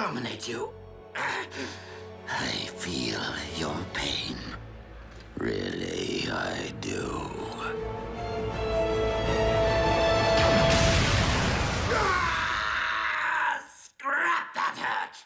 dominate you. I feel your pain. Really, I do. Scrap that hurt!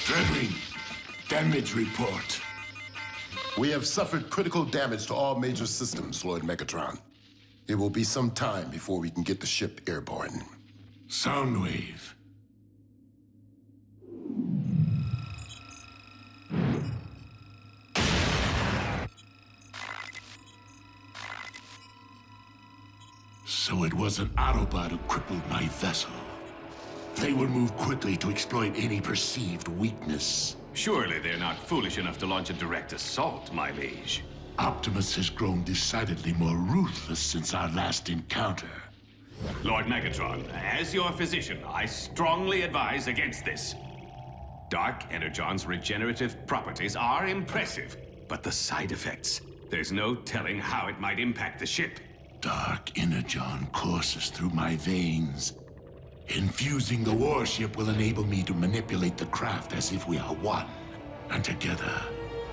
Dreadwing, damage report. We have suffered critical damage to all major systems, Lord Megatron. It will be some time before we can get the ship airborne. Soundwave. So it was an Autobot who crippled my vessel. They will move quickly to exploit any perceived weakness. Surely they're not foolish enough to launch a direct assault, my liege. Optimus has grown decidedly more ruthless since our last encounter. Lord Megatron, as your physician, I strongly advise against this. Dark Energon's regenerative properties are impressive, but the side effects, there's no telling how it might impact the ship. Dark Energon courses through my veins. Infusing the warship will enable me to manipulate the craft as if we are one. And together,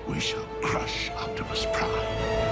we shall crush Optimus Prime.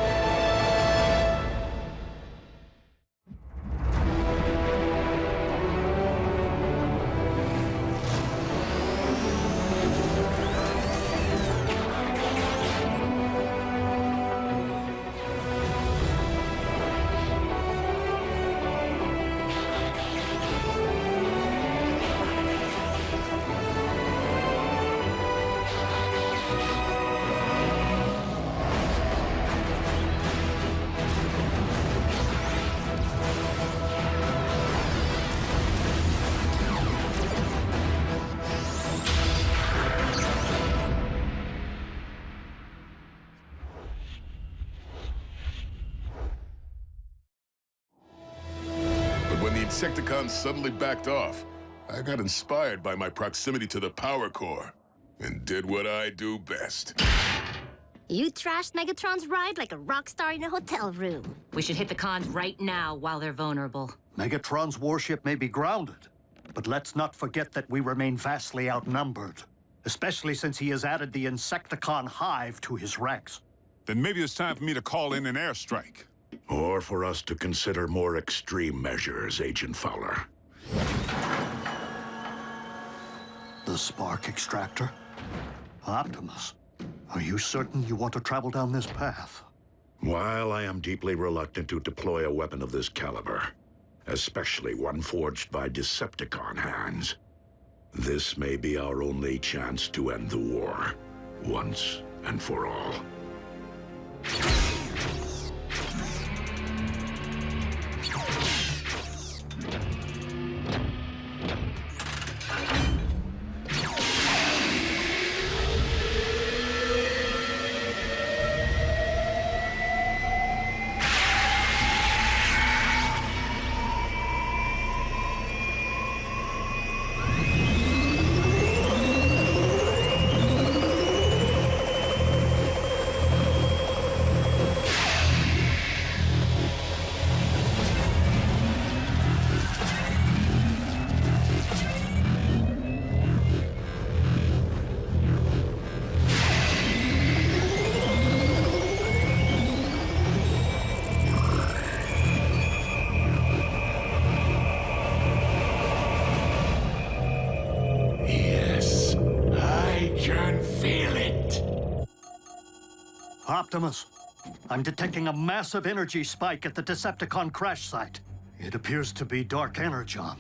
When the Insecticons suddenly backed off, I got inspired by my proximity to the power core and did what I do best. You trashed Megatron's ride like a rock star in a hotel room. We should hit the cons right now while they're vulnerable. Megatron's warship may be grounded, but let's not forget that we remain vastly outnumbered, especially since he has added the Insecticon hive to his ranks. Then maybe it's time for me to call in an airstrike. Or for us to consider more extreme measures, Agent Fowler. The spark extractor? Optimus, are you certain you want to travel down this path? While I am deeply reluctant to deploy a weapon of this caliber, especially one forged by Decepticon hands, this may be our only chance to end the war, once and for all. Optimus, I'm detecting a massive energy spike at the Decepticon crash site. It appears to be Dark Energon.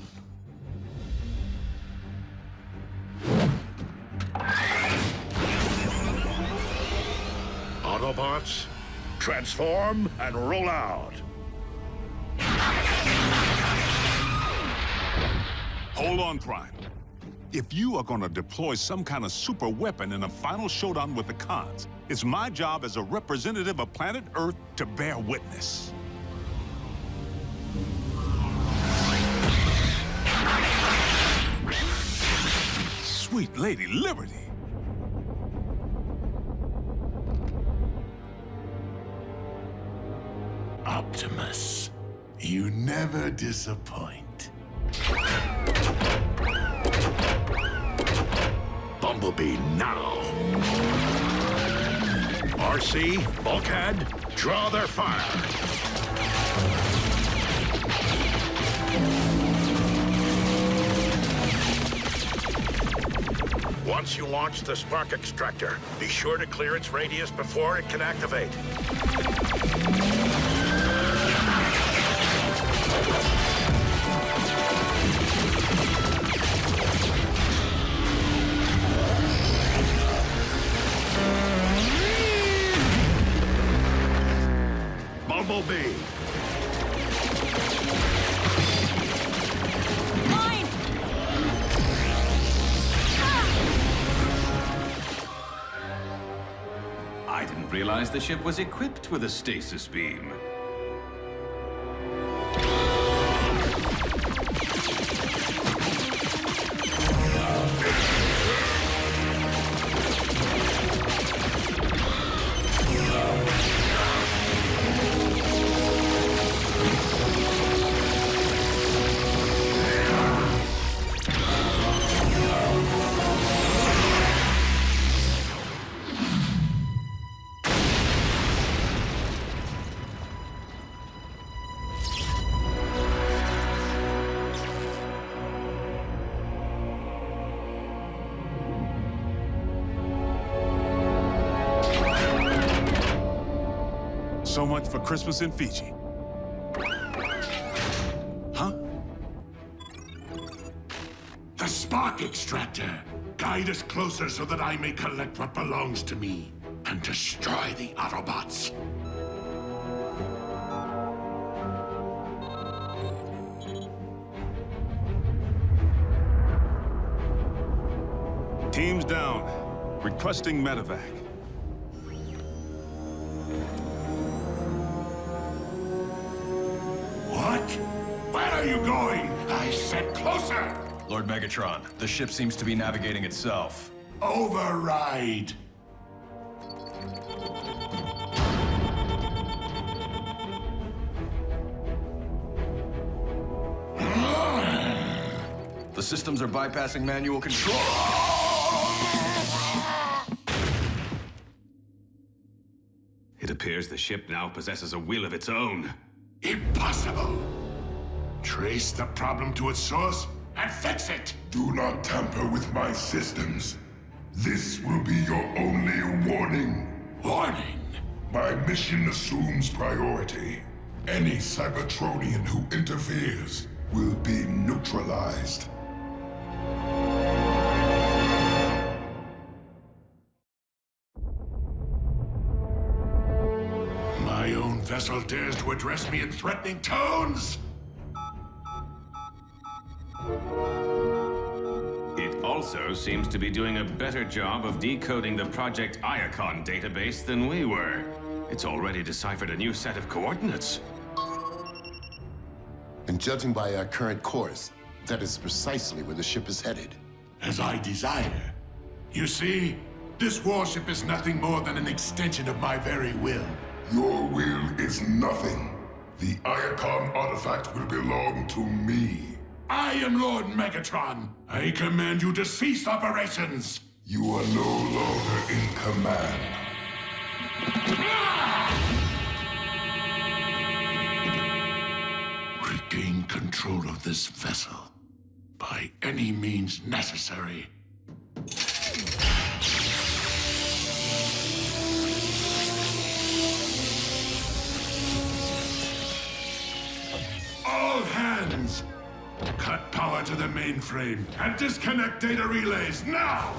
Autobots, transform and roll out. Hold on, Prime. If you are gonna deploy some kind of super weapon in a final showdown with the cons, it's my job as a representative of planet Earth to bear witness. Sweet Lady Liberty. Optimus, you never disappoint. Bumblebee now. RC, Bulkhead, draw their fire. Once you launch the spark extractor, be sure to clear its radius before it can activate. Bumblebee. Mine! I didn't realize the ship was equipped with a stasis beam. So much for Christmas in Fiji. Huh? The spark extractor. Guide us closer so that I may collect what belongs to me and destroy the Autobots. Teams down. Requesting medevac. What? Where are you going? I said closer! Lord Megatron, the ship seems to be navigating itself. Override! The systems are bypassing manual control. It appears the ship now possesses a will of its own. Impossible! Trace the problem to its source and fix it! Do not tamper with my systems. This will be your only warning. Warning? My mission assumes priority. Any Cybertronian who interferes will be neutralized. My own vessel dares to address me in threatening tones? It also seems to be doing a better job of decoding the Project Iacon database than we were. It's already deciphered a new set of coordinates. And judging by our current course, that is precisely where the ship is headed. As I desire. You see, this warship is nothing more than an extension of my very will. Your will is nothing. The Iacon artifact will belong to me. I am Lord Megatron. I command you to cease operations. You are no longer in command. Regain control of this vessel by any means necessary. All hands! Cut power to the mainframe and disconnect data relays now!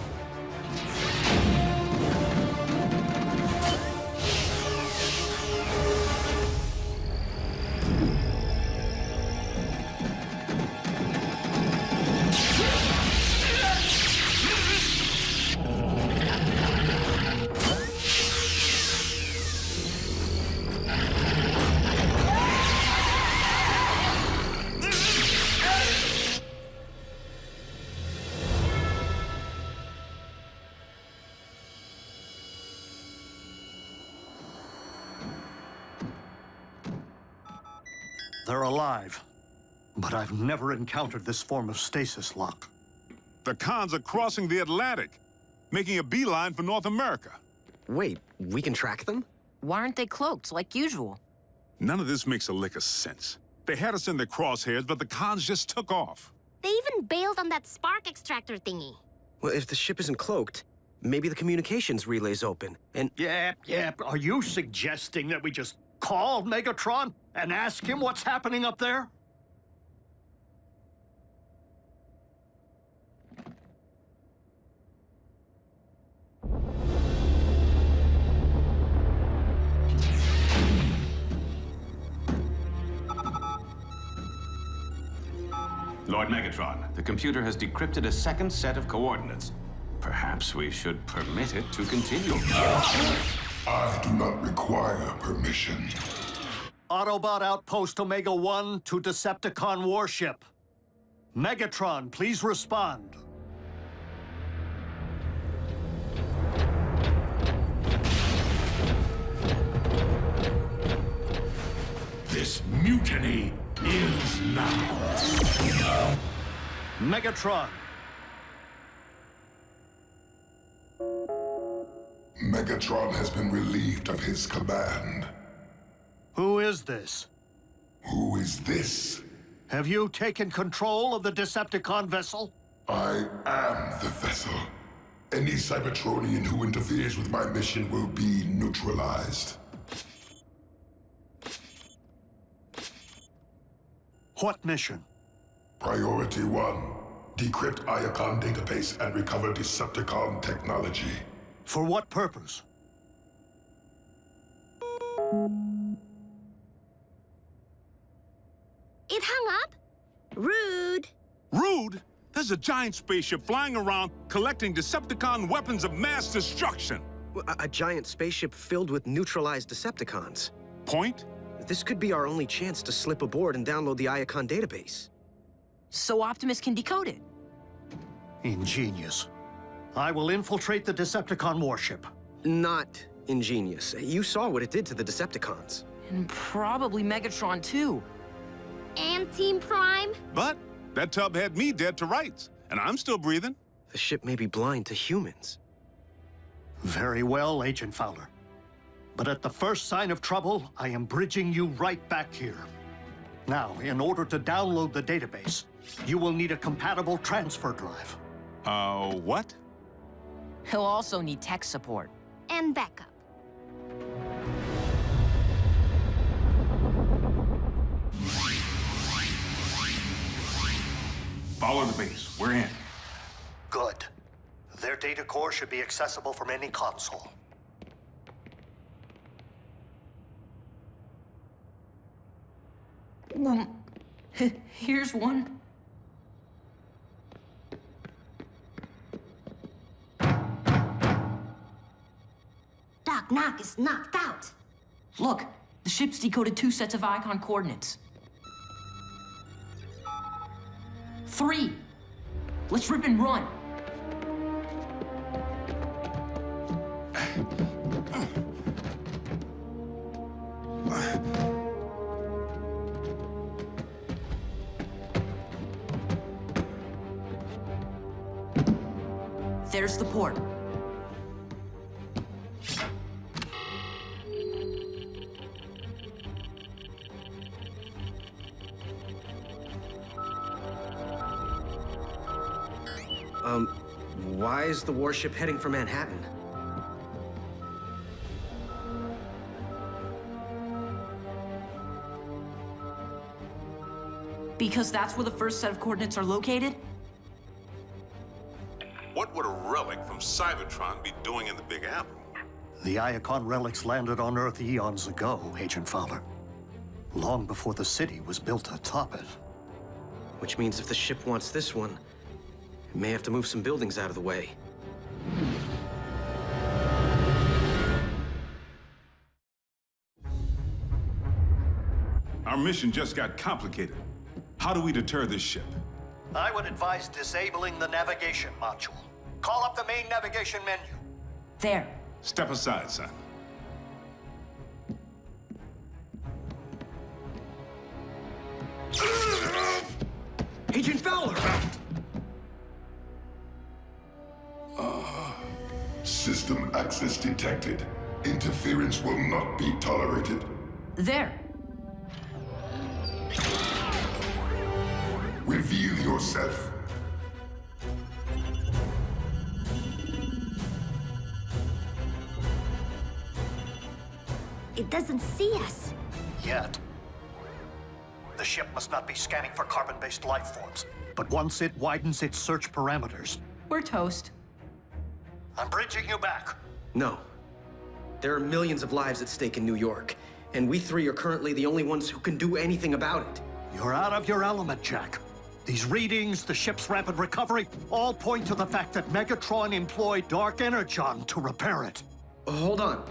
they're alive. But I've never encountered this form of stasis lock. The Khans are crossing the Atlantic, making a beeline for North America. Wait, we can track them? Why aren't they cloaked, like usual? None of this makes a lick of sense. They had us in their crosshairs, but the Khans just took off. They even bailed on that spark extractor thingy. Well, if the ship isn't cloaked, maybe the communications relay's open, and... Yeah. Are you suggesting that we just call Megatron and ask him what's happening up there? Lord Megatron, the computer has decrypted a second set of coordinates. Perhaps we should permit it to continue. I do not require permission. Autobot Outpost Omega-1 to Decepticon warship. Megatron, please respond. This mutiny ends now. Megatron. Megatron has been relieved of his command. Who is this? Who is this? Have you taken control of the Decepticon vessel? I am the vessel. Any Cybertronian who interferes with my mission will be neutralized. What mission? Priority 1. Decrypt Iacon database and recover Decepticon technology. For what purpose? It hung up? Rude. Rude? There's a giant spaceship flying around collecting Decepticon weapons of mass destruction. A giant spaceship filled with neutralized Decepticons. Point? This could be our only chance to slip aboard and download the Iacon database. So Optimus can decode it. Ingenious. I will infiltrate the Decepticon warship. Not ingenious. You saw what it did to the Decepticons. And probably Megatron, too. And Team Prime? But that tub had me dead to rights, and I'm still breathing. The ship may be blind to humans. Very well, Agent Fowler. But at the first sign of trouble, I am bridging you right back here. Now, in order to download the database, you will need a compatible transfer drive. What? He'll also need tech support. And backup. Follow the base. We're in. Good. Their data core should be accessible from any console. Here's one. Doc Knock is knocked out. Look, the ship's decoded 2 sets of icon coordinates. 3. Let's rip and run. There's the port. Why is the warship heading for Manhattan? Because that's where the first set of coordinates are located? What would a relic from Cybertron be doing in the Big Apple? The Iacon relics landed on Earth eons ago, Agent Fowler. Long before the city was built atop it. Which means if the ship wants this one, it may have to move some buildings out of the way. Our mission just got complicated. How do we deter this ship? I would advise disabling the navigation module. Call up the main navigation menu. There. Step aside, son. access detected. Interference will not be tolerated. There. Reveal yourself. It doesn't see us. Yet. The ship must not be scanning for carbon-based life forms. But once it widens its search parameters... We're toast. I'm bridging you back. No. There are millions of lives at stake in New York, and we three are currently the only ones who can do anything about it. You're out of your element, Jack. These readings, the ship's rapid recovery, all point to the fact that Megatron employed Dark Energon to repair it. Hold on.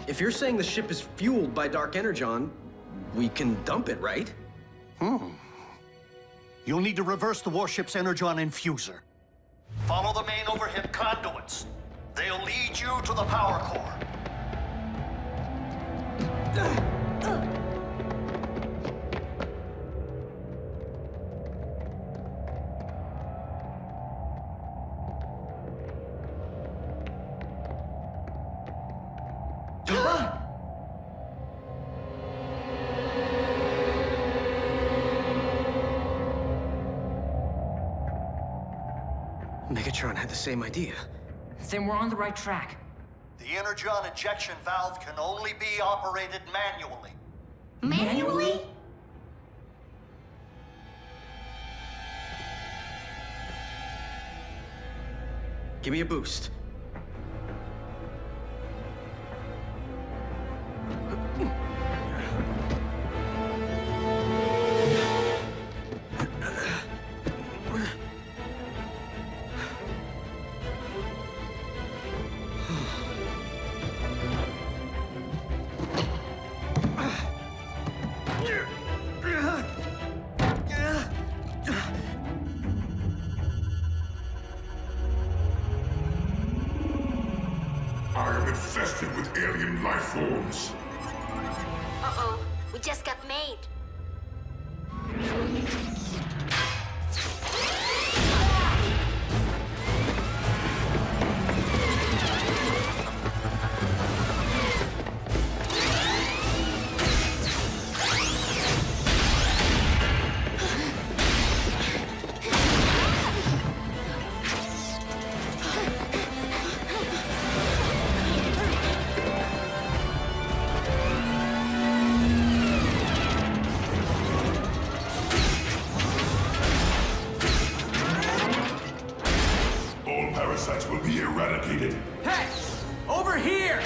If you're saying the ship is fueled by Dark Energon, we can dump it, right? You'll need to reverse the warship's Energon infuser. Follow the main overhead conduits. They'll lead you to the power core. Megatron had the same idea. Then we're on the right track. The Energon injection valve can only be operated manually. Manually? Give me a boost. I am infested with alien life forms. Uh-oh. We just got made. Parasites will be eradicated. Hey! Over here!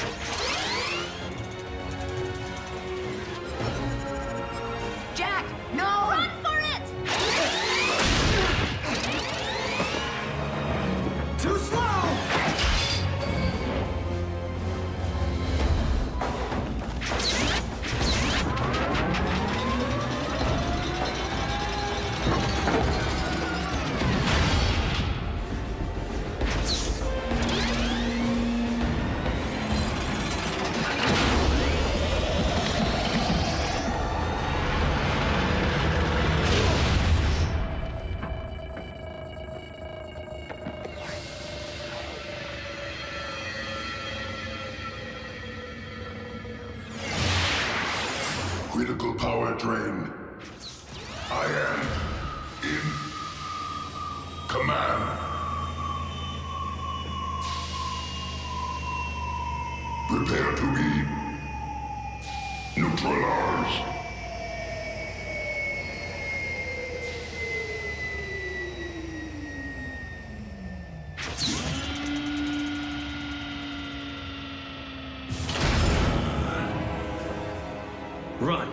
Jack, no! Run for it! Too slow! Critical power drain. I am in command. Prepare to be neutralized. Run.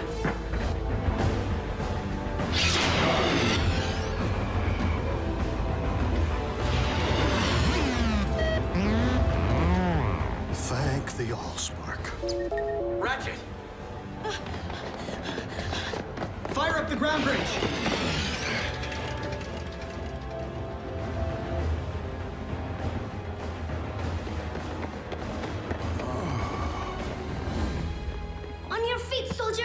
Thank the Allspark. Ratchet! Fire up the ground bridge! On your feet, soldier!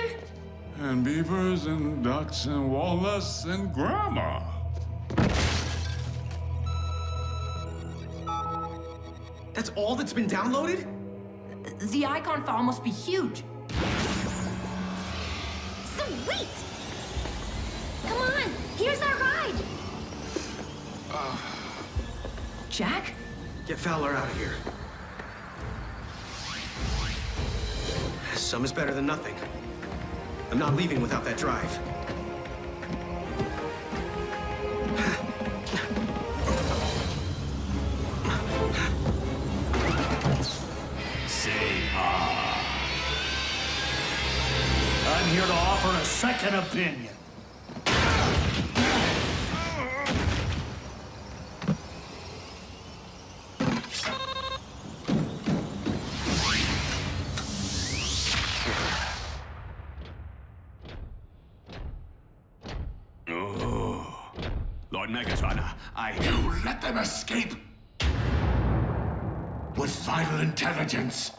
And beavers and ducks and walnuts and grandma. That's all that's been downloaded? The icon file must be huge. Sweet! Come on, here's our ride! Jack? Get Fowler out of here. Some is better than nothing. I'm not leaving without that drive. Say ah. I'm here to offer a second opinion. Lord Megatron, You let them escape? With vital intelligence?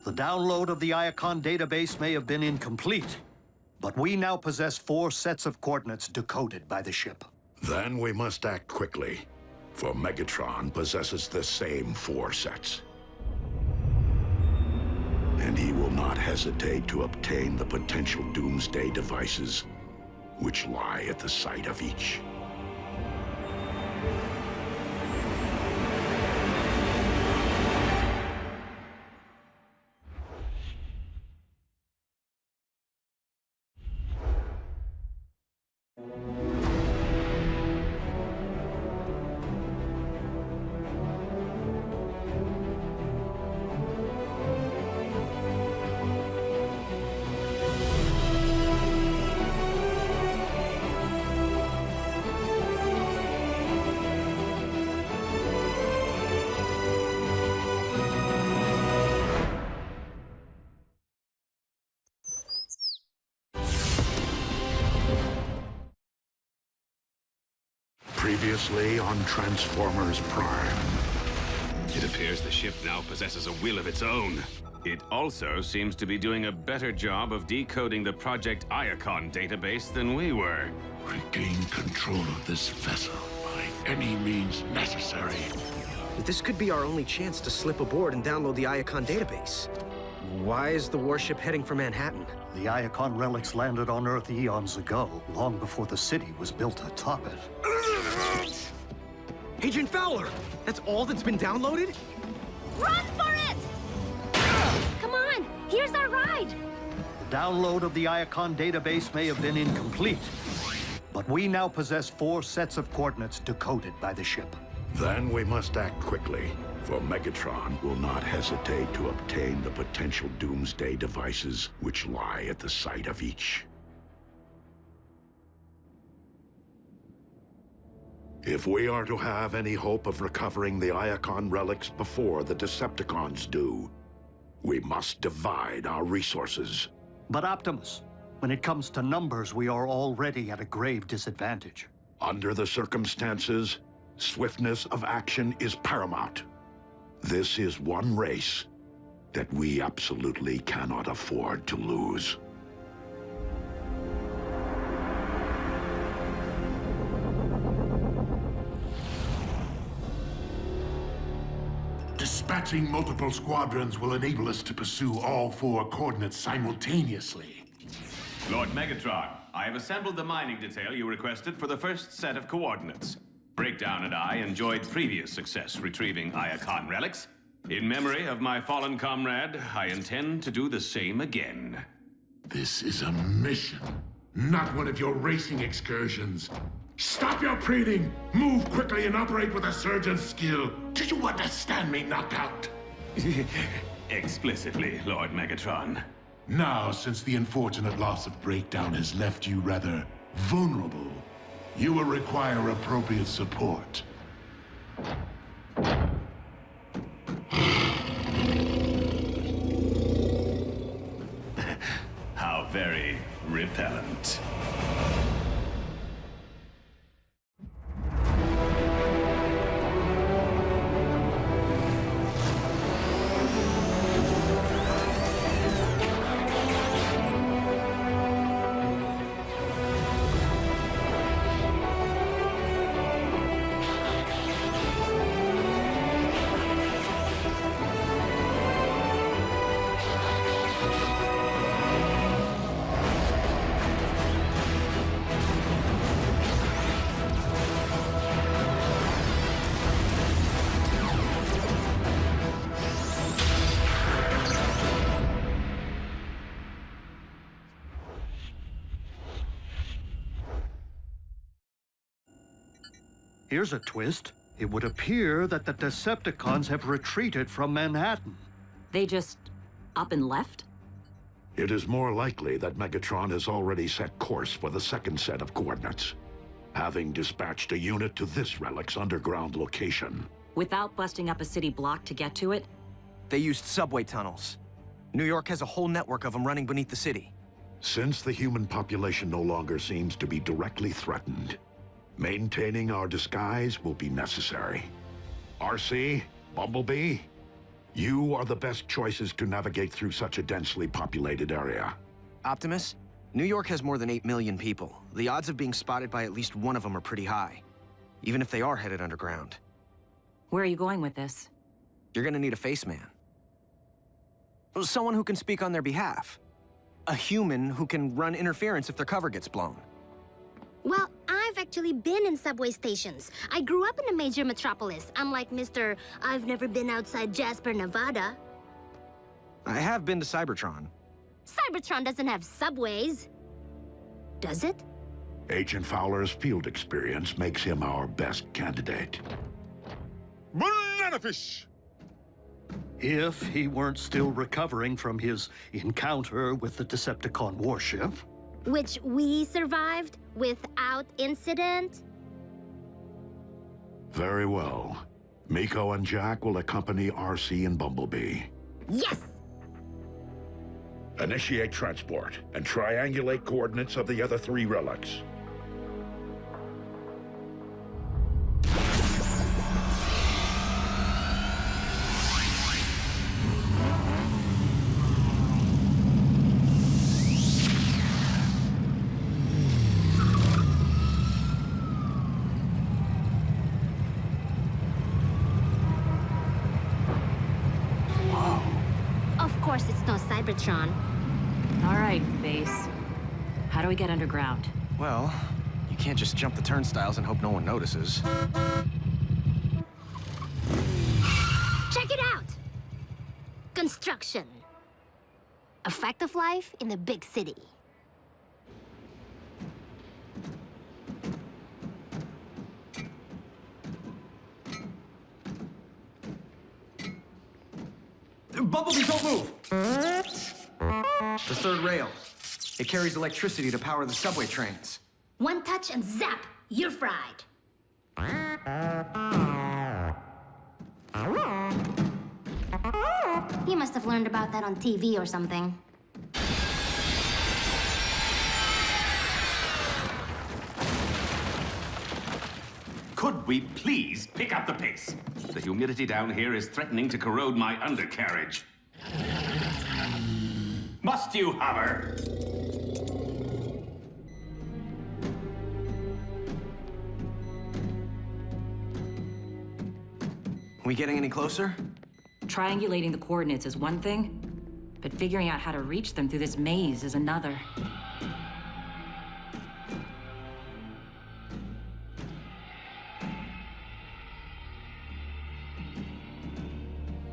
The download of the Iacon database may have been incomplete, but we now possess 4 sets of coordinates decoded by the ship. Then we must act quickly, for Megatron possesses the same 4 sets. And he will not hesitate to obtain the potential doomsday devices which lie at the site of each. Previously on Transformers Prime. It appears the ship now possesses a will of its own. It also seems to be doing a better job of decoding the Project Iacon database than we were. Regain control of this vessel by any means necessary. This could be our only chance to slip aboard and download the Iacon database. Why is the warship heading for Manhattan? The Iacon relics landed on Earth eons ago, long before the city was built atop it. Agent Fowler! That's all that's been downloaded? Run for it! Come on, here's our ride! The download of the Iacon database may have been incomplete, but we now possess 4 sets of coordinates decoded by the ship. Then we must act quickly, for Megatron will not hesitate to obtain the potential doomsday devices which lie at the site of each. If we are to have any hope of recovering the Iacon relics before the Decepticons do, we must divide our resources. But Optimus, when it comes to numbers, we are already at a grave disadvantage. Under the circumstances, swiftness of action is paramount. This is one race that we absolutely cannot afford to lose. Dispatching multiple squadrons will enable us to pursue all 4 coordinates simultaneously. Lord Megatron, I have assembled the mining detail you requested for the first set of coordinates. Breakdown and I enjoyed previous success retrieving Iacon relics. In memory of my fallen comrade, I intend to do the same again. This is a mission, not one of your racing excursions. Stop your preening! Move quickly and operate with a surgeon's skill. Do you understand me, Knockout? Explicitly, Lord Megatron. Now, since the unfortunate loss of Breakdown has left you rather vulnerable, you will require appropriate support. How very repellent. Here's a twist. It would appear that the Decepticons have retreated from Manhattan. They just up and left? It is more likely that Megatron has already set course for the second set of coordinates, having dispatched a unit to this relic's underground location. Without busting up a city block to get to it? They used subway tunnels. New York has a whole network of them running beneath the city. Since the human population no longer seems to be directly threatened, maintaining our disguise will be necessary. RC, Bumblebee, you are the best choices to navigate through such a densely populated area. Optimus, New York has more than 8 million people. The odds of being spotted by at least one of them are pretty high, even if they are headed underground. Where are you going with this? You're gonna need a face man. Someone who can speak on their behalf. A human who can run interference if their cover gets blown. Well, I've actually been in subway stations. I grew up in a major metropolis, unlike Mr. I've never been outside Jasper, Nevada. I have been to Cybertron. Cybertron doesn't have subways. Does it? Agent Fowler's field experience makes him our best candidate. Bananafish! If he weren't still recovering from his encounter with the Decepticon warship. Which we survived without incident. Very well. Miko and Jack will accompany RC and Bumblebee. Yes! Initiate transport and triangulate coordinates of the other 3 relics. Of course it's no Cybertron. All right, Face. How do we get underground? Well, you can't just jump the turnstiles and hope no one notices. Check it out! Construction. A fact of life in a big city. Bumblebee, don't move! The third rail. It carries electricity to power the subway trains. One touch and zap, you're fried. You must have learned about that on TV or something. Could we please pick up the pace? The humidity down here is threatening to corrode my undercarriage. Must you hover? We getting any closer? Triangulating the coordinates is one thing, but figuring out how to reach them through this maze is another.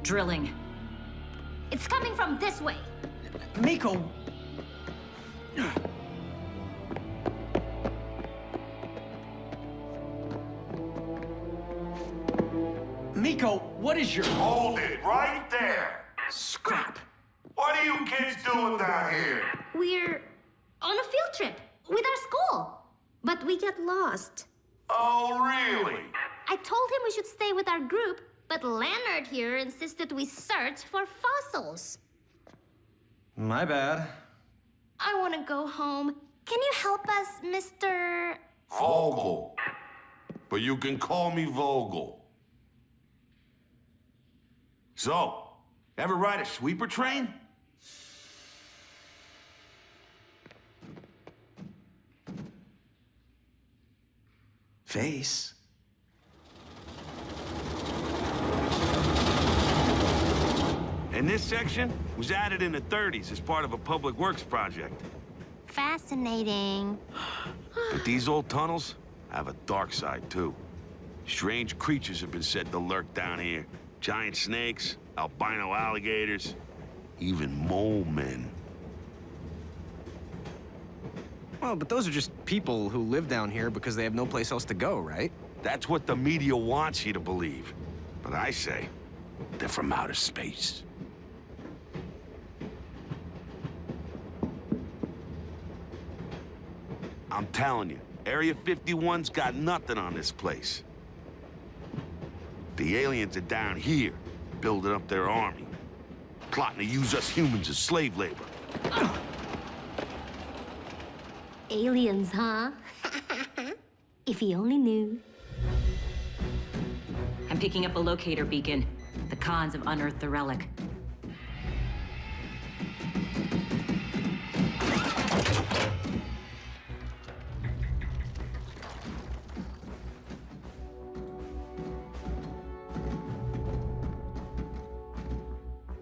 Drilling. It's coming from this way. Miko! Miko, what is your... Hold it right there! Scrap! What are you kids doing down here? We're on a field trip with our school, but we got lost. Oh, really? I told him we should stay with our group, but Leonard here insisted we search for fossils. My bad. I want to go home. Can you help us, Mr. Vogel. But you can call me Vogel. So, ever ride a sweeper train? Face. And this section was added in the 30s as part of a public works project. Fascinating. But these old tunnels have a dark side, too. Strange creatures have been said to lurk down here. Giant snakes, albino alligators, even mole men. Well, but those are just people who live down here because they have no place else to go, right? That's what the media wants you to believe. But I say, they're from outer space. I'm telling you, Area 51's got nothing on this place. The aliens are down here, building up their army, plotting to use us humans as slave labor. Aliens, huh? If he only knew. I'm picking up a locator beacon. The cons have unearthed the relic.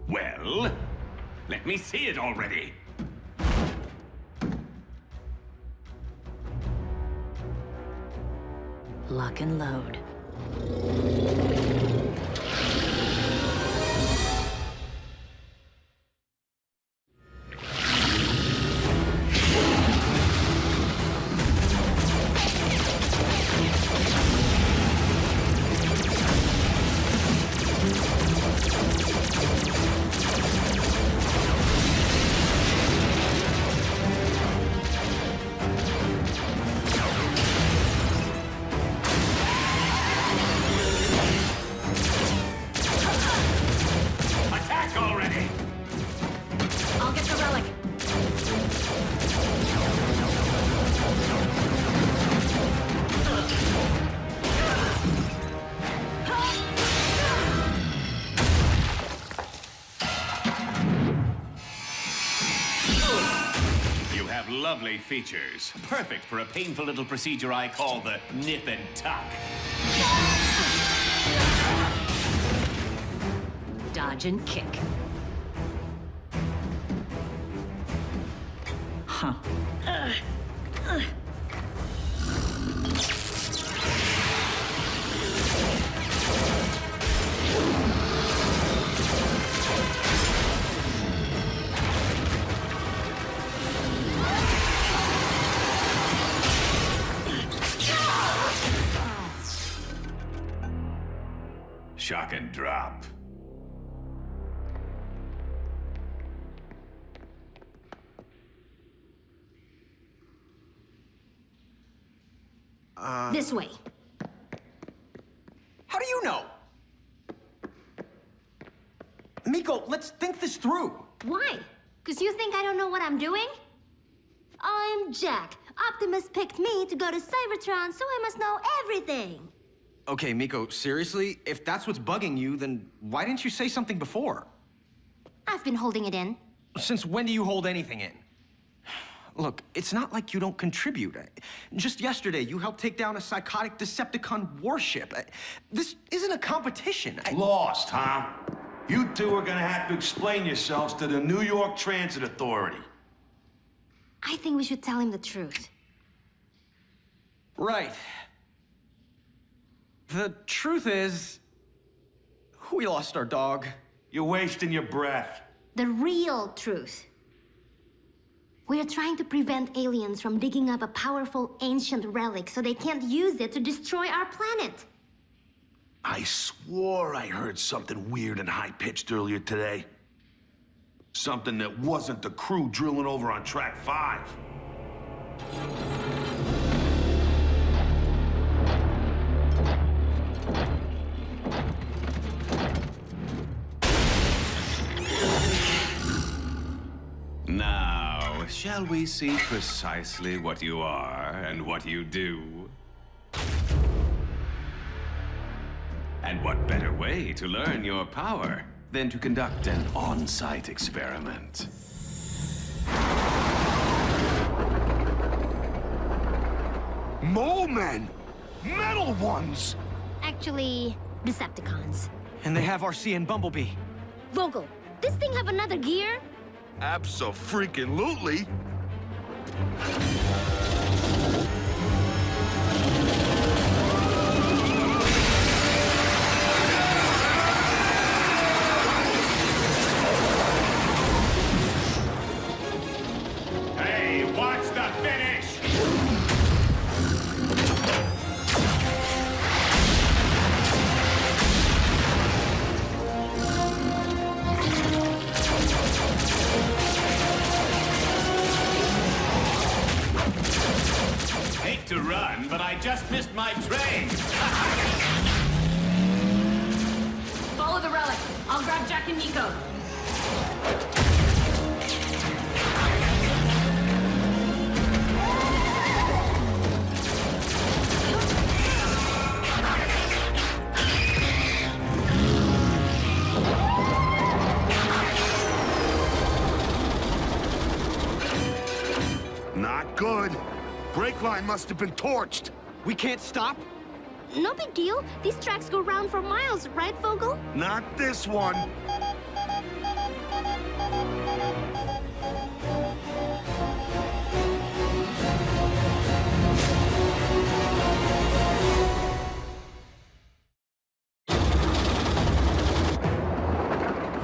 Well, let me see it already. Lock and load. Lovely features. Perfect for a painful little procedure I call the nip and tuck. Dodge and kick. Huh. Shock and drop. This way. How do you know? Miko, let's think this through. Why? Because you think I don't know what I'm doing? I'm Jack. Optimus picked me to go to Cybertron, so I must know everything. Okay, Miko, seriously? If that's what's bugging you, then why didn't you say something before? I've been holding it in. Since when do you hold anything in? Look, it's not like you don't contribute. Just yesterday, you helped take down a psychotic Decepticon warship. This isn't a competition. Lost, huh? You two are gonna have to explain yourselves to the New York Transit Authority. I think we should tell him the truth. Right. The truth is, we lost our dog. You're wasting your breath. The real truth. We are trying to prevent aliens from digging up a powerful ancient relic so they can't use it to destroy our planet. I swore I heard something weird and high-pitched earlier today. Something that wasn't the crew drilling over on Track 5. Now, shall we see precisely what you are and what you do? And what better way to learn your power than to conduct an on-site experiment? Mole men! Metal ones! Actually, Decepticons. And they have RC and Bumblebee. Vogel, this thing have another gear? Abso-freaking-lutely! Hey, watch the finish! run, but I just missed my train. Follow the relic. I'll grab Jack and Nico. Not good. Brake line must have been torched. We can't stop? No big deal. These tracks go round for miles, right, Vogel? Not this one.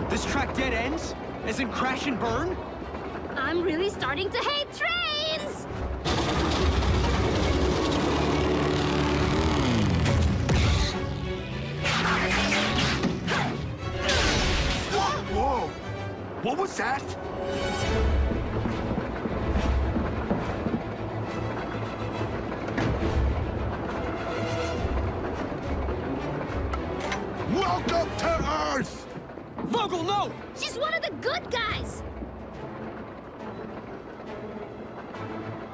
This track dead ends? As in crash and burn? I'm really starting to hate trains! Whoa! What was that? Welcome to Earth! Vogel, no! She's one of the good guys!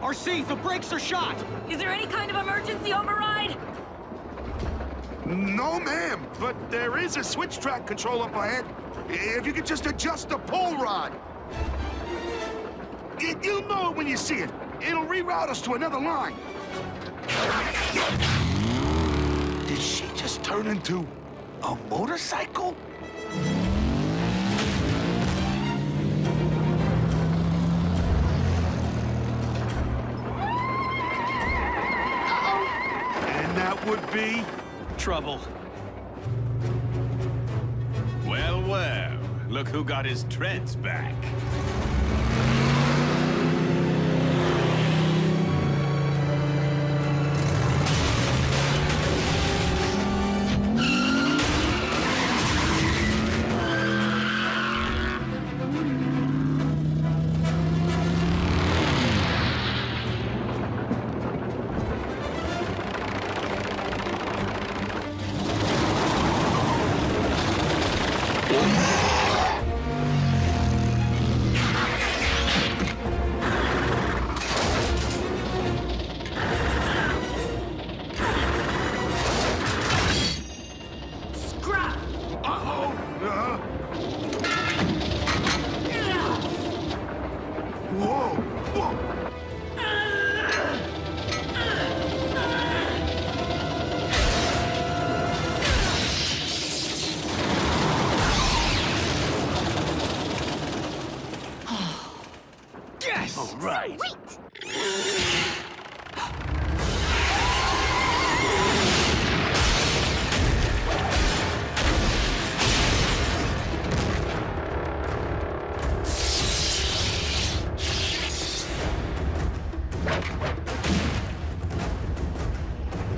RC, the brakes are shot! Is there any kind of emergency override? No, ma'am, but there is a switch track control up ahead. If you could just adjust the pull rod. You'll know it when you see it. It'll reroute us to another line. Did she just turn into a motorcycle? And that would be trouble. Well, well. Look who got his treads back. right. Wait!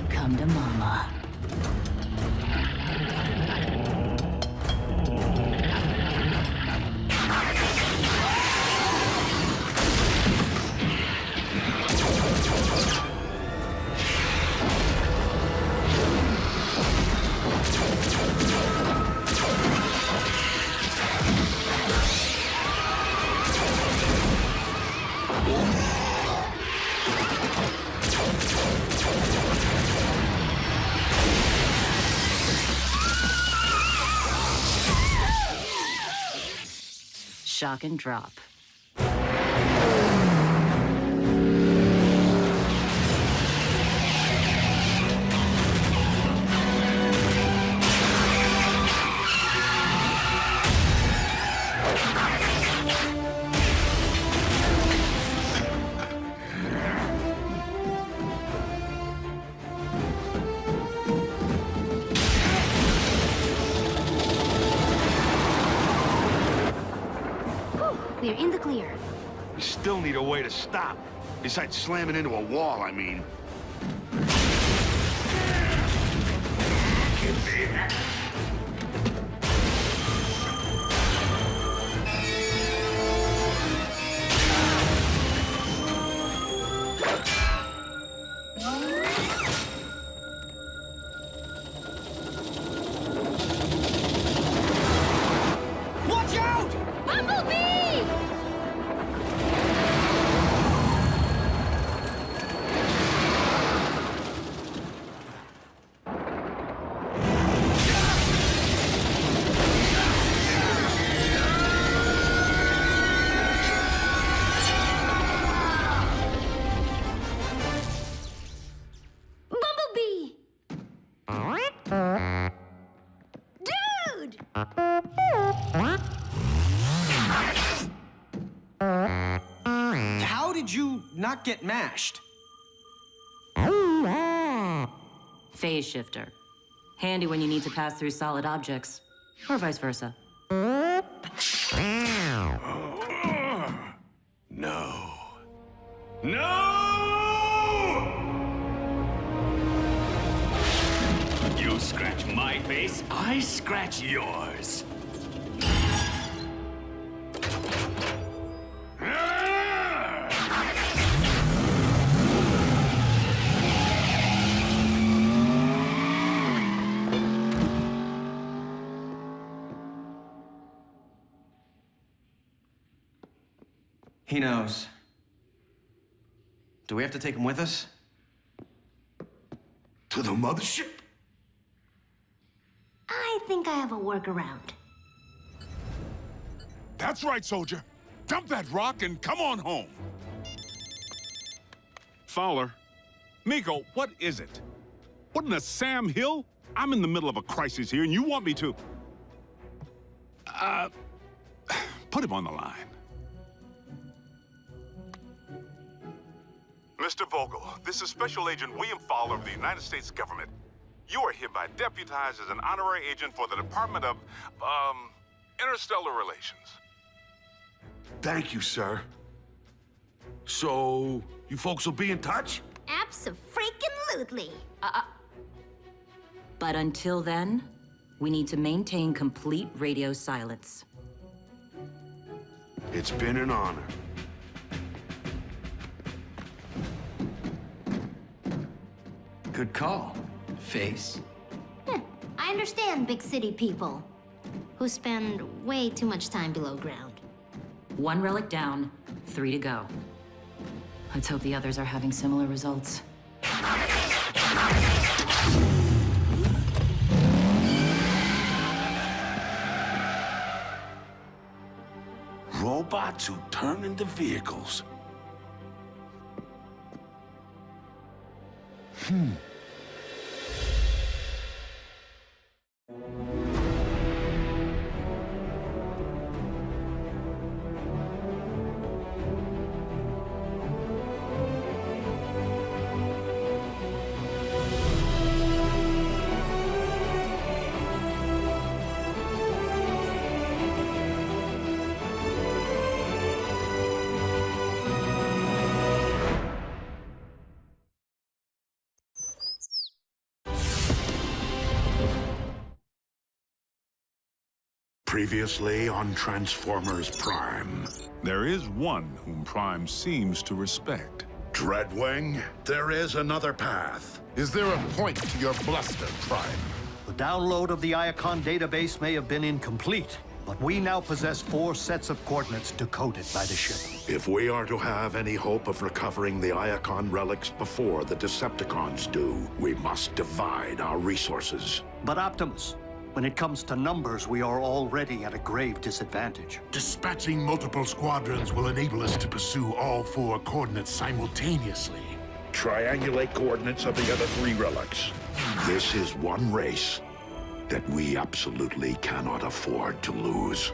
Come to Mama. Shock and drop. We're in the clear. We still need a way to stop. Besides slamming into a wall, I mean. did you not get mashed? Phase shifter. Handy when you need to pass through solid objects, or vice versa. No. No! You scratch my face, I scratch yours. He knows. Do we have to take him with us? To the mothership? I think I have a workaround. That's right, soldier. Dump that rock and come on home. Fowler. Miko, what is it? What in the Sam Hill? I'm in the middle of a crisis here, and you want me to... Put him on the line. Mr. Vogel, this is Special Agent William Fowler of the United States government. You are hereby deputized as an honorary agent for the Department of, Interstellar Relations. Thank you, sir. So, you folks will be in touch? Abso-freaking-lutely. But until then, we need to maintain complete radio silence. It's been an honor. Good call, Face. I understand big city people who spend way too much time below ground. 1 relic down, 3 to go. Let's hope the others are having similar results. Robots who turn into vehicles. Previously on Transformers Prime. There is one whom Prime seems to respect. Dreadwing, there is another path. Is there a point to your bluster, Prime? The download of the Iacon database may have been incomplete, but we now possess 4 sets of coordinates decoded by the ship. If we are to have any hope of recovering the Iacon relics before the Decepticons do, we must divide our resources. But Optimus, when it comes to numbers, we are already at a grave disadvantage. Dispatching multiple squadrons will enable us to pursue all 4 coordinates simultaneously. Triangulate coordinates of the other 3 relics. This is one race that we absolutely cannot afford to lose.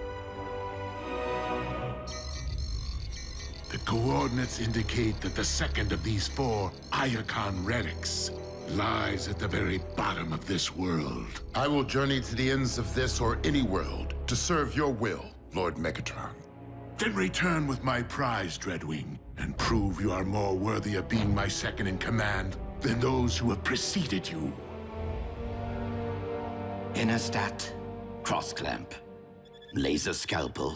The coordinates indicate that the second of these 4 Iacon relics lies at the very bottom of this world. I will journey to the ends of this or any world to serve your will, Lord Megatron. Then return with my prize, Dreadwing, and prove you are more worthy of being my second in command than those who have preceded you. Innerstat, cross-clamp, laser scalpel,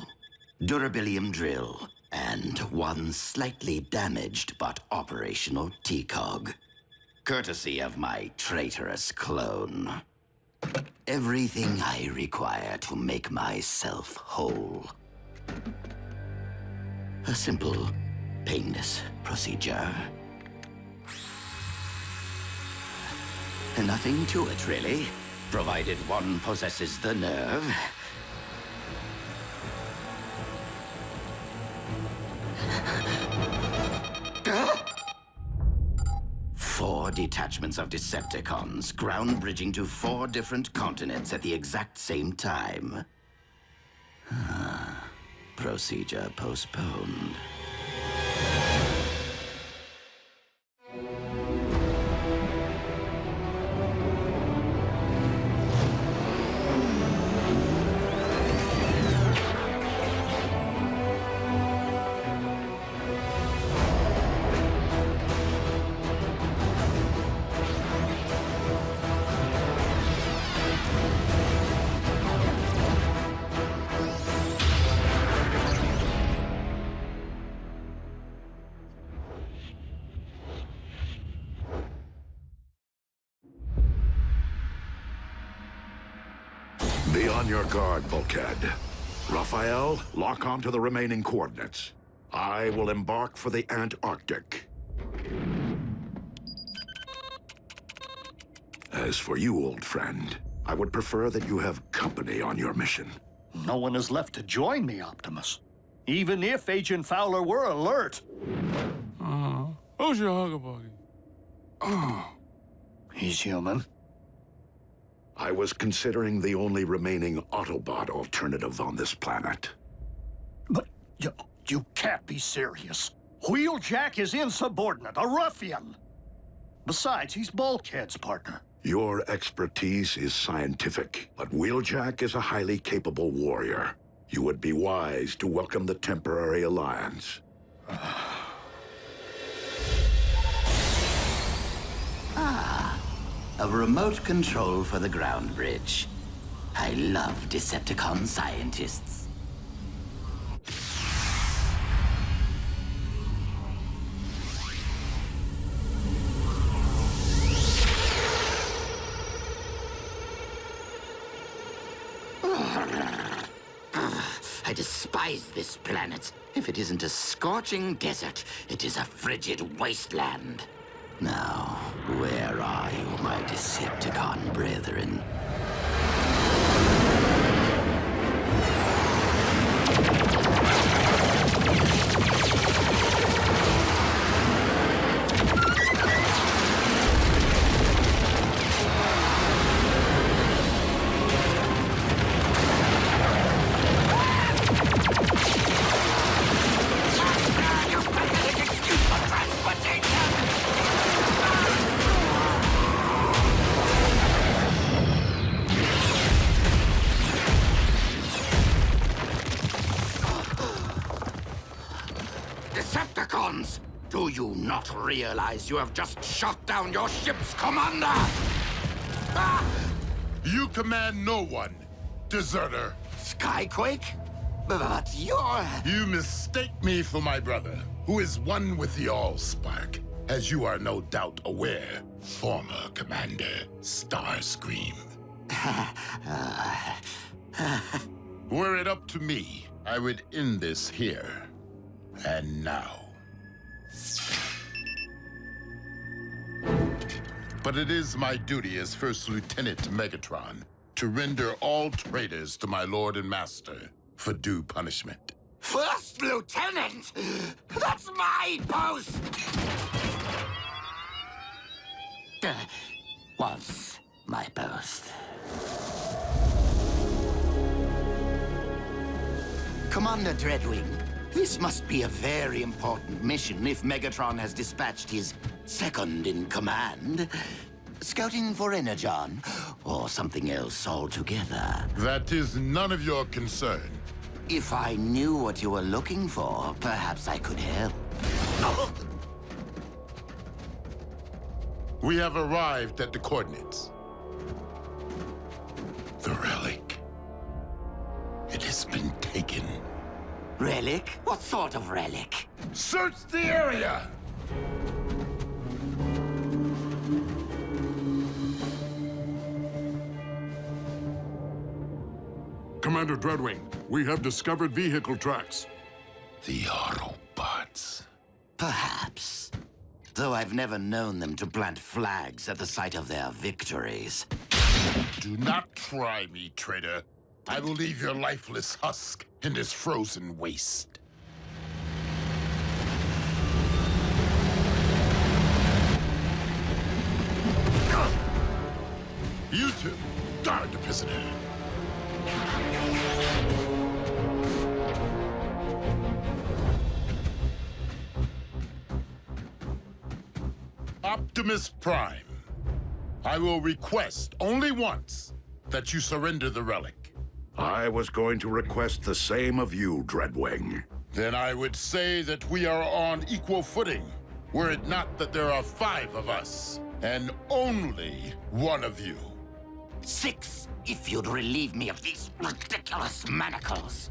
durabilium drill, and 1 slightly damaged but operational T-cog. Courtesy of my traitorous clone. Everything I require to make myself whole. A simple, painless procedure. Nothing to it, really, provided one possesses the nerve. 4 detachments of Decepticons, ground bridging to 4 different continents at the exact same time. Procedure postponed. on your guard, Bulkhead. Raphael, lock on to the remaining coordinates. I will embark for the Antarctic. As for you, old friend, I would prefer that you have company on your mission. No one is left to join me, Optimus. Even if Agent Fowler were alert. Who's your hugger buggy? He's human. I was considering the only remaining Autobot alternative on this planet. But you can't be serious. Wheeljack is insubordinate, a ruffian. Besides, he's Bulkhead's partner. Your expertise is scientific, but Wheeljack is a highly capable warrior. You would be wise to welcome the temporary alliance. A remote control for the ground bridge. I love Decepticon scientists. I despise this planet. If it isn't a scorching desert, it is a frigid wasteland. Now, where are you, my Decepticon brethren? Decepticons! Do you not realize you have just shot down your ship's commander? Ah! You command no one, deserter. Skyquake? But you're... You mistake me for my brother, who is one with the Allspark, as you are no doubt aware, former Commander Starscream. Were it up to me, I would end this here and now. But it is my duty as First Lieutenant Megatron to render all traitors to my Lord and Master for due punishment. First Lieutenant? That's my post! Was my post. Commander Dreadwing, this must be a very important mission if Megatron has dispatched his second-in-command. Scouting for Energon, or something else altogether. That is none of your concern. If I knew what you were looking for, perhaps I could help. We have arrived at the coordinates. The relic. It has been taken. Relic? What sort of relic? Search the area! Commander Dreadwing, we have discovered vehicle tracks. The Autobots. Perhaps. Though I've never known them to plant flags at the site of their victories. Do not try me, traitor. I will leave your lifeless husk in this frozen waste. You two, guard the prisoner. Optimus Prime, I will request only once that you surrender the relic. I was going to request the same of you, Dreadwing. Then I would say that we are on equal footing, were it not that there are 5 of us, and only one of you. 6, if you'd relieve me of these ridiculous manacles.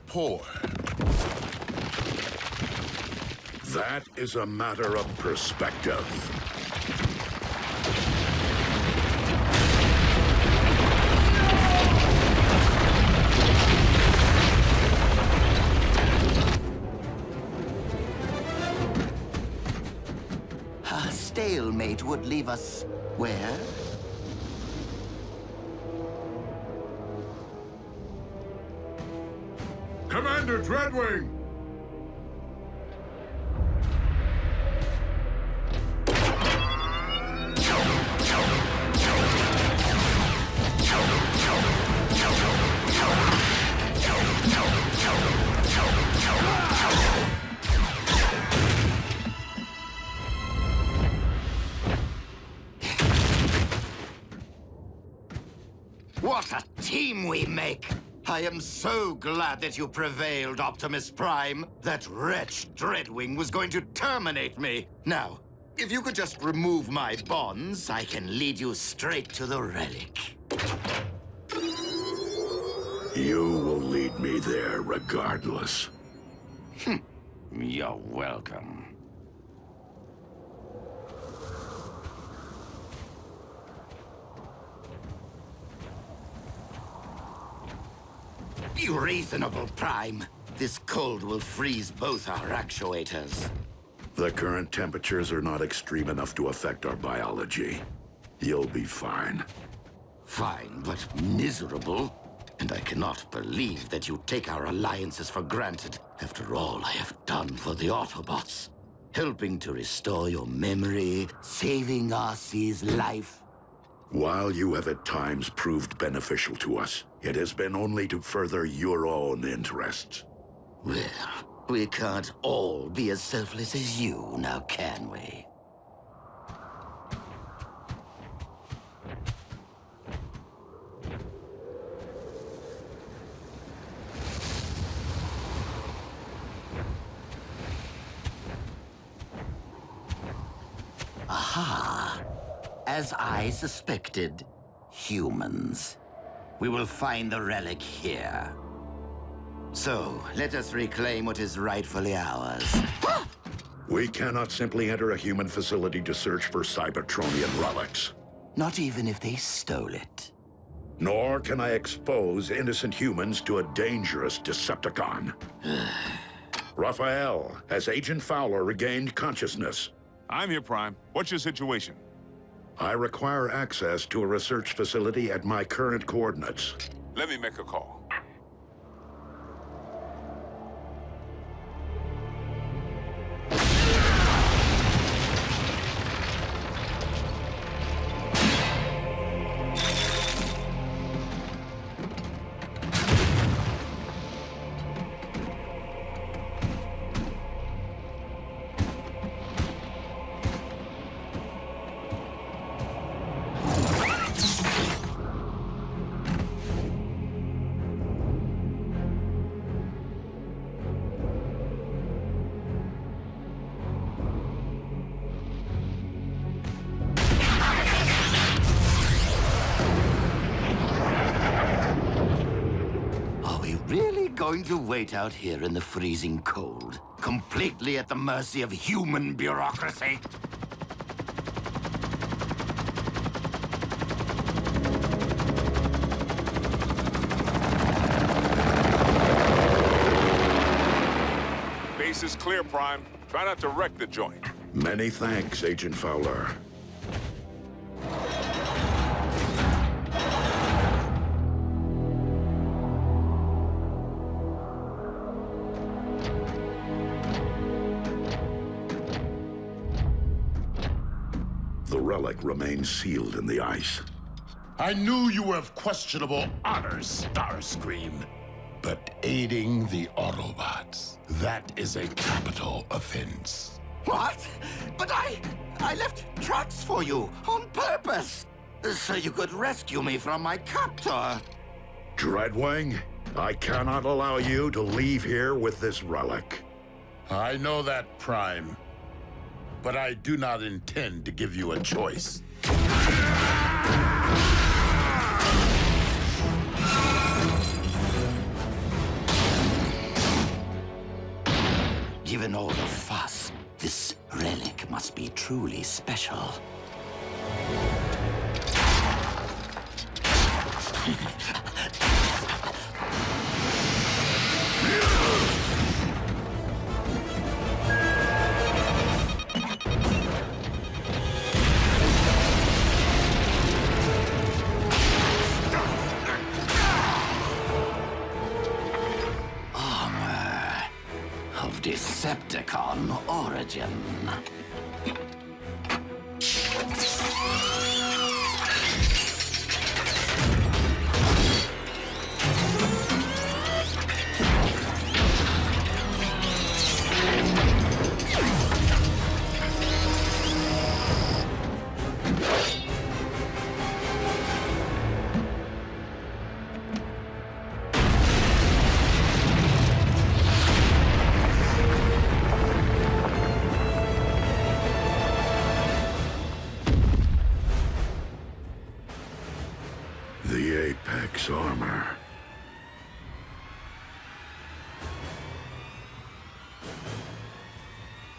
poor. That is a matter of perspective. A stalemate would leave us where? Commander Dreadwing! What a team we make! I am so glad that you prevailed, Optimus Prime. That wretch Dreadwing was going to terminate me. Now, if you could just remove my bonds, I can lead you straight to the relic. You will lead me there regardless. You're welcome. Be reasonable, Prime. This cold will freeze both our actuators. The current temperatures are not extreme enough to affect our biology. You'll be fine. Fine, but miserable. And I cannot believe that you take our alliances for granted after all I have done for the Autobots. Helping to restore your memory, saving Arcee's life. While you have at times proved beneficial to us, it has been only to further your own interests. Well, we can't all be as selfless as you, now can we? Aha! As I suspected, humans. We will find the relic here. So, let us reclaim what is rightfully ours. We cannot simply enter a human facility to search for Cybertronian relics. Not even if they stole it. Nor can I expose innocent humans to a dangerous Decepticon. Raphael, has Agent Fowler regained consciousness? I'm here, Prime. What's your situation? I require access to a research facility at my current coordinates. Let me make a call. Going to wait out here in the freezing cold, completely at the mercy of human bureaucracy? Base is clear, Prime. Try not to wreck the joint. Many thanks, Agent Fowler. The relic remains sealed in the ice. I knew you were of questionable honor, Starscream. But aiding the Autobots, that is a capital offense. What? But I left tracks for you on purpose, so you could rescue me from my captor. Dreadwing, I cannot allow you to leave here with this relic. I know that, Prime. But I do not intend to give you a choice. Given all the fuss, this relic must be truly special. Armor of Decepticon origin. The Apex armor.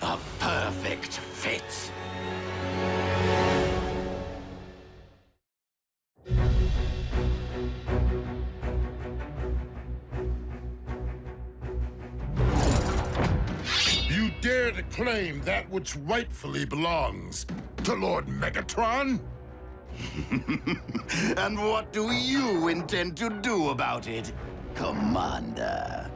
A perfect fit. You dare to claim that which rightfully belongs to Lord Megatron? And what do you intend to do about it, Commander?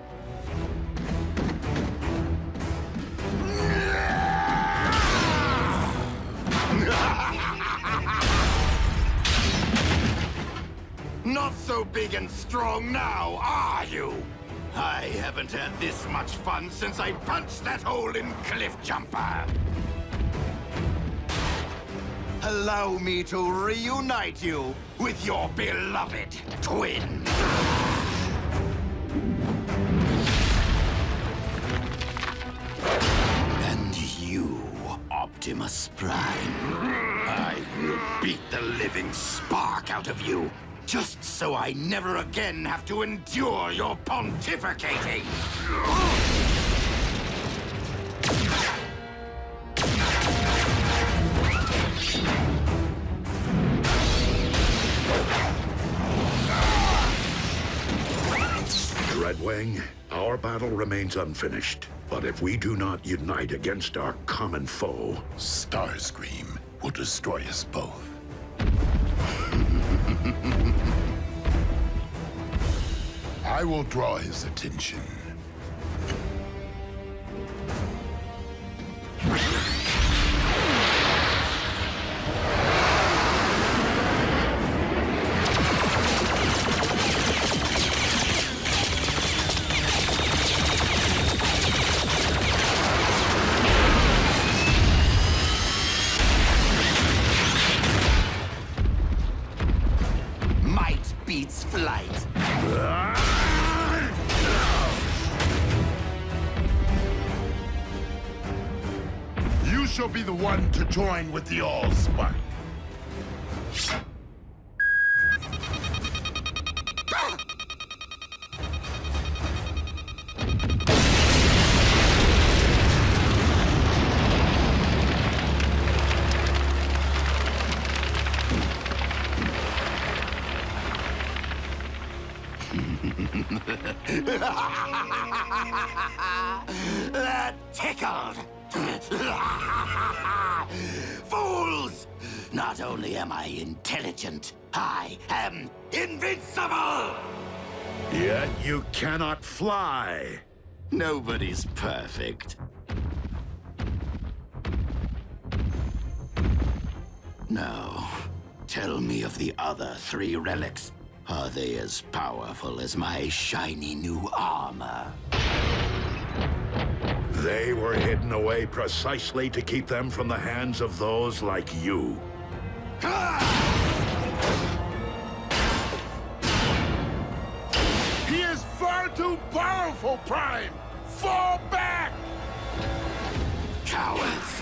Not so big and strong now, are you? I haven't had this much fun since I punched that hole in Cliff Jumper. Allow me to reunite you with your beloved twin. And you, Optimus Prime. I will beat the living spark out of you, just so I never again have to endure your pontificating. Redwing, our battle remains unfinished. But if we do not unite against our common foe, Starscream will destroy us both. I will draw his attention. Might beats flight. You shall be the one to join with the Allspark. That tickled. Fools! Not only am I intelligent, I am invincible! yet you cannot fly. Nobody's perfect. Now, tell me of the other 3 relics. Are they as powerful as my shiny new armor? They were hidden away precisely to keep them from the hands of those like you. He is far too powerful, Prime! Fall back! Cowards!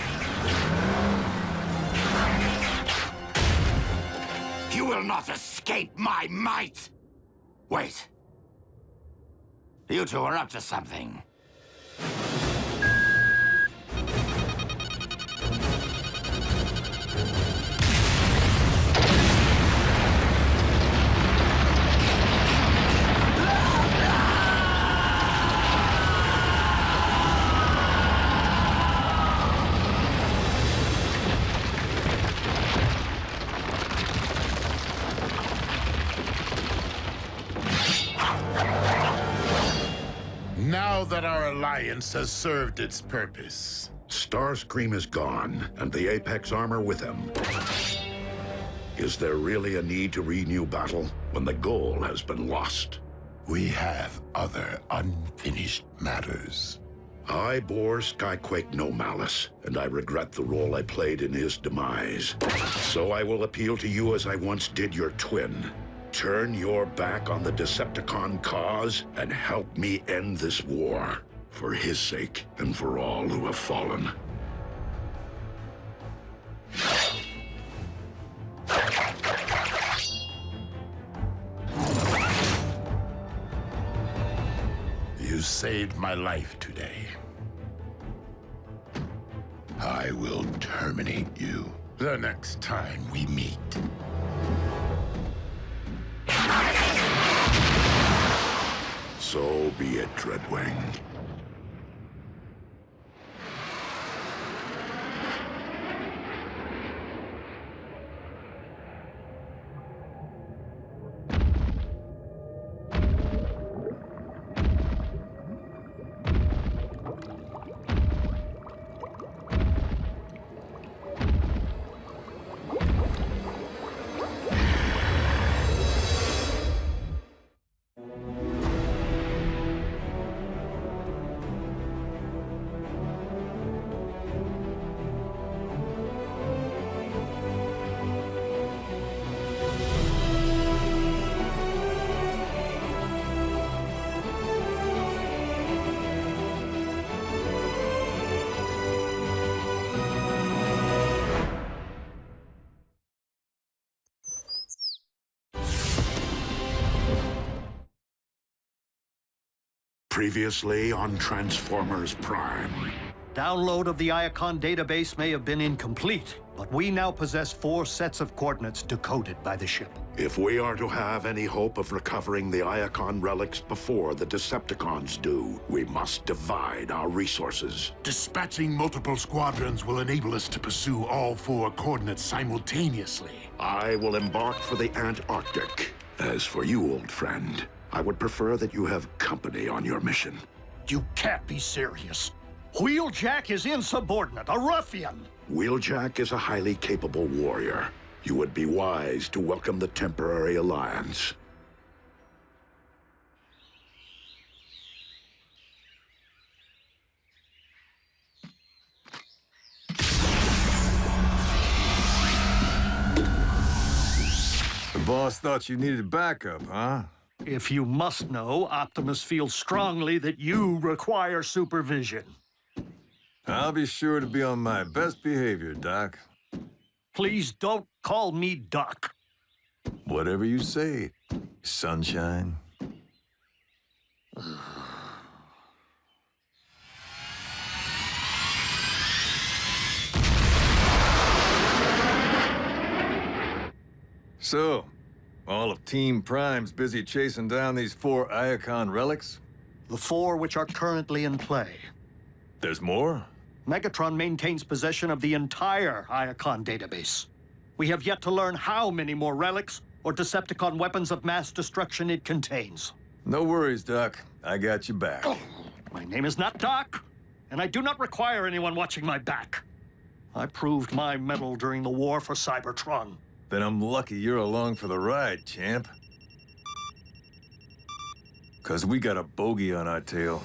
You will not escape my might! Wait. You two are up to something. that our alliance has served its purpose. Starscream is gone, and the Apex armor with him. Is there really a need to renew battle when the goal has been lost? We have other unfinished matters. I bore Skyquake no malice, and I regret the role I played in his demise. So I will appeal to you as I once did your twin. Turn your back on the Decepticon cause and help me end this war. For his sake and for all who have fallen. You saved my life today. I will terminate you the next time we meet. So be it, Dreadwing. Previously on Transformers Prime. Download of the Iacon database may have been incomplete, but we now possess 4 sets of coordinates decoded by the ship. If we are to have any hope of recovering the Iacon relics before the Decepticons do, we must divide our resources. Dispatching multiple squadrons will enable us to pursue all 4 coordinates simultaneously. I will embark for the Antarctic. As for you, old friend, I would prefer that you have company on your mission. You can't be serious. Wheeljack is insubordinate, a ruffian. Wheeljack is a highly capable warrior. You would be wise to welcome the temporary alliance. The boss thought you needed backup, huh? If you must know, Optimus feels strongly that you require supervision. I'll be sure to be on my best behavior, Doc. Please don't call me Doc. Whatever you say, sunshine. So, all of Team Prime's busy chasing down these 4 Iacon relics? The 4 which are currently in play. There's more? Megatron maintains possession of the entire Iacon database. We have yet to learn how many more relics or Decepticon weapons of mass destruction it contains. No worries, Doc. I got you back. My name is not Doc, and I do not require anyone watching my back. I proved my mettle during the war for Cybertron. Then I'm lucky you're along for the ride, champ. 'Cause we got a bogey on our tail.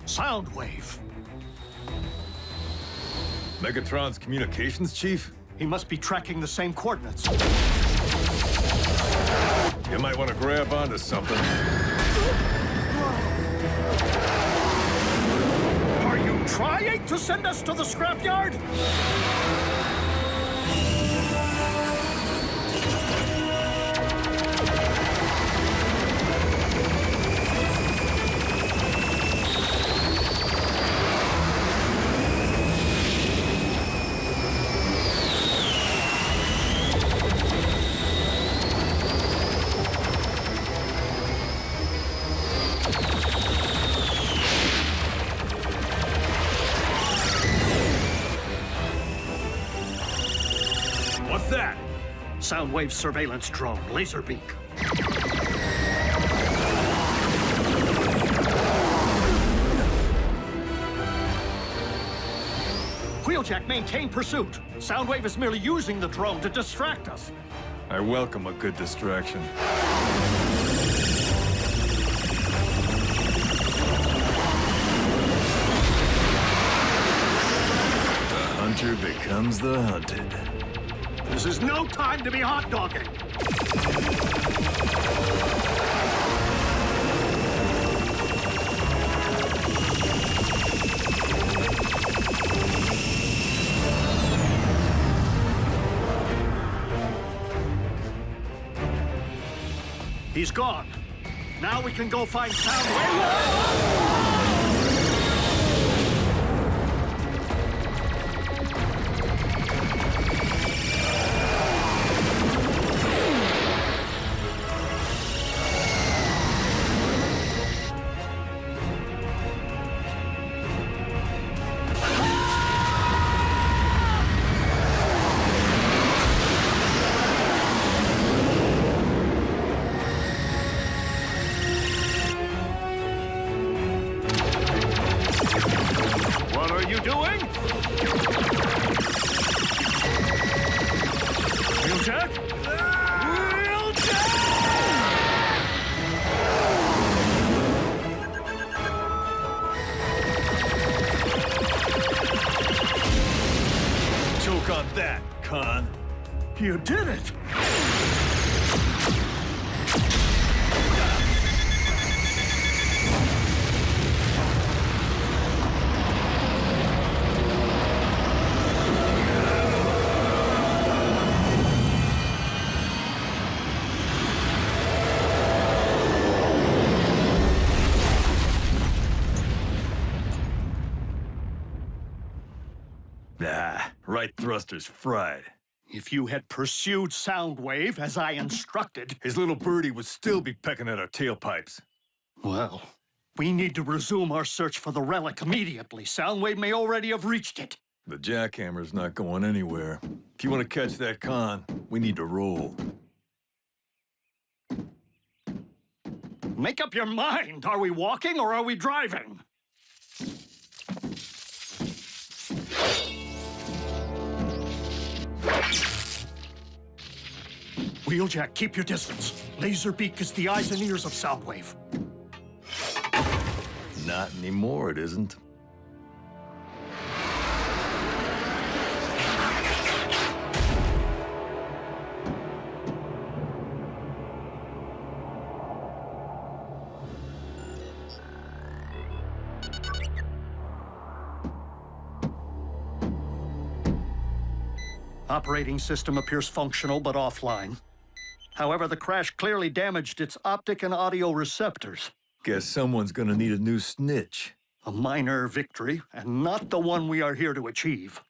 Soundwave. Megatron's communications chief? He must be tracking the same coordinates. You might want to grab onto something. Are you trying to send us to the scrapyard? What's that? Soundwave surveillance drone, Laserbeak. Wheeljack, maintain pursuit. Soundwave is merely using the drone to distract us. I welcome a good distraction. The hunter becomes the hunted. This is no time to be hot-dogging. He's gone. Now we can go find Soundwave. What are you doing? Wheeljack? Choke on that, Con. You did it! Ah, right thruster's fried. If you had pursued Soundwave as I instructed... His little birdie would still be pecking at our tailpipes. Well, we need to resume our search for the relic immediately. Soundwave may already have reached it. The jackhammer's not going anywhere. If you want to catch that Con, we need to roll. Make up your mind. Are we walking or are we driving? Wheeljack, keep your distance. Laserbeak is the eyes and ears of Soundwave. Not anymore, it isn't. Operating system appears functional but offline. However, the crash clearly damaged its optic and audio receptors. Guess someone's gonna need a new snitch. A minor victory, and not the one we are here to achieve.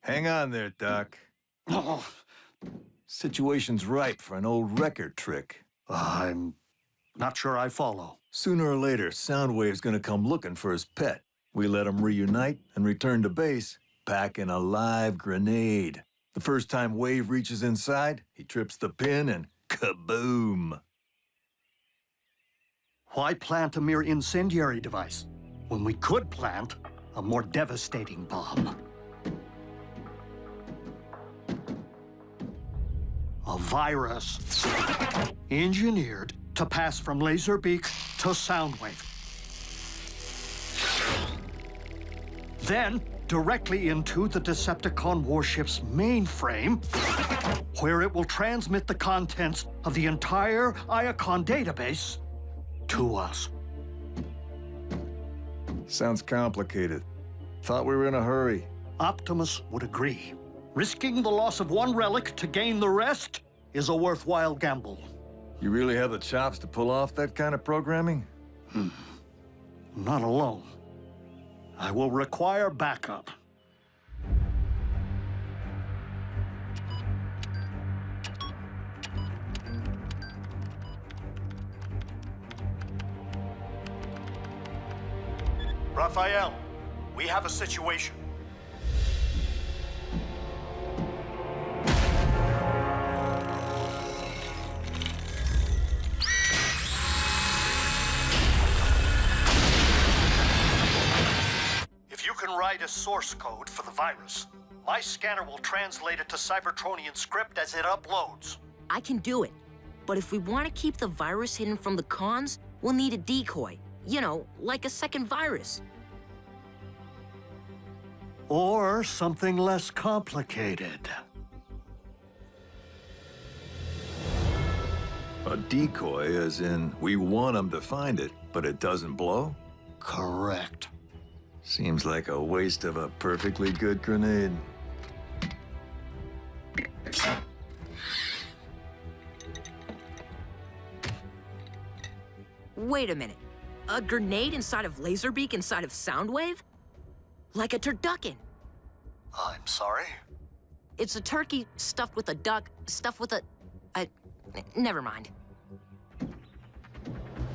Hang on there, Doc. Oh. Situation's ripe for an old record trick. I'm not sure I follow. Sooner or later, Soundwave's gonna come looking for his pet. We let him reunite and return to base, packing a live grenade. The first time Wave reaches inside, he trips the pin and kaboom! Why plant a mere incendiary device when we could plant a more devastating bomb? A virus engineered to pass from Laserbeak to Soundwave. Then directly into the Decepticon warship's mainframe, where it will transmit the contents of the entire Iacon database to us. Sounds complicated. Thought we were in a hurry. Optimus would agree. Risking the loss of one relic to gain the rest is a worthwhile gamble. You really have the chops to pull off that kind of programming? Not alone. I will require backup. Raphael, we have a situation. If you can write a source code for the virus, my scanner will translate it to Cybertronian script as it uploads. I can do it. But if we want to keep the virus hidden from the cons, we'll need a decoy. You know, like a second virus. Or something less complicated. A decoy, as in we want them to find it, but it doesn't blow? Correct. Seems like a waste of a perfectly good grenade. Wait a minute. A grenade inside of Laserbeak inside of Soundwave? Like a turducken. I'm sorry? It's a turkey stuffed with a duck, stuffed with a... never mind.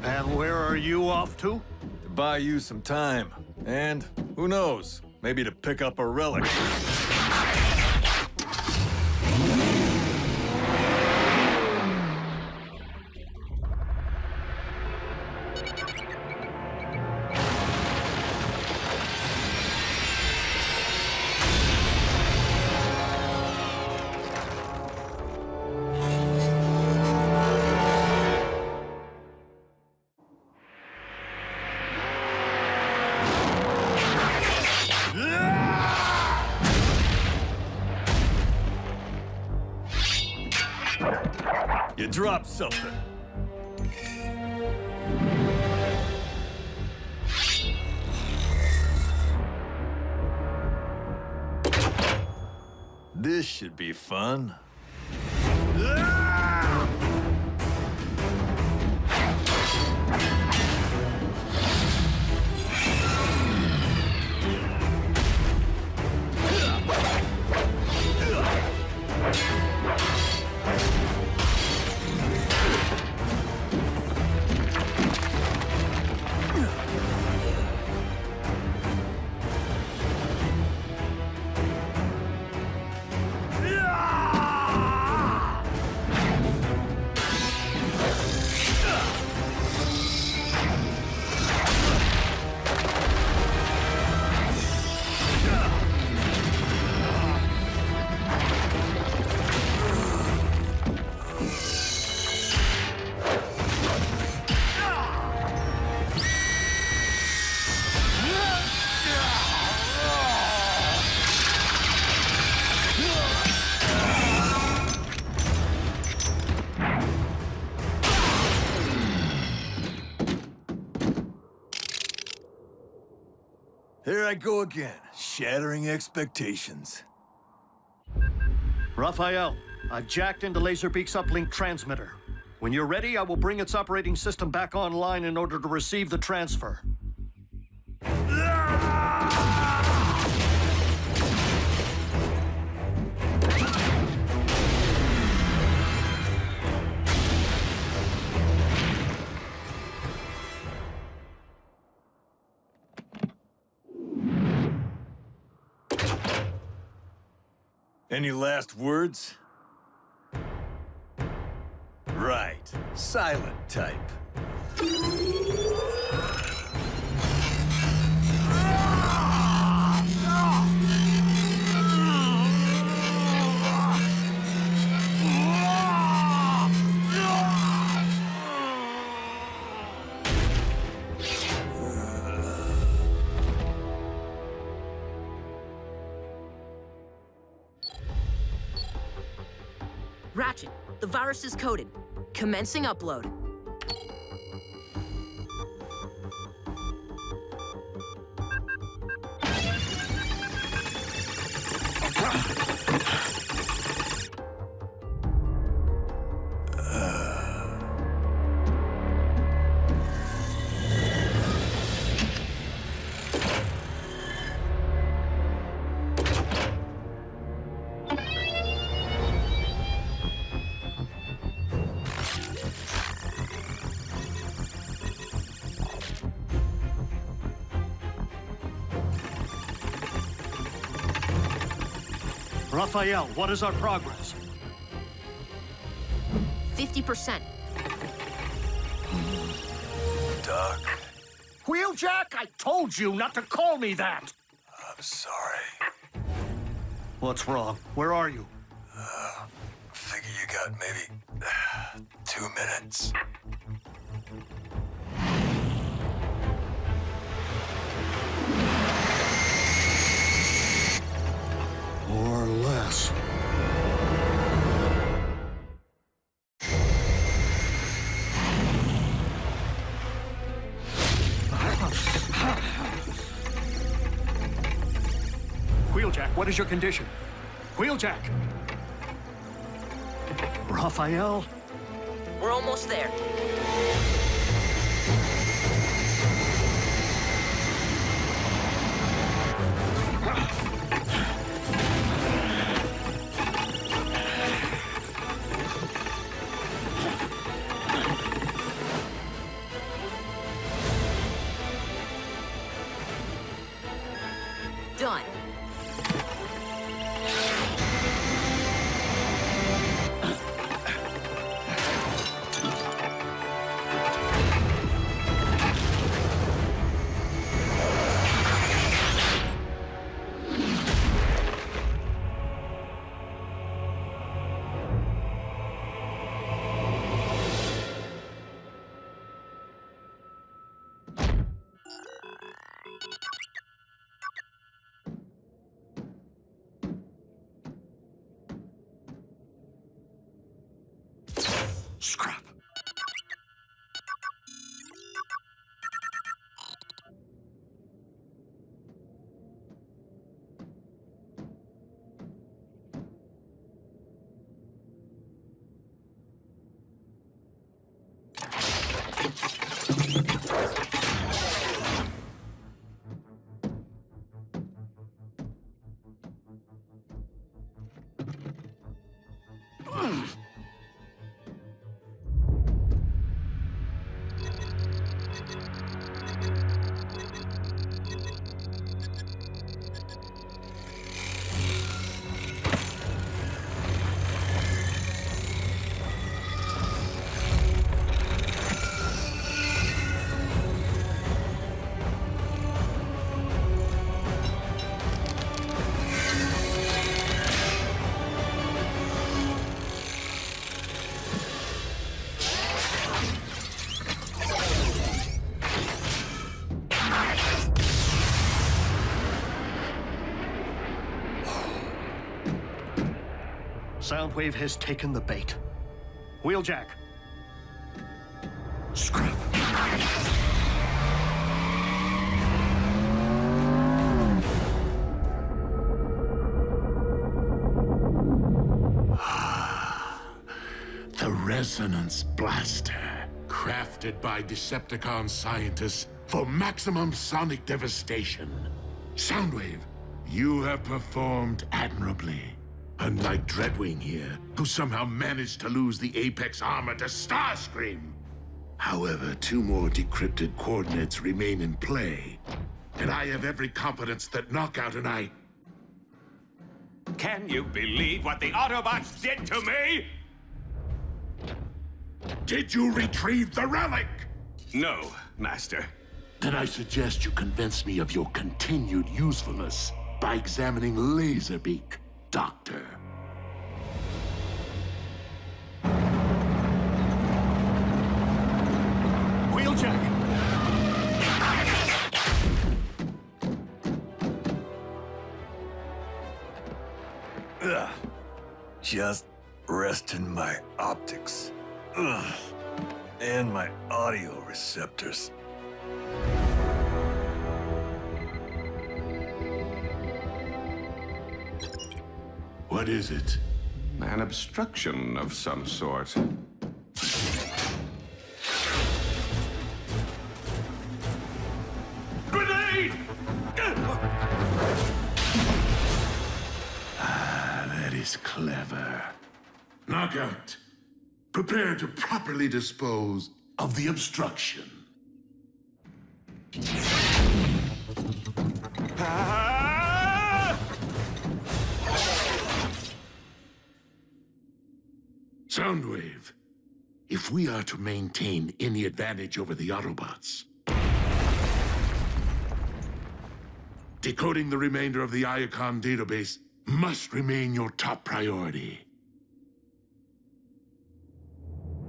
And where are you off to? To buy you some time. And, who knows, maybe to pick up a relic. You dropped something. This should be fun. Here I go again, shattering expectations. Raphael, I've jacked into Laserbeak's uplink transmitter. When you're ready, I will bring its operating system back online in order to receive the transfer. Any last words? Right. Silent type. Ratchet, the virus is coded. Commencing upload. Raphael, what is our progress? 50%. Doc, Wheeljack, I told you not to call me that! I'm sorry. What's wrong? Where are you? Figure you got maybe 2 minutes. Or less. Wheeljack, what is your condition? Wheeljack! Raphael? We're almost there. Done. Scrap. Soundwave has taken the bait. Wheeljack. Scrap. The Resonance Blaster, crafted by Decepticon scientists for maximum sonic devastation. Soundwave, you have performed admirably. Unlike Dreadwing here, who somehow managed to lose the Apex armor to Starscream. However, 2 more decrypted coordinates remain in play, and I have every confidence that Knockout and I... Can you believe what the Autobots did to me? Did you retrieve the relic? No, Master. Then I suggest you convince me of your continued usefulness by examining Laserbeak, Doctor. Wheeljack! Just rest in my optics. Ugh. And my audio receptors. What is it? An obstruction of some sort. Grenade! That is clever. Knockout. Prepare to properly dispose of the obstruction. Soundwave, if we are to maintain any advantage over the Autobots, decoding the remainder of the Iacon database must remain your top priority.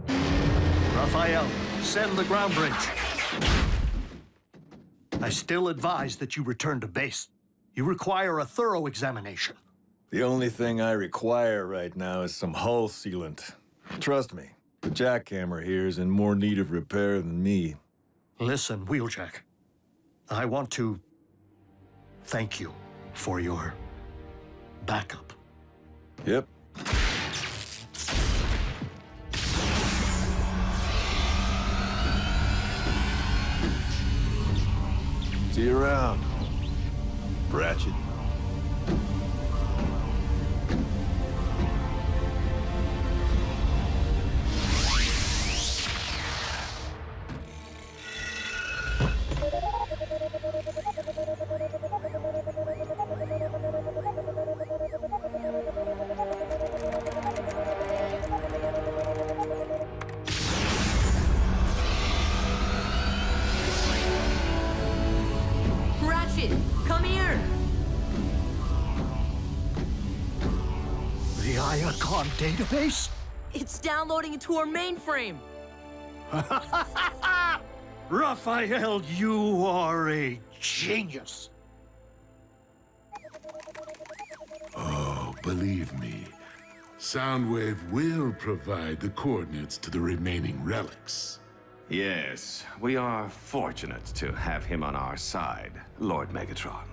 Raphael, send the ground bridge. I still advise that you return to base. You require a thorough examination. The only thing I require right now is some hull sealant. Trust me, the jackhammer here is in more need of repair than me. Listen, Wheeljack. I want to thank you for your backup. Yep. See you around, Ratchet. Come here! The Iacon database? It's downloading into our mainframe! Raphael, you are a genius. Oh, believe me, Soundwave will provide the coordinates to the remaining relics. Yes, we are fortunate to have him on our side, Lord Megatron.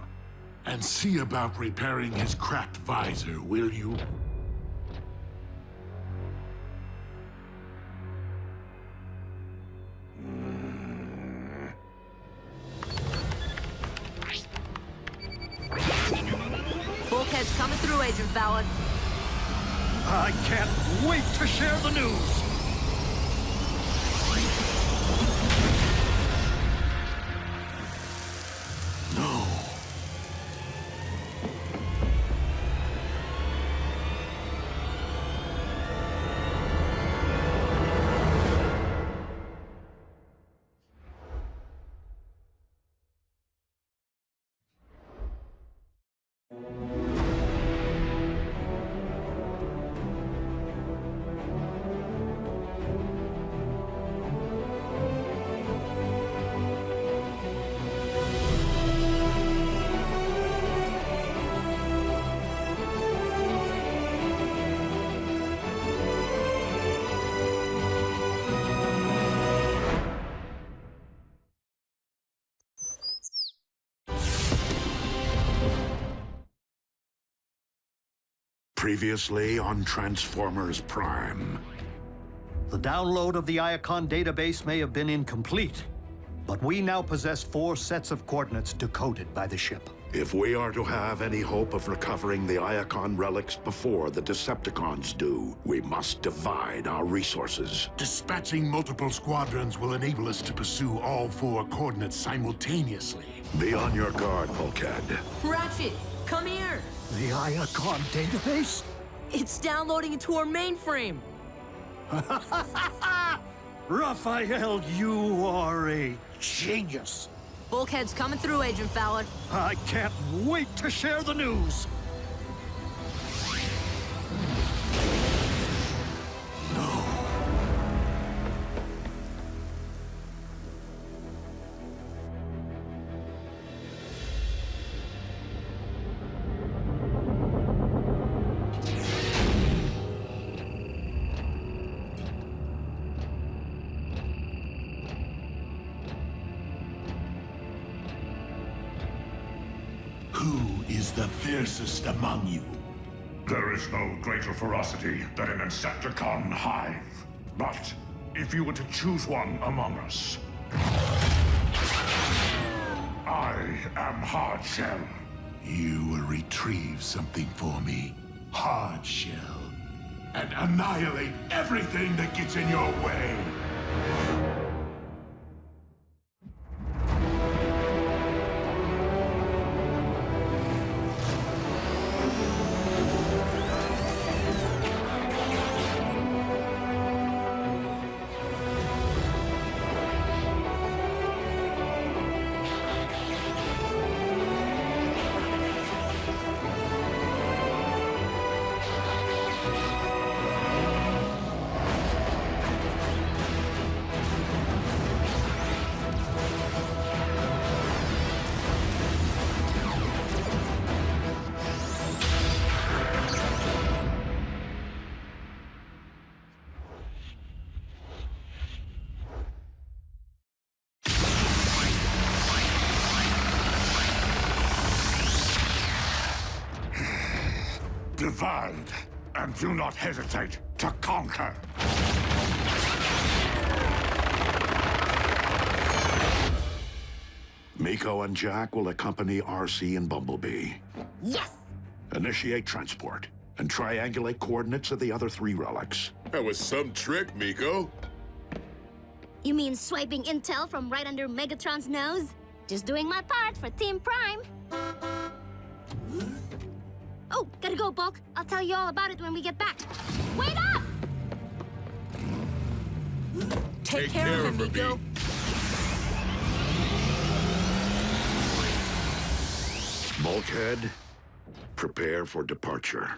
And see about repairing his cracked visor, will you? Bulkhead's coming through, Agent Fallon. I can't wait to share the news. No. Previously on Transformers Prime. The download of the Iacon database may have been incomplete, but we now possess 4 sets of coordinates decoded by the ship. If we are to have any hope of recovering the Iacon relics before the Decepticons do, we must divide our resources. Dispatching multiple squadrons will enable us to pursue all 4 coordinates simultaneously. Be on your guard, Bulkhead. Ratchet, come here! The Iacon database? It's downloading into our mainframe! Raphael, you are a genius. Bulkhead's coming through, Agent Fallon. I can't wait to share the news. is the fiercest among you. There is no greater ferocity than an Insecticon hive. But if you were to choose one among us, I am Hardshell. You will retrieve something for me, Hardshell, and annihilate everything that gets in your way. Divide, and do not hesitate to conquer. Miko and Jack will accompany RC and Bumblebee. Yes! Initiate transport, and triangulate coordinates of the other 3 relics. That was some trick, Miko. You mean swiping intel from right under Megatron's nose? Just doing my part for Team Prime. Oh, gotta go, Bulk. I'll tell you all about it when we get back. Wait up! Take care of him, Miko. Bulkhead, prepare for departure.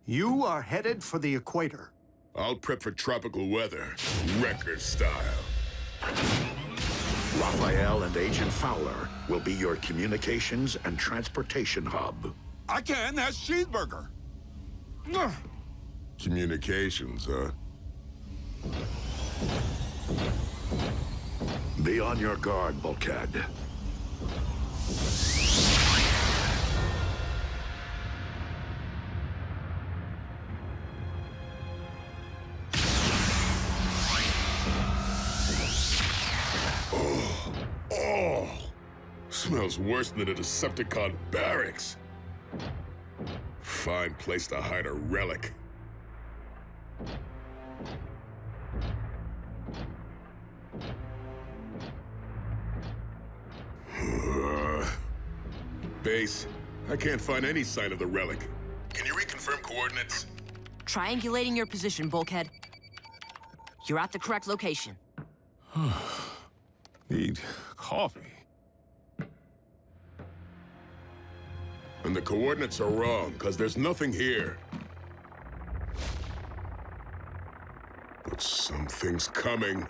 You are headed for the equator. I'll prep for tropical weather, Wrecker style. Raphael and Agent Fowler will be your communications and transportation hub. I can, that's cheeseburger. Communications, huh? Be on your guard, Bulkhead. Oh, smells worse than a Decepticon barracks. Fine place to hide a relic. Base, I can't find any sign of the relic. Can you reconfirm coordinates? Triangulating your position, Bulkhead. You're at the correct location. Need coffee. And the coordinates are wrong, because there's nothing here. But something's coming.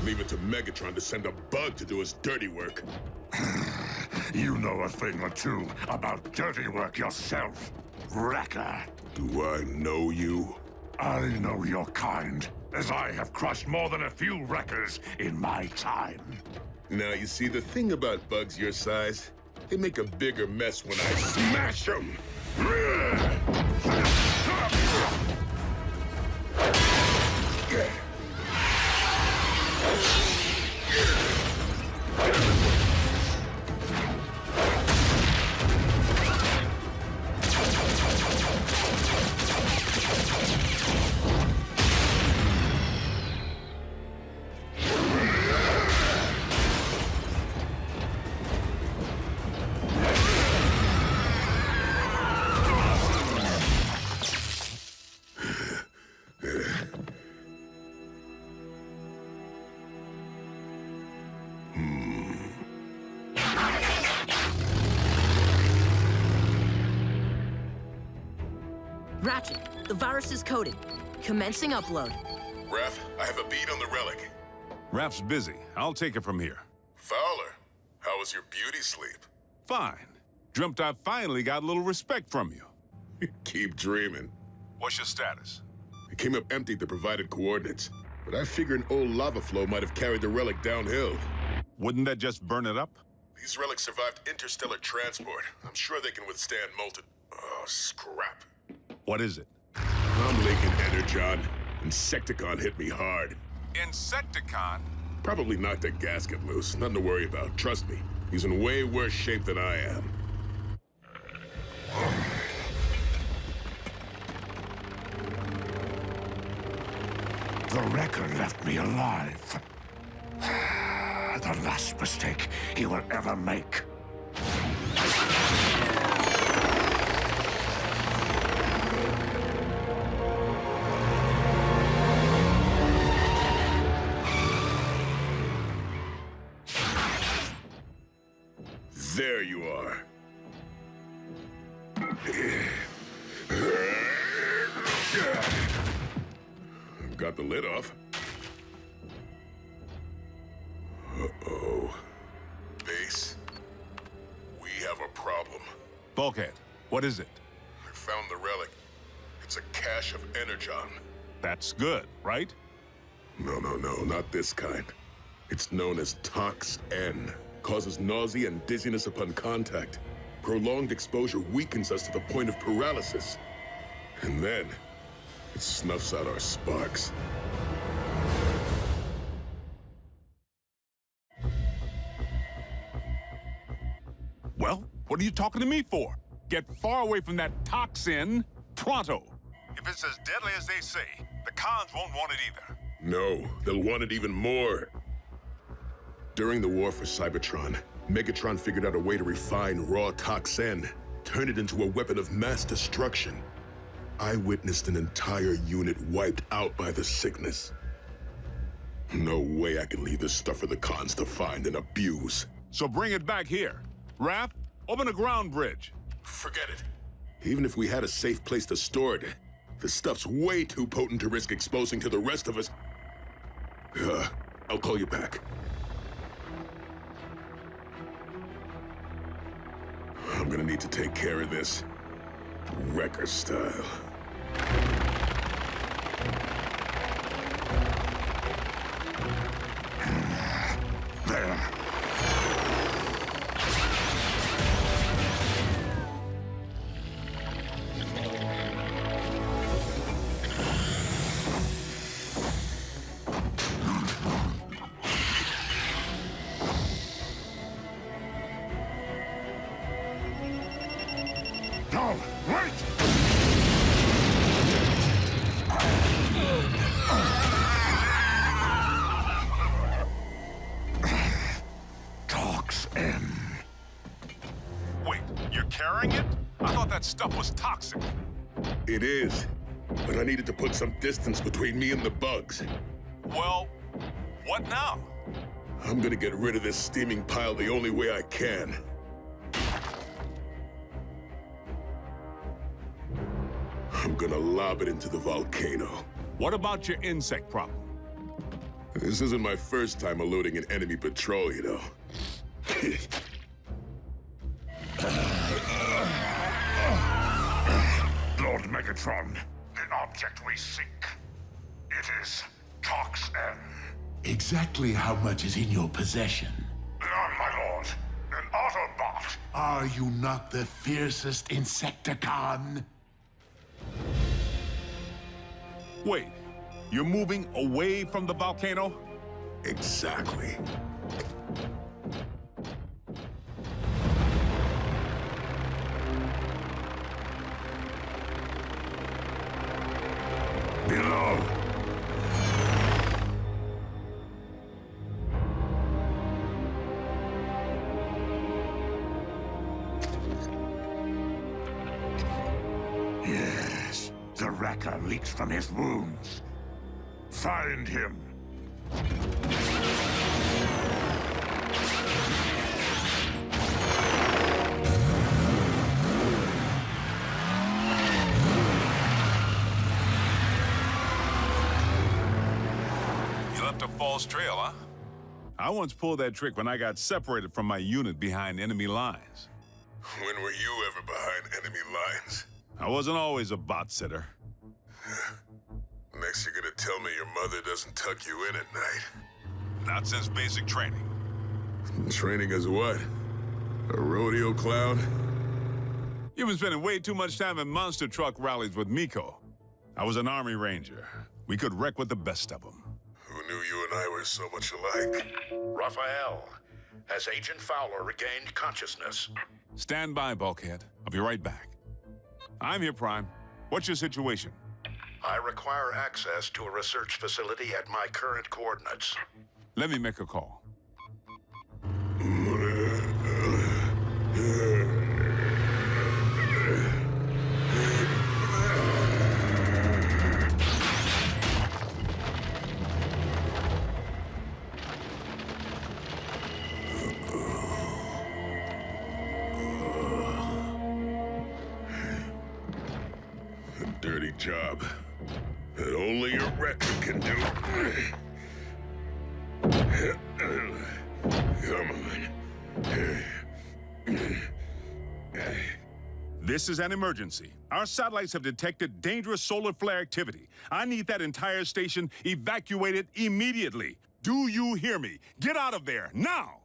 Leave it to Megatron to send a bug to do his dirty work. You know a thing or two about dirty work yourself, Wrecker. Do I know you? I know your kind, as I have crushed more than a few Wreckers in my time. Now, you see, the thing about bugs your size, they make a bigger mess when I smash them. Ratchet, the virus is coded. Commencing upload. Raph, I have a beat on the relic. Raph's busy. I'll take it from here. Fowler, how was your beauty sleep? Fine. Dreamt I finally got a little respect from you. Keep dreaming. What's your status? It came up empty at the provided coordinates, but I figure an old lava flow might have carried the relic downhill. Wouldn't that just burn it up? These relics survived interstellar transport. I'm sure they can withstand molten... Oh, scrap. What is it? I'm leaking Energon. Insecticon hit me hard. Insecticon? Probably knocked a gasket loose. Nothing to worry about. Trust me. He's in way worse shape than I am. The Wrecker left me alive. The last mistake he will ever make. There you are. Got the lid off. Uh-oh. Base, we have a problem. Bulkhead, what is it? I found the relic. It's a cache of Energon. That's good, right? No, not this kind. It's known as Tox-N. Causes nausea and dizziness upon contact. Prolonged exposure weakens us to the point of paralysis. And then, it snuffs out our sparks. Well, what are you talking to me for? Get far away from that toxin, pronto. If it's as deadly as they say, the cons won't want it either. No, they'll want it even more. During the war for Cybertron, Megatron figured out a way to refine raw Tox-N, turn it into a weapon of mass destruction. I witnessed an entire unit wiped out by the sickness. No way I can leave this stuff for the cons to find and abuse. So bring it back here. Raph, open a ground bridge. Forget it. Even if we had a safe place to store it, the stuff's way too potent to risk exposing to the rest of us. I'll call you back. I'm gonna need to take care of this. Wrecker style. There. No, wait! Tox-N. Wait, you're carrying it? I thought that stuff was toxic. It is, but I needed to put some distance between me and the bugs. Well, what now? I'm gonna get rid of this steaming pile the only way I can. I'm gonna lob it into the volcano. What about your insect problem? This isn't my first time eluding an enemy patrol, you know. Lord Megatron, the object we seek. It is Tox-N. Exactly how much is in your possession? None, my lord. An Autobot. Are you not the fiercest Insecticon? Wait, you're moving away from the volcano? Exactly. Below. Yes, the Wrecker leaks from his wounds. Find him. left a false trail, huh? I once pulled that trick when I got separated from my unit behind enemy lines. When were you ever behind enemy lines? I wasn't always a bot sitter. Next you're gonna tell me your mother doesn't tuck you in at night. Not since basic training. Training as what? A rodeo clown? You've been spending way too much time in monster truck rallies with Miko. I was an Army Ranger. We could wreck with the best of them. Who knew you and I were so much alike? Raphael, has Agent Fowler regained consciousness? Stand by, Bulkhead. I'll be right back. I'm here, Prime. What's your situation? I require access to a research facility at my current coordinates. Let me make a call. Dirty job that only a wrecker can do. Come on. This is an emergency. Our satellites have detected dangerous solar flare activity. I need that entire station evacuated immediately. Do you hear me? Get out of there, now!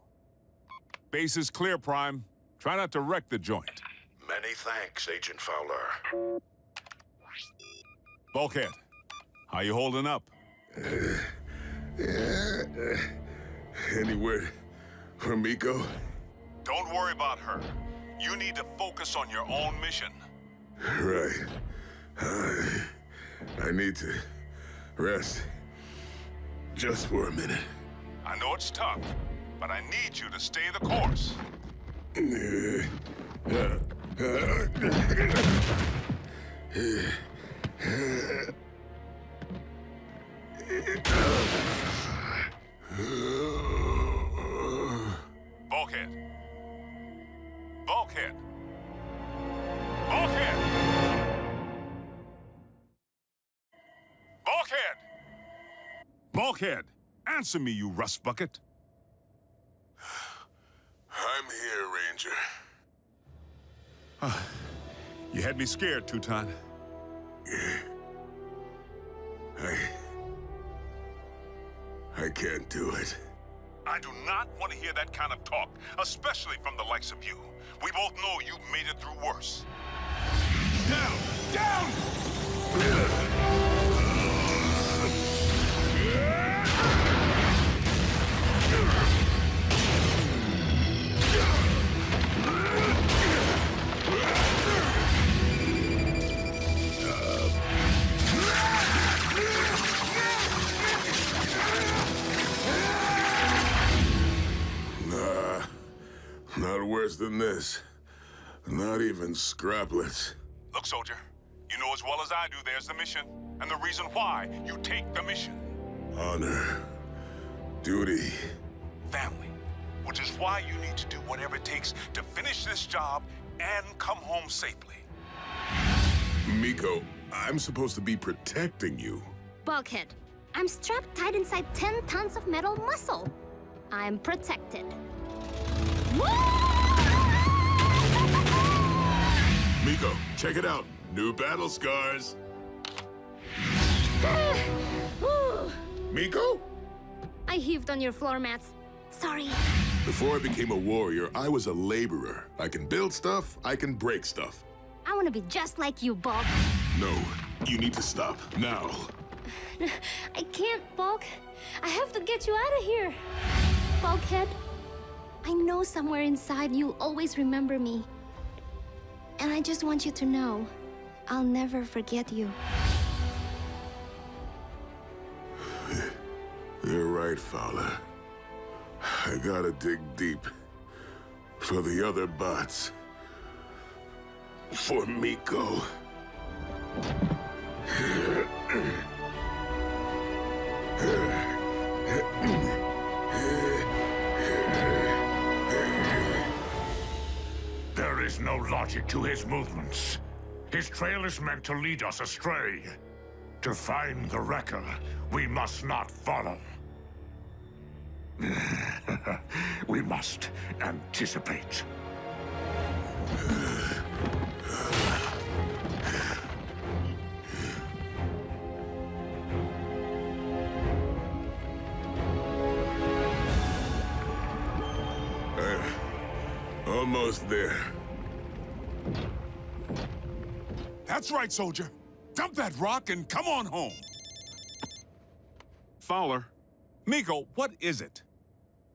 Base is clear, Prime. Try not to wreck the joint. Many thanks, Agent Fowler. Bulkhead, how you holding up? Any word from Miko? Don't worry about her. You need to focus on your own mission. Right. I need to rest. Just for a minute. I know it's tough, but I need you to stay the course. Bulkhead. Bulkhead. Bulkhead. Bulkhead. Bulkhead. Answer me, you rust bucket. I'm here, Ranger. You had me scared, Teuton. I can't do it. I do not want to hear that kind of talk, especially from the likes of you. We both know you made it through worse. Down! Down! Not worse than this. Not even scraplets. Look, soldier, you know as well as I do there's the mission, and the reason why you take the mission. Honor. Duty. Family. Which is why you need to do whatever it takes to finish this job and come home safely. Miko, I'm supposed to be protecting you. Bulkhead, I'm strapped tight inside 10 tons of metal muscle. I'm protected. Miko, check it out. New battle scars. Miko? I heaved on your floor mats. Sorry. Before I became a warrior, I was a laborer. I can build stuff, I can break stuff. I want to be just like you, Bulk. No, you need to stop, now. I can't, Bulk. I have to get you out of here. Bulkhead, I know somewhere inside you'll always remember me. And I just want you to know, I'll never forget you. You're right, Fowler. I gotta dig deep. For the other bots. For Miko. There is no logic to his movements. His trail is meant to lead us astray. To find the Wrecker, we must not follow. We must anticipate. Almost there. That's right, soldier. Dump that rock and come on home. Fowler. Miko, what is it?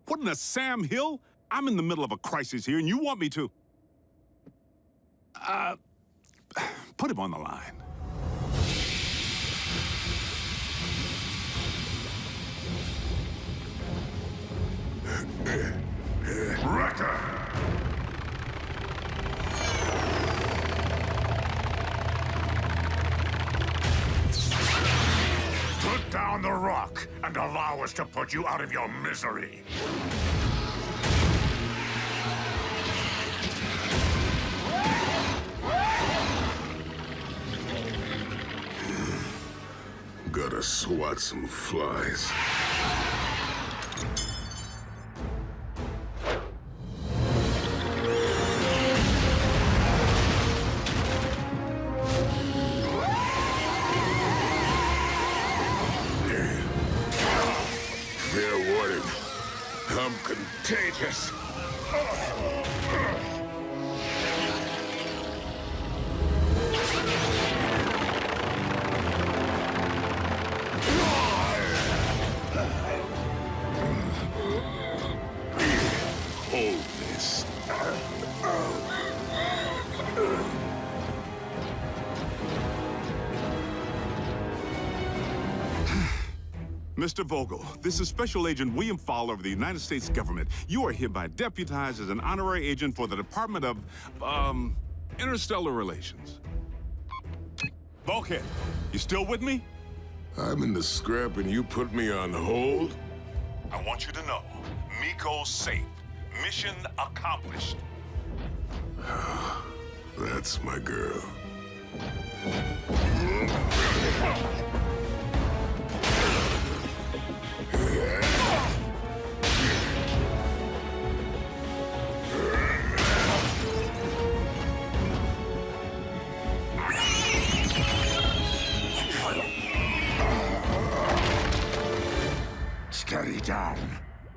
What in the Sam Hill? I'm in the middle of a crisis here, and you want me to... put him on the line. Wrecker! Put down the rock and allow us to put you out of your misery. Gotta swat some flies. Fair warning. I'm contagious. Hold this. Mr. Vogel, this is Special Agent William Fowler of the United States government. You are hereby deputized as an honorary agent for the Department of, Interstellar Relations. Bulkhead, you still with me? I'm in the scrap and you put me on hold? I want you to know, Miko's safe. Mission accomplished. That's my girl. Steady down.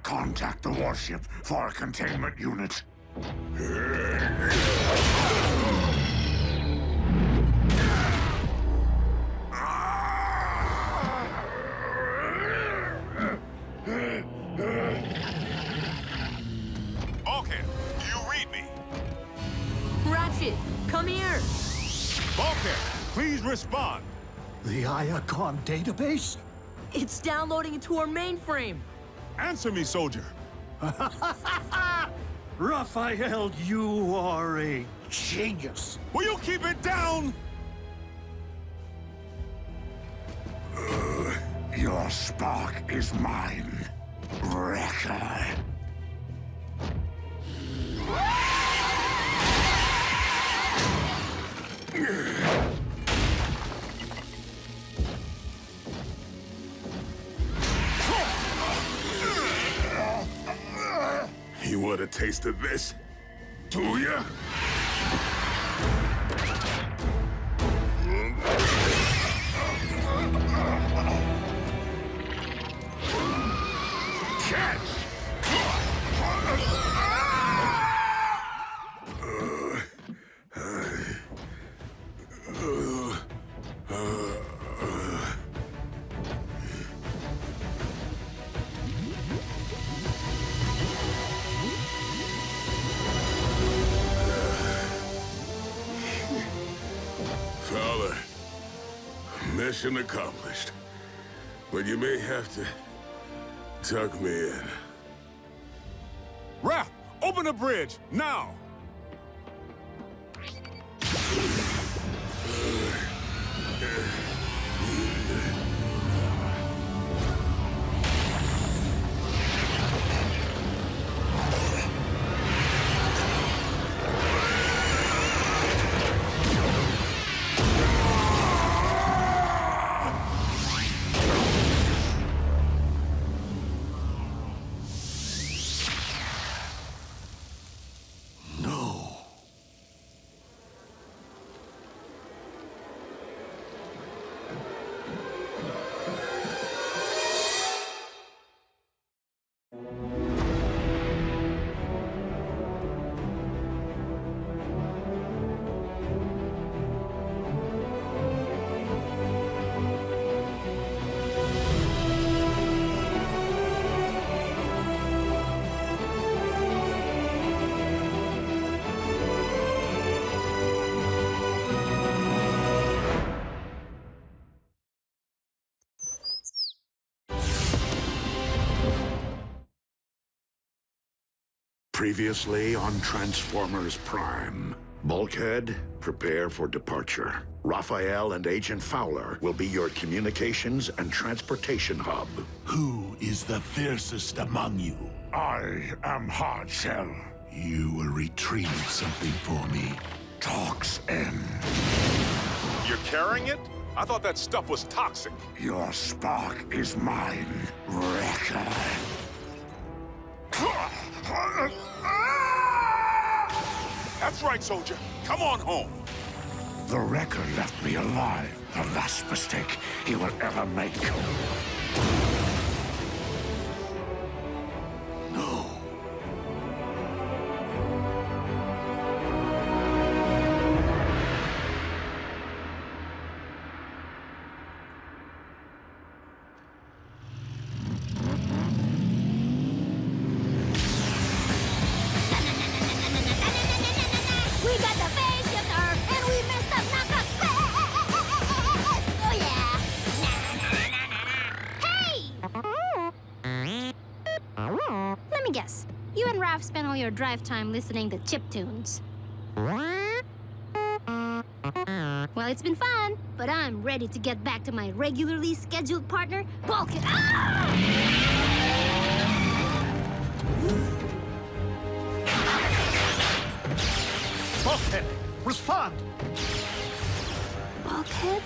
Contact the warship for a containment unit. Bulkhead, do you read me? Ratchet, come here! Bulkhead, please respond. The Iacon database? It's downloading into our mainframe. Answer me, soldier. Raphael, you are a genius. Will you keep it down? Your spark is mine, Wrecker. You want a taste of this? Do ya? Catch! Fowler, mission accomplished. But you may have to tuck me in. Raph, open the bridge, now! Previously on Transformers Prime. Bulkhead, prepare for departure. Raphael and Agent Fowler will be your communications and transportation hub. Who is the fiercest among you? I am Hardshell. You will retrieve something for me. Talks end. You're carrying it? I thought that stuff was toxic. Your spark is mine, Wrecker. That's right, soldier. Come on home. The Wrecker left me alive. The last mistake he will ever make. No. We got the phase shifter, and we messed up knockout space! Oh yeah! Hey! Let me guess. You and Raph spent all your drive time listening to chiptunes. Well, it's been fun, but I'm ready to get back to my regularly scheduled partner, Bulkhead. Bulkhead, respond! Bulkhead?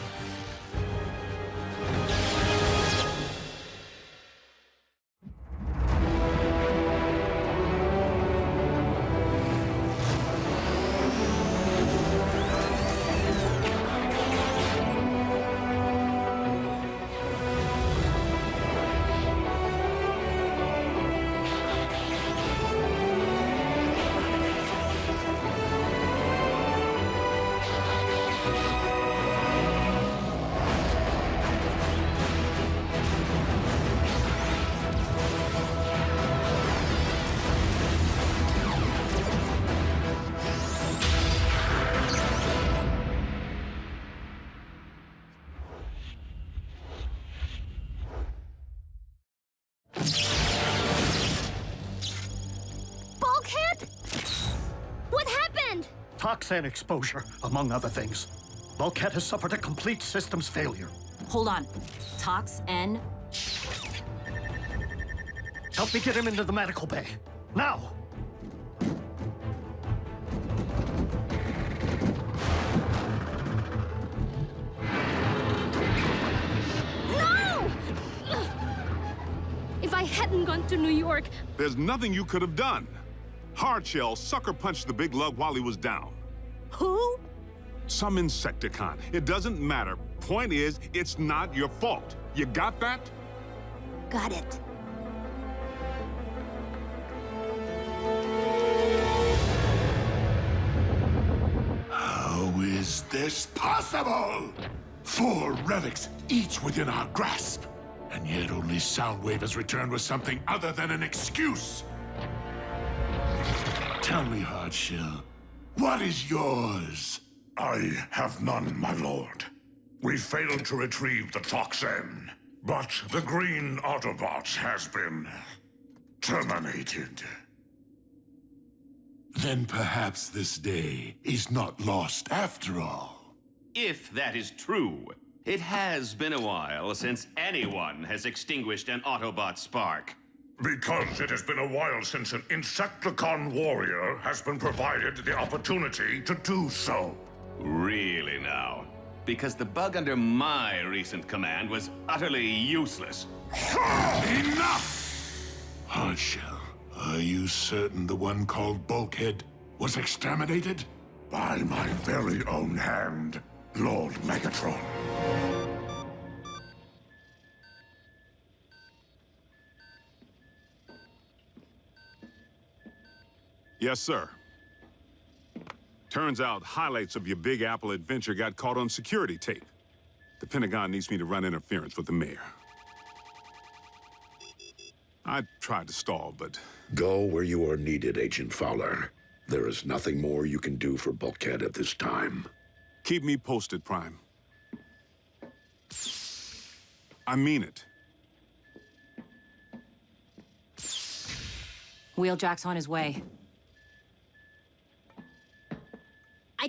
Bulkhead? What happened? Toxin exposure, among other things. Bulkhead has suffered a complete systems failure. Hold on. Tox N? Help me get him into the medical bay. Now! No! If I hadn't gone to New York... There's nothing you could have done. Hardshell sucker punched the big lug while he was down. Who? Some Insecticon. It doesn't matter. Point is, it's not your fault. You got that? Got it. How is this possible? 4 relics, each within our grasp. And yet only Soundwave has returned with something other than an excuse. Tell me, Hardshell, what is yours? I have none, my lord. We failed to retrieve the toxin, but the green Autobots has been terminated. Then perhaps this day is not lost after all. If that is true, it has been a while since anyone has extinguished an Autobot spark. Because it has been a while since an Insecticon warrior has been provided the opportunity to do so. Really now? Because the bug under my recent command was utterly useless. Enough! Hardshell, are you certain the one called Bulkhead was exterminated? By my very own hand, Lord Megatron. Yes, sir. Turns out highlights of your Big Apple adventure got caught on security tape. The Pentagon needs me to run interference with the mayor. I tried to stall, but... Go where you are needed, Agent Fowler. There is nothing more you can do for Bulkhead at this time. Keep me posted, Prime. I mean it. Wheeljack's on his way.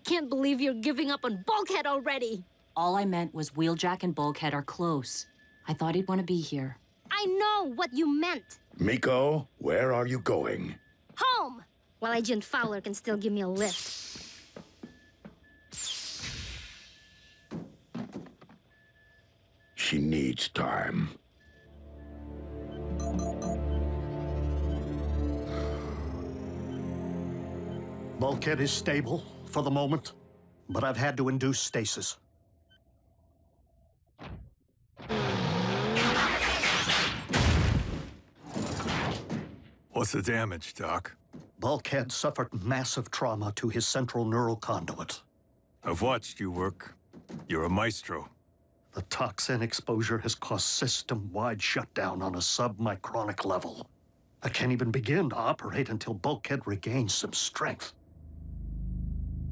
can't believe you're giving up on Bulkhead already! All I meant was Wheeljack and Bulkhead are close. I thought he'd want to be here. I know what you meant! Miko, where are you going? Home! While Agent Fowler can still give me a lift. She needs time. Bulkhead is stable for the moment, but I've had to induce stasis. What's the damage, Doc? Bulkhead suffered massive trauma to his central neural conduit. I've watched you work. You're a maestro. The toxin exposure has caused system-wide shutdown on a submicronic level. I can't even begin to operate until Bulkhead regains some strength.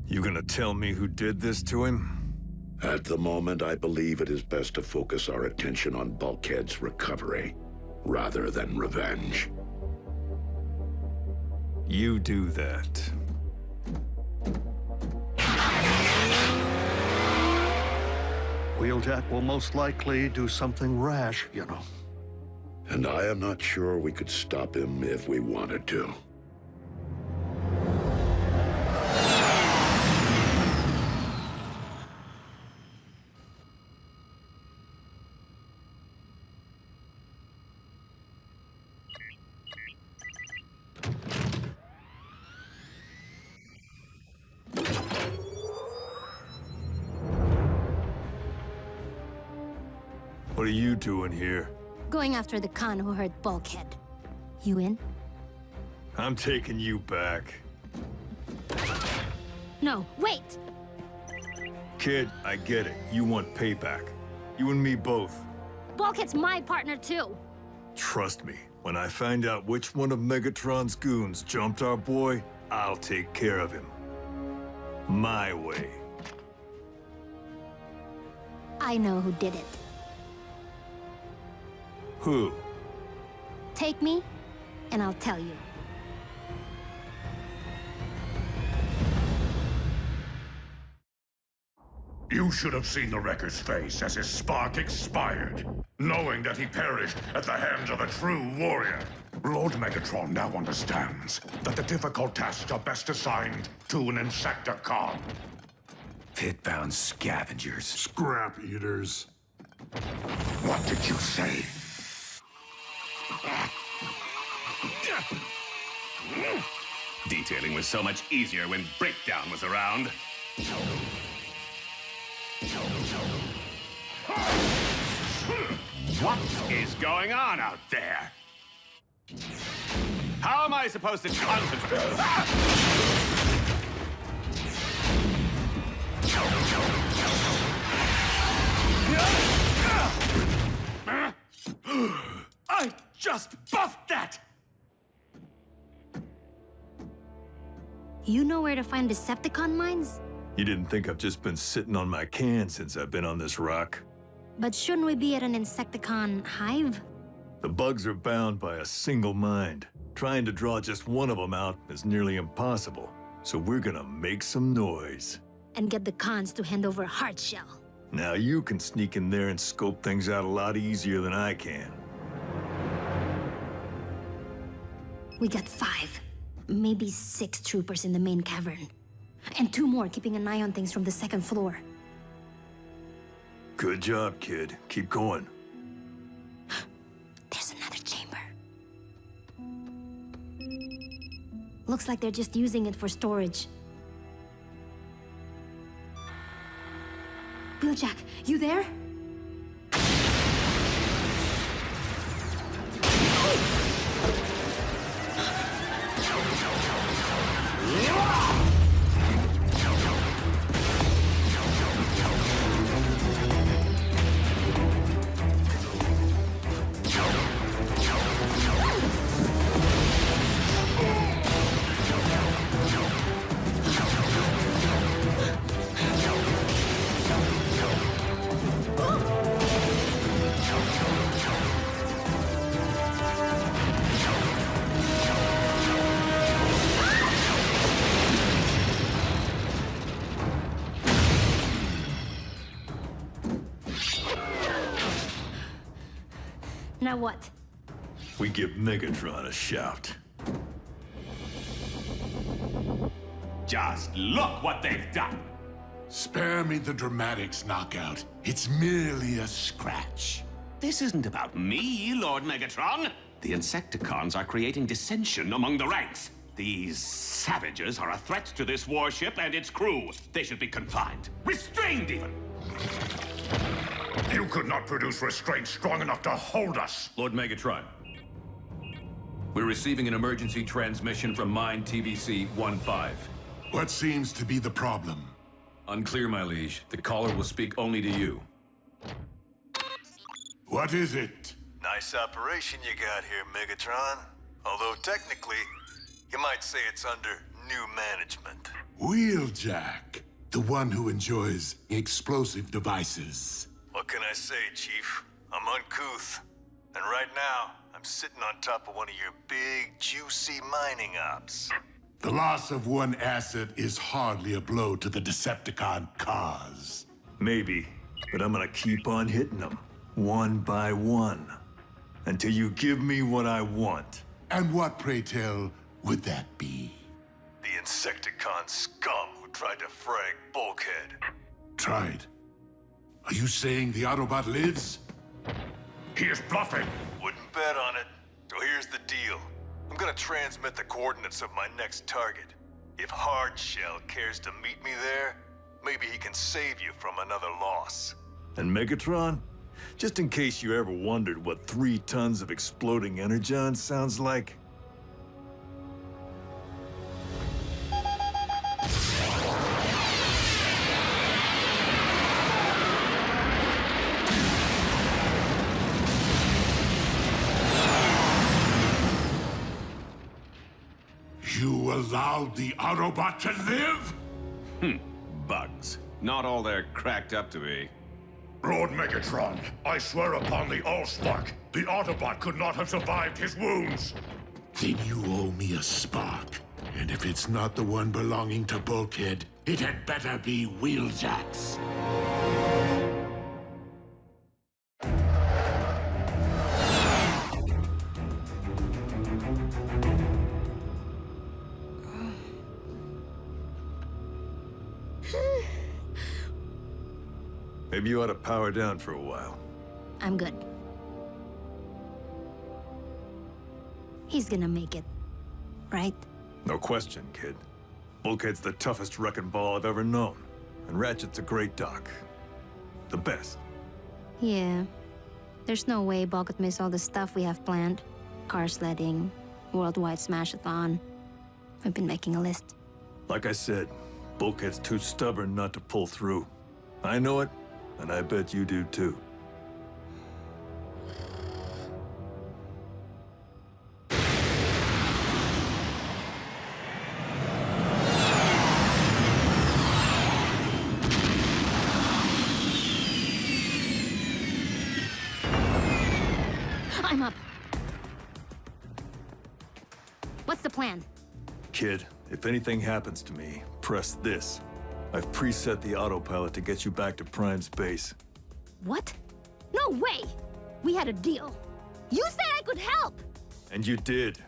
You gonna tell me who did this to him? At the moment, I believe it is best to focus our attention on Bulkhead's recovery, rather than revenge. You do that. Wheeljack will most likely do something rash, you know. And I am not sure we could stop him if we wanted to. What are you doing here? Going after the con who hurt Bulkhead. You in? I'm taking you back. No, wait! Kid, I get it. You want payback. You and me both. Bulkhead's my partner too! Trust me, when I find out which one of Megatron's goons jumped our boy, I'll take care of him. My way. I know who did it. Who? Take me, and I'll tell you. You should have seen the Wrecker's face as his spark expired, knowing that he perished at the hands of a true warrior. Lord Megatron now understands that the difficult tasks are best assigned to an Insecticon. Pit-bound scavengers. Scrap eaters. What did you say? Detailing was so much easier when Breakdown was around. What is going on out there? How am I supposed to concentrate? I just buffed that! You know where to find Decepticon mines? You didn't think I've just been sitting on my can since I've been on this rock? But shouldn't we be at an Insecticon hive? The bugs are bound by a single mind. Trying to draw just one of them out is nearly impossible. So we're gonna make some noise. And get the cons to hand over Hardshell. Now you can sneak in there and scope things out a lot easier than I can. We got 5, maybe 6 troopers in the main cavern. And 2 more keeping an eye on things from the 2nd floor. Good job, kid. Keep going. There's another chamber. Looks like they're just using it for storage. Wheeljack, you there? Now what? We give Megatron a shout. Just look what they've done! Spare me the dramatics, Knockout. It's merely a scratch. This isn't about me, Lord Megatron. The Insecticons are creating dissension among the ranks. These savages are a threat to this warship and its crew. They should be confined. Restrained, even! You could not produce restraint strong enough to hold us! Lord Megatron. We're receiving an emergency transmission from Mine TVC-15. What seems to be the problem? Unclear, my liege. The caller will speak only to you. What is it? Nice operation you got here, Megatron. Although technically, you might say it's under new management. Wheeljack, the one who enjoys explosive devices. What can I say, Chief? I'm uncouth. And right now, I'm sitting on top of one of your big, juicy mining ops. The loss of one asset is hardly a blow to the Decepticon cause. Maybe, but I'm gonna keep on hitting them, one by one, until you give me what I want. And what, pray tell, would that be? The Insecticon scum who tried to frag Bulkhead. Tried? Are you saying the Autobot lives? He is bluffing! Wouldn't bet on it. So here's the deal. I'm gonna transmit the coordinates of my next target. If Hardshell cares to meet me there, maybe he can save you from another loss. And Megatron? Just in case you ever wondered what 3 tons of exploding Energon sounds like, You allowed the Autobot to live? Bugs. Not all they're cracked up to be. Lord Megatron, I swear upon the Allspark, the Autobot could not have survived his wounds! Then you owe me a spark. And if it's not the one belonging to Bulkhead, it had better be Wheeljack's. maybe you ought to power down for a while. I'm good. He's gonna make it, right? No question, kid. Bulkhead's the toughest wrecking ball I've ever known. And Ratchet's a great doc. The best. Yeah. There's no way Ball could miss all the stuff we have planned. Car sledding, worldwide smash-a-thon. I've been making a list. Like I said, Bulkhead's too stubborn not to pull through. I know it, and I bet you do too. I'm up. What's the plan? Kid, if anything happens to me, press this. I've preset the autopilot to get you back to Prime's base. What? No way! We had a deal. You said I could help! And you did.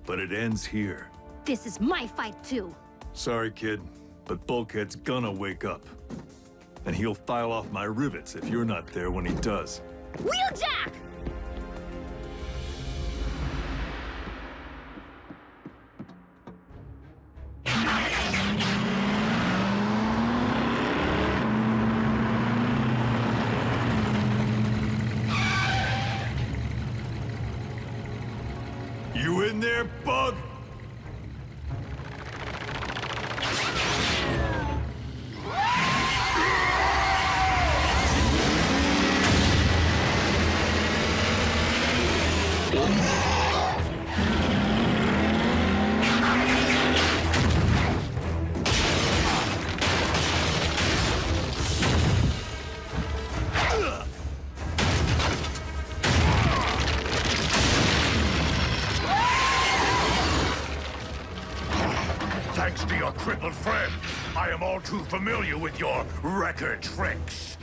But it ends here. This is my fight too. Sorry, kid, but Bulkhead's gonna wake up. And he'll file off my rivets if you're not there when he does. Wheeljack! You in there, Bug? Thanks to your crippled friend, I am all too familiar with your wrecker tricks.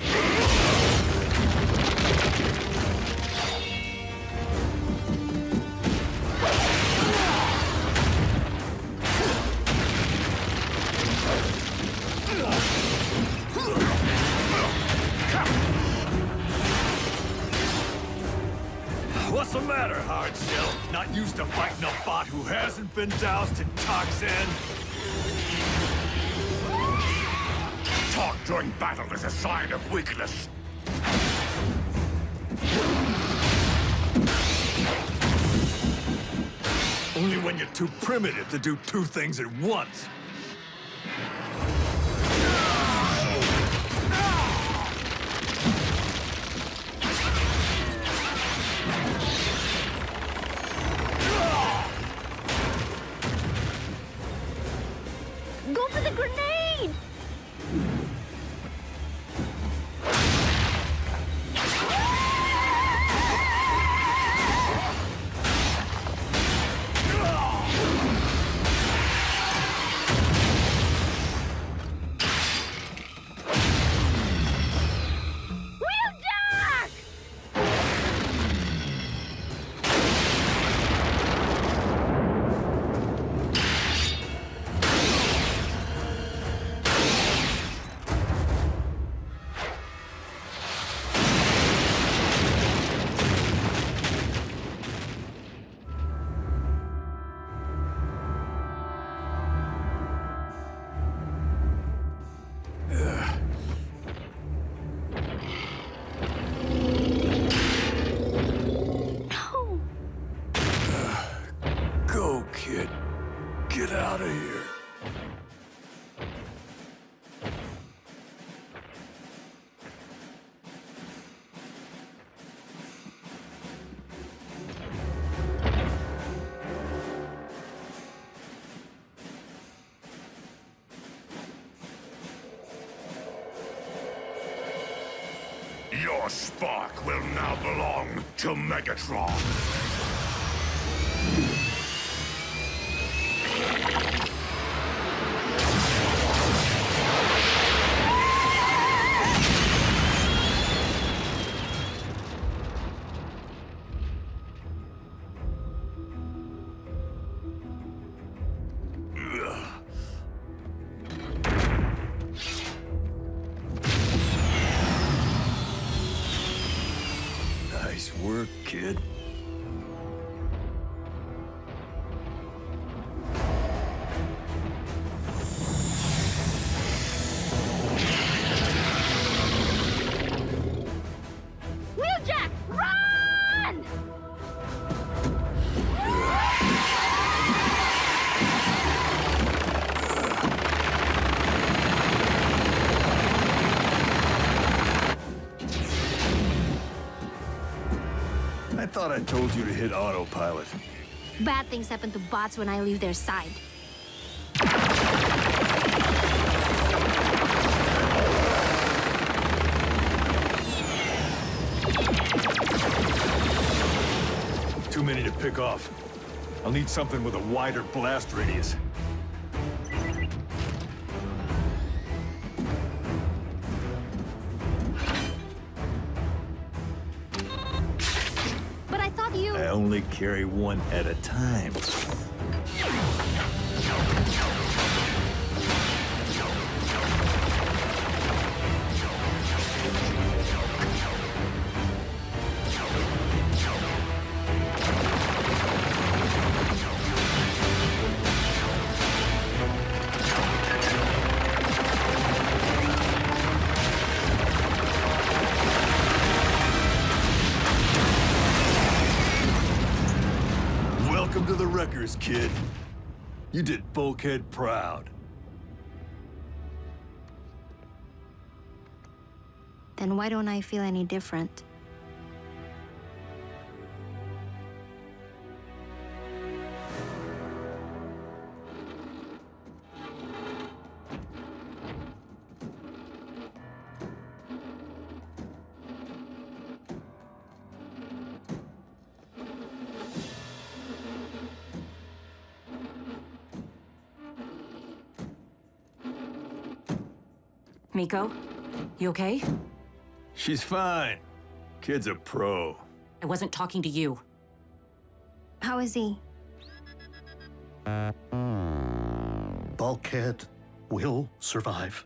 hard shell. Not used to fighting a bot who hasn't been doused in toxin. Talk during battle is a sign of weakness. Only when you're too primitive to do two things at once. Go for the grenade! Go, kid. Get out of here. Your spark will now belong to Megatron. Nice work, kid. Wheeljack, run! I thought I told you to hit autopilot. Bad things happen to bots when I leave their side. Too many to pick off. I'll need something with a wider blast radius. But I thought you... I only carry one at a time. Welcome to the Wreckers, kid. You did Bulkhead proud. Then why don't I feel any different? Miko, you okay? She's fine. Kid's a pro. I wasn't talking to you. How is he? Bulkhead will survive.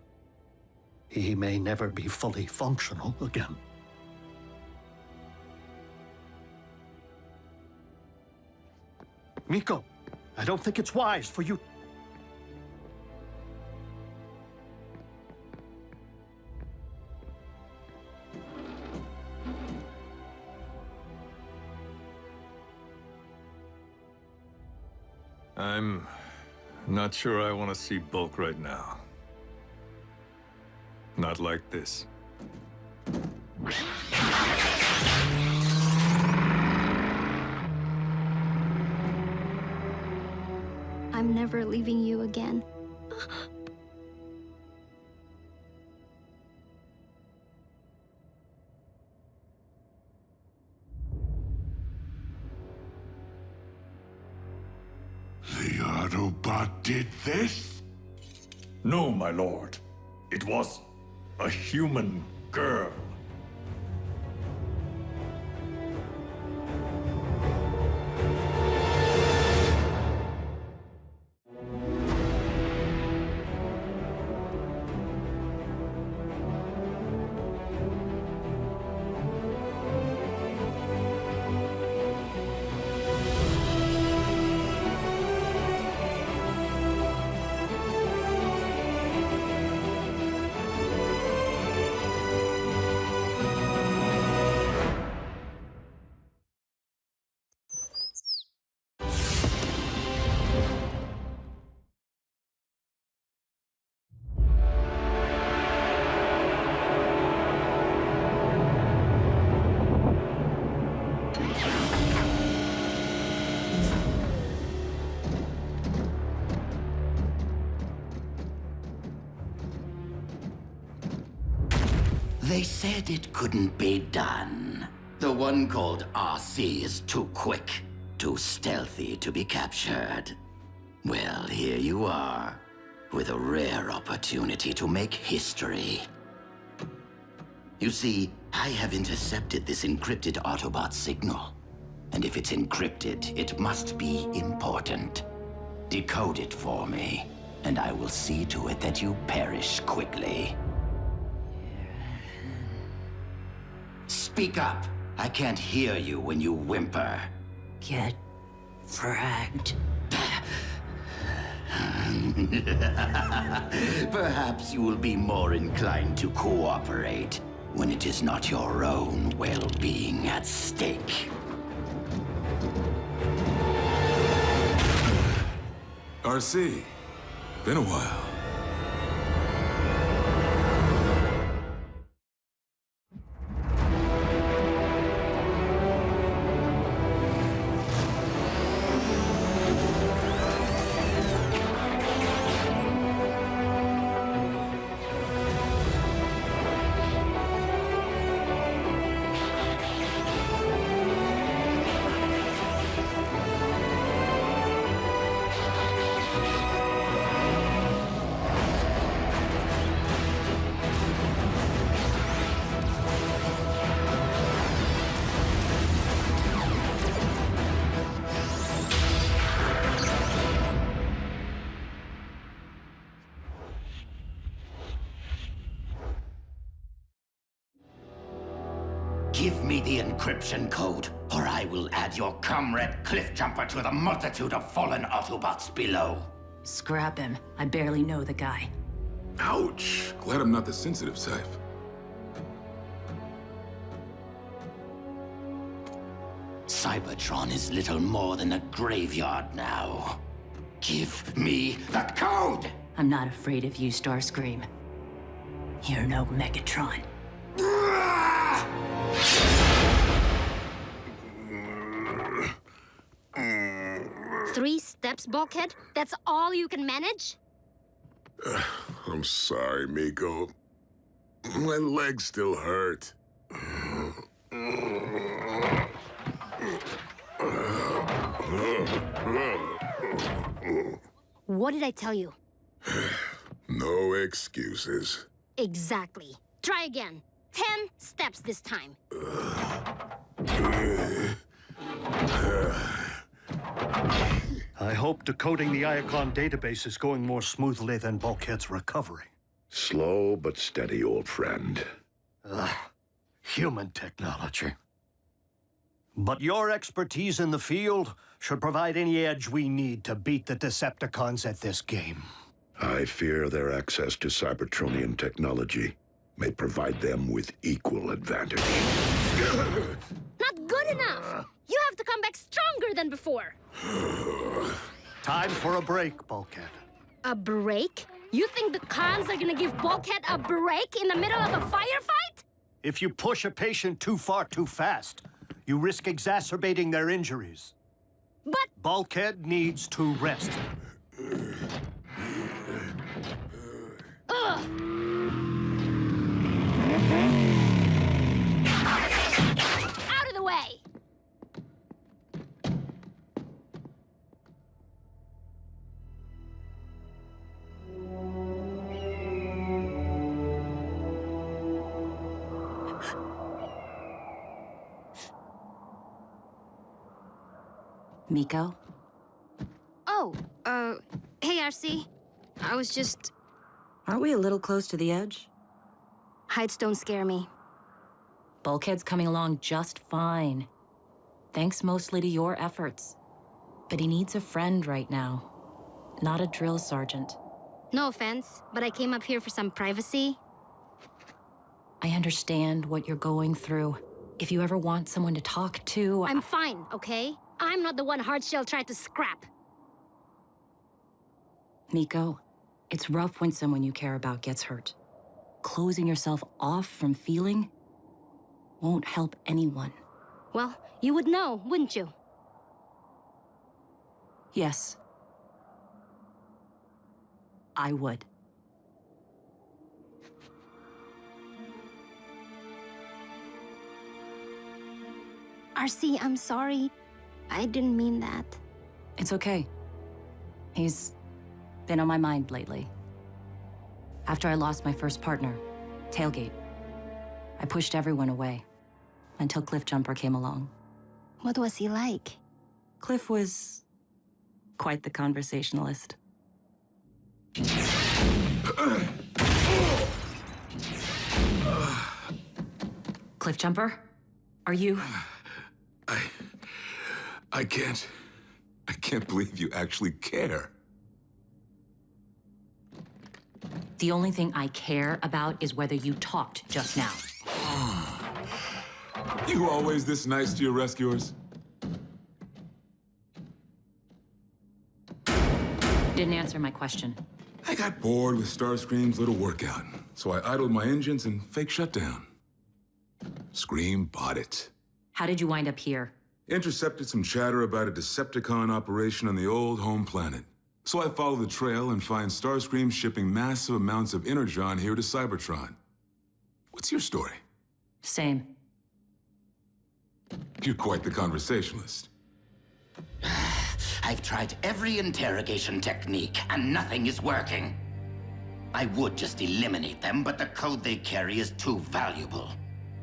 He may never be fully functional again. Miko, I don't think it's wise for you... I'm not sure I want to see Bulk right now. Not like this. I'm never leaving you again. The Autobot did this? No, my lord. It was a human girl. They said it couldn't be done. The one called RC is too quick, too stealthy to be captured. Well, here you are, with a rare opportunity to make history. You see, I have intercepted this encrypted Autobot signal. And if it's encrypted, it must be important. Decode it for me, and I will see to it that you perish quickly. Speak up. I can't hear you when you whimper. Get fragged. Perhaps you will be more inclined to cooperate when it is not your own well-being at stake. RC, been a while. Give me the encryption code, or I will add your comrade Cliffjumper to the multitude of fallen Autobots below. Scrap him. I barely know the guy. Ouch. Glad I'm not the sensitive type. Cybertron is little more than a graveyard now. Give me the code! I'm not afraid of you, Starscream. You're no Megatron. 3 steps, Bulkhead? That's all you can manage? I'm sorry, Miko. My legs still hurt. What did I tell you? No excuses. Exactly. Try again. 10 steps this time. I hope decoding the Iacon database is going more smoothly than Bulkhead's recovery. Slow but steady, old friend. Human technology. But your expertise in the field should provide any edge we need to beat the Decepticons at this game. I fear their access to Cybertronian technology may provide them with equal advantage. Not good enough! You have to come back stronger than before! Time for a break, Bulkhead. A break? You think the cons are gonna give Bulkhead a break in the middle of a firefight? If you push a patient too far too fast, you risk exacerbating their injuries. But Bulkhead needs to rest. Ugh. Out of the way! Miko? Oh, hey, RC. I was just... Aren't we a little close to the edge? Heights don't scare me. Bulkhead's coming along just fine. Thanks mostly to your efforts. But he needs a friend right now, not a drill sergeant. No offense, but I came up here for some privacy. I understand what you're going through. If you ever want someone to talk to... I'm fine, okay? I'm not the one Hardshell tried to scrap. Miko, it's rough when someone you care about gets hurt. Closing yourself off from feeling won't help anyone. Well, you would know, wouldn't you? Yes. I would. RC, I'm sorry. I didn't mean that. It's okay. He's been on my mind lately. After I lost my first partner, Tailgate, I pushed everyone away until Cliffjumper came along. What was he like? Cliff was quite the conversationalist. Cliffjumper, are you... I can't believe you actually care. The only thing I care about is whether you talked just now. You always this nice to your rescuers? Didn't answer my question. I got bored with Starscream's little workout, so I idled my engines and fake shutdown. Scream bought it. How did you wind up here? Intercepted some chatter about a Decepticon operation on the old home planet. So I follow the trail and find Starscream shipping massive amounts of Energon here to Cybertron. What's your story? Same. You're quite the conversationalist. I've tried every interrogation technique, and nothing is working. I would just eliminate them, but the code they carry is too valuable.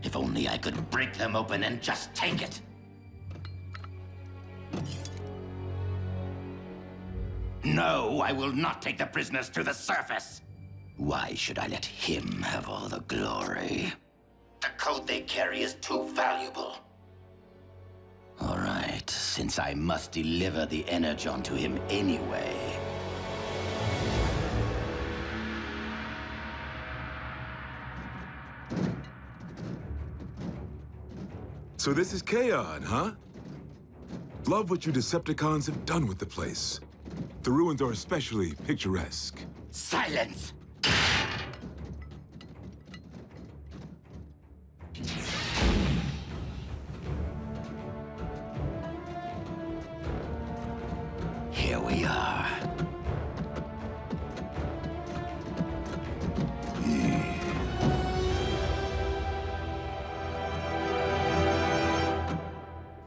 If only I could break them open and just take it. No, I will not take the prisoners to the surface. Why should I let him have all the glory? The code they carry is too valuable. All right, since I must deliver the Energon to him anyway. So this is Chaos, huh? Love what you Decepticons have done with the place. The ruins are especially picturesque. Silence! Here we are.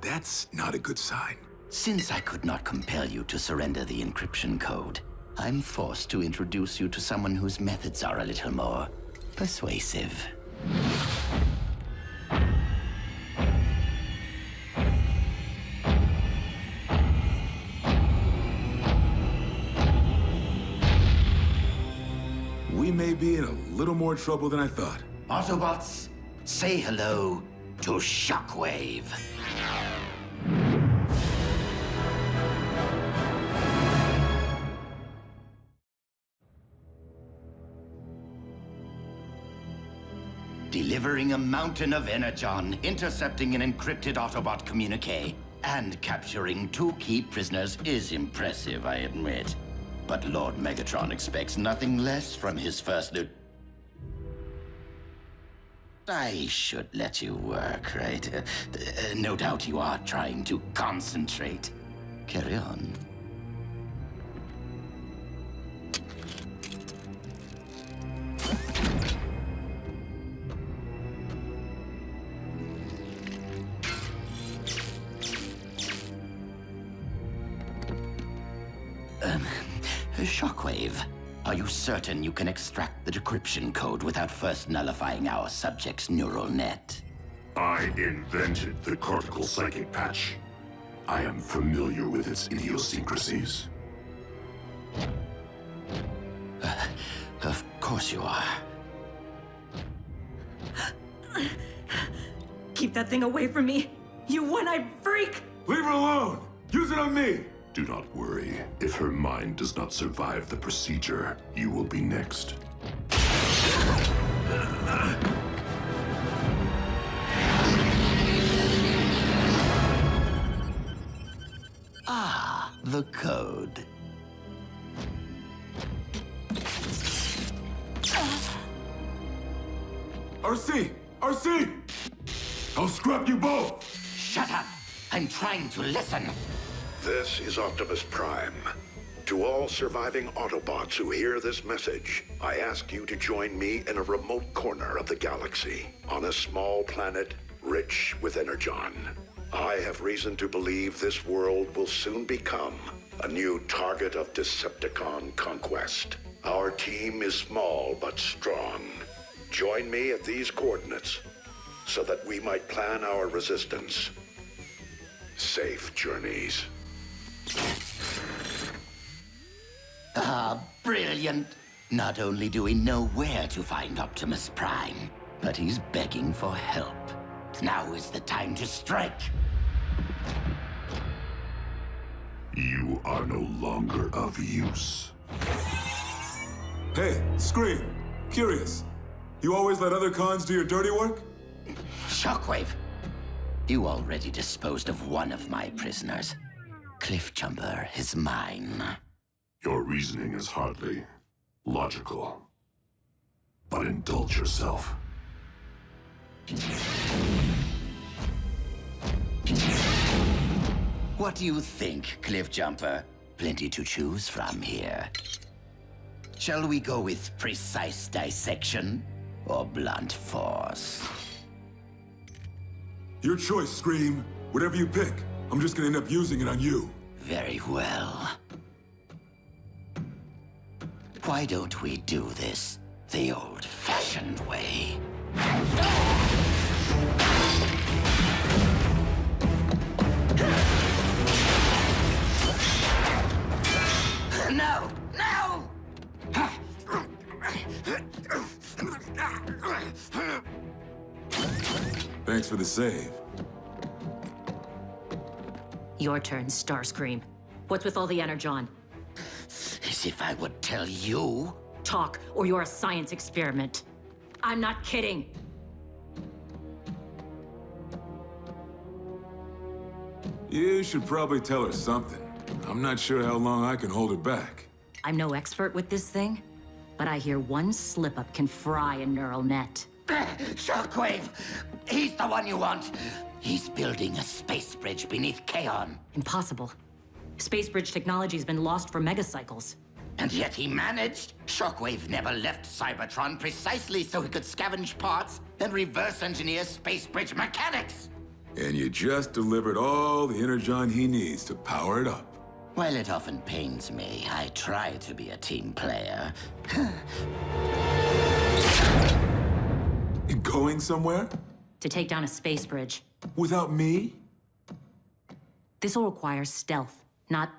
That's not a good sign. Since I could not compel you to surrender the encryption code, I'm forced to introduce you to someone whose methods are a little more persuasive. We may be in a little more trouble than I thought. Autobots, say hello to Shockwave. Delivering a mountain of Energon, intercepting an encrypted Autobot communique, and capturing 2 key prisoners is impressive, I admit. But Lord Megatron expects nothing less from his first lieutenant. I should let you work, right? No doubt you are trying to concentrate. Carry on. Shockwave, are you certain you can extract the decryption code without first nullifying our subject's neural net? I invented the cortical psychic patch. I am familiar with its idiosyncrasies. Of course you are. Keep that thing away from me, you one-eyed freak! Leave her alone! Use it on me! Do not worry. If her mind does not survive the procedure, you will be next. Ah, the code. RC! RC! I'll scrap you both! Shut up! I'm trying to listen. This is Optimus Prime. To all surviving Autobots who hear this message, I ask you to join me in a remote corner of the galaxy, on a small planet rich with Energon. I have reason to believe this world will soon become a new target of Decepticon conquest. Our team is small but strong. Join me at these coordinates so that we might plan our resistance. Safe journeys. Ah, brilliant. Not only do we know where to find Optimus Prime, but he's begging for help. Now is the time to strike. You are no longer of use. Hey, Scream. Curious. You always let other cons do your dirty work? Shockwave. You already disposed of one of my prisoners. Cliffjumper is mine. Your reasoning is hardly logical. But indulge yourself. What do you think, Cliffjumper? Plenty to choose from here. Shall we go with precise dissection or blunt force? Your choice, Scream. Whatever you pick, I'm just gonna end up using it on you. Very well. Why don't we do this the old-fashioned way? No! No! Thanks for the save. Your turn, Starscream. What's with all the Energon? As if I would tell you. Talk, or you're a science experiment. I'm not kidding. You should probably tell her something. I'm not sure how long I can hold it back. I'm no expert with this thing, but I hear one slip-up can fry a neural net. Shockwave! He's the one you want! He's building a space bridge beneath Kaon. Impossible. Space bridge technology's been lost for megacycles. And yet he managed. Shockwave never left Cybertron precisely so he could scavenge parts and reverse engineer space bridge mechanics. And you just delivered all the Energon he needs to power it up. While it often pains me, I try to be a team player. You going somewhere? To take down a space bridge. Without me? This'll require stealth, not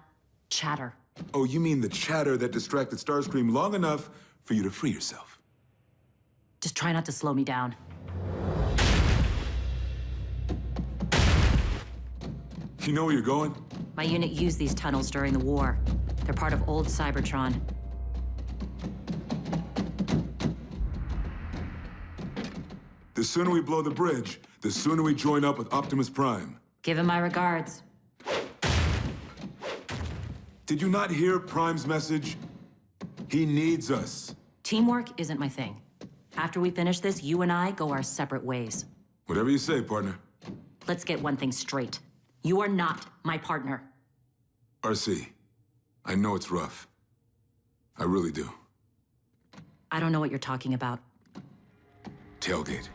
chatter. Oh, you mean the chatter that distracted Starscream long enough for you to free yourself? Just try not to slow me down. You know where you're going? My unit used these tunnels during the war. They're part of old Cybertron. The sooner we blow the bridge, the sooner we join up with Optimus Prime. Give him my regards. Did you not hear Prime's message? He needs us. Teamwork isn't my thing. After we finish this, you and I go our separate ways. Whatever you say, partner. Let's get one thing straight. You are not my partner. RC, I know it's rough. I really do. I don't know what you're talking about. Tailgate.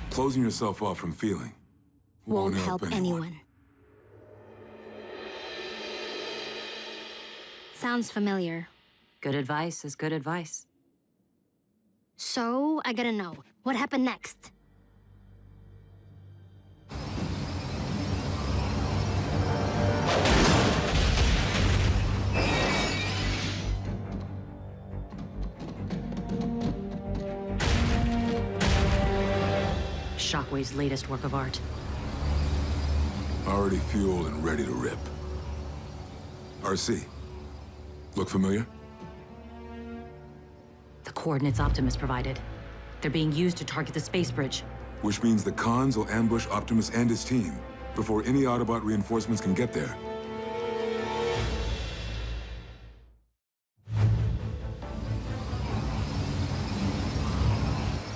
Closing yourself off from feeling Won't help anyone. Sounds familiar. Good advice is good advice. So, I gotta know, what happened next? Shockwave's latest work of art. Already fueled and ready to rip. RC, look familiar? The coordinates Optimus provided. They're being used to target the space bridge. Which means the Khans will ambush Optimus and his team before any Autobot reinforcements can get there.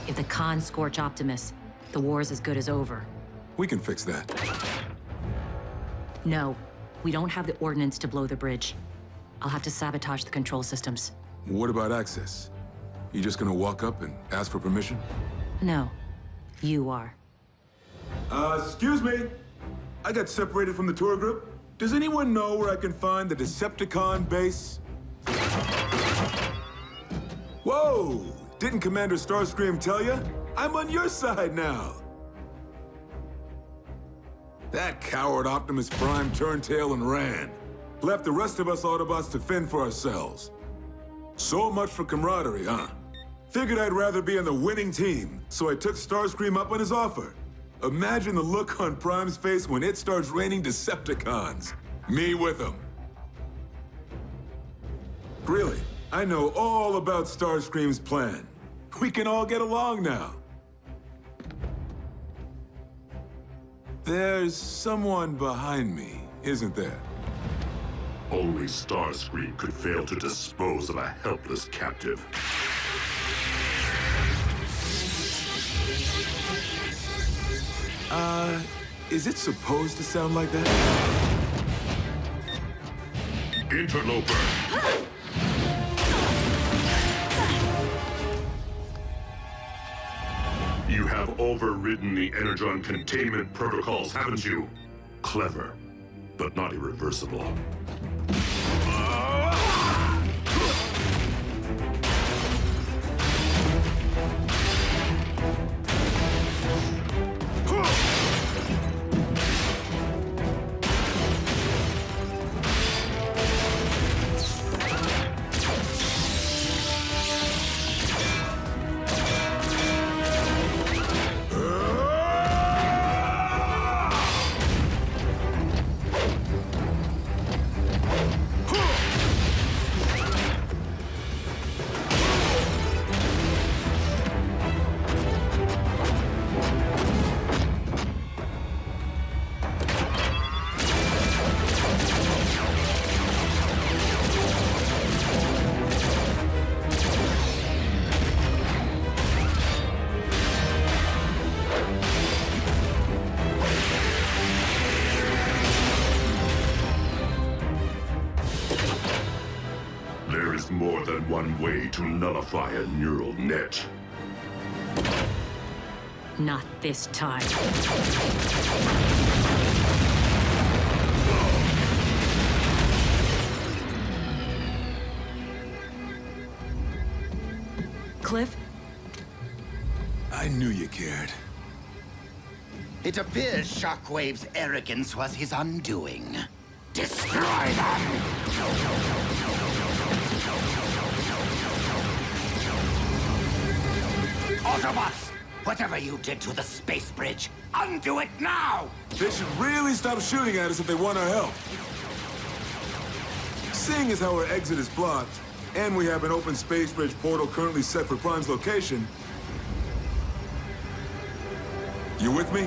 If the Khans scorch Optimus, the war's as good as over. We can fix that. No, we don't have the ordnance to blow the bridge. I'll have to sabotage the control systems. What about access? You just gonna walk up and ask for permission? No, you are. Excuse me. I got separated from the tour group. Does anyone know where I can find the Decepticon base? Whoa! Didn't Commander Starscream tell you? I'm on your side now. That coward Optimus Prime turned tail and ran. Left the rest of us Autobots to fend for ourselves. So much for camaraderie, huh? Figured I'd rather be on the winning team, so I took Starscream up on his offer. Imagine the look on Prime's face when it starts raining Decepticons. Me with him. Really, I know all about Starscream's plan. We can all get along now. There's someone behind me, isn't there? Only Starscream could fail to dispose of a helpless captive. Is it supposed to sound like that? Interloper! You have overridden the Energon containment protocols, haven't you? Clever, but not irreversible. There is more than one way to nullify a neural net. Not this time. Cliff? I knew you cared. It appears Shockwave's arrogance was his undoing. Destroy them! Autobots! Whatever you did to the space bridge, undo it now! They should really stop shooting at us if they want our help. Seeing as how our exit is blocked, and we have an open space bridge portal currently set for Prime's location... You with me?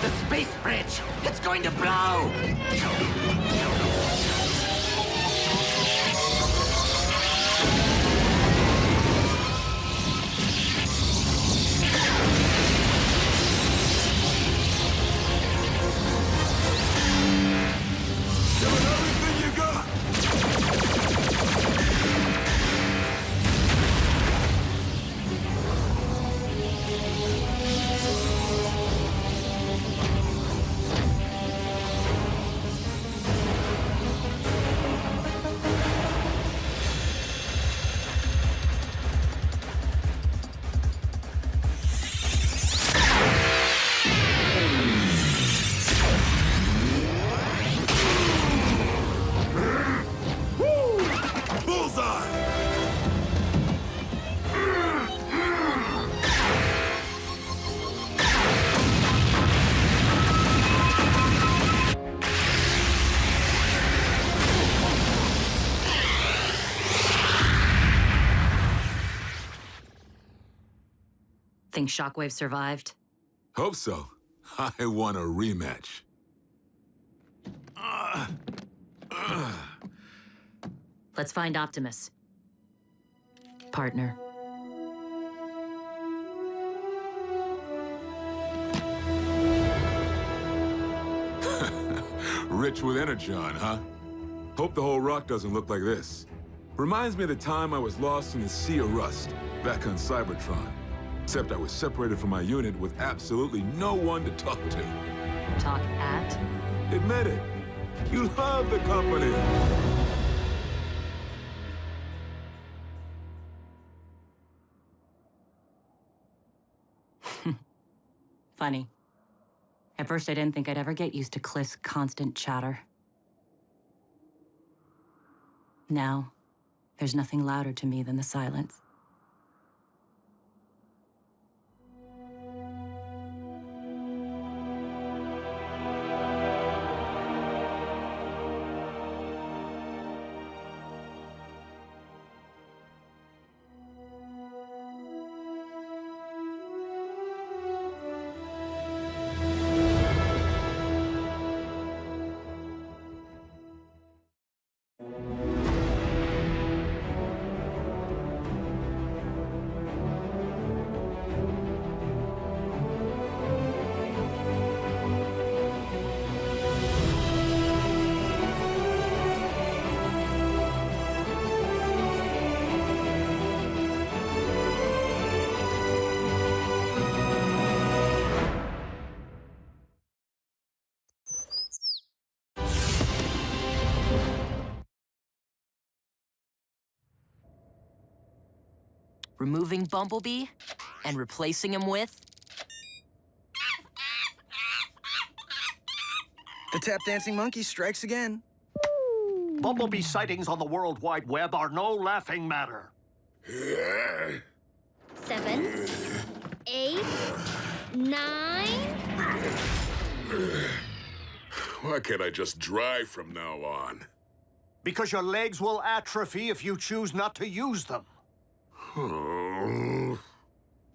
The space bridge! It's going to blow! Think Shockwave survived? Hope so. I want a rematch. Let's find Optimus. Partner. Rich with Energon, huh? Hope the whole rock doesn't look like this. Reminds me of the time I was lost in the Sea of Rust, back on Cybertron. Except I was separated from my unit with absolutely no one to talk to. Talk at? Admit it. You love the company. Funny. At first I didn't think I'd ever get used to Cliff's constant chatter. Now, there's nothing louder to me than the silence. Removing Bumblebee and replacing him with... The tap dancing monkey strikes again. Bumblebee sightings on the World Wide Web are no laughing matter. 7, 8, 9... Why can't I just drive from now on? Because your legs will atrophy if you choose not to use them.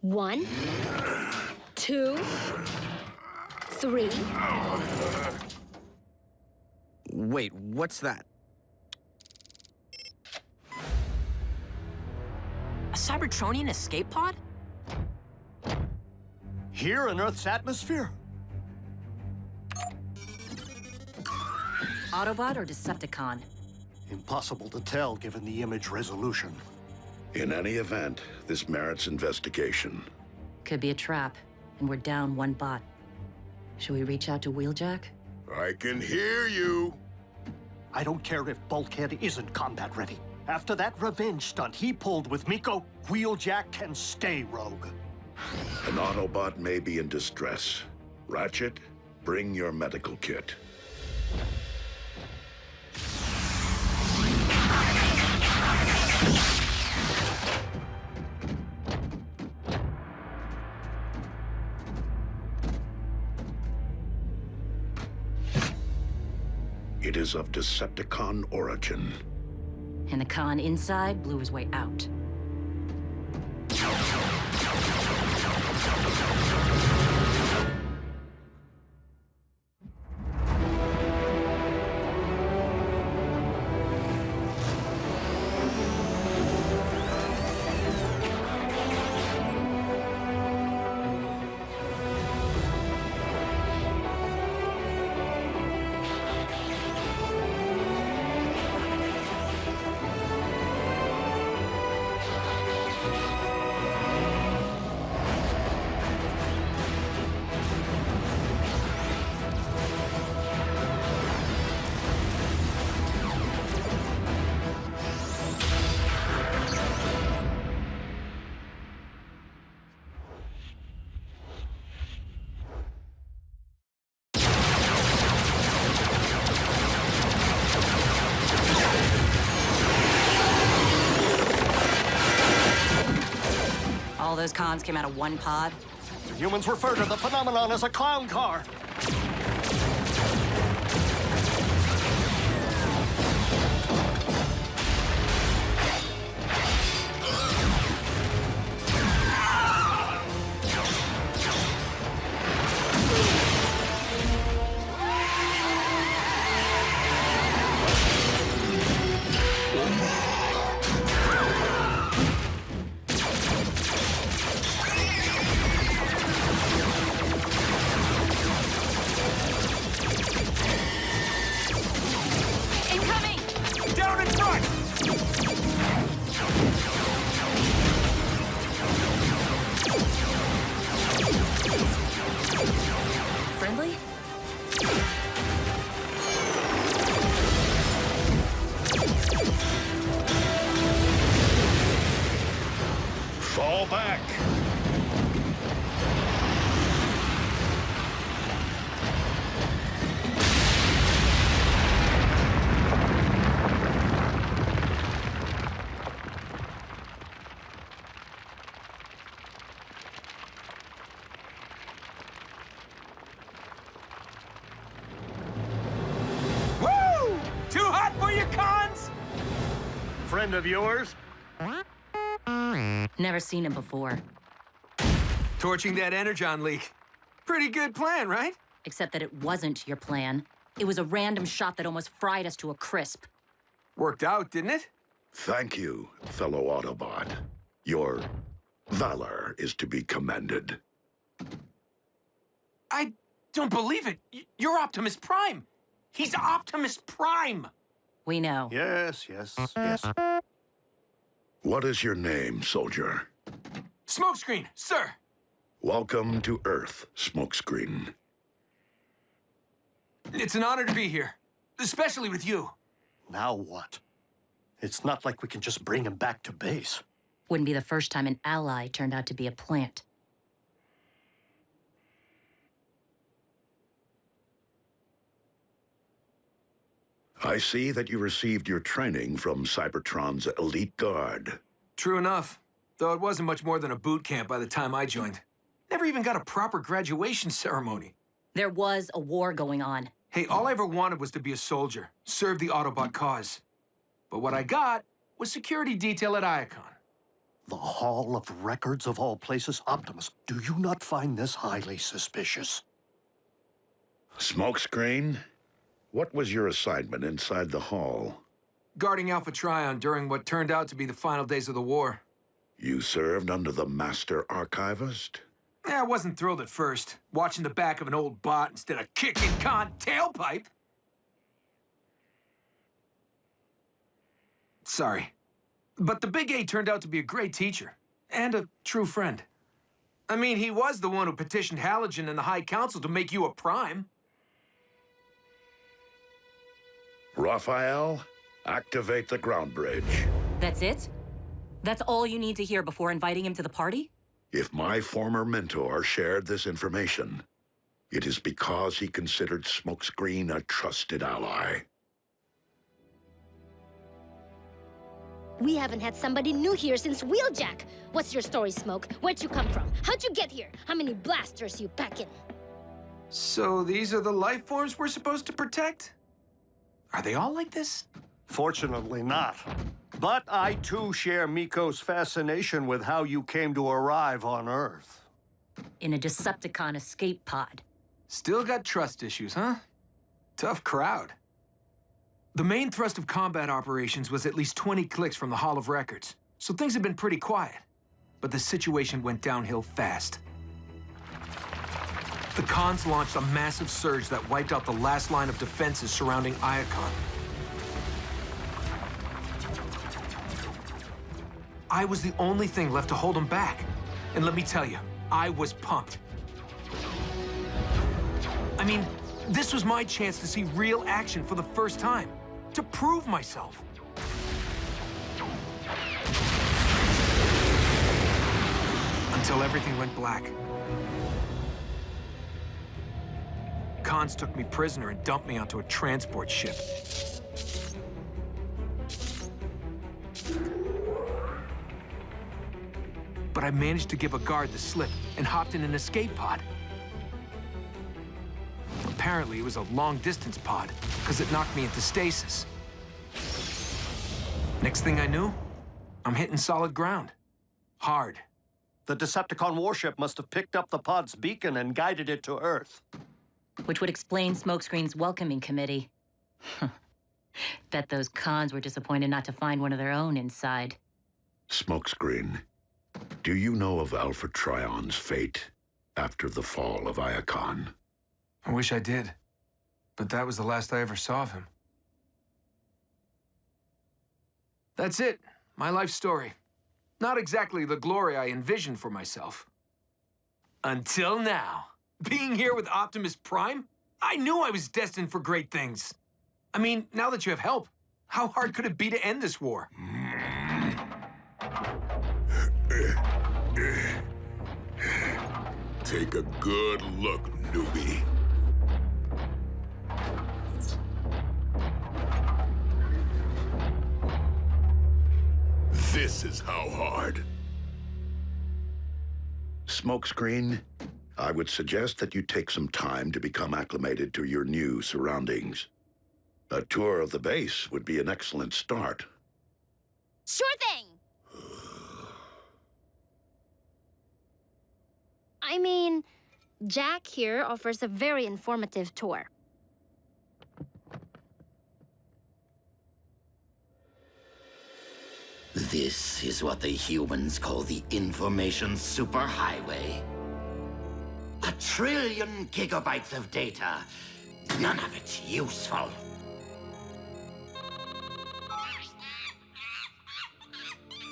1, 2, 3. Wait, what's that? A Cybertronian escape pod? Here in Earth's atmosphere? Autobot or Decepticon? Impossible to tell given the image resolution. In any event, this merits investigation. Could be a trap, and we're down one bot. Should we reach out to Wheeljack? I can hear you. I don't care if Bulkhead isn't combat ready. After that revenge stunt he pulled with Miko, Wheeljack can stay rogue. An Autobot may be in distress. Ratchet, bring your medical kit. It is of Decepticon origin. And the Khan inside blew his way out. All those cons came out of one pod? Humans refer to the phenomenon as a clown car. Fall back! Woo! Too hot for your cons? Friend of yours? Never seen him before. Torching that Energon leak. Pretty good plan, right? Except that it wasn't your plan. It was a random shot that almost fried us to a crisp. Worked out, didn't it? Thank you, fellow Autobot. Your valor is to be commended. I don't believe it. You're Optimus Prime. He's Optimus Prime. We know. Yes, yes, yes. What is your name, soldier? Smokescreen, sir. Welcome to Earth, Smokescreen. It's an honor to be here, especially with you. Now what? It's not like we can just bring him back to base. Wouldn't be the first time an ally turned out to be a plant. I see that you received your training from Cybertron's elite guard. True enough, though it wasn't much more than a boot camp by the time I joined. Never even got a proper graduation ceremony. There was a war going on. Hey, all I ever wanted was to be a soldier, serve the Autobot cause. But what I got was security detail at Iacon. The Hall of Records of all places? Optimus, do you not find this highly suspicious? Smokescreen? What was your assignment inside the hall? Guarding Alpha Trion during what turned out to be the final days of the war. You served under the Master Archivist? I wasn't thrilled at first, watching the back of an old bot instead of kicking con tailpipe. Sorry. But the Big A turned out to be a great teacher, and a true friend. I mean, he was the one who petitioned Halogen and the High Council to make you a Prime. Raphael, activate the ground bridge. That's it? That's all you need to hear before inviting him to the party? If my former mentor shared this information, it is because he considered Smokescreen a trusted ally. We haven't had somebody new here since Wheeljack. What's your story, Smoke? Where'd you come from? How'd you get here? How many blasters you packing? So these are the life forms we're supposed to protect? Are they all like this? Fortunately not. But I too share Miko's fascination with how you came to arrive on Earth. In a Decepticon escape pod. Still got trust issues, huh? Tough crowd. The main thrust of combat operations was at least 20 clicks from the Hall of Records, so things have been pretty quiet. But the situation went downhill fast. The cons launched a massive surge that wiped out the last line of defenses surrounding Iacon. I was the only thing left to hold them back. And let me tell you, I was pumped. I mean, this was my chance to see real action for the first time, to prove myself. Until everything went black. Cons took me prisoner and dumped me onto a transport ship. But I managed to give a guard the slip and hopped in an escape pod. Apparently, it was a long-distance pod, because it knocked me into stasis. Next thing I knew, I'm hitting solid ground. Hard. The Decepticon warship must have picked up the pod's beacon and guided it to Earth. Which would explain Smokescreen's welcoming committee. Bet those cons were disappointed not to find one of their own inside. Smokescreen, do you know of Alpha Trion's fate after the fall of Iacon? I wish I did, but that was the last I ever saw of him. That's it, my life story. Not exactly the glory I envisioned for myself. Until now. Being here with Optimus Prime, I knew I was destined for great things. I mean, now that you have help, how hard could it be to end this war? Take a good look, newbie. This is how hard. Smokescreen, I would suggest that you take some time to become acclimated to your new surroundings. A tour of the base would be an excellent start. Sure thing! I mean, Jack here offers a very informative tour. This is what the humans call the information superhighway. 1 trillion gigabytes of data. None of it's useful.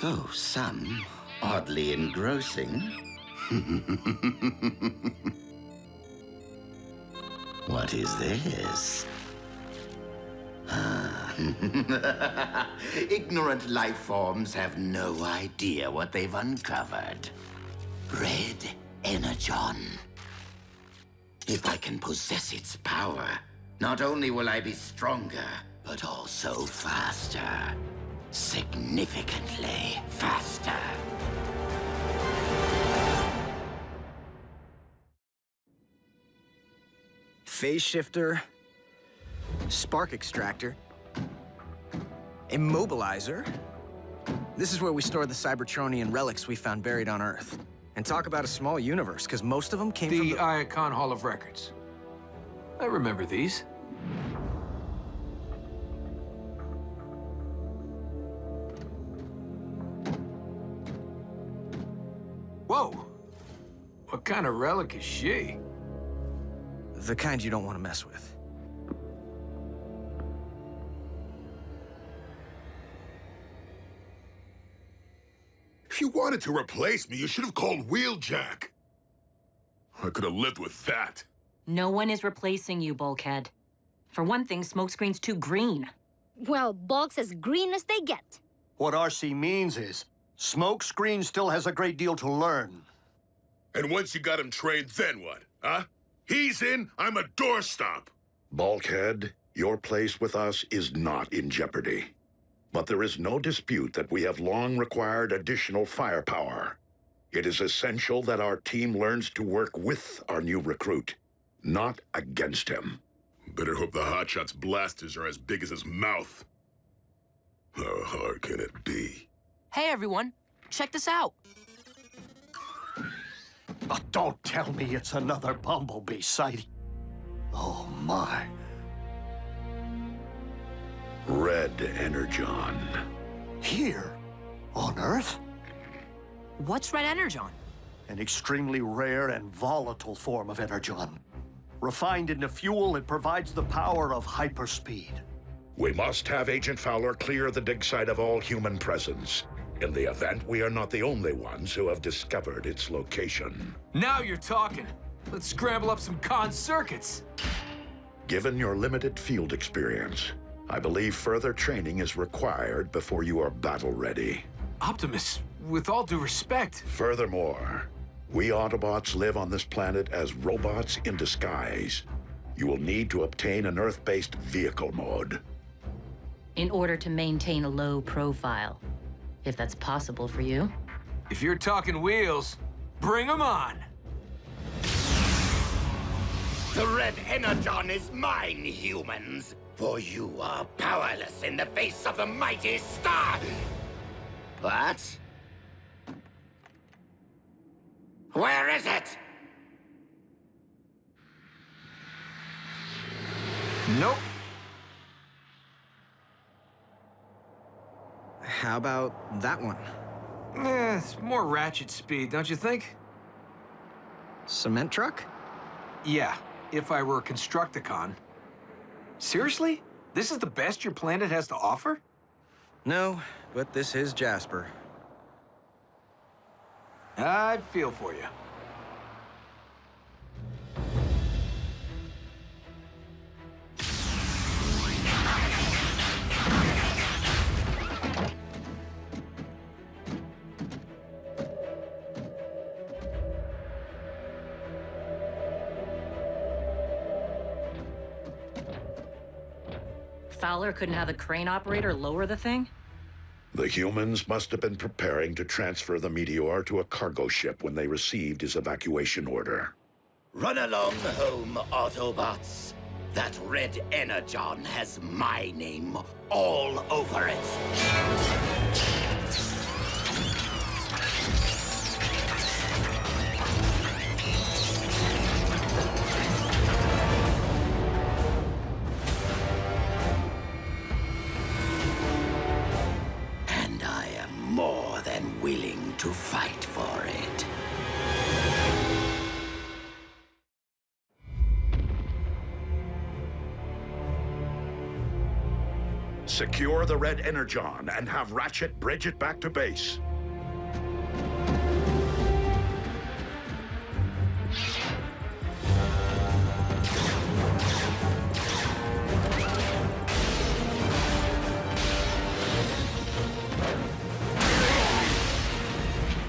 Though some oddly engrossing. What is this? Ignorant life forms have no idea what they've uncovered. Red Energon. If I can possess its power, not only will I be stronger, but also faster. Significantly faster. Phase shifter, spark extractor, immobilizer. This is where we store the Cybertronian relics we found buried on Earth. And talk about a small universe, because most of them came from the Iacon Hall of Records. I remember these. Whoa! What kind of relic is she? The kind you don't want to mess with. If you wanted to replace me, you should have called Wheeljack. I could have lived with that. No one is replacing you, Bulkhead. For one thing, Smokescreen's too green. Well, Bulk's as green as they get. What RC means is, Smokescreen still has a great deal to learn. And once you got him trained, then what, huh? He's in, I'm a doorstop. Bulkhead, your place with us is not in jeopardy. But there is no dispute that we have long required additional firepower. It is essential that our team learns to work with our new recruit, not against him. Better hope the Hotshot's blasters are as big as his mouth. How hard can it be? Hey, everyone. Check this out. Oh, don't tell me it's another Bumblebee sighting. Oh, my. Red Energon. Here? On Earth? What's Red Energon? An extremely rare and volatile form of Energon. Refined into fuel, it provides the power of hyperspeed. We must have Agent Fowler clear the dig site of all human presence. In the event, we are not the only ones who have discovered its location. Now you're talking. Let's scramble up some con circuits. Given your limited field experience, I believe further training is required before you are battle-ready. Optimus, with all due respect. Furthermore, we Autobots live on this planet as robots in disguise. You will need to obtain an Earth-based vehicle mode. In order to maintain a low profile, if that's possible for you. If you're talking wheels, bring them on. The Red Energon is mine, humans. For you are powerless in the face of the mighty star. What? Where is it? Nope. How about that one? It's more ratchet speed, don't you think? Cement truck? Yeah, if I were a Constructicon. Seriously? This is the best your planet has to offer? No, but this is Jasper. I feel for you. Fowler couldn't have the crane operator lower the thing? The humans must have been preparing to transfer the meteor to a cargo ship when they received his evacuation order. Run along home, Autobots. That Red Energon has my name all over it. More than willing to fight for it. Secure the Red Energon and have Ratchet bridge it back to base.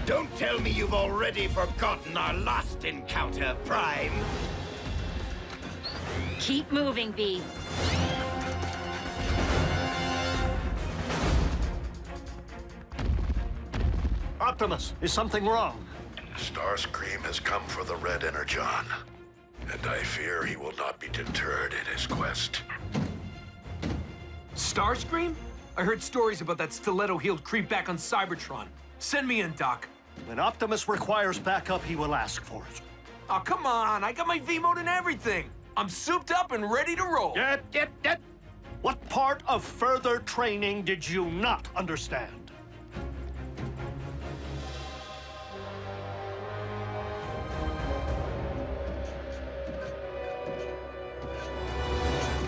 Don't tell me you've already forgotten our last encounter, Prime. Keep moving, B. Optimus, is something wrong? Starscream has come for the Red Energon, and I fear he will not be deterred in his quest. Starscream? I heard stories about that stiletto-heeled creep back on Cybertron. Send me in, Doc. When Optimus requires backup, he will ask for it. Oh, come on. I got my V-mode and everything. I'm souped up and ready to roll. Get. What part of further training did you not understand?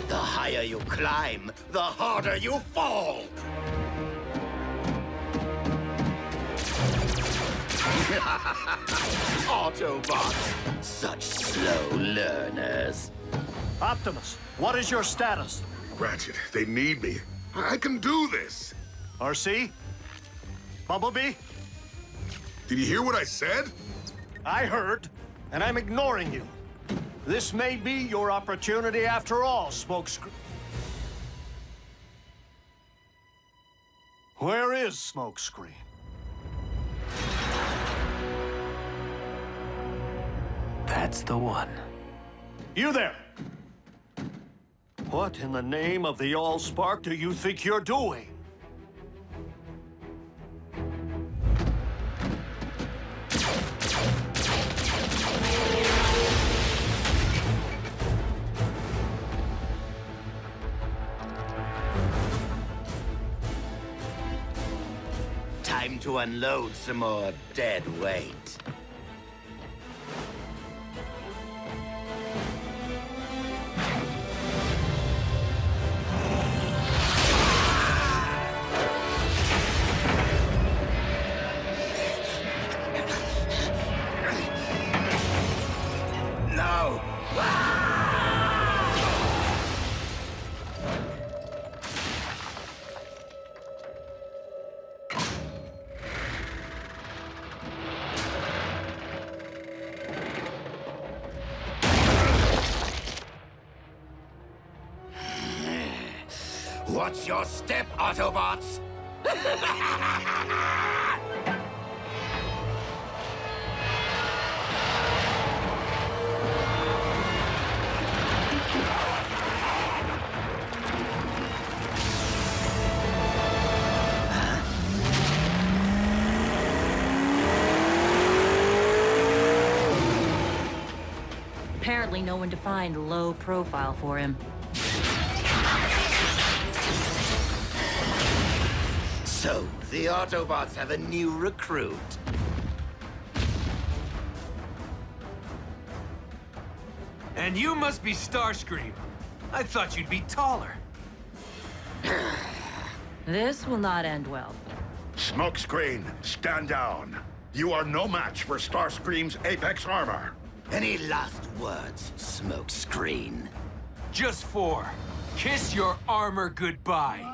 The higher you climb, the harder you fall. Autobots, such slow learners. Optimus, what is your status? Ratchet, they need me. I can do this. RC? Bumblebee? Did you hear what I said? I heard, and I'm ignoring you. This may be your opportunity after all, Smokescreen. Where is Smokescreen? That's the one. You there! What in the name of the Allspark do you think you're doing? Time to unload some more dead weight. No! What's your step, Autobots? Apparently no one defined low profile for him. So, the Autobots have a new recruit. And you must be Starscream. I thought you'd be taller. This will not end well. Smokescreen, stand down. You are no match for Starscream's Apex armor. Any last words, Smokescreen? Just 4. Kiss your armor goodbye.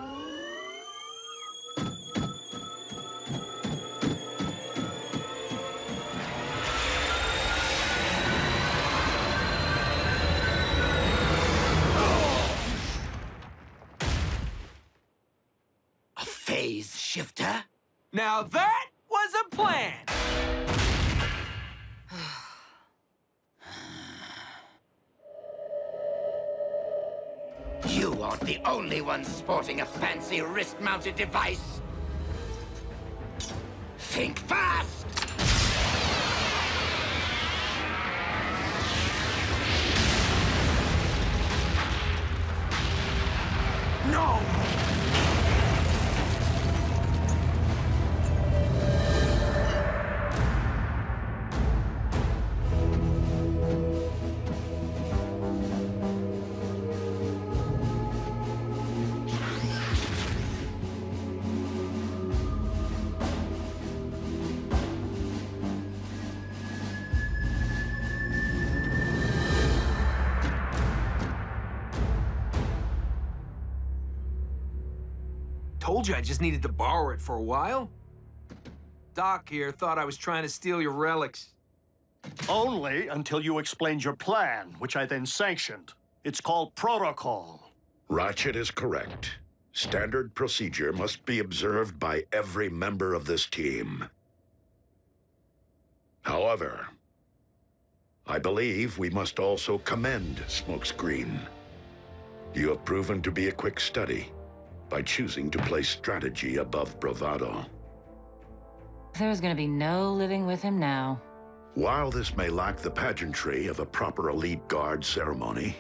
A phase shifter? Now that was a plan! You aren't the only one sporting a fancy wrist-mounted device. Think fast! No! Told you I just needed to borrow it for a while. Doc here thought I was trying to steal your relics. Only until you explained your plan, which I then sanctioned. It's called protocol. Ratchet is correct. Standard procedure must be observed by every member of this team. However, I believe we must also commend Smokescreen. You have proven to be a quick study by choosing to place strategy above bravado. There's gonna be no living with him now. While this may lack the pageantry of a proper elite guard ceremony,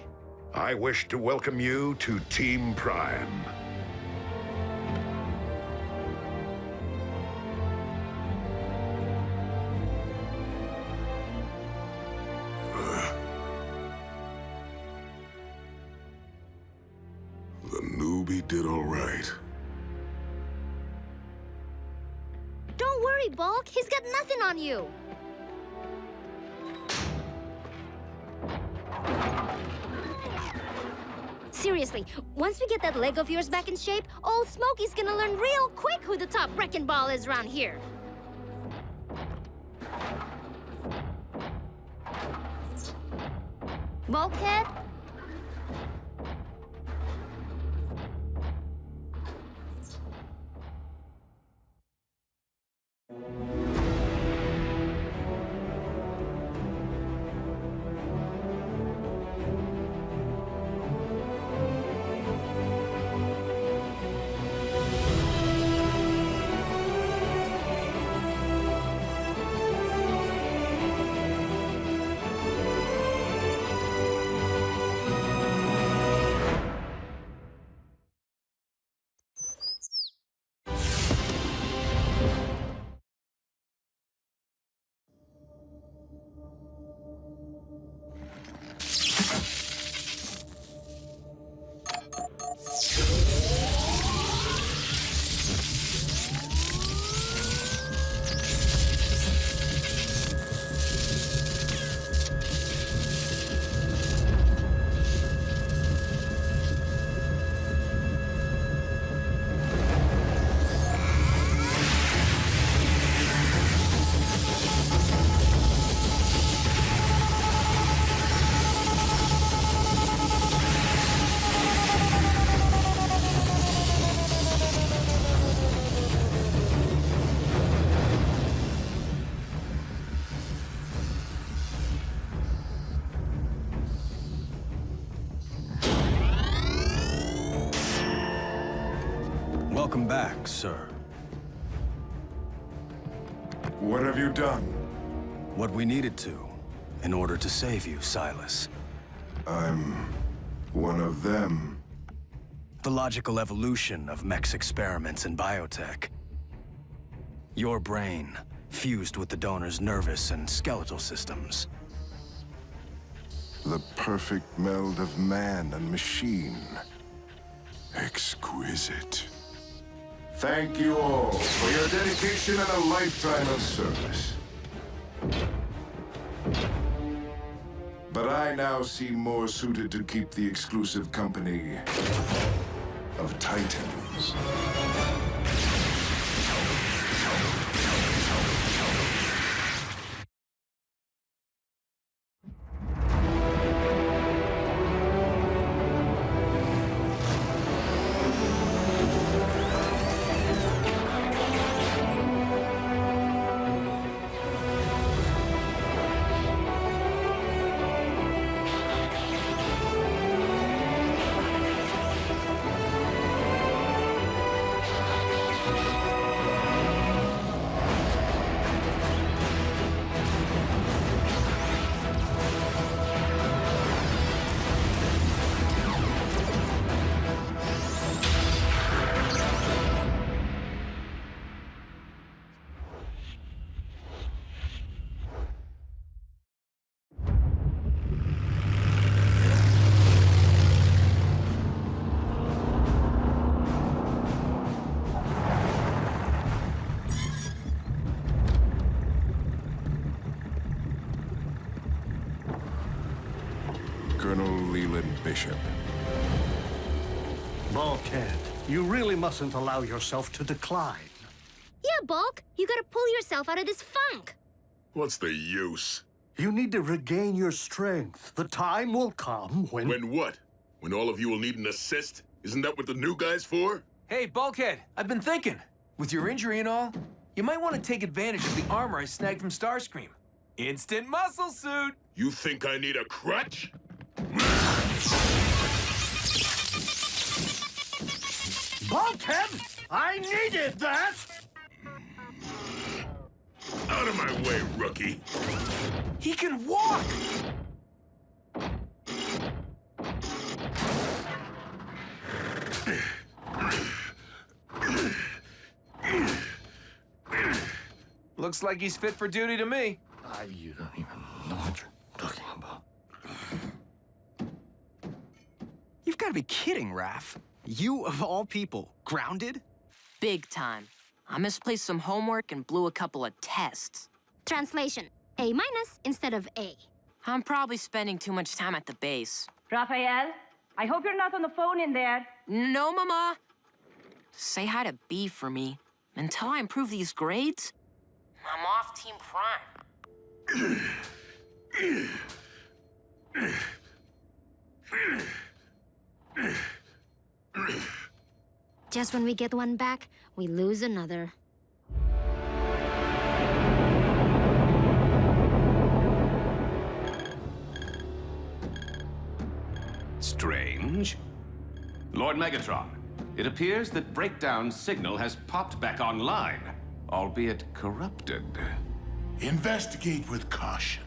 I wish to welcome you to Team Prime. The newbie did all right. Don't worry, Bulk. He's got nothing on you. Seriously, once we get that leg of yours back in shape, old Smokey's gonna learn real quick who the top wrecking ball is around here. Bulkhead? Welcome back, sir. What have you done? What we needed to, in order to save you, Silas. I'm one of them. The logical evolution of mech's experiments in biotech. Your brain, fused with the donor's nervous and skeletal systems. The perfect meld of man and machine. Exquisite. Thank you all for your dedication and a lifetime of service. But I now seem more suited to keep the exclusive company of Titans. Colonel Leland Bishop. Bulkhead, you really mustn't allow yourself to decline. Yeah, Bulk, you gotta pull yourself out of this funk. What's the use? You need to regain your strength. The time will come when... When what? When all of you will need an assist? Isn't that what the new guy's for? Hey, Bulkhead, I've been thinking. With your injury and all, you might want to take advantage of the armor I snagged from Starscream. Instant muscle suit! You think I need a crutch? Bulkhead! I needed that! Out of my way, rookie! He can walk! Looks like he's fit for duty to me. You don't even know what you're talking about. You've got to be kidding, Raph. You, of all people, grounded? Big time. I misplaced some homework and blew a couple of tests. Translation, A- instead of A. I'm probably spending too much time at the base. Raphael, I hope you're not on the phone in there. No, Mama. Say hi to B for me. Until I improve these grades, I'm off Team Prime. Just when we get one back, we lose another. Strange. Lord Megatron, it appears that Breakdown's signal has popped back online, albeit corrupted. Investigate with caution.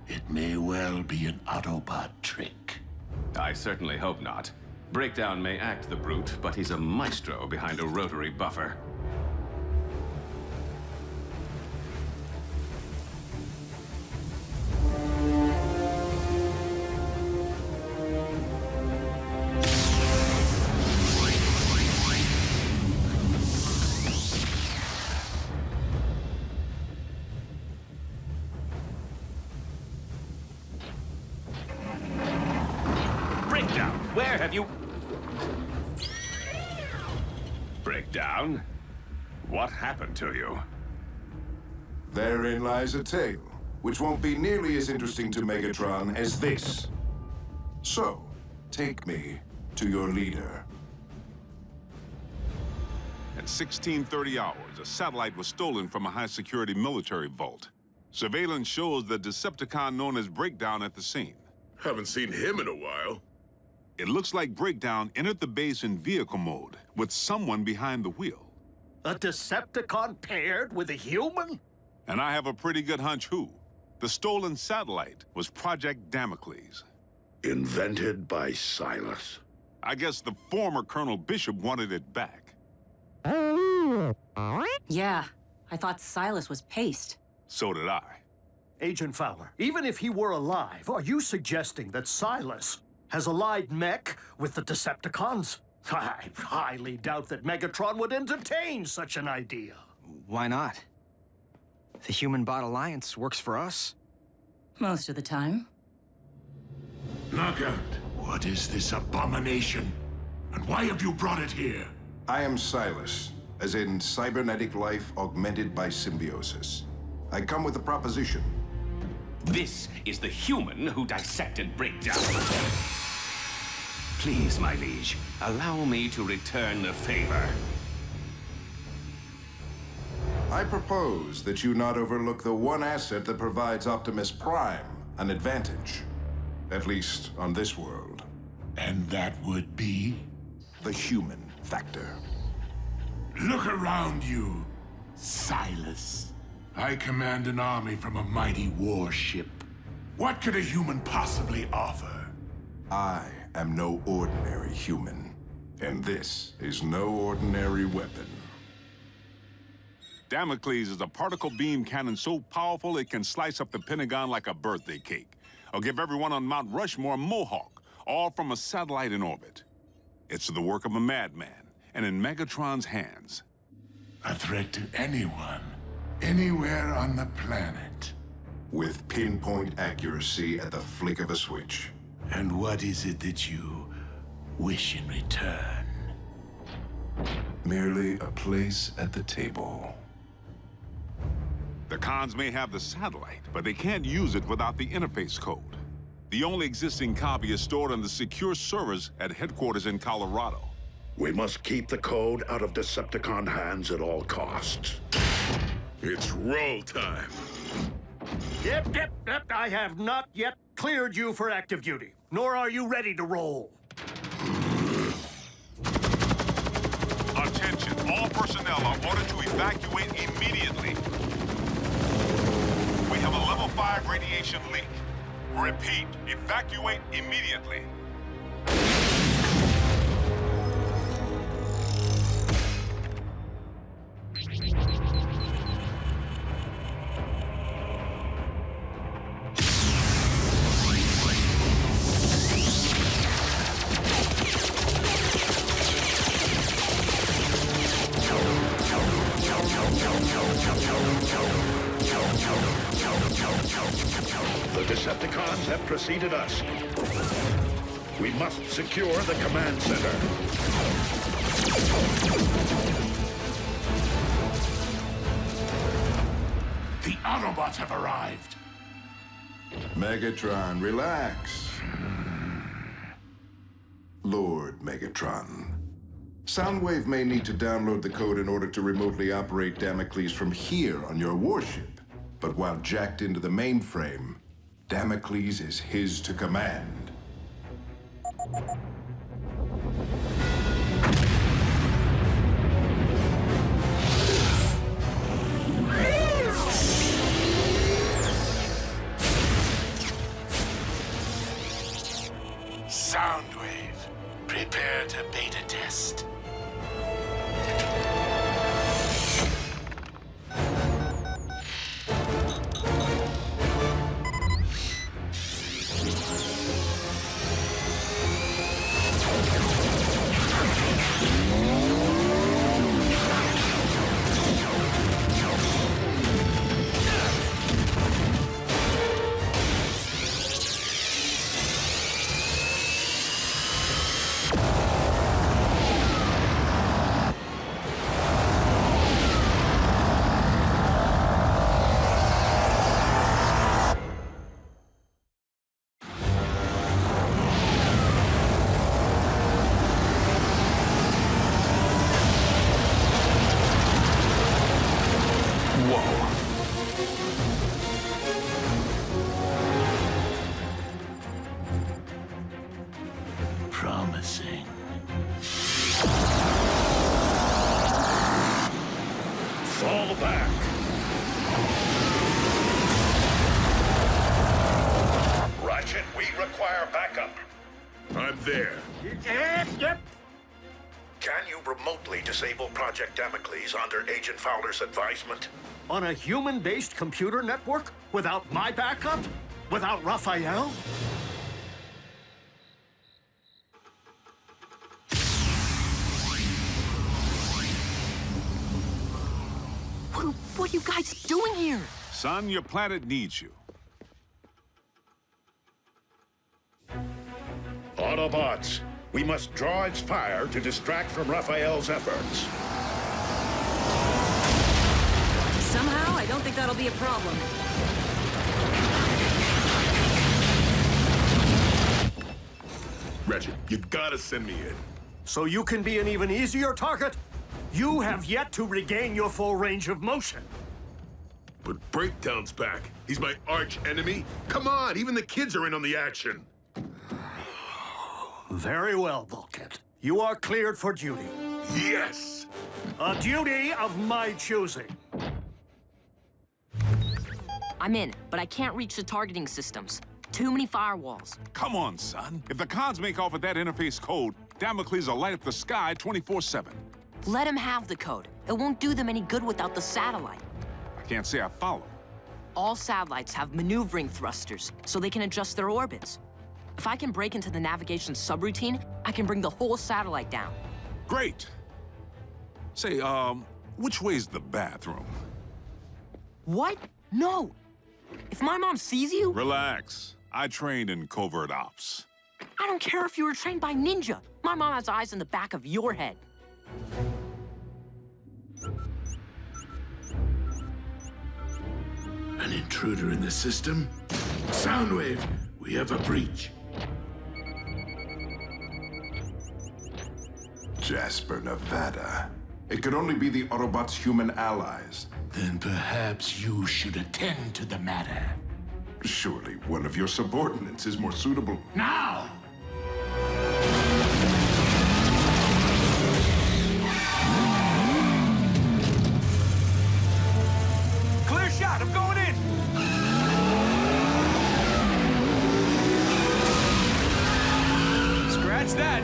It may well be an Autobot trick. I certainly hope not. Breakdown may act the brute, but he's a maestro behind a rotary buffer. Breakdown, where have you... Breakdown? What happened to you? Therein lies a tale, which won't be nearly as interesting to Megatron as this. So, take me to your leader. At 1630 hours, a satellite was stolen from a high-security military vault. Surveillance shows the Decepticon known as Breakdown at the scene. Haven't seen him in a while. It looks like Breakdown entered the base in vehicle mode, with someone behind the wheel. A Decepticon paired with a human? And I have a pretty good hunch who. The stolen satellite was Project Damocles. Invented by Silas. I guess the former Colonel Bishop wanted it back. Yeah, I thought Silas was paste. So did I. Agent Fowler, even if he were alive, are you suggesting that Silas has allied mech with the Decepticons? I highly doubt that Megatron would entertain such an idea. Why not? The Human-Bot Alliance works for us. Most of the time. Knockout, what is this abomination? And why have you brought it here? I am Silas, as in cybernetic life augmented by symbiosis. I come with a proposition. This is the human who dissected Breakdown. Please, my liege, allow me to return the favor. I propose that you not overlook the one asset that provides Optimus Prime an advantage. At least on this world. And that would be? The human factor. Look around you, Silas. I command an army from a mighty warship. What could a human possibly offer? I am no ordinary human. And this is no ordinary weapon. Damocles is a particle beam cannon so powerful it can slice up the Pentagon like a birthday cake. Or give everyone on Mount Rushmore a mohawk, all from a satellite in orbit. It's the work of a madman, and in Megatron's hands. A threat to anyone, anywhere on the planet. With pinpoint accuracy at the flick of a switch. And what is it that you wish in return? Merely a place at the table. The cons may have the satellite, but they can't use it without the interface code. The only existing copy is stored on the secure servers at headquarters in Colorado. We must keep the code out of Decepticon hands at all costs. It's roll time. Yep. I have not yet cleared you for active duty, nor are you ready to roll. Attention, all personnel are ordered to evacuate immediately. We have a level 5 radiation leak. Repeat, evacuate immediately. The Decepticons have preceded us. We must secure the command center. The Autobots have arrived. Megatron, relax. Lord Megatron. Soundwave may need to download the code in order to remotely operate Damocles from here on your warship. But while jacked into the mainframe, Damocles is his to command. Soundwave, prepare to beta test. promising. Fall back. Ratchet, we require backup. I'm there. Yep. Can you remotely disable Project Damocles under Agent Fowler's advisement? On a human-based computer network? Without my backup? Without Raphael? What are you guys doing here? Son, your planet needs you. Autobots, we must draw its fire to distract from Raphael's efforts. Somehow, I don't think that'll be a problem. Ratchet, you gotta send me in. So you can be an even easier target? You have yet to regain your full range of motion. But Breakdown's back. He's my arch enemy. Come on, even the kids are in on the action. Very well, Bulkhead. You are cleared for duty. Yes! A duty of my choosing. I'm in, but I can't reach the targeting systems. Too many firewalls. Come on, son. If the cons make off with that interface code, Damocles will light up the sky 24/7. Let them have the code. It won't do them any good without the satellite. I can't say I follow. All satellites have maneuvering thrusters, so they can adjust their orbits. If I can break into the navigation subroutine, I can bring the whole satellite down. Great. Say, which way's the bathroom? What? No! If my mom sees you... Relax. I trained in covert ops. I don't care if you were trained by ninja. My mom has eyes in the back of your head. An intruder in the system? Soundwave, we have a breach. Jasper, Nevada. It could only be the Autobots' human allies. Then perhaps you should attend to the matter. Surely one of your subordinates is more suitable. Now! Clear shot, I'm going in! Scratch that!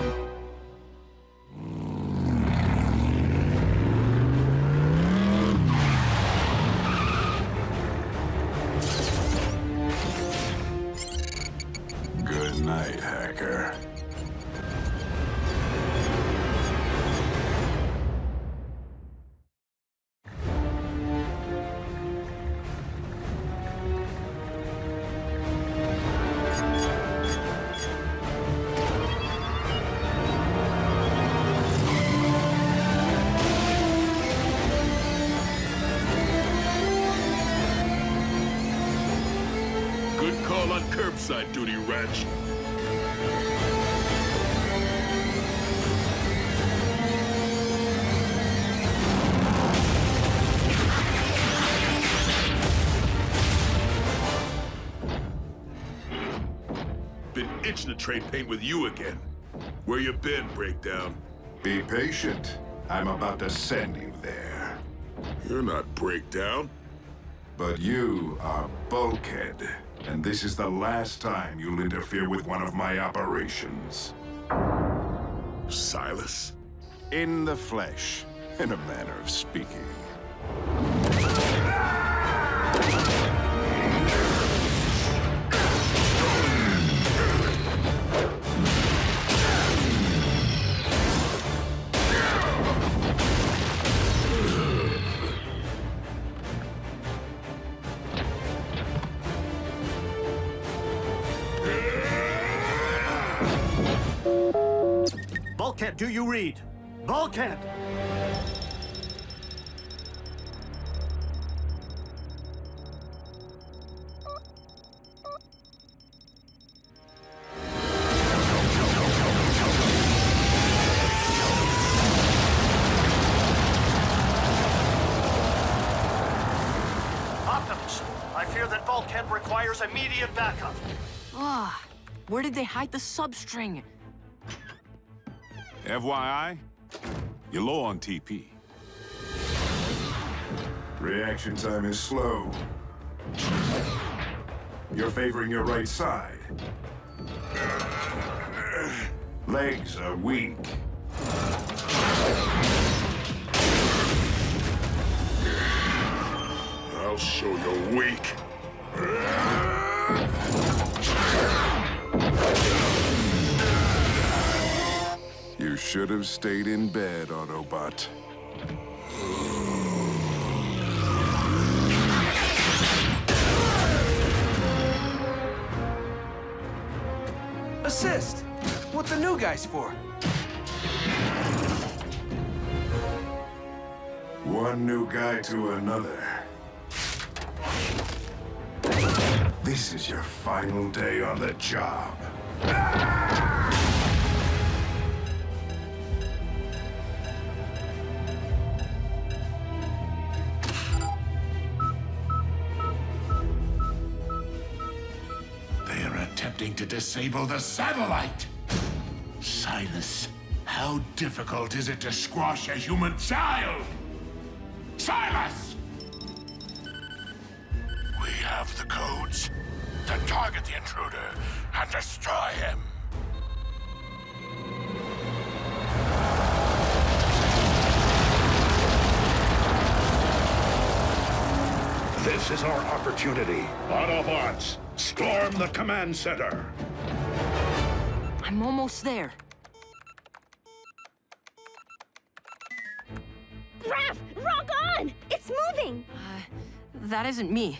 Good night, hacker. Good call on curbside duty, Ratch. Been itching to trade paint with you again. Where you been, Breakdown? Be patient. I'm about to send you there. You're not Breakdown. But you are Bulkhead, and this is the last time you'll interfere with one of my operations. Silas? In the flesh, in a manner of speaking. Bulkhead, do you read? Bulkhead! Optimus, I fear that Bulkhead requires immediate backup. Ah, where did they hide the substring? FYI, you're low on TP. Reaction time is slow. You're favoring your right side. Legs are weak. I'll show you're weak. You should have stayed in bed, Autobot. Assist! What the new guy's for? One new guy to another. This is your final day on the job. They are attempting to disable the satellite! Silas, how difficult is it to squash a human child? Silas! We have the codes to target the intruder and destroy him. This is our opportunity. Autobots, storm the command center. I'm almost there. Raph, rock on! It's moving! That isn't me.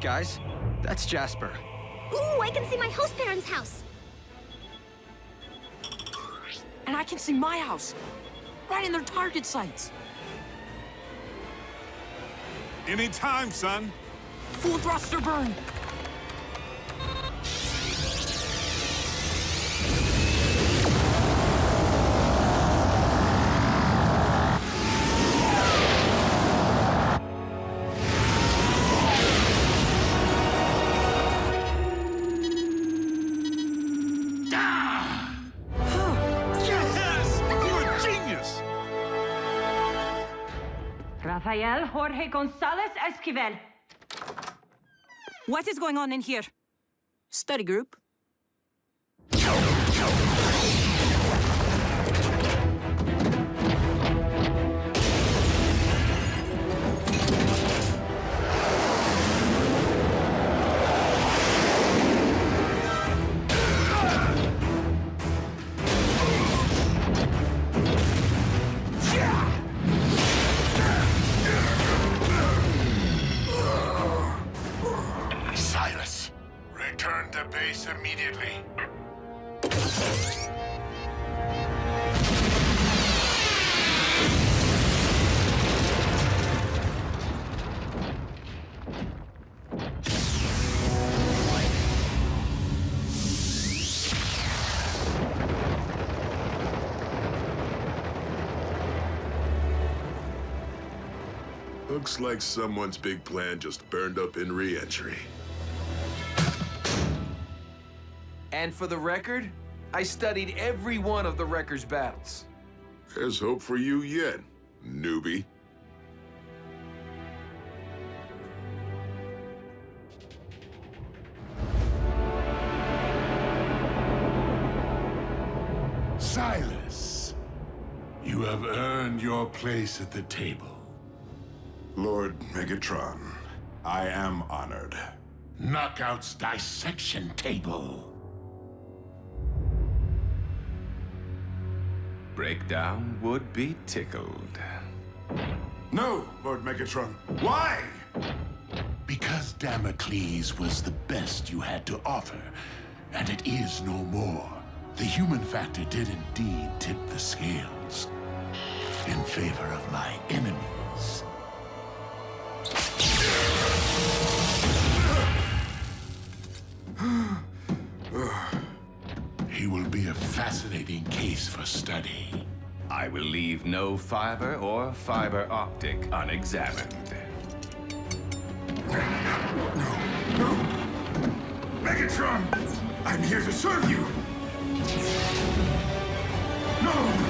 Guys, that's Jasper. Ooh, I can see my host parents' house. And I can see my house. Right in their target sights. Anytime, son. Full thruster burn. Rafael Jorge Gonzalez Esquivel. What is going on in here? Study group. Silas, return to base immediately. Looks like someone's big plan just burned up in re-entry. And for the record, I studied every one of the Wrecker's battles. There's hope for you yet, newbie. Silas, you have earned your place at the table. Lord Megatron, I am honored. Knockout's dissection table. Breakdown would be tickled. No, Lord Megatron. Why? Because Damocles was the best you had to offer, and it is no more. The human factor did indeed tip the scales. in favor of my enemies. He will be a fascinating case for study. I will leave no fiber or fiber optic unexamined. No! Megatron! I'm here to serve you! No!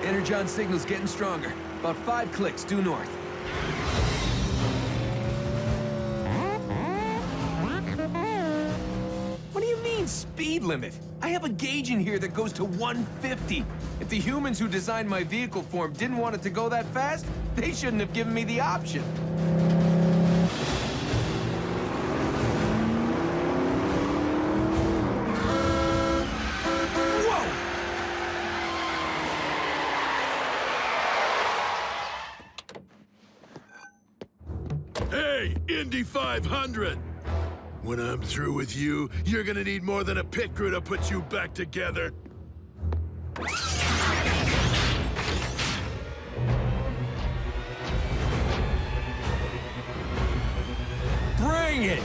Energon signal's getting stronger. About 5 clicks due north. What do you mean, speed limit? I have a gauge in here that goes to 150. If the humans who designed my vehicle form didn't want it to go that fast, they shouldn't have given me the option. Hey, Indy 500! When I'm through with you, you're gonna need more than a pit crew to put you back together. Bring it!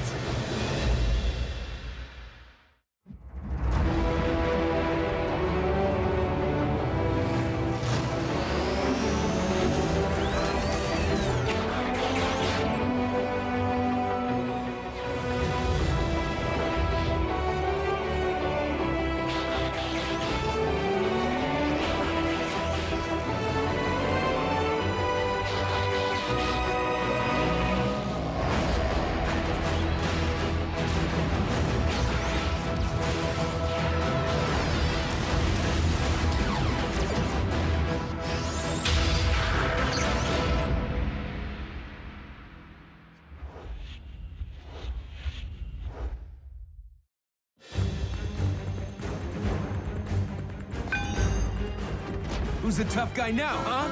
Who's the tough guy now, huh?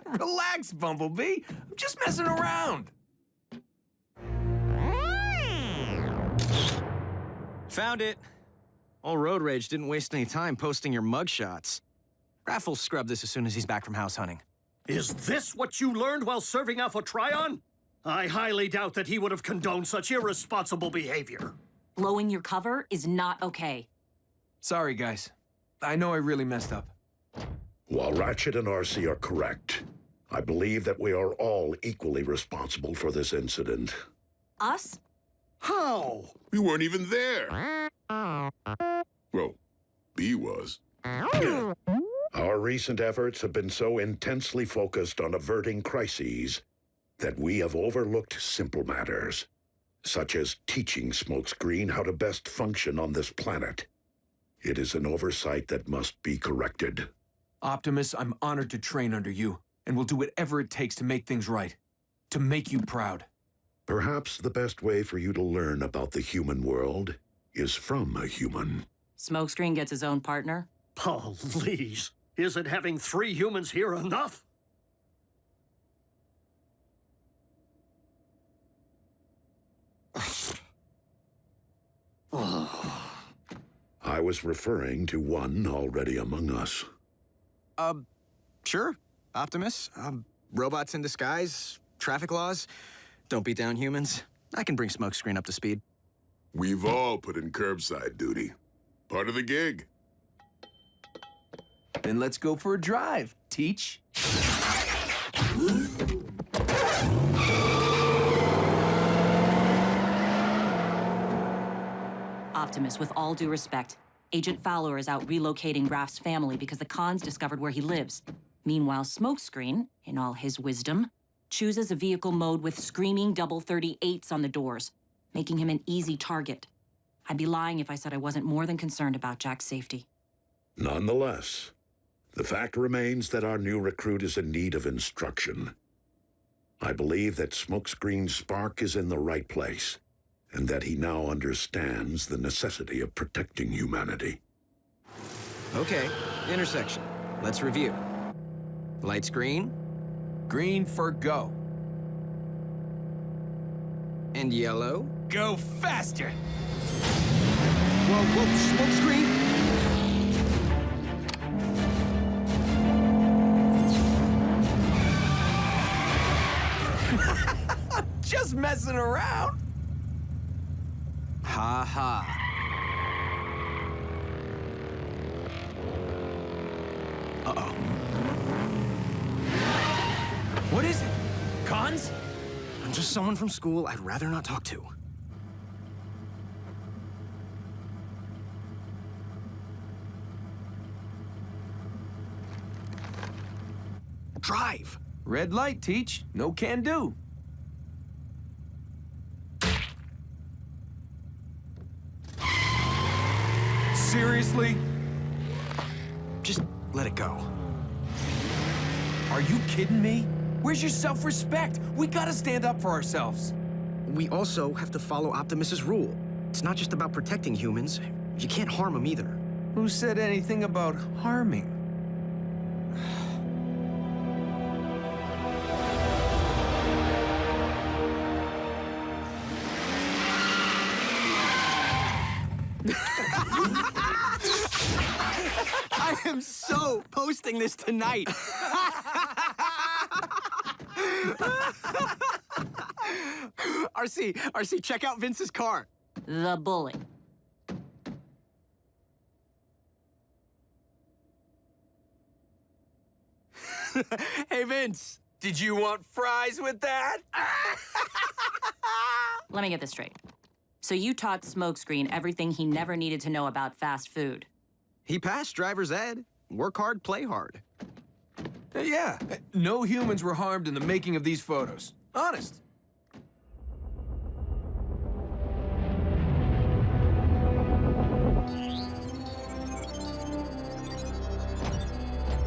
Relax, Bumblebee. I'm just messing around. Found it. Old Road Rage didn't waste any time posting your mugshots. Raph will scrub this as soon as he's back from house hunting. Is this what you learned while serving Alpha Trion? I highly doubt that he would have condoned such irresponsible behavior. Blowing your cover is not okay. Sorry, guys. I know I really messed up. While Ratchet and RC are correct, I believe that we are all equally responsible for this incident. Us? How? We weren't even there. Well, B was. Our recent efforts have been so intensely focused on averting crises that we have overlooked simple matters, such as teaching Smokescreen how to best function on this planet. It is an oversight that must be corrected. Optimus, I'm honored to train under you, and will do whatever it takes to make things right. To make you proud. Perhaps the best way for you to learn about the human world is from a human. Smokescreen gets his own partner? Please. Isn't having 3 humans here enough? I was referring to one already among us. Sure, Optimus. Robots in disguise, traffic laws. Don't beat down humans. I can bring Smokescreen up to speed. We've all put in curbside duty. Part of the gig. Then let's go for a drive, Teach. Optimus, with all due respect, Agent Fowler is out relocating Raph's family because the Khans discovered where he lives. Meanwhile, Smokescreen, in all his wisdom, chooses a vehicle mode with screaming double 38s on the doors, making him an easy target. I'd be lying if I said I wasn't more than concerned about Jack's safety. Nonetheless, the fact remains that our new recruit is in need of instruction. I believe that Smokescreen's spark is in the right place, and that he now understands the necessity of protecting humanity. Okay, intersection. Let's review. Lights green. Green for go. And yellow. Go faster! Whoa, whoa, smoke screen! Just messing around. Ha ha. Uh-oh. What is it? Cons? I'm just someone from school I'd rather not talk to. Drive! Red light, Teach. No can do. Seriously? Just let it go. Are you kidding me? Where's your self-respect? We gotta stand up for ourselves. We also have to follow Optimus's rule. It's not just about protecting humans. You can't harm them either. Who said anything about harming? I am so posting this tonight. RC, check out Vince's car. The bully. Hey, Vince. Did you want fries with that? Let me get this straight. So you taught Smokescreen everything he never needed to know about fast food. He passed driver's ed. Work hard, play hard. Yeah. No humans were harmed in the making of these photos. Honest.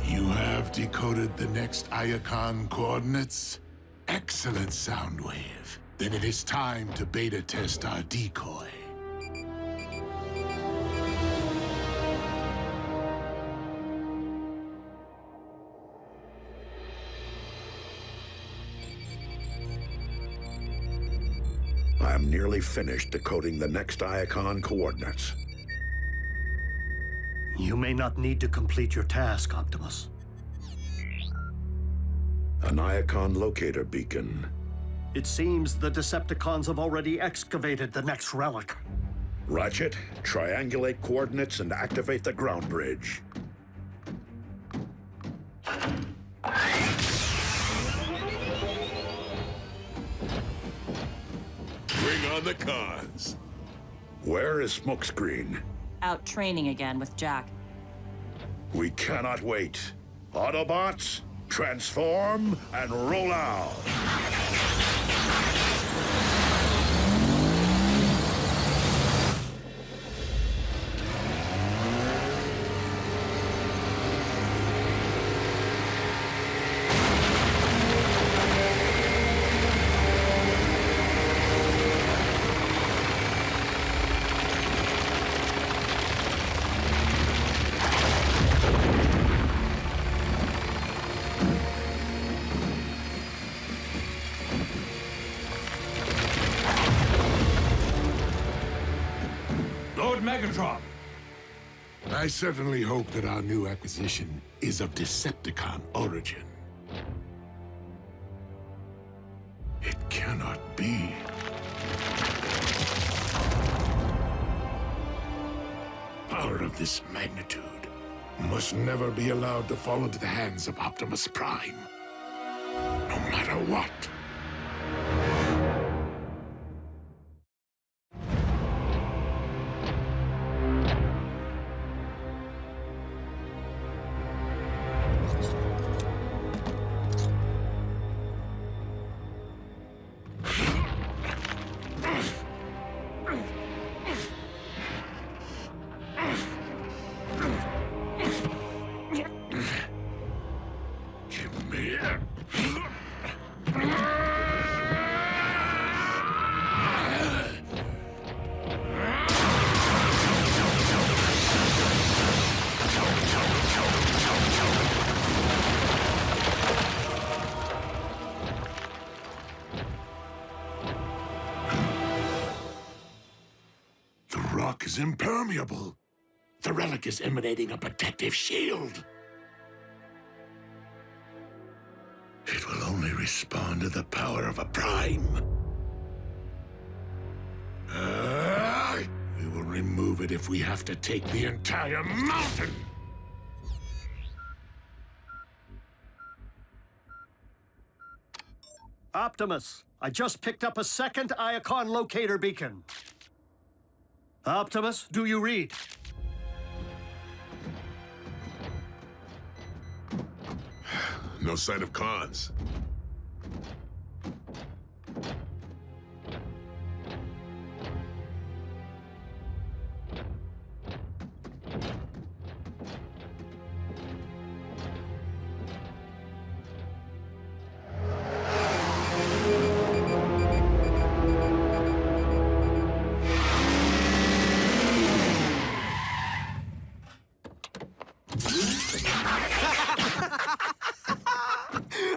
You have decoded the next Iacon coordinates? Excellent, Soundwave. Then it is time to beta test our decoy. I'm nearly finished decoding the next Iacon coordinates. You may not need to complete your task, Optimus. An Iacon locator beacon. It seems the Decepticons have already excavated the next relic. Ratchet, triangulate coordinates and activate the ground bridge. Bring on the cons. Where is Smokescreen? Out training again with Jack. We cannot wait. Autobots, transform and roll out. Megatron! I certainly hope that our new acquisition is of Decepticon origin. It cannot be. Power of this magnitude must never be allowed to fall into the hands of Optimus Prime. No matter what. rock is impermeable. The relic is emanating a protective shield. It will only respond to the power of a prime. We will remove it if we have to take the entire mountain. Optimus, I just picked up a second Iacon locator beacon. Optimus, do you read? No sign of cons.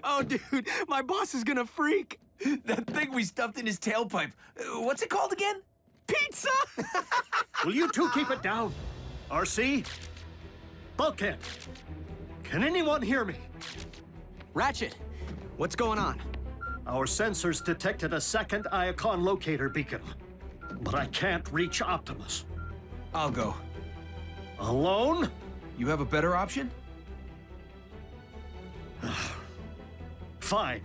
Oh, dude, my boss is gonna freak. That thing we stuffed in his tailpipe. What's it called again? Pizza! Will you two keep it down? RC? Bulkhead, can anyone hear me? Ratchet, what's going on? Our sensors detected a second Iacon locator beacon, but I can't reach Optimus. I'll go. Alone? You have a better option? Fine.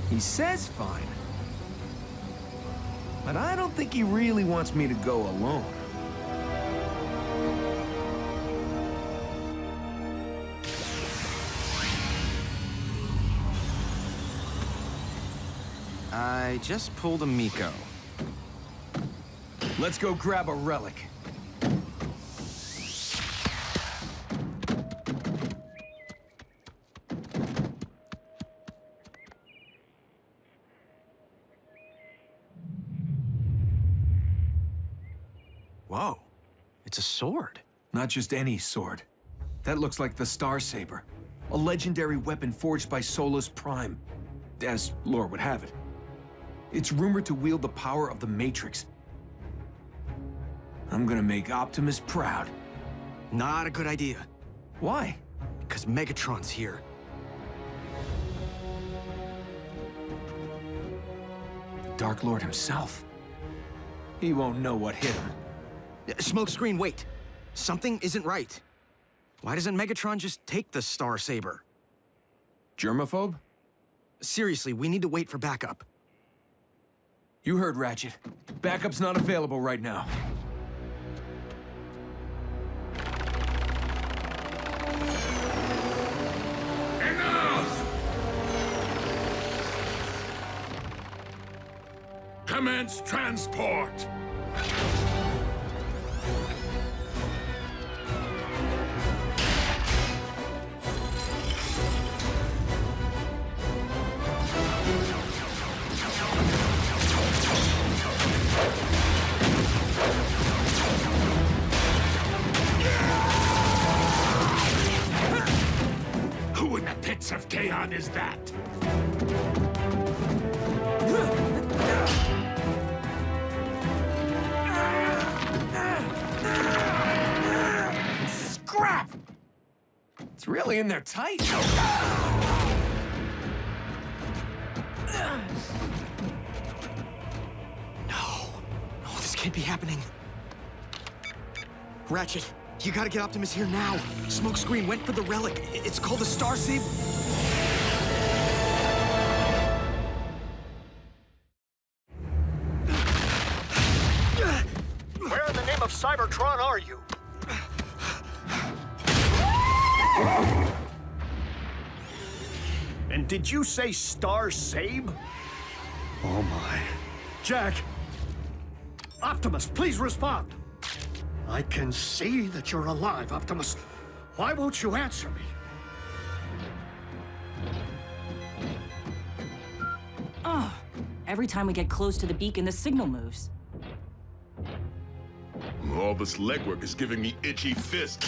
He says fine. But I don't think he really wants me to go alone. I just pulled a Miko. Let's go grab a relic. Whoa, it's a sword. Not just any sword. That looks like the Star Saber, a legendary weapon forged by Optimus Prime, as lore would have it. It's rumored to wield the power of the Matrix. I'm gonna make Optimus proud. Not a good idea. Why? Because Megatron's here. The Dark Lord himself. He won't know what hit him. Smokescreen, wait. Something isn't right. Why doesn't Megatron just take the Star Saber? Germaphobe? Seriously, we need to wait for backup. You heard Ratchet. Backup's not available right now. Enough! Commence transport! Who in the pits of Kaon is that? Scrap! It's really in there tight. No, this can't be happening. Ratchet, you gotta get Optimus here now. Smokescreen went for the relic. It's called the Star Saber. Where in the name of Cybertron are you? And did you say Star Sabe? Oh my. Jack! Optimus, please respond! I can see that you're alive, Optimus. Why won't you answer me? Every time we get close to the beacon, the signal moves. All this legwork is giving me itchy fists.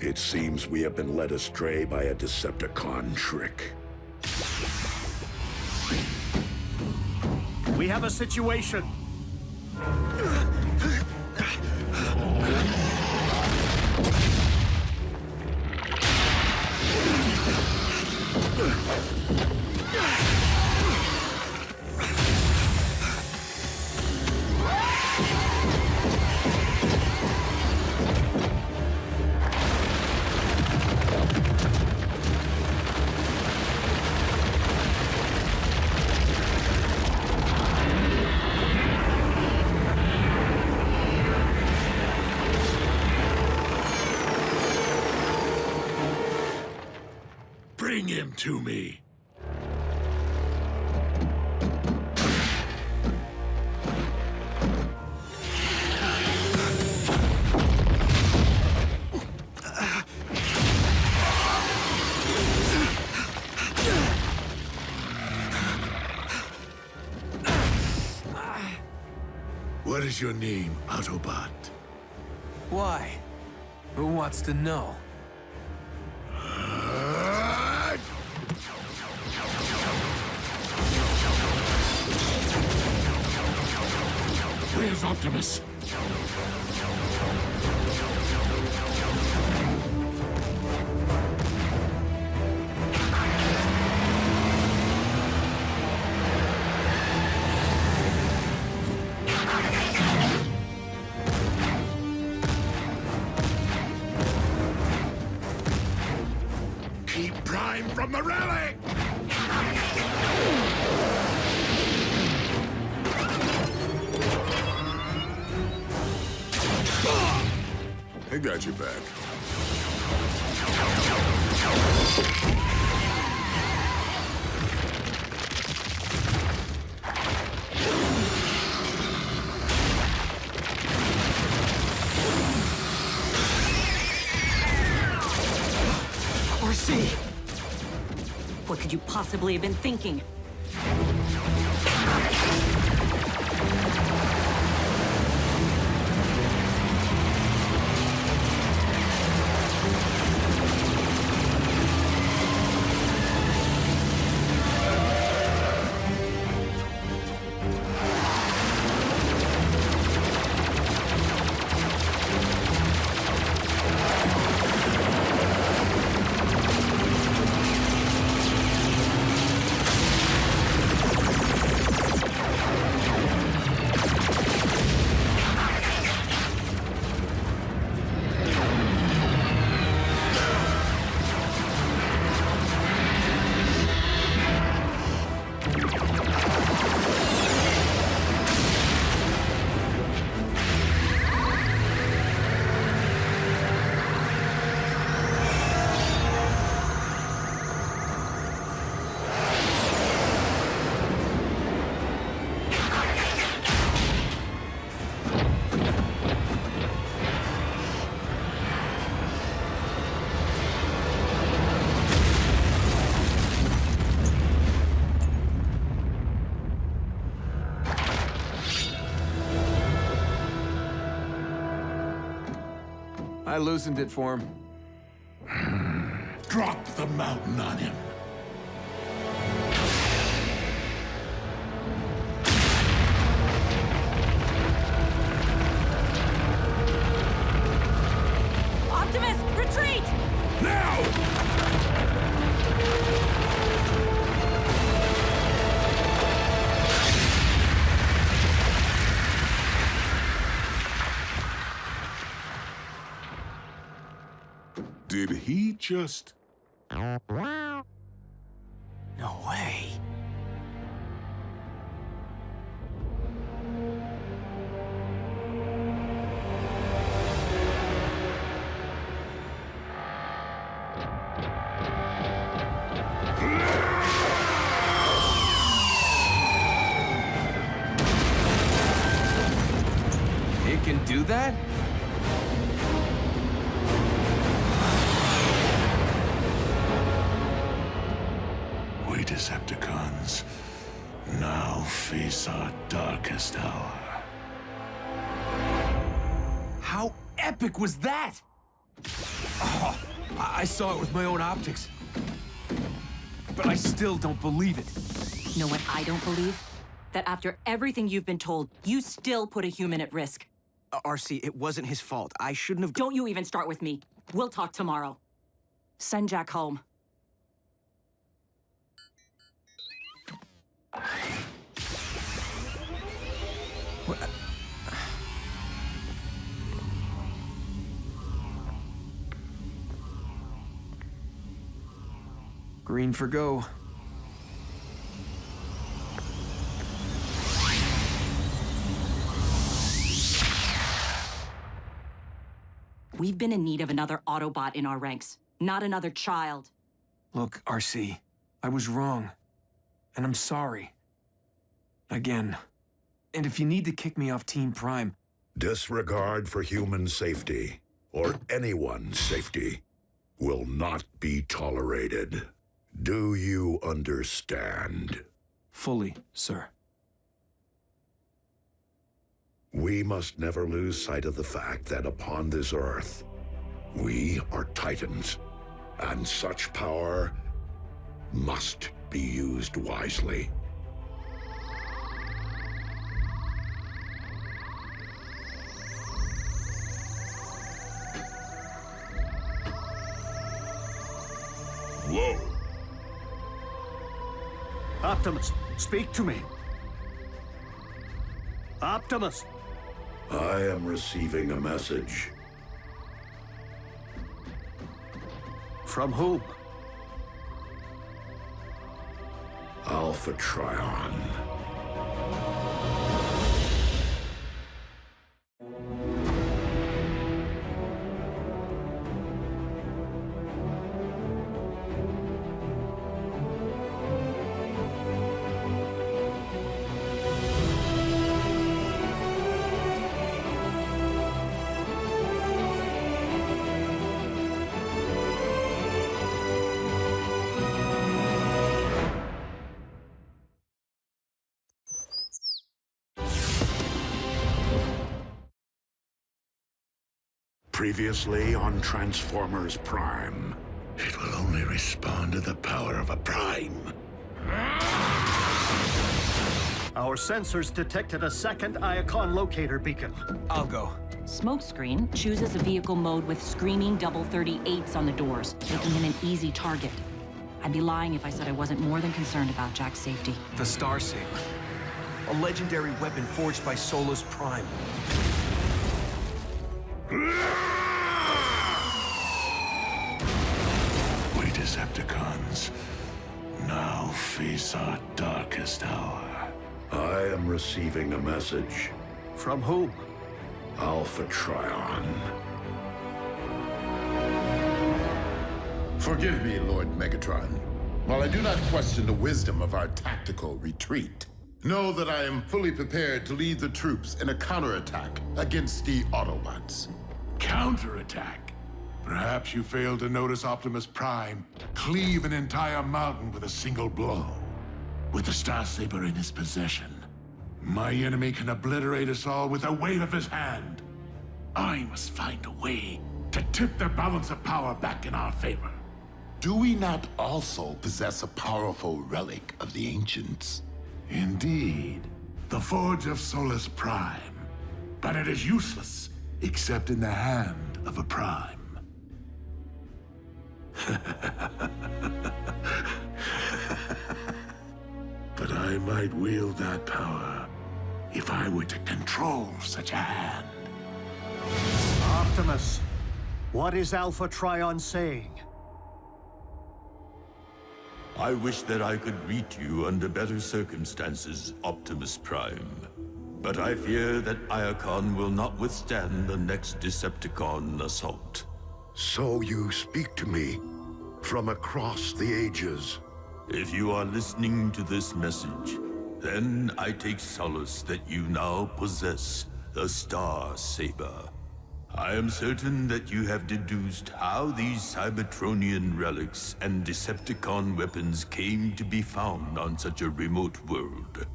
It seems we have been led astray by a Decepticon trick. We have a situation. Bring him to me. What is your name, Autobot? Why? Who wants to know? Where's Optimus? Keep Prime from the relic! I got your back. RC! What could you possibly have been thinking? I loosened it for him. Drop the mountain on him. Optimus, retreat! Now! Did he just... No way. It can do that? We Decepticons now face our darkest hour. How epic was that? Oh, I saw it with my own optics. But I still don't believe it. Know what I don't believe? That after everything you've been told, you still put a human at risk. RC, it wasn't his fault. I shouldn't have... Don't you even start with me. We'll talk tomorrow. Send Jack home. Green for go. We've been in need of another Autobot in our ranks, not another child. Look, RC, I was wrong. And I'm sorry. Again. And if you need to kick me off Team Prime... Disregard for human safety, or anyone's safety, will not be tolerated. Do you understand? Fully, sir. We must never lose sight of the fact that upon this Earth, we are Titans, and such power must be used wisely. Whoa! Optimus, speak to me. Optimus! I am receiving a message. From whom? Alpha Trion. Previously on Transformers Prime. It will only respond to the power of a Prime. Our sensors detected a second Iacon locator beacon. I'll go. Smokescreen chooses a vehicle mode with screaming double 38s on the doors, making him an easy target. I'd be lying if I said I wasn't more than concerned about Jack's safety. The Star Saber. A legendary weapon forged by Solus Prime. We Decepticons now face our darkest hour. I am receiving a message. From whom? Alpha Trion. Forgive me, Lord Megatron. While I do not question the wisdom of our tactical retreat, know that I am fully prepared to lead the troops in a counterattack against the Autobots. Counterattack? Perhaps you failed to notice Optimus Prime cleave an entire mountain with a single blow. With the Star Saber in his possession, my enemy can obliterate us all with a wave of his hand. I must find a way to tip the balance of power back in our favor. Do we not also possess a powerful relic of the ancients? Indeed, the Forge of Solus Prime. But it is useless, except in the hand of a Prime. But I might wield that power if I were to control such a hand. Optimus, what is Alpha Trion saying? I wish that I could greet you under better circumstances, Optimus Prime. But I fear that Iacon will not withstand the next Decepticon assault. So you speak to me from across the ages. If you are listening to this message, then I take solace that you now possess the Star Saber. I am certain that you have deduced how these Cybertronian relics and Decepticon weapons came to be found on such a remote world.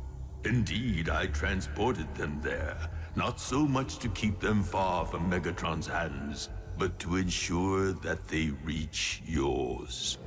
Indeed, I transported them there, not so much to keep them far from Megatron's hands, but to ensure that they reach yours.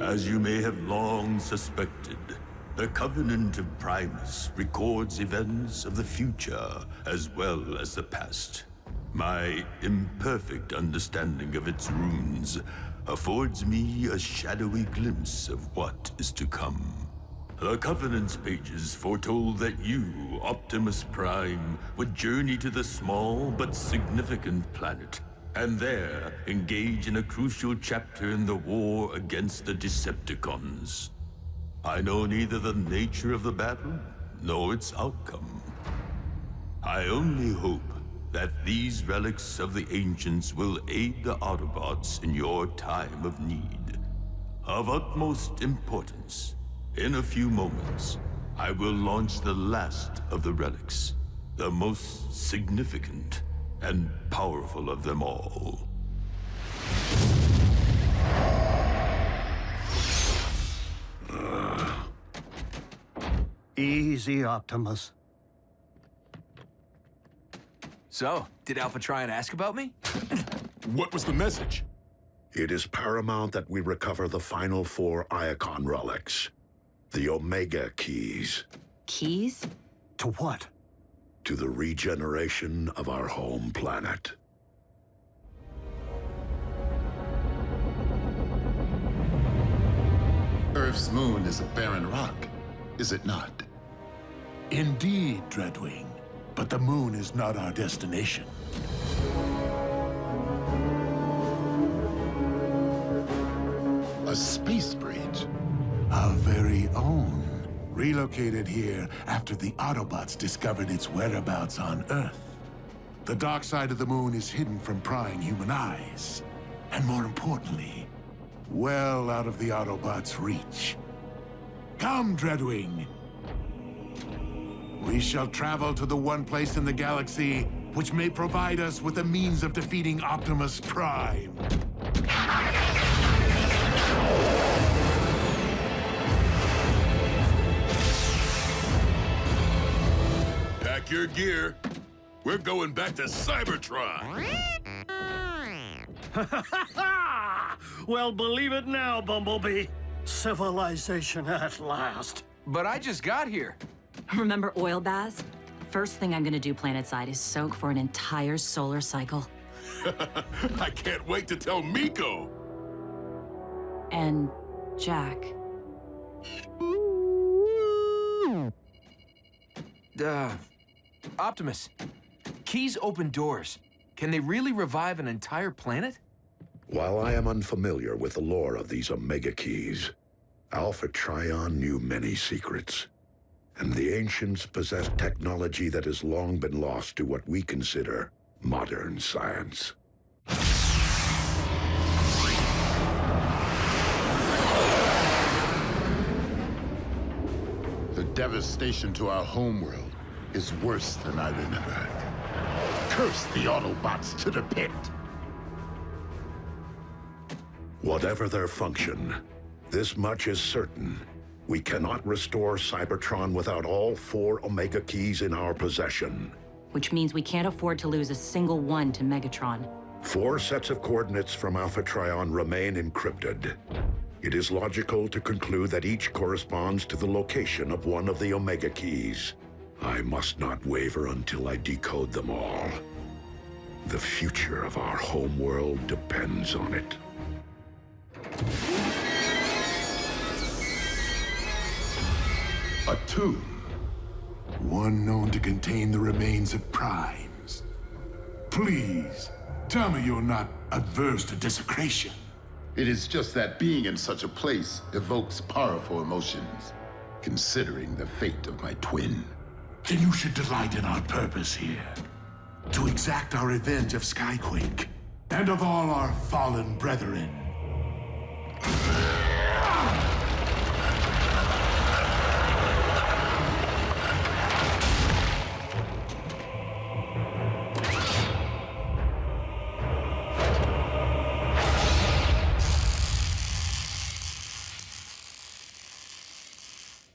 As you may have long suspected, the Covenant of Primus records events of the future as well as the past. My imperfect understanding of its runes affords me a shadowy glimpse of what is to come. The Covenant's pages foretold that you, Optimus Prime, would journey to the small but significant planet, and there engage in a crucial chapter in the war against the Decepticons. I know neither the nature of the battle nor its outcome. I only hope that these relics of the ancients will aid the Autobots in your time of need. Of utmost importance, in a few moments, I will launch the last of the relics, the most significant and powerful of them all. Easy, Optimus. So, did Alpha try and ask about me? What was the message? It is paramount that we recover the final 4 Iacon relics. The Omega Keys. Keys? To what? To the regeneration of our home planet. Earth's moon is a barren rock, is it not? Indeed, Dreadwing. But the moon is not our destination. A space bridge? Our very own. Relocated here after the Autobots discovered its whereabouts on Earth. The dark side of the moon is hidden from prying human eyes. And more importantly, well out of the Autobots' reach. Come, Dreadwing. We shall travel to the one place in the galaxy which may provide us with a means of defeating Optimus Prime. Pack your gear. We're going back to Cybertron. Well, believe it now, Bumblebee. Civilization at last. But I just got here. Remember oil baths? First thing I'm gonna do planetside is soak for an entire solar cycle. I can't wait to tell Miko. And Jack. Optimus, keys open doors. Can they really revive an entire planet? While I am unfamiliar with the lore of these Omega Keys, Alpha Trion knew many secrets. And the ancients possessed technology that has long been lost to what we consider modern science. The devastation to our homeworld is worse than I remember. Curse the Autobots to the pit! Whatever their function, this much is certain. We cannot restore Cybertron without all 4 Omega Keys in our possession. Which means we can't afford to lose a single one to Megatron. 4 sets of coordinates from Alpha Trion remain encrypted. It is logical to conclude that each corresponds to the location of one of the Omega Keys. I must not waver until I decode them all. The future of our homeworld depends on it. A tomb? One known to contain the remains of primes. Please, tell me you're not adverse to desecration. It is just that being in such a place evokes powerful emotions, considering the fate of my twin. Then you should delight in our purpose here. To exact our revenge of Skyquake, and of all our fallen brethren.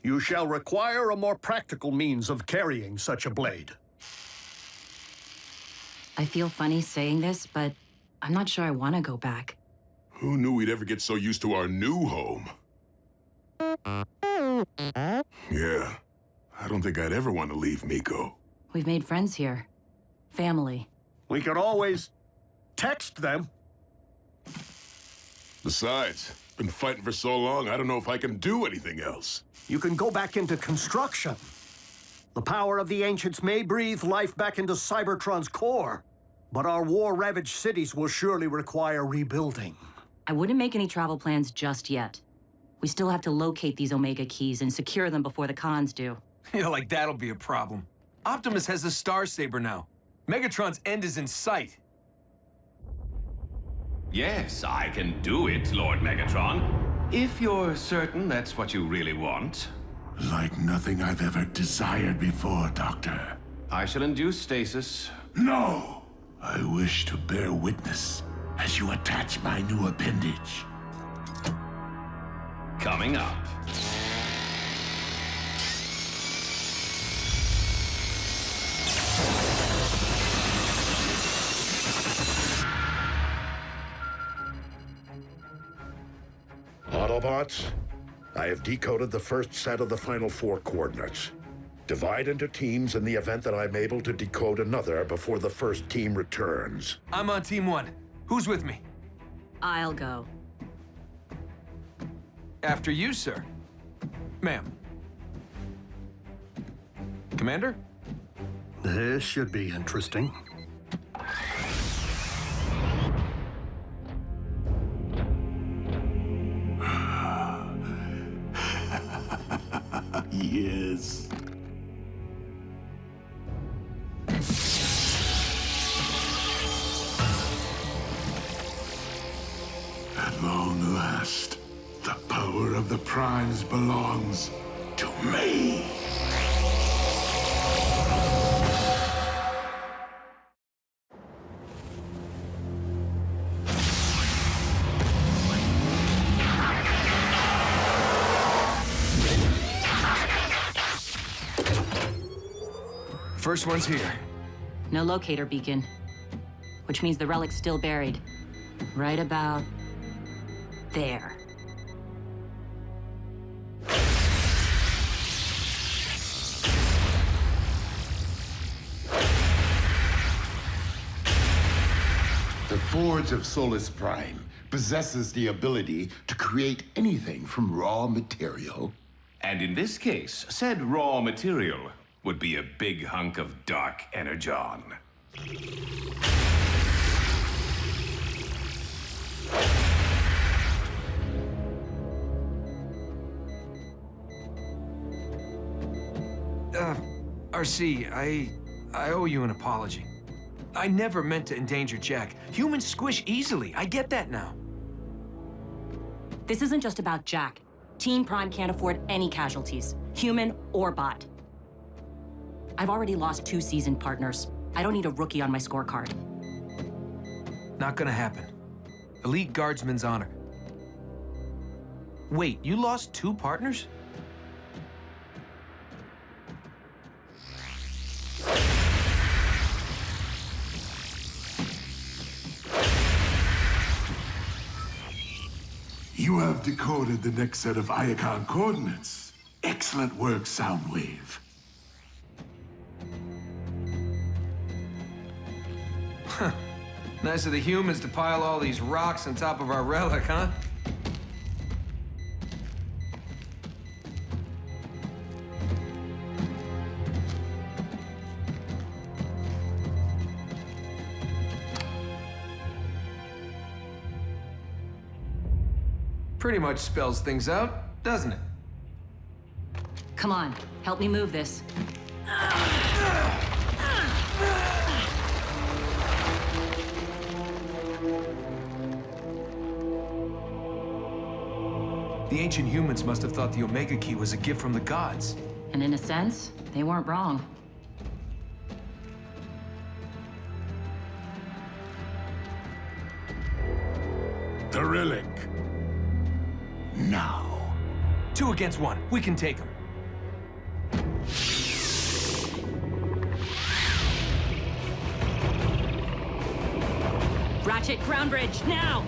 You shall require a more practical means of carrying such a blade. I feel funny saying this, but I'm not sure I want to go back. Who knew we'd ever get so used to our new home? Yeah, I don't think I'd ever want to leave Miko. We've made friends here. Family. We could always text them. Besides, been fighting for so long, I don't know if I can do anything else. You can go back into construction. The power of the ancients may breathe life back into Cybertron's core, but our war-ravaged cities will surely require rebuilding. I wouldn't make any travel plans just yet. We still have to locate these Omega keys and secure them before the cons do. Yeah, like that'll be a problem. Optimus has the Star Saber now. Megatron's end is in sight. Yes, I can do it, Lord Megatron. If you're certain that's what you really want. Like nothing I've ever desired before, Doctor. I shall induce stasis. No! I wish to bear witness as you attach my new appendage. Coming up. Autobots, I have decoded the first set of the final 4 coordinates. Divide into teams in the event that I'm able to decode another before the first team returns. I'm on Team 1. Who's with me? I'll go. After you, sir. Ma'am. Commander? This should be interesting. Yes. At long last, the power of the Primes belongs to me. First one's here. No locator beacon, which means the relic's still buried. Right about there. The Forge of Solus Prime possesses the ability to create anything from raw material. And in this case, said raw material would be a big hunk of dark Energon. RC, I owe you an apology. I never meant to endanger Jack. Humans squish easily. I get that now. This isn't just about Jack. Team Prime can't afford any casualties, human or bot. I've already lost 2 seasoned partners. I don't need a rookie on my scorecard. Not gonna happen. Elite Guardsman's honor. Wait, you lost 2 partners? You have decoded the next set of Iacon coordinates. Excellent work, Soundwave. Huh. Nice of the humans to pile all these rocks on top of our relic, huh? Pretty much spells things out, doesn't it? Come on, help me move this. The ancient humans must have thought the Omega Key was a gift from the gods. And in a sense, they weren't wrong. The relic. Now. 2 against 1. We can take them. Ratchet, ground bridge, now!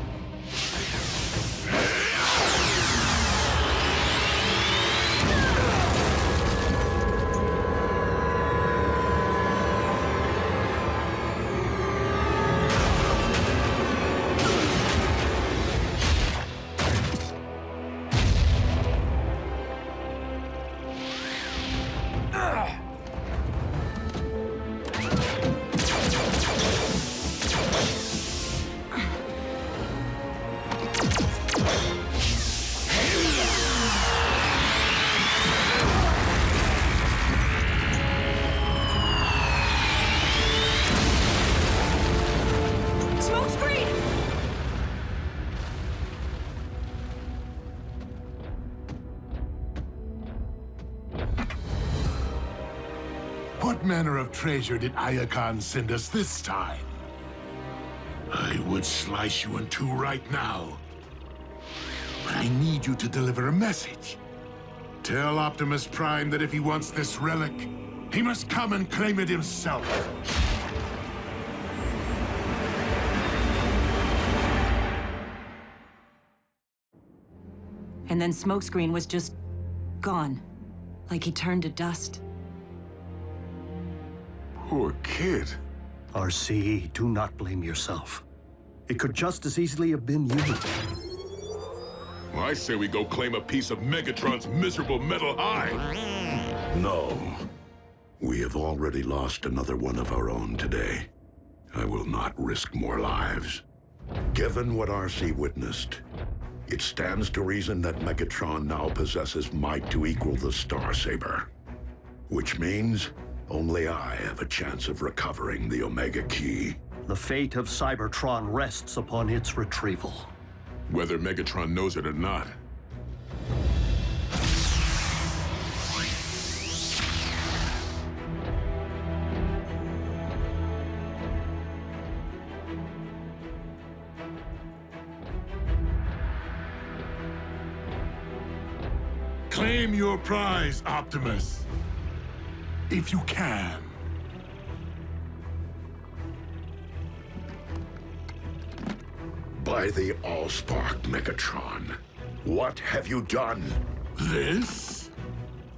What manner of treasure did Iacon send us this time? I would slice you in 2 right now. But I need you to deliver a message. Tell Optimus Prime that if he wants this relic, he must come and claim it himself. And then Smokescreen was just gone. Like he turned to dust. Poor kid. RCE, do not blame yourself. It could just as easily have been you. Well, I say we go claim a piece of Megatron's miserable metal hide. No. We have already lost another one of our own today. I will not risk more lives. Given what RC witnessed, it stands to reason that Megatron now possesses might to equal the Star Saber. Which means only I have a chance of recovering the Omega Key. The fate of Cybertron rests upon its retrieval. Whether Megatron knows it or not. Claim your prize, Optimus. If you can. By the Allspark, Megatron, what have you done? This?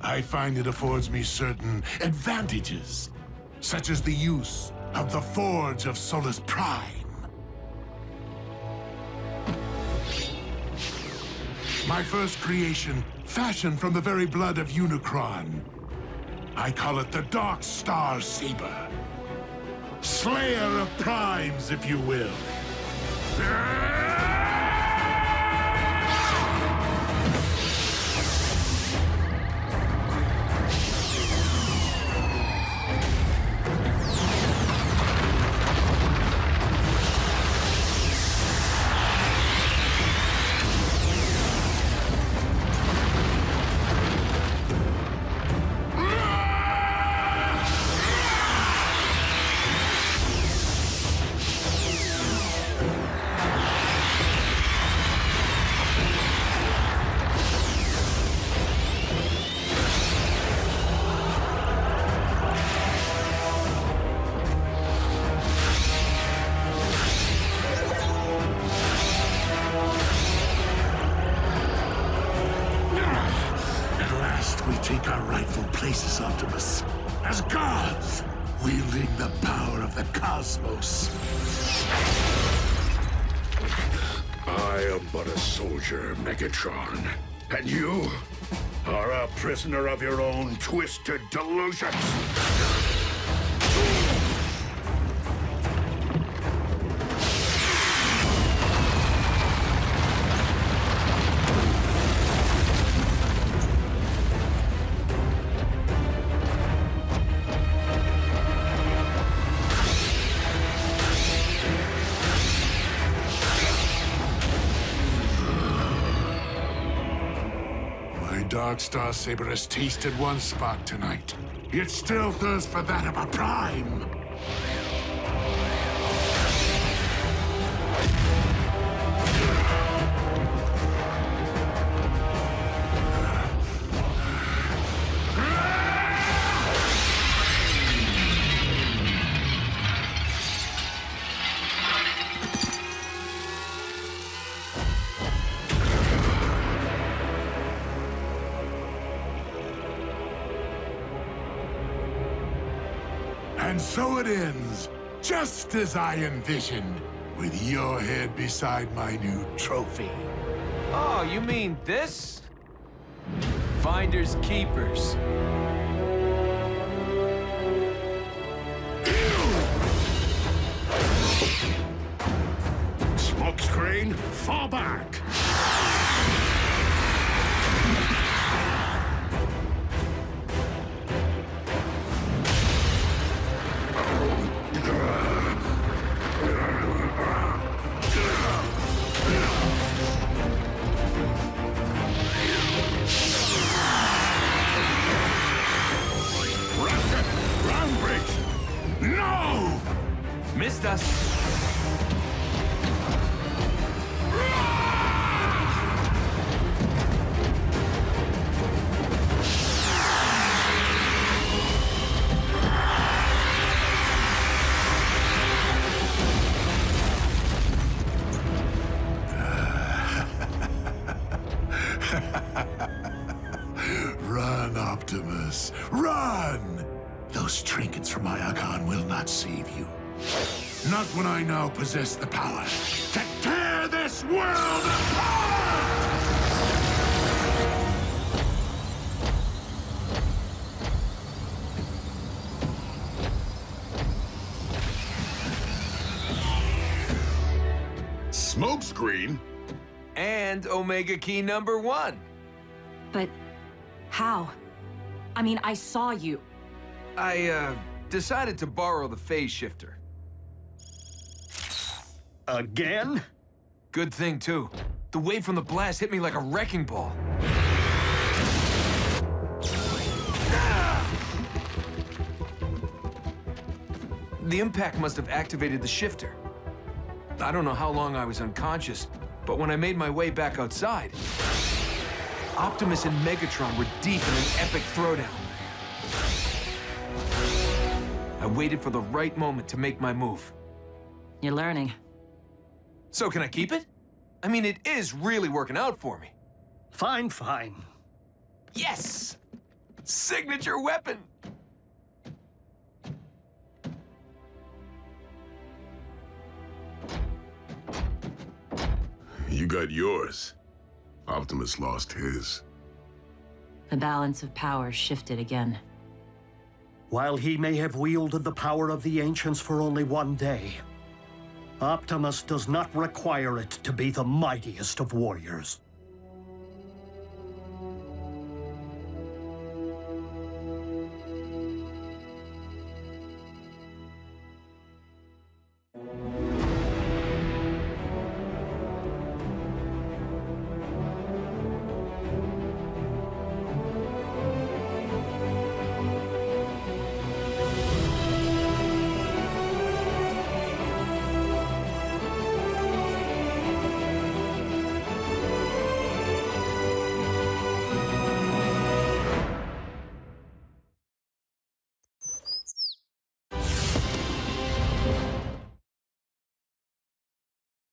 I find it affords me certain advantages, such as the use of the Forge of Solus Prime. My first creation, fashioned from the very blood of Unicron. I call it the Dark Star Saber. Slayer of Primes, if you will. Places, Optimus, as gods, wielding the power of the cosmos. I am but a soldier, Megatron, and you are a prisoner of your own twisted delusions. Dark Star Saber has tasted one spark tonight. It still thirsts for that of a Prime. And so it ends, just as I envisioned, with your head beside my new trophy. Oh, you mean this? Finders keepers. Smokescreen, fall back! No! Missed us. Run, Optimus, run! Those trinkets from Energon will not save you. Not when I now possess the power to tear this world apart! Smokescreen? And Omega Key #1. But how? I mean, I saw you. I, decided to borrow the phase shifter. Again? Good thing, too. The wave from the blast hit me like a wrecking ball. The impact must have activated the shifter. I don't know how long I was unconscious, but when I made my way back outside, Optimus and Megatron were deep in an epic throwdown. I waited for the right moment to make my move. You're learning. So can I keep it? I mean, it is really working out for me. Fine, fine. Yes! Signature weapon! You got yours. Optimus lost his. The balance of power shifted again. While he may have wielded the power of the Ancients for only one day, Optimus does not require it to be the mightiest of warriors.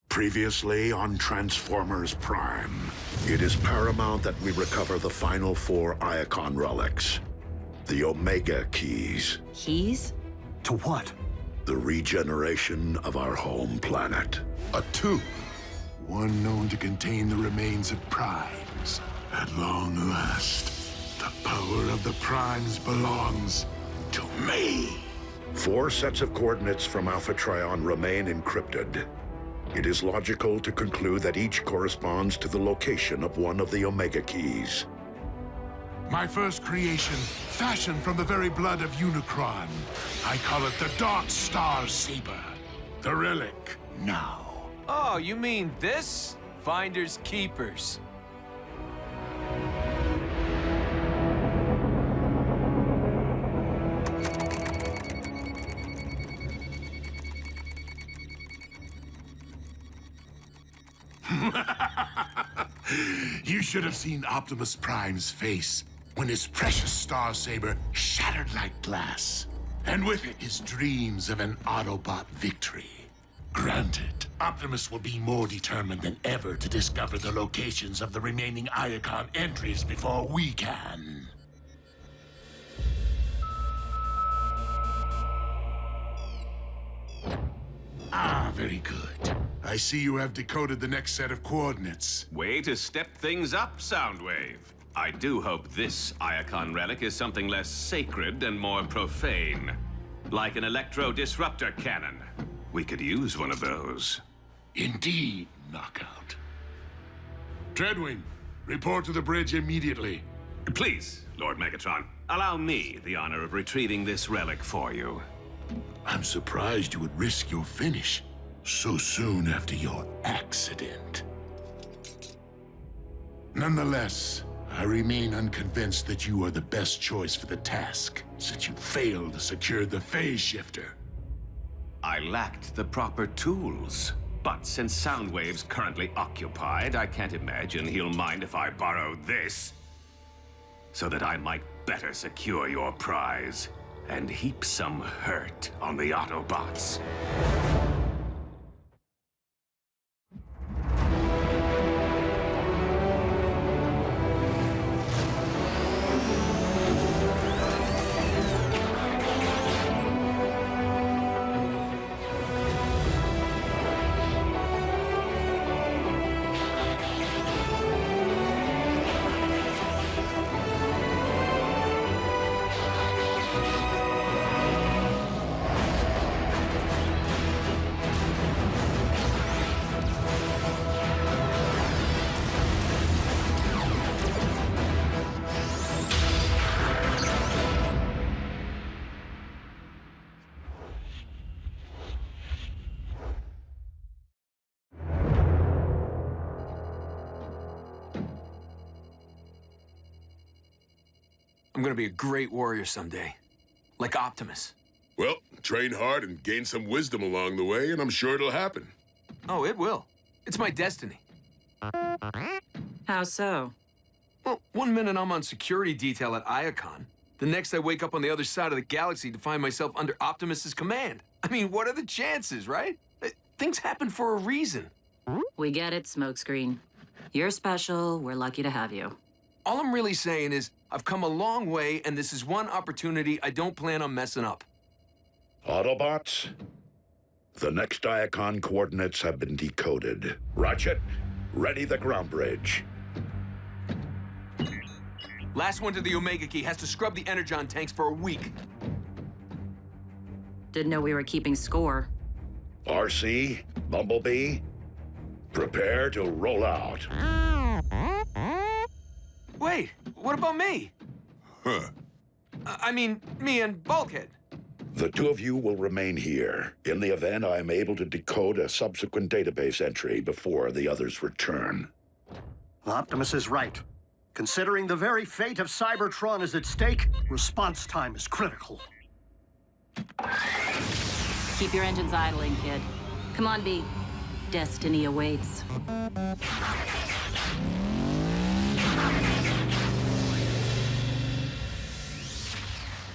Previously on Transformers Prime, it is paramount that we recover the final 4 Iacon relics. The Omega Keys. Keys? To what? The regeneration of our home planet. A tomb. One known to contain the remains of Primes. At long last, the power of the Primes belongs to me. 4 sets of coordinates from Alpha Trion remain encrypted. It is logical to conclude that each corresponds to the location of one of the Omega Keys. My first creation, fashioned from the very blood of Unicron. I call it the Dark Star Saber. The relic, now. Oh, you mean this? Finders keepers. You should have seen Optimus Prime's face when his precious Star Saber shattered like glass. And with it, his dreams of an Autobot victory. Granted, Optimus will be more determined than ever to discover the locations of the remaining Iacon entries before we can. Ah, very good. I see you have decoded the next set of coordinates. Way to step things up, Soundwave. I do hope this Iacon relic is something less sacred and more profane. Like an electro-disruptor cannon. We could use one of those. Indeed, Knockout. Treadwing, report to the bridge immediately. Please, Lord Megatron, allow me the honor of retrieving this relic for you. I'm surprised you would risk your finish so soon after your accident. Nonetheless, I remain unconvinced that you are the best choice for the task, since you failed to secure the phase shifter. I lacked the proper tools. But since Soundwave's currently occupied, I can't imagine he'll mind if I borrow this. So that I might better secure your prize and heap some hurt on the Autobots. I'm gonna be a great warrior someday. Like Optimus. Well, train hard and gain some wisdom along the way, and I'm sure it'll happen. Oh, it will. It's my destiny. How so? Well, one minute I'm on security detail at Iacon. The next I wake up on the other side of the galaxy to find myself under Optimus's command. I mean, what are the chances, right? Things happen for a reason. We get it, Smokescreen. You're special. We're lucky to have you. All I'm really saying is, I've come a long way, and this is one opportunity I don't plan on messing up. Autobots, the next Iacon coordinates have been decoded. Ratchet, ready the ground bridge. Last one to the Omega Key has to scrub the Energon tanks for a week. Didn't know we were keeping score. RC, Bumblebee, prepare to roll out. Wait, what about me? Huh. I mean, me and Bulkhead. The two of you will remain here in the event I am able to decode a subsequent database entry before the others return. Optimus is right. Considering the very fate of Cybertron is at stake, response time is critical. Keep your engines idling, kid. Come on, B. Destiny awaits.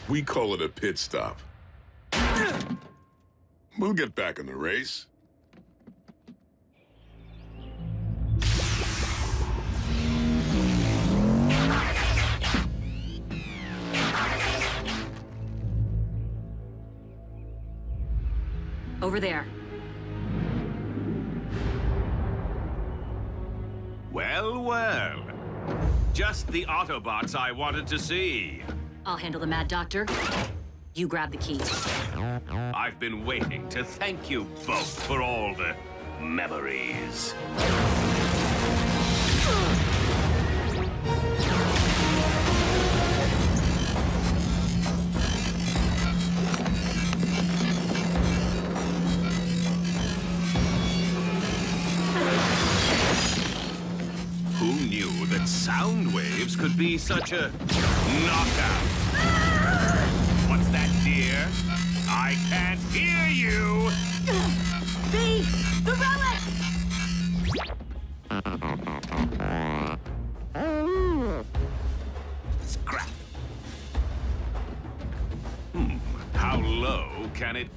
We call it a pit stop. We'll get back in the race. Over there. Well, well. Just the Autobots I wanted to see. I'll handle the Mad Doctor. You grab the keys. I've been waiting to thank you both for all the memories. Who knew that sound waves could be such a knockout? What's that, dear? I can't hear you! B! The relic!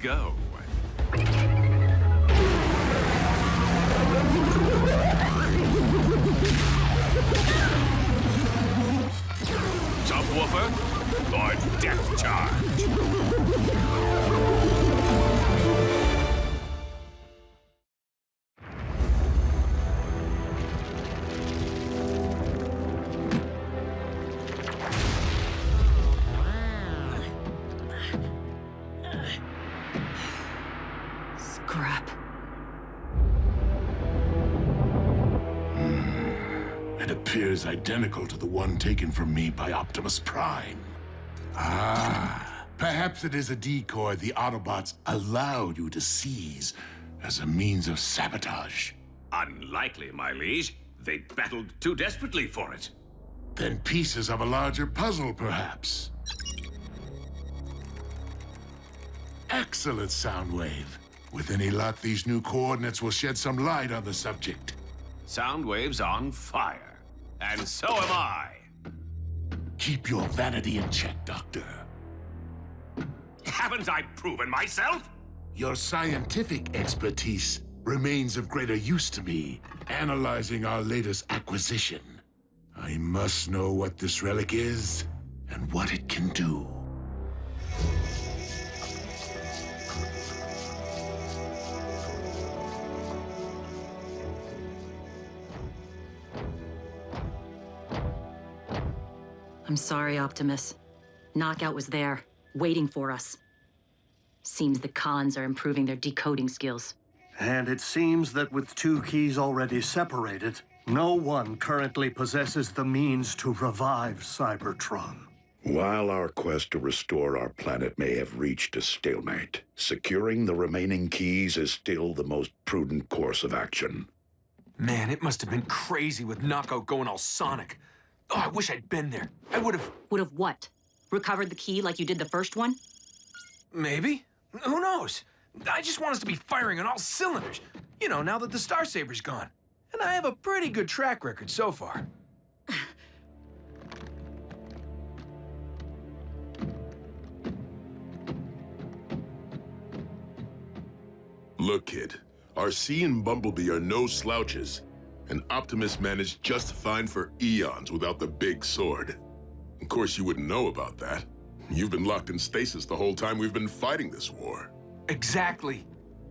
go. Subwoofer or depth charge? Scrap. It appears identical to the one taken from me by Optimus Prime. Ah, perhaps it is a decoy the Autobots allowed you to seize as a means of sabotage. Unlikely, my liege. They battled too desperately for it. Then pieces of a larger puzzle, perhaps. Excellent, Soundwave. With any luck, these new coordinates will shed some light on the subject. Soundwave's on fire. And so am I. Keep your vanity in check, Doctor. Haven't I proven myself? Your scientific expertise remains of greater use to me, analyzing our latest acquisition. I must know what this relic is and what it can do. I'm sorry, Optimus. Knockout was there, waiting for us. Seems the cons are improving their decoding skills. And it seems that with two keys already separated, no one currently possesses the means to revive Cybertron. While our quest to restore our planet may have reached a stalemate, securing the remaining keys is still the most prudent course of action. Man, it must have been crazy with Knockout going all Sonic. Oh, I wish I'd been there. I would have... Would have what? Recovered the key like you did the first one? Maybe. Who knows? I just want us to be firing on all cylinders. You know, now that the Star Saber's gone. And I have a pretty good track record so far. Look, kid. RC and Bumblebee are no slouches. And Optimus managed just fine for eons without the big sword. Of course, you wouldn't know about that. You've been locked in stasis the whole time we've been fighting this war. Exactly.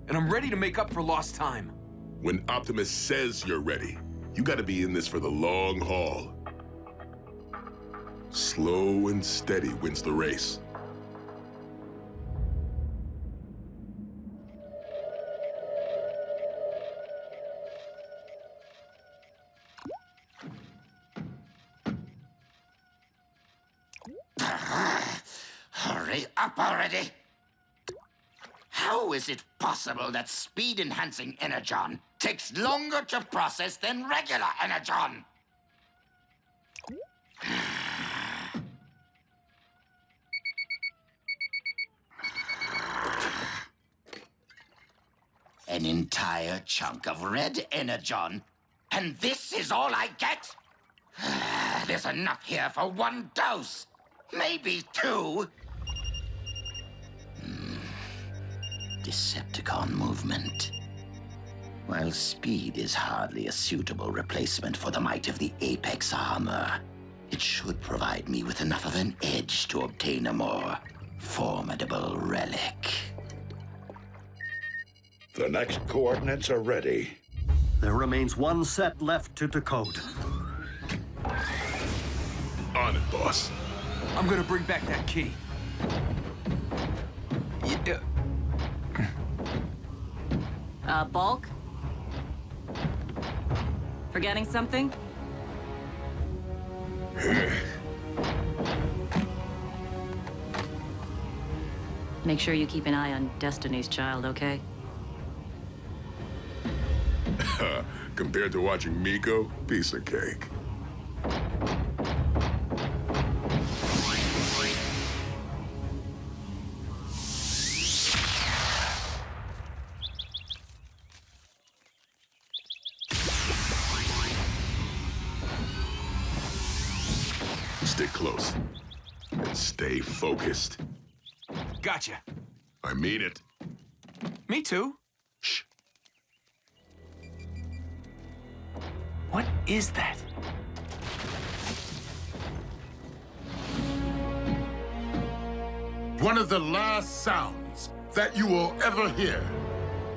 And I'm ready to make up for lost time. When Optimus says you're ready, you gotta be in this for the long haul. Slow and steady wins the race. Hurry up already! How is it possible that speed-enhancing Energon takes longer to process than regular Energon? An entire chunk of red Energon, and this is all I get? There's enough here for one dose, maybe two. Decepticon movement. While speed is hardly a suitable replacement for the might of the Apex armor, it should provide me with enough of an edge to obtain a more formidable relic. The next coordinates are ready. There remains one set left to decode. On it, boss. I'm gonna bring back that key. Yeah. Bulk? Forgetting something? Make sure you keep an eye on Destiny's Child, okay? Compared to watching Miko, piece of cake. Stick close. And stay focused. Gotcha. I mean it. Me too. Shh. What is that? One of the last sounds that you will ever hear.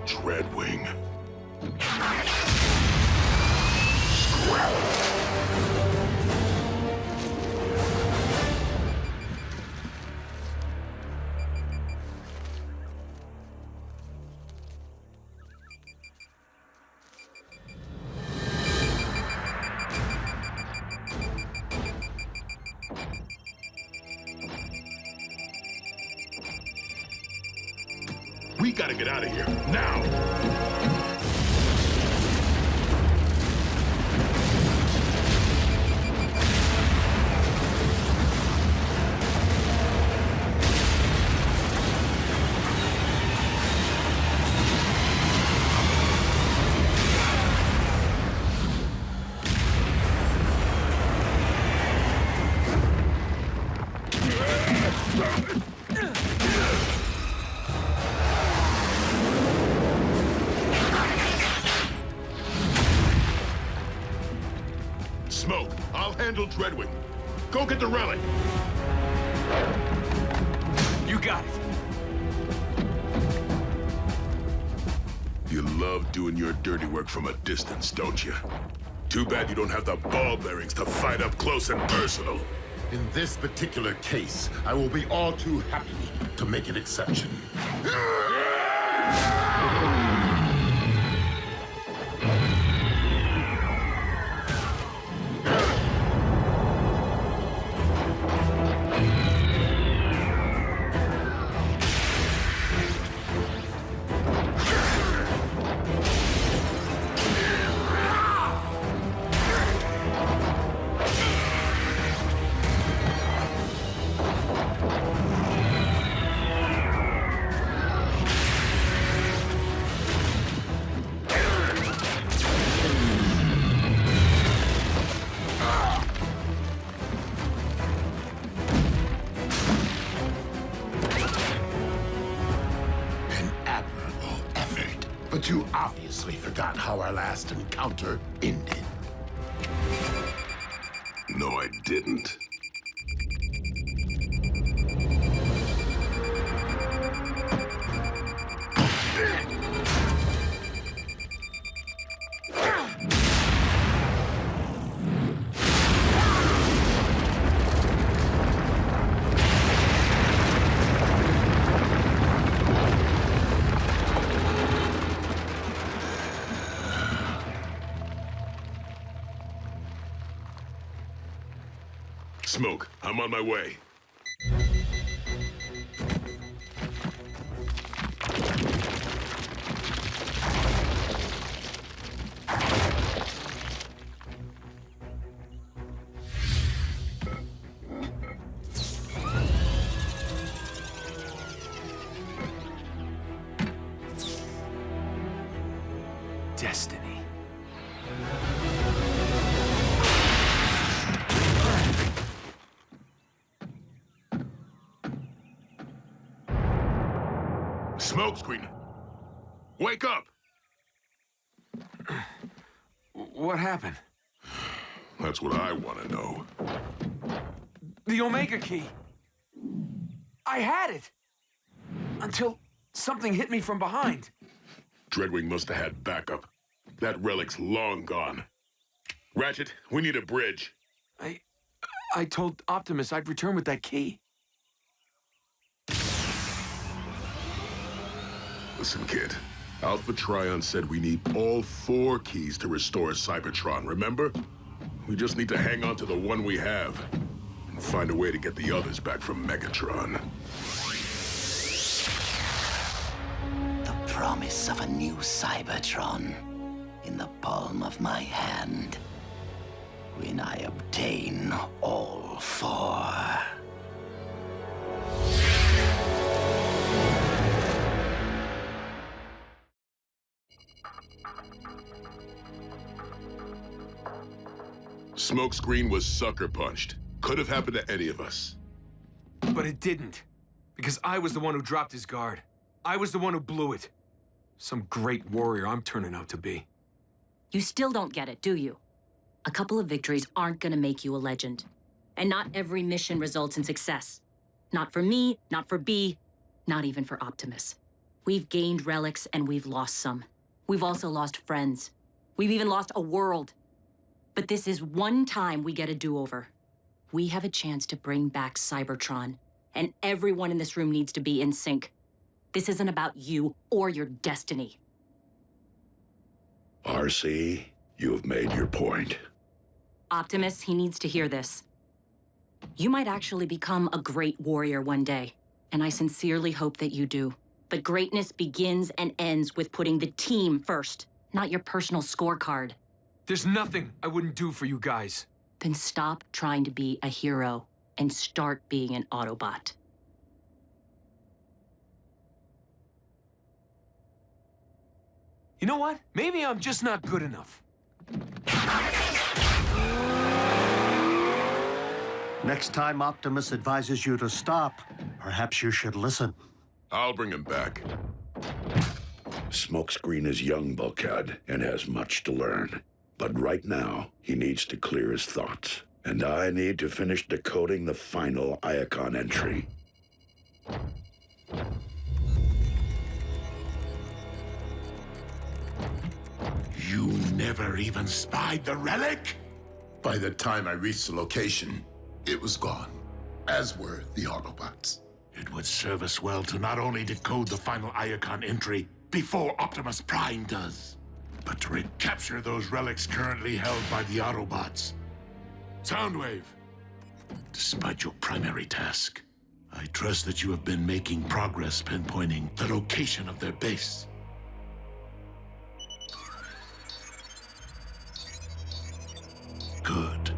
Dreadwing. We gotta get out of here, now! Smoke, I'll handle Dreadwing. Go get the relic. You got it. You love doing your dirty work from a distance, don't you? Too bad you don't have the ball bearings to fight up close and personal. In this particular case, I will be all too happy to make an exception. But you obviously forgot how our last encounter ended. No, I didn't. Smoke, I'm on my way. Destiny. Smokescreen! Wake up! What happened? That's what I want to know. The Omega Key. I had it! Until something hit me from behind. Dreadwing must have had backup. That relic's long gone. Ratchet, we need a bridge. I told Optimus I'd return with that key. Listen, kid. Alpha Trion said we need all 4 keys to restore Cybertron, remember? We just need to hang on to the one we have and find a way to get the others back from Megatron. The promise of a new Cybertron in the palm of my hand when I obtain all 4. Smokescreen was sucker punched. Could have happened to any of us. But it didn't. Because I was the one who dropped his guard. I was the one who blew it. Some great warrior I'm turning out to be. You still don't get it, do you? A couple of victories aren't gonna make you a legend. And not every mission results in success. Not for me, not for B, not even for Optimus. We've gained relics and we've lost some. We've also lost friends. We've even lost a world. But this is one time we get a do-over. We have a chance to bring back Cybertron, and everyone in this room needs to be in sync. This isn't about you or your destiny. RC, you've made your point. Optimus, he needs to hear this. You might actually become a great warrior one day, and I sincerely hope that you do. But greatness begins and ends with putting the team first, not your personal scorecard. There's nothing I wouldn't do for you guys. Then stop trying to be a hero and start being an Autobot. You know what? Maybe I'm just not good enough. Next time Optimus advises you to stop, perhaps you should listen. I'll bring him back. Smokescreen is young, Bulkhead, and has much to learn. But right now, he needs to clear his thoughts. And I need to finish decoding the final Iacon entry. You never even spied the relic? By the time I reached the location, it was gone, as were the Autobots. It would serve us well to not only decode the final Iacon entry before Optimus Prime does, but to recapture those relics currently held by the Autobots. Soundwave, despite your primary task, I trust that you have been making progress pinpointing the location of their base. Good.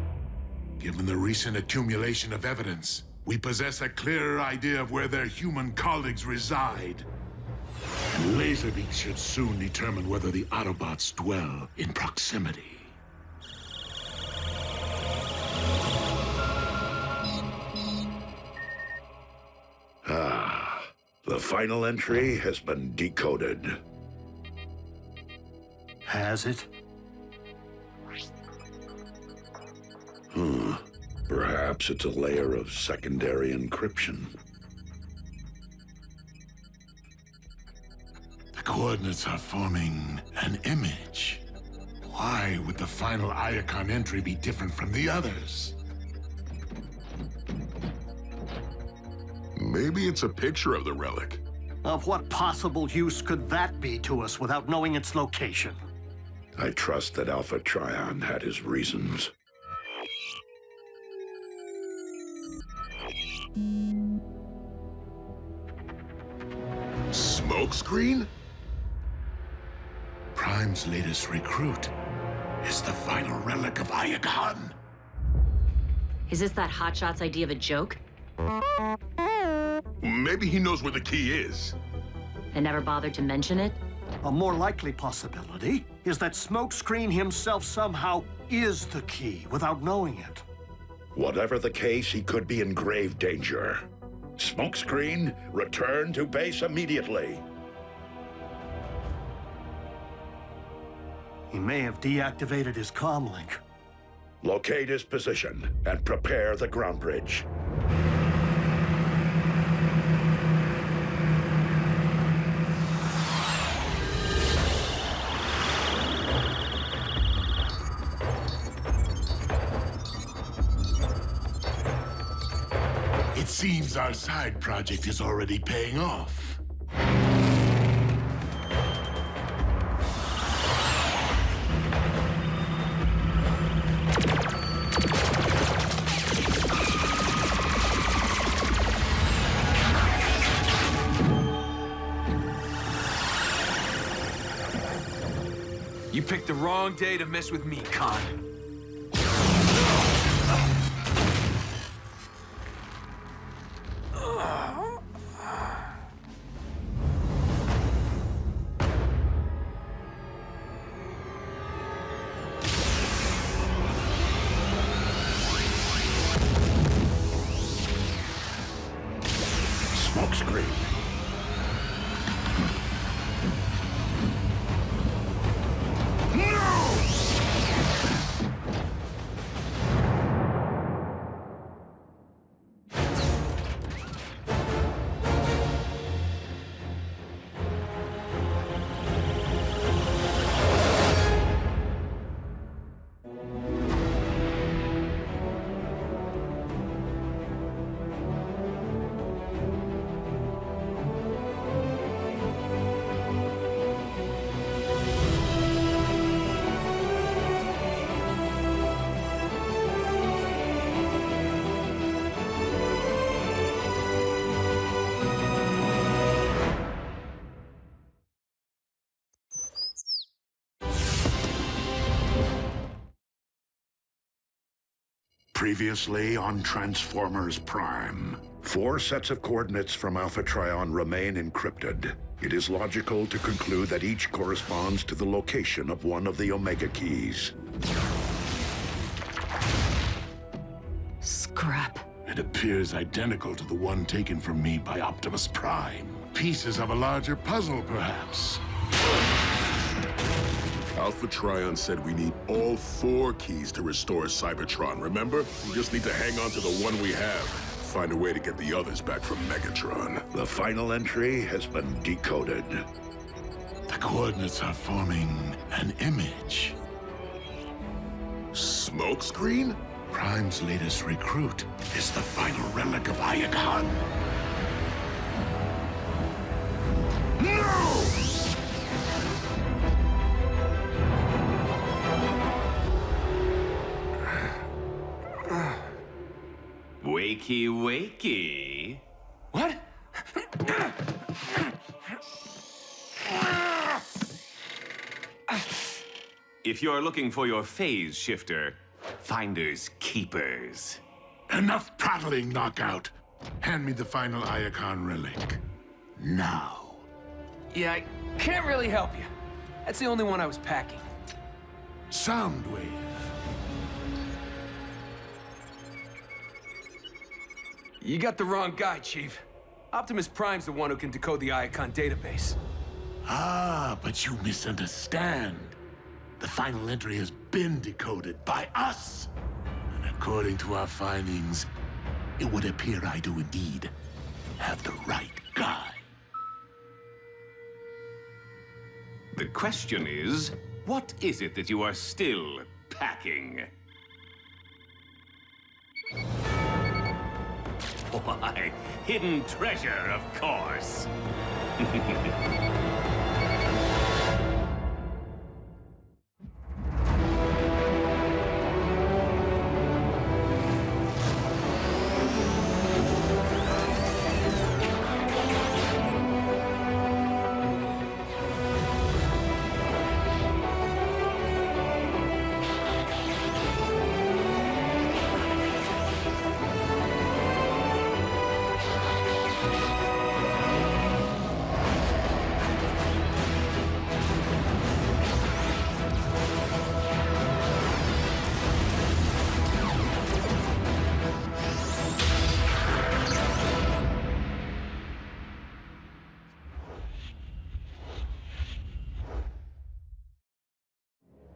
Given the recent accumulation of evidence, we possess a clearer idea of where their human colleagues reside. And Laserbeak should soon determine whether the Autobots dwell in proximity. The final entry has been decoded. Has it? Perhaps it's a layer of secondary encryption. The coordinates are forming an image. Why would the final Iacon entry be different from the others? Maybe it's a picture of the relic. Of what possible use could that be to us without knowing its location? I trust that Alpha Trion had his reasons. Smokescreen? Prime's latest recruit is the final relic of Iacon. Is this that Hotshot's idea of a joke? Maybe he knows where the key is. And never bothered to mention it? A more likely possibility is that Smokescreen himself somehow is the key without knowing it. Whatever the case, he could be in grave danger. Smokescreen, return to base immediately. He may have deactivated his comlink. Locate his position and prepare the ground bridge. It seems our side project is already paying off. You picked the wrong day to mess with me, Khan. Smokescreen. Previously on Transformers Prime. 4 sets of coordinates from Alpha Trion remain encrypted. It is logical to conclude that each corresponds to the location of one of the Omega keys. Scrap. It appears identical to the one taken from me by Optimus Prime. Pieces of a larger puzzle, perhaps. Alpha Trion said we need all 4 keys to restore Cybertron, remember? We just need to hang on to the one we have. Find a way to get the others back from Megatron. The final entry has been decoded. The coordinates are forming an image. Smokescreen? Prime's latest recruit is the final relic of Energon. No! Wakey, wakey. What? If you're looking for your phase shifter, finders keepers. Enough prattling, Knockout. Hand me the final Energon relic. Now. Yeah, I can't really help you. That's the only one I was packing. Soundwave. You got the wrong guy, Chief. Optimus Prime's the one who can decode the Energon database. Ah, but you misunderstand. The final entry has been decoded by us. And according to our findings, it would appear I do indeed have the right guy. The question is, what is it that you are still packing? Why, hidden treasure, of course.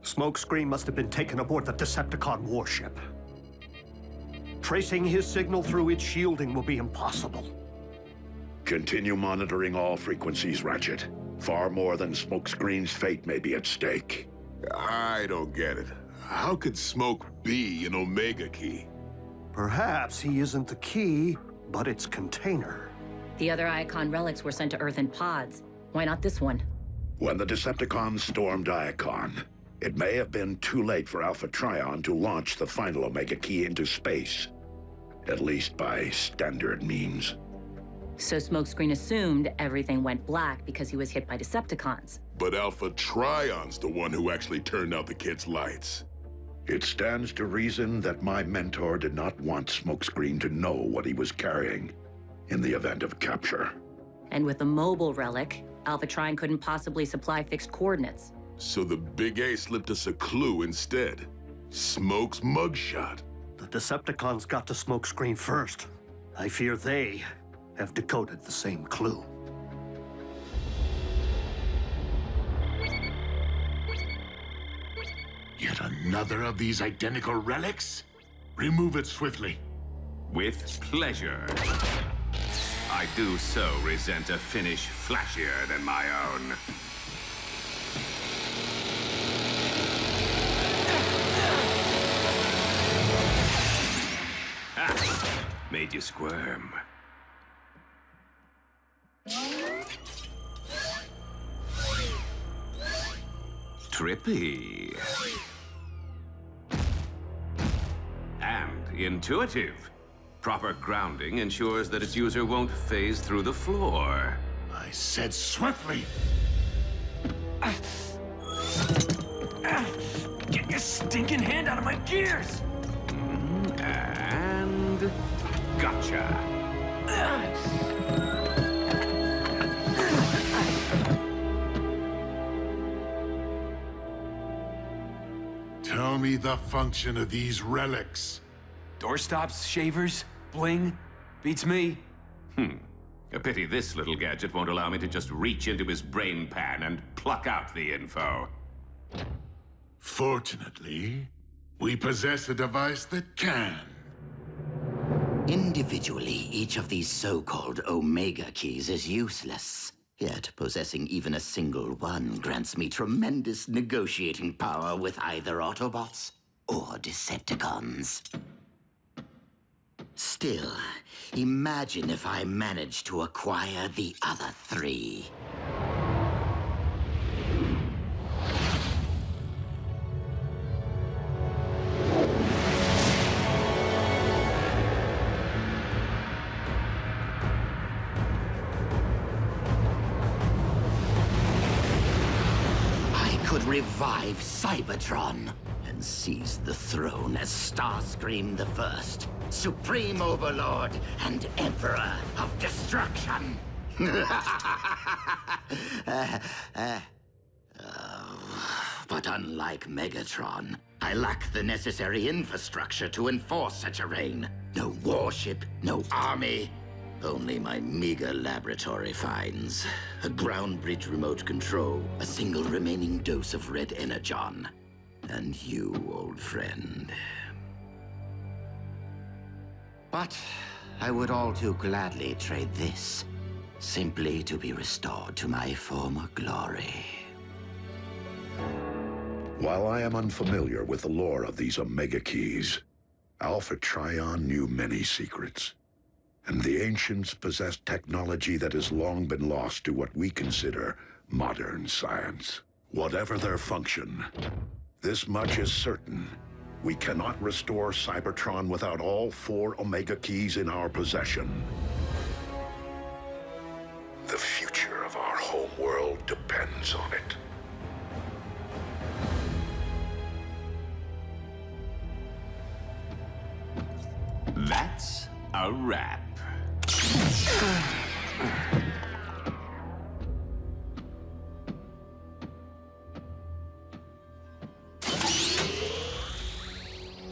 Smokescreen must have been taken aboard the Decepticon warship. Tracing his signal through its shielding will be impossible. Continue monitoring all frequencies, Ratchet. Far more than Smokescreen's fate may be at stake. I don't get it. How could Smoke be an Omega key? Perhaps he isn't the key, but its container. The other Icon relics were sent to Earth in pods. Why not this one? When the Decepticons stormed Icon, it may have been too late for Alpha Trion to launch the final Omega key into space. At least by standard means. So Smokescreen assumed everything went black because he was hit by Decepticons. But Alpha Trion's the one who actually turned out the kid's lights. It stands to reason that my mentor did not want Smokescreen to know what he was carrying in the event of capture. And with the mobile relic, Alpha Trion couldn't possibly supply fixed coordinates. So the Big A slipped us a clue instead. Smoke's mugshot. The Decepticons got to Smokescreen first. I fear they have decoded the same clue. Yet another of these identical relics? Remove it swiftly. With pleasure. I do so resent a finish flashier than my own. Made you squirm. Trippy. And intuitive. Proper grounding ensures that its user won't phase through the floor. I said swiftly. Get your stinking hand out of my gears! And gotcha. Tell me the function of these relics. Doorstops, shavers, bling. Beats me. A pity this little gadget won't allow me to just reach into his brain pan and pluck out the info. Fortunately, we possess a device that can. Individually, each of these so-called Omega keys is useless. Yet, possessing even a single one grants me tremendous negotiating power with either Autobots or Decepticons. Still, imagine if I managed to acquire the other three. Revive Cybertron and seize the throne as Starscream the First, Supreme Overlord and Emperor of Destruction. But unlike Megatron, I lack the necessary infrastructure to enforce such a reign. No warship, no army. Only my meager laboratory finds. A ground bridge remote control, a single remaining dose of red Energon. And you, old friend. But I would all too gladly trade this, simply to be restored to my former glory. While I am unfamiliar with the lore of these Omega keys, Alpha Trion knew many secrets. And the ancients possessed technology that has long been lost to what we consider modern science. Whatever their function, this much is certain. We cannot restore Cybertron without all 4 Omega keys in our possession. The future of our home world depends on it. That's a wrap.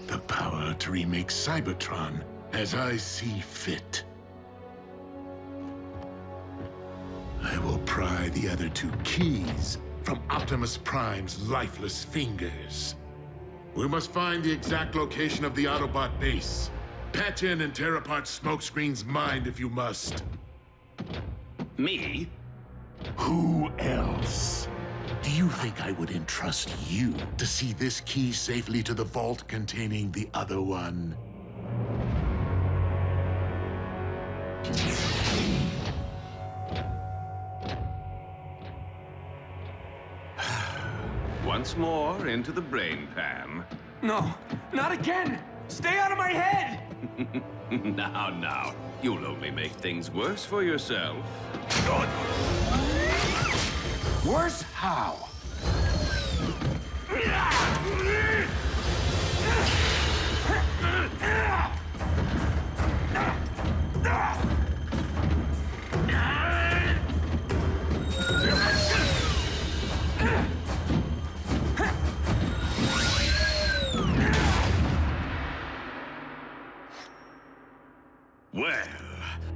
The power to remake Cybertron as I see fit. I will pry the other 2 keys from Optimus Prime's lifeless fingers. We must find the exact location of the Autobot base. Patch in and tear apart Smokescreen's mind if you must. Me? Who else? Do you think I would entrust you to see this key safely to the vault containing the other one? Once more into the brain pan. No, not again! Stay out of my head! Now. You'll only make things worse for yourself. Worse how? Well,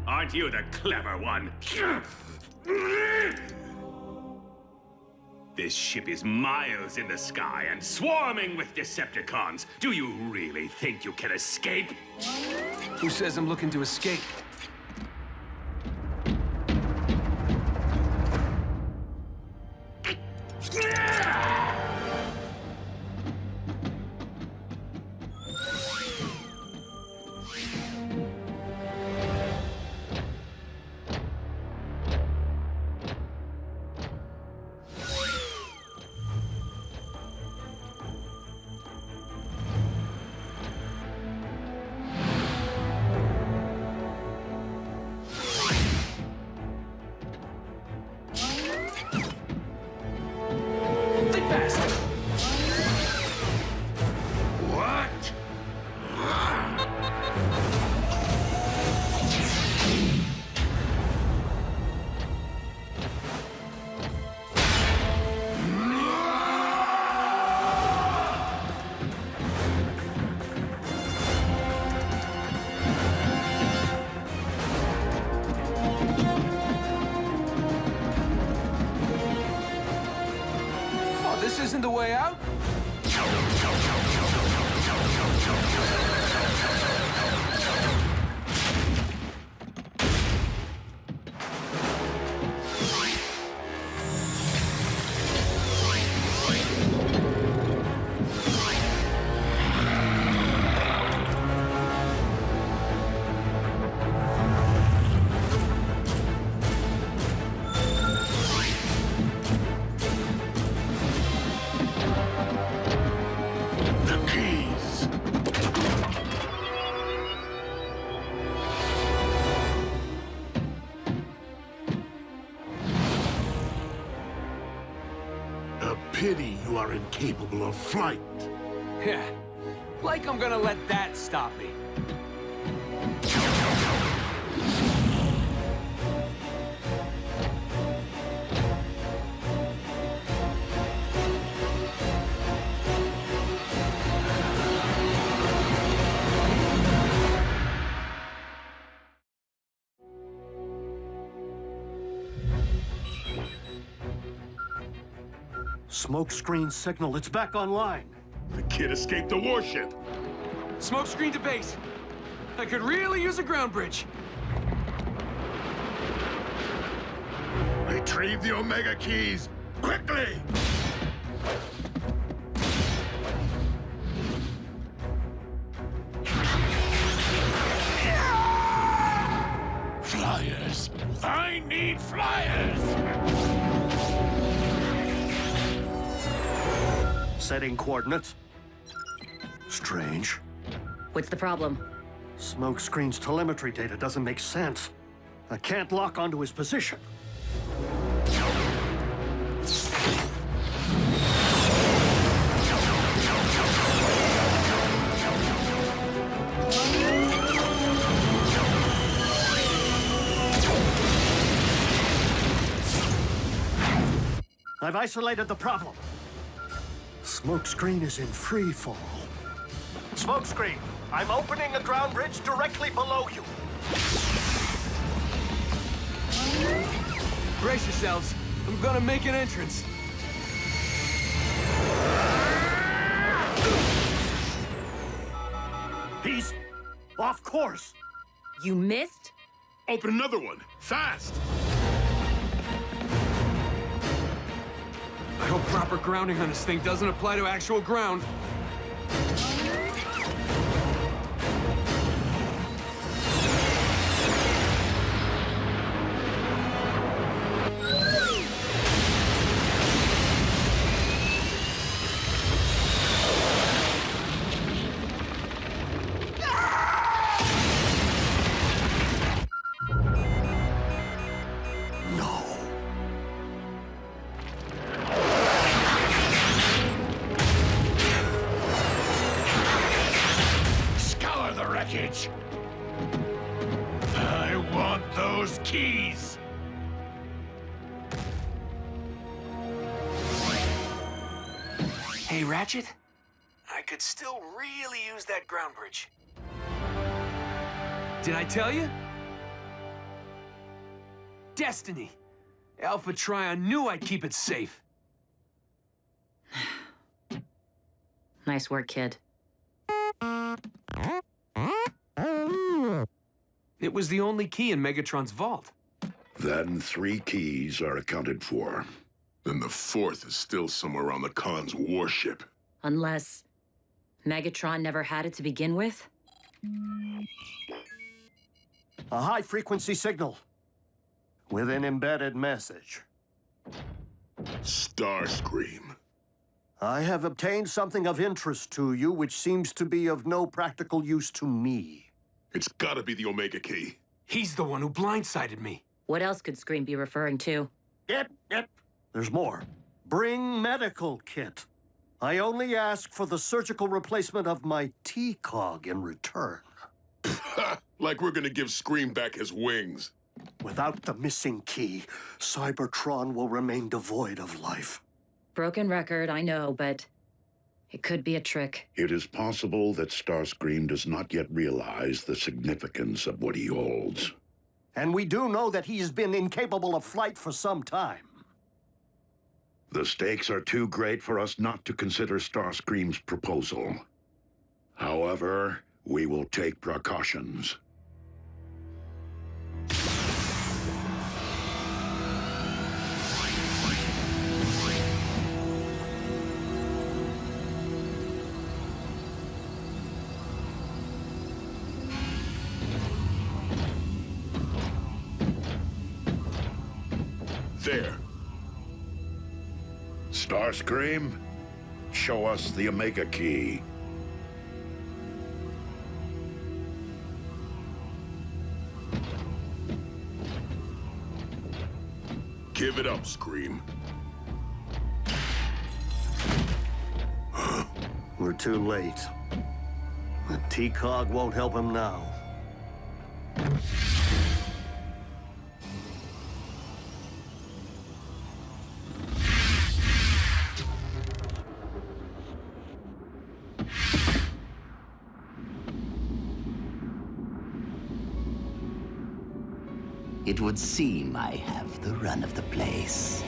aren't you the clever one? This ship is miles in the sky and swarming with Decepticons. Do you really think you can escape? Who says I'm looking to escape? this isn't the way out? Pity you are incapable of flight. Yeah, like I'm gonna let that stop me. Smokescreen signal, it's back online. The kid escaped the warship. Smokescreen to base. I could really use a ground bridge. Retrieve the Omega keys, quickly! Flyers! I need flyers! Setting coordinates. Strange. What's the problem? Smokescreen's telemetry data doesn't make sense. I can't lock onto his position. I've isolated the problem. Smokescreen is in free fall. Smokescreen, I'm opening a ground bridge directly below you. Brace yourselves. I'm gonna make an entrance. He's off course. You missed? Open another one, fast! I hope proper grounding on this thing doesn't apply to actual ground. I want those keys! Hey, Ratchet? I could still really use that ground bridge. Did I tell you? Destiny. Alpha Trion knew I'd keep it safe. Nice work, kid. It was the only key in Megatron's vault. Then 3 keys are accounted for. Then the 4th is still somewhere on the Khan's warship. Unless Megatron never had it to begin with? A high-frequency signal with an embedded message. Starscream. I have obtained something of interest to you, which seems to be of no practical use to me. It's gotta be the Omega key. He's the one who blindsided me. What else could Scream be referring to? Yep. There's more. Bring medical kit. I only ask for the surgical replacement of my T-cog in return. Like we're gonna give Scream back his wings. Without the missing key, Cybertron will remain devoid of life. Broken record, I know, but it could be a trick. It is possible that Starscream does not yet realize the significance of what he holds. And we do know that he has been incapable of flight for some time. The stakes are too great for us not to consider Starscream's proposal. However, we will take precautions. There. Starscream, show us the Omega Key. Give it up, Scream. We're too late. The T-Cog won't help him now. It would seem I have the run of the place.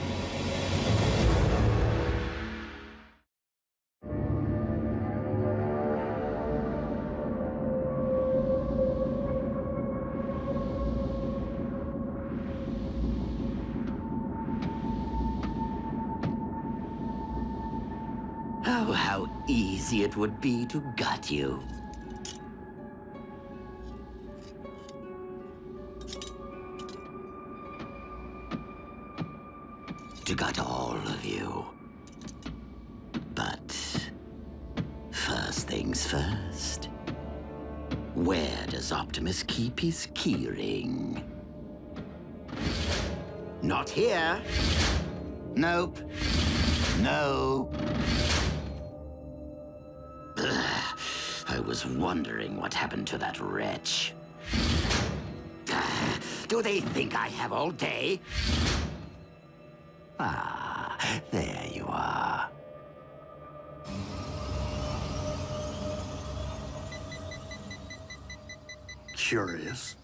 Oh, how easy it would be to gut you. To gut all of you. But first things first. Where does Optimus keep his keyring? Not here. Nope. No. Ugh. I was wondering what happened to that wretch. Do they think I have all day? Ah, there you are. Curious.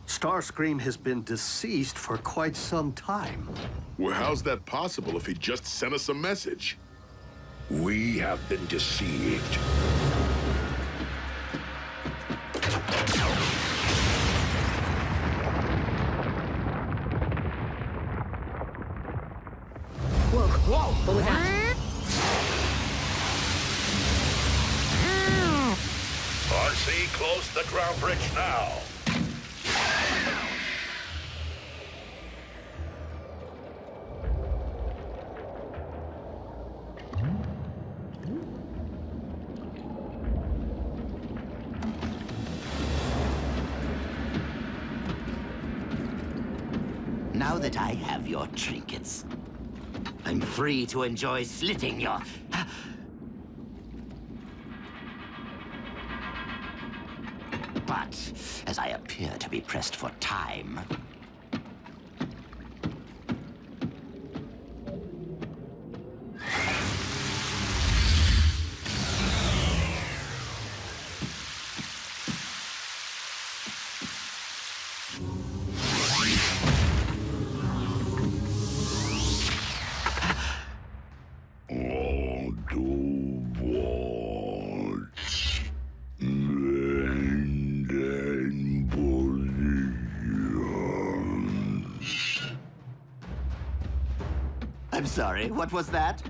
Starscream has been deceased for quite some time. Well, how's that possible if he just sent us a message? We have been deceived. Whoa, what was that? RC, close the ground bridge now. Now that I have your trinkets, I'm free to enjoy slitting your... But, as I appear to be pressed for time... I'm sorry, what was that?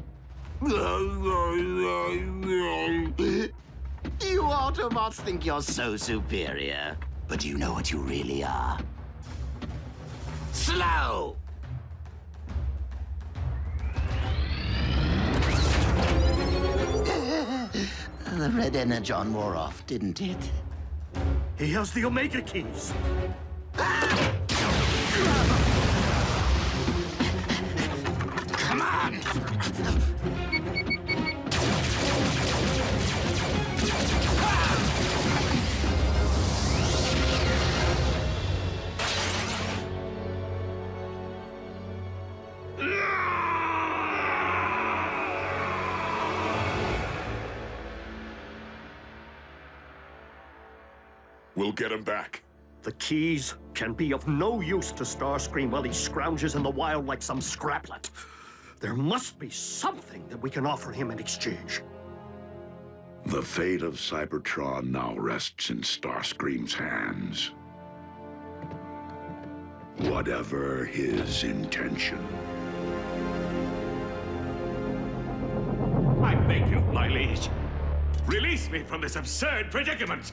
You Autobots think you're so superior. But do you know what you really are? Slow! The red Energon wore off, didn't it? He has the Omega Keys. Come on! We'll get him back. The keys can be of no use to Starscream while he scrounges in the wild like some scraplet. There must be something that we can offer him in exchange. The fate of Cybertron now rests in Starscream's hands. Whatever his intention. I beg you, my liege. Release me from this absurd predicament!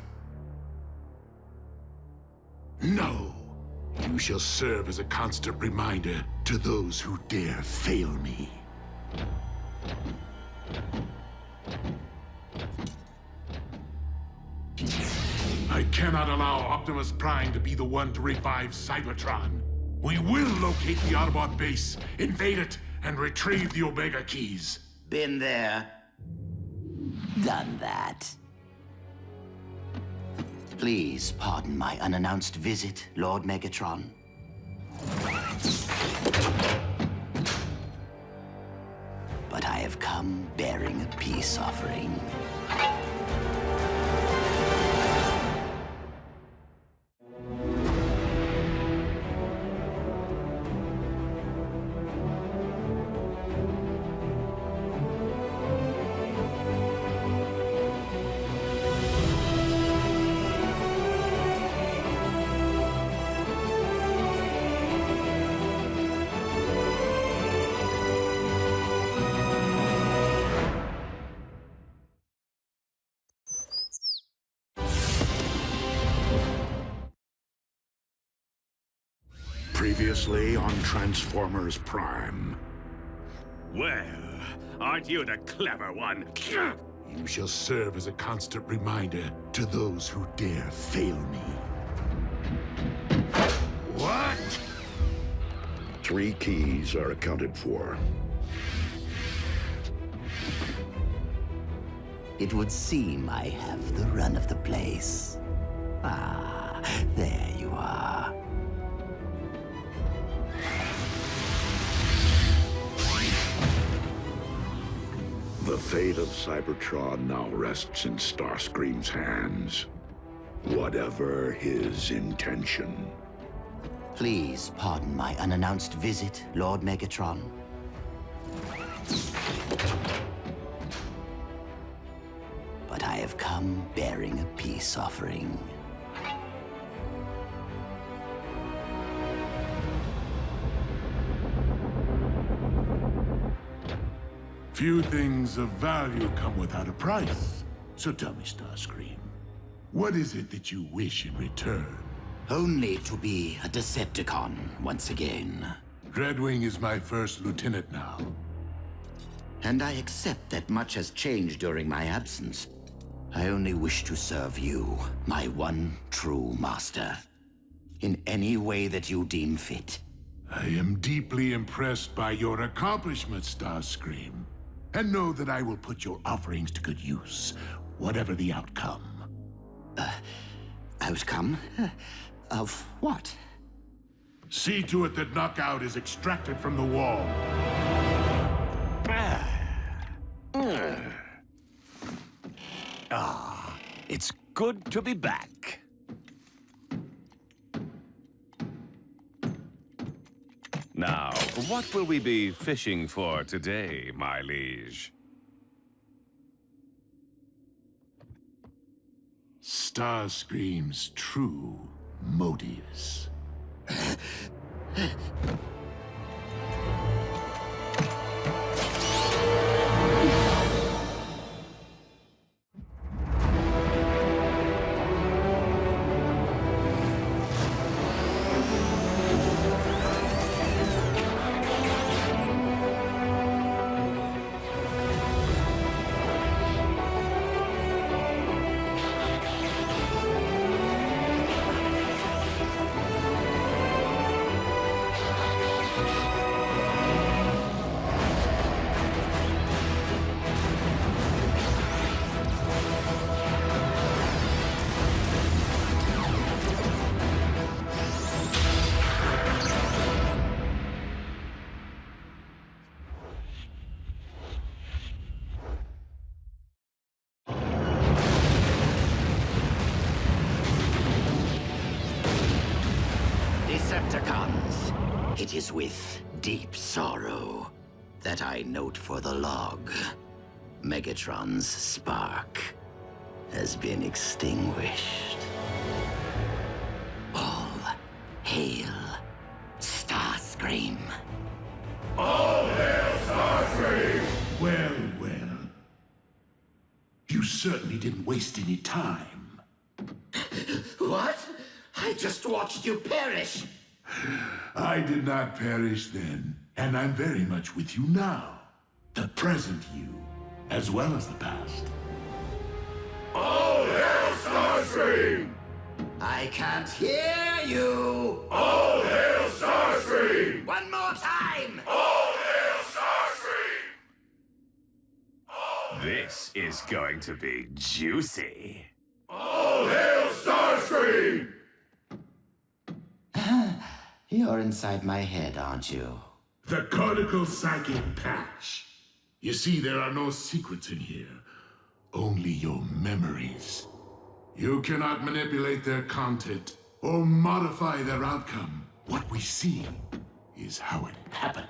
No. You shall serve as a constant reminder to those who dare fail me. I cannot allow Optimus Prime to be the one to revive Cybertron. We will locate the Autobot base, invade it, and retrieve the Omega Keys. Been there. Done that. Please pardon my unannounced visit, Lord Megatron. But I have come bearing a peace offering. Previously on Transformers Prime. Well, aren't you the clever one? You shall serve as a constant reminder to those who dare fail me. What? 3 keys are accounted for. It would seem I have the run of the place. Ah, there you are. The fate of Cybertron now rests in Starscream's hands. Whatever his intention. Please pardon my unannounced visit, Lord Megatron. But I have come bearing a peace offering. Few things of value come without a price. So tell me, Starscream, what is it that you wish in return? Only to be a Decepticon once again. Dreadwing is my first lieutenant now. And I accept that much has changed during my absence. I only wish to serve you, my one true master, in any way that you deem fit. I am deeply impressed by your accomplishments, Starscream. And know that I will put your offerings to good use, whatever the outcome. Outcome? Of what? See to it that Knockout is extracted from the wall. It's good to be back. Now, what will we be fishing for today, my liege? Starscream's true motives. Decepticons, it is with deep sorrow that I note for the log. Megatron's spark has been extinguished. All hail Starscream. All hail Starscream! Well, well. You certainly didn't waste any time. What? I just watched you perish. I did not perish then, and I'm very much with you now. The present you, as well as the past. All hail Starscream! I can't hear you! All hail Starscream! One more time! All hail Starscream! This is going to be juicy. All hail Starscream! You're inside my head, aren't you? The cortical psychic patch. You see, there are no secrets in here. Only your memories. You cannot manipulate their content or modify their outcome. What we see is how it happened.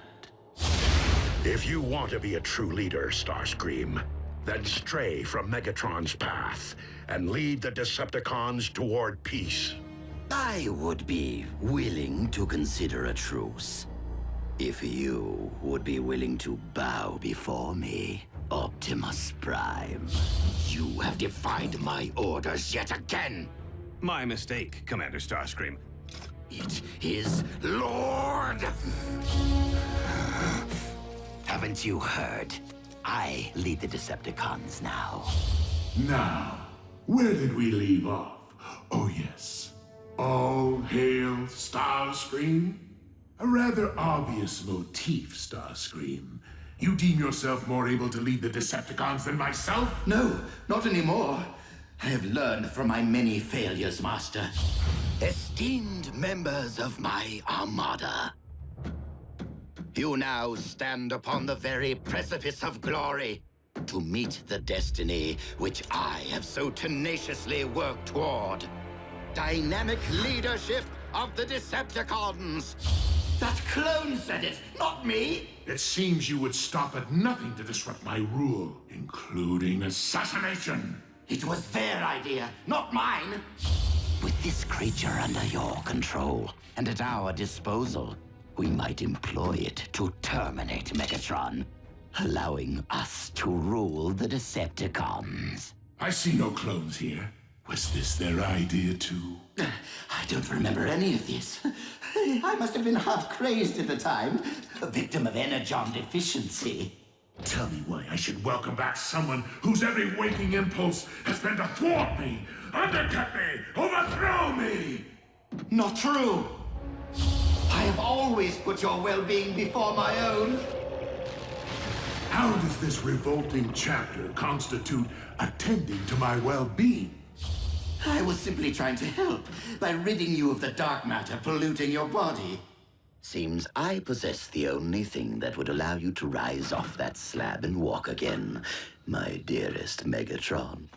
If you want to be a true leader, Starscream, then stray from Megatron's path and lead the Decepticons toward peace. I would be willing to consider a truce. If you would be willing to bow before me, Optimus Prime. You have defied my orders yet again. My mistake, Commander Starscream. It is Lord! Haven't you heard? I lead the Decepticons now. Now, where did we leave off? Oh yes. All hail Starscream? A rather obvious motif, Starscream. You deem yourself more able to lead the Decepticons than myself? No, not anymore. I have learned from my many failures, Master. Esteemed members of my Armada, you now stand upon the very precipice of glory to meet the destiny which I have so tenaciously worked toward. Dynamic leadership of the Decepticons. That clone said it, not me. It seems you would stop at nothing to disrupt my rule, including assassination. It was their idea, not mine. With this creature under your control and at our disposal, we might employ it to terminate Megatron, allowing us to rule the Decepticons. I see no clones here. Was this their idea too? I don't remember any of this. I must have been half crazed at the time, a victim of Energon deficiency. Tell me why I should welcome back someone whose every waking impulse has been to thwart me, undercut me, overthrow me! Not true. I have always put your well-being before my own. How does this revolting chapter constitute attending to my well-being? I was simply trying to help by ridding you of the dark matter polluting your body. Seems I possess the only thing that would allow you to rise off that slab and walk again, my dearest Megatron.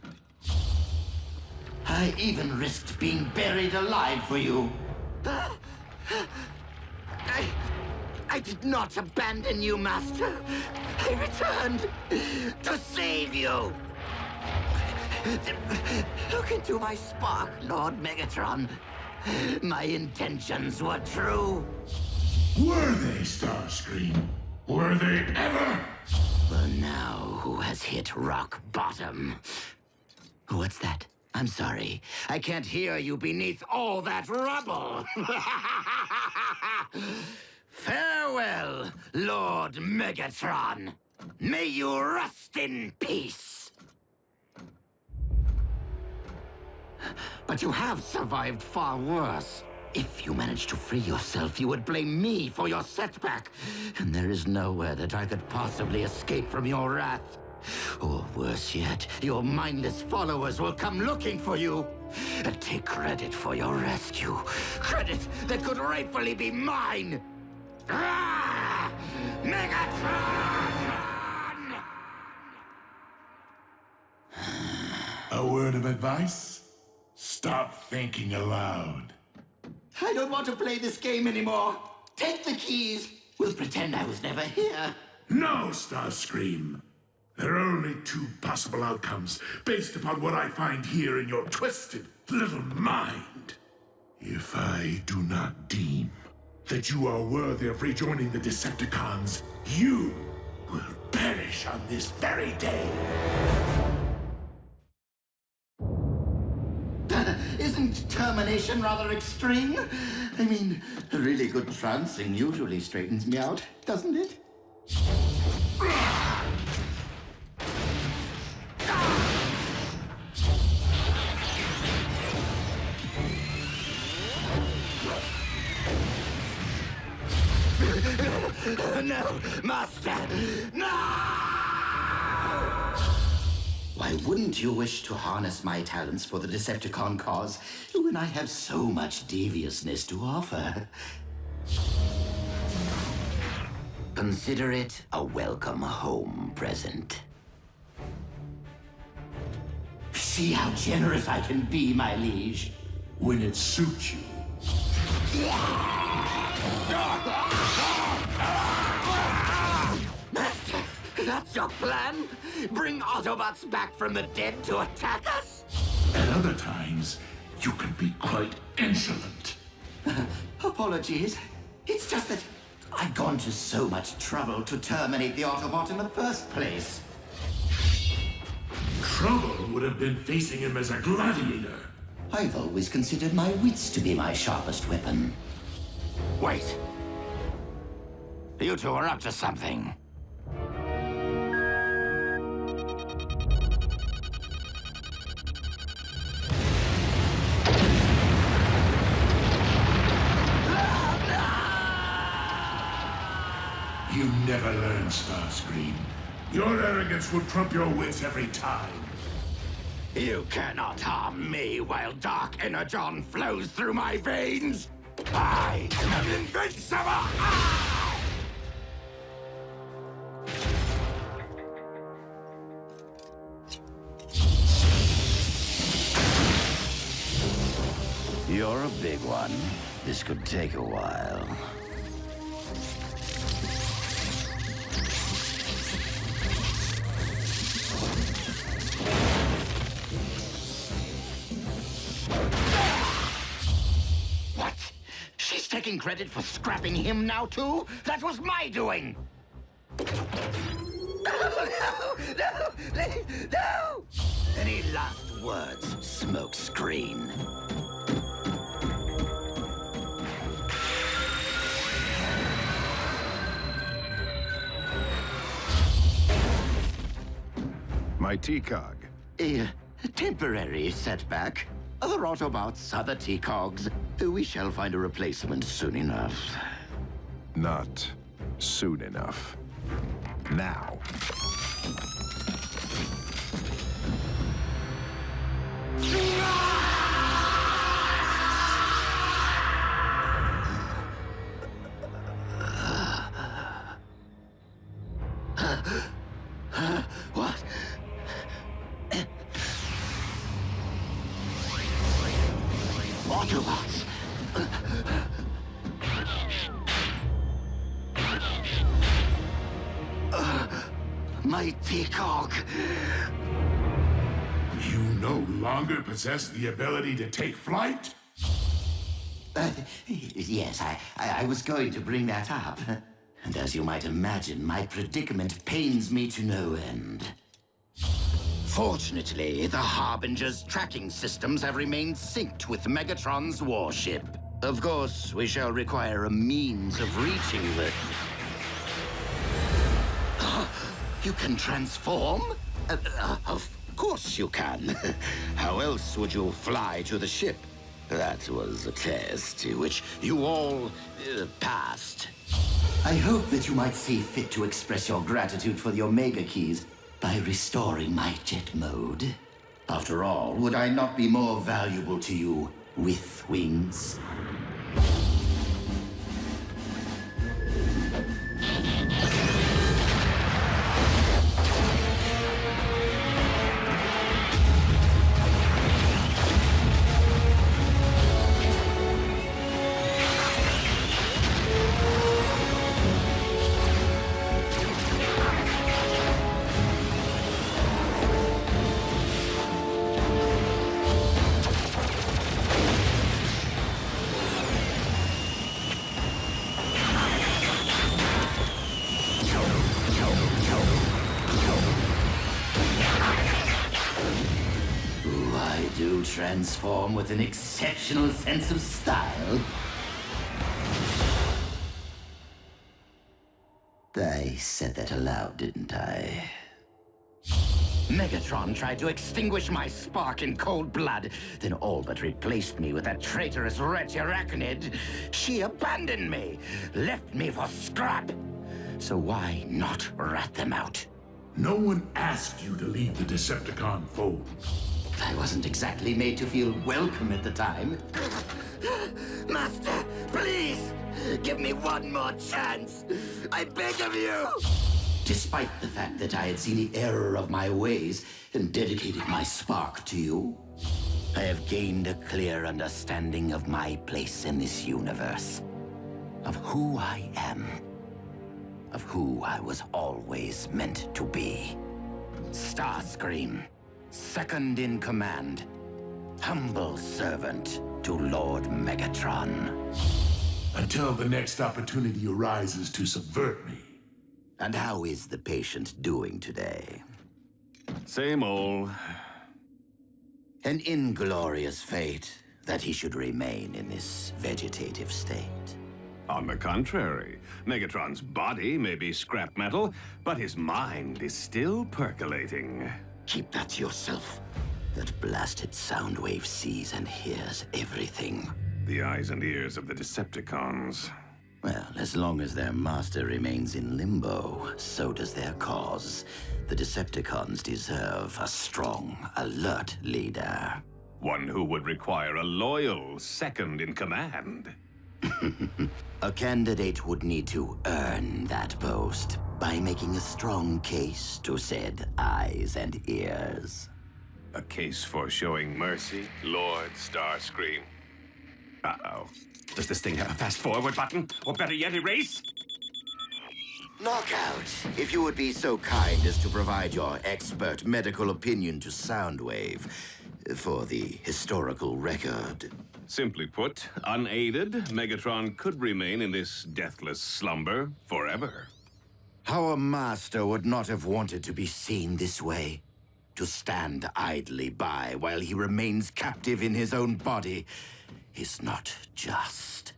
I even risked being buried alive for you. I did not abandon you, Master. I returned to save you. Look into my spark, Lord Megatron. My intentions were true. Were they, Starscream? Were they ever? Well, now who has hit rock bottom? What's that? I'm sorry. I can't hear you beneath all that rubble. Farewell, Lord Megatron. May you rest in peace. But you have survived far worse. If you managed to free yourself, you would blame me for your setback. And there is nowhere that I could possibly escape from your wrath. Or worse yet, your mindless followers will come looking for you and take credit for your rescue. Credit that could rightfully be mine. Ah! Megatron! A word of advice? Stop thinking aloud. I don't want to play this game anymore. Take the keys. We'll pretend I was never here. No, Starscream. There are only two possible outcomes based upon what I find here in your twisted little mind. If I do not deem that you are worthy of rejoining the Decepticons, you will perish on this very day. Isn't termination rather extreme? I mean, really good trouncing usually straightens me out, doesn't it? No, Master! No! Why wouldn't you wish to harness my talents for the Decepticon cause when I have so much deviousness to offer? Consider it a welcome home present. See how generous I can be, my liege. When it suits you. Master, that's your plan? Bring Autobots back from the dead to attack us? At other times, you can be quite insolent. Apologies. It's just that I've gone to so much trouble to terminate the Autobot in the first place. Trouble would have been facing him as a gladiator. I've always considered my wits to be my sharpest weapon. Wait. You two are up to something. You never learn, Starscream. Your arrogance will trump your wits every time. You cannot harm me while dark Energon flows through my veins. I am invincible! You're a big one. This could take a while. What? She's taking credit for scrapping him now, too? That was my doing! No! Any last words, smokescreen? My T-Cog. A temporary setback. Other Autobots, other T-Cogs. We shall find a replacement soon enough. Not soon enough. Now. What? Autobots! My T-Cog! You no longer possess the ability to take flight? Yes, I was going to bring that up. And as you might imagine, my predicament pains me to no end. Fortunately, the Harbinger's tracking systems have remained synced with Megatron's warship. Of course, we shall require a means of reaching the... You can transform? Of course you can. How else would you fly to the ship? That was a test which you all passed. I hope that you might see fit to express your gratitude for the Omega Keys by restoring my jet mode. After all, would I not be more valuable to you with wings? You transform with an exceptional sense of style. I said that aloud, didn't I? Megatron tried to extinguish my spark in cold blood, then all but replaced me with that traitorous wretch Arachnid. She abandoned me, left me for scrap. So why not rat them out? No one asked you to leave the Decepticon fold. I wasn't exactly made to feel welcome at the time. Master, please, give me one more chance. I beg of you. Despite the fact that I had seen the error of my ways and dedicated my spark to you, I have gained a clear understanding of my place in this universe, of who I am, of who I was always meant to be. Starscream, second in command, humble servant to Lord Megatron. Until the next opportunity arises to subvert me. And how is the patient doing today? Same old. An inglorious fate that he should remain in this vegetative state. On the contrary, Megatron's body may be scrap metal, but his mind is still percolating. Keep that to yourself. That blasted Soundwave sees and hears everything. The eyes and ears of the Decepticons. Well, as long as their master remains in limbo, so does their cause. The Decepticons deserve a strong, alert leader. One who would require a loyal second in command. A candidate would need to earn that post by making a strong case to said eyes and ears. A case for showing mercy, Lord Starscream. Uh-oh. Does this thing have a fast-forward button? Or better yet, erase? Knockout, if you would be so kind as to provide your expert medical opinion to Soundwave for the historical record. Simply put, unaided, Megatron could remain in this deathless slumber forever. Our master would not have wanted to be seen this way. To stand idly by while he remains captive in his own body is not just.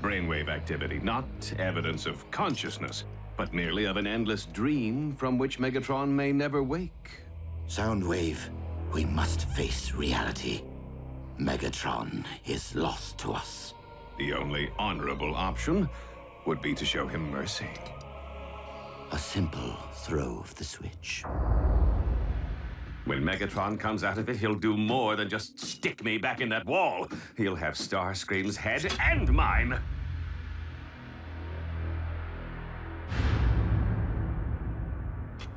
Brainwave activity, not evidence of consciousness, but merely of an endless dream from which Megatron may never wake. Soundwave, we must face reality. Megatron is lost to us. The only honorable option would be to show him mercy. A simple throw of the switch. When Megatron comes out of it, he'll do more than just stick me back in that wall. He'll have Starscream's head and mine.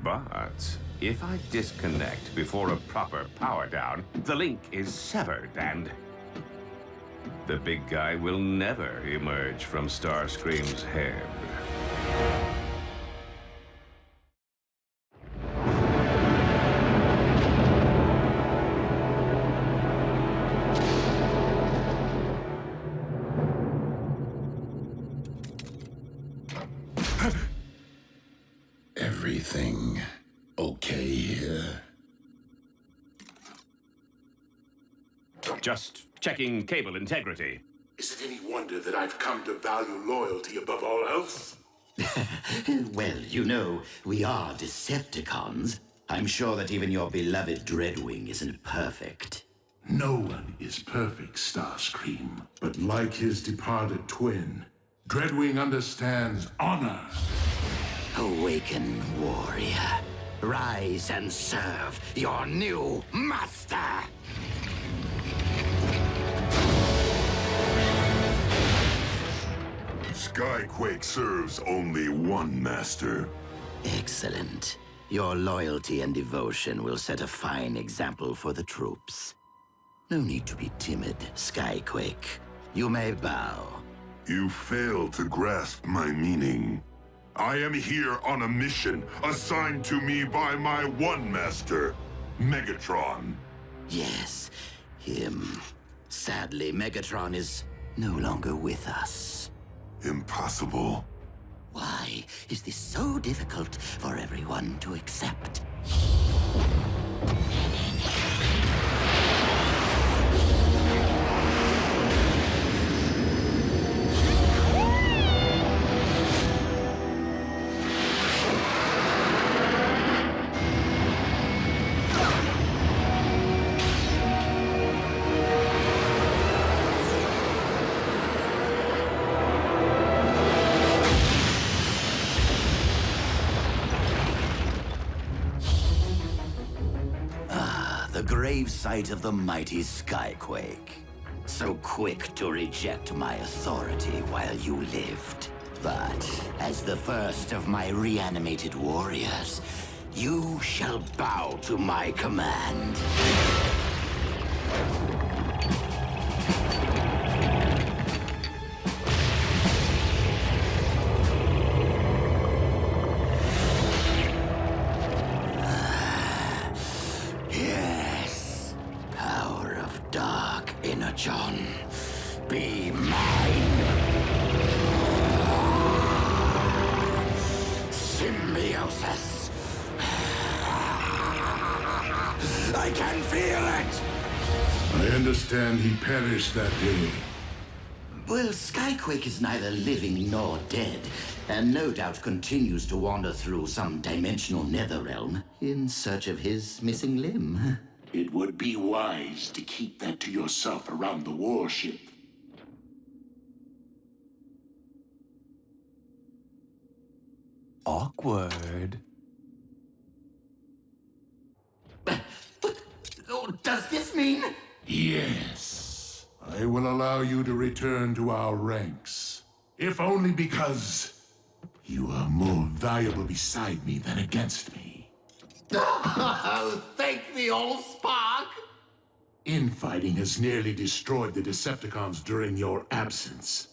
But if I disconnect before a proper power down, the link is severed and the big guy will never emerge from Starscream's head. Everything okay here? Just checking cable integrity. Is it any wonder that I've come to value loyalty above all else? Well, you know, we are Decepticons. I'm sure that even your beloved Dreadwing isn't perfect. No one is perfect, Starscream. But like his departed twin, Dreadwing understands honor. Awaken, warrior. Rise and serve your new master! Skyquake serves only one master. Excellent. Your loyalty and devotion will set a fine example for the troops. No need to be timid, Skyquake. You may bow. You fail to grasp my meaning. I am here on a mission assigned to me by my one master, Megatron. Yes, him. Sadly, Megatron is no longer with us. Impossible. Why is this so difficult for everyone to accept? The grave site of the mighty Skyquake. So quick to reject my authority while you lived. But as the first of my reanimated warriors, you shall bow to my command. Energon, be mine. Symbiosis. I can feel it. I understand he perished that day. Well, Skyquake is neither living nor dead, and no doubt continues to wander through some dimensional netherrealm in search of his missing limb. It would be wise to keep that to yourself around the warship. Awkward. Does this mean? Yes. I will allow you to return to our ranks. If only because you are more valuable beside me than against me. Oh, thank the old spark! Infighting has nearly destroyed the Decepticons during your absence.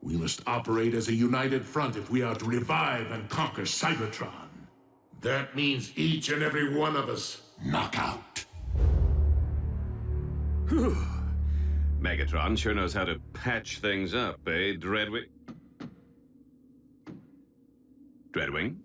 We must operate as a united front if we are to revive and conquer Cybertron. That means each and every one of us knock out. Megatron sure knows how to patch things up, eh, Dreadwing? Dreadwing?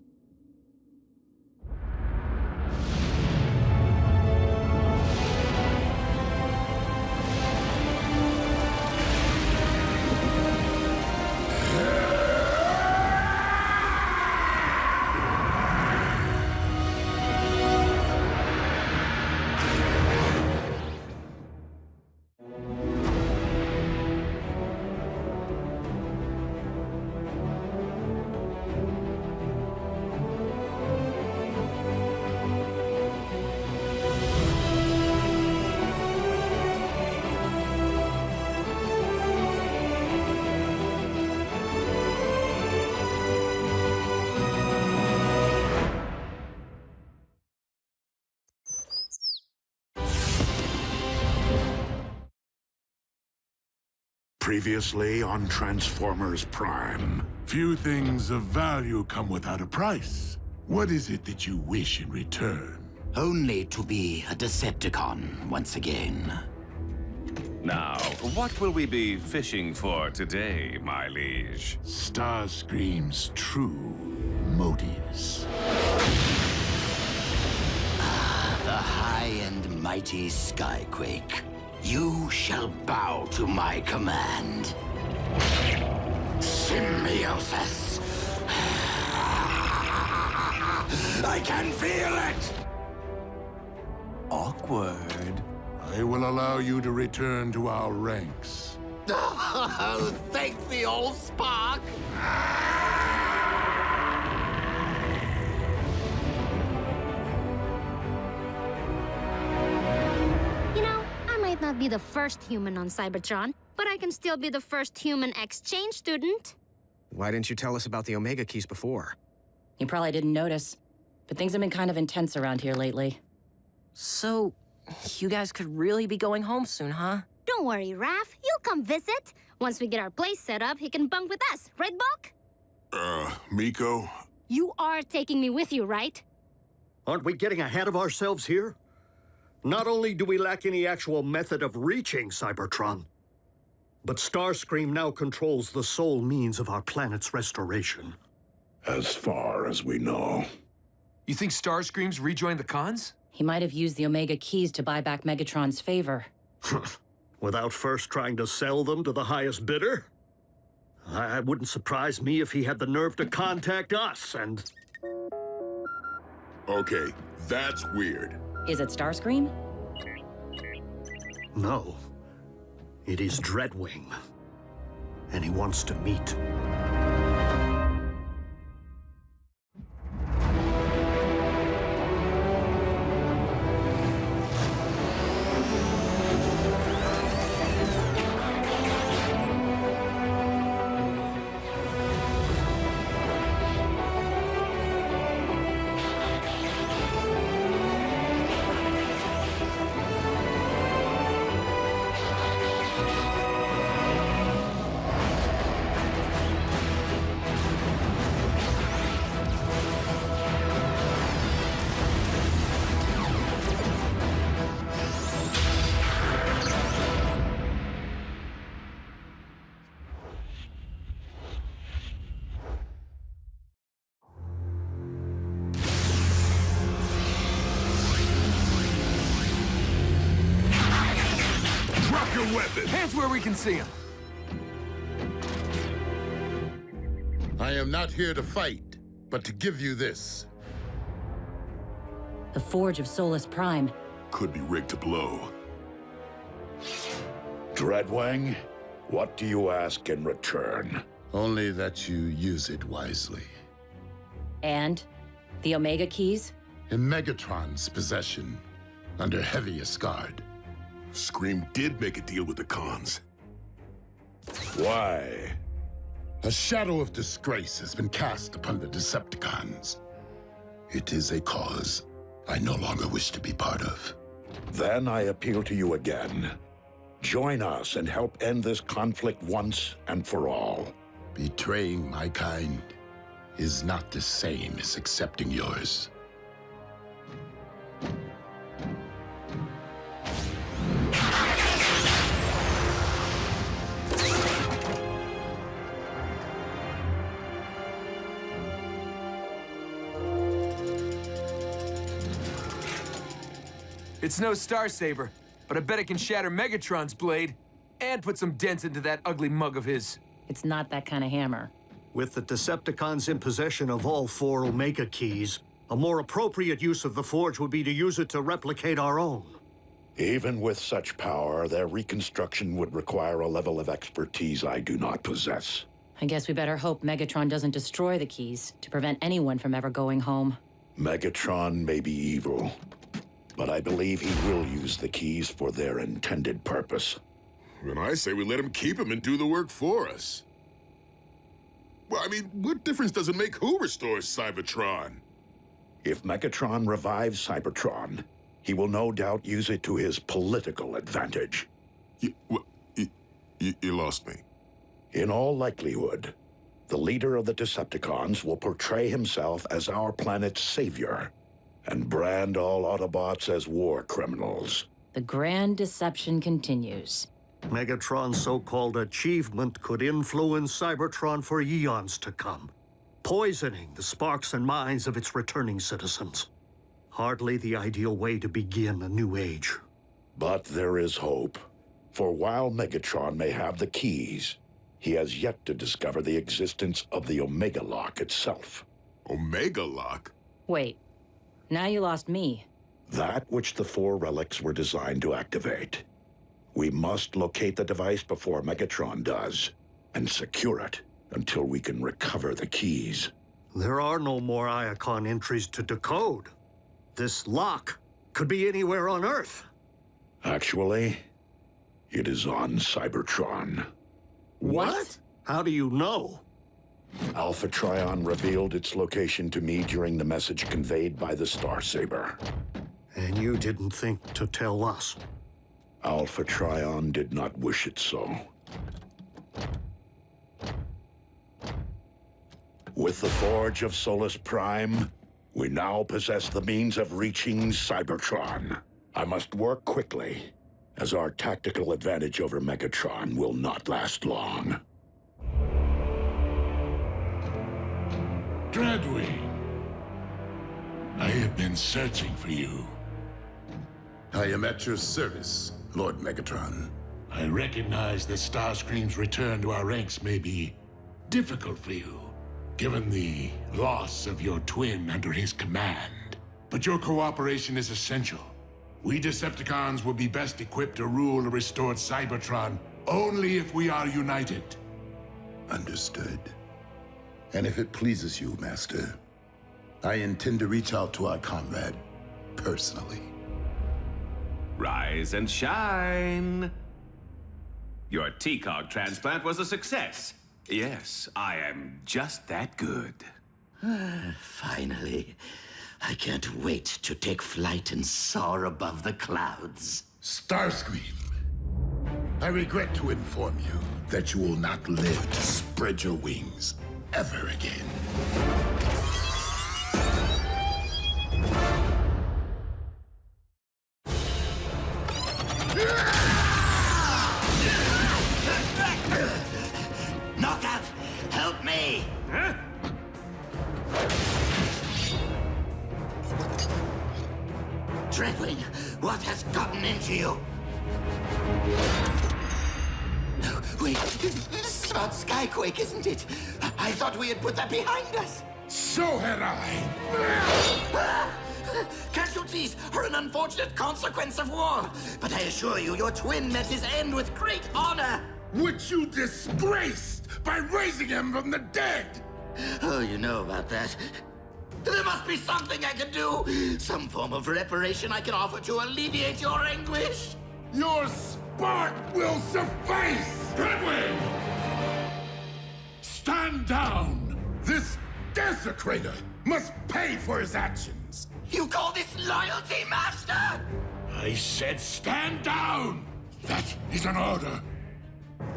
Previously on Transformers Prime. Few things of value come without a price. What is it that you wish in return? Only to be a Decepticon once again. Now, what will we be fishing for today, my liege? Starscream's true motives. The high and mighty Skyquake. You shall bow to my command. Symbiosis. I can feel it! Awkward. I will allow you to return to our ranks. Oh, thank the old spark! Not be the first human on Cybertron, but I can still be the first human exchange student. Why didn't you tell us about the Omega keys before? You probably didn't notice, but things have been kind of intense around here lately. So, you guys could really be going home soon, huh? Don't worry, Raph. You'll come visit. Once we get our place set up, he can bunk with us, right, Bulk? Miko? You are taking me with you, right? Aren't we getting ahead of ourselves here? Not only do we lack any actual method of reaching Cybertron, but Starscream now controls the sole means of our planet's restoration. As far as we know. You think Starscream's rejoined the cons? He might have used the Omega keys to buy back Megatron's favor. Without first trying to sell them to the highest bidder? It wouldn't surprise me if he had the nerve to contact us and... Okay, that's weird. Is it Starscream? No. It is Dreadwing. And he wants to meet. Hands where we can see him. I am not here to fight, but to give you this. The Forge of Solus Prime. Could be rigged to blow. Dreadwing, what do you ask in return? Only that you use it wisely. And? The Omega keys? In Megatron's possession, under heaviest guard. Scream did make a deal with the cons. Why? A shadow of disgrace has been cast upon the Decepticons. It is a cause I no longer wish to be part of. Then I appeal to you again. Join us and help end this conflict once and for all. Betraying my kind is not the same as accepting yours. It's no Starsaber, but I bet it can shatter Megatron's blade and put some dents into that ugly mug of his. It's not that kind of hammer. With the Decepticons in possession of all 4 Omega keys, a more appropriate use of the Forge would be to use it to replicate our own. Even with such power, their reconstruction would require a level of expertise I do not possess. I guess we better hope Megatron doesn't destroy the keys to prevent anyone from ever going home. Megatron may be evil, but I believe he will use the keys for their intended purpose. Then I say we let him keep them and do the work for us. Well, I mean, what difference does it make who restores Cybertron? If Megatron revives Cybertron, he will no doubt use it to his political advantage. You lost me. In all likelihood, the leader of the Decepticons will portray himself as our planet's savior and brand all Autobots as war criminals. The grand deception continues. Megatron's so-called achievement could influence Cybertron for eons to come, poisoning the sparks and minds of its returning citizens. Hardly the ideal way to begin a new age. But there is hope. For while Megatron may have the keys, he has yet to discover the existence of the Omega Lock itself. Omega Lock? Wait, now you lost me. That which the 4 relics were designed to activate. We must locate the device before Megatron does, and secure it until we can recover the keys. There are no more Iacon entries to decode. This lock could be anywhere on Earth. Actually, it is on Cybertron. What? How do you know? Alpha Trion revealed its location to me during the message conveyed by the Starsaber. And you didn't think to tell us? Alpha Trion did not wish it so. With the Forge of Solus Prime, we now possess the means of reaching Cybertron. I must work quickly, as our tactical advantage over Megatron will not last long. Dreadwing! I have been searching for you. I am at your service, Lord Megatron. I recognize that Starscream's return to our ranks may be difficult for you, given the loss of your twin under his command. But your cooperation is essential. We Decepticons will be best equipped to rule a restored Cybertron only if we are united. Understood. And if it pleases you, Master, I intend to reach out to our comrade personally. Rise and shine. Your T-Cog transplant was a success. Yes, I am just that good. Finally. I can't wait to take flight and soar above the clouds. Starscream, I regret to inform you that you will not live to spread your wings ever again. Knockout, help me! Huh? Dreadwing, what has gotten into you? No, wait, this is about Skyquake, isn't it? I thought we had put that behind us. So had I! Casualties are an unfortunate consequence of war, but I assure you, your twin met his end with great honor. Which you disgraced by raising him from the dead! Oh, you know about that. There must be something I can do! Some form of reparation I can offer to alleviate your anguish! Your spark will suffice! Dreadwing! Stand down! This desecrator must pay for his actions! You call this loyalty, Master? I said stand down! That is an order.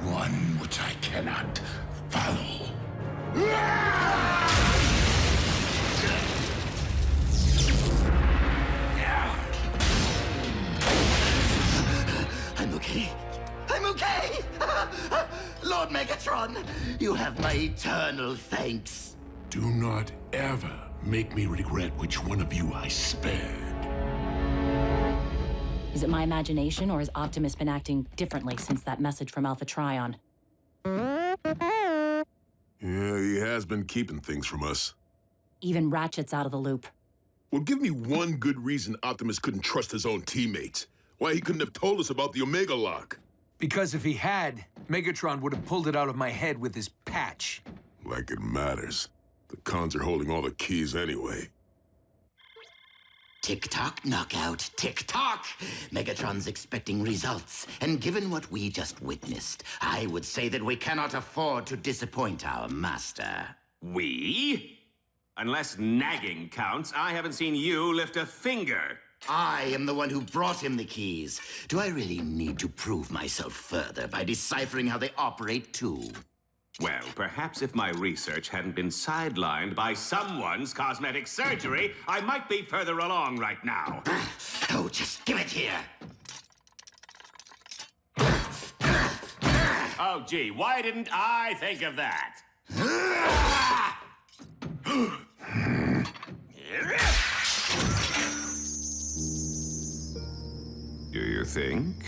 One which I cannot follow. I'm okay. I'm okay! Lord Megatron, you have my eternal thanks. Do not ever make me regret which one of you I spared. Is it my imagination, or has Optimus been acting differently since that message from Alpha Trion? Yeah, he has been keeping things from us. Even Ratchet's out of the loop. Well, give me one good reason Optimus couldn't trust his own teammates. Why he couldn't have told us about the Omega Lock. Because if he had, Megatron would have pulled it out of my head with his patch. Like it matters. The cons are holding all the keys anyway. Tick-tock, knockout, tick-tock! Megatron's expecting results, and given what we just witnessed, I would say that we cannot afford to disappoint our master. We? Unless nagging counts, I haven't seen you lift a finger. I am the one who brought him the keys. Do I really need to prove myself further by deciphering how they operate, too? Well, perhaps if my research hadn't been sidelined by someone's cosmetic surgery, I might be further along right now. Oh, just give it here. Oh, gee, why didn't I think of that? Do you think?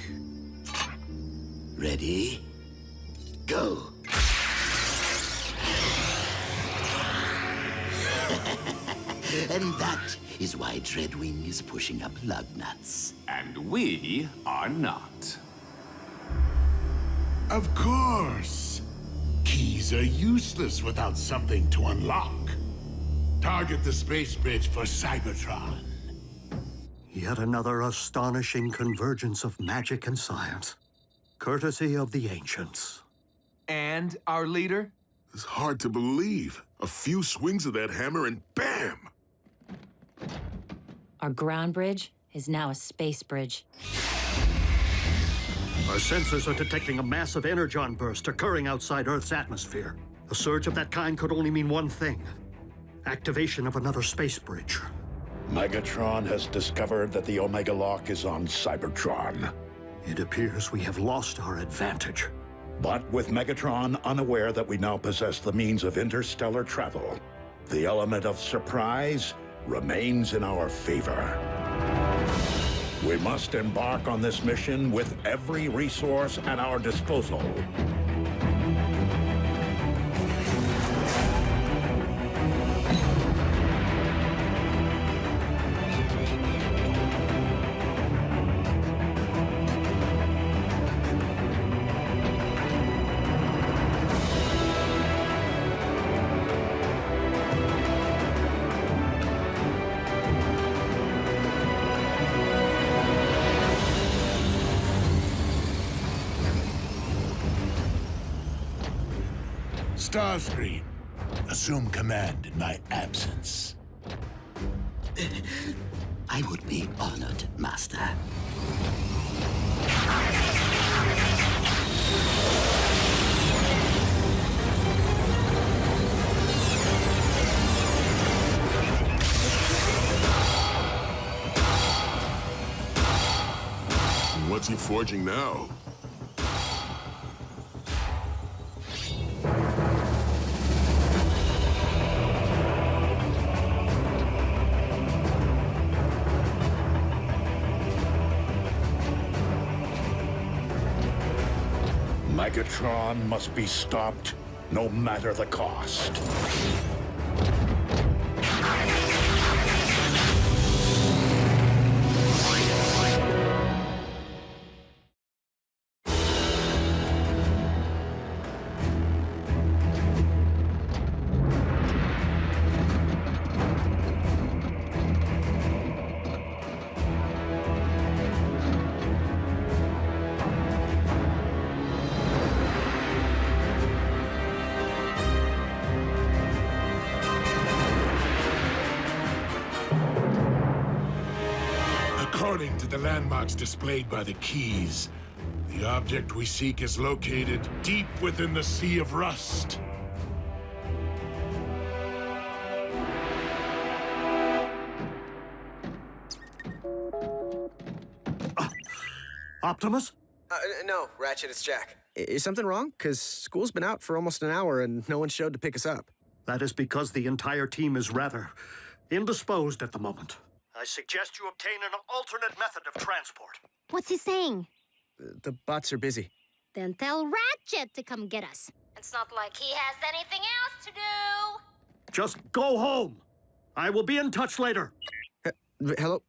Ready? Go. And that is why Dreadwing is pushing up lug nuts. And we are not. Of course. Keys are useless without something to unlock. Target the space bridge for Cybertron. Yet another astonishing convergence of magic and science, courtesy of the ancients. And our leader? It's hard to believe. A few swings of that hammer and bam! Our ground bridge is now a space bridge. Our sensors are detecting a massive Energon burst occurring outside Earth's atmosphere. A surge of that kind could only mean one thing: activation of another space bridge. Megatron has discovered that the Omega Lock is on Cybertron. It appears we have lost our advantage. But with Megatron unaware that we now possess the means of interstellar travel, the element of surprise remains in our favor. We must embark on this mission with every resource at our disposal. Starscream, assume command in my absence. I would be honored, Master. What's he forging now? Megatron must be stopped, no matter the cost. According to the landmarks displayed by the keys, the object we seek is located deep within the Sea of Rust. Optimus? No, Ratchet, it's Jack. Is something wrong? Because school's been out for almost an hour and no one showed to pick us up. That is because the entire team is rather indisposed at the moment. I suggest you obtain an alternate method of transport. What's he saying? The bots are busy. Then tell Ratchet to come get us. It's not like he has anything else to do. Just go home. I will be in touch later. Hello?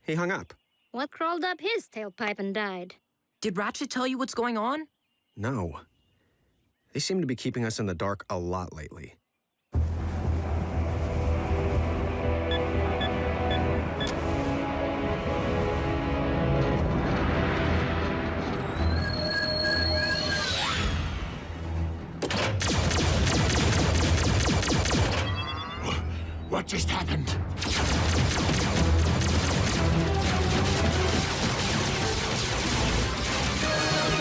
He hung up. What crawled up his tailpipe and died? Did Ratchet tell you what's going on? No. They seem to be keeping us in the dark a lot lately. What just happened?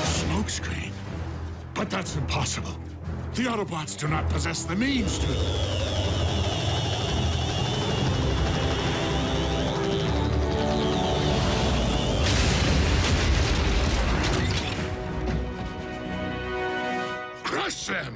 Smokescreen? But that's impossible. The Autobots do not possess the means to... Crush them!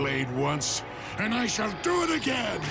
blade once, and I shall do it again!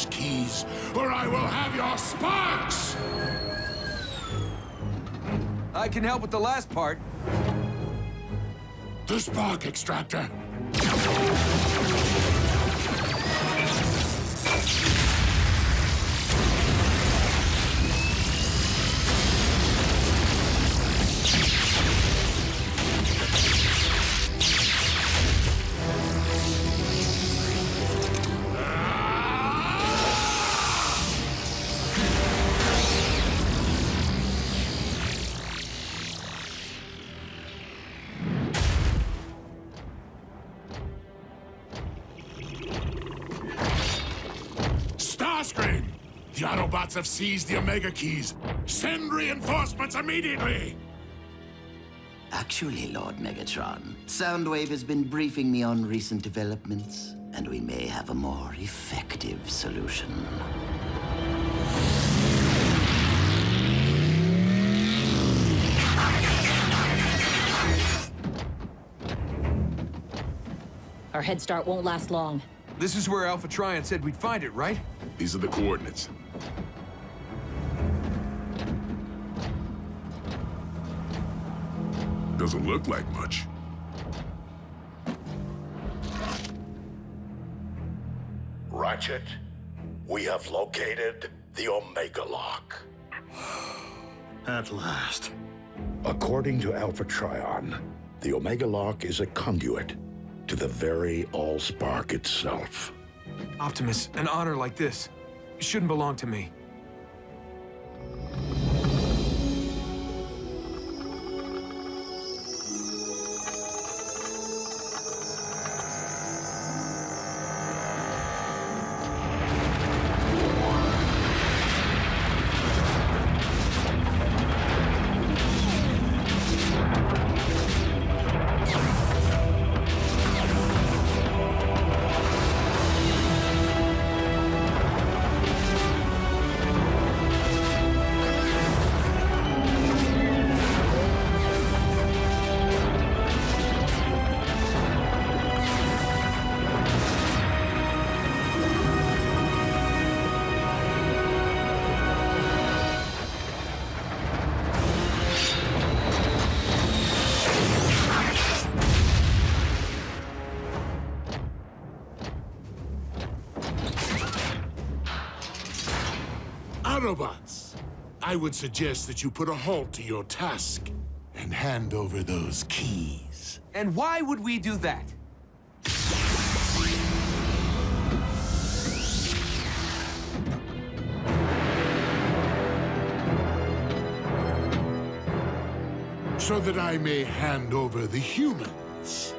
Keys, or I will have your sparks! I can help with the last part. The spark extractor. The Autobots have seized the Omega Keys. Send reinforcements immediately! Actually, Lord Megatron, Soundwave has been briefing me on recent developments, and we may have a more effective solution. Our head start won't last long. This is where Alpha Trion said we'd find it, right? These are the coordinates. Doesn't look like much. Ratchet, we have located the Omega Lock. At last. According to Alpha Trion, the Omega Lock is a conduit to the very Allspark itself. Optimus, an honor like this shouldn't belong to me. Autobots, I would suggest that you put a halt to your task and hand over those keys. And why would we do that? So that I may hand over the humans.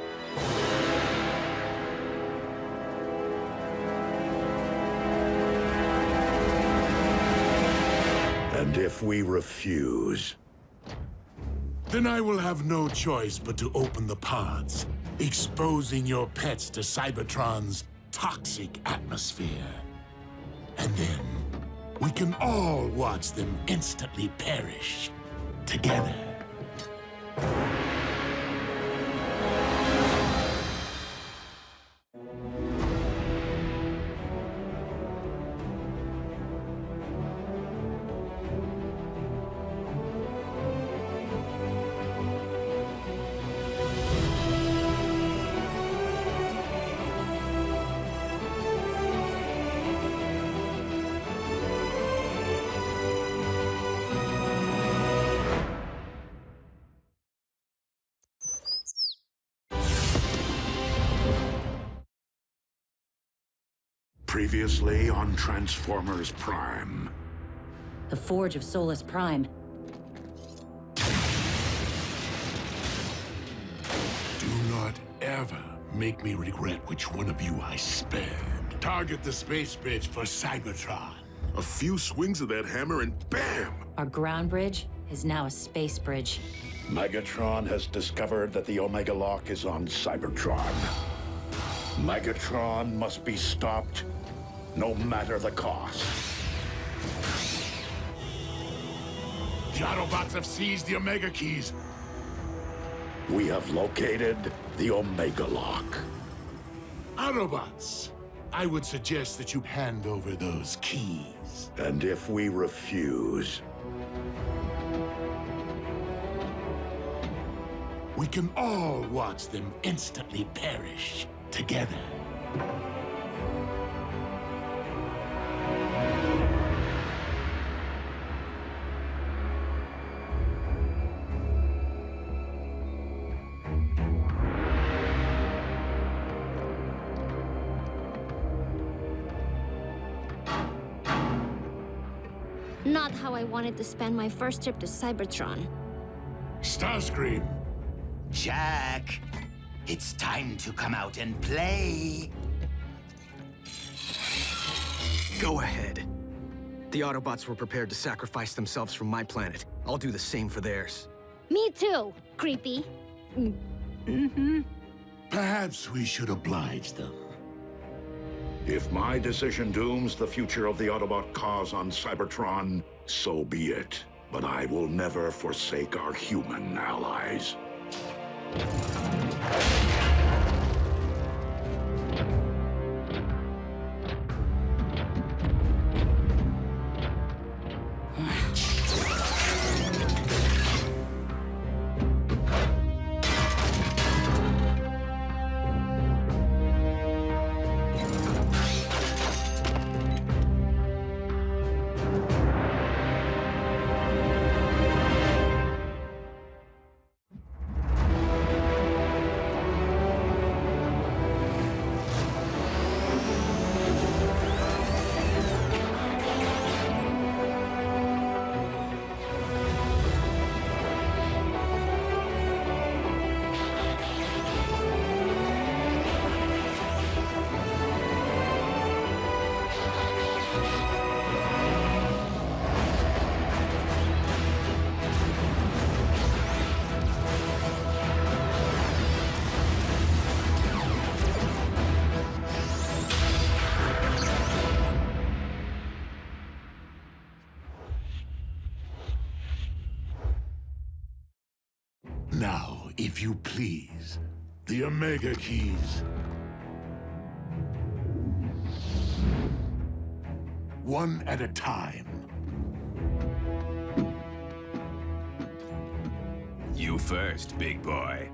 And if we refuse? Then I will have no choice but to open the pods, exposing your pets to Cybertron's toxic atmosphere. And then we can all watch them instantly perish together. Previously on Transformers Prime. The Forge of Solus Prime. Do not ever make me regret which one of you I spared. Target the space bridge for Cybertron. A few swings of that hammer and bam! Our ground bridge is now a space bridge. Megatron has discovered that the Omega Lock is on Cybertron. Megatron must be stopped, no matter the cost. The Autobots have seized the Omega Keys. We have located the Omega Lock. Autobots, I would suggest that you hand over those keys. And if we refuse, we can all watch them instantly perish together. Not how I wanted to spend my first trip to Cybertron. Starscream. Jack, it's time to come out and play. Go ahead. The Autobots were prepared to sacrifice themselves for my planet. I'll do the same for theirs. Me too, creepy. Perhaps we should oblige them. if my decision dooms the future of the Autobot cause on Cybertron, so be it. But I will never forsake our human allies. Now, if you please, the Omega Keys. One at a time. You first, big boy.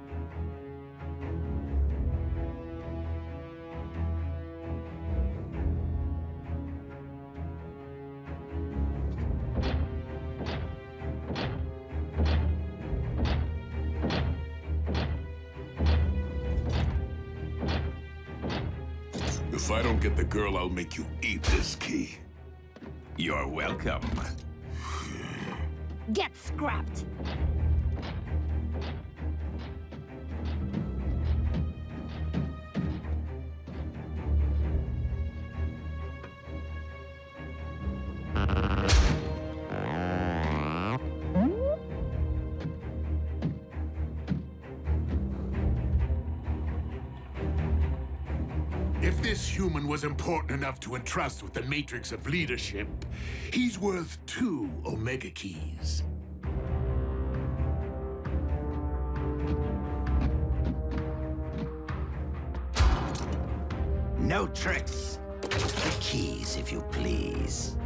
If I don't get the girl, I'll make you eat this key. You're welcome. Get scrapped. If this human was important enough to entrust with the matrix of leadership, he's worth 2 Omega Keys. No tricks. The keys, if you please.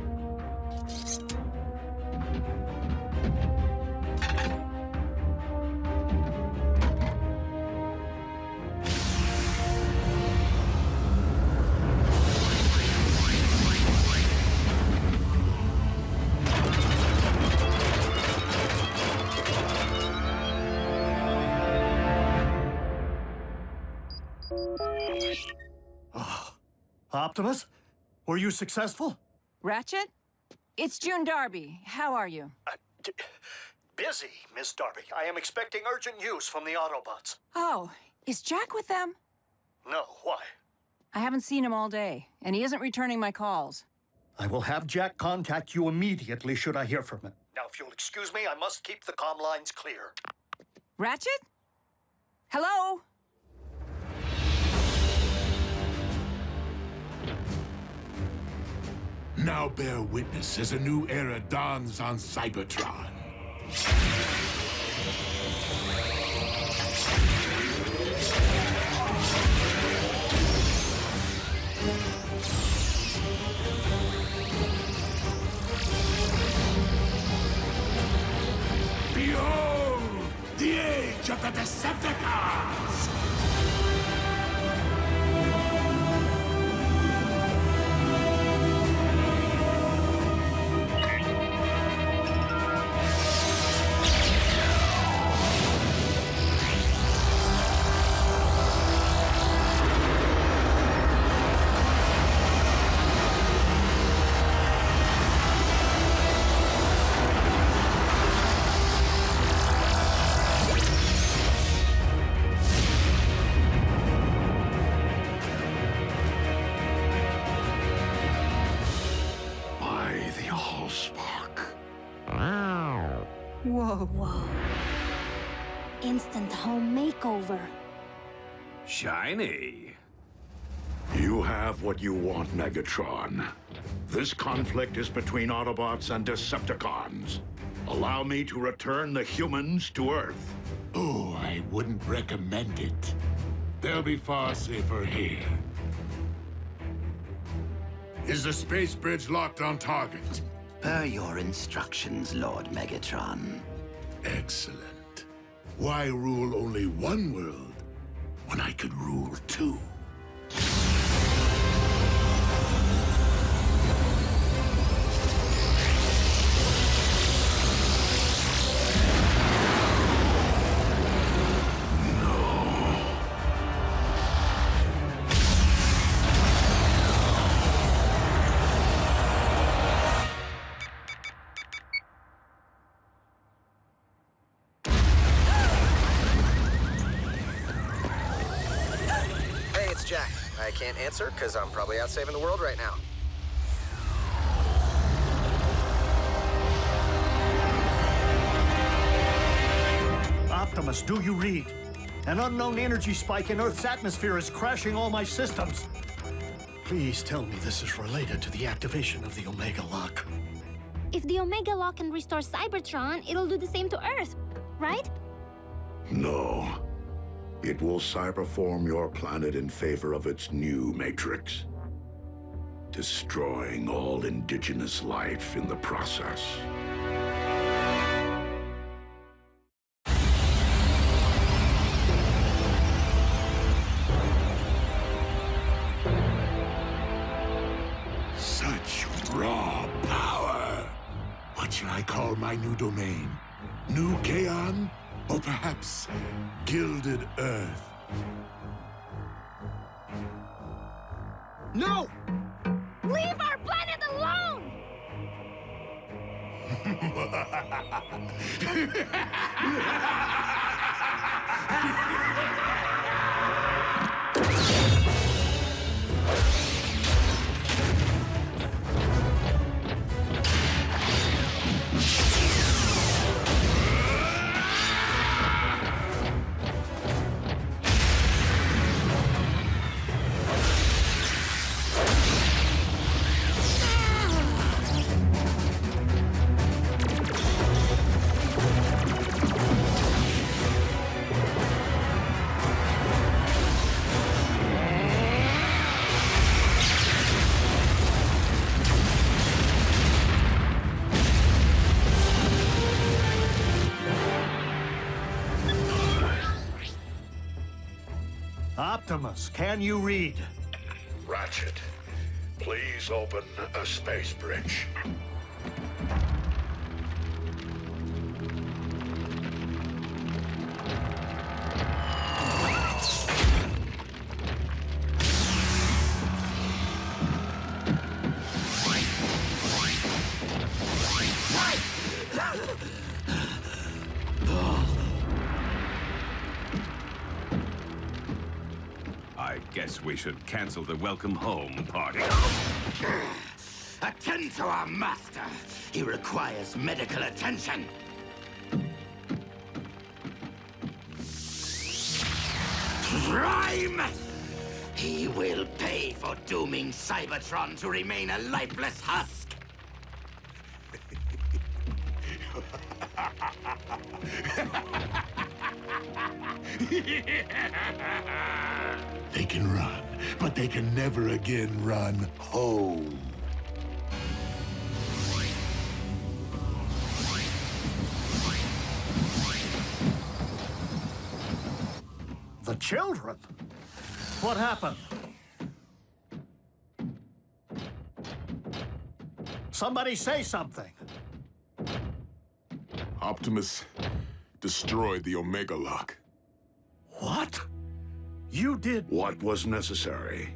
Optimus? Were you successful? Ratchet? It's June Darby. How are you? Busy, Miss Darby. I am expecting urgent news from the Autobots. Oh, is Jack with them? No, why? I haven't seen him all day, and he isn't returning my calls. I will have Jack contact you immediately should I hear from him. Now, if you'll excuse me, I must keep the comm lines clear. Ratchet? Hello? Now bear witness as a new era dawns on Cybertron. Behold, the age of the Decepticons! Whoa. Instant home makeover. Shiny. You have what you want, Megatron. This conflict is between Autobots and Decepticons. Allow me to return the humans to Earth. Oh, I wouldn't recommend it. They'll be far safer here. Is the space bridge locked on target? Per your instructions, Lord Megatron. Excellent. Why rule only one world when I could rule two? Jack. I can't answer because I'm probably out saving the world right now. Optimus, do you read? An unknown energy spike in Earth's atmosphere is crashing all my systems. Please tell me this is related to the activation of the Omega Lock. If the Omega Lock can restore Cybertron, it'll do the same to Earth, right? No. It will cyberform your planet in favor of its new matrix, destroying all indigenous life in the process. Such raw power! What shall I call my new domain? New Kaon? Or perhaps Gilded Earth? No! Leave our planet alone! Optimus, can you read? Ratchet, please open a space bridge. Guess we should cancel the welcome home party. Attend to our master. He requires medical attention. Prime! He will pay for dooming Cybertron to remain a lifeless husk. They can run, but they can never again run home. The children? What happened? Somebody say something. Optimus destroyed the Omega Lock. What? You did... What was necessary?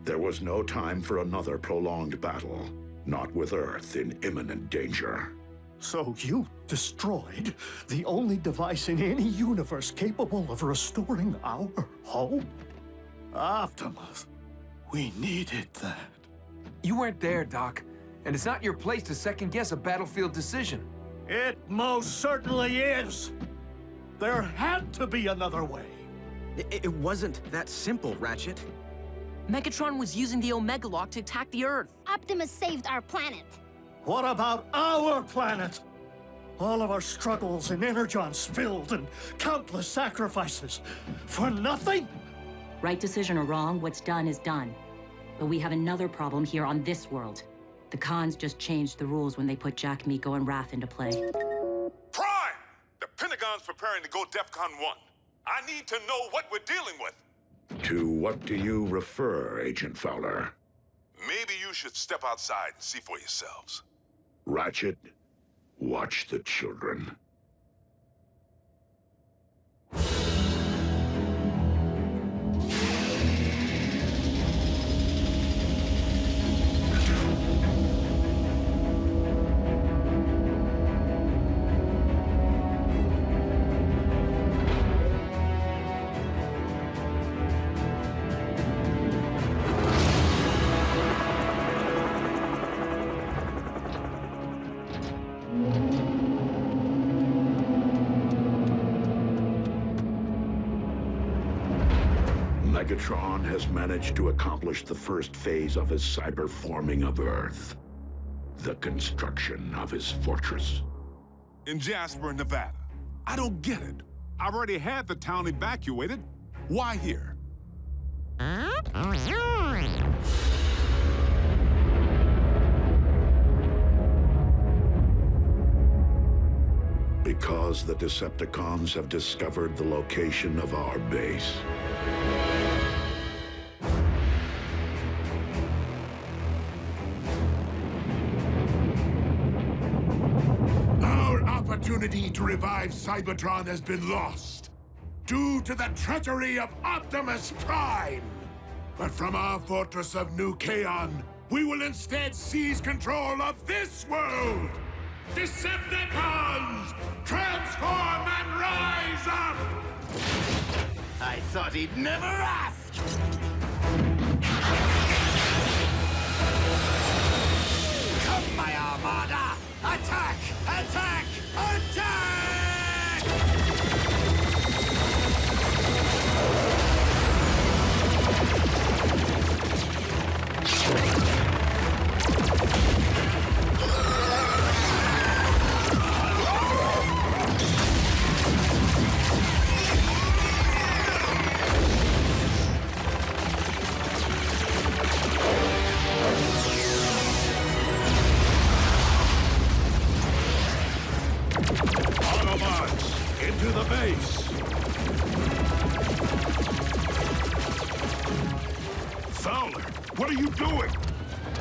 There was no time for another prolonged battle, not with Earth in imminent danger. So you destroyed the only device in any universe capable of restoring our home? Optimus, we needed that. You weren't there, Doc. And it's not your place to second-guess a battlefield decision. It most certainly is. There had to be another way. It wasn't that simple, Ratchet. Megatron was using the Omega Lock to attack the Earth. Optimus saved our planet. What about our planet? All of our struggles and Energon spilled and countless sacrifices. For nothing? Right decision or wrong, what's done is done. But we have another problem here on this world. The Khans just changed the rules when they put Jack, Miko, and Raph into play. Prime! The Pentagon's preparing to go DEFCON 1. I need to know what we're dealing with. To what do you refer, Agent Fowler? Maybe you should step outside and see for yourselves. Ratchet, watch the children. Megatron has managed to accomplish the first phase of his cyber-forming of Earth. The construction of his fortress. In Jasper, Nevada. I don't get it. I've already had the town evacuated. Why here? Because the Decepticons have discovered the location of our base. Our opportunity to revive Cybertron has been lost due to the treachery of Optimus Prime. But from our fortress of New Kaon, we will instead seize control of this world. Decepticons, transform and rise up! I thought he'd never ask! Come, my Armada! Attack! Attack! Attack! Autobots, into the base! Fowler, what are you doing?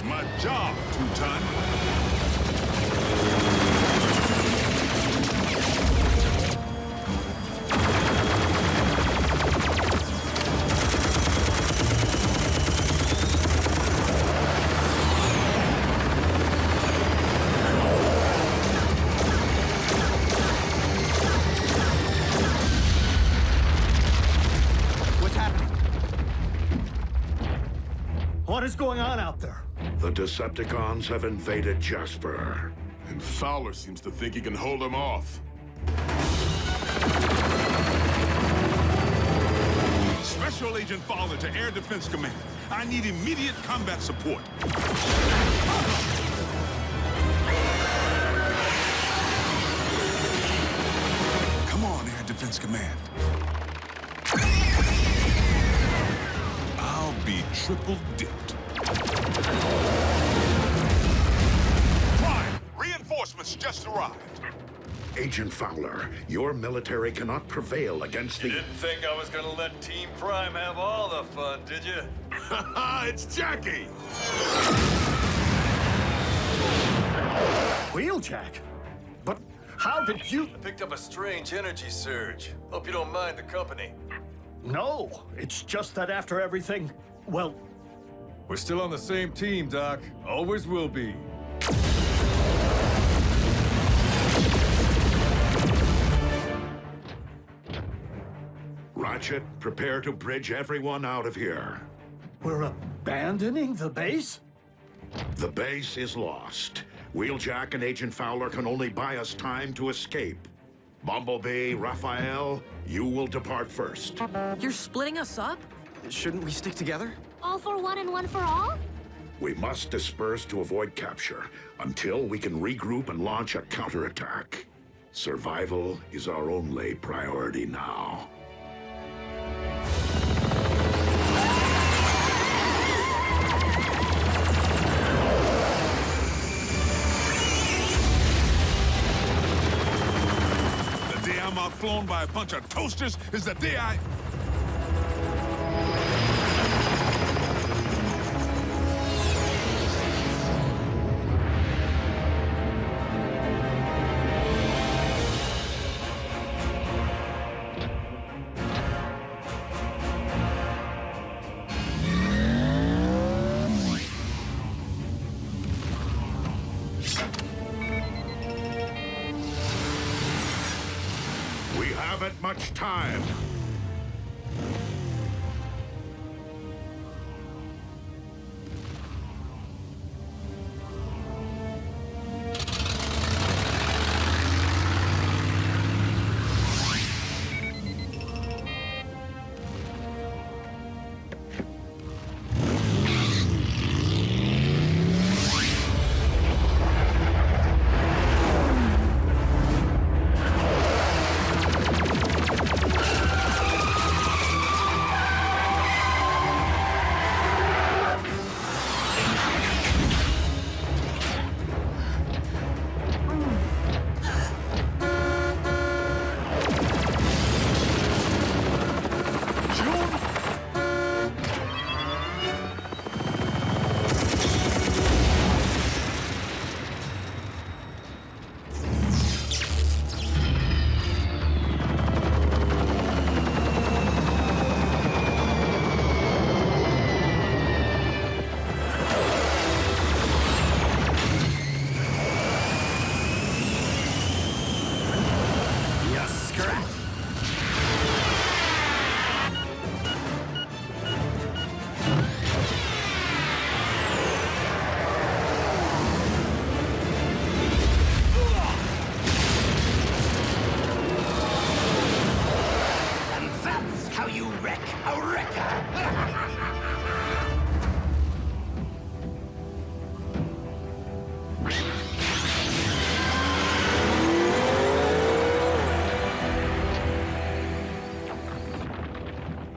My job, Two-Ton. is going on out there? The Decepticons have invaded Jasper. And Fowler seems to think he can hold them off. Special Agent Fowler to Air Defense Command. I need immediate combat support. Come on, Air Defense Command. I'll be triple dipped. Prime, reinforcements just arrived. Agent Fowler, your military cannot prevail against the... You didn't think I was gonna let Team Prime have all the fun, did you? It's Jackie! Wheeljack? But how did you... I picked up a strange energy surge. Hope you don't mind the company. No, it's just that after everything, well... We're still on the same team, Doc. Always will be. Ratchet, prepare to bridge everyone out of here. We're abandoning the base? The base is lost. Wheeljack and Agent Fowler can only buy us time to escape. Bumblebee, Raphael, you will depart first. You're splitting us up? Shouldn't we stick together? All for one and one for all? We must disperse to avoid capture until we can regroup and launch a counterattack. Survival is our only priority now. The day I'm outflown by a bunch of toasters is the day I... We haven't much time.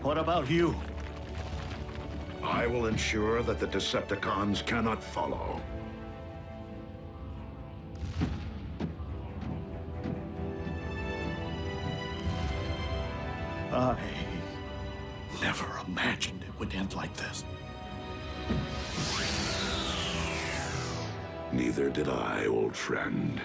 What about you? I will ensure that the Decepticons cannot follow. I never imagined it would end like this. Neither did I, old friend.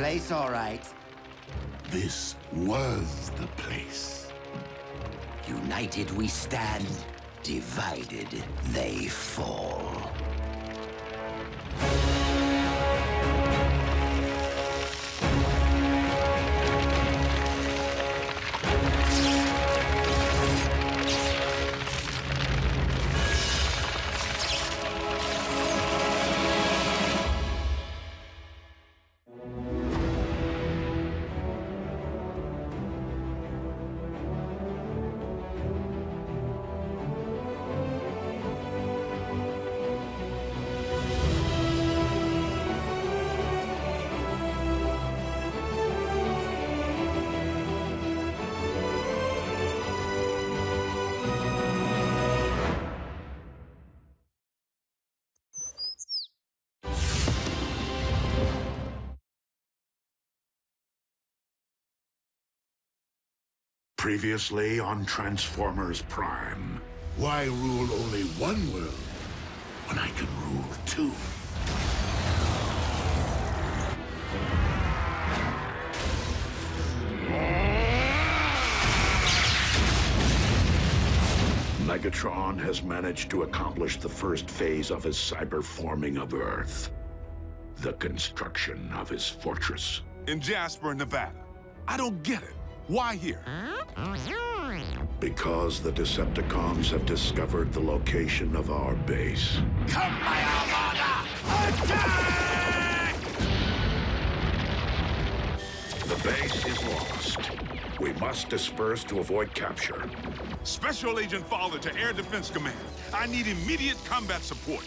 place, all right. This was the place. United we stand, divided they fall. Previously on Transformers Prime. Why rule only one world when I can rule two? Megatron has managed to accomplish the first phase of his cyberforming of Earth. The construction of his fortress. In Jasper, Nevada. I don't get it. Why here? Because the Decepticons have discovered the location of our base. Come, my Armada! Attack! The base is lost. We must disperse to avoid capture. Special Agent Fowler to Air Defense Command. I need immediate combat support.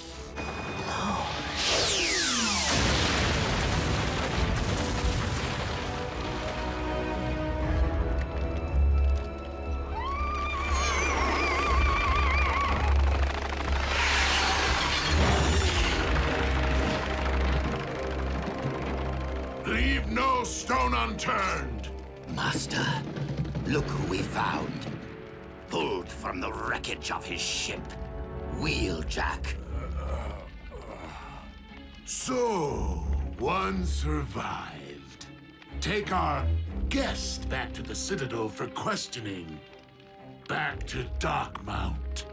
Leave no stone unturned. Master, look who we found. Pulled from the wreckage of his ship. Wheeljack. So, one survived. Take our guest back to the Citadel for questioning. Back to Darkmount.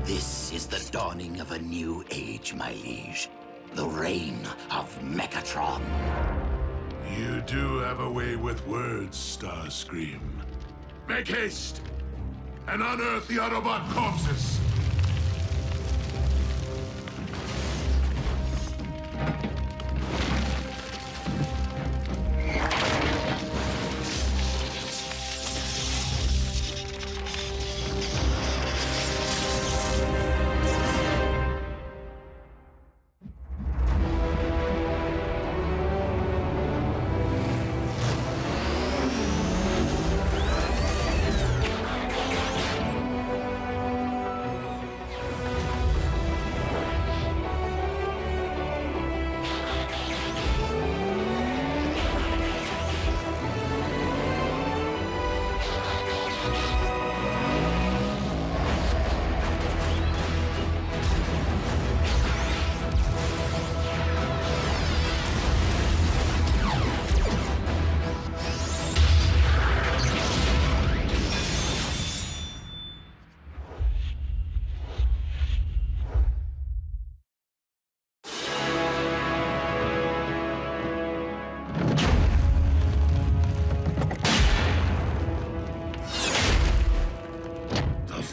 This is the dawning of a new age, my liege. The reign of Megatron. You do have a way with words, Starscream. Make haste and unearth the Autobot corpses.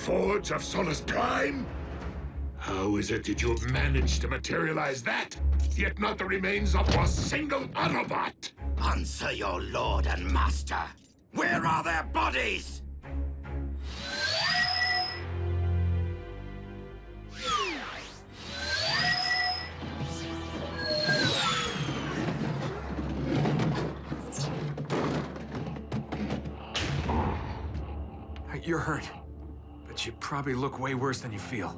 Forge of Solus Prime? How is it that you have managed to materialize that, yet not the remains of a single Autobot? Answer your lord and master. Where are their bodies? You're hurt, but you probably look way worse than you feel.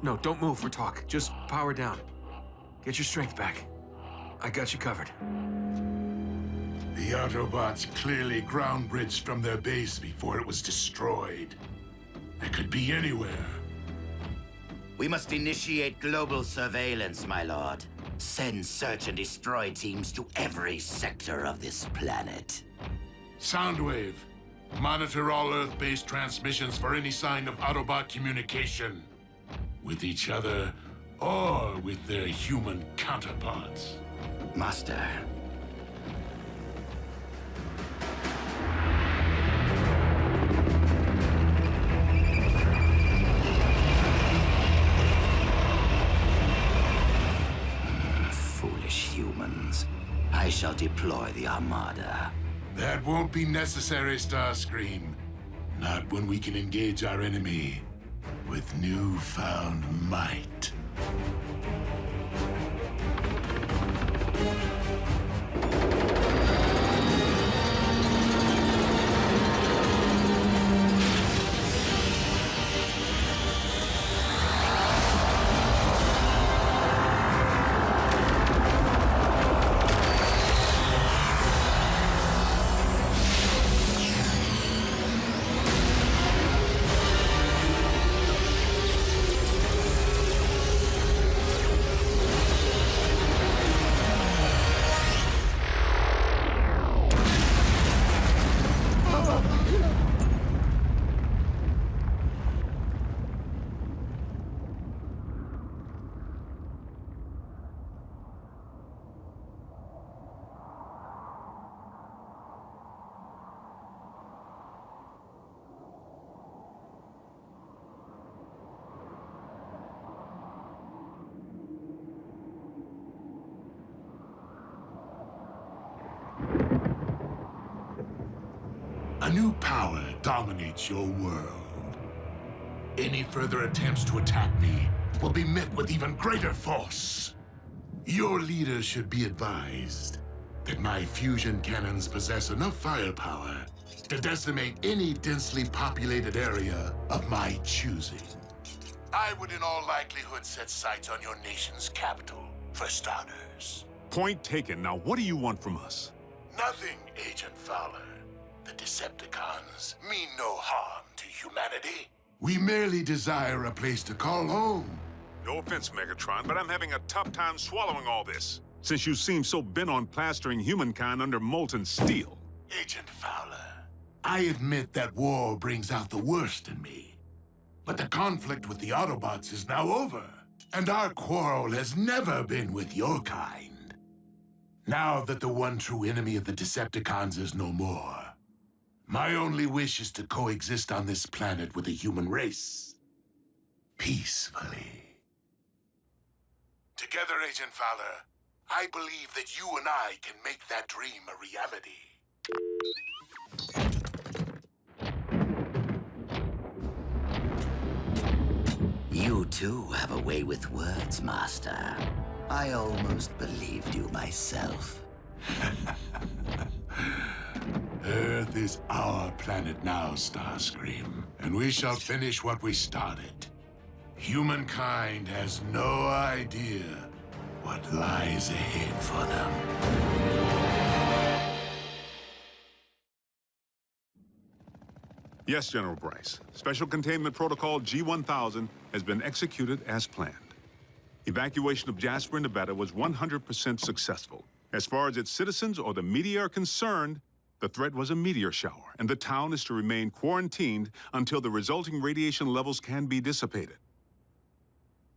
No, don't move for talk. Just power down. Get your strength back. I got you covered. The Autobots clearly ground-bridged from their base before it was destroyed. They could be anywhere. We must initiate global surveillance, my lord. Send search and destroy teams to every sector of this planet. Soundwave, monitor all Earth-based transmissions for any sign of Autobot communication. With each other, or with their human counterparts. Master. Foolish humans. I shall deploy the Armada. That won't be necessary, Starscream. Not when we can engage our enemy with newfound might. A new power dominates your world. Any further attempts to attack me will be met with even greater force. Your leader should be advised that my fusion cannons possess enough firepower to decimate any densely populated area of my choosing. I would in all likelihood set sights on your nation's capital, for starters. Point taken. Now, what do you want from us? Nothing, Agent Fowler. The Decepticons mean no harm to humanity. We merely desire a place to call home. No offense, Megatron, but I'm having a tough time swallowing all this, since you seem so bent on plastering humankind under molten steel. Agent Fowler, I admit that war brings out the worst in me. But the conflict with the Autobots is now over, and our quarrel has never been with your kind. Now that the one true enemy of the Decepticons is no more, my only wish is to coexist on this planet with the human race. Peacefully. Together, Agent Fowler, I believe that you and I can make that dream a reality. You too have a way with words, Master. I almost believed you myself. Earth is our planet now, Starscream, and we shall finish what we started. Humankind has no idea what lies ahead for them. Yes, General Bryce. Special Containment Protocol G-1000 has been executed as planned. Evacuation of Jasper, Nevada was 100% successful. As far as its citizens or the media are concerned, the threat was a meteor shower, and the town is to remain quarantined until the resulting radiation levels can be dissipated.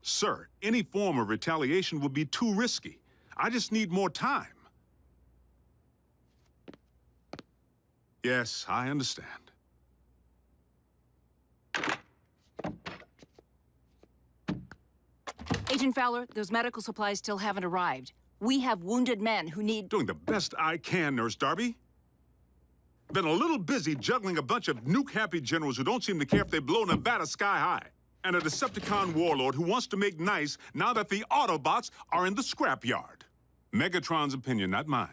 Sir, any form of retaliation would be too risky. I just need more time. Yes, I understand. Agent Fowler, those medical supplies still haven't arrived. We have wounded men who need... Doing the best I can, Nurse Darby. Been a little busy juggling a bunch of nuke-happy generals who don't seem to care if they blow Nevada sky high. And a Decepticon warlord who wants to make nice now that the Autobots are in the scrapyard. Megatron's opinion, not mine.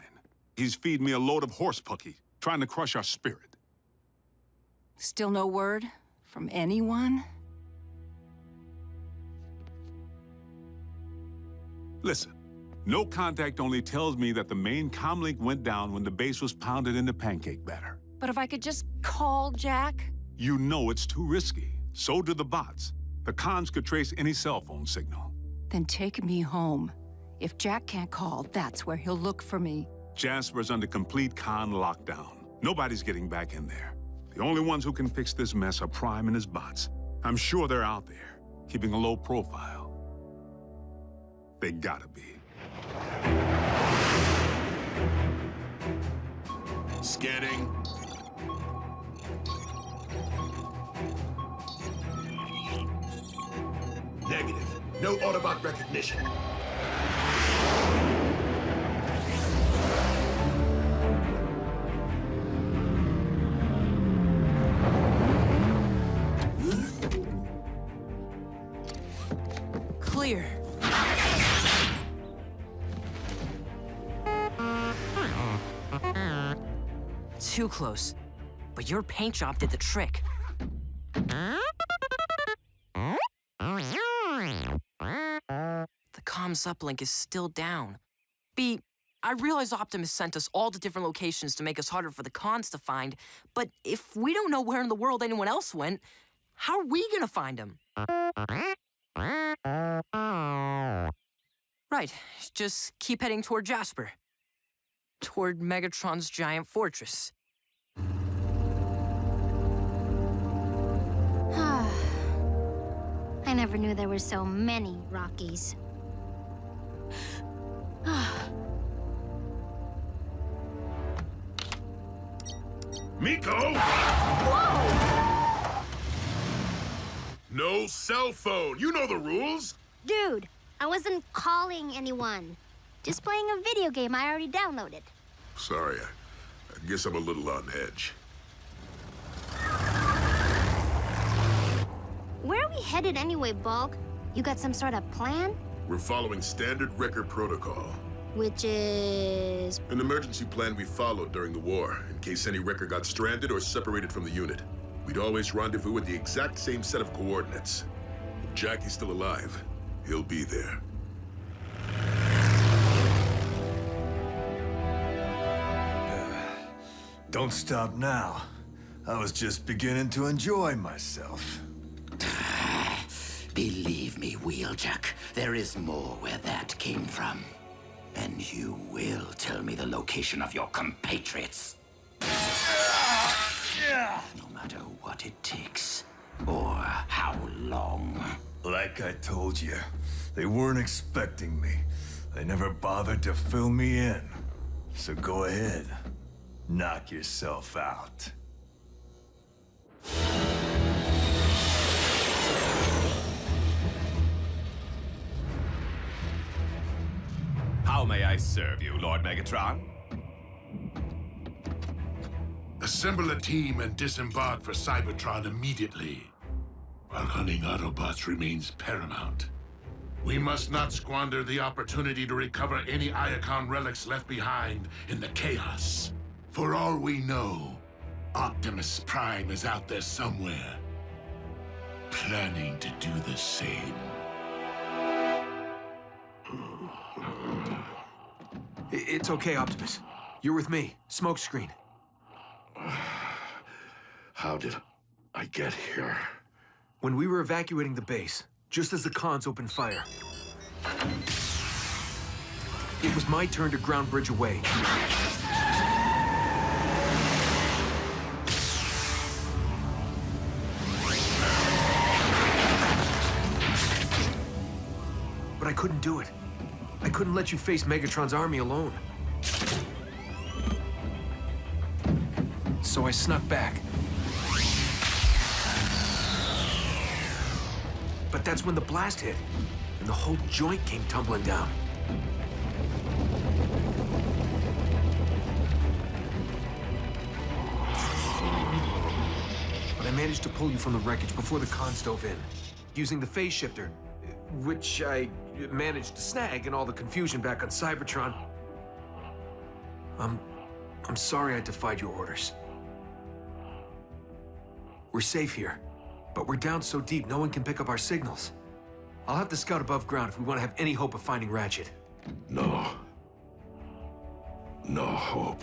He's feeding me a load of horse pucky, trying to crush our spirit. Still no word from anyone? Listen, No contact only tells me that the main comlink went down when the base was pounded into pancake batter. But if I could just call Jack? You know it's too risky. So do the bots. The cons could trace any cell phone signal. Then take me home. If Jack can't call, that's where he'll look for me. Jasper's under complete con lockdown. Nobody's getting back in there. The only ones who can fix this mess are Prime and his bots. I'm sure they're out there, keeping a low profile. They gotta be. Scanning. Negative. No Autobot recognition. Clear. Too close. But your paint job did the trick. The comms uplink is still down. B, I realize Optimus sent us all to different locations to make us harder for the cons to find, but if we don't know where in the world anyone else went, how are we gonna find him? Right, just keep heading toward Jasper. Toward Megatron's giant fortress. I never knew there were so many Rockies. Miko! Whoa! No cell phone. You know the rules. Dude, I wasn't calling anyone. Just playing a video game I already downloaded. Sorry, I guess I'm a little on edge. Where are we headed anyway, Bulk? You got some sort of plan? We're following standard record protocol. Which is... An emergency plan we followed during the war, in case any wrecker got stranded or separated from the unit. We'd always rendezvous with the exact same set of coordinates. If Jackie's still alive, he'll be there. Don't stop now. I was just beginning to enjoy myself. Believe me, Wheeljack, there is more where that came from. And you will tell me the location of your compatriots. No matter what it takes, or how long. Like I told you, they weren't expecting me. They never bothered to fill me in. So go ahead, knock yourself out. How may I serve you, Lord Megatron? Assemble a team and disembark for Cybertron immediately. While hunting Autobots remains paramount. We must not squander the opportunity to recover any Iacon relics left behind in the chaos. For all we know, Optimus Prime is out there somewhere, planning to do the same. It's okay, Optimus. You're with me. Smokescreen. How did I get here? When we were evacuating the base, just as the cons opened fire, it was my turn to ground bridge away. But I couldn't do it. I couldn't let you face Megatron's army alone. So I snuck back. But that's when the blast hit, and the whole joint came tumbling down. But I managed to pull you from the wreckage before the cons dove in, using the phase shifter, which I managed to snag in all the confusion back on Cybertron. I'm sorry I defied your orders. We're safe here, but we're down so deep no one can pick up our signals. I'll have to scout above ground if we want to have any hope of finding Ratchet. No. No hope.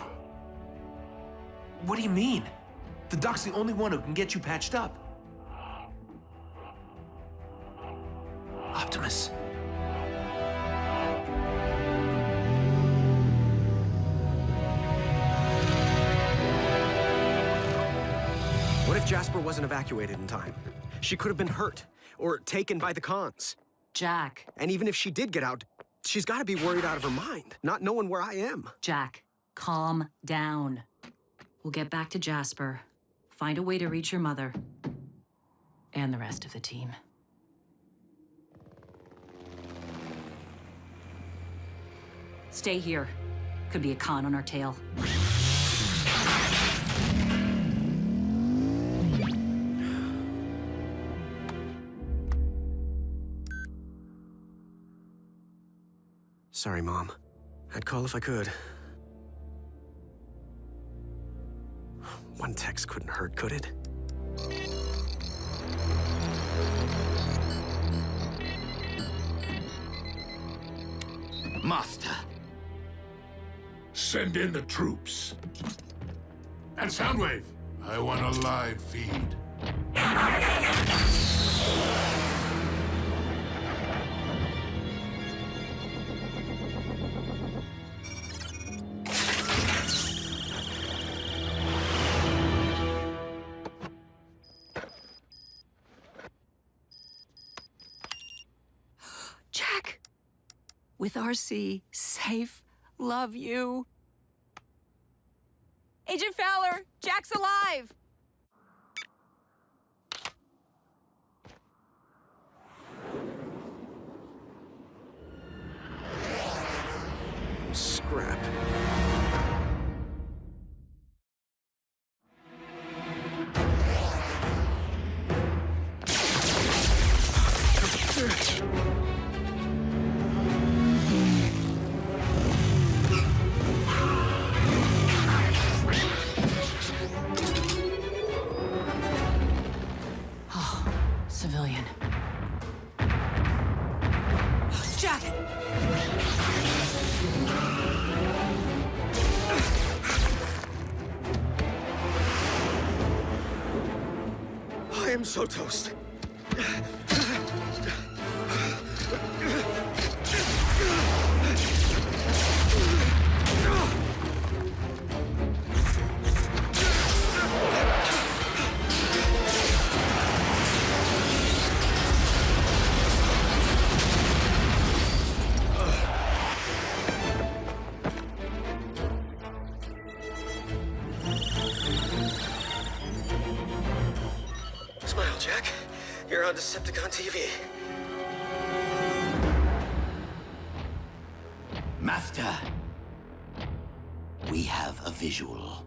What do you mean? The doc's the only one who can get you patched up. Optimus. What if Jasper wasn't evacuated in time? She could have been hurt, or taken by the cons. Jack. And even if she did get out, she's got to be worried out of her mind, not knowing where I am. Jack, calm down. We'll get back to Jasper, find a way to reach your mother, and the rest of the team. Stay here. Could be a con on our tail. Sorry, Mom. I'd call if I could. One text couldn't hurt, could it? Master. Send in the troops. And Soundwave. I want a live feed. Jack! With RC, safe, love you. Agent Fowler, Jack's alive! Scrap. Civilian. Jack! I am so toast. Smile, Jack. You're on Decepticon TV. Master, we have a visual.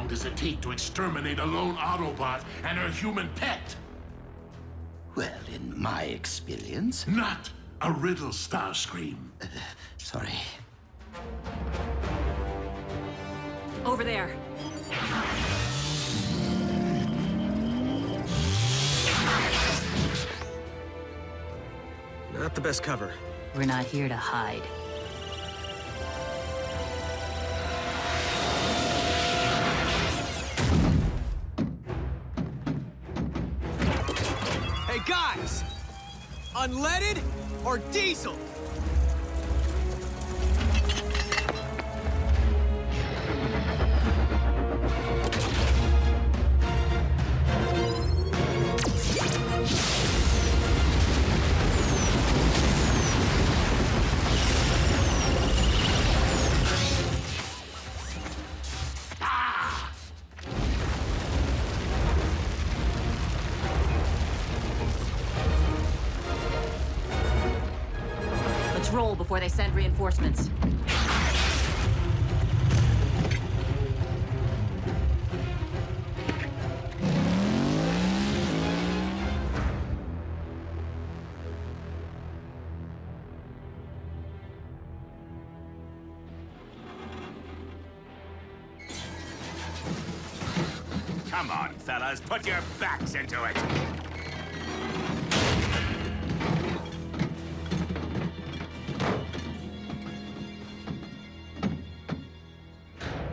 Does it take to exterminate a lone Autobot and her human pet? Well, in my experience... Not a riddle, Starscream. Sorry. Over there. Not the best cover. We're not here to hide. Hey, guys! Unleaded or diesel? roll before they send reinforcements. Come on, fellas, put your backs into it.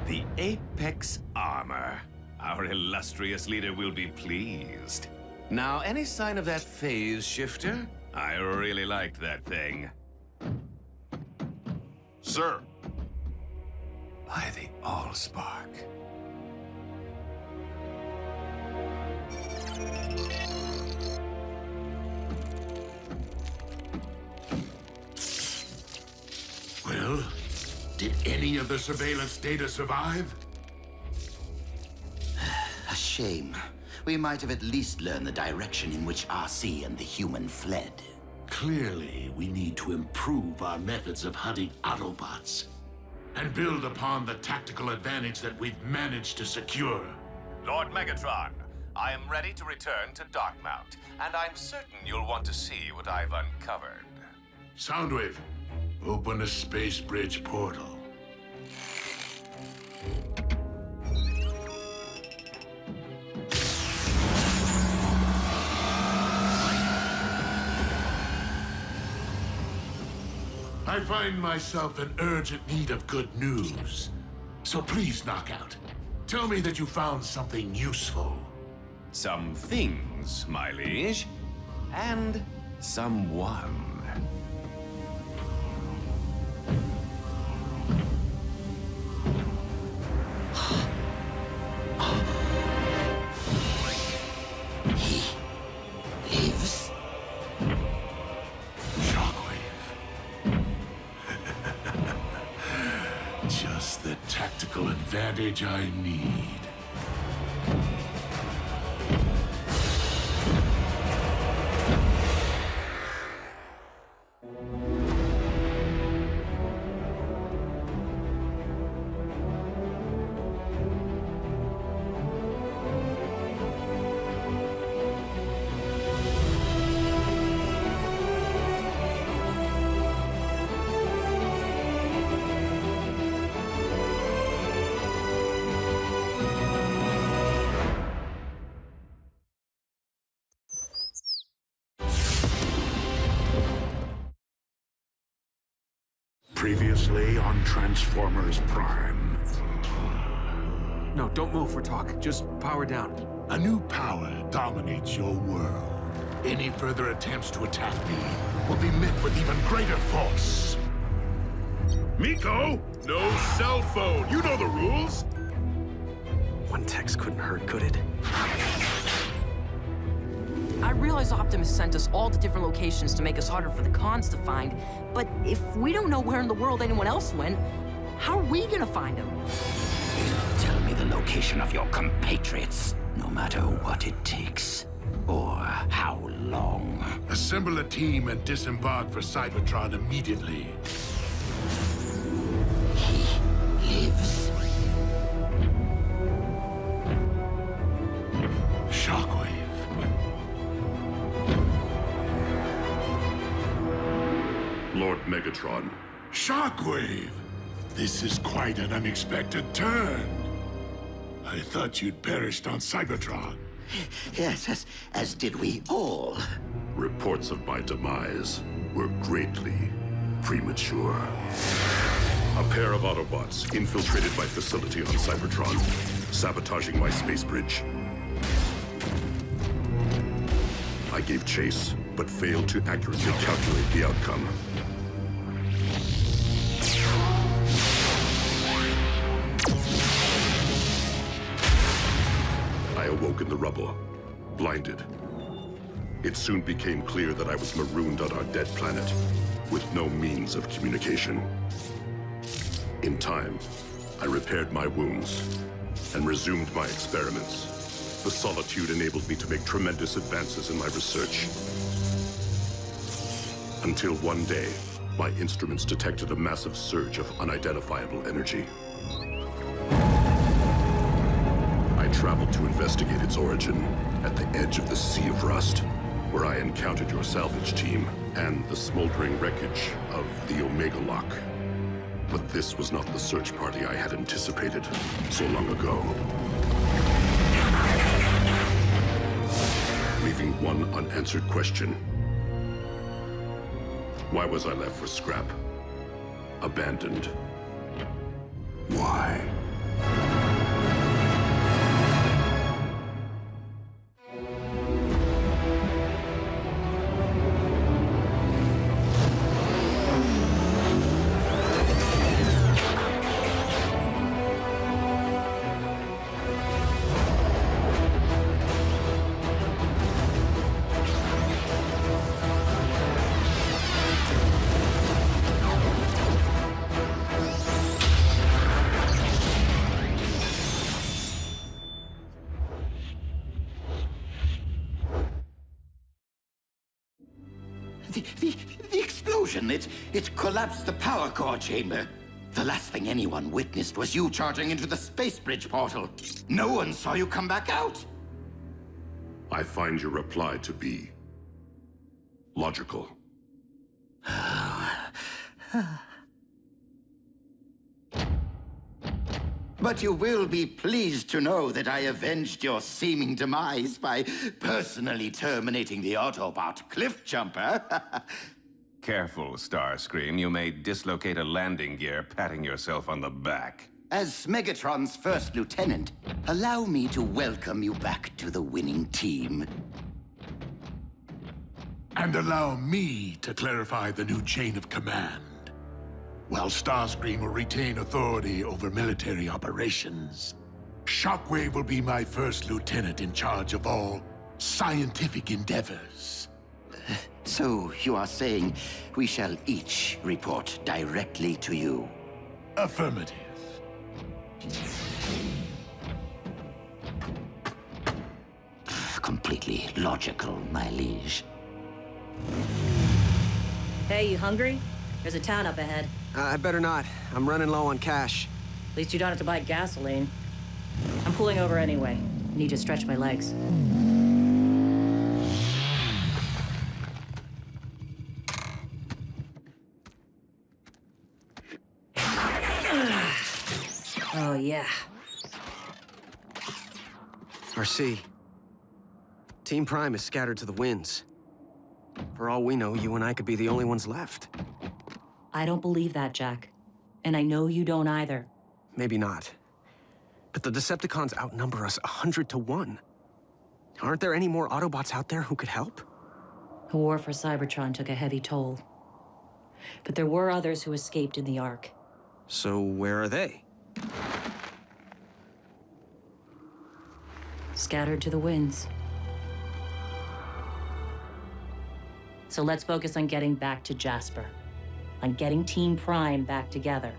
The Apex armor. Our illustrious leader will be pleased. Now, any sign of that phase shifter? I really liked that thing. Sir. By the Allspark. Well, did any of the surveillance data survive? A shame. We might have at least learned the direction in which RC and the human fled. Clearly, we need to improve our methods of hunting Autobots and build upon the tactical advantage that we've managed to secure. Lord Megatron, I am ready to return to Darkmount, and I'm certain you'll want to see what I've uncovered. Soundwave, open the space bridge portal. I find myself in urgent need of good news. So please, Knockout, tell me that you found something useful. Some things, my liege, and someone. He lives? Just the tactical advantage I need. Previously on Transformers Prime. No, don't move for talk. Just power down. A new power dominates your world. Any further attempts to attack me will be met with even greater force. Miko, no cell phone. You know the rules. One text couldn't hurt, could it? I realize Optimus sent us all to different locations to make us harder for the cons to find, but if we don't know where in the world anyone else went, how are we gonna find them? Tell me the location of your compatriots, no matter what it takes, or how long. Assemble a team and disembark for Cybertron immediately. He lives. Shockwave. Lord Megatron. Shockwave! This is quite an unexpected turn. I thought you'd perished on Cybertron. Yes, as did we all. Reports of my demise were greatly premature. A pair of Autobots infiltrated my facility on Cybertron, sabotaging my space bridge. I gave chase, but failed to accurately calculate the outcome. I awoke in the rubble, blinded. It soon became clear that I was marooned on our dead planet, with no means of communication. In time, I repaired my wounds and resumed my experiments. The solitude enabled me to make tremendous advances in my research. Until one day, My instruments detected a massive surge of unidentifiable energy. I traveled to investigate its origin at the edge of the Sea of Rust, where I encountered your salvage team and the smoldering wreckage of the Omega Lock. But this was not the search party I had anticipated so long ago. Leaving one unanswered question. Why was I left for scrap? Abandoned. Why? The explosion, it collapsed the power core chamber. The last thing anyone witnessed was you charging into the space bridge portal. No one saw you come back out. I find your reply to be logical. But you will be pleased to know that I avenged your seeming demise by personally terminating the Autobot cliff jumper. Careful, Starscream. You may dislocate a landing gear patting yourself on the back. As Megatron's first lieutenant, allow me to welcome you back to the winning team. And allow me to clarify the new chain of command. While Starscream will retain authority over military operations, Shockwave will be my first lieutenant in charge of all scientific endeavors. So you are saying we shall each report directly to you? Affirmative. Completely logical, my liege. Hey, you hungry? There's a town up ahead. I better not. I'm running low on cash. At least you don't have to buy gasoline. I'm pulling over anyway. Need to stretch my legs. Oh, yeah. RC. Team Prime is scattered to the winds. For all we know, you and I could be the only ones left. I don't believe that, Jack. And I know you don't either. Maybe not. But the Decepticons outnumber us 100 to 1. Aren't there any more Autobots out there who could help? The war for Cybertron took a heavy toll. But there were others who escaped in the Ark. So where are they? Scattered to the winds. So let's focus on getting back to Jasper. On getting Team Prime back together.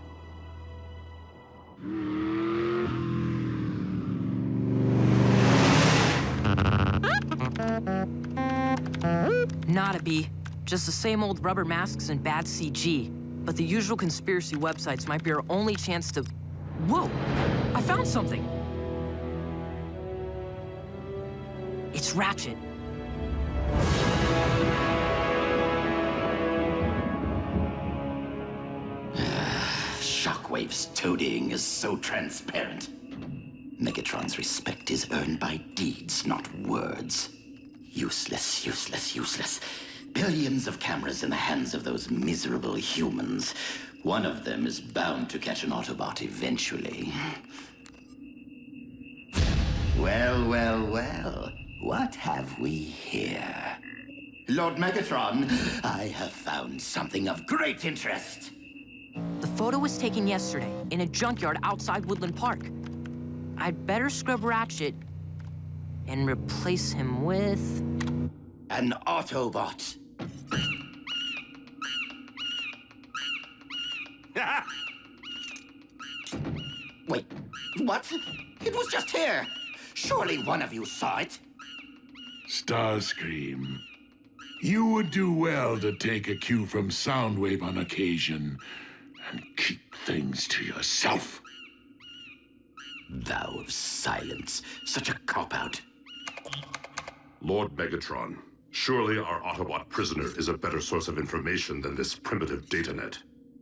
Not a B. Just the same old rubber masks and bad CG. But the usual conspiracy websites might be our only chance to... Whoa! I found something! It's Ratchet. Shockwave's toadying is so transparent. Megatron's respect is earned by deeds, not words. Useless, useless, useless. Billions of cameras in the hands of those miserable humans. One of them is bound to catch an Autobot eventually. Well, well, well. What have we here? Lord Megatron, I have found something of great interest. The photo was taken yesterday in a junkyard outside Woodland Park. I'd better scrub Ratchet and replace him with... an Autobot. Wait, what? It was just here. Surely one of you saw it. Starscream, You would do well to take a cue from Soundwave on occasion and keep things to yourself. Thou of silence, such a cop-out. Lord Megatron, surely our Autobot prisoner is a better source of information than this primitive datanet.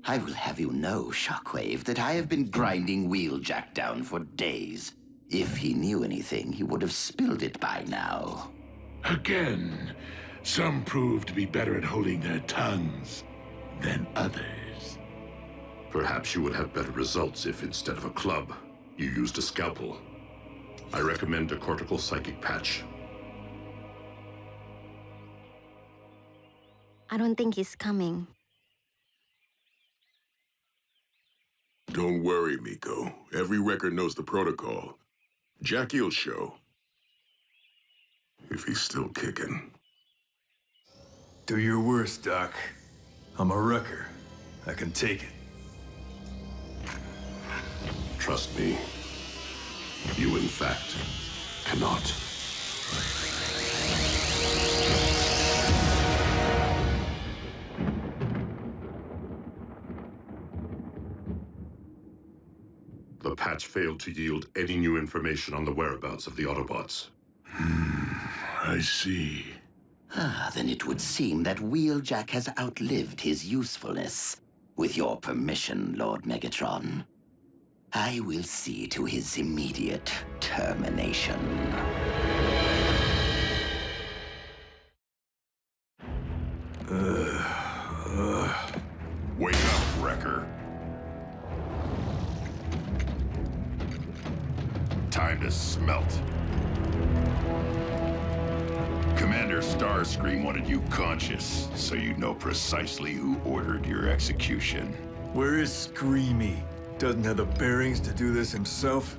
I will have you know, Shockwave, that I have been grinding Wheeljack down for days. If he knew anything, he would have spilled it by now. Again, some prove to be better at holding their tongues than others. Perhaps you would have better results if, instead of a club, you used a scalpel. I recommend a cortical psychic patch. I don't think he's coming. Don't worry, Miko. Every record knows the protocol. Jackie'll show. If he's still kicking. Do your worst, Doc. I'm a wrecker. I can take it. Trust me. You, in fact, cannot. The patch failed to yield any new information on the whereabouts of the Autobots. I see. Then it would seem that Wheeljack has outlived his usefulness. With your permission, Lord Megatron, I will see to his immediate termination. Wake up, Wrecker. Time to smelt. Commander Starscream wanted you conscious, so you know precisely who ordered your execution. Where is Screamy? Doesn't have the bearings to do this himself?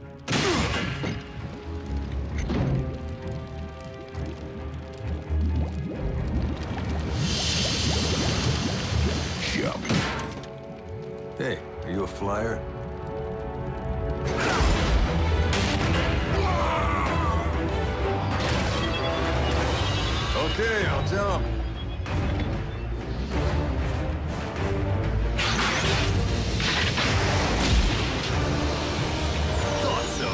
Chummy. Hey, are you a flyer? Okay, I'll jump. Thought so.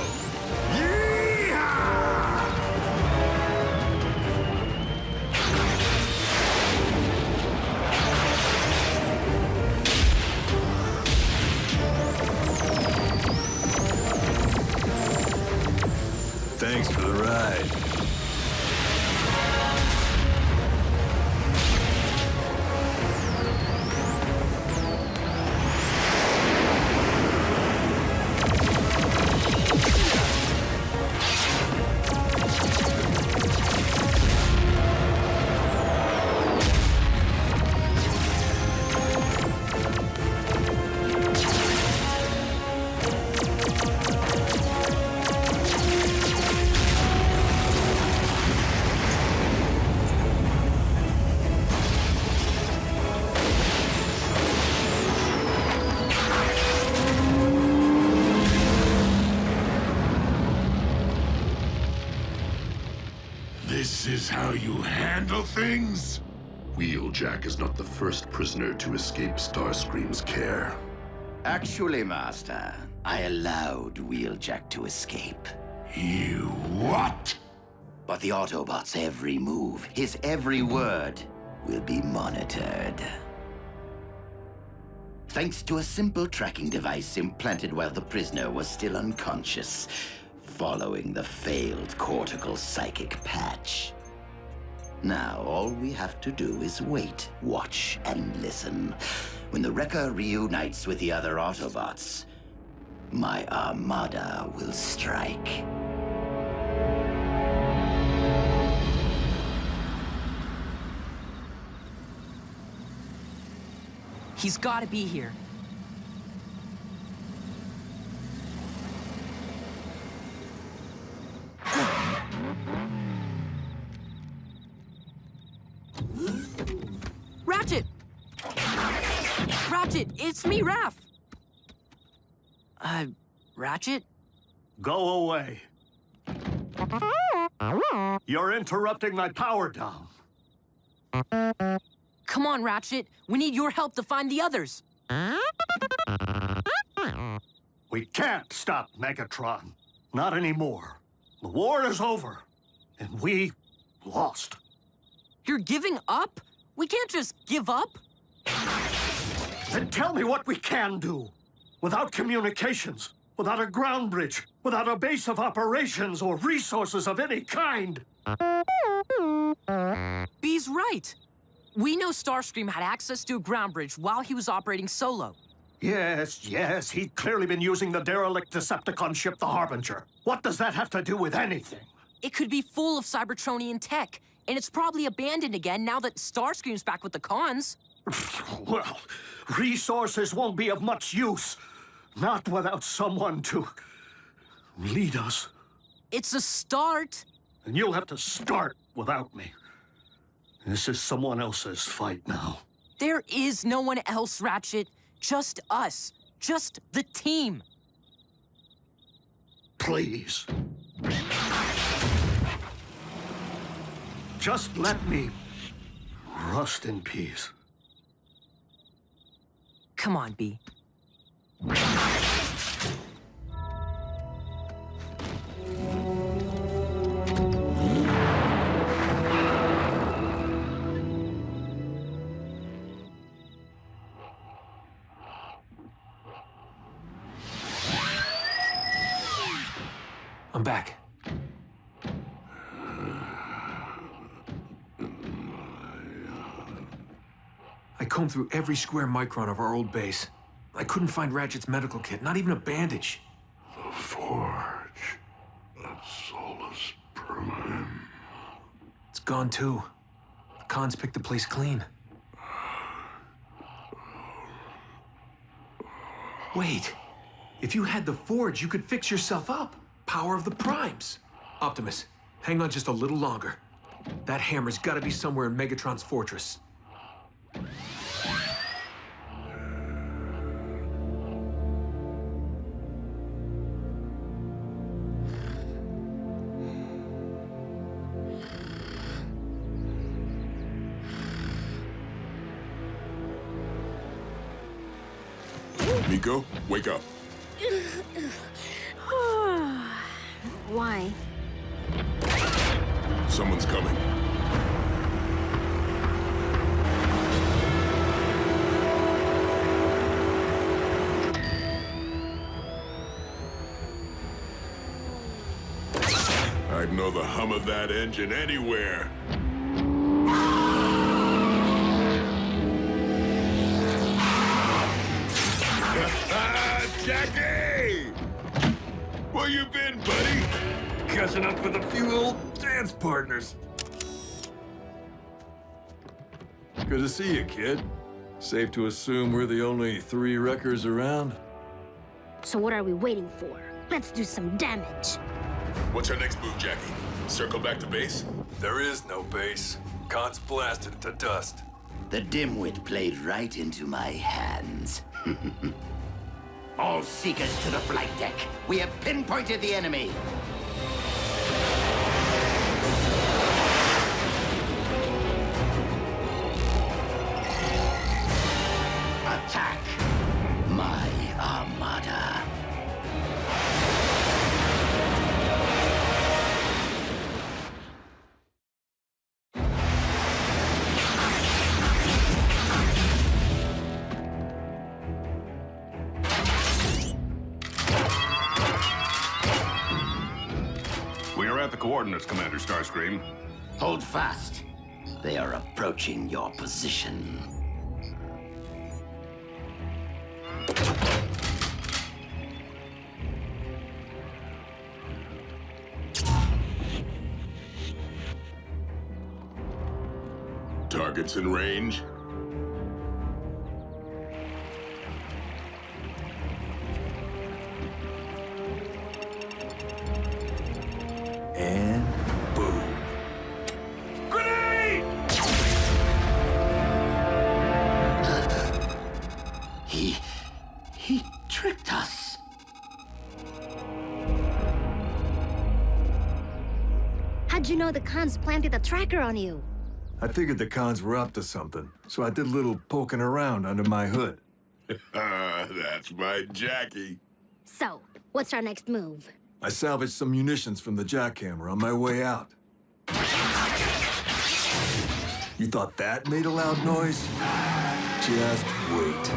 Thanks for the ride. This is how you handle things? Wheeljack is not the first prisoner to escape Starscream's care. Actually, Master, I allowed Wheeljack to escape. You what? But the Autobot's every move, his every word, will be monitored. Thanks to a simple tracking device implanted while the prisoner was still unconscious, following the failed cortical psychic patch. Now, all we have to do is wait, watch, and listen. When the Wrecker reunites with the other Autobots, my Armada will strike. He's gotta be here. Ratchet! Ratchet, it's me, Raph! Ratchet? Go away. You're interrupting my power down. Come on, Ratchet. We need your help to find the others. We can't stop Megatron. Not anymore. The war is over, and we lost. You're giving up? We can't just give up. Then tell me what we can do. Without communications, without a ground bridge, without a base of operations or resources of any kind. B's right. We know Starscream had access to a ground bridge while he was operating solo. Yes, he'd clearly been using the derelict Decepticon ship, the Harbinger. What does that have to do with anything? It could be full of Cybertronian tech, and it's probably abandoned again now that Starscream's back with the cons. Well, resources won't be of much use. Not without someone to lead us. It's a start. And you'll have to start without me. This is someone else's fight now. There is no one else, Ratchet. Just us. Just the team. Please. Just let me rust in peace. Come on, B. I'm back. I combed through every square micron of our old base. I couldn't find Ratchet's medical kit, not even a bandage. The forge. That's Solus Prime. It's gone too. The cons picked the place clean. Wait. If you had the forge, you could fix yourself up. Power of the Primes. Optimus, hang on just a little longer. That hammer's gotta be somewhere in Megatron's fortress. Nico, wake up. Why? Someone's coming. I'd know the hum of that engine anywhere. Jackie! Where you been, buddy? Catching up with a few old dance partners. Good to see you, kid. Safe to assume we're the only 3 wreckers around? So what are we waiting for? Let's do some damage. What's our next move, Jackie? Circle back to base? There is no base. Cons blasted it to dust. The dimwit played right into my hands. All seekers to the flight deck. We have pinpointed the enemy. Attack my Armada. We are at the coordinates, Commander Starscream. Hold fast. They are approaching your position. Targets in range. And boom. Grenade! He tricked us. How'd you know the cons planted a tracker on you? I figured the cons were up to something, so I did a little poking around under my hood. That's my Jackie. So, what's our next move? I salvaged some munitions from the jackhammer on my way out. You thought that made a loud noise? Just wait.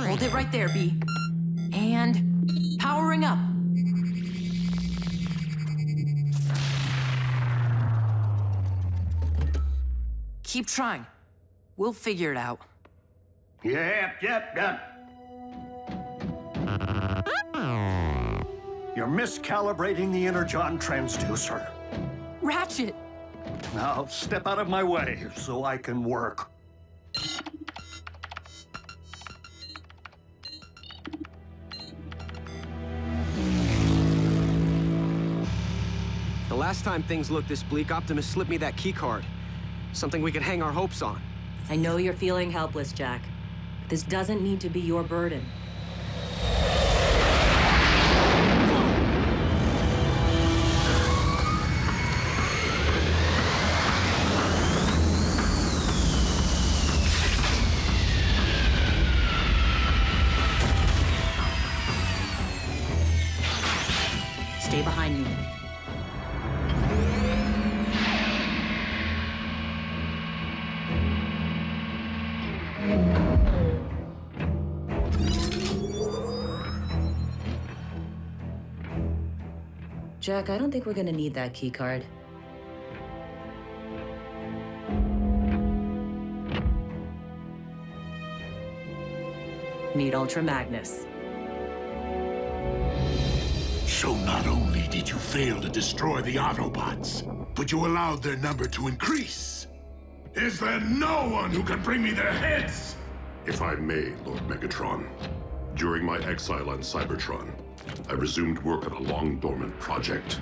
Hold it right there, B. And powering up. Keep trying. We'll figure it out. Yep. You're miscalibrating the Energon transducer. Ratchet! Now, step out of my way so I can work. The last time things looked this bleak, Optimus slipped me that keycard. Something we could hang our hopes on. I know you're feeling helpless, Jack. This doesn't need to be your burden. Stay behind me. Jack, I don't think we're gonna need that keycard. Need Ultra Magnus. So not only did you fail to destroy the Autobots, but you allowed their number to increase. Is there no one who can bring me their heads? If I may, Lord Megatron, during my exile on Cybertron, I resumed work on a long-dormant project.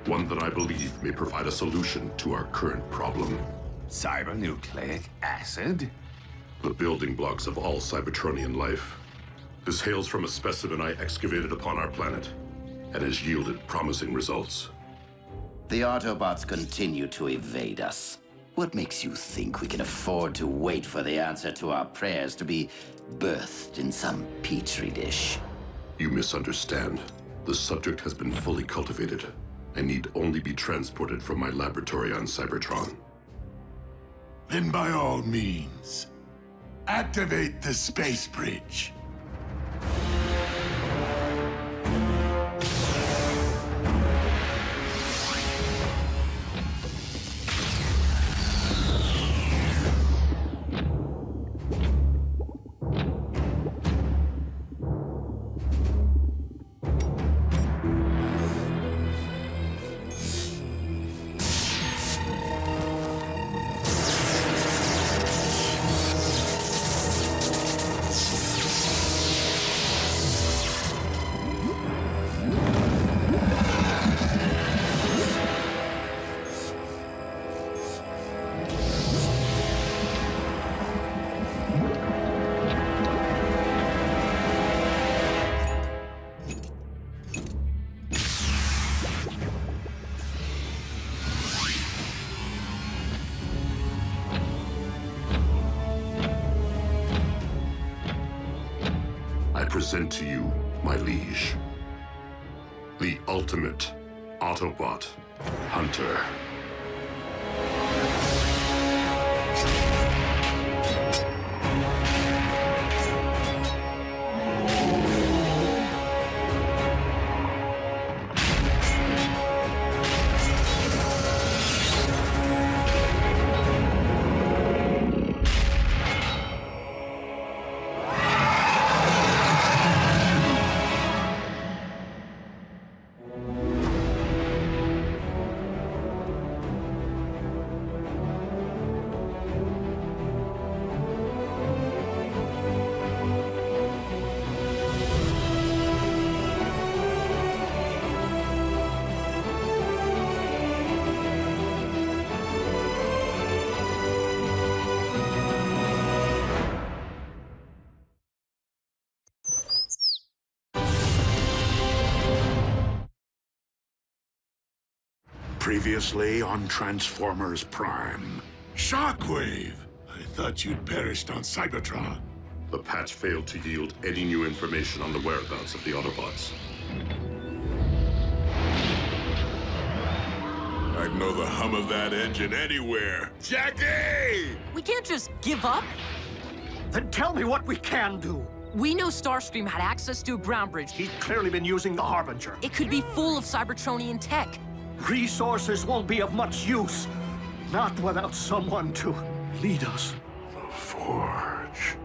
One that I believe may provide a solution to our current problem. Cybernucleic acid? The building blocks of all Cybertronian life. This hails from a specimen I excavated upon our planet, and has yielded promising results. The Autobots continue to evade us. What makes you think we can afford to wait for the answer to our prayers to be birthed in some petri dish? You misunderstand. The subject has been fully cultivated and need only be transported from my laboratory on Cybertron. Then by all means, activate the space bridge. Present to you, my liege, the ultimate Autobot hunter. Previously on Transformers Prime. Shockwave! I thought you'd perished on Cybertron. The patch failed to yield any new information on the whereabouts of the Autobots. I'd know the hum of that engine anywhere. Jackie! We can't just give up. Then tell me what we can do. We know Starscream had access to a ground bridge. He's clearly been using the Harbinger. It could be full of Cybertronian tech. Resources won't be of much use. Not without someone to lead us. The Forge.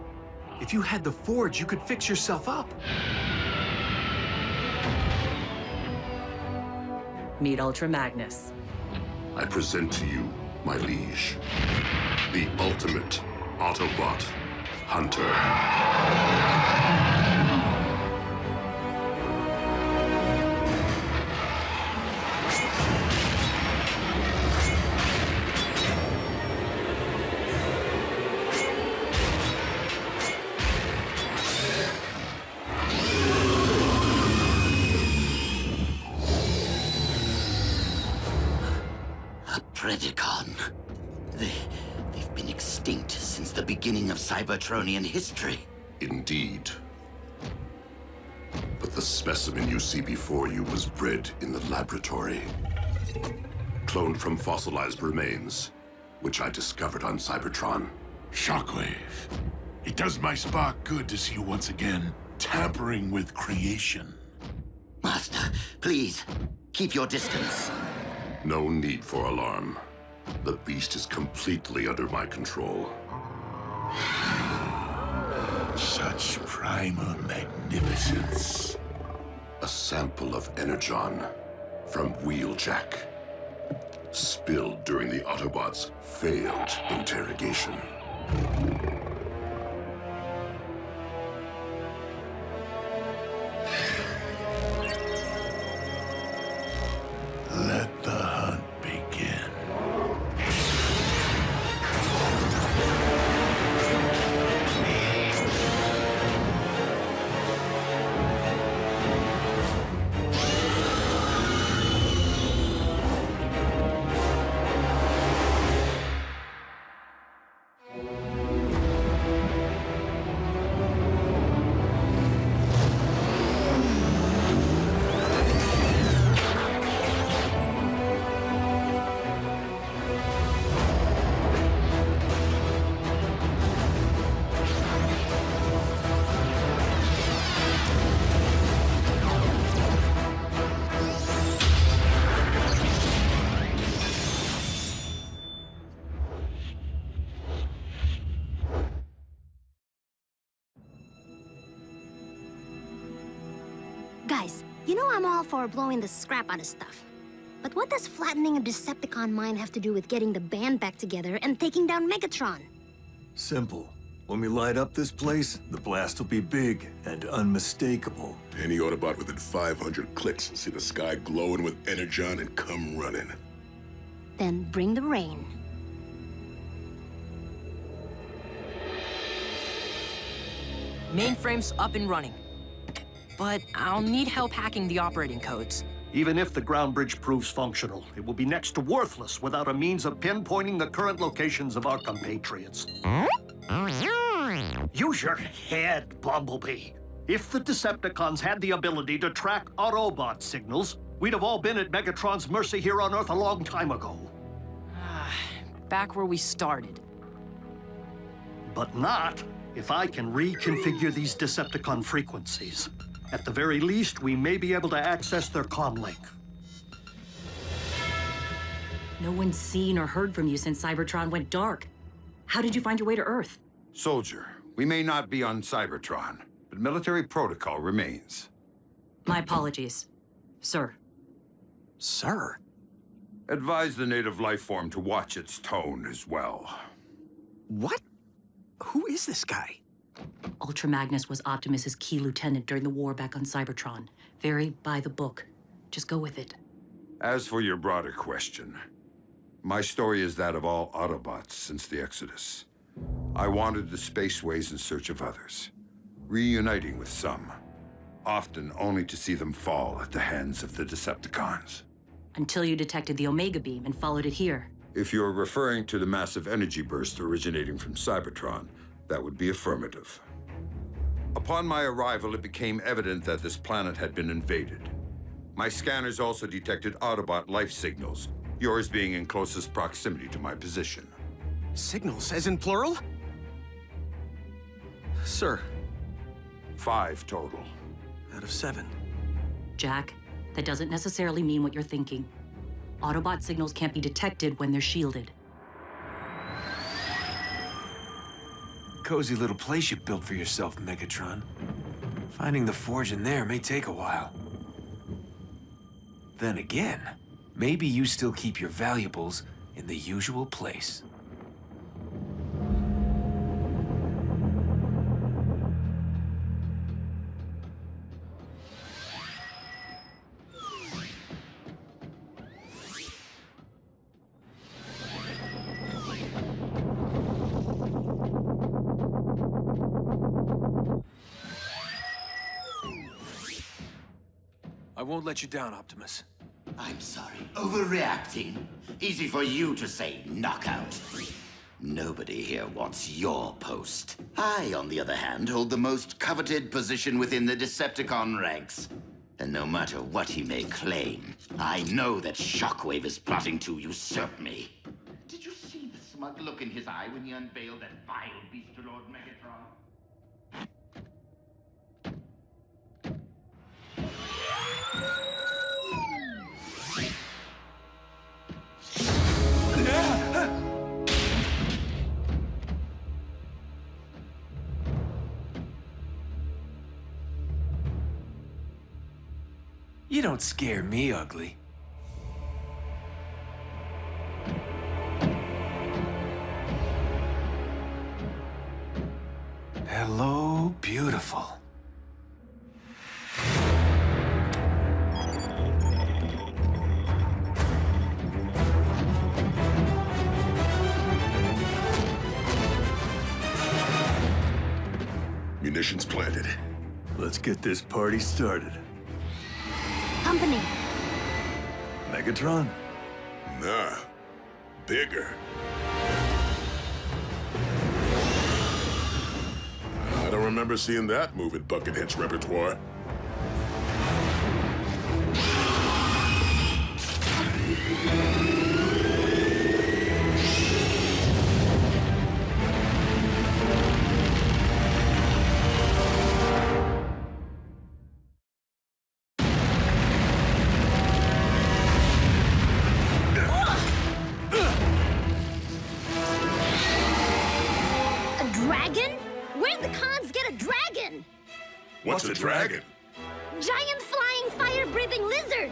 If you had the Forge, you could fix yourself up. Meet Ultra Magnus. I present to you, my liege, the ultimate Autobot hunter. Predacon. They've been extinct since the beginning of Cybertronian history. Indeed. But the specimen you see before you was bred in the laboratory. Cloned from fossilized remains, which I discovered on Cybertron. Shockwave. It does my spark good to see you once again tampering with creation. Master, please, keep your distance. No need for alarm. The beast is completely under my control. Such primal magnificence. A sample of Energon from Wheeljack. Spilled during the Autobots' failed interrogation. Let the hunt begin. Guys, you know I'm all for blowing the scrap out of stuff. But what does flattening a Decepticon mind have to do with getting the band back together and taking down Megatron? Simple. When we light up this place, the blast will be big and unmistakable. Any Autobot within 500 clicks will see the sky glowing with Energon and come running. Then bring the rain. Mainframe's up and running. But I'll need help hacking the operating codes. Even if the ground bridge proves functional, it will be next to worthless without a means of pinpointing the current locations of our compatriots. Use your head, Bumblebee. If the Decepticons had the ability to track Autobot signals, we'd have all been at Megatron's mercy here on Earth a long time ago. Back where we started. But not if I can reconfigure these Decepticon frequencies. At the very least, we may be able to access their comlink. No one's seen or heard from you since Cybertron went dark. How did you find your way to Earth? Soldier, we may not be on Cybertron, but military protocol remains. My apologies, sir. Sir? Advise the native life form to watch its tone as well. What? Who is this guy? Ultra Magnus was Optimus's key lieutenant during the war back on Cybertron. Very by the book. Just go with it. As for your broader question, my story is that of all Autobots since the Exodus. I wandered the spaceways in search of others, reuniting with some, often only to see them fall at the hands of the Decepticons. until you detected the Omega Beam and followed it here. If you're referring to the massive energy burst originating from Cybertron, that would be affirmative. Upon my arrival, it became evident that this planet had been invaded. My scanners also detected Autobot life signals, yours being in closest proximity to my position. Signals, as in plural? Sir. 5 total. Out of 7. Jack, that doesn't necessarily mean what you're thinking. Autobot signals can't be detected when they're shielded. Cozy little place you built for yourself, Megatron. Finding the forge in there may take a while. Then again, maybe you still keep your valuables in the usual place. I won't let you down, Optimus. I'm sorry. Overreacting. Easy for you to say, knockout. Nobody here wants your post. I, on the other hand, hold the most coveted position within the Decepticon ranks. And no matter what he may claim, I know that Shockwave is plotting to usurp me. Did you see the smug look in his eye when he unveiled that vile beast to Lord Megatron? You don't scare me, ugly. Hello, beautiful. Munitions planted. Let's get this party started. Company. Megatron? Nah. Bigger. I don't remember seeing that move in Buckethead's repertoire. What's a dragon? Giant flying fire-breathing lizard!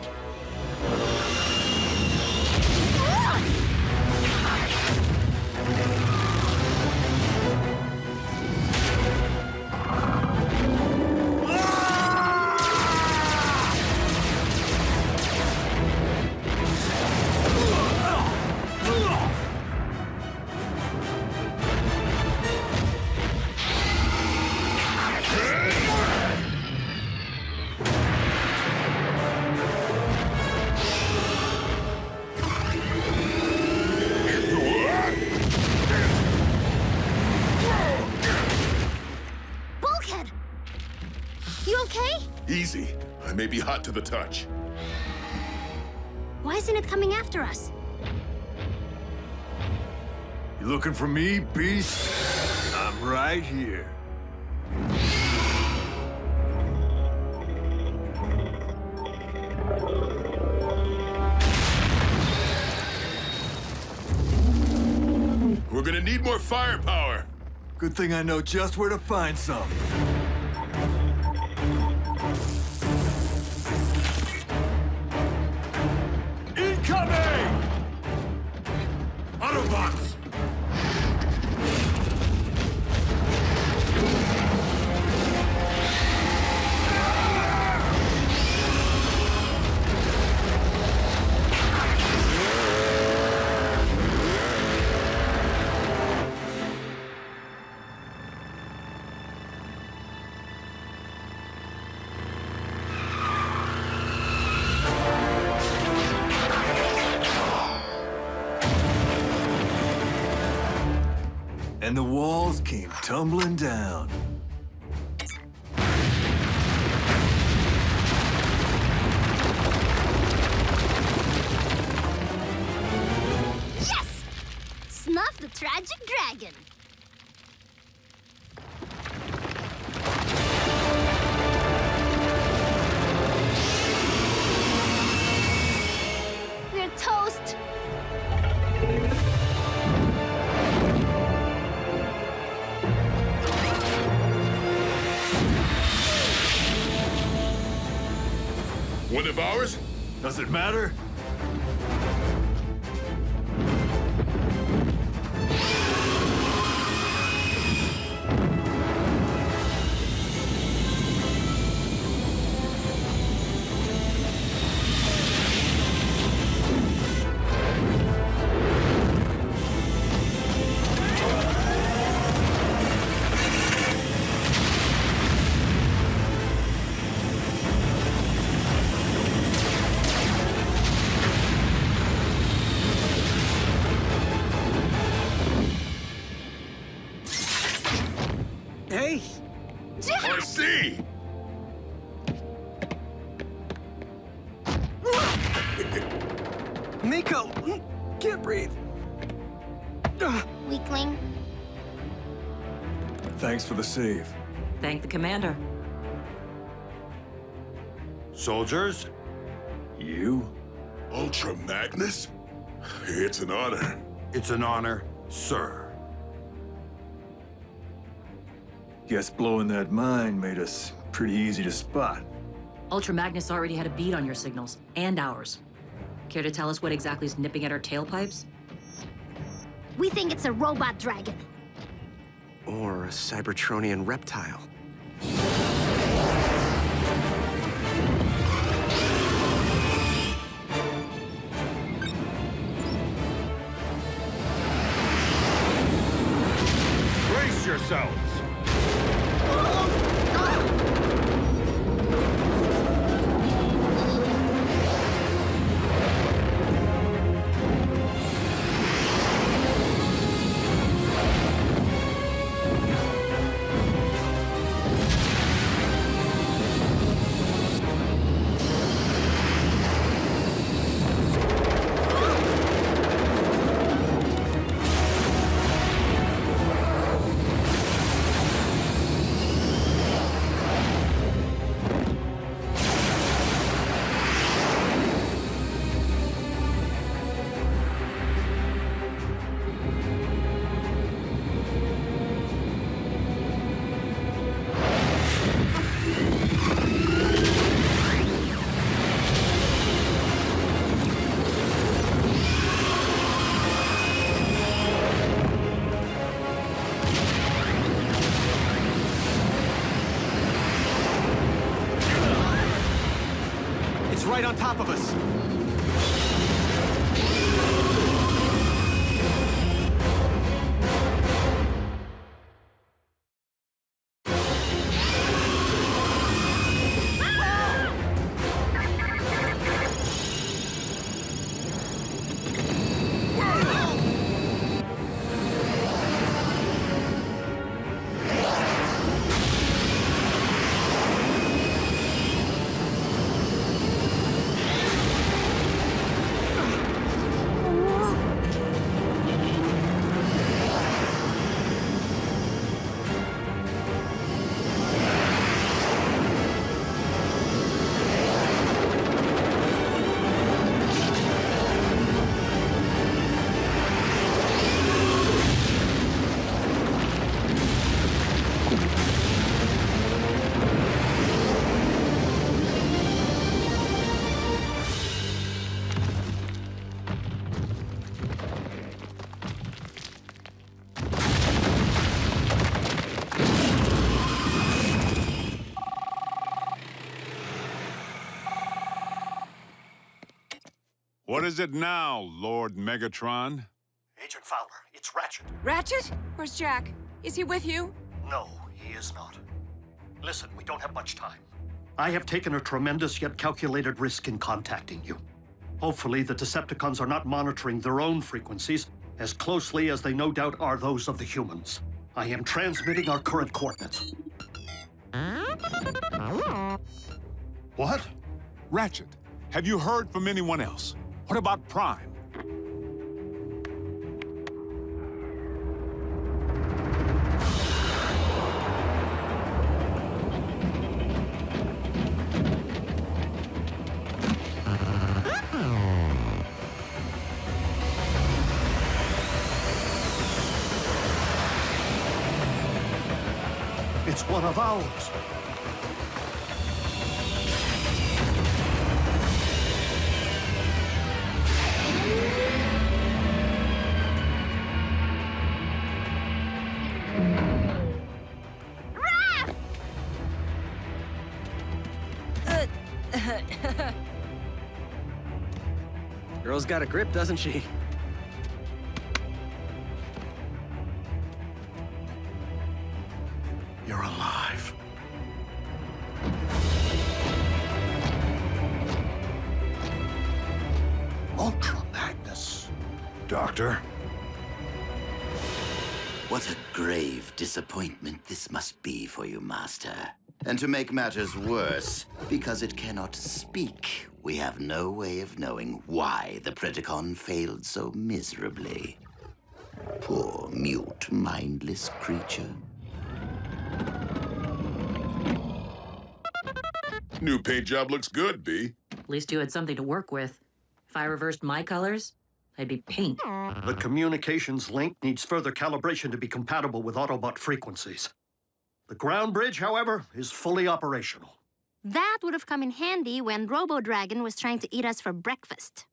Easy. I may be hot to the touch. Why isn't it coming after us? You looking for me, beast? I'm right here. We're gonna need more firepower. Good thing I know just where to find some. Incoming! Autobots! and the walls came tumbling down. Yes! Snuff the tragic dragon. We're toast. One of ours? Does it matter? Hey! I see! Nico! Can't breathe. Weakling. Thanks for the save. Thank the commander. Soldiers? You? Ultra Magnus? It's an honor. It's an honor, sir. Guess blowing that mine made us pretty easy to spot. Ultra Magnus already had a bead on your signals, and ours. Care to tell us what exactly is nipping at our tailpipes? We think it's a robot dragon. Or a Cybertronian reptile. Brace yourselves! It's right on top of us. What is it now, Lord Megatron? Agent Fowler, it's Ratchet. Ratchet? Where's Jack? Is he with you? No, he is not. Listen, we don't have much time. I have taken a tremendous yet calculated risk in contacting you. Hopefully, the Decepticons are not monitoring their own frequencies as closely as they no doubt are those of the humans. I am transmitting our current coordinates. What? Ratchet, have you heard from anyone else? What about Prime? It's one of ours. Girl's got a grip, doesn't she? You're alive. Ultra Magnus. Doctor? What a grave disappointment this must be for you, Master. And to make matters worse, because it cannot speak, we have no way of knowing why the Predacon failed so miserably. Poor, mute, mindless creature. New paint job looks good, B. At least you had something to work with. If I reversed my colors, I'd be paint. The communications link needs further calibration to be compatible with Autobot frequencies. The ground bridge, however, is fully operational. That would have come in handy when Robo-Dragon was trying to eat us for breakfast.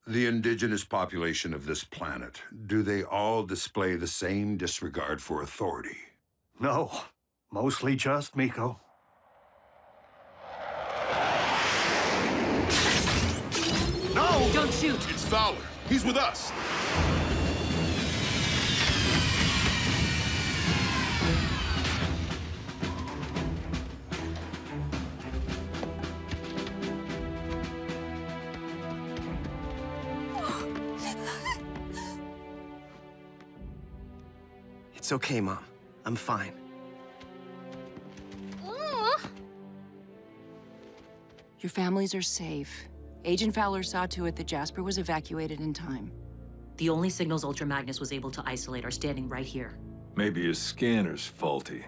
The indigenous population of this planet, do they all display the same disregard for authority? No, mostly just Miko. No! Don't shoot! It's Fowler. He's with us. It's okay, Mom. I'm fine. Your families are safe. Agent Fowler saw to it that Jasper was evacuated in time. The only signals Ultra Magnus was able to isolate are standing right here. Maybe his scanner's faulty.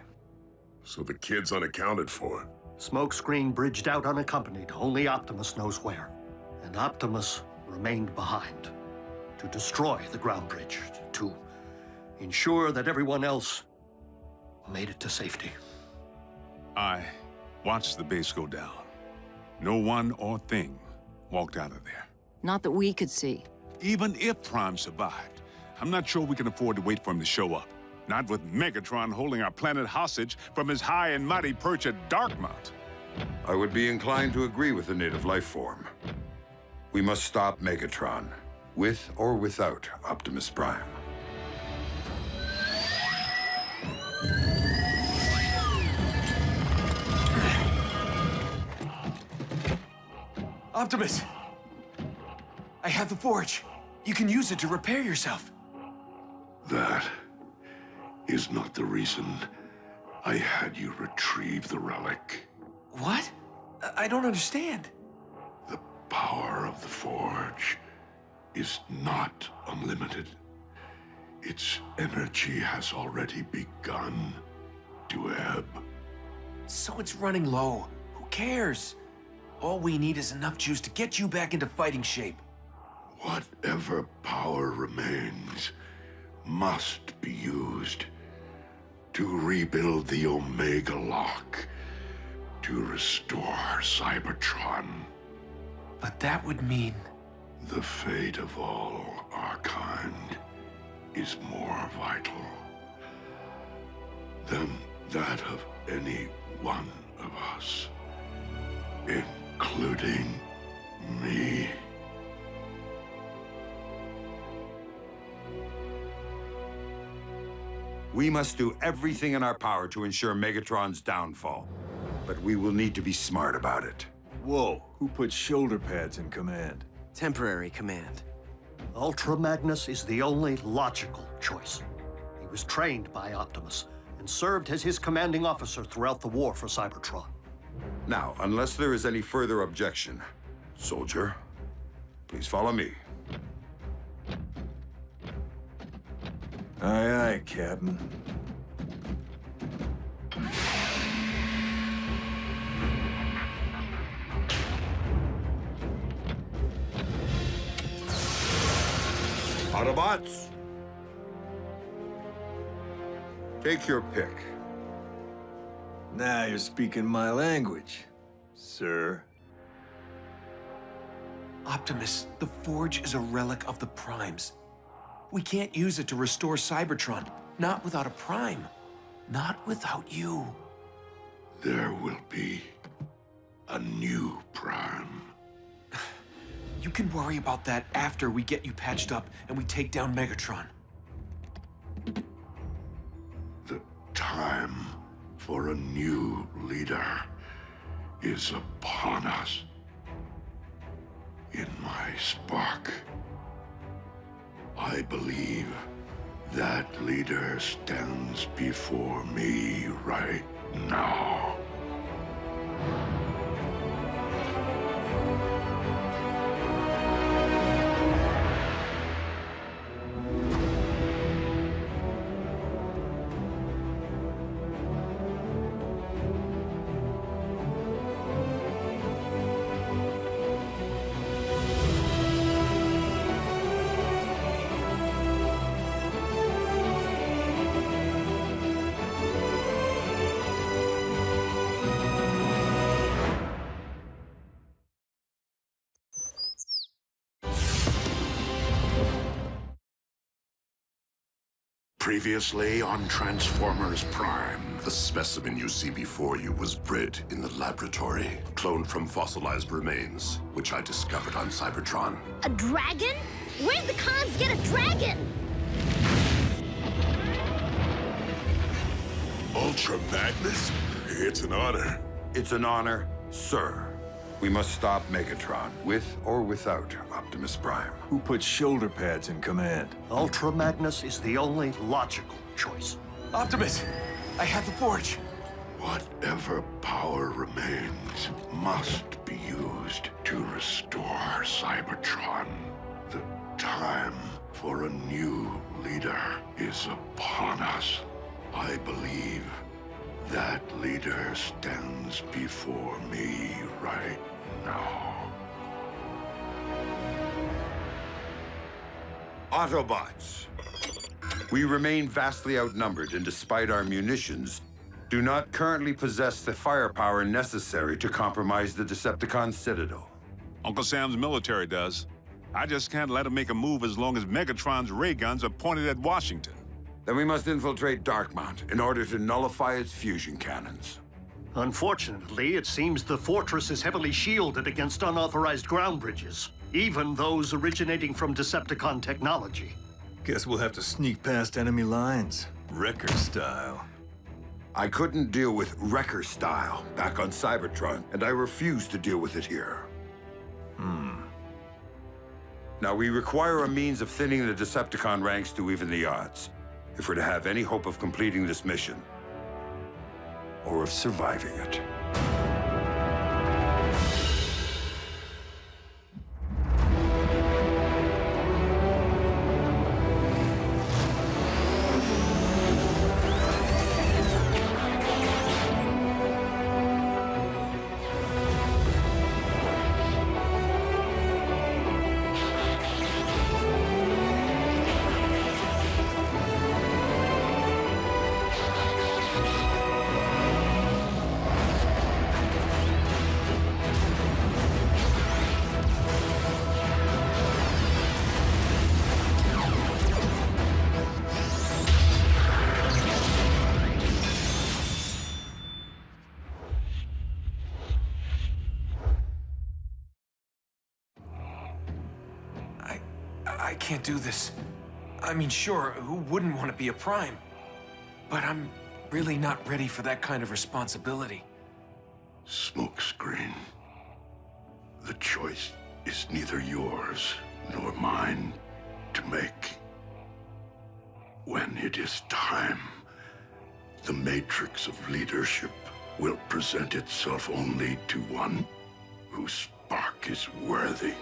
So the kid's unaccounted for. Smokescreen bridged out unaccompanied. Only Optimus knows where. And Optimus remained behind. To destroy the ground bridge. To ensure that everyone else made it to safety. I watched the base go down. No one or thing walked out of there. Not that we could see. Even if Prime survived, I'm not sure we can afford to wait for him to show up. Not with Megatron holding our planet hostage from his high and mighty perch at Darkmount. I would be inclined to agree with the native life form. We must stop Megatron, with or without Optimus Prime. Optimus! I have the forge. You can use it to repair yourself. That is not the reason I had you retrieve the relic. What? I don't understand. The power of the forge is not unlimited. Its energy has already begun to ebb. So it's running low. Who cares? All we need is enough juice to get you back into fighting shape. Whatever power remains must be used to rebuild the Omega Lock, to restore Cybertron. But that would mean... The fate of all our kind is more vital than that of any one of us, including me. We must do everything in our power to ensure Megatron's downfall. But we will need to be smart about it. Whoa, who put shoulder pads in command? Temporary command. Ultra Magnus is the only logical choice. He was trained by Optimus and served as his commanding officer throughout the war for Cybertron. Now, unless there is any further objection, soldier, please follow me. Aye, aye, Captain. Autobots, take your pick. Now you're speaking my language, sir. Optimus, the Forge is a relic of the Primes. We can't use it to restore Cybertron. Not without a Prime. Not without you. There will be a new Prime. You can worry about that after we get you patched up and we take down Megatron. The time for a new leader is upon us. In my spark, I believe that leader stands before me right now. Previously on Transformers Prime. The specimen you see before you was bred in the laboratory, cloned from fossilized remains, which I discovered on Cybertron. A dragon? Where'd the cons get a dragon? Ultra Magnus? It's an honor. It's an honor, sir. We must stop Megatron, with or without Optimus Prime. Who put shoulder pads in command? Ultra Magnus is the only logical choice. Optimus, I have the Forge. Whatever power remains must be used to restore Cybertron. The time for a new leader is upon us. I believe that leader stands before me right now. Autobots, we remain vastly outnumbered, and despite our munitions, do not currently possess the firepower necessary to compromise the Decepticon Citadel. Uncle Sam's military does. I just can't let him make a move as long as Megatron's ray guns are pointed at Washington. Then we must infiltrate Darkmount in order to nullify its fusion cannons. Unfortunately, it seems the fortress is heavily shielded against unauthorized ground bridges, even those originating from Decepticon technology. Guess we'll have to sneak past enemy lines, Wrecker style. I couldn't deal with Wrecker style back on Cybertron, and I refuse to deal with it here. Now, we require a means of thinning the Decepticon ranks to even the odds, if we're to have any hope of completing this mission, or of surviving it. I can't do this. I mean, sure, who wouldn't want to be a Prime? But I'm really not ready for that kind of responsibility. Smokescreen. The choice is neither yours nor mine. to make. When it is time, the matrix of leadership will present itself only to one whose spark is worthy.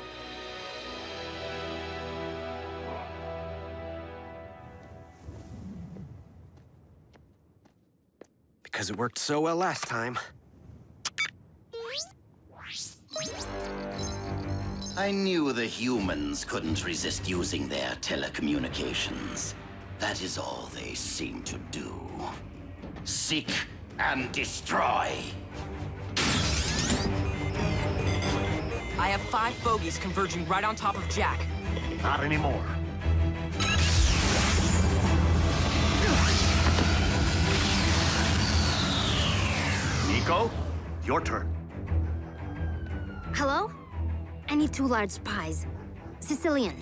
Because it worked so well last time. I knew the humans couldn't resist using their telecommunications. That is all they seem to do. Seek and destroy. I have 5 bogies converging right on top of Jack. Not anymore. Nico, your turn. Hello? I need 2 large pies. Sicilian.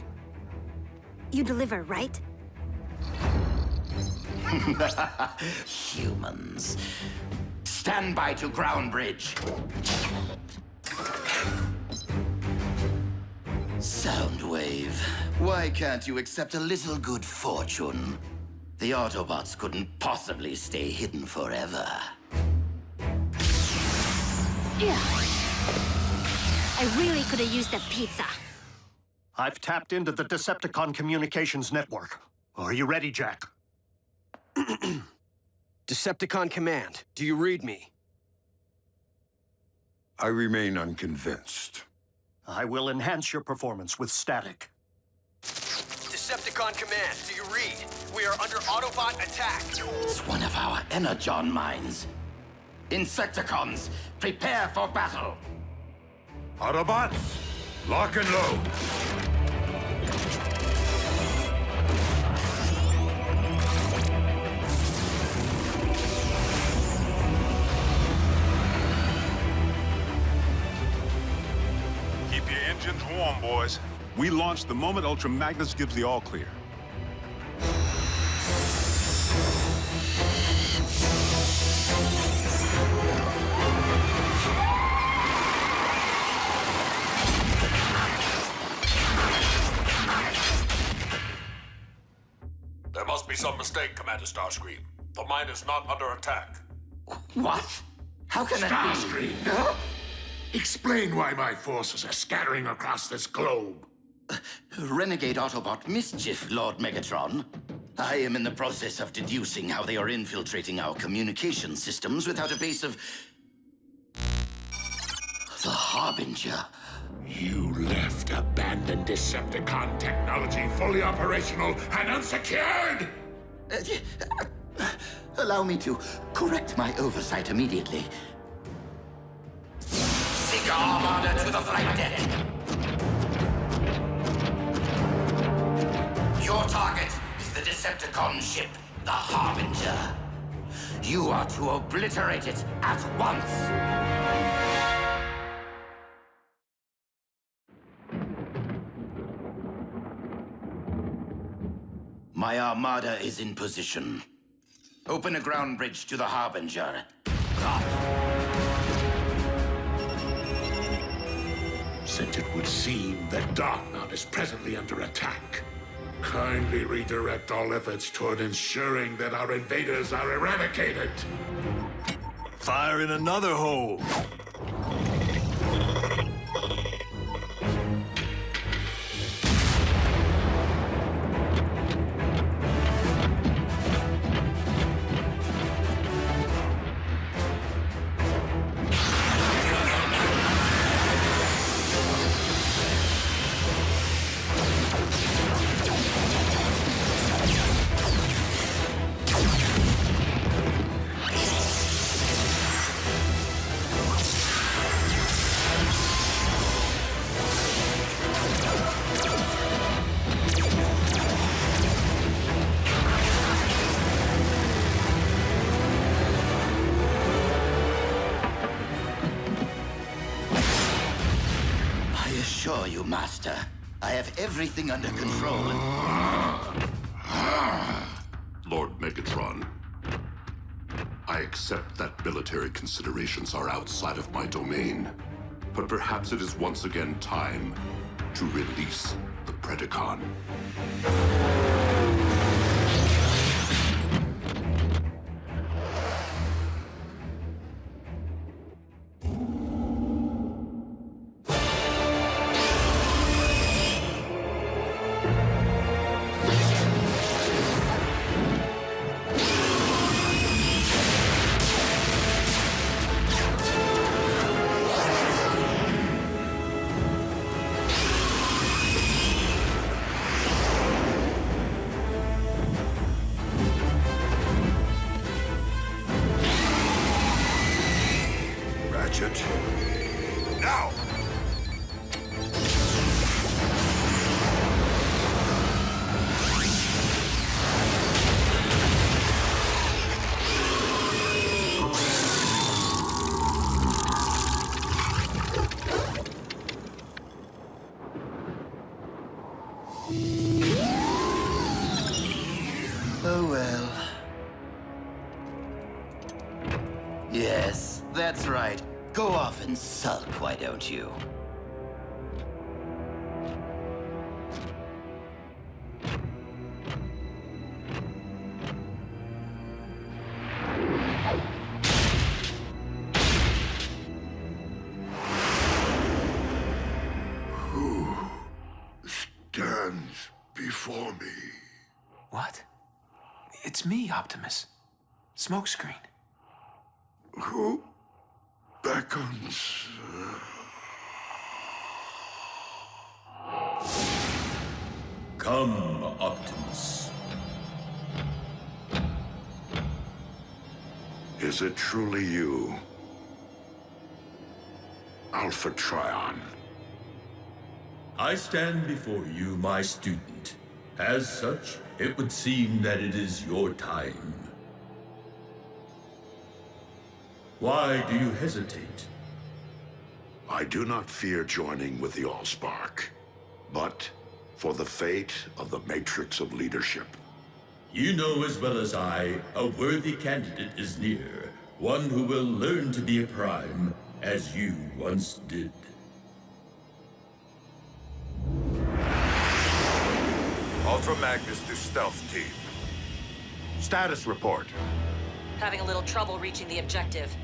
You deliver, right? Humans. Stand by to ground bridge. Soundwave. Why can't you accept a little good fortune? The Autobots couldn't possibly stay hidden forever. Yeah. I really could have used that pizza. I've tapped into the Decepticon communications network. Are you ready, Jack? Decepticon Command, do you read me? I remain unconvinced. I will enhance your performance with static. Decepticon Command, do you read? We are under Autobot attack. It's one of our Energon mines. Insecticons, prepare for battle. Autobots, lock and load. Keep your engines warm, boys. We launch the moment Ultra Magnus gives the all-clear. There must be some mistake, Commander Starscream. The mine is not under attack. What? How can that be? Starscream! Huh? Explain why my forces are scattering across this globe. Renegade Autobot mischief, Lord Megatron. I am in the process of deducing how they are infiltrating our communication systems without a base of... the Harbinger. You left abandoned Decepticon technology fully operational and unsecured! Allow me to correct my oversight immediately. Seek Armada to the flight deck. Your target is the Decepticon ship, the Harbinger. You are to obliterate it at once. My Armada is in position. Open a ground bridge to the Harbinger. Since it would seem that Darkmount is presently under attack, kindly redirect all efforts toward ensuring that our invaders are eradicated. Fire in another hole. Master. I have everything under control. Lord Megatron, I accept that military considerations are outside of my domain, but perhaps it is once again time to release the the Predacon. Now! Oh well. Yes, that's right. Go off and sulk, why don't you? Who stands before me? What? It's me, Optimus. Smokescreen. Who beckons? Come, Optimus. Is it truly you, Alpha Trion? I stand before you, my student. As such, it would seem that it is your time. Why do you hesitate? I do not fear joining with the Allspark, but for the fate of the Matrix of Leadership. You know as well as I, a worthy candidate is near. One who will learn to be a Prime, as you once did. Ultra Magnus to Stealth Team. Status report. Having a little trouble reaching the objective.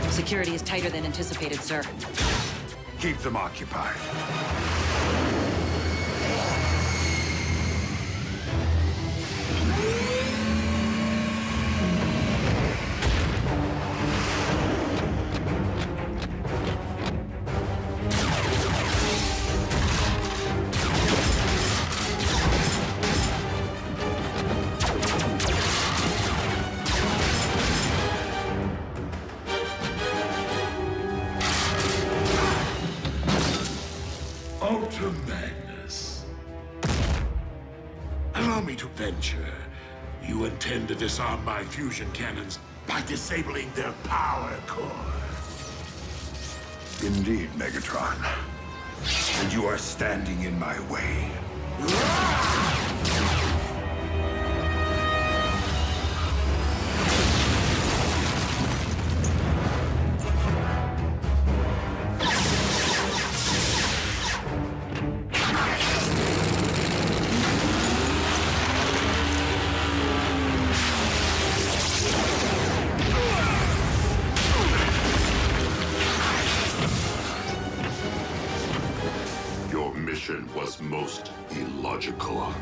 Security is tighter than anticipated, sir. Keep them occupied. Ultra Magnus. Allow me to venture. You intend to disarm my fusion cannons by disabling their power core. Indeed, Megatron. And you are standing in my way. Your mission was most illogical.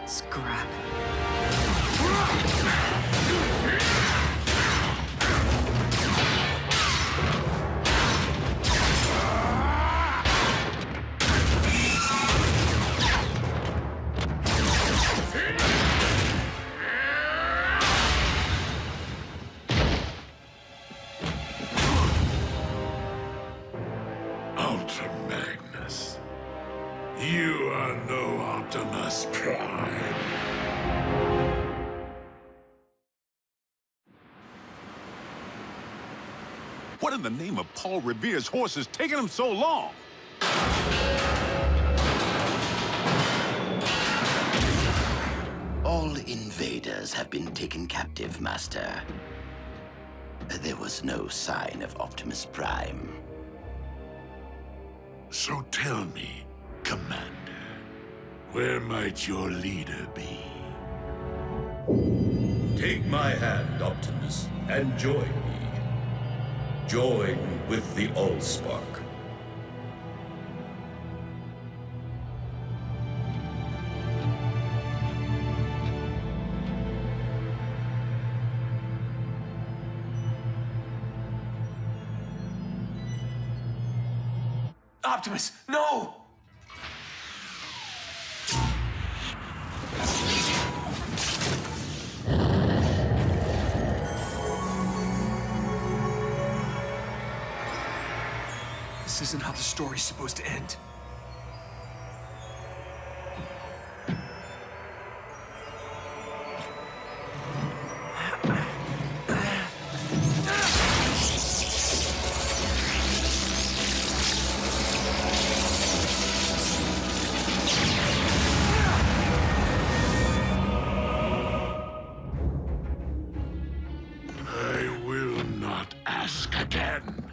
Scrap. Ultra Magnus. You are no Optimus Prime. What What in the name of Paul Revere's horse is taking him so long? All invaders have been taken captive, Master. There was no sign of Optimus Prime. So tell me, Commander, where might your leader be? Take my hand, Optimus, and join me. Join with the Allspark. Optimus, no! This isn't how the story's supposed to end. I will not ask again.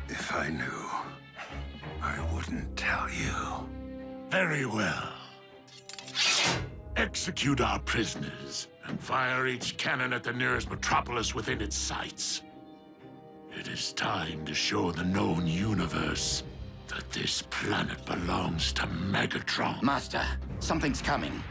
If I knew, I wouldn't tell you. Very well. Execute our prisoners and fire each cannon at the nearest metropolis within its sights. It is time to show the known universe that this planet belongs to Megatron. Master, something's coming.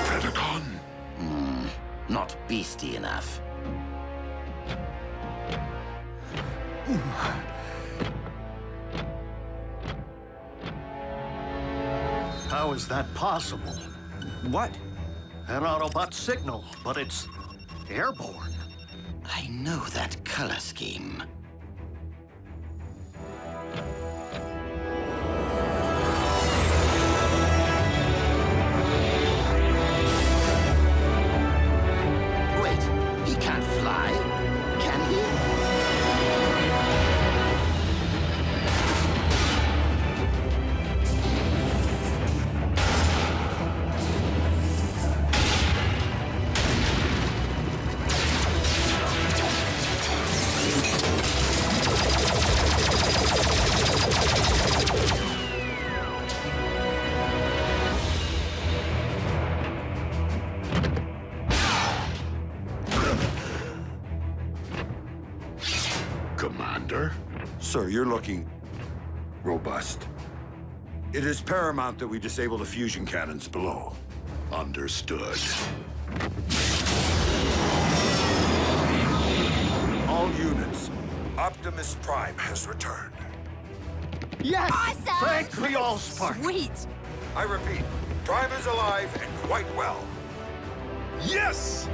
Predacon? Not beastie enough. How is that possible? What? An Autobot signal, but it's airborne. I know that color scheme. Wait, he can't fly, can he? Commander? Sir, you're looking robust. It is paramount that we disable the fusion cannons below. Understood. All units, Optimus Prime has returned. Yes! Awesome! Thank the Allspark! Sweet! I repeat, Prime is alive and quite well. Yes!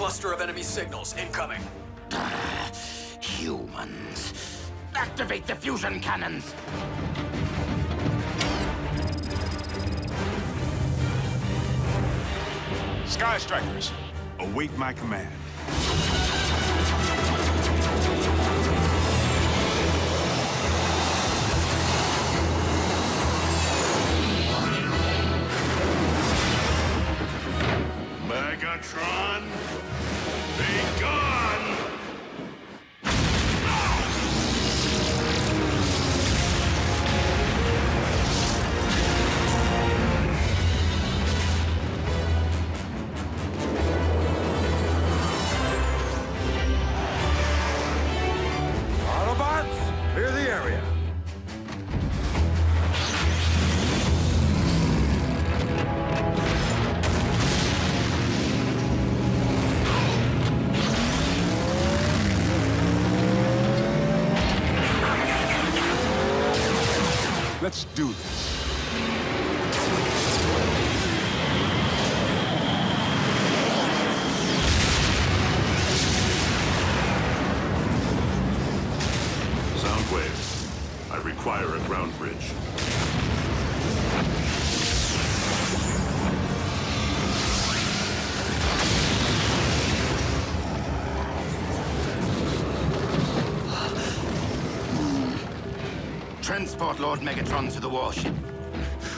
cluster of enemy signals incoming. Humans. Activate the fusion cannons! Sky Strikers, await my command. Megatron, be gone! Autobots, clear the area. Let's do this. Soundwave, I require a ground bridge. Transport Lord Megatron to the warship.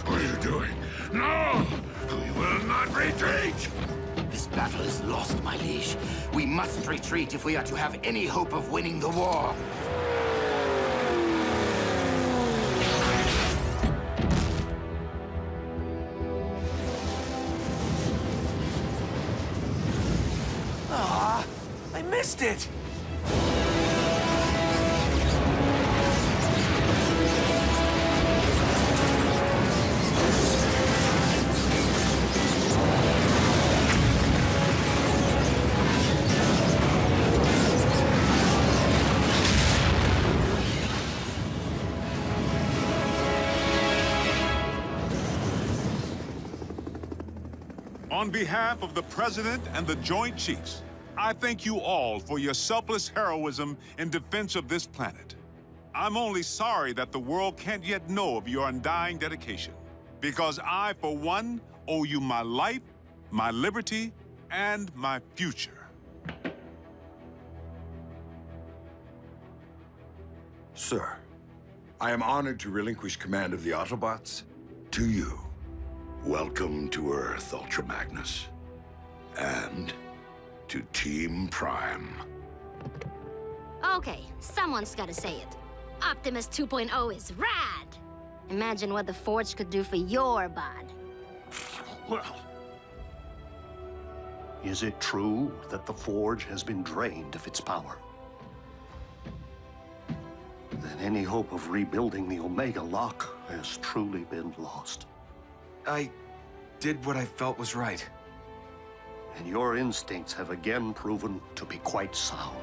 What are you doing? No! We will not retreat! This battle is lost, my liege. We must retreat if we are to have any hope of winning the war. Ah, I missed it! On behalf of the President and the Joint Chiefs, I thank you all for your selfless heroism in defense of this planet. I'm only sorry that the world can't yet know of your undying dedication, because I, for one, owe you my life, my liberty, and my future. Sir, I am honored to relinquish command of the Autobots to you. Welcome to Earth, Ultra Magnus. And to Team Prime. Okay, someone's gotta say it. Optimus 2.0 is rad! Imagine what the Forge could do for your bod. Well, is it true that the Forge has been drained of its power? Then any hope of rebuilding the Omega Lock has truly been lost. I did what I felt was right. And your instincts have again proven to be quite sound.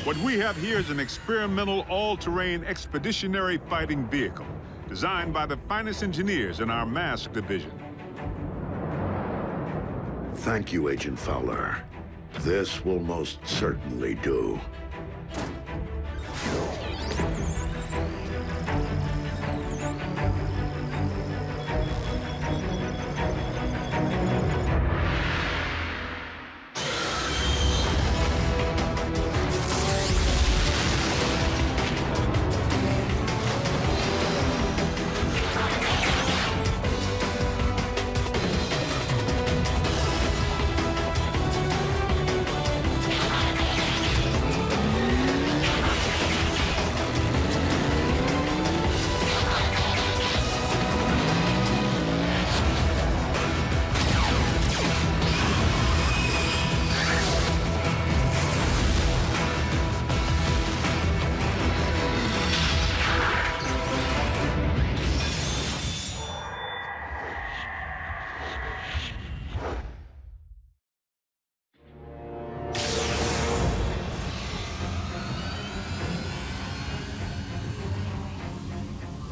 What we have here is an experimental, all-terrain expeditionary fighting vehicle, designed by the finest engineers in our mask division. Thank you, Agent Fowler. This will most certainly do.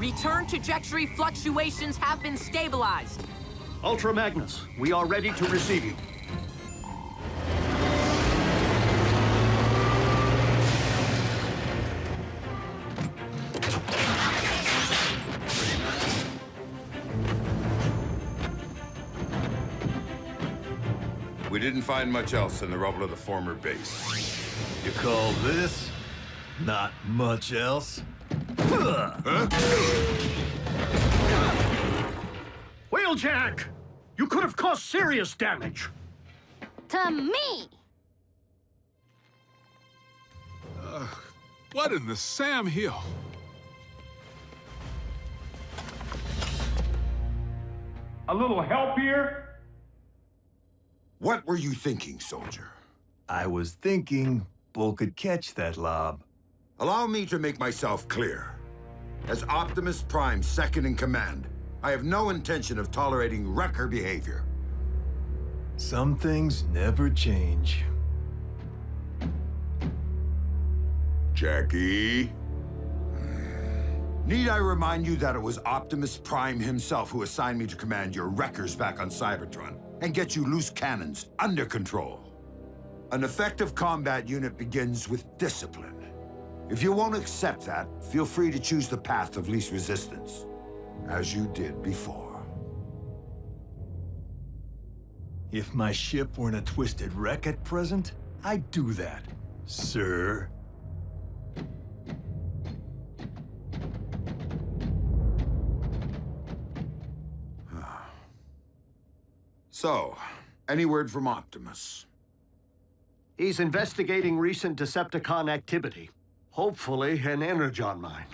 Return trajectory fluctuations have been stabilized. Ultra Magnus, we are ready to receive you. We didn't find much else in the rubble of the former base. You call this not much else? Wheeljack! You could have caused serious damage. To me! What in the Sam Hill? A little help here? What were you thinking, soldier? I was thinking Bull could catch that lob. Allow me to make myself clear. As Optimus Prime's second in command, I have no intention of tolerating wrecker behavior. Some things never change. Jackie? Need I remind you that it was Optimus Prime himself who assigned me to command your wreckers back on Cybertron and get you loose cannons under control? An effective combat unit begins with discipline. If you won't accept that, feel free to choose the path of least resistance, as you did before. If my ship weren't a twisted wreck at present, I'd do that, sir. So, any word from Optimus? He's investigating recent Decepticon activity. Hopefully, an Energon mine.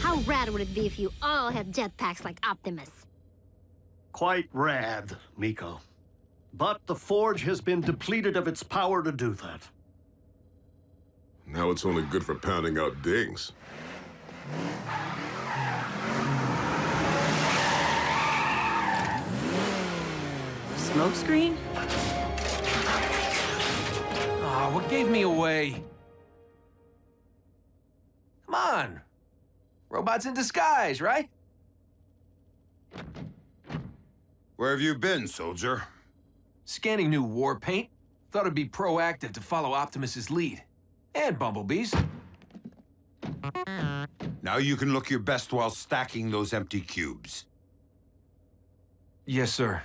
How rad would it be if you all had jetpacks like Optimus? Quite rad, Miko. But the Forge has been depleted of its power to do that. Now it's only good for pounding out dings. Smokescreen? Aw, what gave me away? Come on. Robots in disguise, right? Where have you been, soldier? Scanning new war paint. Thought it'd be proactive to follow Optimus's lead. And Bumblebee's. Now you can look your best while stacking those empty cubes. Yes, sir.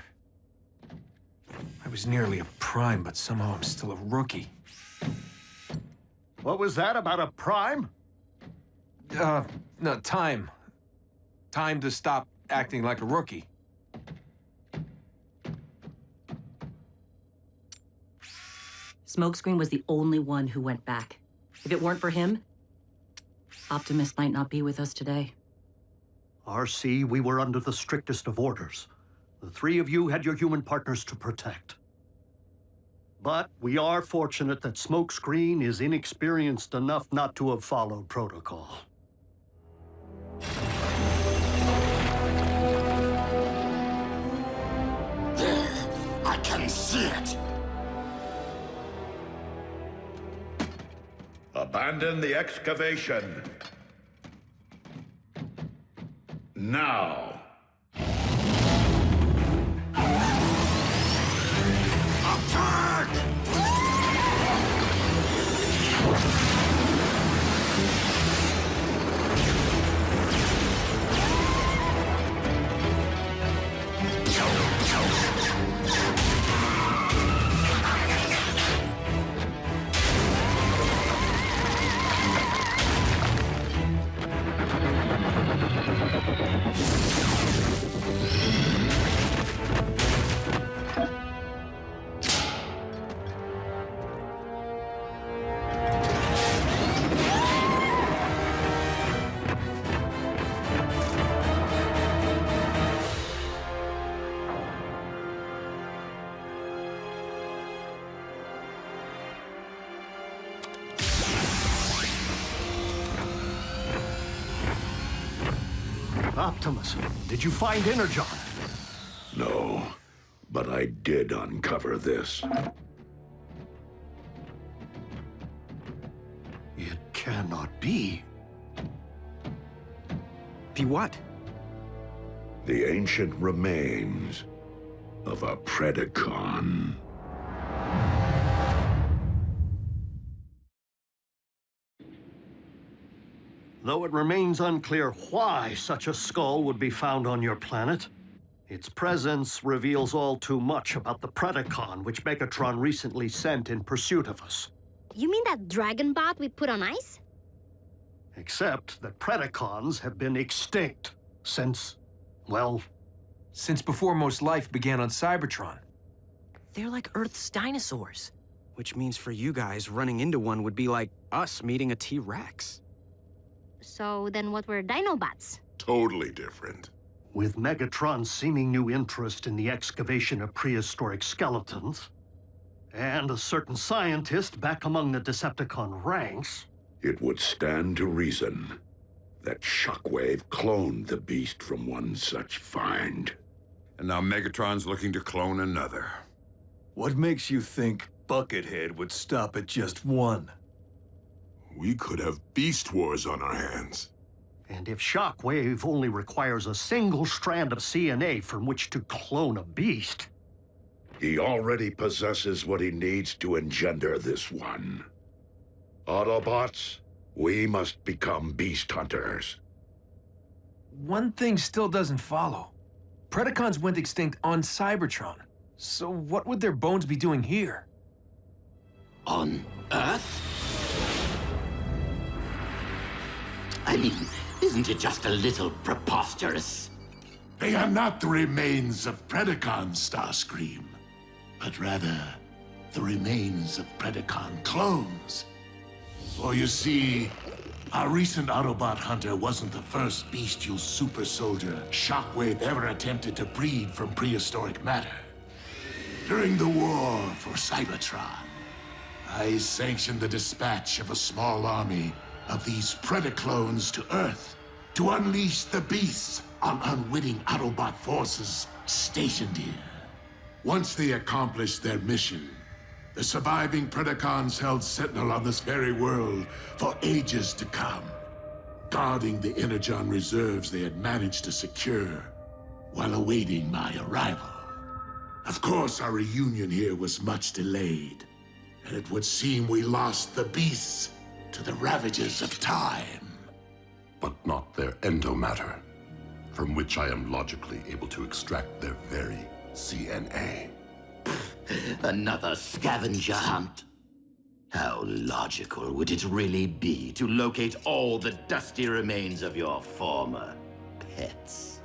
I was nearly a prime, but somehow I'm still a rookie. What was that about a prime? No, time. Time to stop acting like a rookie. Smokescreen was the only one who went back. If it weren't for him, Optimus might not be with us today. RC, we were under the strictest of orders. The three of you had your human partners to protect. But we are fortunate that Smokescreen is inexperienced enough not to have followed protocol. There! I can see it! Abandon the excavation. Now. Attack! Optimus, did you find Energon? No, but I did uncover this. It cannot be. The what? The ancient remains of a Predacon. Though it remains unclear why such a skull would be found on your planet, its presence reveals all too much about the Predacon which Megatron recently sent in pursuit of us. You mean that dragon bot we put on ice? Except that Predacons have been extinct since, well... Since before most life began on Cybertron. They're like Earth's dinosaurs. Which means for you guys, running into one would be like us meeting a T-Rex. So then what were Dinobots? Totally different. With Megatron's seeming new interest in the excavation of prehistoric skeletons, and a certain scientist back among the Decepticon ranks... It would stand to reason that Shockwave cloned the beast from one such find. And now Megatron's looking to clone another. What makes you think Buckethead would stop at just one? We could have beast wars on our hands. And if Shockwave only requires a single strand of CNA from which to clone a beast... He already possesses what he needs to engender this one. Autobots, we must become beast hunters. One thing still doesn't follow. Predacons went extinct on Cybertron. So what would their bones be doing here? On Earth? I mean, isn't it just a little preposterous? They are not the remains of Predacons, Starscream, but rather the remains of Predacon clones. For you see, our recent Autobot hunter wasn't the first bestial super soldier Shockwave ever attempted to breed from prehistoric matter. During the war for Cybertron, I sanctioned the dispatch of a small army of these Predaclones to Earth to unleash the beasts on unwitting Autobot forces stationed here. Once they accomplished their mission, the surviving Predacons held sentinel on this very world for ages to come, guarding the Energon reserves they had managed to secure while awaiting my arrival. Of course, our reunion here was much delayed, and it would seem we lost the beasts to the ravages of time. But not their endomatter, from which I am logically able to extract their very CNA. Another scavenger hunt? How logical would it really be to locate all the dusty remains of your former pets?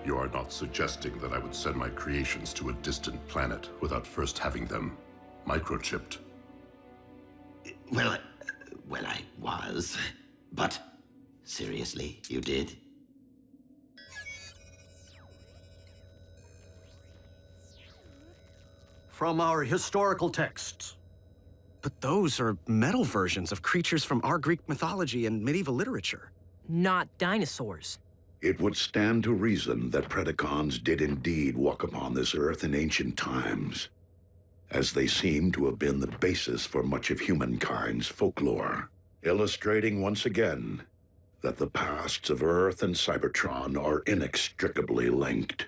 You are not suggesting that I would send my creations to a distant planet without first having them microchipped? Well, I was. But seriously, you did? From our historical texts. But those are metal versions of creatures from our Greek mythology and medieval literature. Not dinosaurs. It would stand to reason that Predacons did indeed walk upon this Earth in ancient times, as they seem to have been the basis for much of humankind's folklore, illustrating once again that the pasts of Earth and Cybertron are inextricably linked.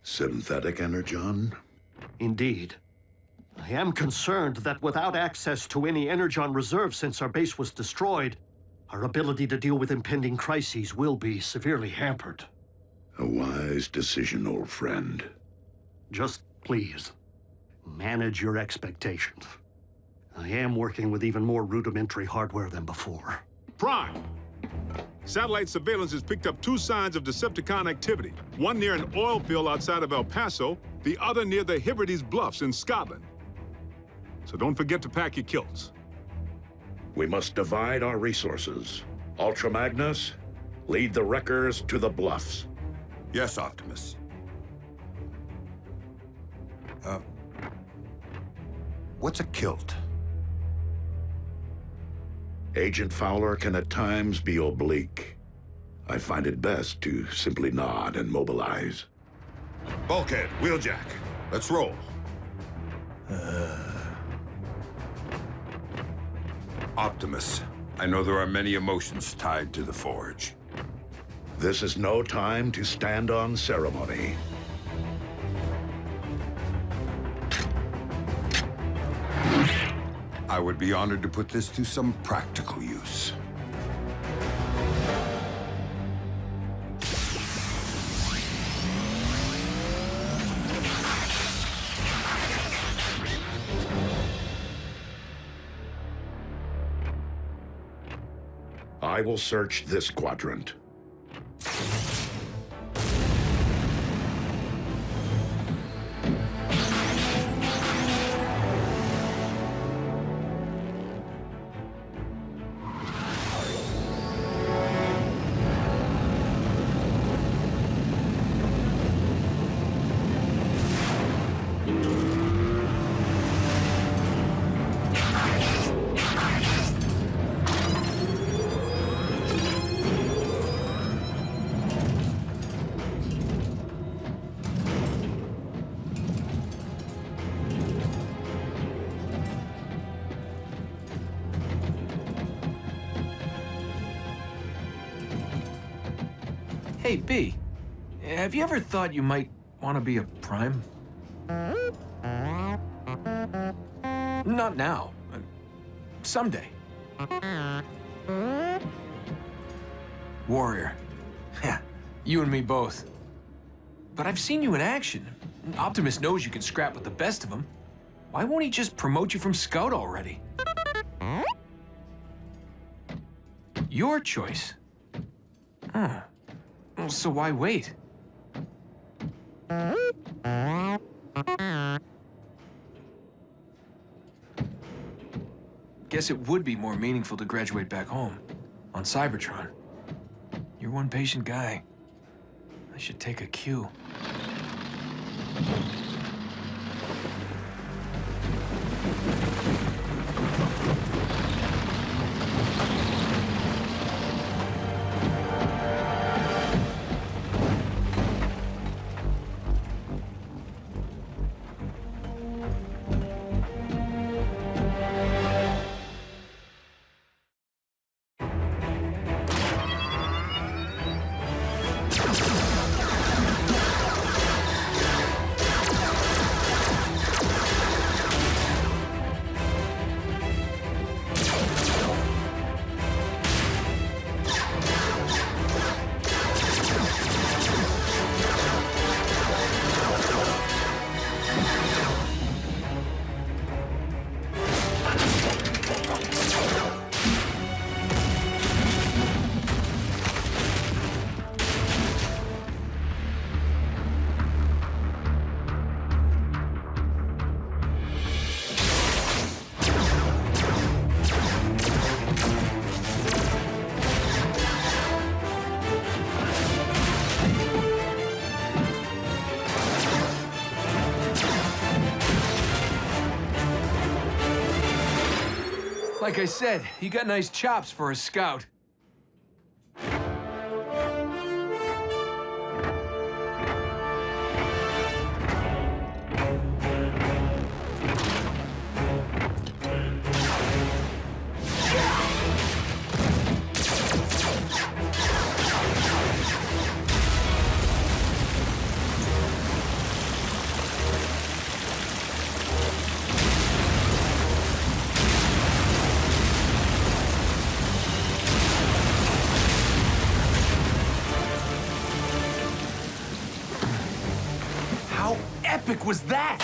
Synthetic Energon? Indeed. I am concerned that without access to any Energon reserve since our base was destroyed, our ability to deal with impending crises will be severely hampered. A wise decision, old friend. Just please, manage your expectations. I am working with even more rudimentary hardware than before. Prime! Satellite surveillance has picked up 2 signs of Decepticon activity. One near an oil field outside of El Paso, the other near the Hebrides Bluffs in Scotland. So don't forget to pack your kilts. We must divide our resources. Ultra Magnus, lead the Wreckers to the Bluffs. Yes, Optimus. What's a kilt? Agent Fowler can at times be oblique. I find it best to simply nod and mobilize. Bulkhead, wheeljack. Let's roll. Optimus, I know there are many emotions tied to the Forge. This is no time to stand on ceremony. I would be honored to put this to some practical use. I will search this quadrant. Hey, B, have you ever thought you might want to be a Prime? Not now. Someday. Warrior. Yeah, you and me both. But I've seen you in action. Optimus knows you can scrap with the best of them. Why won't he just promote you from Scout already? Your choice. Huh. Well, so why wait? Guess it would be more meaningful to graduate back home, on Cybertron. You're one patient guy. I should take a cue. Like I said, you got nice chops for a Scout. How epic was that?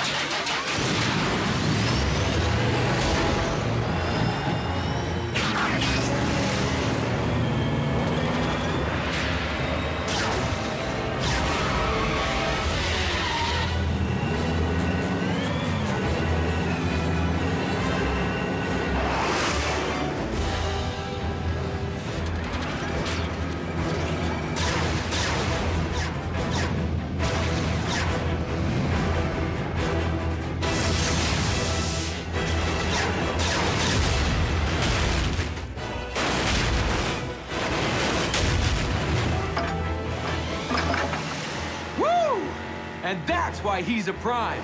And that's why he's a Prime.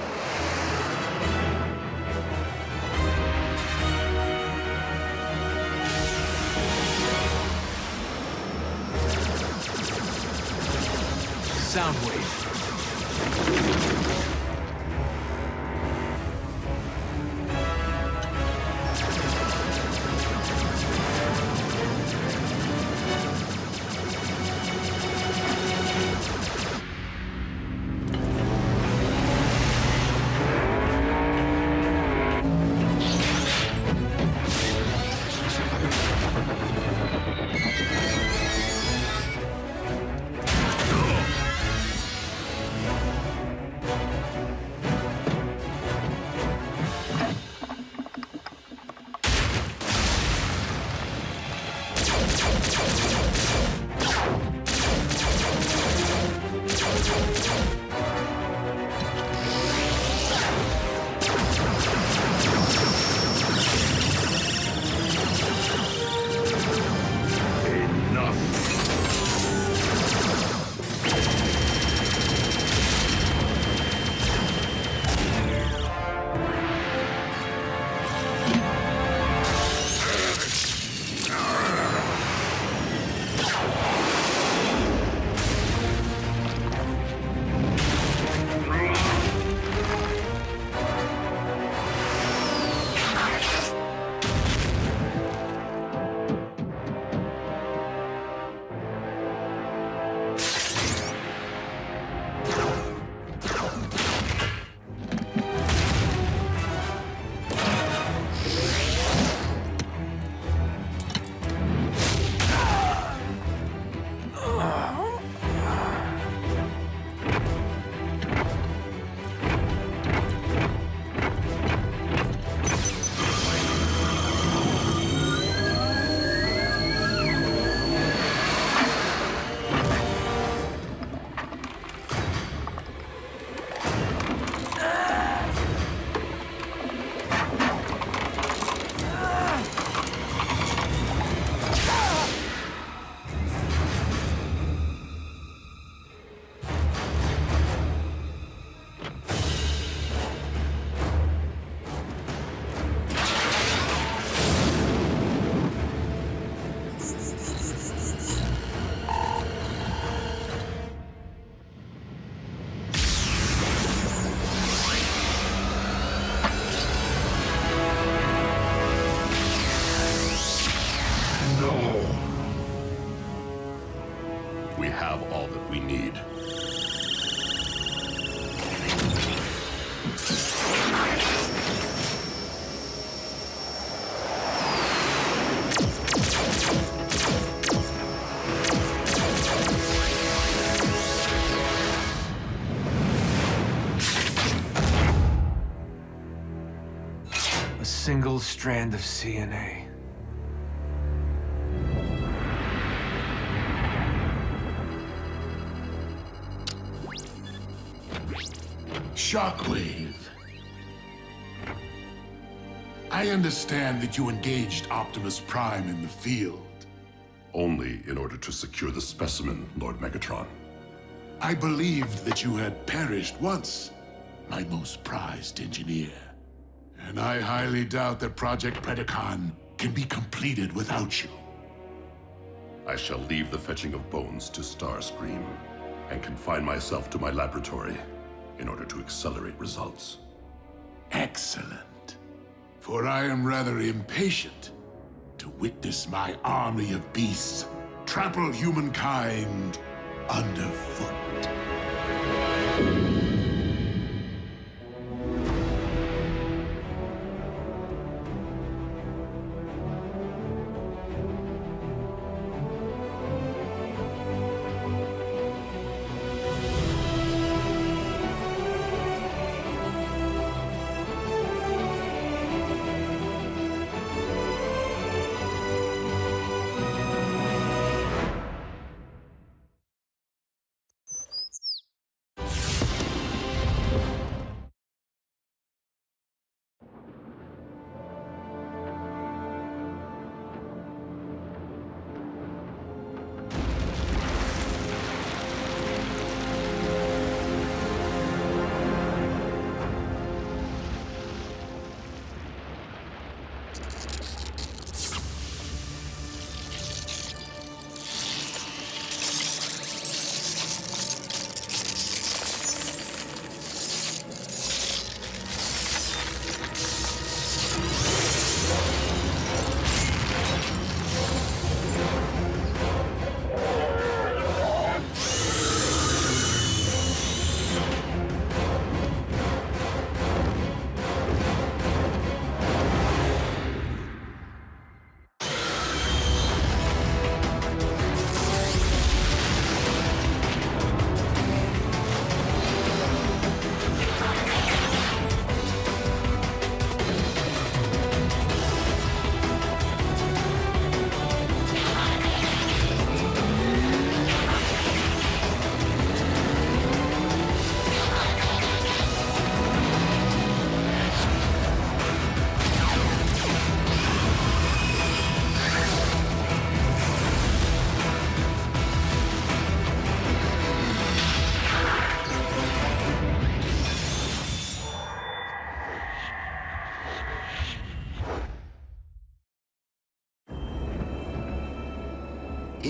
Soundwave. We have all that we need. A single strand of CNA. Shockwave. I understand that you engaged Optimus Prime in the field. Only in order to secure the specimen, Lord Megatron. I believed that you had perished once, my most prized engineer. And I highly doubt that Project Predacon can be completed without you. I shall leave the fetching of bones to Starscream and confine myself to my laboratory in order to accelerate results. Excellent. For I am rather impatient to witness my army of beasts trample humankind underfoot.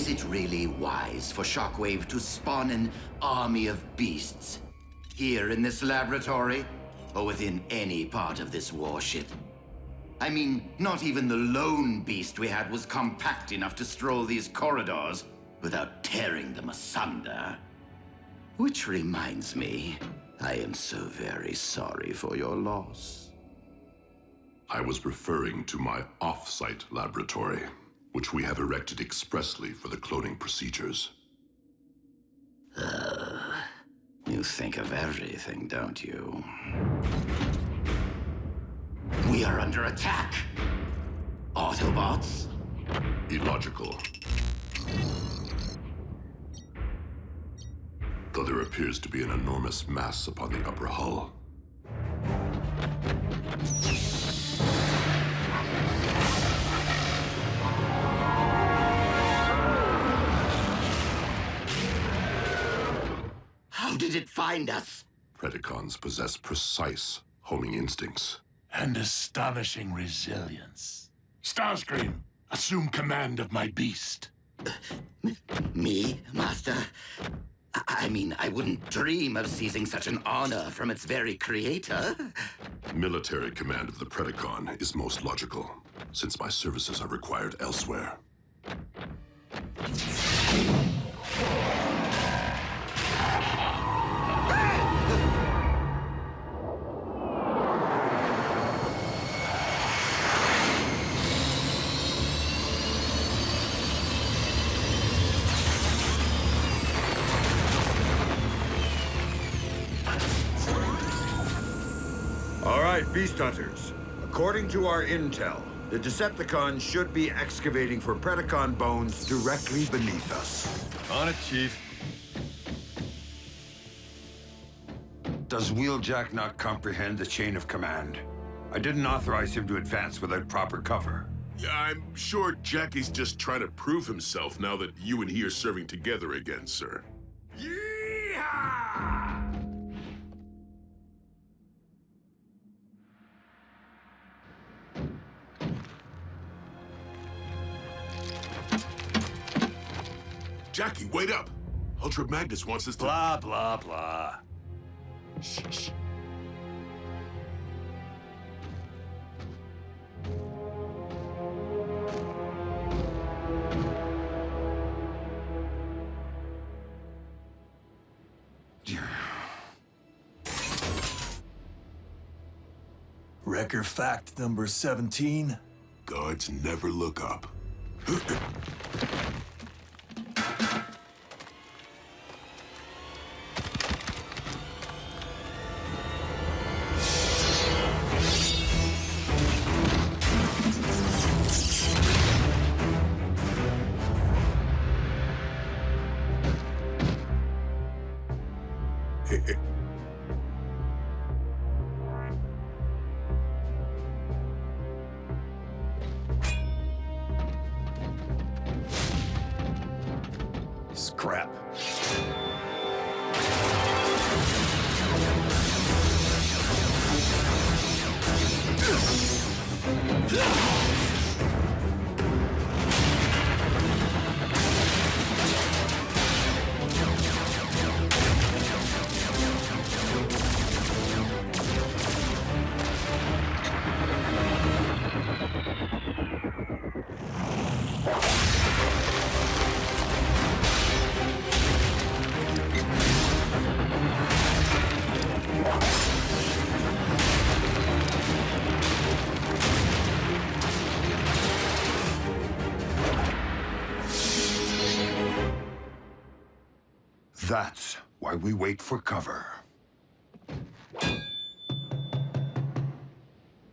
Is it really wise for Shockwave to spawn an army of beasts here in this laboratory, or within any part of this warship? I mean, not even the lone beast we had was compact enough to stroll these corridors without tearing them asunder. Which reminds me, I am so very sorry for your loss. I was referring to my off-site laboratory, which we have erected expressly for the cloning procedures. You think of everything, don't you? We are under attack! Autobots? Illogical. Though there appears to be an enormous mass upon the upper hull. How did it find us? Predacons possess precise homing instincts. And astonishing resilience. Starscream, assume command of my beast. Me, Master? I mean, I wouldn't dream of seizing such an honor from its very creator. Military command of the Predacon is most logical, since my services are required elsewhere. All right, Beast Hunters. According to our intel, the Decepticons should be excavating for Predacon bones directly beneath us. On it, Chief. Does Wheeljack not comprehend the chain of command? I didn't authorize him to advance without proper cover. Yeah, I'm sure Jackie's just trying to prove himself now that you and he are serving together again, sir. Jackie, wait up! Ultra Magnus wants us to— Blah, blah, blah. Shh. Wrecker fact number 17. Guards never look up. Scrap. That's why we wait for cover.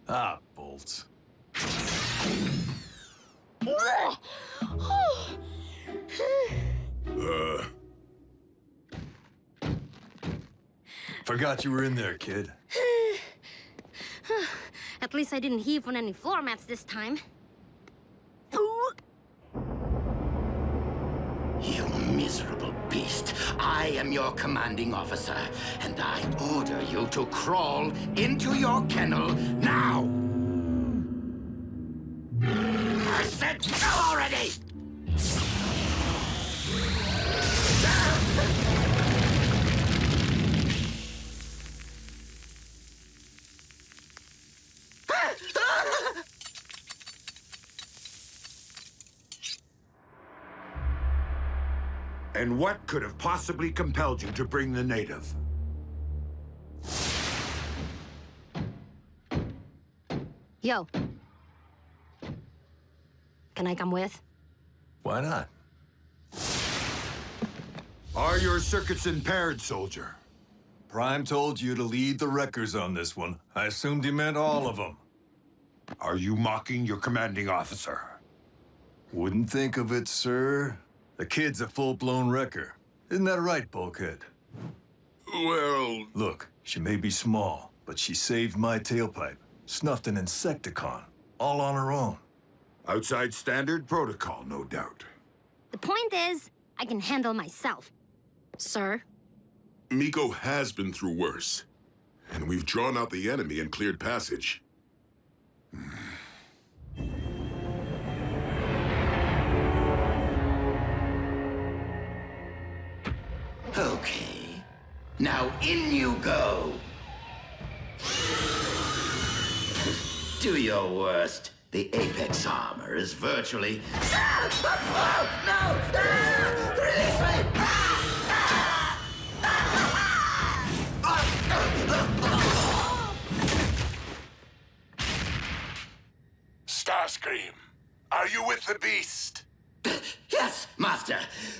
Ah, bolts. Forgot you were in there, kid. At least I didn't heave on any floor mats this time. You miserable beast. I am your commanding officer, and I order you to crawl into your kennel now! I said go already! And what could have possibly compelled you to bring the native? Yo. Can I come with? Why not? Are your circuits impaired, soldier? Prime told you to lead the wreckers on this one. I assumed he meant all of them. Are you mocking your commanding officer? Wouldn't think of it, sir. The kid's a full-blown wrecker. Isn't that right, Bulkhead? Well... Look, she may be small, but she saved my tailpipe. Snuffed an Insecticon, all on her own. Outside standard protocol, no doubt. The point is, I can handle myself. Sir? Miko has been through worse. And we've drawn out the enemy and cleared passage. Okay. Now in you go! Do your worst. The Apex armor is virtually... Oh, no! Release me! Starscream, are you with the beast? Yes, Master.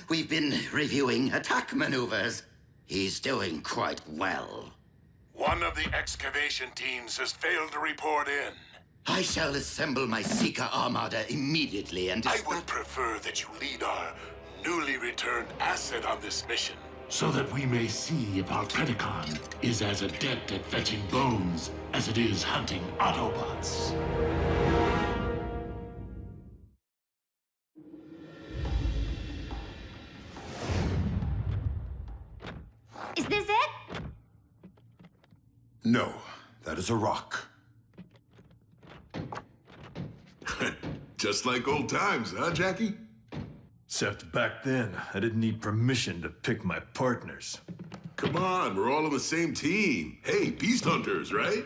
We've been reviewing attack maneuvers. He's doing quite well. One of the excavation teams has failed to report in. I shall assemble my Seeker Armada immediately and... I would prefer that you lead our newly returned asset on this mission. So that we may see if our Predacon is as adept at fetching bones as it is hunting Autobots. Is this it? No, that is a rock. Just like old times, huh, Jackie? Except back then, I didn't need permission to pick my partners. Come on, we're all on the same team. Hey, beast hunters, right?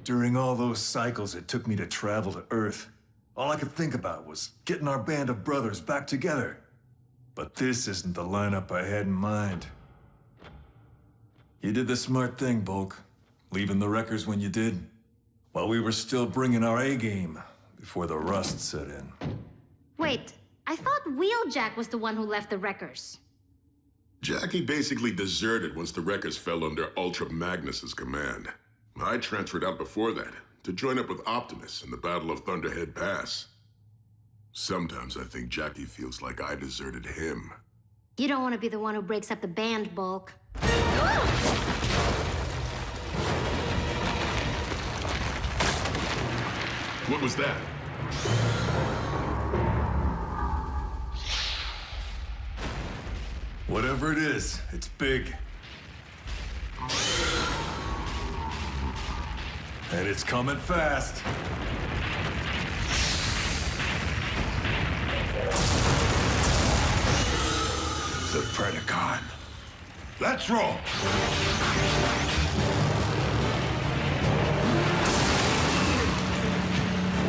During all those cycles it took me to travel to Earth, all I could think about was getting our band of brothers back together. But this isn't the lineup I had in mind. You did the smart thing, Bulk. Leaving the wreckers when you did, while we were still bringing our A-game before the rust set in. Wait, I thought Wheeljack was the one who left the wreckers. Jackie basically deserted once the wreckers fell under Ultra Magnus's command. I transferred out before that, to join up with Optimus in the Battle of Thunderhead Pass. Sometimes I think Jackie feels like I deserted him. You don't want to be the one who breaks up the band, Bulk. What was that? Whatever it is, it's big. And it's coming fast. The Predacon. Let's roll!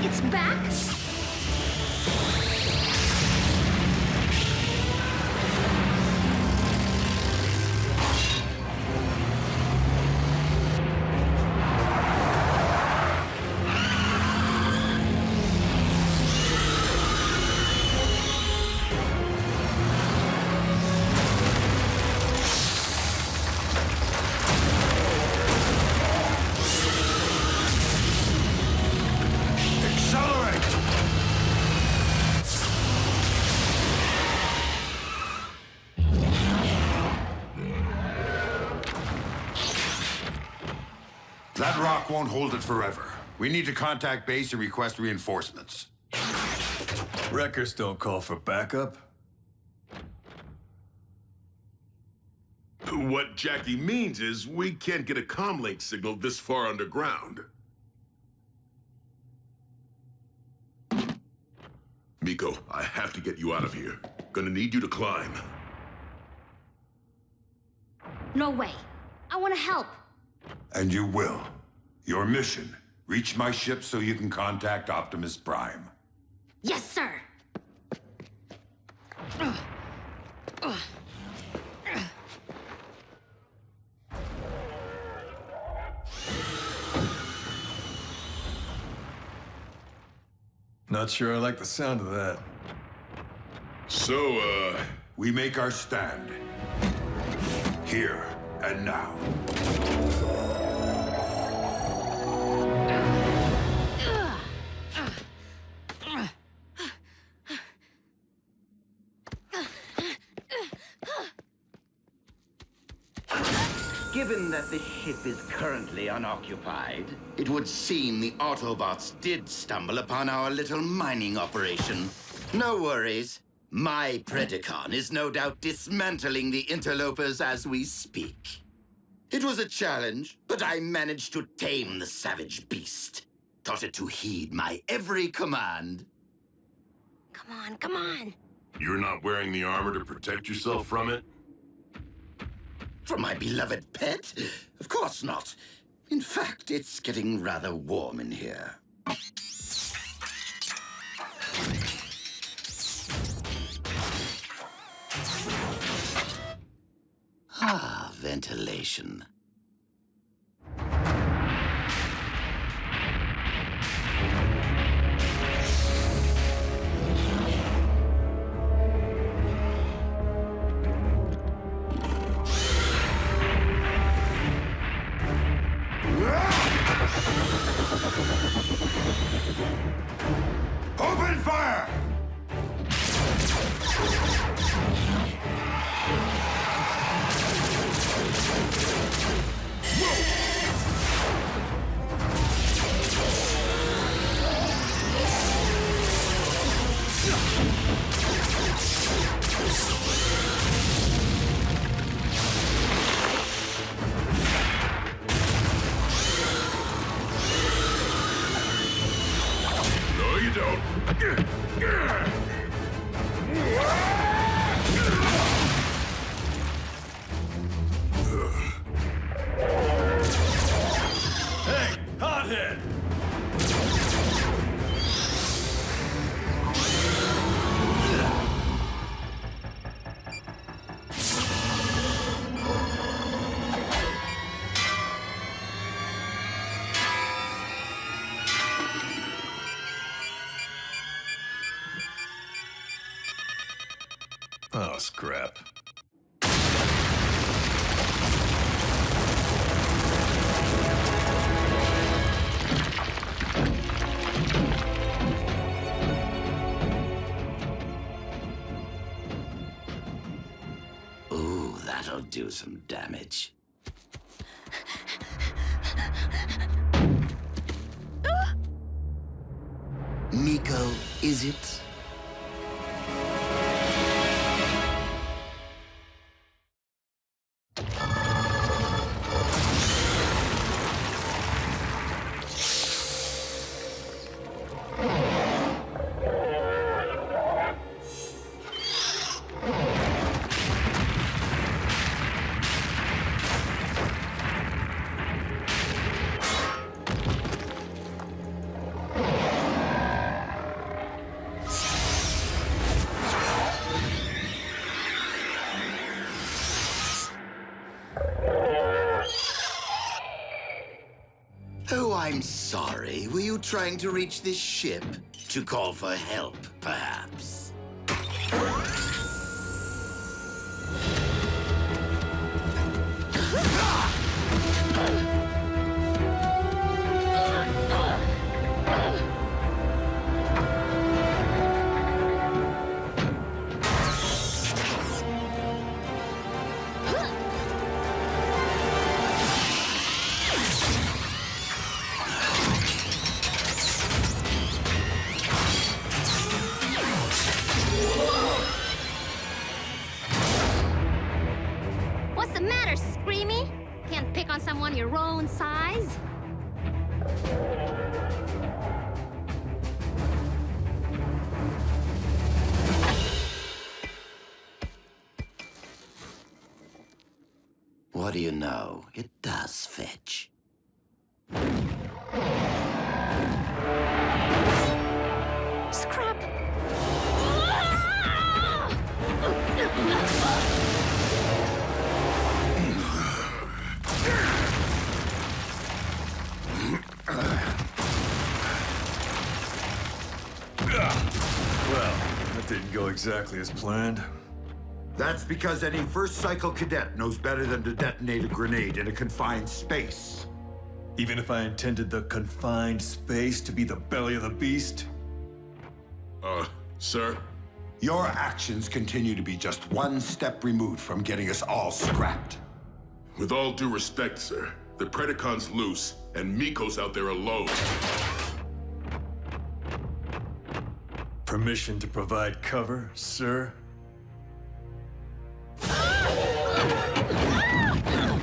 It's back? That rock won't hold it forever. We need to contact base and request reinforcements. Wreckers don't call for backup. What Jackie means is we can't get a comlink signal this far underground. Miko, I have to get you out of here. Gonna need you to climb. No way. I want to help. And you will. Your mission, reach my ship so you can contact Optimus Prime. Yes, sir. Not sure I like the sound of that. So, we make our stand. Here and now. Given that the ship is currently unoccupied, it would seem the Autobots did stumble upon our little mining operation. No worries. My Predacon is no doubt dismantling the interlopers as we speak. It was a challenge, but I managed to tame the savage beast. Taught it to heed my every command. Come on, come on. You're not wearing the armor to protect yourself from it? From my beloved pet? Of course not. In fact, it's getting rather warm in here. Ah, ventilation. Open fire! No, you don't. Hey, hothead! Oh, scrap. Ooh, that'll do some damage. Nico, is it? Oh, I'm sorry. Were you trying to reach this ship? To call for help, perhaps? What's the matter, Screamy? Can't pick on someone your own size? What do you know? It does fetch. Scrap! exactly as planned? That's because any first cycle cadet knows better than to detonate a grenade in a confined space. Even if I intended the confined space to be the belly of the beast? Sir? Your actions continue to be just one step removed from getting us all scrapped. With all due respect, sir, the Predacon's loose, and Miko's out there alone. Permission to provide cover, sir?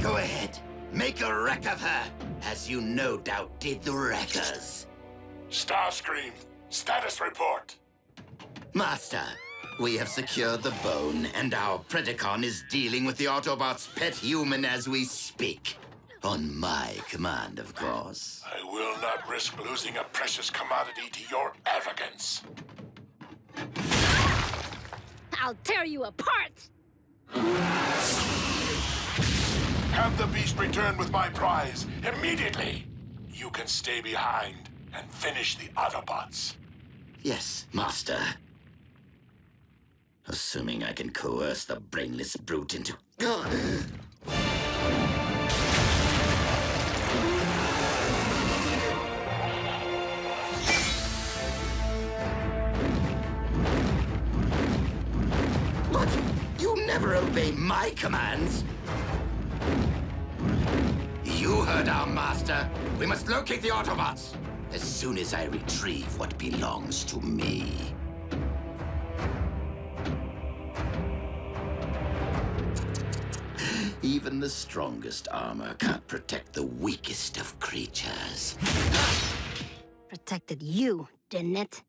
Go ahead. Make a wreck of her, as you no doubt did the Wreckers. Starscream, status report. Master, we have secured the bone, and our Predacon is dealing with the Autobots' pet human as we speak. On my command, of course. I will not risk losing a precious commodity to your arrogance. I'll tear you apart! Have the beast return with my prize immediately. You can stay behind and finish the Autobots. Yes, Master. Assuming I can coerce the brainless brute into... What? You never obey my commands! You heard our master. We must locate the Autobots as soon as I retrieve what belongs to me. Even the strongest armor can't protect the weakest of creatures. Protected you, didn't it?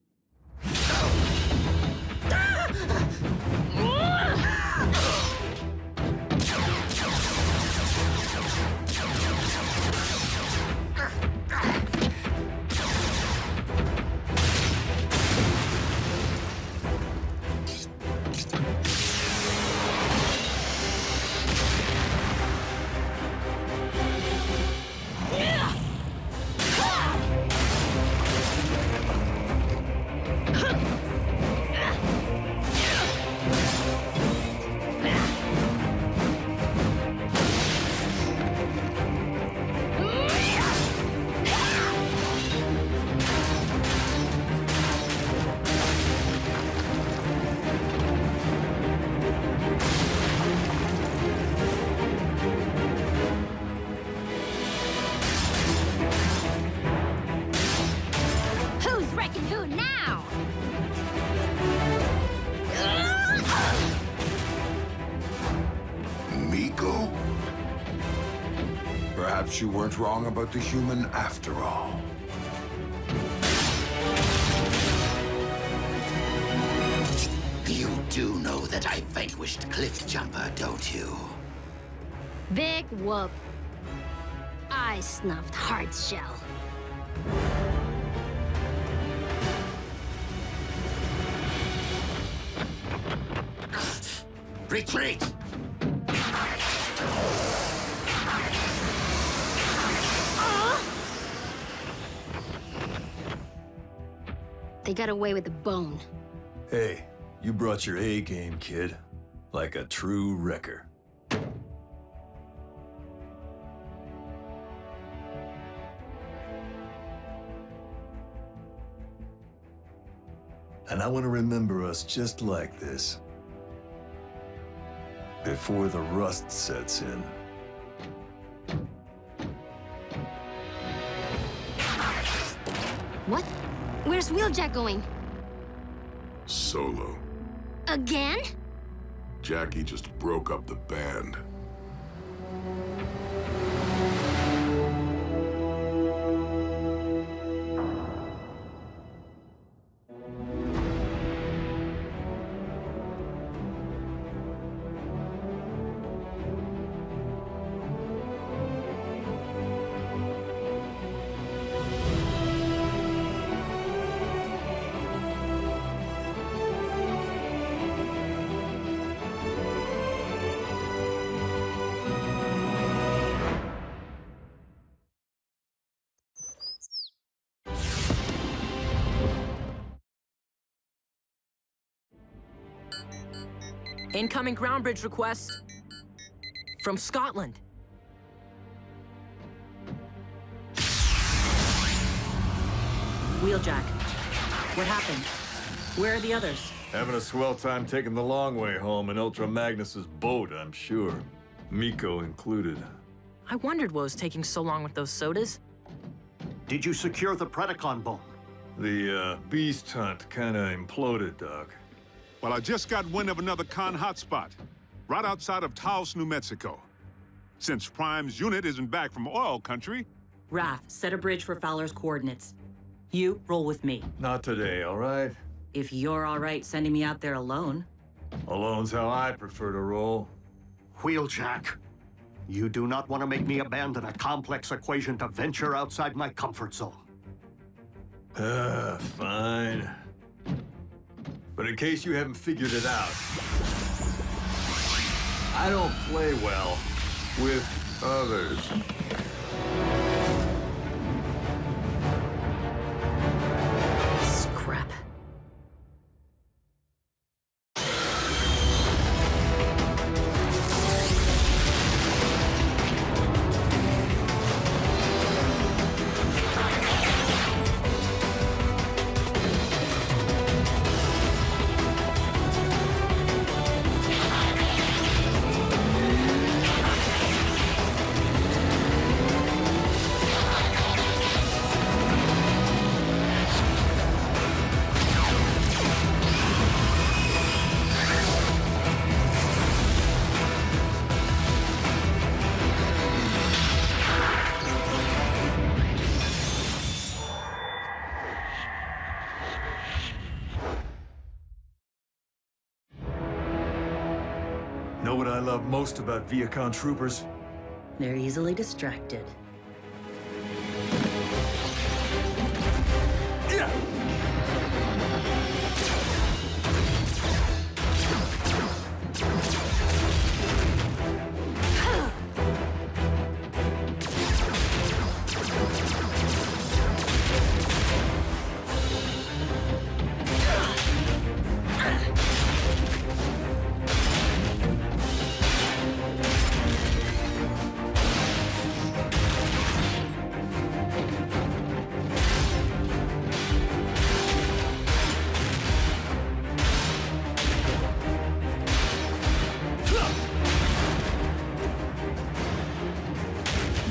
Perhaps you weren't wrong about the human after all. You do know that I vanquished Cliffjumper, don't you? Big whoop. I snuffed Hardshell. Retreat! They got away with the bone. Hey, you brought your A game, kid. Like a true wrecker. And I want to remember us just like this. Before the rust sets in. What? Where's Wheeljack going? Solo. Again? Jackie just broke up the band. Incoming ground bridge request from Scotland. Wheeljack, what happened? Where are the others? Having a swell time taking the long way home in Ultra Magnus's boat, I'm sure. Miko included. I wondered what was taking so long with those sodas. Did you secure the Predacon bomb? The beast hunt kinda imploded, Doc. Well, I just got wind of another con hotspot, right outside of Taos, New Mexico. Since Prime's unit isn't back from oil country... Wrath, set a bridge for Fowler's coordinates. You roll with me. Not today, all right? If you're all right sending me out there alone. Alone's how I prefer to roll. Wheeljack, you do not want to make me abandon a complex equation to venture outside my comfort zone. Fine. But in case you haven't figured it out, I don't play well with others. Scrap. Know what I love most about Viacon troopers? They're easily distracted.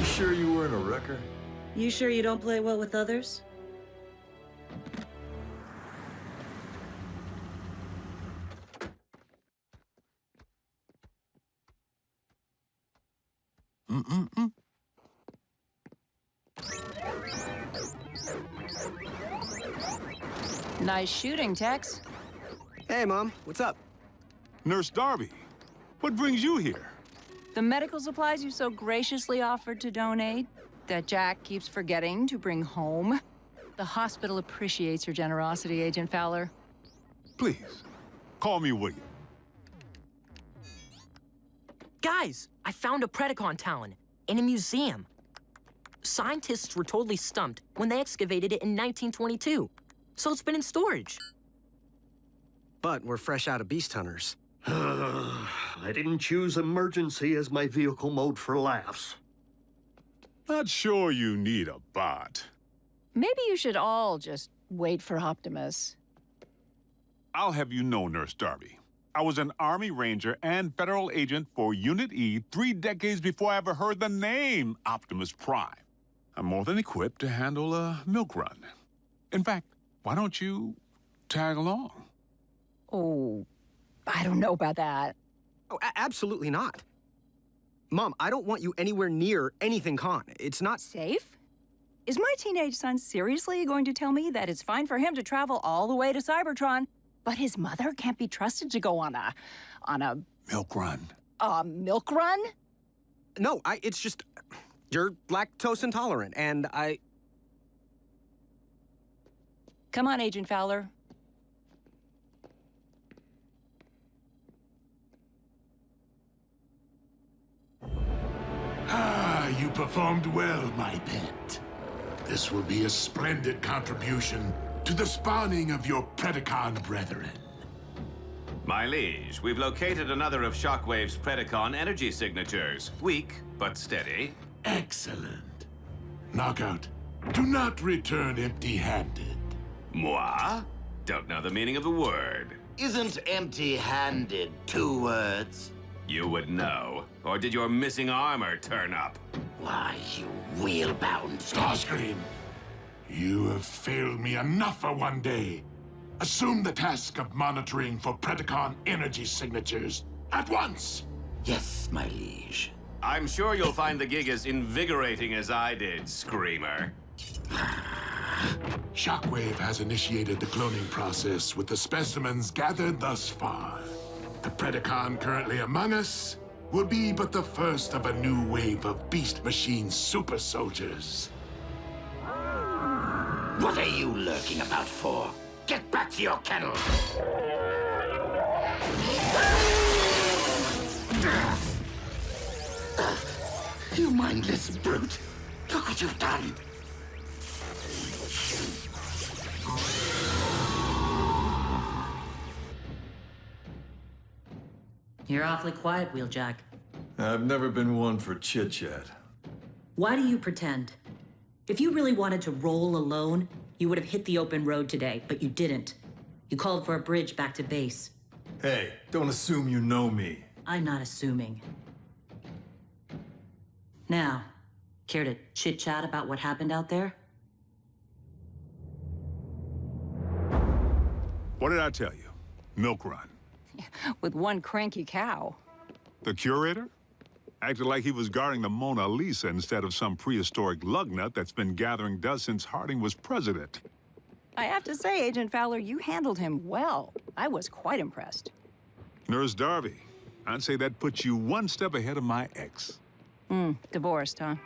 Sure you weren't a wrecker? You sure you don't play well with others? Nice shooting, Tex. Hey, Mom. What's up? Nurse Darby, what brings you here? The medical supplies you so graciously offered to donate, that Jack keeps forgetting to bring home. The hospital appreciates your generosity, Agent Fowler. Please, call me William. Guys, I found a Predacon talon in a museum. Scientists were totally stumped when they excavated it in 1922, so it's been in storage. But we're fresh out of beast hunters. I didn't choose emergency as my vehicle mode for laughs. Not sure you need a bot. Maybe you should all just wait for Optimus. I'll have you know, Nurse Darby, I was an Army Ranger and federal agent for Unit E 3 decades before I ever heard the name Optimus Prime. I'm more than equipped to handle a milk run. In fact, why don't you tag along? Oh, I don't know about that. Oh, absolutely not. Mom, I don't want you anywhere near anything con. It's not safe. Is my teenage son seriously going to tell me that it's fine for him to travel all the way to Cybertron, but his mother can't be trusted to go on a milk run? A milk run? No, it's just you're lactose intolerant, and I... Come on, Agent Fowler. You performed well, my pet. This will be a splendid contribution to the spawning of your Predacon brethren. My liege, we've located another of Shockwave's Predacon energy signatures. Weak, but steady. Excellent. Knockout, do not return empty-handed. Moi? Don't know the meaning of the word. Isn't empty-handed 2 words? You would know. Or did your missing armor turn up? Why, you wheel-bound... Starscream, you have failed me enough for one day. Assume the task of monitoring for Predacon energy signatures at once. Yes, my liege. I'm sure you'll find the gig as invigorating as I did, Screamer. Shockwave has initiated the cloning process with the specimens gathered thus far. The Predacon currently among us will be but the first of a new wave of Beast Machine super soldiers. What are you lurking about for? Get back to your kennel! You mindless brute! Look what you've done! You're awfully quiet, Wheeljack. I've never been one for chit-chat. Why do you pretend? If you really wanted to roll alone, you would have hit the open road today, but you didn't. You called for a bridge back to base. Hey, don't assume you know me. I'm not assuming. Now, care to chit-chat about what happened out there? What did I tell you? Milk run. With one cranky cow. The curator? Acted like he was guarding the Mona Lisa instead of some prehistoric lugnut that's been gathering dust since Harding was president. I have to say, Agent Fowler, you handled him well. I was quite impressed. Nurse Darby, I'd say that puts you one step ahead of my ex. Divorced, huh?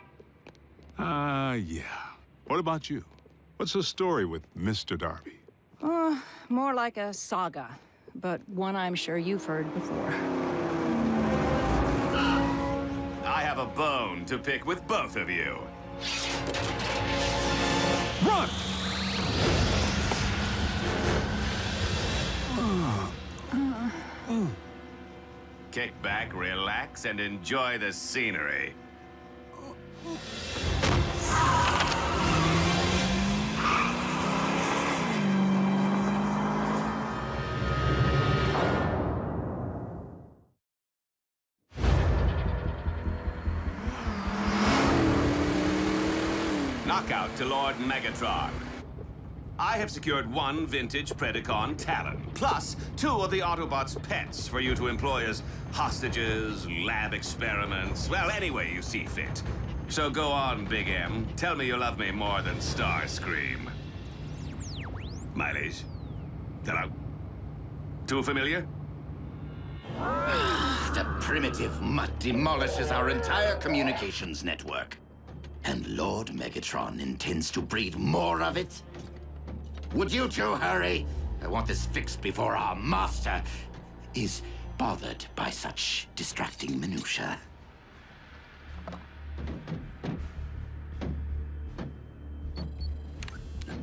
Yeah. What about you? What's the story with Mr. Darby? More like a saga, but one I'm sure you've heard before. I have a bone to pick with both of you. Run! Kick back, relax, and enjoy the scenery. Knockout to Lord Megatron. I have secured 1 vintage Predacon Talon, plus 2 of the Autobots' pets for you to employ as hostages, lab experiments, well, any way you see fit. So go on, Big M. Tell me you love me more than Starscream. Mileage? Hello? Too familiar? The primitive mutt demolishes our entire communications network. And Lord Megatron intends to breed more of it? Would you two hurry? I want this fixed before our master is bothered by such distracting minutiae.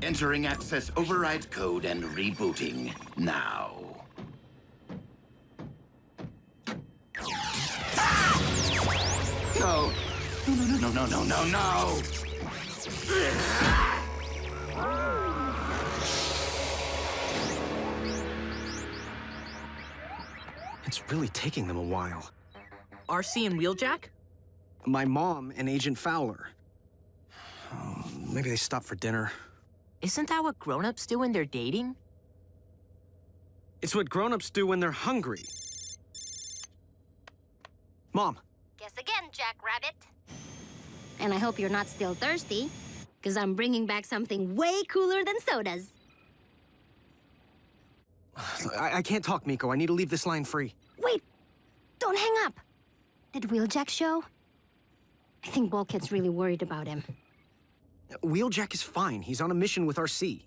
Entering access override code and rebooting now. No! No! It's really taking them a while. RC and Wheeljack? My mom and Agent Fowler. Oh, maybe they stopped for dinner. Isn't that what grown-ups do when they're dating? It's what grown-ups do when they're hungry. Mom. Guess again, Jackrabbit. And I hope you're not still thirsty, because I'm bringing back something way cooler than sodas. I can't talk, Miko. I need to leave this line free. Wait! Don't hang up! Did Wheeljack show? I think Bulkhead's really worried about him. Wheeljack is fine. He's on a mission with RC.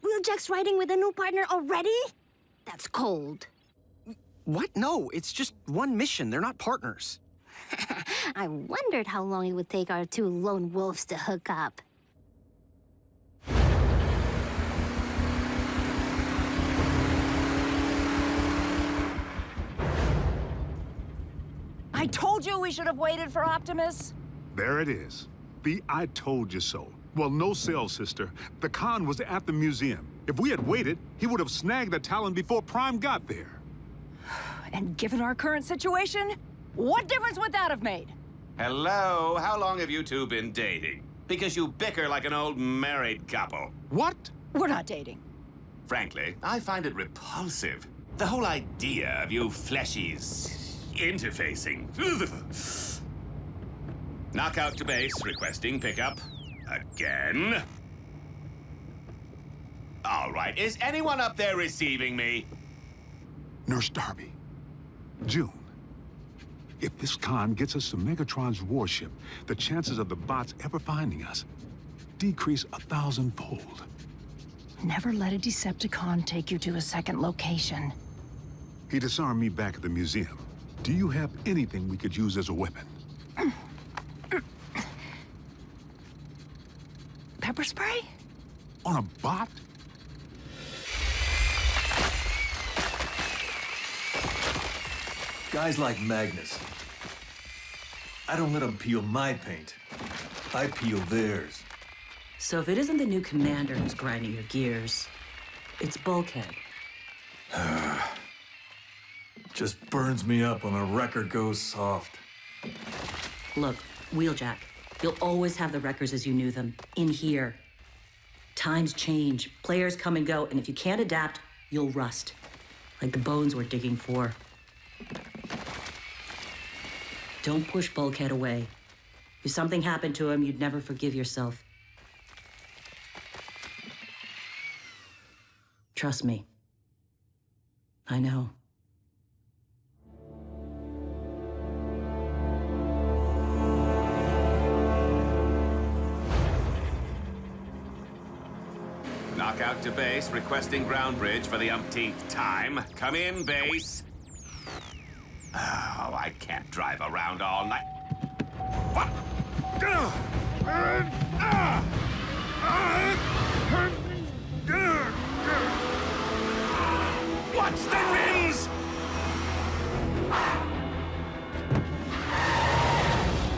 Wheeljack's riding with a new partner already? That's cold. What? No, it's just one mission. They're not partners. I wondered how long it would take our 2 lone wolves to hook up. I told you we should have waited for Optimus. There it is. The I told you so. Well, no sales, sister. The con was at the museum. If we had waited, he would have snagged the Talon before Prime got there. And given our current situation, what difference would that have made? Hello? How long have you two been dating? Because you bicker like an old married couple. What? We're not dating. Frankly, I find it repulsive. The whole idea of you fleshies interfacing. Knockout to base, requesting pickup. Again. All right, is anyone up there receiving me? Nurse Darby. June. If this con gets us to Megatron's warship, the chances of the bots ever finding us decrease 1,000-fold. Never let a Decepticon take you to a second location. He disarmed me back at the museum. Do you have anything we could use as a weapon? Pepper spray? On a bot? Guys like Magnus. I don't let them peel my paint. I peel theirs. So if it isn't the new commander who's grinding your gears, it's Bulkhead. Just burns me up when a record goes soft. Look, Wheeljack, you'll always have the records as you knew them, in here. Times change, players come and go, and if you can't adapt, you'll rust. Like the bones we're digging for. Don't push Bulkhead away. If something happened to him, you'd never forgive yourself. Trust me. I know. Knockout to base, requesting ground bridge for the umpteenth time. Come in, base. Oh, I can't drive around all night. What? Watch the rims!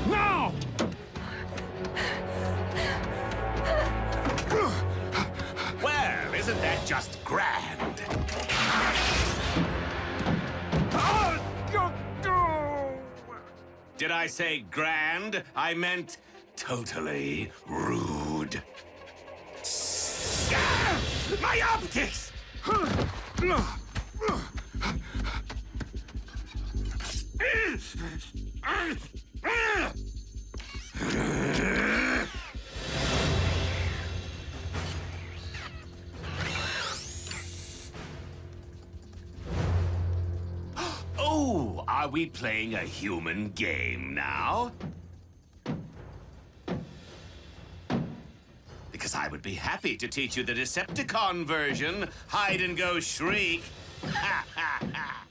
No! Well, isn't that just grand? Did I say grand? I meant totally rude. Ah! My optics! Oh, are we playing a human game now? Because I would be happy to teach you the Decepticon version. Hide and go shriek. Ha ha ha.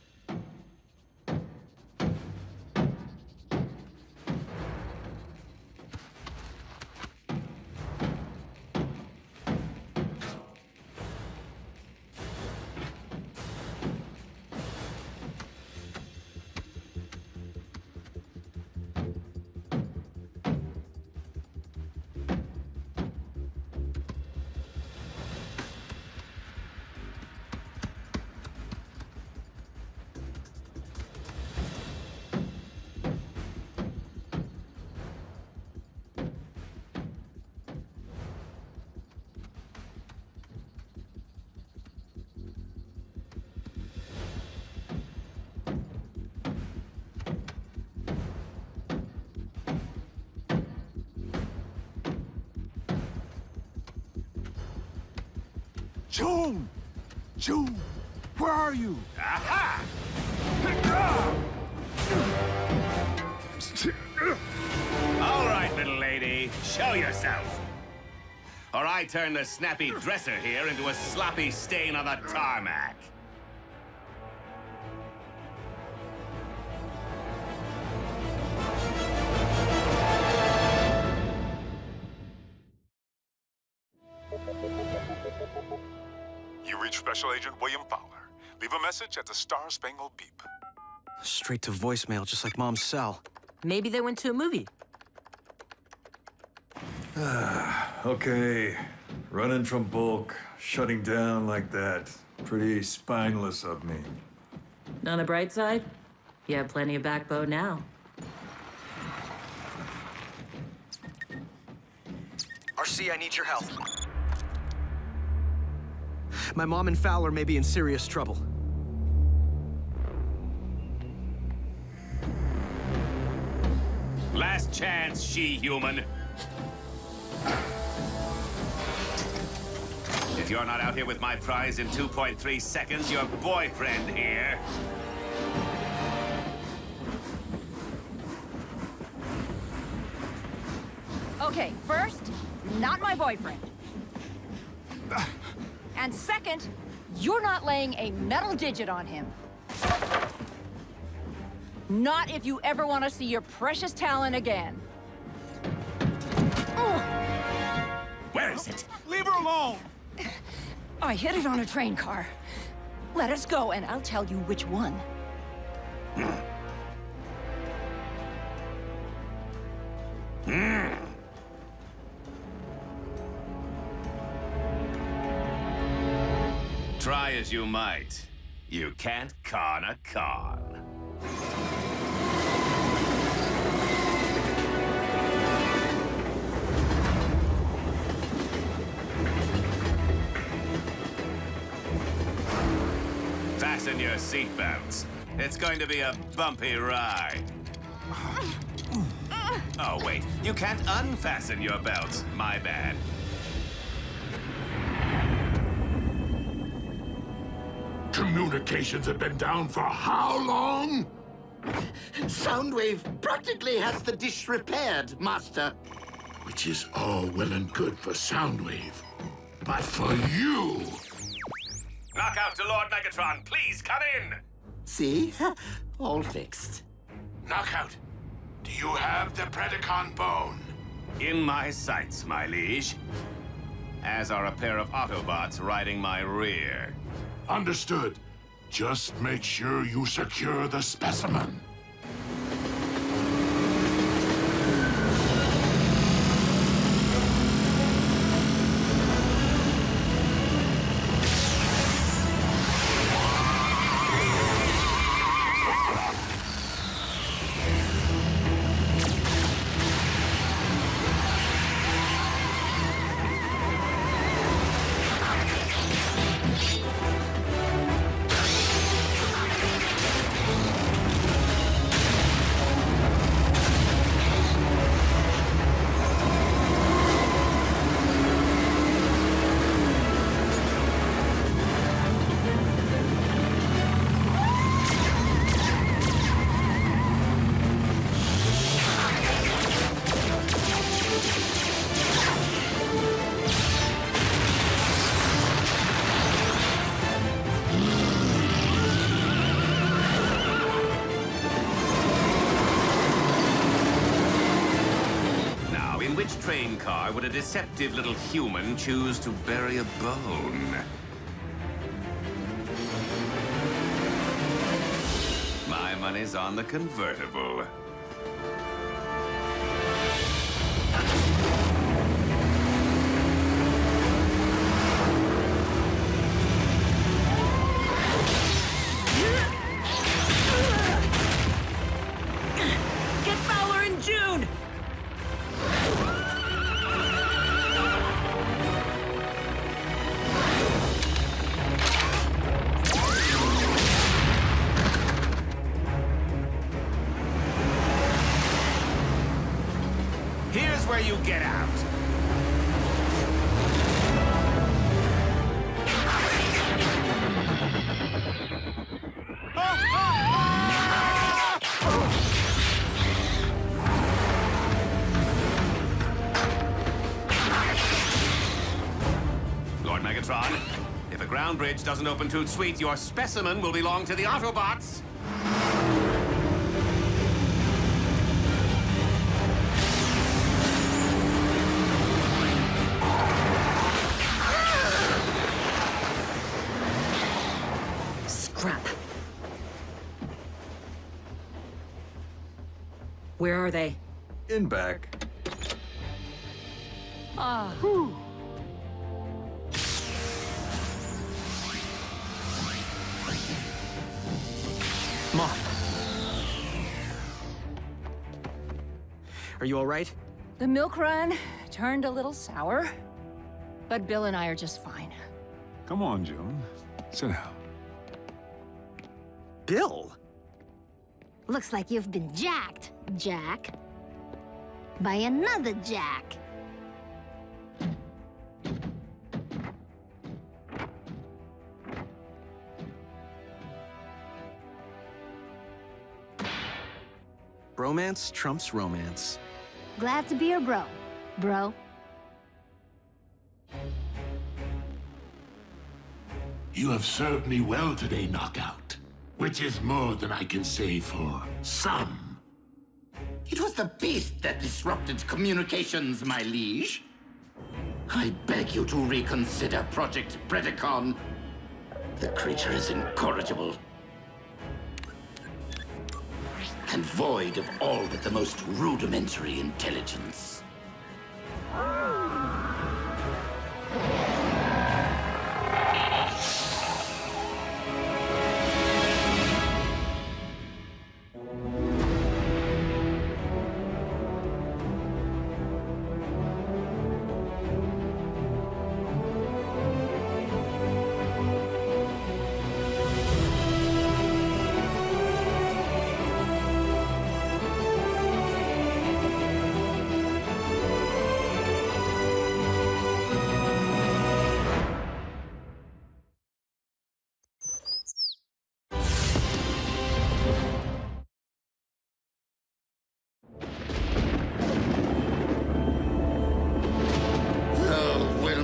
June! June! Where are you? Aha! All right, little lady, show yourself. Or I turn the snappy dresser here into a sloppy stain on the tarmac. You reached Special Agent William Fowler. Leave a message at the Star Spangled Beep. Straight to voicemail, just like Mom's cell. Maybe they went to a movie. Okay, running from bulk, shutting down like that. Pretty spineless of me. On the bright side, you have plenty of backbone now. RC, I need your help. My mom and Fowler may be in serious trouble. Last chance, she-human. If you're not out here with my prize in 2.3 seconds, your boyfriend here. Okay, first, not my boyfriend. And second, you're not laying a metal digit on him. Not if you ever want to see your precious talent again. Where is it? Leave her alone! I hit it on a train car. Let us go, and I'll tell you which one. Try as you might, you can't con a con. Fasten your seatbelts. It's going to be a bumpy ride. Oh, wait. You can't unfasten your belts. My bad. Communications have been down for how long? Soundwave practically has the dish repaired, Master. Which is all well and good for Soundwave. But for you... Knockout to Lord Megatron. Please, come in. See? All fixed. Knockout, do you have the Predacon bone? In my sights, my liege. As are a pair of Autobots riding my rear. Understood. Just make sure you secure the specimen. Train car would a deceptive little human choose to bury a bone? My money's on the convertible. Get Fowler in June! Here's where you get out. Lord Megatron, if a ground bridge doesn't open Toot Sweet, your specimen will belong to the Autobots. Scrap. Where are they? In back. Ah. Mom. Are you all right? The milk run turned a little sour, but Bill and I are just fine. Come on, June. Sit down. Bill? Looks like you've been jacked, Jack. By another Jack. Bromance trumps romance. Glad to be your bro, bro. You have served me well today, Knockout. Which is more than I can say for some. It was the beast that disrupted communications, my liege. I beg you to reconsider Project Predacon. The creature is incorrigible and void of all but the most rudimentary intelligence.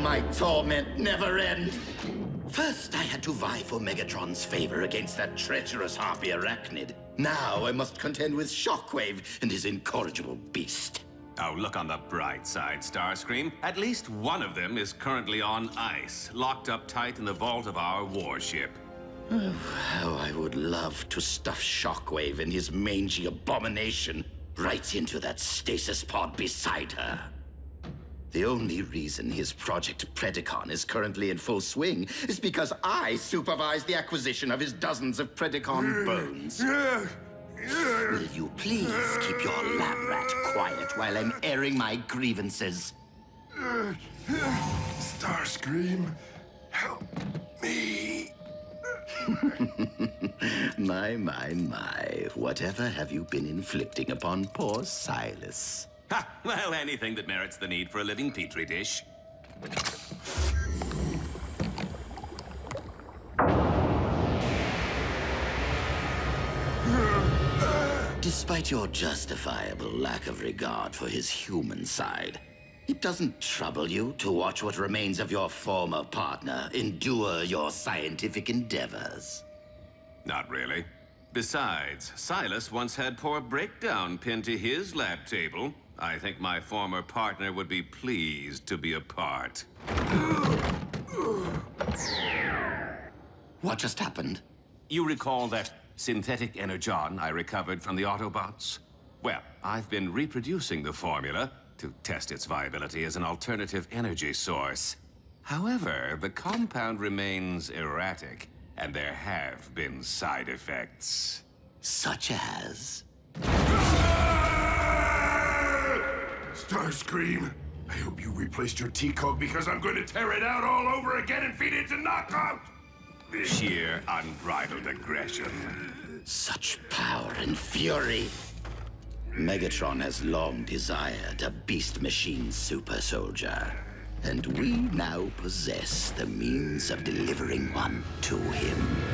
My torment never end. First, I had to vie for Megatron's favor against that treacherous harpy arachnid. Now I must contend with Shockwave and his incorrigible beast. Oh, look on the bright side, Starscream. At least one of them is currently on ice, locked up tight in the vault of our warship. Oh, how I would love to stuff Shockwave and his mangy abomination right into that stasis pod beside her. The only reason his Project Predacon is currently in full swing is because I supervise the acquisition of his dozens of Predacon bones. Will you please keep your lab rat quiet while I'm airing my grievances? Starscream, help me. My. Whatever have you been inflicting upon poor Silas? Ha! Well, anything that merits the need for a living petri dish. Despite your justifiable lack of regard for his human side, it doesn't trouble you to watch what remains of your former partner endure your scientific endeavors. Not really. Besides, Silas once had poor breakdown pinned to his lab table. I think my former partner would be pleased to be a part. What just happened? You recall that synthetic Energon I recovered from the Autobots? Well, I've been reproducing the formula to test its viability as an alternative energy source. However, the compound remains erratic, and there have been side effects. Such as? Starscream, I hope you replaced your T-code because I'm going to tear it out all over again and feed it to Knockout! Sheer unbridled aggression. Such power and fury. Megatron has long desired a beast machine super soldier, and we now possess the means of delivering one to him.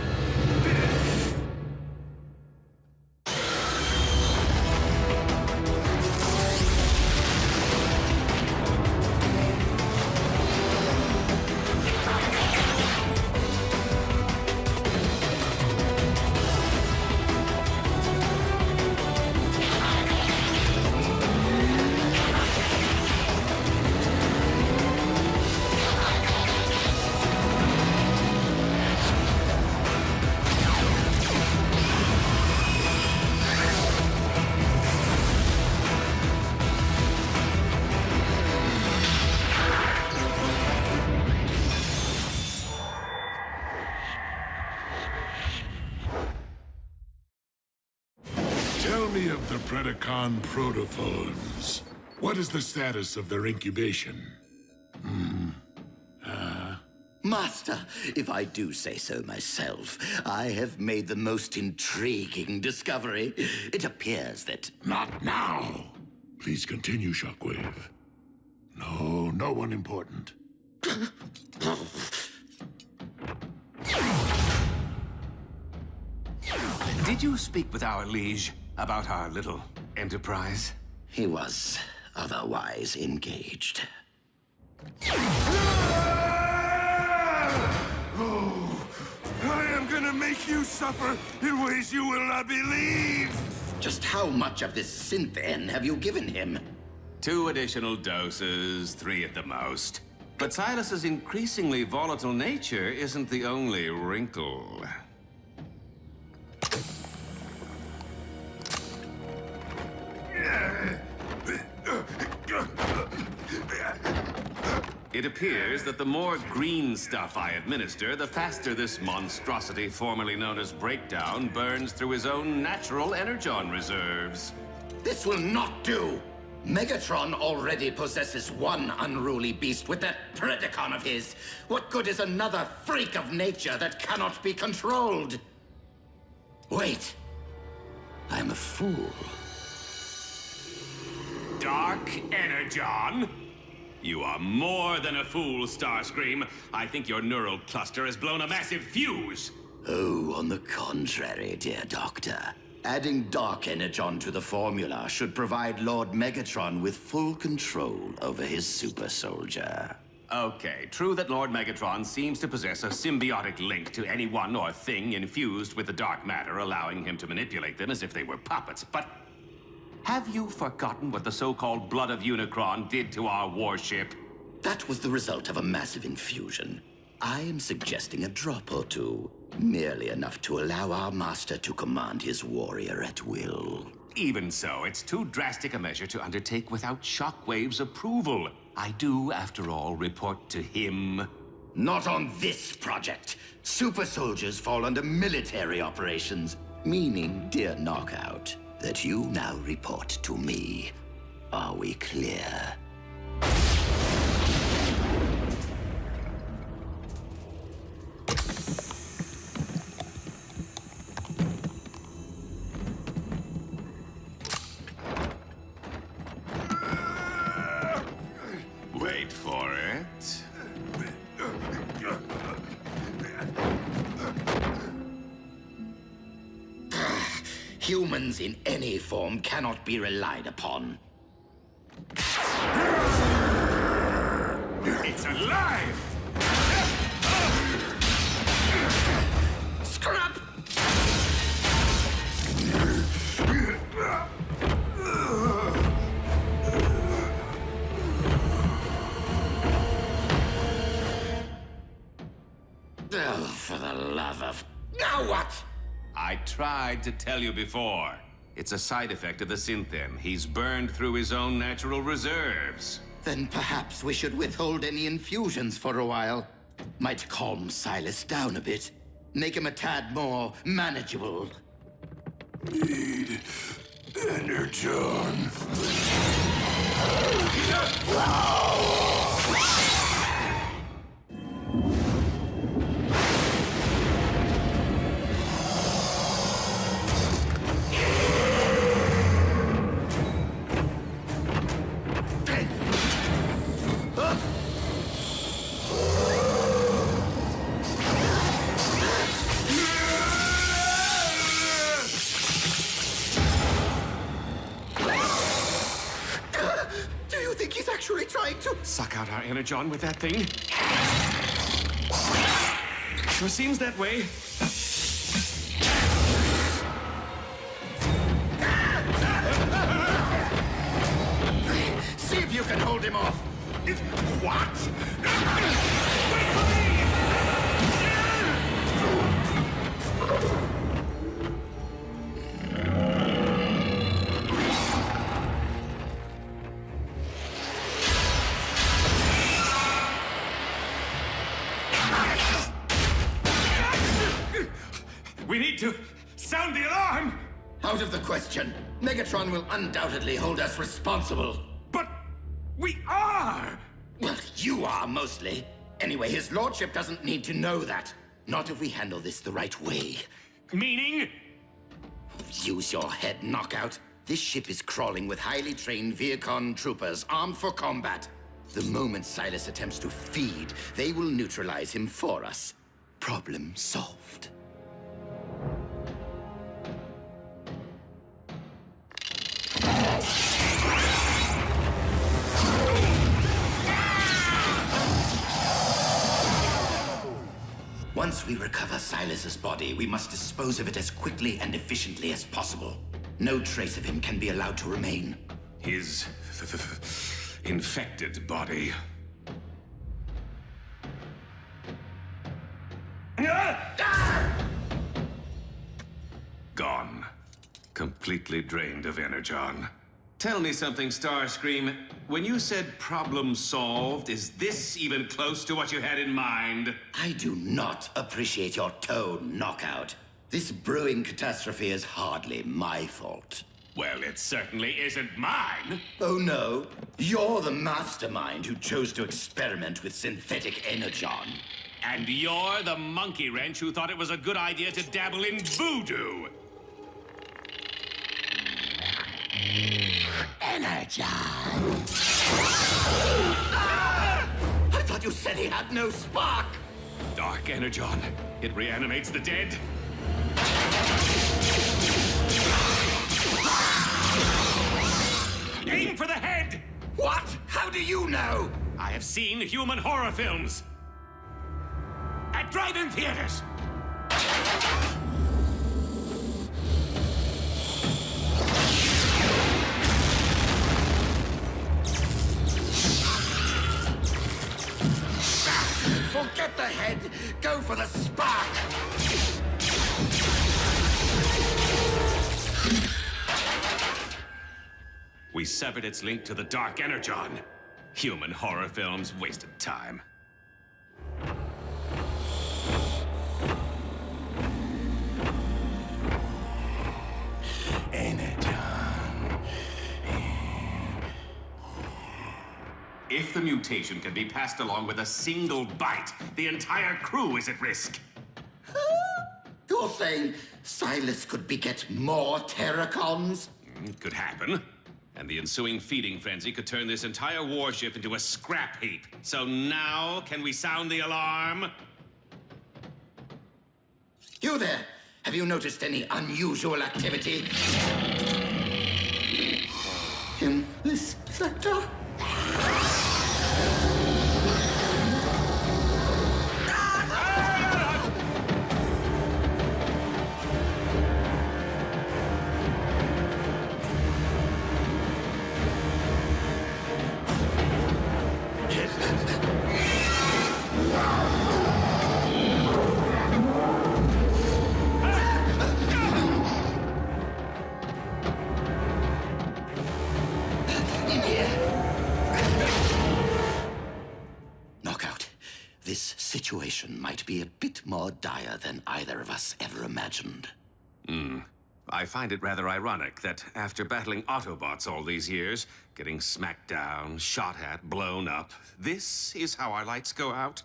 about the Predacon protophones? What is the status of their incubation? Master, if I do say so myself, I have made the most intriguing discovery. It appears that... Not now! Please continue, Shockwave. No one important. Did you speak with our liege about our little enterprise? He was otherwise engaged. Oh, I am gonna make you suffer in ways you will not believe! Just how much of this synth N have you given him? 2 additional doses, 3 at the most. But Silas's increasingly volatile nature isn't the only wrinkle. It appears that the more green stuff I administer, the faster this monstrosity formerly known as Breakdown burns through his own natural Energon reserves. This will not do! Megatron already possesses one unruly beast with that Predacon of his. What good is another freak of nature that cannot be controlled? Wait. I'm a fool. Dark Energon? You are more than a fool, Starscream. I think your neural cluster has blown a massive fuse. Oh, on the contrary, dear Doctor. Adding Dark Energon to the formula should provide Lord Megatron with full control over his super soldier. Okay, true that Lord Megatron seems to possess a symbiotic link to anyone or thing infused with the dark matter, allowing him to manipulate them as if they were puppets, but... have you forgotten what the so-called Blood of Unicron did to our warship? That was the result of a massive infusion. I am suggesting a drop or two. Merely enough to allow our master to command his warrior at will. Even so, it's too drastic a measure to undertake without Shockwave's approval. I do, after all, report to him. Not on this project. Super soldiers fall under military operations. Meaning, dear Knockout, that you now report to me. Are we clear? Wait for it. Humans in any form cannot be relied upon. It's alive! Scrap! Oh, for the love of... Now what? I tried to tell you before. It's a side effect of the Synthen. He's burned through his own natural reserves. Then perhaps we should withhold any infusions for a while. Might calm Silas down a bit. Make him a tad more manageable. Need Energon. Suck out our Energon with that thing? Sure seems that way. See if you can hold him off. What? We need to sound the alarm! Out of the question. Megatron will undoubtedly hold us responsible. But we are! Well, you are, mostly. Anyway, his lordship doesn't need to know that. Not if we handle this the right way. Meaning? Use your head, Knockout. This ship is crawling with highly trained Viacon troopers armed for combat. The moment Silas attempts to feed, they will neutralize him for us. Problem solved. Once we recover Silas's body, we must dispose of it as quickly and efficiently as possible. No trace of him can be allowed to remain. His infected body. Gone. Completely drained of Energon. Tell me something, Starscream. When you said problem solved, is this even close to what you had in mind? I do not appreciate your tone, Knockout. This brewing catastrophe is hardly my fault. Well, it certainly isn't mine. Oh no, you're the mastermind who chose to experiment with synthetic Energon. And you're the monkey wrench who thought it was a good idea to dabble in voodoo. Energon! I thought you said he had no spark! Dark Energon. It reanimates the dead. Aim for the head! What? How do you know? I have seen human horror films. At drive-in theaters. Forget the head. Go for the spark. We severed its link to the Dark Energon. Human horror films wasted time. If the mutation can be passed along with a single bite, the entire crew is at risk. You're saying Silas could beget more Terracons? It could happen. And the ensuing feeding frenzy could turn this entire warship into a scrap heap. So now, can we sound the alarm? You there! Have you noticed any unusual activity in this sector? This situation might be a bit more dire than either of us ever imagined. I find it rather ironic that after battling Autobots all these years, getting smacked down, shot at, blown up, this is how our lights go out?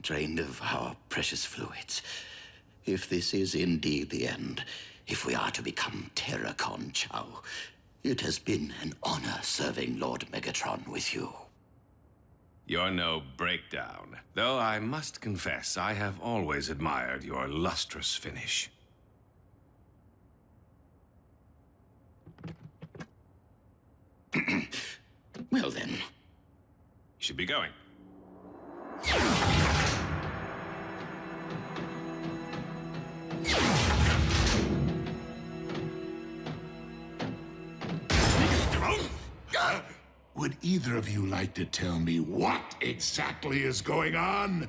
Drained of our precious fluids. If this is indeed the end, if we are to become Terracon Chow, it has been an honor serving Lord Megatron with you. You're no breakdown. Though I must confess, I have always admired your lustrous finish. Well then. You should be going. Would either of you like to tell me what exactly is going on?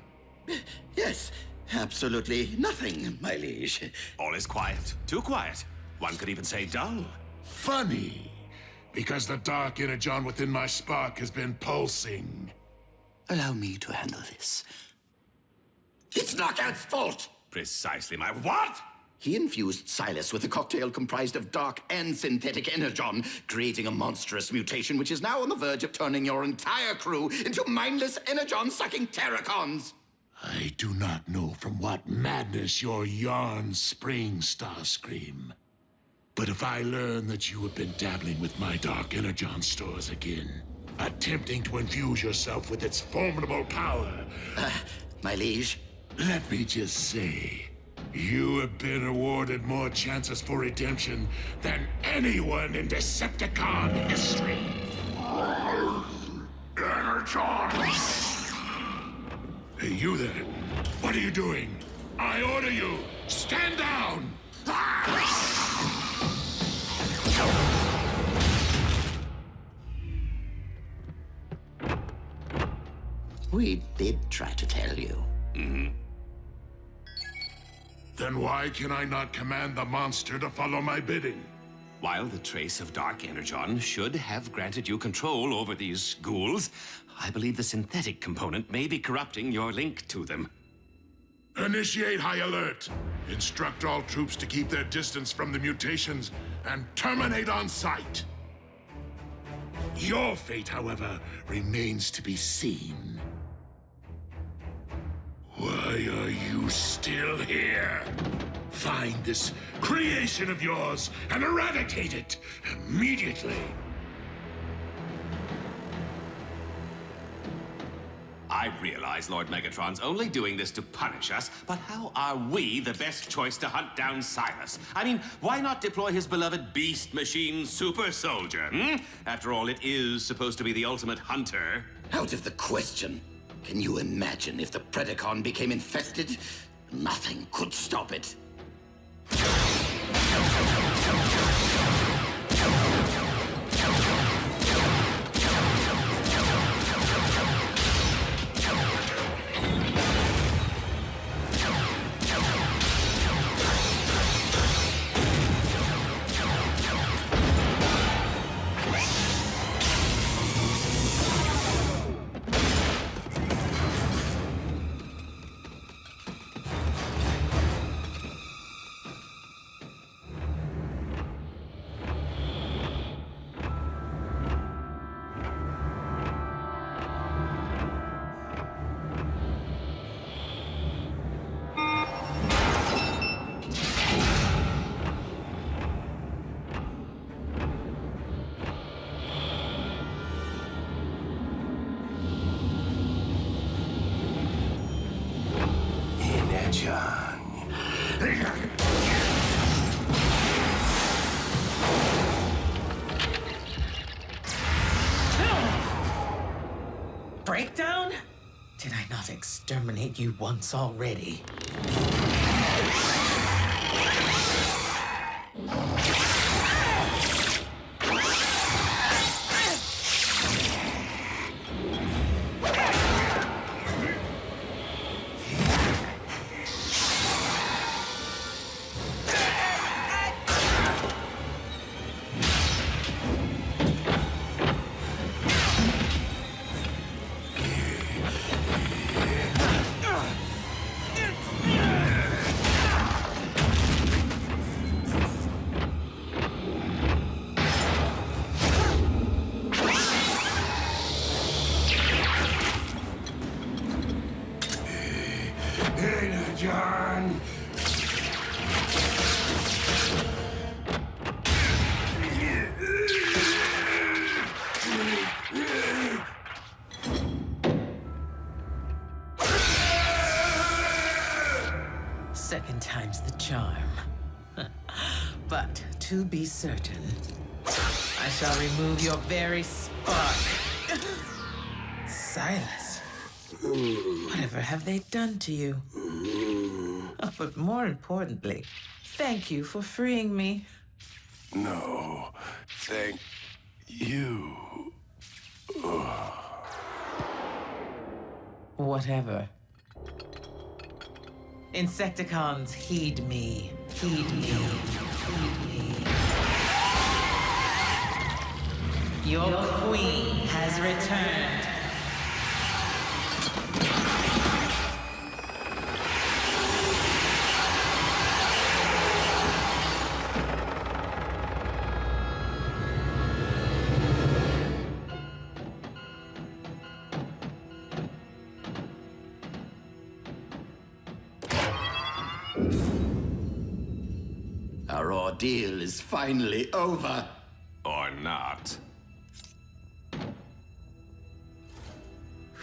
Yes, absolutely nothing, my liege. All is quiet. Too quiet. One could even say dull. Funny, because the dark energon within my spark has been pulsing. Allow me to handle this. It's Knockout's fault! Precisely my what? He infused Silas with a cocktail comprised of dark and synthetic Energon, creating a monstrous mutation which is now on the verge of turning your entire crew into mindless Energon-sucking Terracons. I do not know from what madness your yarns spring, Starscream. But if I learn that you have been dabbling with my dark Energon stores again, attempting to infuse yourself with its formidable power... my liege? Let me just say, you have been awarded more chances for redemption than anyone in Decepticon history. Energon! Hey, you there. What are you doing? I order you, stand down! We did try to tell you. Then why can I not command the monster to follow my bidding? While the trace of Dark Energon should have granted you control over these ghouls, I believe the synthetic component may be corrupting your link to them. Initiate high alert. Instruct all troops to keep their distance from the mutations and terminate on sight. Your fate, however, remains to be seen. Why are you still here? Find this creation of yours and eradicate it immediately. I realize Lord Megatron's only doing this to punish us, but how are we the best choice to hunt down Silas? I mean, why not deploy his beloved beast machine super soldier, After all, it is supposed to be the ultimate hunter. Out of the question. Can you imagine if the Predacon became infested? Nothing could stop it. Breakdown? Did I not exterminate you once already? Energon! Second time's the charm. But to be certain, I shall remove your very spark. Silas, whatever have they done to you? Oh, but more importantly, thank you for freeing me. No, thank you. Whatever. Insecticons, heed me. Heed me. Heed me. Your queen has returned. ordeal is finally over. Or not.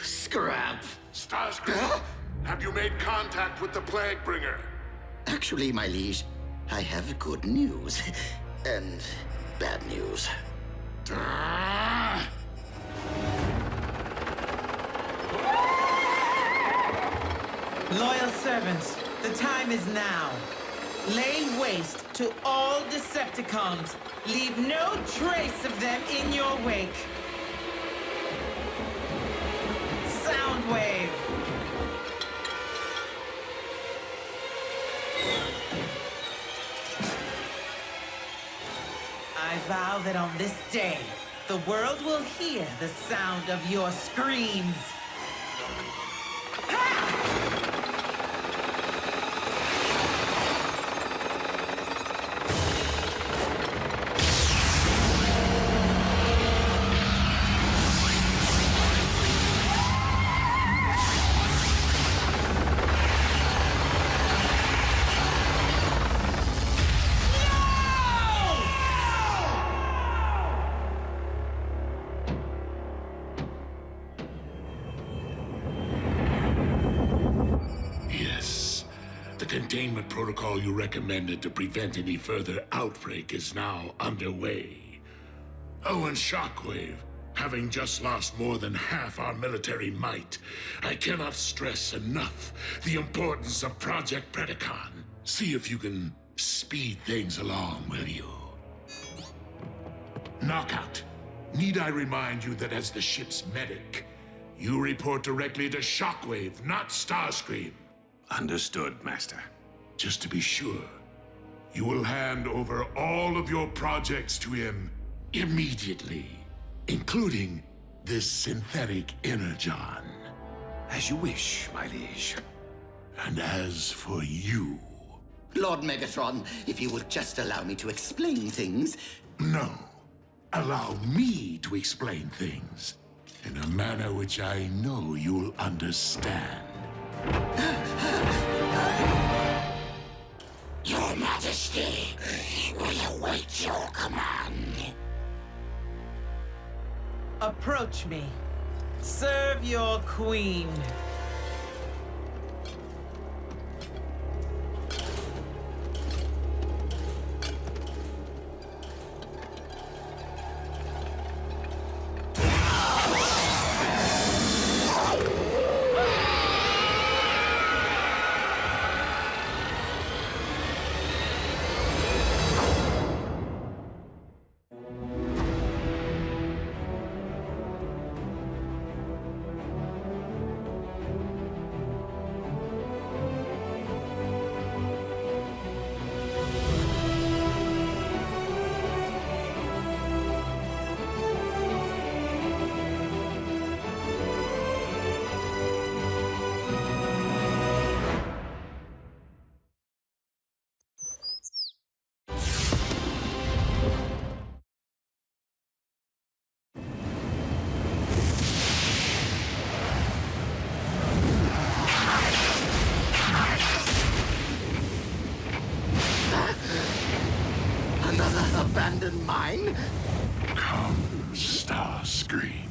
Scrap! Starscream, have you made contact with the Plaguebringer? Actually, my liege, I have good news. And bad news. Loyal servants, the time is now. Lay waste to all Decepticons. Leave no trace of them in your wake. Soundwave. I vow that on this day, the world will hear the sound of your screams. Containment protocol you recommended to prevent any further outbreak is now underway. Oh, and Shockwave, having just lost more than half our military might, I cannot stress enough the importance of Project Predacon. See if you can speed things along, will you? Knockout, need I remind you that as the ship's medic, you report directly to Shockwave, not Starscream. Understood, Master. Just to be sure, you will hand over all of your projects to him immediately, including this synthetic Energon. As you wish, my liege. And as for you... Lord Megatron, if you would just allow me to explain things... No. Allow me to explain things in a manner which I know you'll understand. Your Majesty, we await your command. Approach me. Serve your queen. Abandoned mine? Come, Starscream.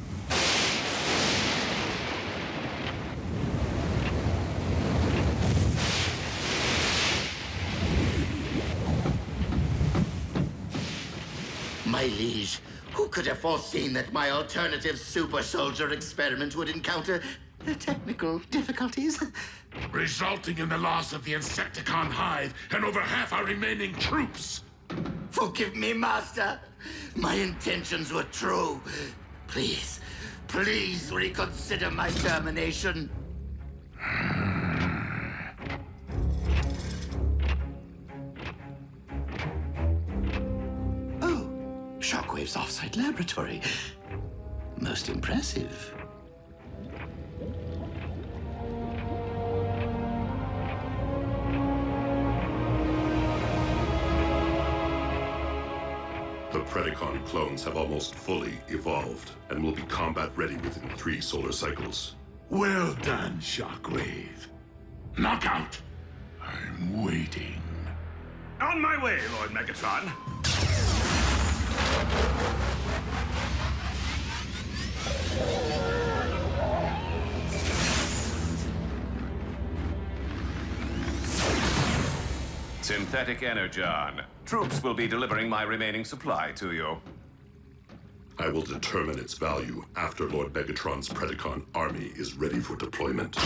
My liege, who could have foreseen that my alternative super soldier experiment would encounter technical difficulties? Resulting in the loss of the Insecticon hive and over half our remaining troops. Forgive me, Master. My intentions were true. Please, please reconsider my termination. Oh, Shockwave's offsite laboratory. Most impressive. The Predacon clones have almost fully evolved and will be combat ready within 3 solar cycles. Well done, Shockwave. Knockout! I'm waiting. On my way, Lord Megatron. Synthetic Energon. Troops will be delivering my remaining supply to you. I will determine its value after Lord Megatron's Predacon army is ready for deployment.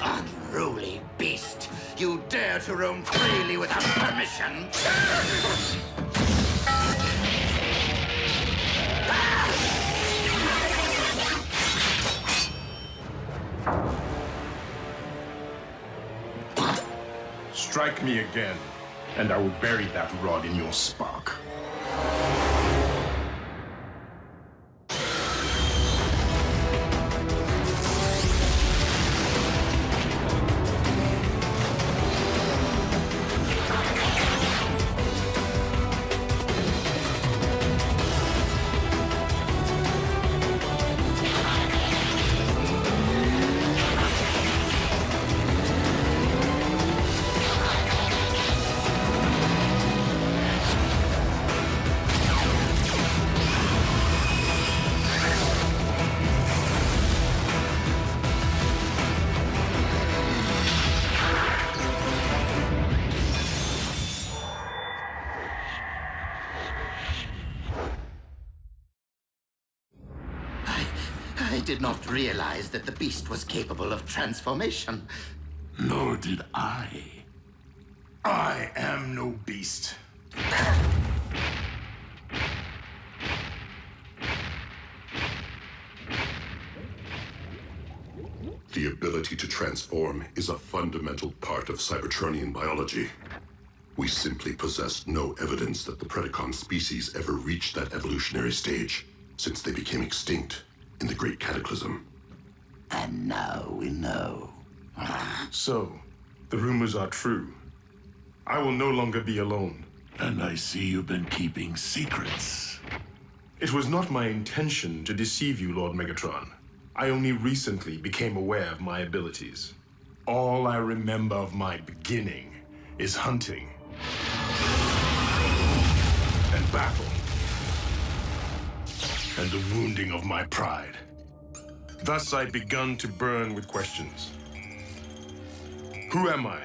Unruly beast! You dare to roam freely without permission? Strike me again, and I will bury that rod in your spark. I did not realize that the beast was capable of transformation. Nor did I. I am no beast. The ability to transform is a fundamental part of Cybertronian biology. We simply possess no evidence that the Predacon species ever reached that evolutionary stage, since they became extinct in the Great Cataclysm. And now we know. So, the rumors are true. I will no longer be alone. And I see you've been keeping secrets. It was not my intention to deceive you, Lord Megatron. I only recently became aware of my abilities. All I remember of my beginning is hunting and battle and the wounding of my pride. Thus I'd begun to burn with questions. Who am I?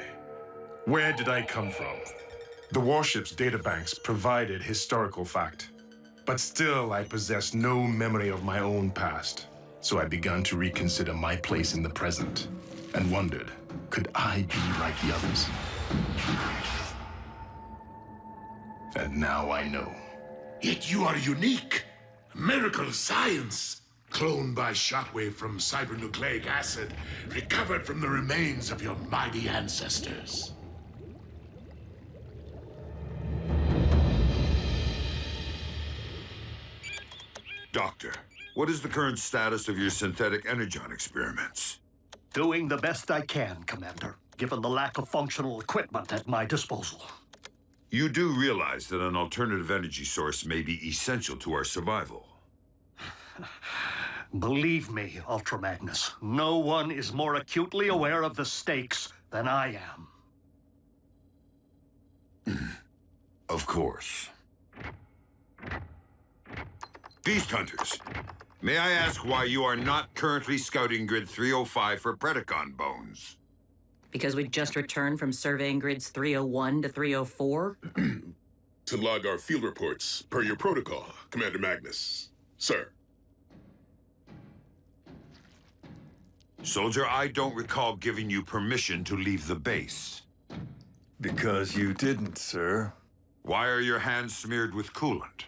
Where did I come from? The warship's databanks provided historical fact, but still I possess no memory of my own past. So I began to reconsider my place in the present and wondered, could I be like the others? And now I know. Yet you are unique. A miracle of science. Cloned by shockwave from cybernucleic acid, recovered from the remains of your mighty ancestors. Doctor, what is the current status of your synthetic energon experiments? Doing the best I can, Commander, given the lack of functional equipment at my disposal. You do realize that an alternative energy source may be essential to our survival. Believe me, Ultra Magnus, no one is more acutely aware of the stakes than I am. Of course. Beast Hunters, may I ask why you are not currently scouting Grid 305 for Predacon bones? Because we just returned from surveying grids 301 to 304? To log our field reports, per your protocol, Commander Magnus. Sir. Soldier, I don't recall giving you permission to leave the base. Because you didn't, sir. Why are your hands smeared with coolant?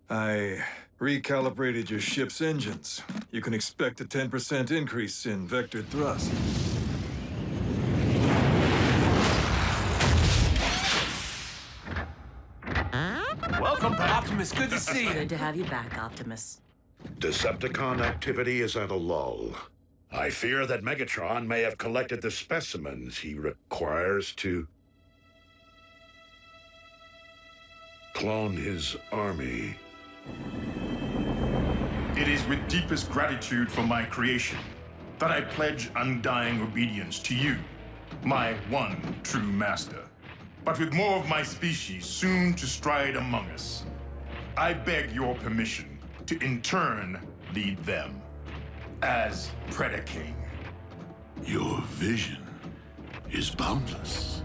I recalibrated your ship's engines. You can expect a 10% increase in vectored thrust. Welcome back. Optimus, good to see you. Good to have you back, Optimus. Decepticon activity is at a lull. I fear that Megatron may have collected the specimens he requires to clone his army. It is with deepest gratitude for my creation that I pledge undying obedience to you, my one true master. But with more of my species soon to stride among us, I beg your permission to in turn lead them as Predaking. Your vision is boundless.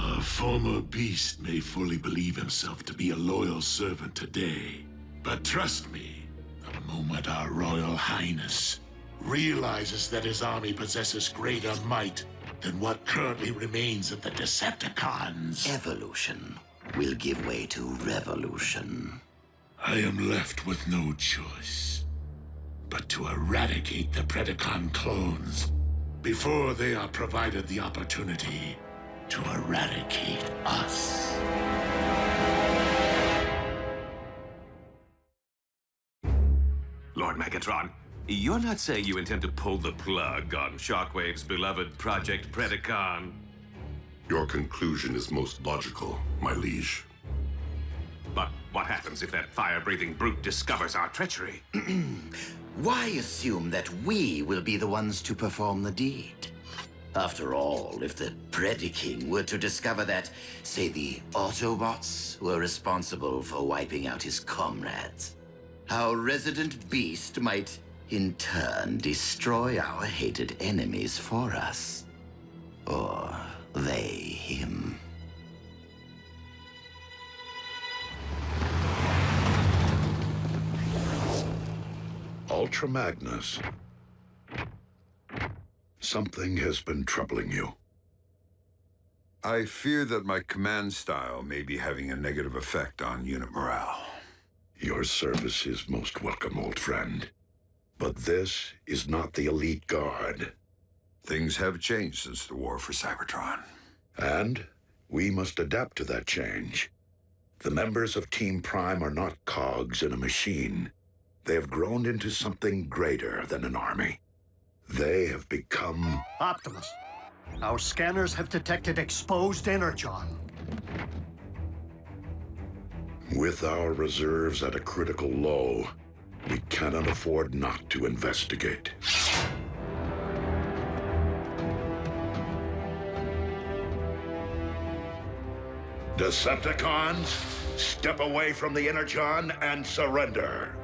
A former beast may fully believe himself to be a loyal servant today, but trust me, the moment our Royal Highness realizes that his army possesses greater might than what currently remains of the Decepticons, Evolution will give way to revolution. I am left with no choice but to eradicate the Predacon clones before they are provided the opportunity to eradicate us. Lord Megatron, you're not saying you intend to pull the plug on Shockwave's beloved Project Predacon? Your conclusion is most logical, my liege. But what happens if that fire-breathing brute discovers our treachery? Why assume that we will be the ones to perform the deed? After all, if the Predaking were to discover that, say, the Autobots were responsible for wiping out his comrades, our resident beast might, in turn, destroy our hated enemies for us. Or they him. Ultra Magnus. Something has been troubling you. I fear that my command style may be having a negative effect on unit morale. Your service is most welcome, old friend. But this is not the elite guard. Things have changed since the war for Cybertron. And we must adapt to that change. The members of Team Prime are not cogs in a machine. They have grown into something greater than an army. They have become... Optimus, our scanners have detected exposed Energon. With our reserves at a critical low, we cannot afford not to investigate. Decepticons, step away from the Energon and surrender.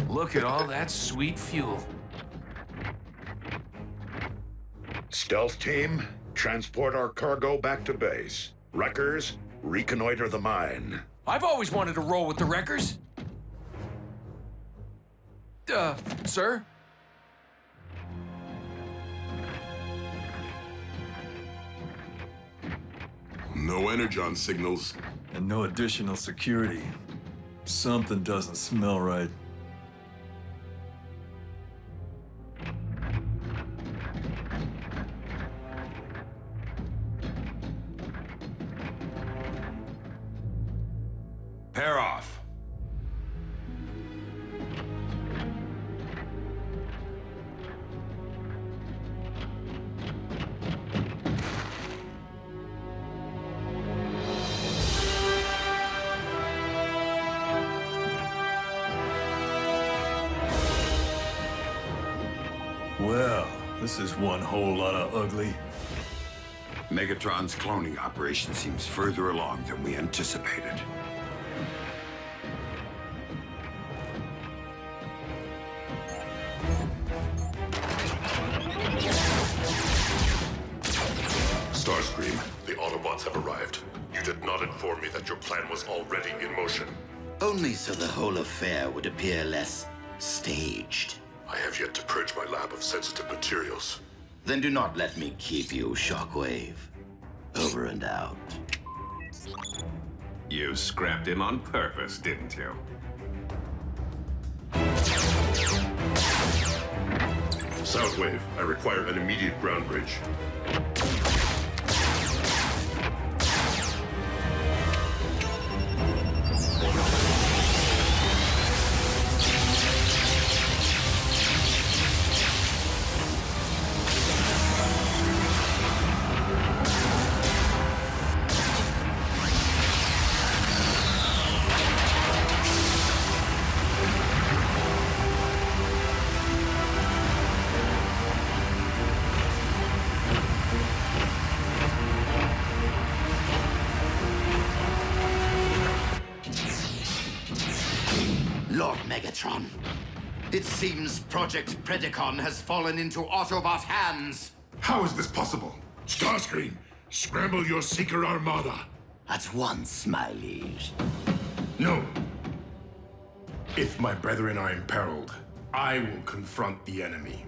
Look at all that sweet fuel. Stealth team, transport our cargo back to base. Wreckers, reconnoiter the mine. I've always wanted to roll with the wreckers. Sir? No Energon signals. And no additional security. Something doesn't smell right. Pair off. Well, this is one whole lot of ugly. Megatron's cloning operation seems further along than we anticipated. Starscream, the Autobots have arrived. You did not inform me that your plan was already in motion. Only so the whole affair would appear less Staged. I have yet to purge my lab of sensitive materials. Then do not let me keep you, Shockwave. Over and out. You scrapped him on purpose, didn't you? Soundwave, I require an immediate ground bridge. Lord Megatron, it seems Project Predacon has fallen into Autobot hands. How is this possible? Starscream, scramble your Seeker Armada. At once, my liege. No. If my brethren are imperiled, I will confront the enemy.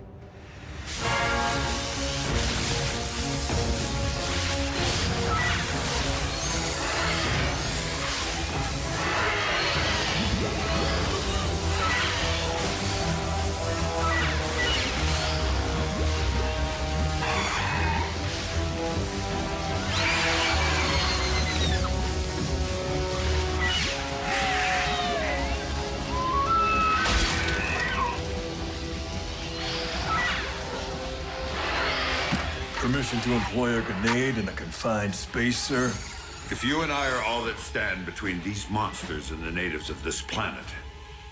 Permission to employ a grenade in a confined space, sir? If you and I are all that stand between these monsters and the natives of this planet,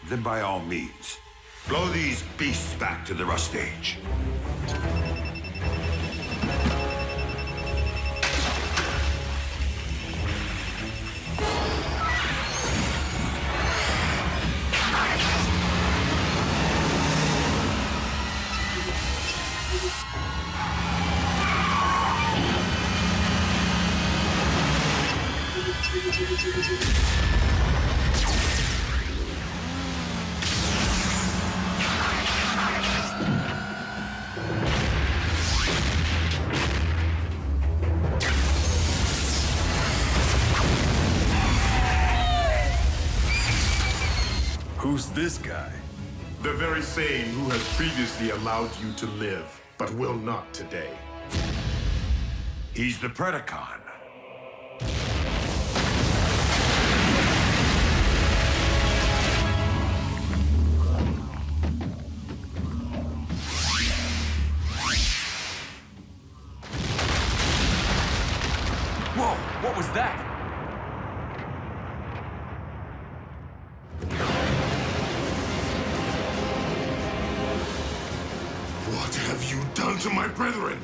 then by all means, blow these beasts back to the rust age. Who's this guy? The very same who has previously allowed you to live, but will not today. He's the Predacon. Whoa, what was that? What have you done to my brethren?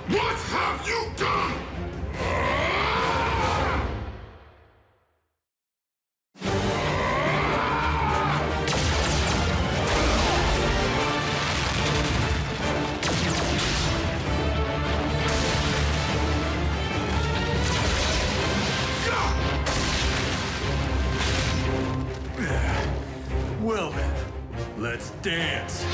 What have you done? Well then, let's dance.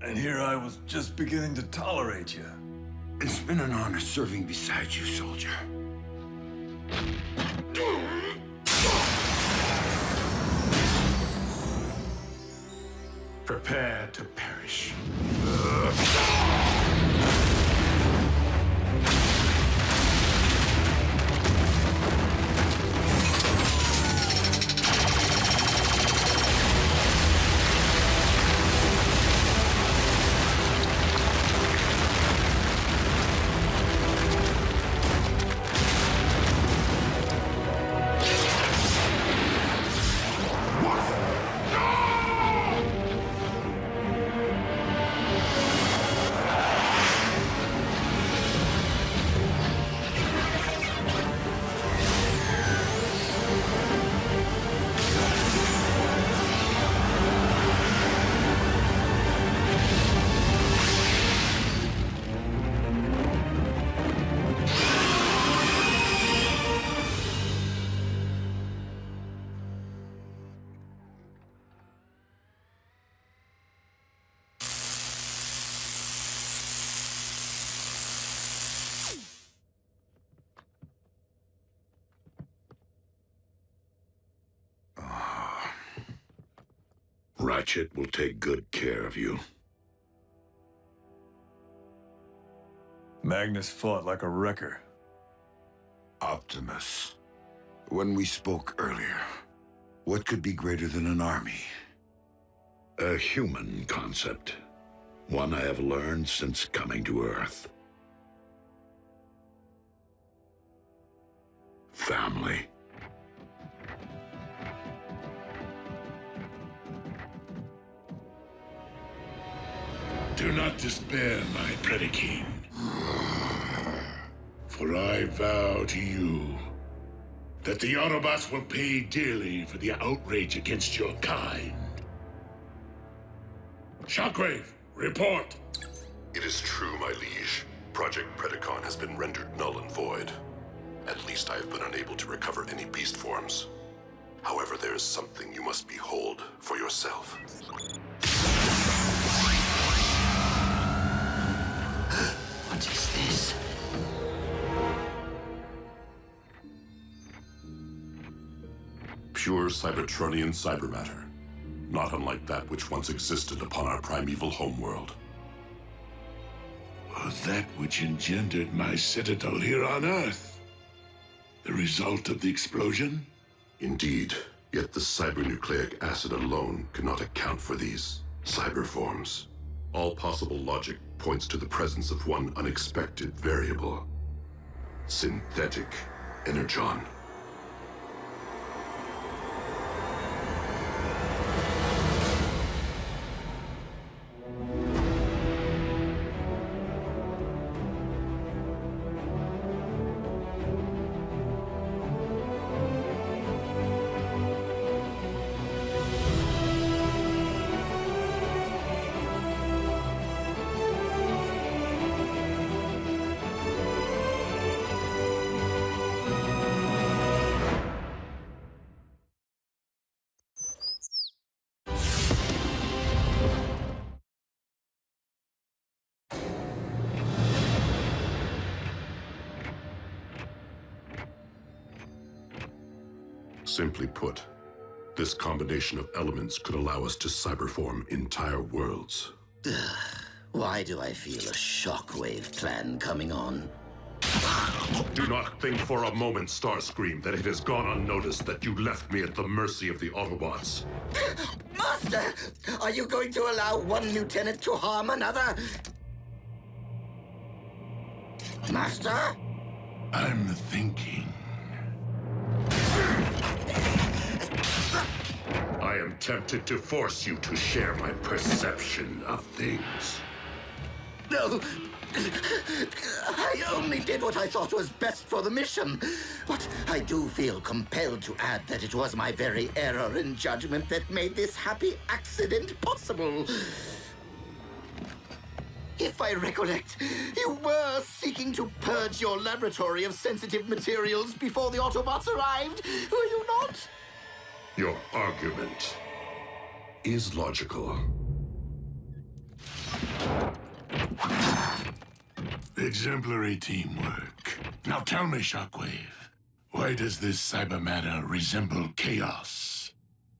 And here I was just beginning to tolerate you. It's been an honor serving beside you, soldier. Prepare to perish. Ratchet will take good care of you. Magnus fought like a wrecker. Optimus, when we spoke earlier, what could be greater than an army? A human concept. One I have learned since coming to Earth. Family. Do not despair, my Predacon. For I vow to you that the Autobots will pay dearly for the outrage against your kind. Shockwave, report! It is true, my liege. Project Predacon has been rendered null and void. At least I have been unable to recover any beast forms. However, there is something you must behold for yourself. What is this? Pure Cybertronian cybermatter. Not unlike that which once existed upon our primeval homeworld. Was that which engendered my citadel here on Earth? The result of the explosion? Indeed, yet the cybernucleic acid alone cannot account for these cyber forms. All possible logic points to the presence of one unexpected variable. Synthetic Energon. Simply put, this combination of elements could allow us to cyberform entire worlds. Why do I feel a shockwave plan coming on? Do not think for a moment, Starscream, that it has gone unnoticed that you left me at the mercy of the Autobots. Master! Are you going to allow one lieutenant to harm another? Master? I'm thinking. I am tempted to force you to share my perception of things. No! I only did what I thought was best for the mission. But I do feel compelled to add that it was my very error in judgment that made this happy accident possible. If I recollect, you were seeking to purge your laboratory of sensitive materials before the Autobots arrived, were you not? Your argument is logical. Exemplary teamwork. Now tell me, Shockwave, why does this cyber matter resemble chaos?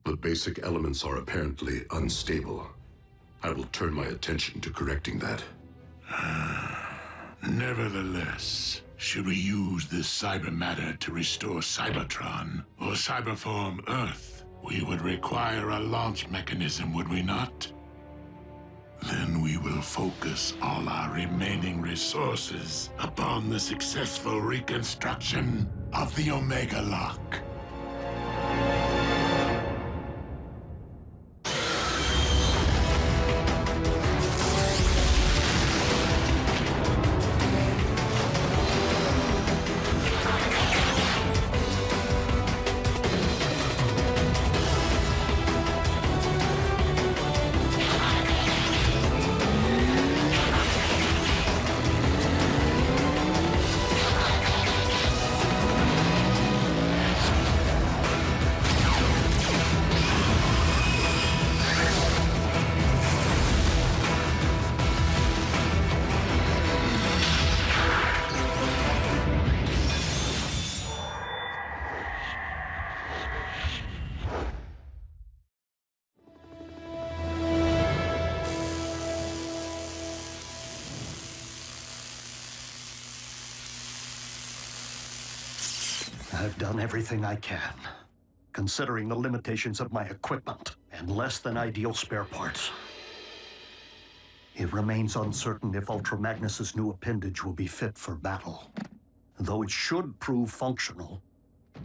The basic elements are apparently unstable. I will turn my attention to correcting that. Nevertheless, should we use this cyber matter to restore Cybertron or Cyberform Earth, we would require a launch mechanism, would we not? Then we will focus all our remaining resources upon the successful reconstruction of the Omega Lock. I've done everything I can, considering the limitations of my equipment and less than ideal spare parts. It remains uncertain if Ultra Magnus's new appendage will be fit for battle, though it should prove functional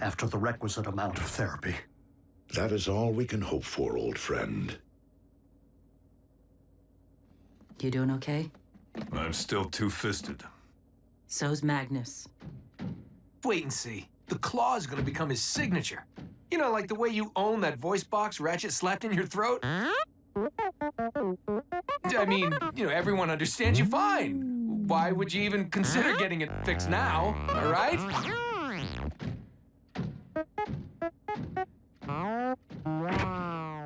after the requisite amount of therapy. That is all we can hope for, old friend. You doing okay? I'm still two-fisted. So's Magnus. Wait and see. The claw is gonna become his signature. You know, like the way you own that voice box Ratchet slapped in your throat? I mean, you know, everyone understands you fine. Why would you even consider getting it fixed now, all right?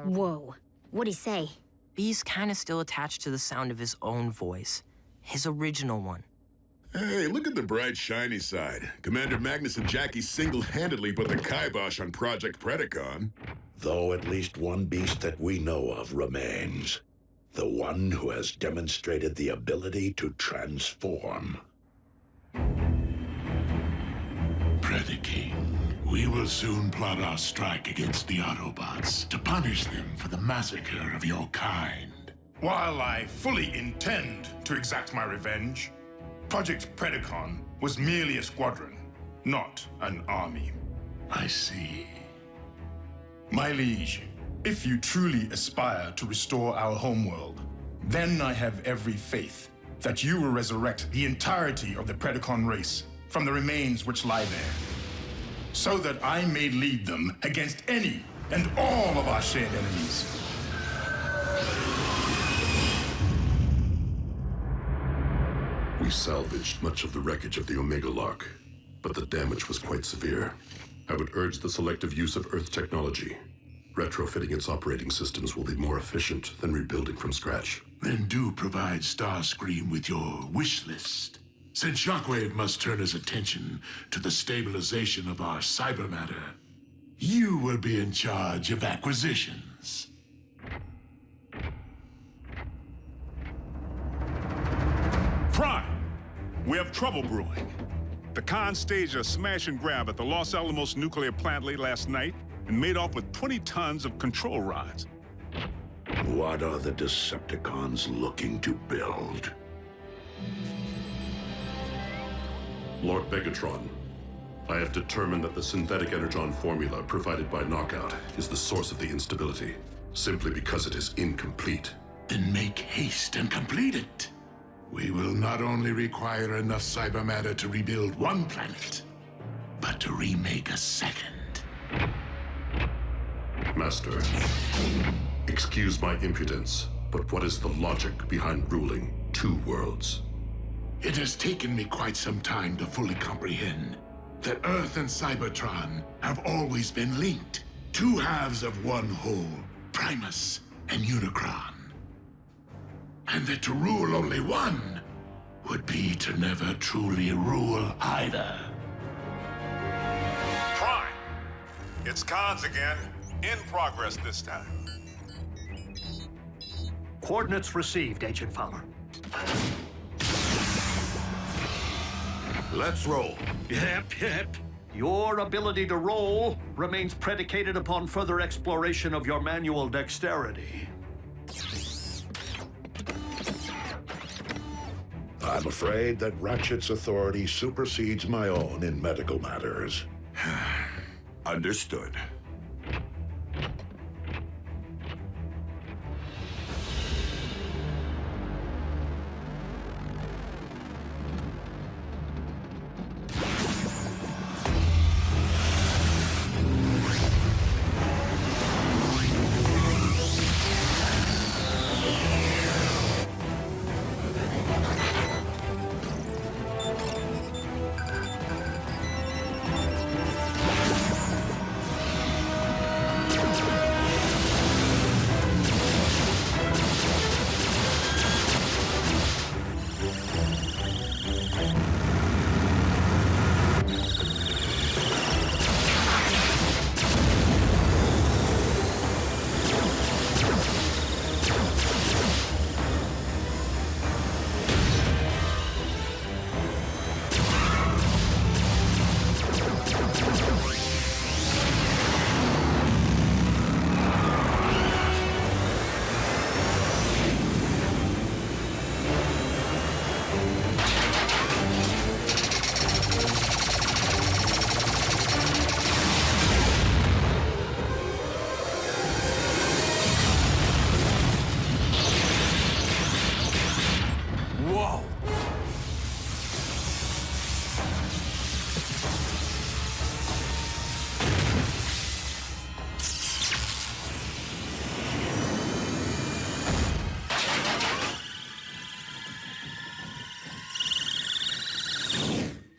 Whoa. What'd he say? B's kind of still attached to the sound of his own voice. His original one. Hey, look at the bright, shiny side. Commander Magnus and Jackie single-handedly put the kibosh on Project Predacon. Though at least one beast that we know of remains. The one who has demonstrated the ability to transform. Predaking, we will soon plot our strike against the Autobots to punish them for the massacre of your kind. While I fully intend to exact my revenge, Project Predacon was merely a squadron, not an army. I see. My liege, if you truly aspire to restore our homeworld, then I have every faith that you will resurrect the entirety of the Predacon race from the remains which lie there, so that I may lead them against any and all of our shared enemies. We salvaged much of the wreckage of the Omega Lock, but the damage was quite severe. I would urge the selective use of Earth technology. Retrofitting its operating systems will be more efficient than rebuilding from scratch. Then do provide Starscream with your wish list. Since Shockwave must turn his attention to the stabilization of our cyber matter, you will be in charge of acquisitions. Prime, we have trouble brewing. The Khans staged a smash and grab at the Los Alamos nuclear plant late last night and made off with 20 tons of control rods. What are the Decepticons looking to build? Lord Megatron, I have determined that the synthetic Energon formula provided by Knockout is the source of the instability, simply because it is incomplete. Then make haste and complete it. We will not only require enough cyber matter to rebuild one planet, but to remake a second. Master, excuse my impudence, But what is the logic behind ruling two worlds? It has taken me quite some time to fully comprehend that Earth and Cybertron have always been linked. Two halves of one whole, Primus and Unicron. And that to rule only one would be to never truly rule either. Prime! It's Cons again. In progress this time. Coordinates received, Agent Fowler. Let's roll. Yep. Your ability to roll remains predicated upon further exploration of your manual dexterity. I'm afraid that Ratchet's authority supersedes my own in medical matters. Understood.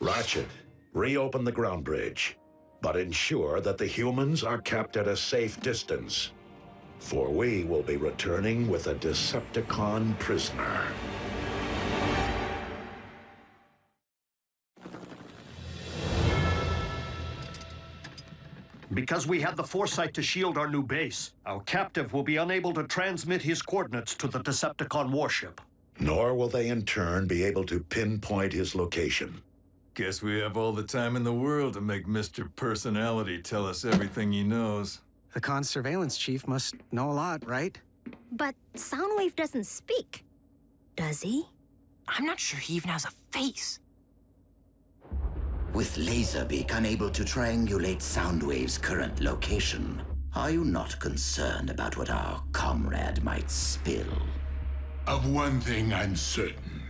Ratchet, reopen the ground bridge, but ensure that the humans are kept at a safe distance, for we will be returning with a Decepticon prisoner. Because we had the foresight to shield our new base, our captive will be unable to transmit his coordinates to the Decepticon warship. Nor will they in turn be able to pinpoint his location. Guess we have all the time in the world to make Mr. Personality tell us everything he knows. The Con surveillance chief must know a lot, right? But Soundwave doesn't speak. Does he? I'm not sure he even has a face. With Laserbeak unable to triangulate Soundwave's current location, are you not concerned about what our comrade might spill? Of one thing I'm certain.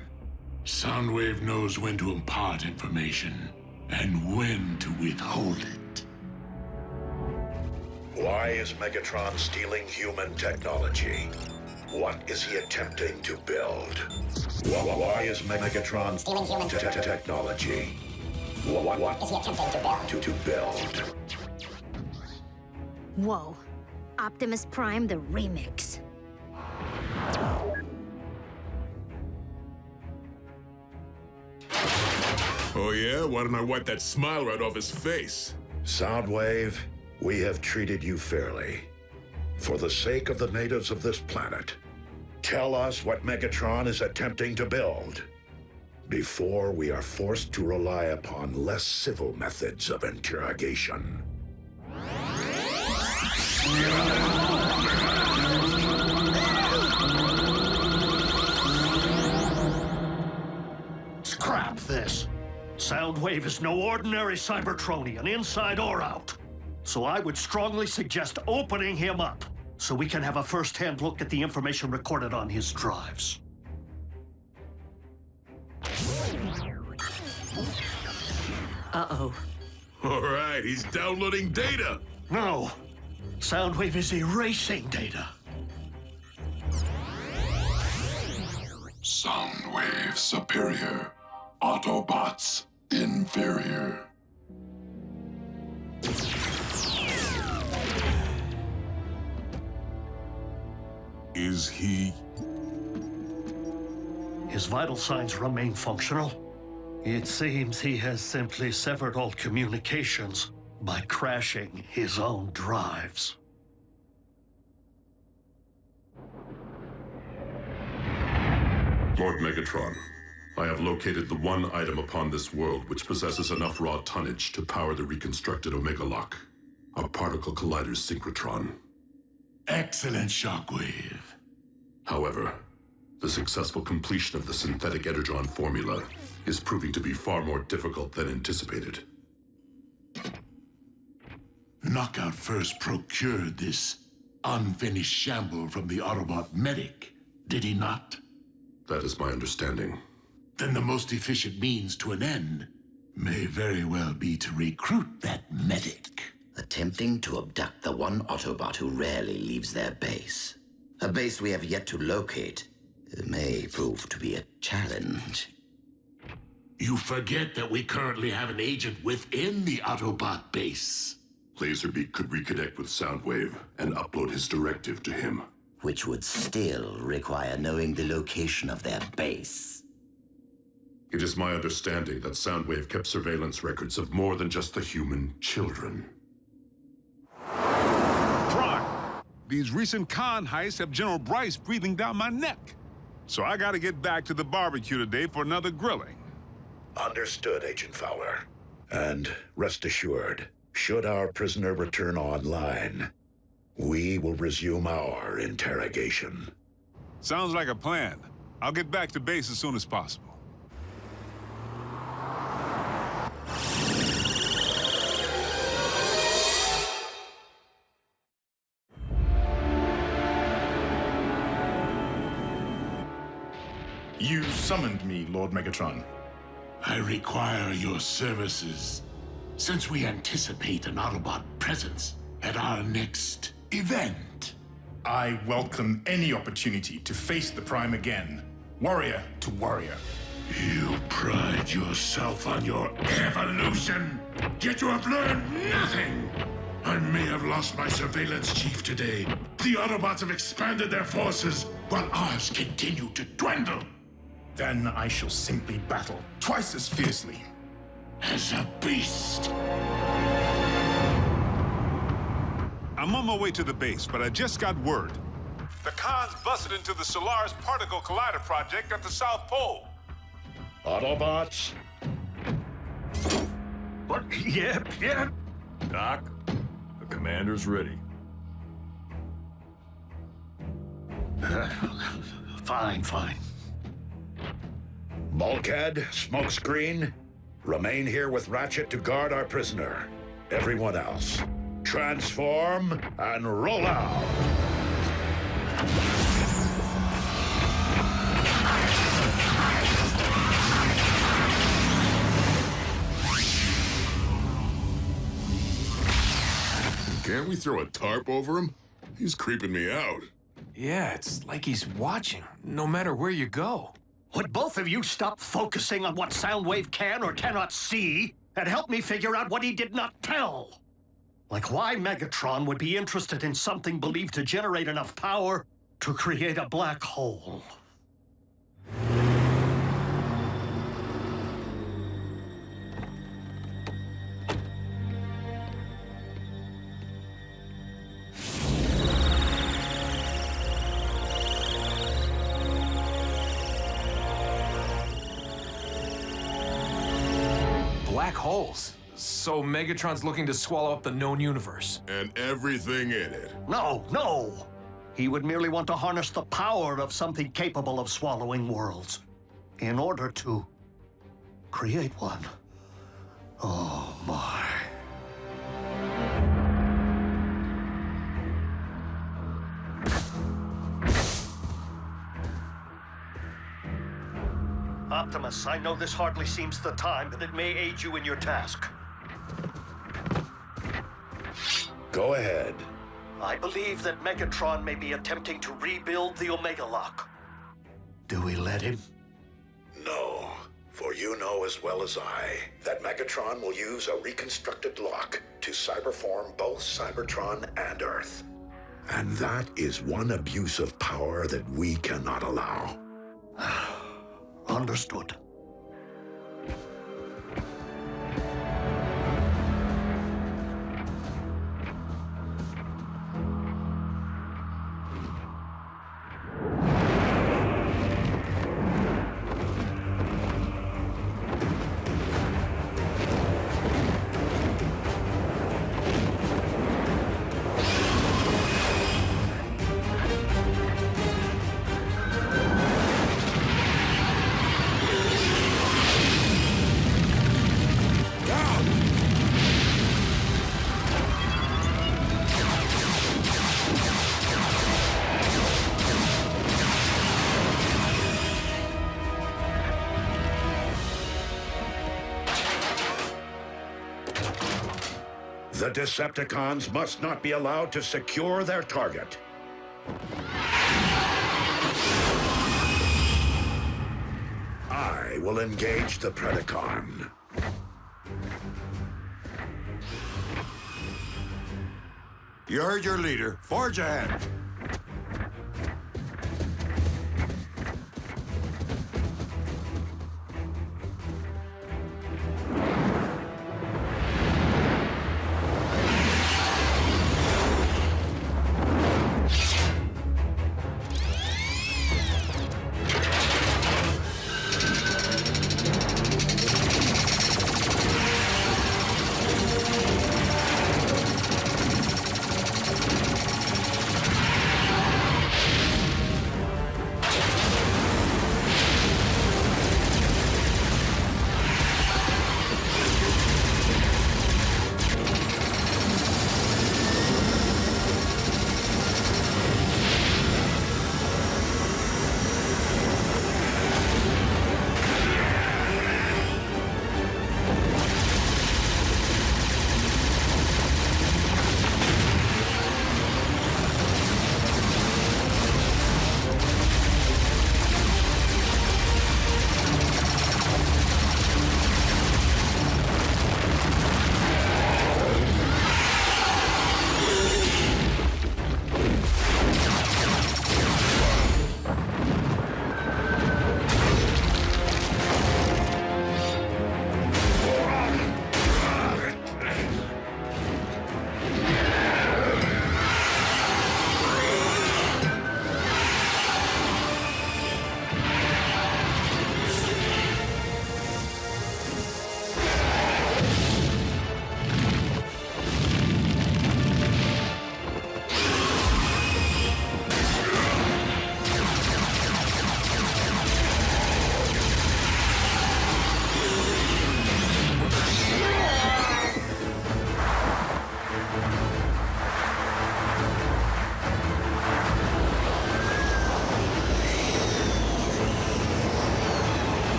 Soundwave knows when to impart information and when to withhold it. Why is Megatron stealing human technology? What is he attempting to build? Why is Megatron stealing human technology? What is he attempting to build? Whoa. Optimus Prime, the remix. Oh yeah? Why don't I wipe that smile right off his face? Soundwave, we have treated you fairly. For the sake of the natives of this planet, tell us what Megatron is attempting to build, before we are forced to rely upon less civil methods of interrogation. Scrap this. Soundwave is no ordinary Cybertronian, inside or out. So I would strongly suggest opening him up, so we can have a first-hand look at the information recorded on his drives. Uh-oh. All right, he's downloading data. No. Soundwave is erasing data. Soundwave superior. Autobots inferior. Is he... His vital signs remain functional. It seems he has simply severed all communications by crashing his own drives. Lord Megatron, I have located the one item upon this world which possesses enough raw tonnage to power the reconstructed Omega Lock, a particle collider synchrotron. Excellent, Shockwave. However, the successful completion of the synthetic Energon formula is proving to be far more difficult than anticipated. Knockout first procured this unfinished shamble from the Autobot medic, did he not? That is my understanding. Then the most efficient means to an end may very well be to recruit that medic. Attempting to abduct the one Autobot who rarely leaves their base. A base we have yet to locate. It may prove to be a challenge. You forget that we currently have an agent within the Autobot base. Laserbeak could reconnect with Soundwave and upload his directive to him. Which would still require knowing the location of their base. It is my understanding that Soundwave kept surveillance records of more than just the human children. Prime, these recent con heists have General Bryce breathing down my neck. So I gotta get back to the barbecue today for another grilling. Understood, Agent Fowler. And rest assured, should our prisoner return online, we will resume our interrogation. Sounds like a plan. I'll get back to base as soon as possible. You summoned me, Lord Megatron. I require your services, since we anticipate an Autobot presence at our next event. I welcome any opportunity to face the Prime again, warrior to warrior. You pride yourself on your evolution, yet you have learned nothing. I may have lost my surveillance chief today. The Autobots have expanded their forces, while ours continue to dwindle. Then I shall simply battle twice as fiercely. As a beast. I'm on my way to the base, but I just got word. The cons busted into the Solaris Particle Collider project at the South Pole. Autobots? What? Yep. Doc, the commander's ready. Fine. Bulkhead, smokescreen, remain here with Ratchet to guard our prisoner. Everyone else, transform and roll out. Can't we throw a tarp over him? He's creeping me out. Yeah, it's like he's watching, no matter where you go. Would both of you stop focusing on what Soundwave can or cannot see and help me figure out what he did not tell? Like why Megatron would be interested in something believed to generate enough power to create a black hole. Black holes. So Megatron's looking to swallow up the known universe. And everything in it. No! He would merely want to harness the power of something capable of swallowing worlds in order to create one. Oh, my. Optimus, I know this hardly seems the time, but it may aid you in your task. Go ahead. I believe that Megatron may be attempting to rebuild the Omega Lock. Do we let him? No, for you know as well as I that Megatron will use a reconstructed lock to cyberform both Cybertron and Earth. And that is one abuse of power that we cannot allow. Understood. The Decepticons must not be allowed to secure their target. I will engage the Predacon. You heard your leader. Forge ahead.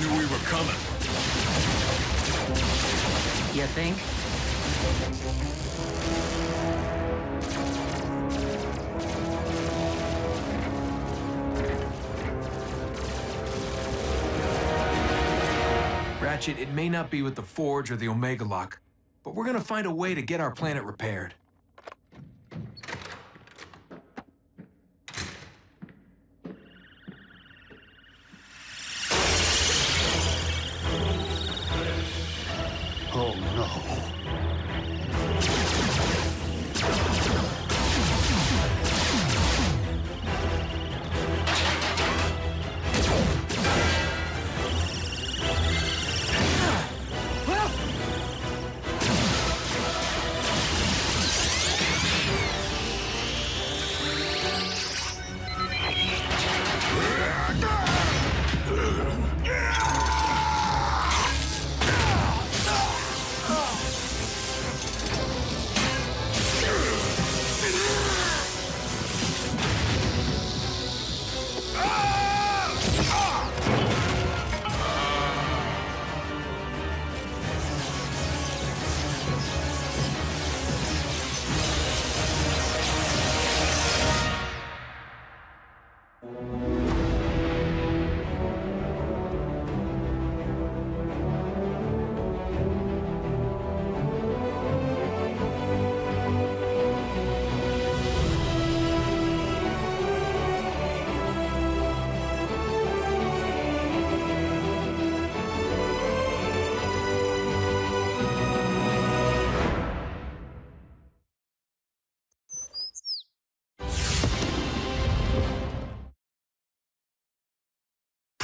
Knew we were coming. You think? Ratchet, it may not be with the Forge or the Omega Lock, but we're gonna find a way to get our planet repaired. Oh, no.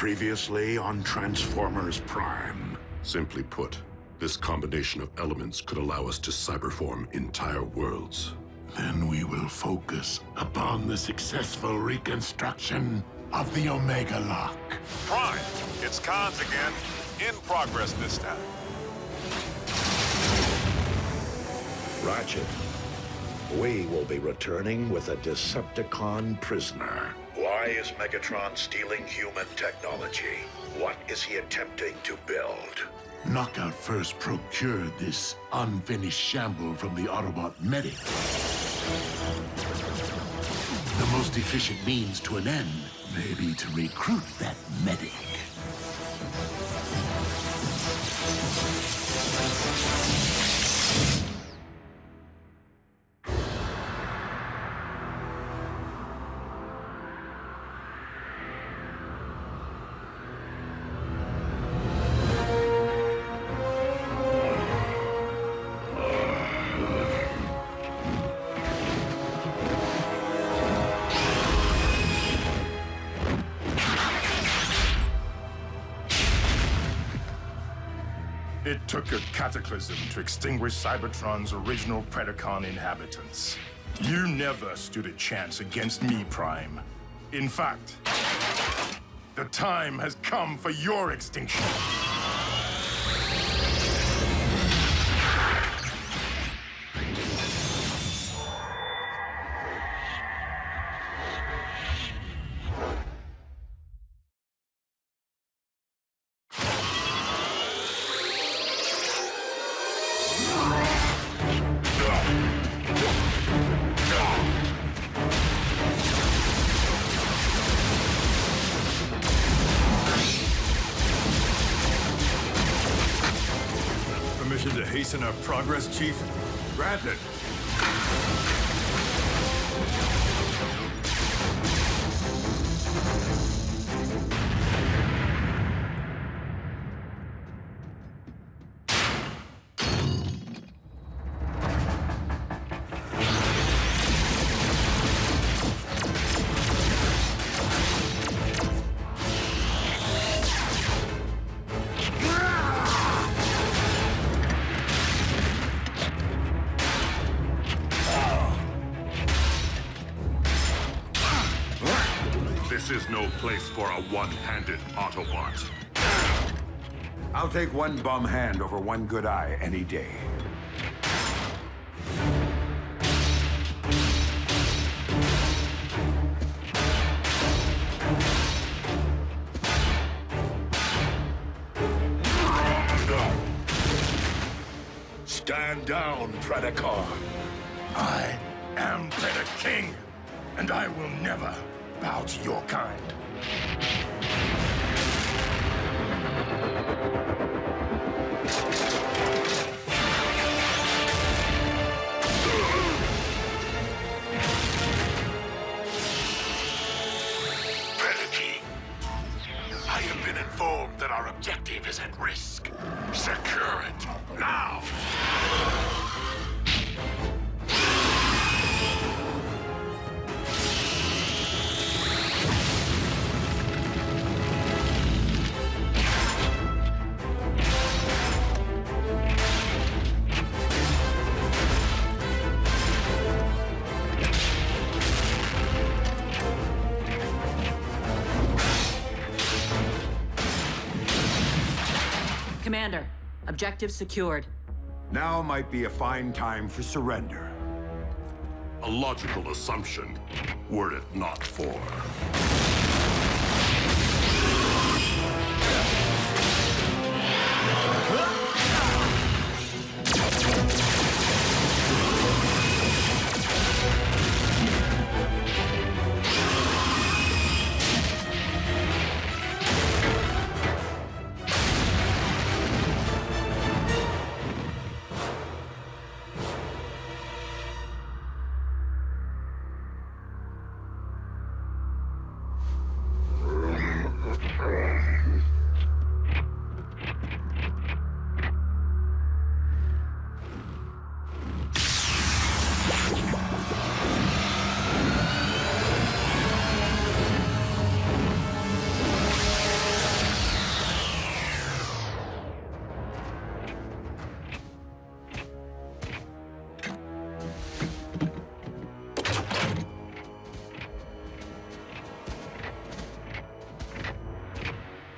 Previously on Transformers Prime. Simply put, this combination of elements could allow us to cyberform entire worlds. Then we will focus upon the successful reconstruction of the Omega Lock. Prime, it's Cons again. In progress this time. Ratchet, we will be returning with a Decepticon prisoner. Why is Megatron stealing human technology? What is he attempting to build? Knockout first procured this unfinished shamble from the Autobot medic. The most efficient means to an end may be to recruit that medic. It took a cataclysm to extinguish Cybertron's original Predacon inhabitants. You never stood a chance against me, Prime. In fact, the time has come for your extinction. Permission to hasten our progress, Chief? Granted. This is no place for a one-handed Autobot. I'll take one bum hand over one good eye any day. Stand down, Predacon. I am Predaking, and I will never bow to your kind. Predaking, I have been informed that our objective is at risk. Secure it, now! Commander, objective secured. Now might be a fine time for surrender. A logical assumption, were it not for...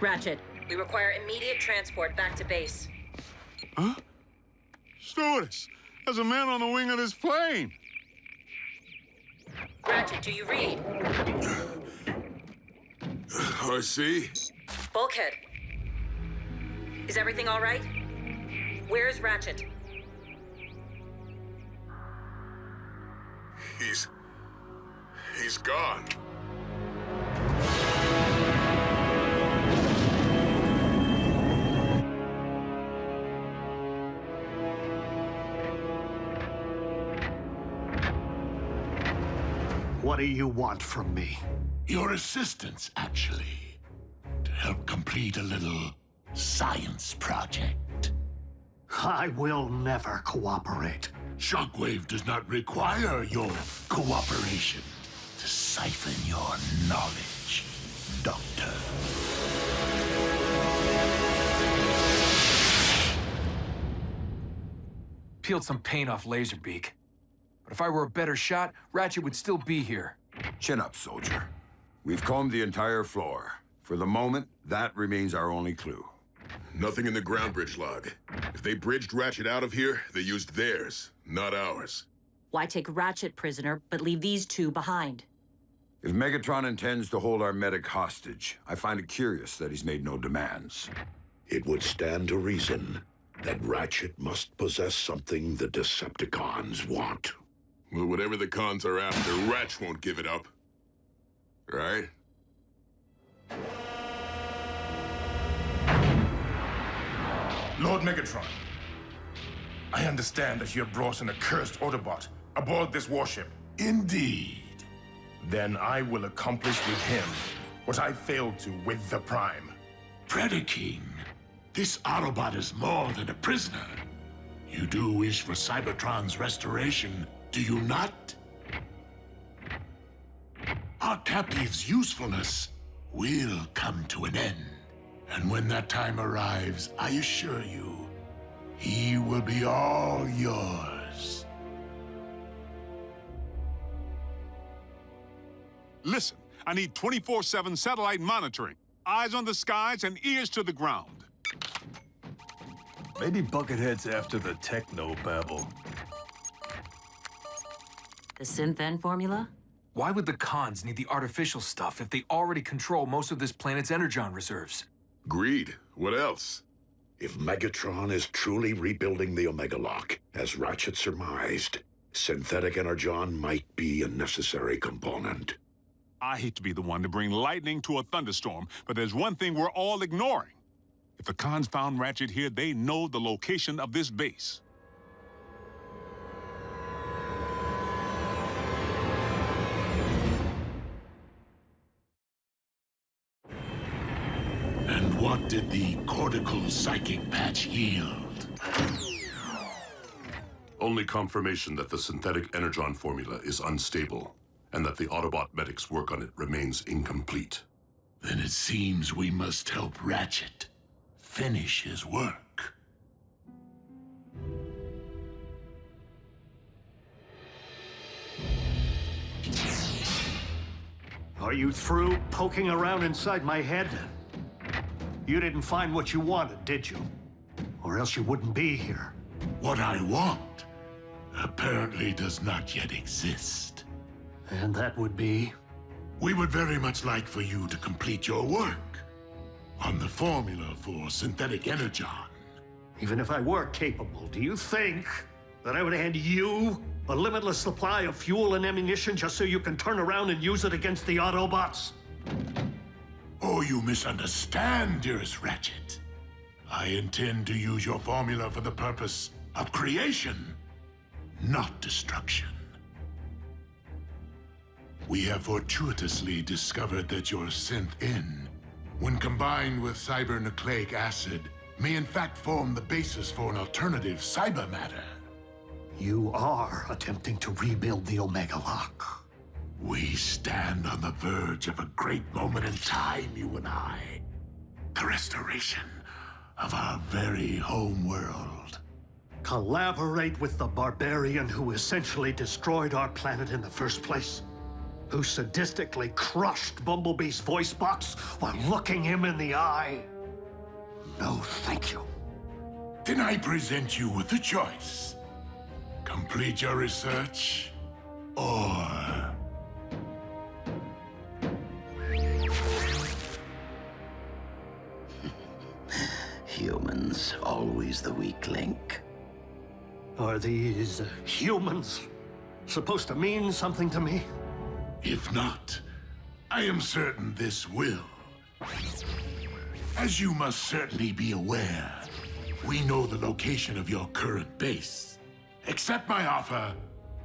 Ratchet, we require immediate transport back to base. Huh? Stewardess, there's a man on the wing of this plane. Ratchet, do you read? I see. Bulkhead. Is everything all right? Where's Ratchet? He's gone. What do you want from me? Your assistance, actually. To help complete a little science project. I will never cooperate. Shockwave does not require your cooperation to siphon your knowledge, Doctor. Peeled some paint off Laserbeak. But if I were a better shot, Ratchet would still be here. Chin up, soldier. We've combed the entire floor. For the moment, that remains our only clue. Nothing in the ground bridge log. If they bridged Ratchet out of here, they used theirs, not ours. Why take Ratchet prisoner, but leave these two behind? If Megatron intends to hold our medic hostage, I find it curious that he's made no demands. It would stand to reason that Ratchet must possess something the Decepticons want. Well, whatever the cons are after, Ratch won't give it up. Right? Lord Megatron, I understand that you have brought an accursed Autobot aboard this warship. Indeed. Then I will accomplish with him what I failed to with the Prime. Predacons, this Autobot is more than a prisoner. You do wish for Cybertron's restoration, do you not? Our captive's usefulness will come to an end. And when that time arrives, I assure you, he will be all yours. Listen, I need 24/7 satellite monitoring. Eyes on the skies and ears to the ground. Maybe Buckethead's after the techno-babble. The Synth-N formula? Why would the cons need the artificial stuff if they already control most of this planet's Energon reserves? Greed. What else? If Megatron is truly rebuilding the Omega Lock, as Ratchet surmised, synthetic Energon might be a necessary component. I hate to be the one to bring lightning to a thunderstorm, but there's one thing we're all ignoring. If the cons found Ratchet here, they know the location of this base. And what did the cortical psychic patch yield? Only confirmation that the synthetic Energon formula is unstable, and that the Autobot medics' work on it remains incomplete. Then it seems we must help Ratchet finish his work. Are you through poking around inside my head? You didn't find what you wanted, did you? Or else you wouldn't be here. What I want apparently does not yet exist. And that would be? We would very much like for you to complete your work on the formula for synthetic Energon. Even if I were capable, do you think that I would hand you a limitless supply of fuel and ammunition just so you can turn around and use it against the Autobots? Oh, you misunderstand, dearest Ratchet. I intend to use your formula for the purpose of creation, not destruction. We have fortuitously discovered that your Synth-N, when combined with cybernucleic acid, may in fact form the basis for an alternative cyber matter. You are attempting to rebuild the Omega Lock. We stand on the verge of a great moment in time, you and I. The restoration of our very home world. Collaborate with the barbarian who essentially destroyed our planet in the first place. who sadistically crushed Bumblebee's voice box while looking him in the eye? No, thank you. Then I present you with a choice. Complete your research, or... Humans, always the weak link. Are these humans supposed to mean something to me? If not, I am certain this will. As you must certainly be aware, we know the location of your current base. Accept my offer,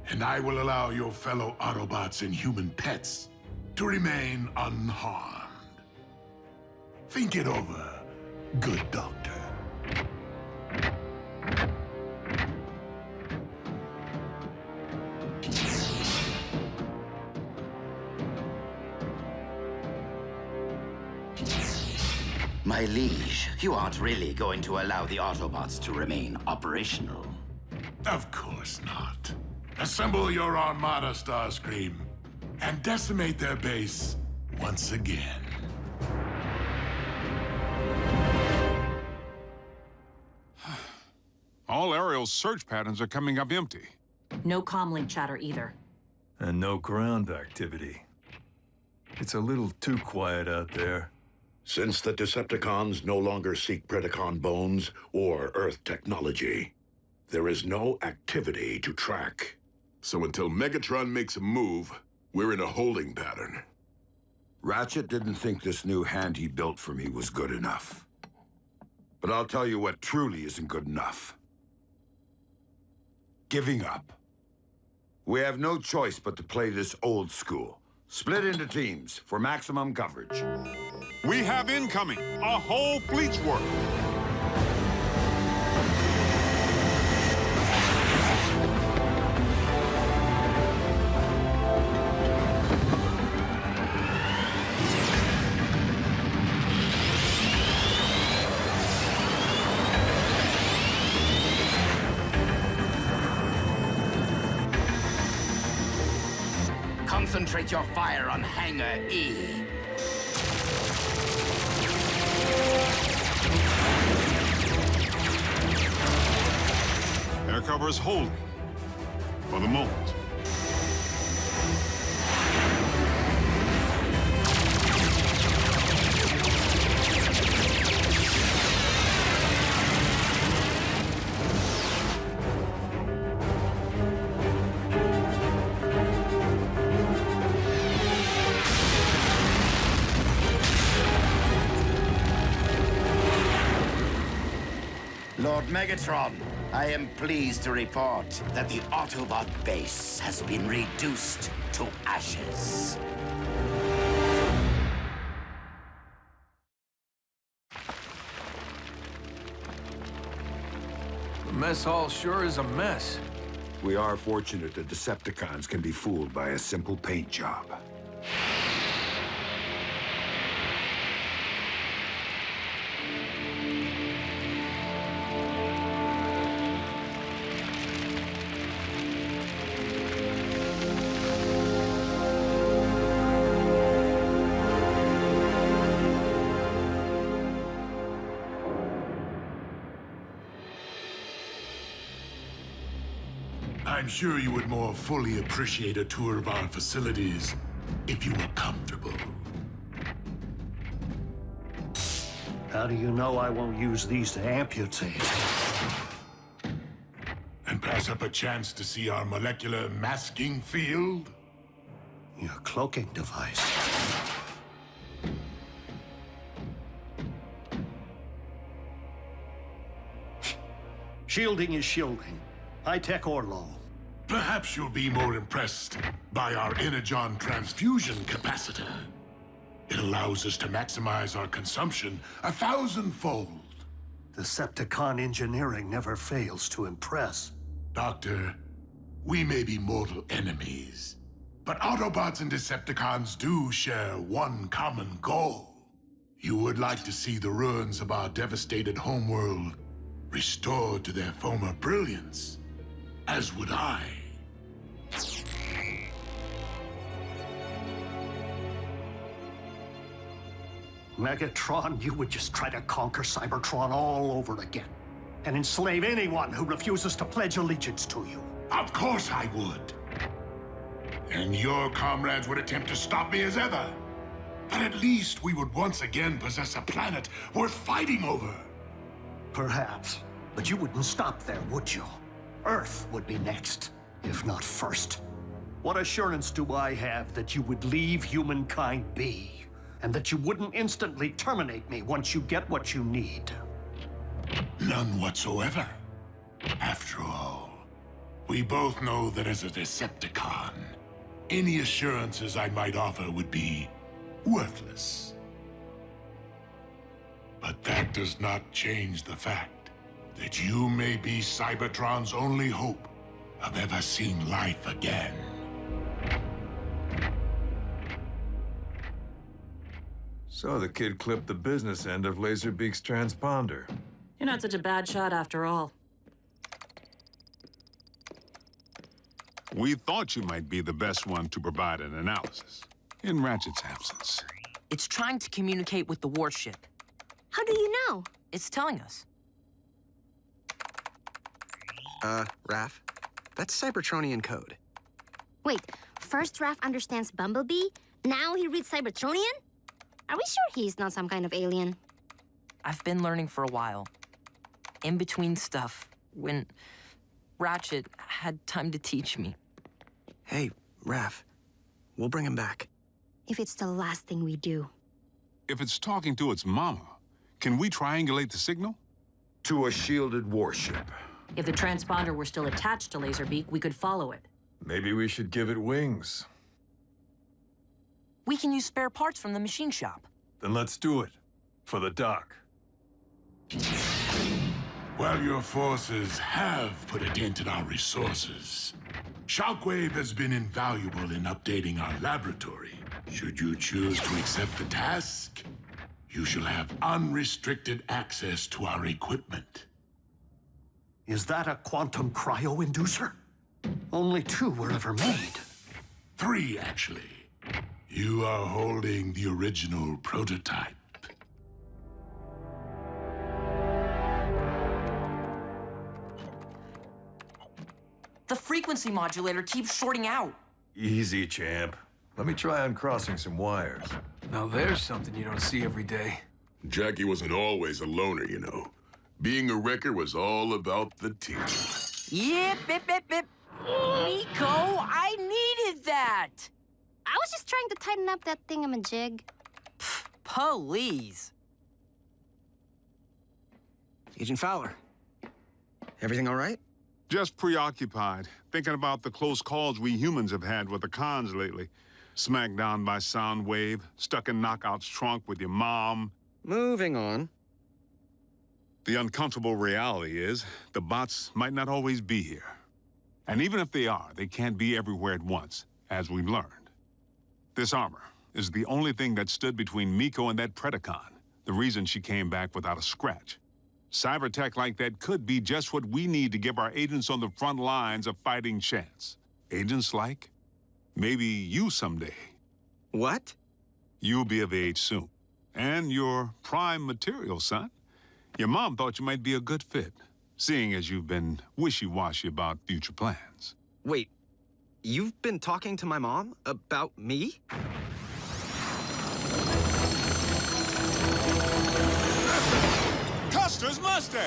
and I will allow your fellow Autobots and human pets to remain unharmed. Think it over, good doctor. My liege, you aren't really going to allow the Autobots to remain operational. Of course not. Assemble your Armada, Starscream, and decimate their base once again. All Ariel's search patterns are coming up empty. No comlink chatter either. And no ground activity. It's a little too quiet out there. Since the Decepticons no longer seek Predacon bones or Earth technology, there is no activity to track. So until Megatron makes a move, we're in a holding pattern. Ratchet didn't think this new hand he built for me was good enough. But I'll tell you what truly isn't good enough. Giving up. We have no choice but to play this old school. Split into teams for maximum coverage. We have incoming, a whole fleet's worth. Concentrate your fire on Hangar E. Air cover is holding. For the moment. Lord Megatron, I am pleased to report that the Autobot base has been reduced to ashes. The mess hall sure is a mess. We are fortunate that Decepticons can be fooled by a simple paint job. I'm sure you would more fully appreciate a tour of our facilities if you were comfortable. How do you know I won't use these to amputate? And pass up a chance to see our molecular masking field? Your cloaking device. Shielding is shielding. High-tech or low. Perhaps you'll be more impressed by our Energon transfusion capacitor. It allows us to maximize our consumption 1,000-fold. Decepticon engineering never fails to impress. Doctor, we may be mortal enemies, but Autobots and Decepticons do share one common goal. You would like to see the ruins of our devastated homeworld restored to their former brilliance, as would I. Megatron, you would just try to conquer Cybertron all over again. And enslave anyone who refuses to pledge allegiance to you. Of course I would. And your comrades would attempt to stop me as ever. But at least we would once again possess a planet worth fighting over. Perhaps. But you wouldn't stop there, would you? Earth would be next, if not first. What assurance do I have that you would leave humankind be? And that you wouldn't instantly terminate me once you get what you need? None whatsoever. After all, we both know that as a Decepticon, any assurances I might offer would be worthless. But that does not change the fact that you may be Cybertron's only hope of ever seeing life again. So the kid clipped the business end of Laserbeak's transponder. You're not such a bad shot after all. We thought you might be the best one to provide an analysis, in Ratchet's absence. It's trying to communicate with the warship. How do you know? It's telling us. Raph, that's Cybertronian code. Wait, first Raph understands Bumblebee, now he reads Cybertronian? Are we sure he's not some kind of alien? I've been learning for a while. In between stuff, when Ratchet had time to teach me. Hey, Raph, we'll bring him back. If it's the last thing we do. If it's talking to its mama, can we triangulate the signal? To a shielded warship. If the transponder were still attached to Laserbeak, we could follow it. Maybe we should give it wings. We can use spare parts from the machine shop. Then let's do it. For the dock. While your forces have put a dent in our resources, Shockwave has been invaluable in updating our laboratory. Should you choose to accept the task, you shall have unrestricted access to our equipment. Is that a quantum cryo-inducer? Only 2 were ever made. 3, actually. You are holding the original prototype. The frequency modulator keeps shorting out. Easy, champ. Let me try uncrossing some wires. Now there's something you don't see every day. Jackie wasn't always a loner, you know. Being a wrecker was all about the team. Yip, bip, bip, bip. Nico, I needed that. I was just trying to tighten up that thingamajig. Please. Agent Fowler, everything all right? Just preoccupied, thinking about the close calls we humans have had with the cons lately. Smacked down by Soundwave, stuck in Knockout's trunk with your mom. Moving on. The uncomfortable reality is the bots might not always be here. And even if they are, they can't be everywhere at once, as we've learned. This armor is the only thing that stood between Miko and that Predacon, the reason she came back without a scratch. Cyber tech like that could be just what we need to give our agents on the front lines a fighting chance. Agents like maybe you someday. What? You'll be of age soon. And you're prime material, son. Your mom thought you might be a good fit, seeing as you've been wishy-washy about future plans. Wait, you've been talking to my mom about me? Custer's Mustang!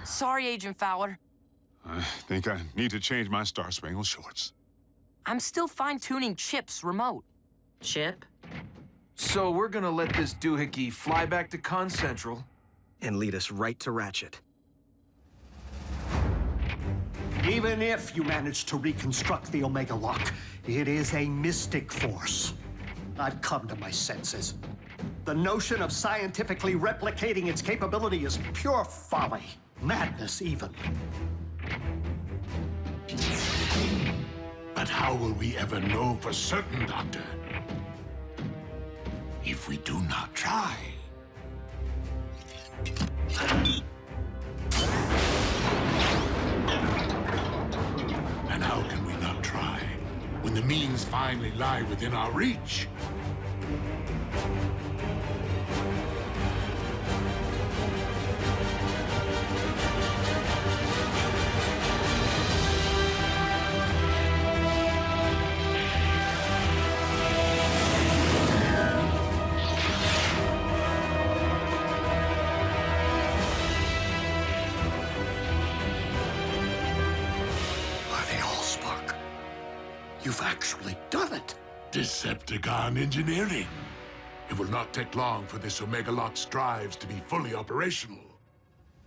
Sorry, Agent Fowler. I think I need to change my Star Spangled shorts. I'm still fine-tuning Chip's remote. Chip? So we're gonna let this doohickey fly back to Con Central and lead us right to Ratchet. Even if you manage to reconstruct the Omega Lock, it is a mystic force. I've come to my senses. The notion of scientifically replicating its capability is pure folly. Madness, even. But how will we ever know for certain, Doctor? If we do not try. things finally lie within our reach. You've actually done it! Decepticon engineering. It will not take long for this Omega Lock's drives to be fully operational.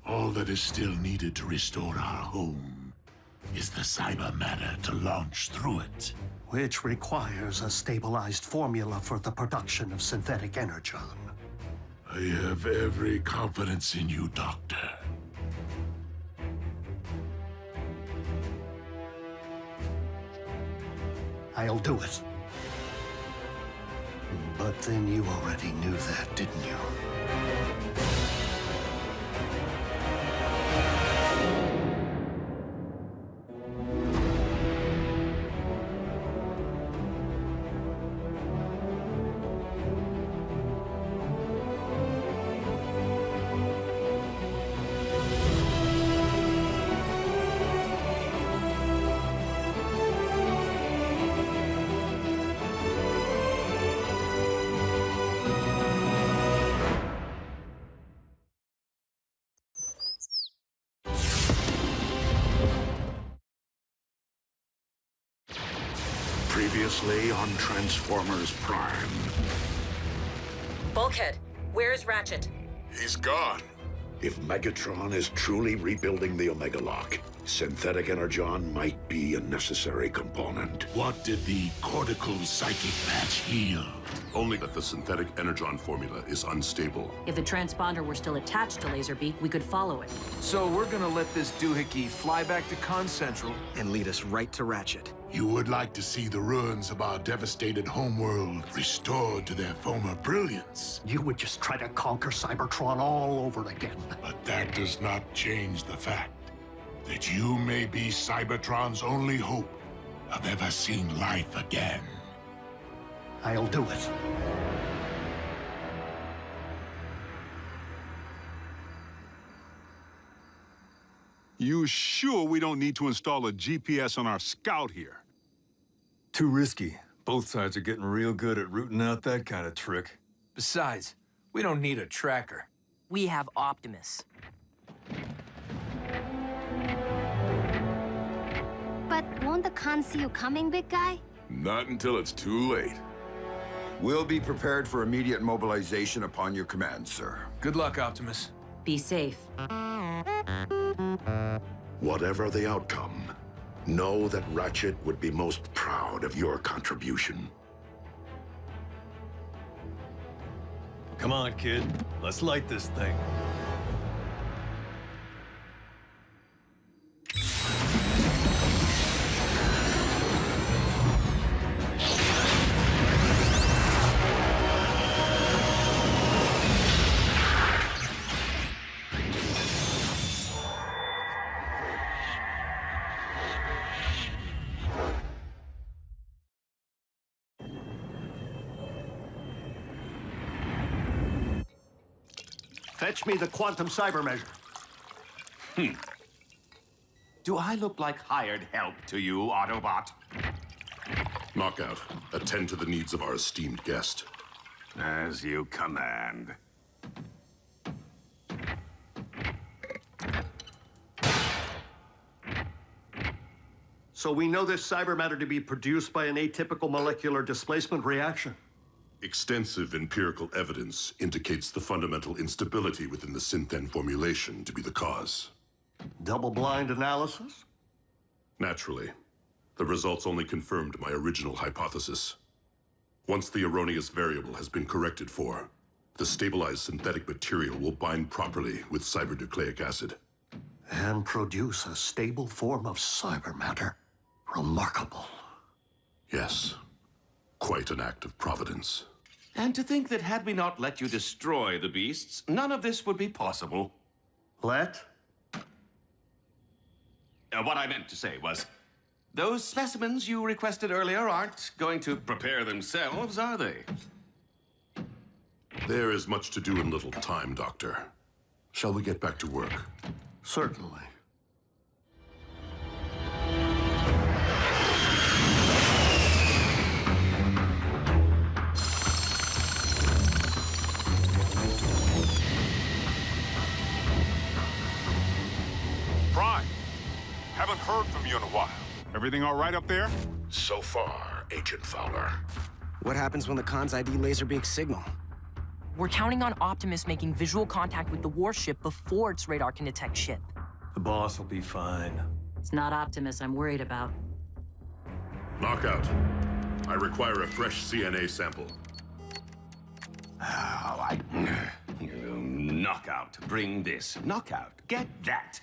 All that is still needed to restore our home is the cyber matter to launch through it. Which requires a stabilized formula for the production of synthetic energon. I have every confidence in you, Doctor. I'll do it. But then you already knew that, didn't you? Previously on Transformers Prime. Bulkhead, where's Ratchet? He's gone. If Megatron is truly rebuilding the Omega Lock, synthetic energon might be a necessary component. What did the cortical psychic patch heal? Only that the synthetic energon formula is unstable. If the transponder were still attached to Laserbeak, we could follow it. So we're gonna let this doohickey fly back to Con Central and lead us right to Ratchet. You would like to see the ruins of our devastated homeworld restored to their former brilliance. You would just try to conquer Cybertron all over again. But that does not change the fact that you may be Cybertron's only hope of ever seeing life again. I'll do it. You sure we don't need to install a GPS on our scout here? Too risky. Both sides are getting real good at rooting out that kind of trick. Besides, we don't need a tracker. We have Optimus. But won't the con see you coming, big guy? Not until it's too late. We'll be prepared for immediate mobilization upon your command, sir. Good luck, Optimus. Be safe. Whatever the outcome, know that Ratchet would be most proud of your contribution. Come on, kid. Let's light this thing. Fetch me the quantum cyber measure. Do I look like hired help to you, Autobot? Knockout, attend to the needs of our esteemed guest. As you command. So we know this cyber matter to be produced by an atypical molecular displacement reaction. Extensive empirical evidence indicates the fundamental instability within the Synthen formulation to be the cause. Double-blind analysis? Naturally. The results only confirmed my original hypothesis. Once the erroneous variable has been corrected for, the stabilized synthetic material will bind properly with cybernucleic acid. And produce a stable form of cyber matter. Remarkable. Yes. Quite an act of providence. And to think that had we not let you destroy the beasts, none of this would be possible. Let? What I meant to say was, Those specimens you requested earlier aren't going to prepare themselves, are they? There is much to do in little time, Doctor. Shall we get back to work? Certainly. Prime, haven't heard from you in a while. Everything all right up there? So far, Agent Fowler. What happens when the Cons ID Laserbeak signal? We're counting on Optimus making visual contact with the warship before its radar can detect ship. The boss will be fine. It's not Optimus I'm worried about. Knockout. I require a fresh CNA sample. Knockout. Bring this. Knockout. Get that.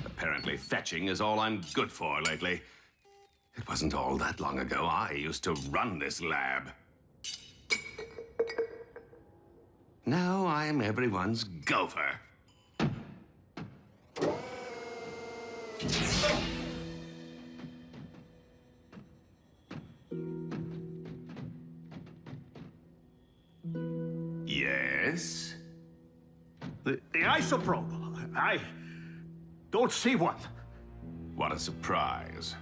Apparently fetching is all I'm good for lately. It wasn't all that long ago I used to run this lab. Now I'm everyone's gopher. Yes? The isoprobe. I don't see one. What a surprise.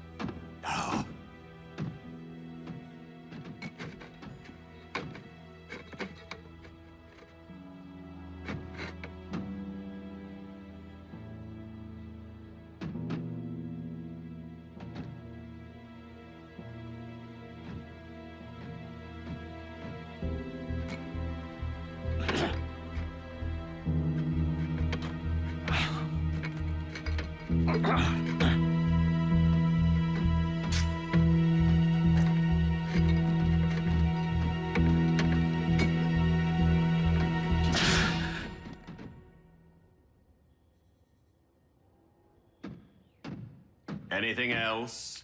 Anything else?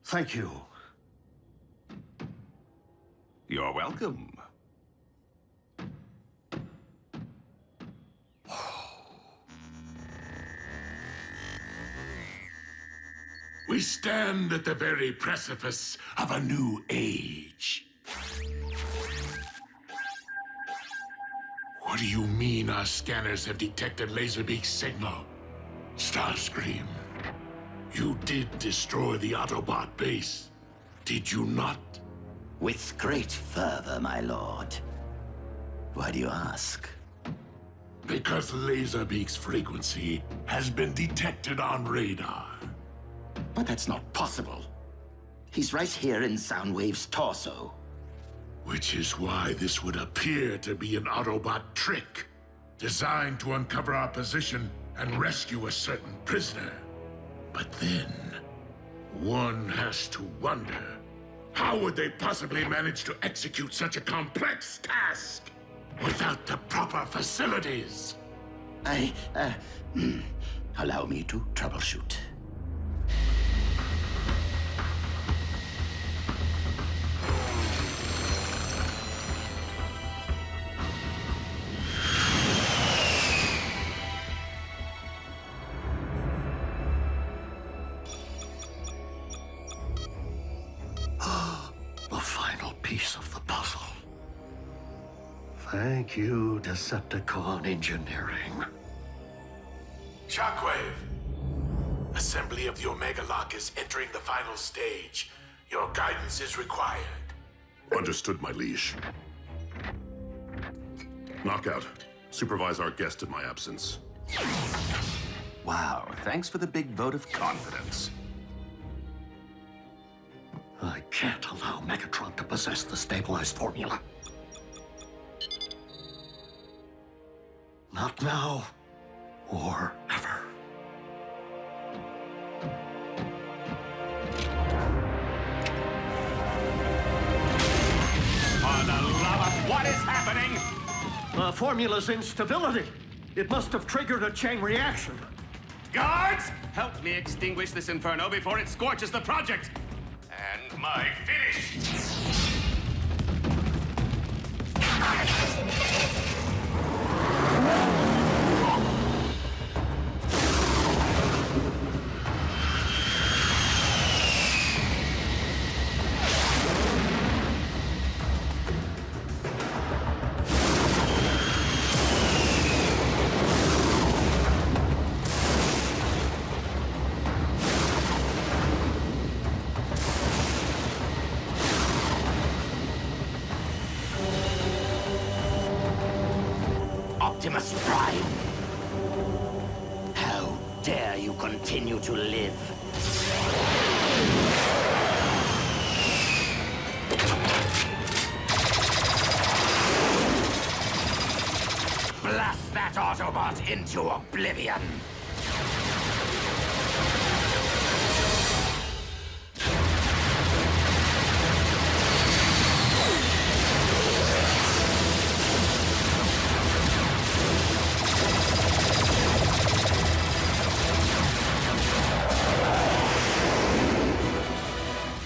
Thank you. You're welcome. We stand at the very precipice of a new age. What do you mean our scanners have detected Laserbeak's signal? Starscream, you did destroy the Autobot base, did you not? With great fervor, my lord. Why do you ask? Because Laserbeak's frequency has been detected on radar. But that's not possible. He's right here in Soundwave's torso. Which is why this would appear to be an Autobot trick, designed to uncover our position and rescue a certain prisoner. But then, one has to wonder, how would they possibly manage to execute such a complex task without the proper facilities? Allow me to troubleshoot. The final piece of the puzzle. Thank you, Decepticon engineering. Shockwave! Assembly of the Omega Lock is entering the final stage. Your guidance is required. Understood, my liege. Knockout. Supervise our guest in my absence. Wow, thanks for the big vote of confidence. I can't allow Megatron to possess the stabilized formula. Not now, or ever. For the love of what is happening? The formula's instability. It must have triggered a chain reaction. Guards, help me extinguish this inferno before it scorches the project. And my finish. Optimus Prime? How dare you continue to live? Blast that Autobot into oblivion!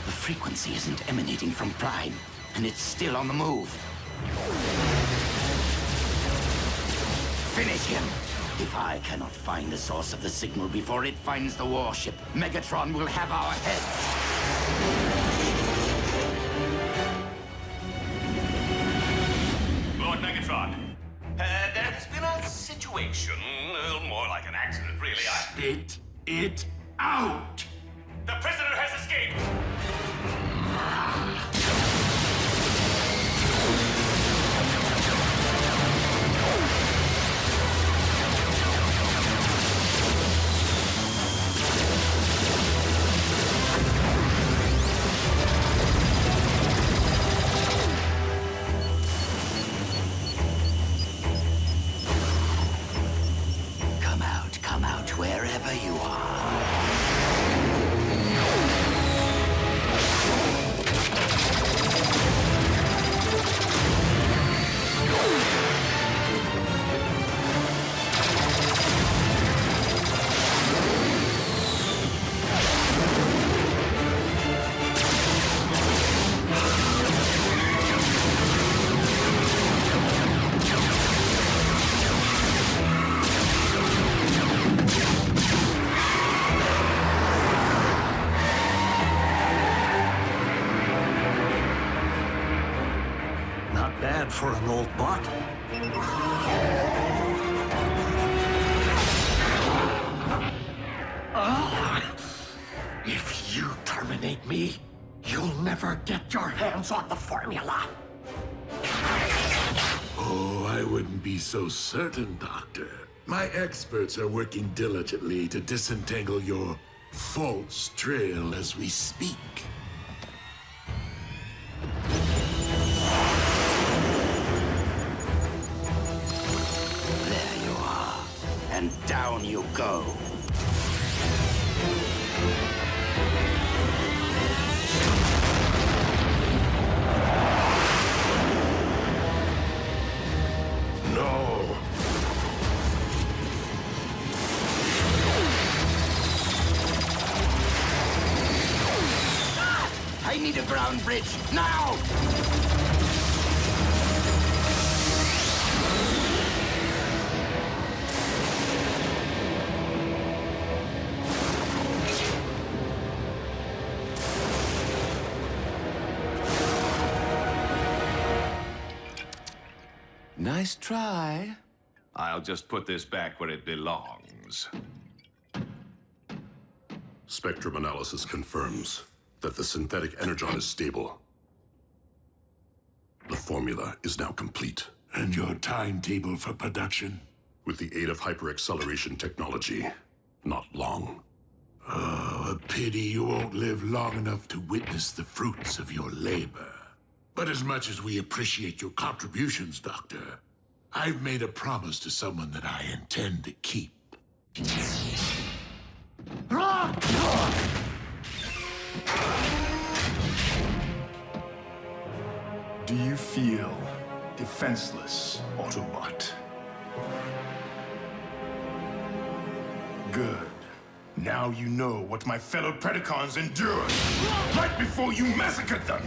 The frequency isn't emanating from Prime, and it's still on the move. Finish him! If I cannot find the source of the signal before it finds the warship, Megatron will have our heads! Lord Megatron, there has been a situation, more like an accident, really. Spit it out! The prisoner has escaped! Come out wherever you are. Not bad for an old bot. If you terminate me, you'll never get your hands on the formula. Oh, I wouldn't be so certain, Doctor. My experts are working diligently to disentangle your false trail as we speak. There you are. And down you go. No. I need a ground bridge, now! Nice try. I'll just put this back where it belongs. Spectrum analysis confirms that the synthetic Energon is stable. The formula is now complete. And your timetable for production? With the aid of hyper-acceleration technology, not long. Oh, a pity you won't live long enough to witness the fruits of your labor. But as much as we appreciate your contributions, Doctor, I've made a promise to someone that I intend to keep. Do you feel defenseless, Autobot? Good. Now you know what my fellow Predacons endured right before you massacred them!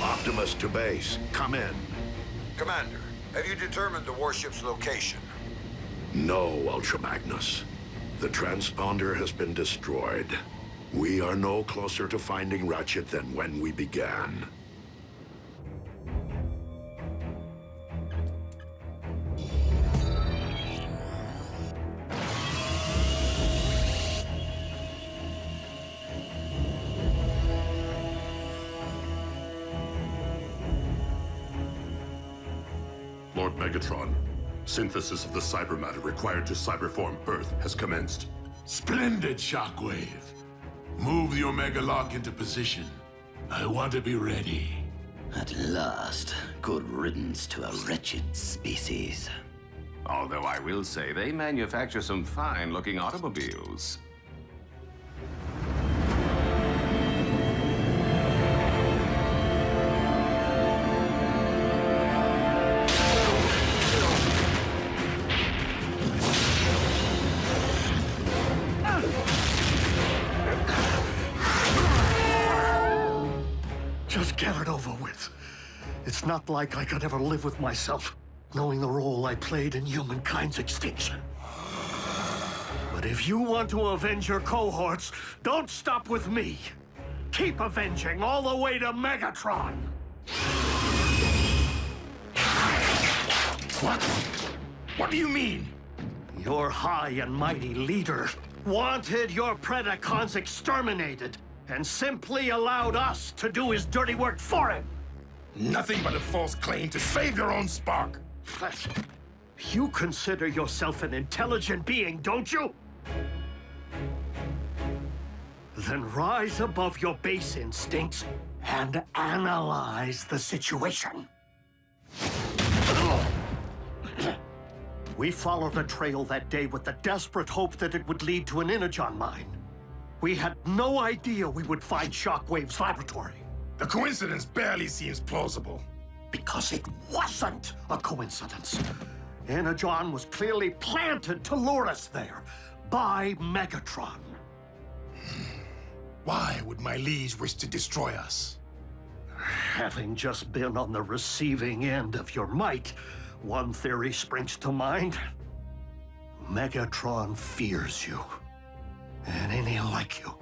Optimus to base. Come in. Commander, have you determined the warship's location? No, Ultra Magnus. The transponder has been destroyed. We are no closer to finding Ratchet than when we began. Lord Megatron, synthesis of the cyber matter required to cyberform Earth has commenced. Splendid, Shockwave. Move the Omega Lock into position. I want to be ready. At last, good riddance to a wretched species. Although I will say they manufacture some fine-looking automobiles. Just get it over with. It's not like I could ever live with myself, knowing the role I played in humankind's extinction. But if you want to avenge your cohorts, don't stop with me. Keep avenging all the way to Megatron. What? What do you mean? Your high and mighty leader wanted your Predacons exterminated and simply allowed us to do his dirty work for him. Nothing but a false claim to save your own spark. You consider yourself an intelligent being, don't you? Then rise above your base instincts and analyze the situation. We followed the trail that day with the desperate hope that it would lead to an Energon mine. We had no idea we would find Shockwave's laboratory. The coincidence barely seems plausible. Because it wasn't a coincidence. Energon was clearly planted to lure us there by Megatron. Why would my liege wish to destroy us? Having just been on the receiving end of your might, one theory springs to mind. Megatron fears you. And any like you.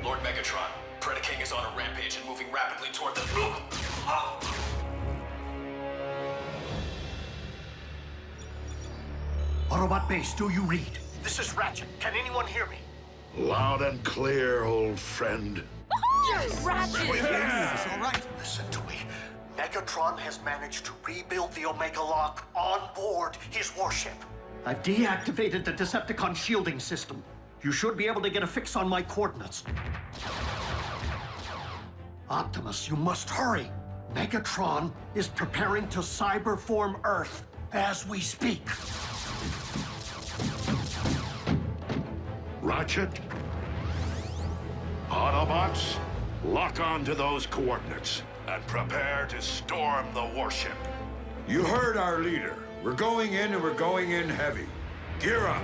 Lord Megatron, Predaking is on a rampage and moving rapidly toward the... Autobot base, do you read? This is Ratchet. Can anyone hear me? Loud and clear, old friend. Yes! Ratchet! It's all right. Listen to me. Megatron has managed to rebuild the Omega Lock on board his warship. I've deactivated the Decepticon shielding system. You should be able to get a fix on my coordinates. Optimus, you must hurry. Megatron is preparing to cyberform Earth as we speak. Ratchet? Autobots, lock on to those coordinates and prepare to storm the warship. You heard our leader. We're going in and we're going in heavy. Gear up.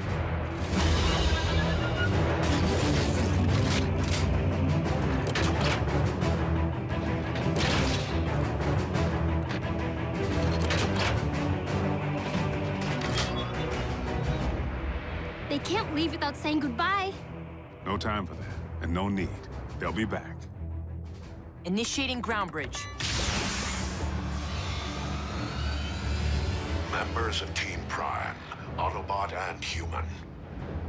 They can't leave without saying goodbye. No time for that, and no need. They'll be back. Initiating ground bridge. Members of Team Prime, Autobot and Human,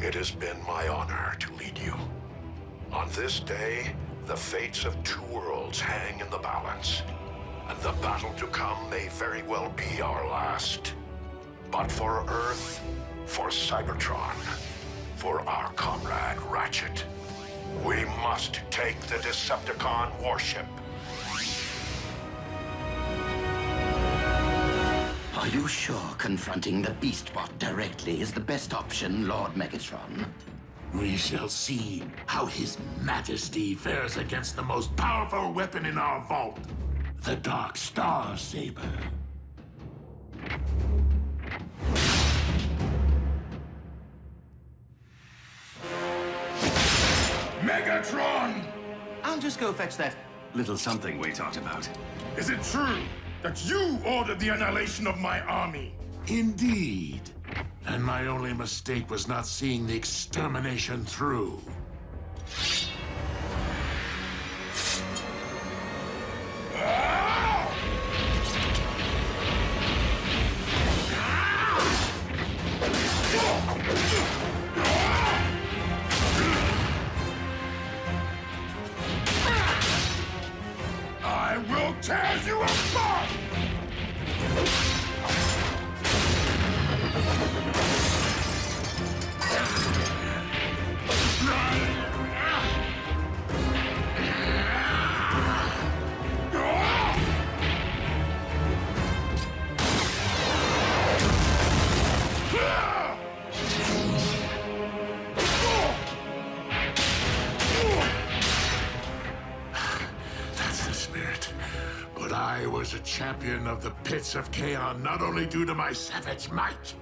it has been my honor to lead you. On this day, the fates of two worlds hang in the balance, and the battle to come may very well be our last. But for Earth, for Cybertron, for our comrade Ratchet, we must take the Decepticon warship. Are you sure confronting the Beastbot directly is the best option, Lord Megatron? We shall see how His Majesty fares against the most powerful weapon in our vault, the Dark Star Saber. just go fetch that little something we talked about. Is it true that you ordered the annihilation of my army? Indeed. And my only mistake was not seeing the extermination through. I will tear you apart! That's the spirit. But I was a champion of the pits of Chaos, not only due to my savage might,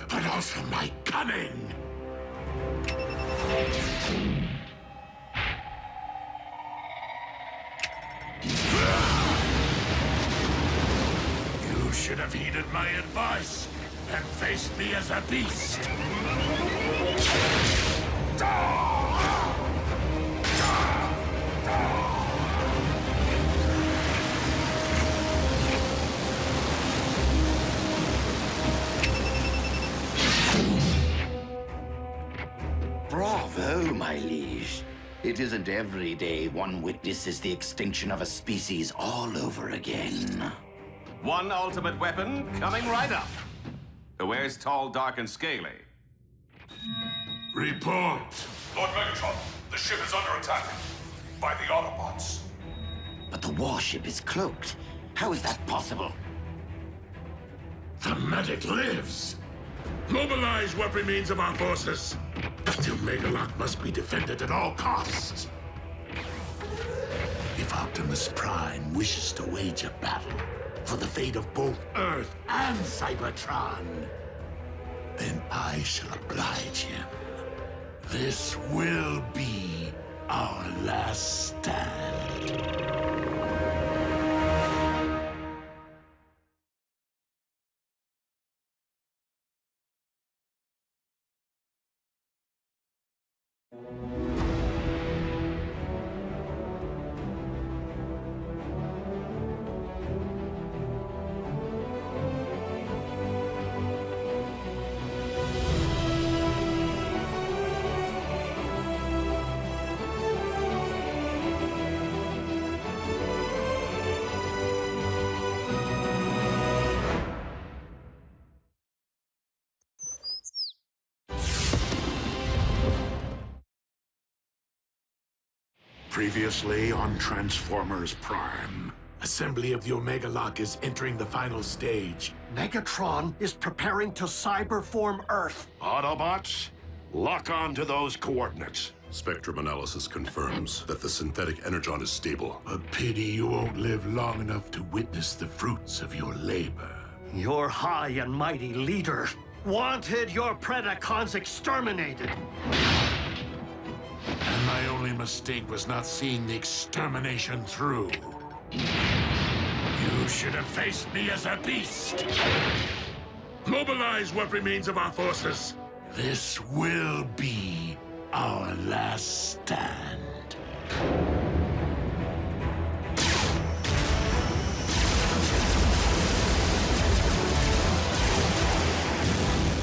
but also my cunning. You should have heeded my advice and faced me as a beast. Bravo, my liege. It isn't every day one witnesses the extinction of a species all over again. One ultimate weapon coming right up. Who wears tall, dark, and scaly? Report. Lord Megatron, the ship is under attack by the Autobots. But the warship is cloaked. How is that possible? The medic lives. Mobilize what remains of our forces. The Omega-Lock must be defended at all costs. If Optimus Prime wishes to wage a battle for the fate of both Earth and Cybertron, then I shall oblige him. This will be our last stand. Previously on Transformers Prime. Assembly of the Omega-Lock is entering the final stage. Megatron is preparing to cyberform Earth. Autobots, lock on to those coordinates. Spectrum analysis confirms that the synthetic Energon is stable. A pity you won't live long enough to witness the fruits of your labor. Your high and mighty leader wanted your Predacons exterminated. And my only mistake was not seeing the extermination through. You should have faced me as a beast. Mobilize what remains of our forces. This will be our last stand.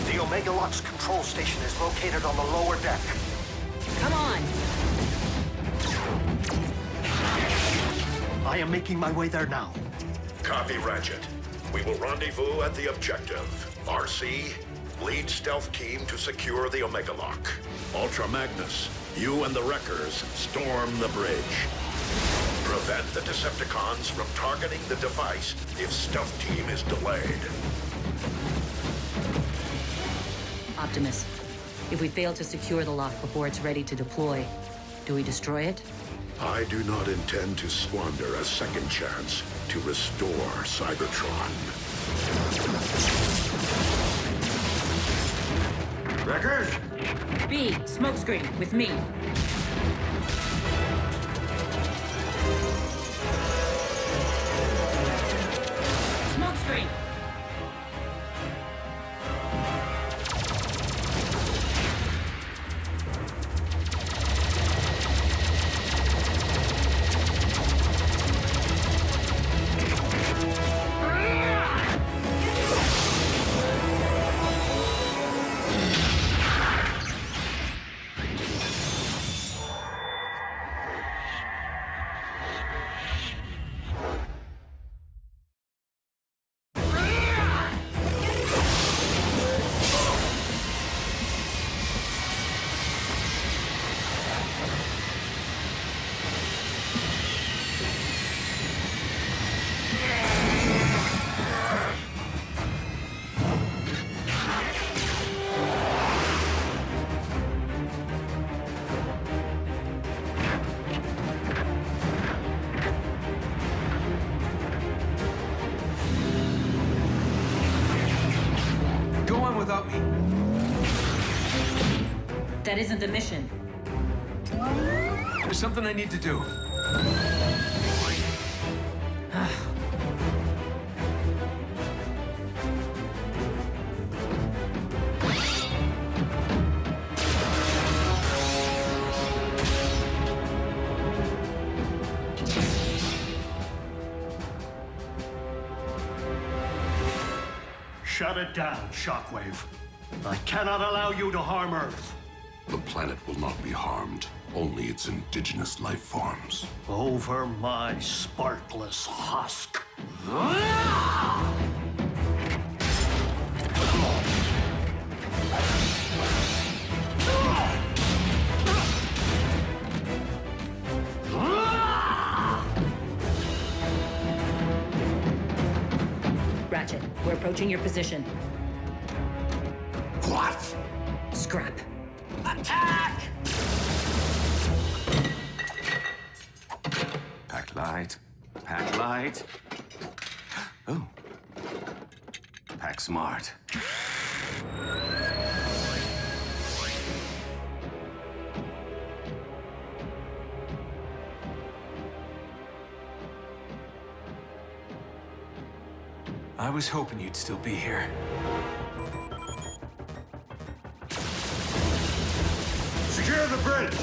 The Omega-Lock's control station is located on the lower deck. Come on. I am making my way there now. Copy, Ratchet. We will rendezvous at the objective. RC, lead stealth team to secure the Omega-Lock. Ultra Magnus, you and the Wreckers storm the bridge. Prevent the Decepticons from targeting the device if stealth team is delayed. Optimus, if we fail to secure the lock before it's ready to deploy, do we destroy it? I do not intend to squander a second chance to restore Cybertron. Wreckers? B, smokescreen, with me. Go on without me. That isn't the mission. There's something I need to do. Shut it down, Shockwave. I cannot allow you to harm Earth. The planet will not be harmed, only its indigenous life forms. Over my sparkless husk. Ratchet, we're approaching your position. What? Scrap. Attack! Pack light. Pack light. Oh. Pack smart. I was hoping you'd still be here. Secure the bridge!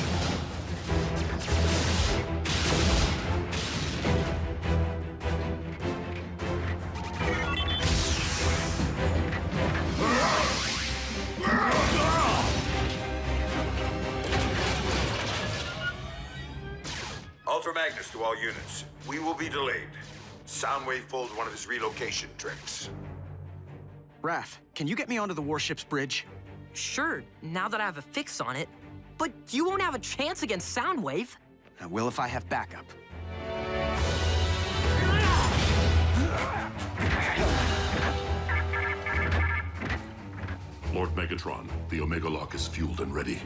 Ultra Magnus to all units. We will be delayed. Soundwave pulled one of his relocation tricks. Raph, can you get me onto the warship's bridge? Sure, now that I have a fix on it. But you won't have a chance against Soundwave. I will if I have backup. Lord Megatron, the Omega Lock is fueled and ready.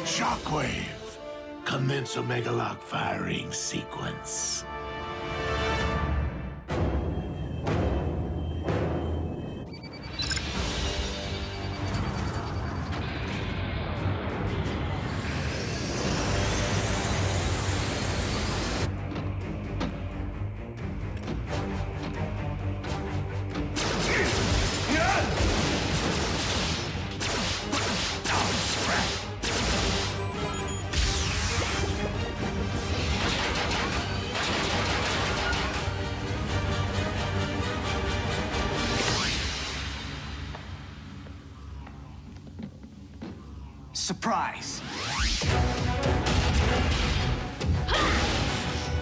Shockwave, commence Omega Lock firing sequence. Surprise!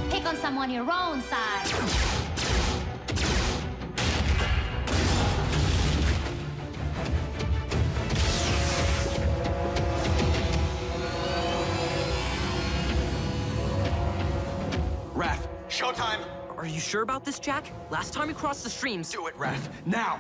Pick on someone your own size. Raph, showtime! Are you sure about this, Jack? Last time we crossed the streams... Do it, Raph, now!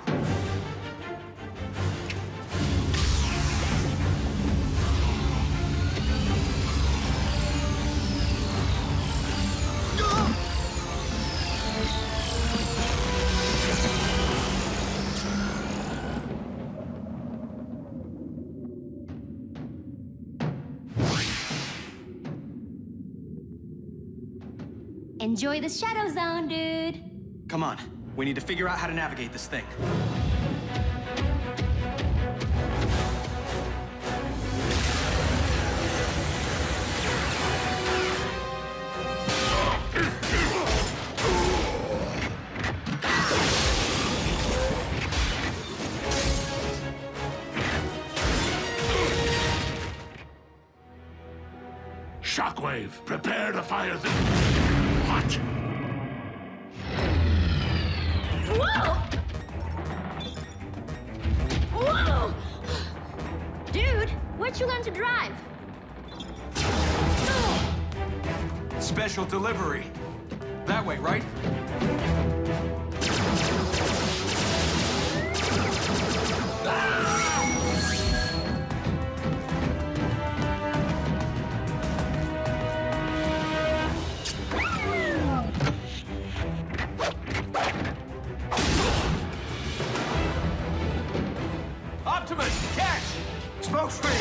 Enjoy the Shadow Zone, dude. Come on, we need to figure out how to navigate this thing. Shockwave, prepare to fire the... What? Whoa! Whoa! Dude, where'd you learn to drive? Special delivery. That way, right? Optimus, catch! Smoke screen!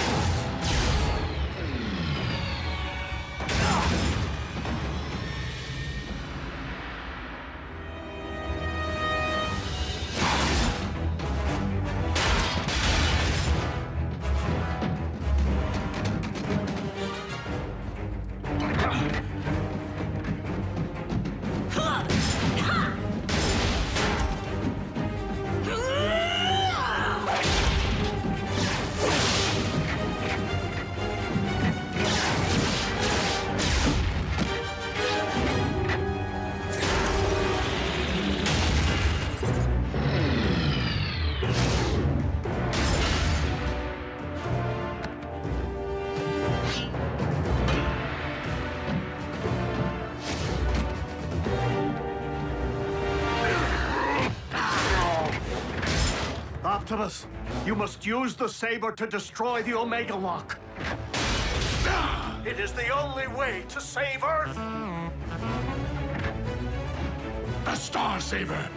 Optimus, you must use the saber to destroy the Omega Lock. It is the only way to save Earth. The Star Saber!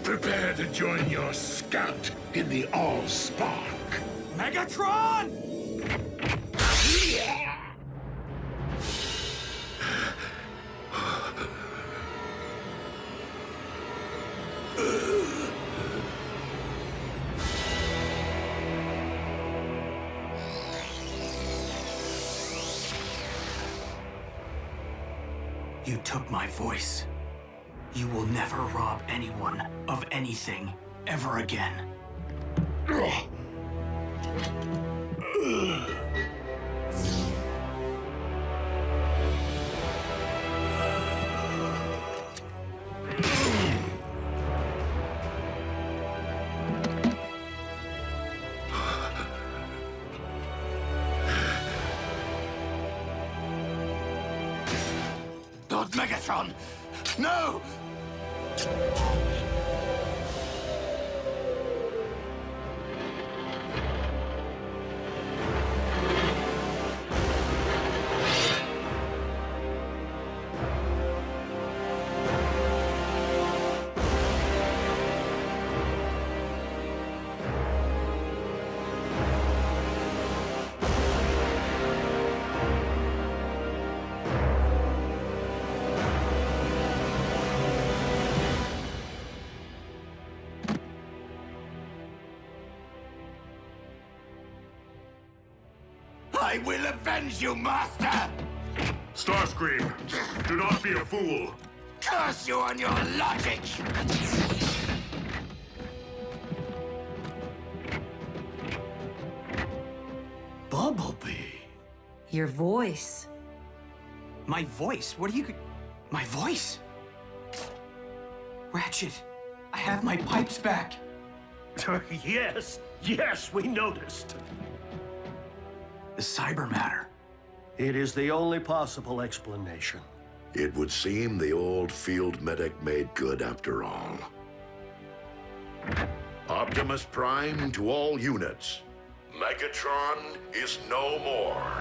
Prepare to join your scout in the All-Spark. Megatron! You took my voice. You will never rob anyone of anything ever again. Lord Megatron! No! I will avenge you, Master! Starscream, do not be a fool. Curse you on your logic! Bumblebee. Your voice. My voice? What are you... My voice? Ratchet, I have my pipes back. Yes, we noticed. The cyber matter. It is the only possible explanation. It would seem the old field medic made good after all. Optimus Prime to all units. Megatron is no more.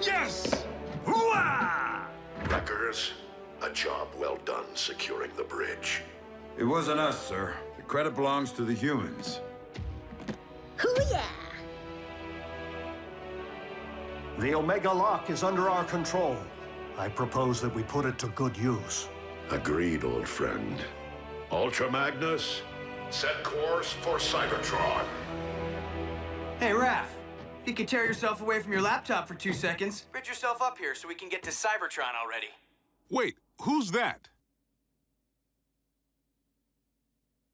Yes! Hooah! Wreckers, a job well done securing the bridge. It wasn't us, sir. The credit belongs to the humans. Hoo-yeah! The Omega Lock is under our control. I propose that we put it to good use. Agreed, old friend. Ultra Magnus, set course for Cybertron. Hey, Raph. You can tear yourself away from your laptop for 2 seconds. Bridge yourself up here so we can get to Cybertron already. Wait, who's that?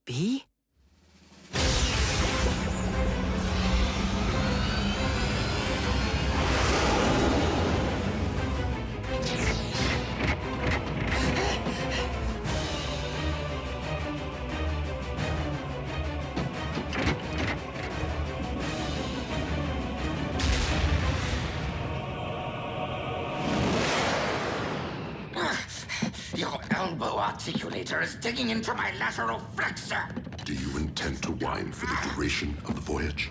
B? Your elbow articulator is digging into my lateral flexor. Do you intend to whine for the duration of the voyage?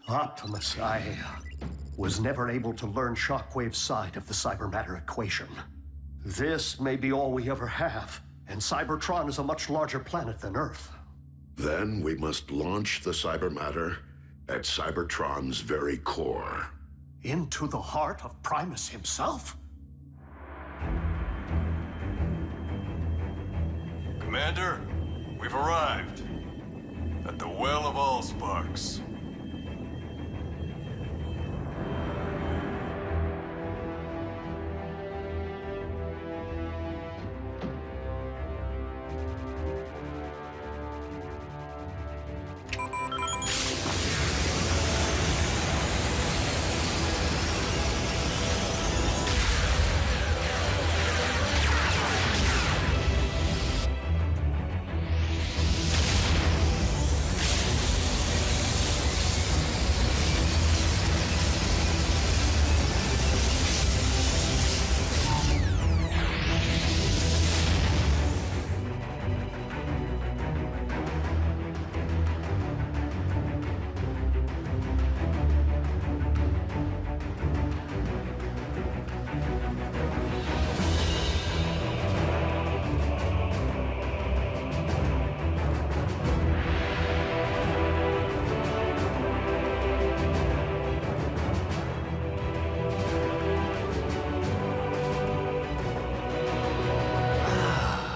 Optimus, I was never able to learn Shockwave's side of the cybermatter equation. This may be all we ever have, and Cybertron is a much larger planet than Earth. Then we must launch the cybermatter at Cybertron's very core. Into the heart of Primus himself? Commander, we've arrived at the Well of Allsparks.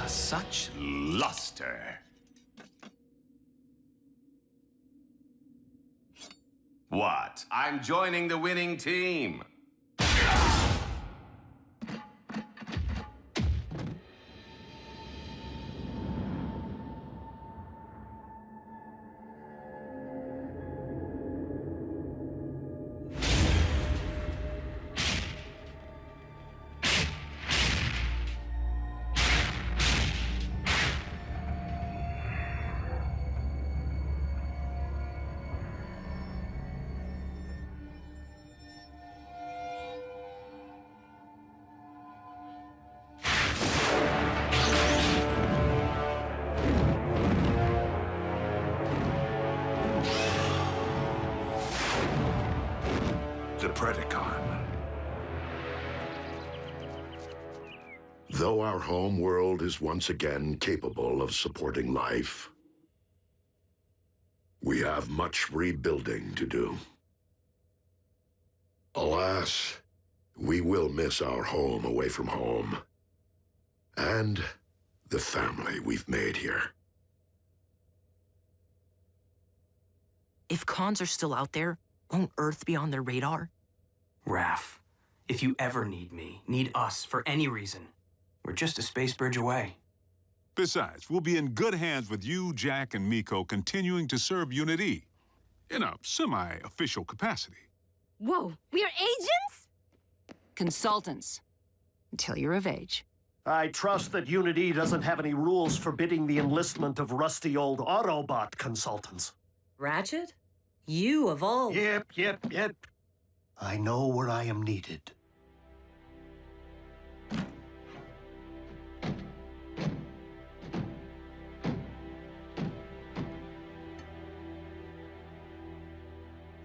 Such luster. What? I'm joining the winning team. The Predacon. Though our home world is once again capable of supporting life, we have much rebuilding to do. Alas, we will miss our home away from home, and the family we've made here. If cons are still out there, won't Earth be on their radar? Raph, if you ever need me, need us for any reason, we're just a space bridge away. Besides, we'll be in good hands with you, Jack, and Miko continuing to serve Unit E in a semi-official capacity. Whoa, we are agents? Consultants. Until you're of age. I trust that Unit E doesn't have any rules forbidding the enlistment of rusty old Autobot consultants. Ratchet? You of all... Yep. I know where I am needed.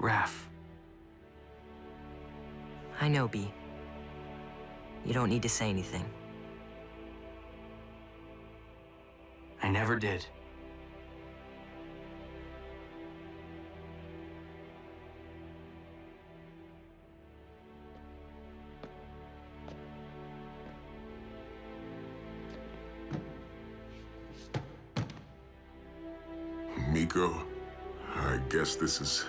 Raph. I know, B. You don't need to say anything. I never did. Miko, I guess this is...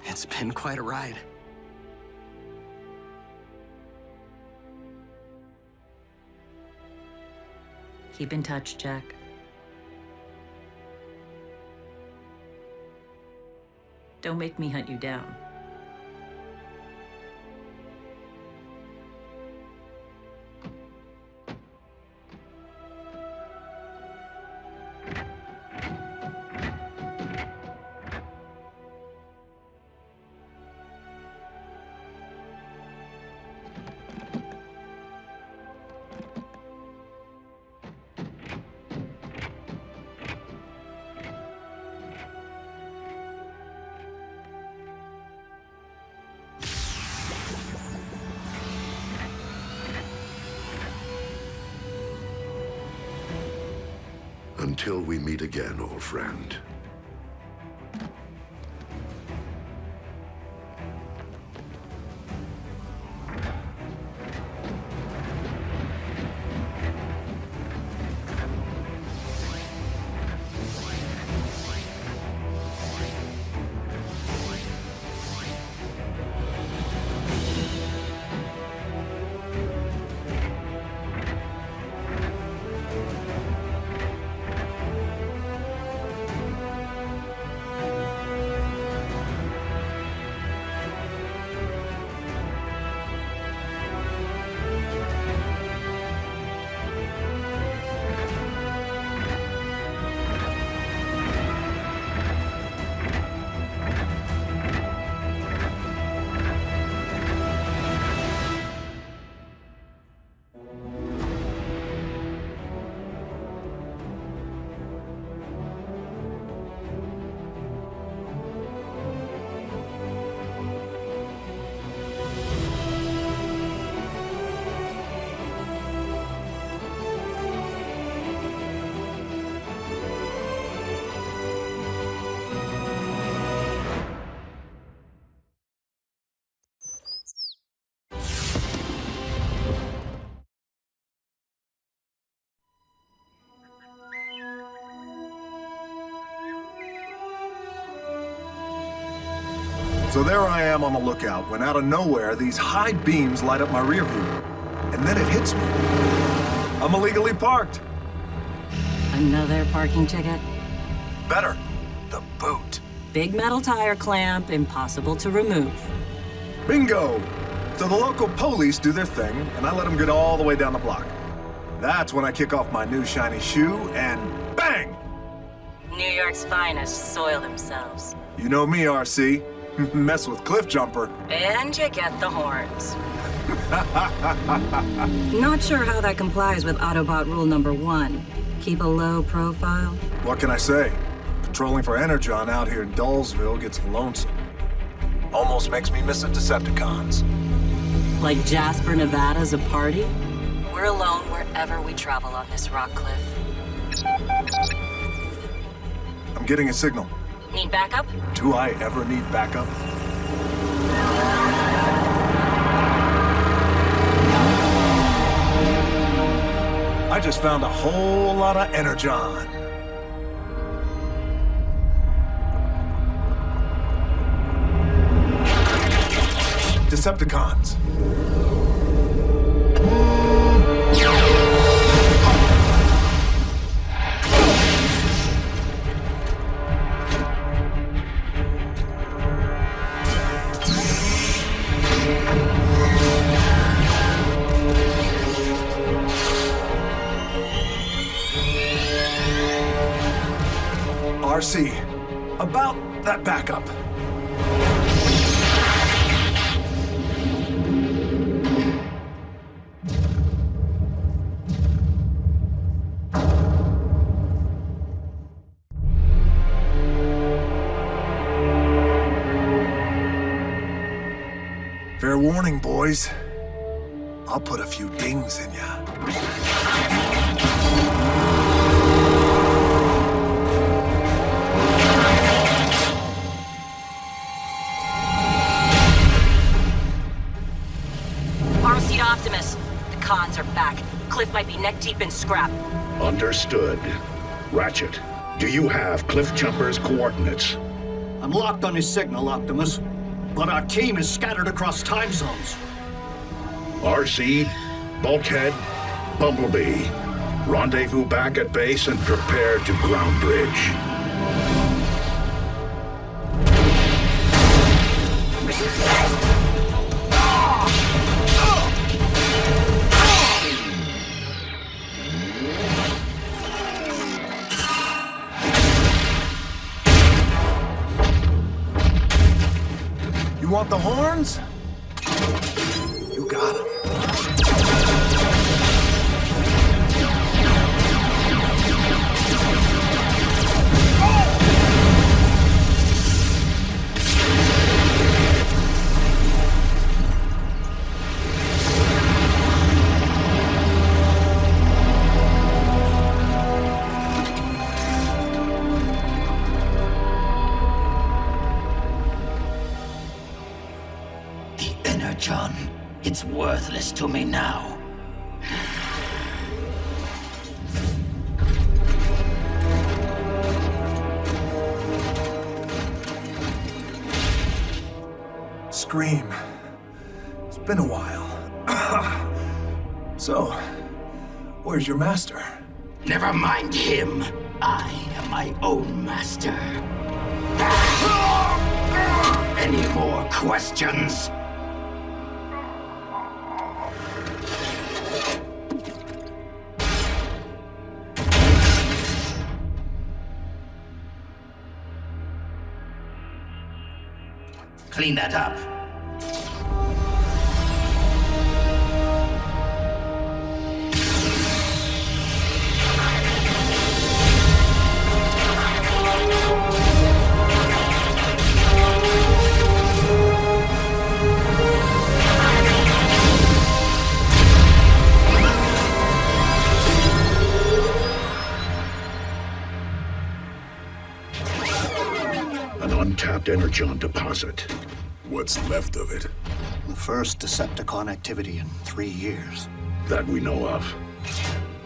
It's been quite a ride. Keep in touch, Jack. Don't make me hunt you down. Until we meet again, old friend. So there I am on the lookout, when out of nowhere, these high beams light up my rear view. And then it hits me. I'm illegally parked. Another parking ticket? Better. The boot. Big metal tire clamp, impossible to remove. Bingo! So the local police do their thing, and I let them get all the way down the block. That's when I kick off my new shiny shoe, and bang! New York's finest soil themselves. You know me, RC. Mess with Cliff Jumper. And you get the horns. Not sure how that complies with Autobot rule number 1. Keep a low profile. What can I say? Patrolling for Energon out here in Dullsville gets lonesome. Almost makes me miss the Decepticons. Like Jasper, Nevada's a party? We're alone wherever we travel on this rock cliff. I'm getting a signal. Need backup? Do I ever need backup? I just found a whole lot of Energon. Decepticons. RC, about that backup. Fair warning, boys. I'll put a few dings in ya. RC to Optimus. The cons are back. Cliff might be neck deep in scrap. Understood. Ratchet, do you have Cliff Jumper's coordinates? I'm locked on his signal, Optimus. But our team is scattered across time zones. RC, Bulkhead, Bumblebee. Rendezvous back at base and prepare to ground bridge. You want the horns? You got 'em. Energon, it's worthless to me now. Scream. It's been a while. So, where's your master? Never mind him. I am my own master. Any more questions? Clean that up. An untapped Energon deposit. What's left of it? The first Decepticon activity in 3 years. That we know of.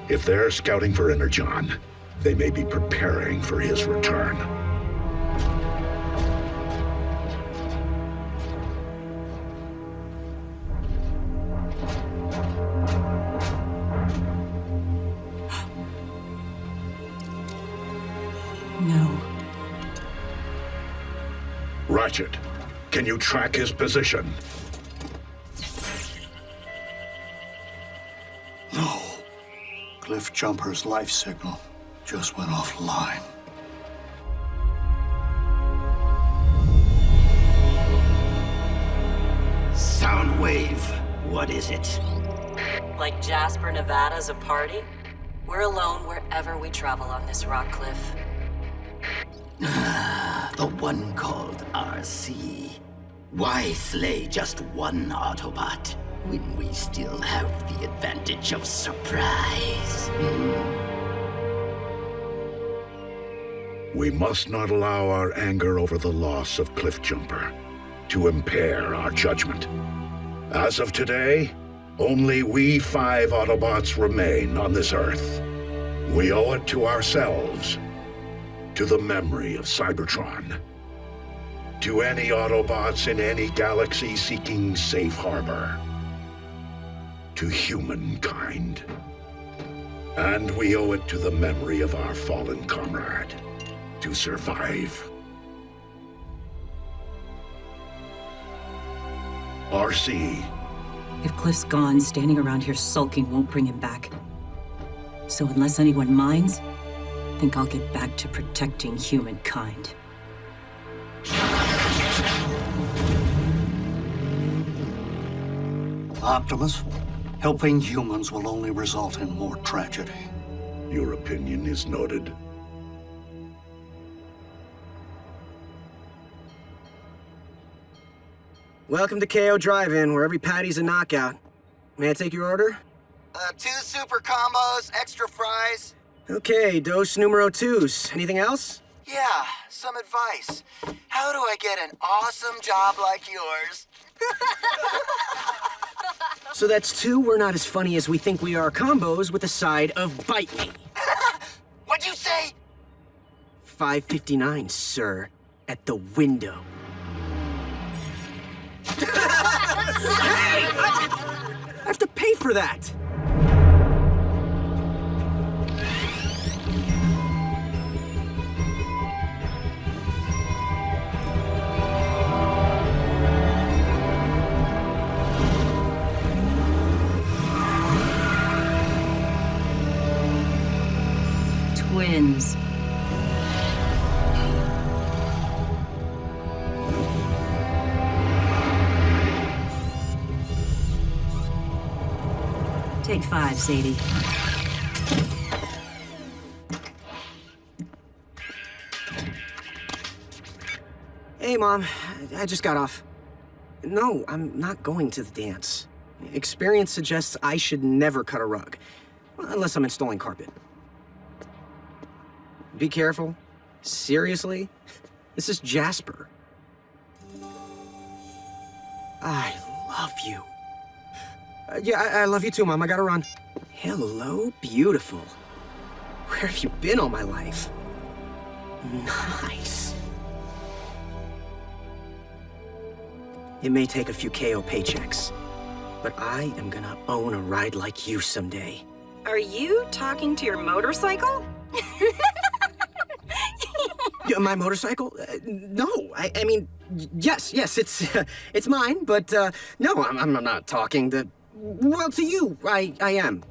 If they're scouting for Energon, they may be preparing for his return. No. Ratchet, can you track his position? No. Cliff Jumper's life signal just went offline. Soundwave, what is it? Like Jasper, Nevada's a party? We're alone wherever we travel on this rock cliff. The one called RC. Why slay just one Autobot? when we still have the advantage of surprise. We must not allow our anger over the loss of Cliffjumper to impair our judgment. As of today, only we 5 Autobots remain on this Earth. We owe it to ourselves, to the memory of Cybertron, to any Autobots in any galaxy seeking safe harbor, to humankind. And we owe it to the memory of our fallen comrade, to survive. RC. If Cliff's gone, standing around here sulking won't bring him back. So unless anyone minds, I think I'll get back to protecting humankind. Optimus, helping humans will only result in more tragedy. Your opinion is noted. Welcome to KO Drive-In, where every patty's a knockout. May I take your order? 2 super combos, extra fries. Okay, dose numero 2s. Anything else? Yeah, some advice. How do I get an awesome job like yours? So that's 2 we're not as funny as we think we are combos with a side of bite me. What'd you say? $5.59, sir, at the window. Hey! I have to pay for that! Twins. Take 5, Sadie. Hey, Mom. I just got off. No, I'm not going to the dance. Experience suggests I should never cut a rug. Unless I'm installing carpet. Be careful. Seriously? This is Jasper. I love you. Yeah, I love you too, Mom. I gotta run. Hello, beautiful. Where have you been all my life? Nice. It may take a few KO paychecks, but I am gonna own a ride like you someday. Are you talking to your motorcycle? My motorcycle? No, I mean, yes, it's mine, but no, I'm not talking to, well, to you, I am.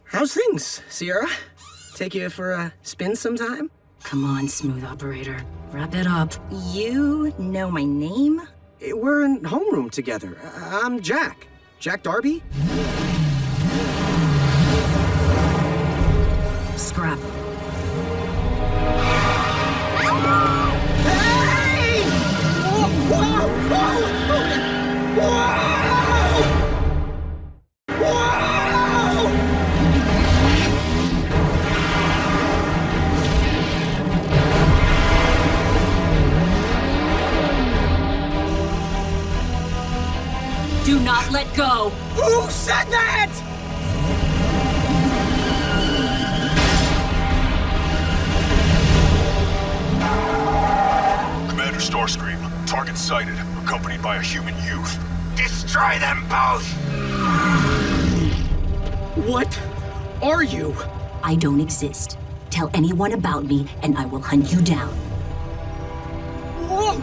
How's things, Sierra? Take you for a spin sometime? Come on, smooth operator. Wrap it up. You know my name? We're in homeroom together. I'm Jack. Jack Darby? Scrap. Hey! Whoa! Whoa! Do not let go! Who said that?! Commander Starscream, target sighted, accompanied by a human youth. Destroy them both! What are you? I don't exist. Tell anyone about me, and I will hunt you down. Whoa!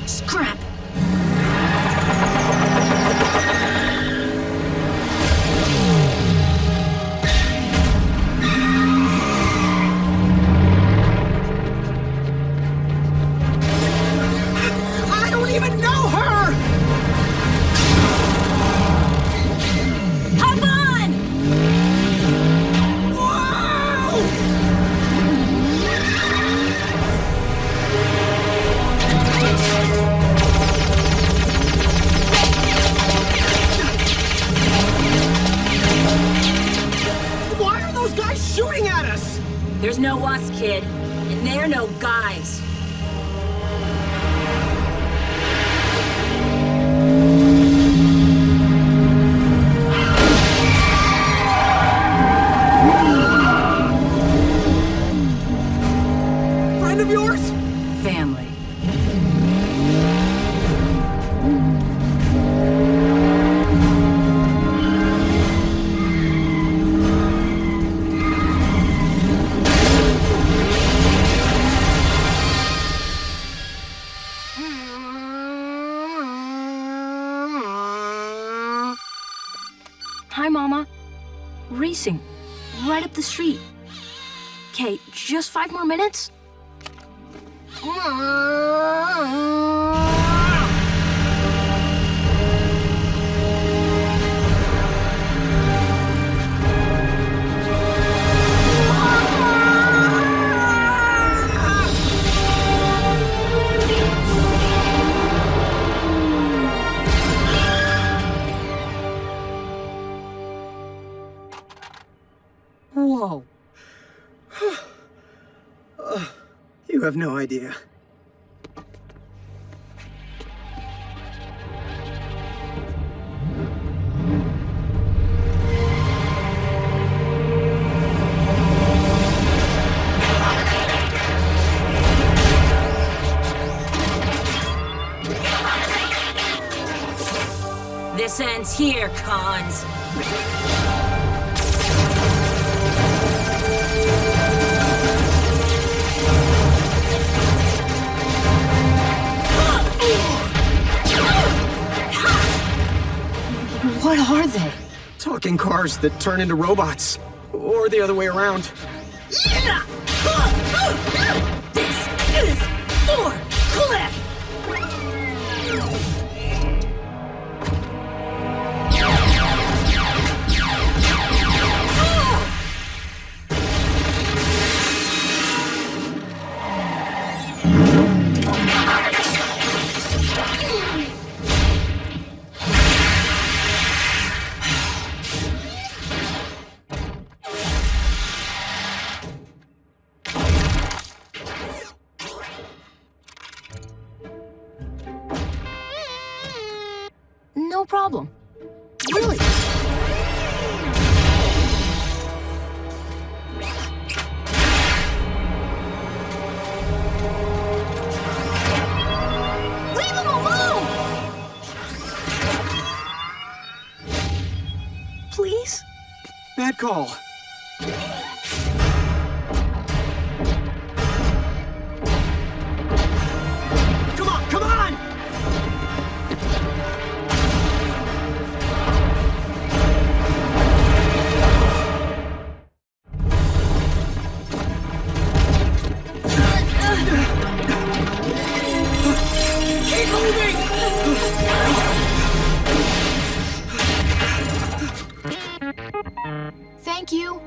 Scrap! I don't even know her! Hop on! Whoa! Guys shooting at us! There's no us, kid. And they're no guys. Friend of yours? Family. Hi, Mama. Racing. Right up the street. Okay, just 5 more minutes? Whoa. You have no idea. This ends here, cons. What are they? Talking cars that turn into robots. Or the other way around. This is for Cliff! No problem. Really? Leave him alone! Please? Bad call. Come on, come on! Keep moving! Thank you.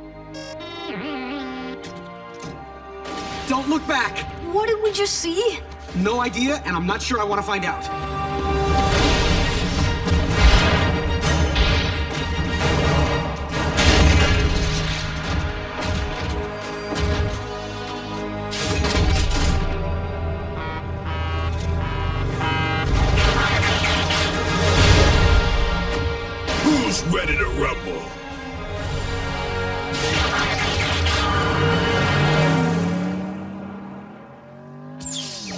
Don't look back! What did we just see? No idea, and I'm not sure I want to find out. Who's ready to rumble?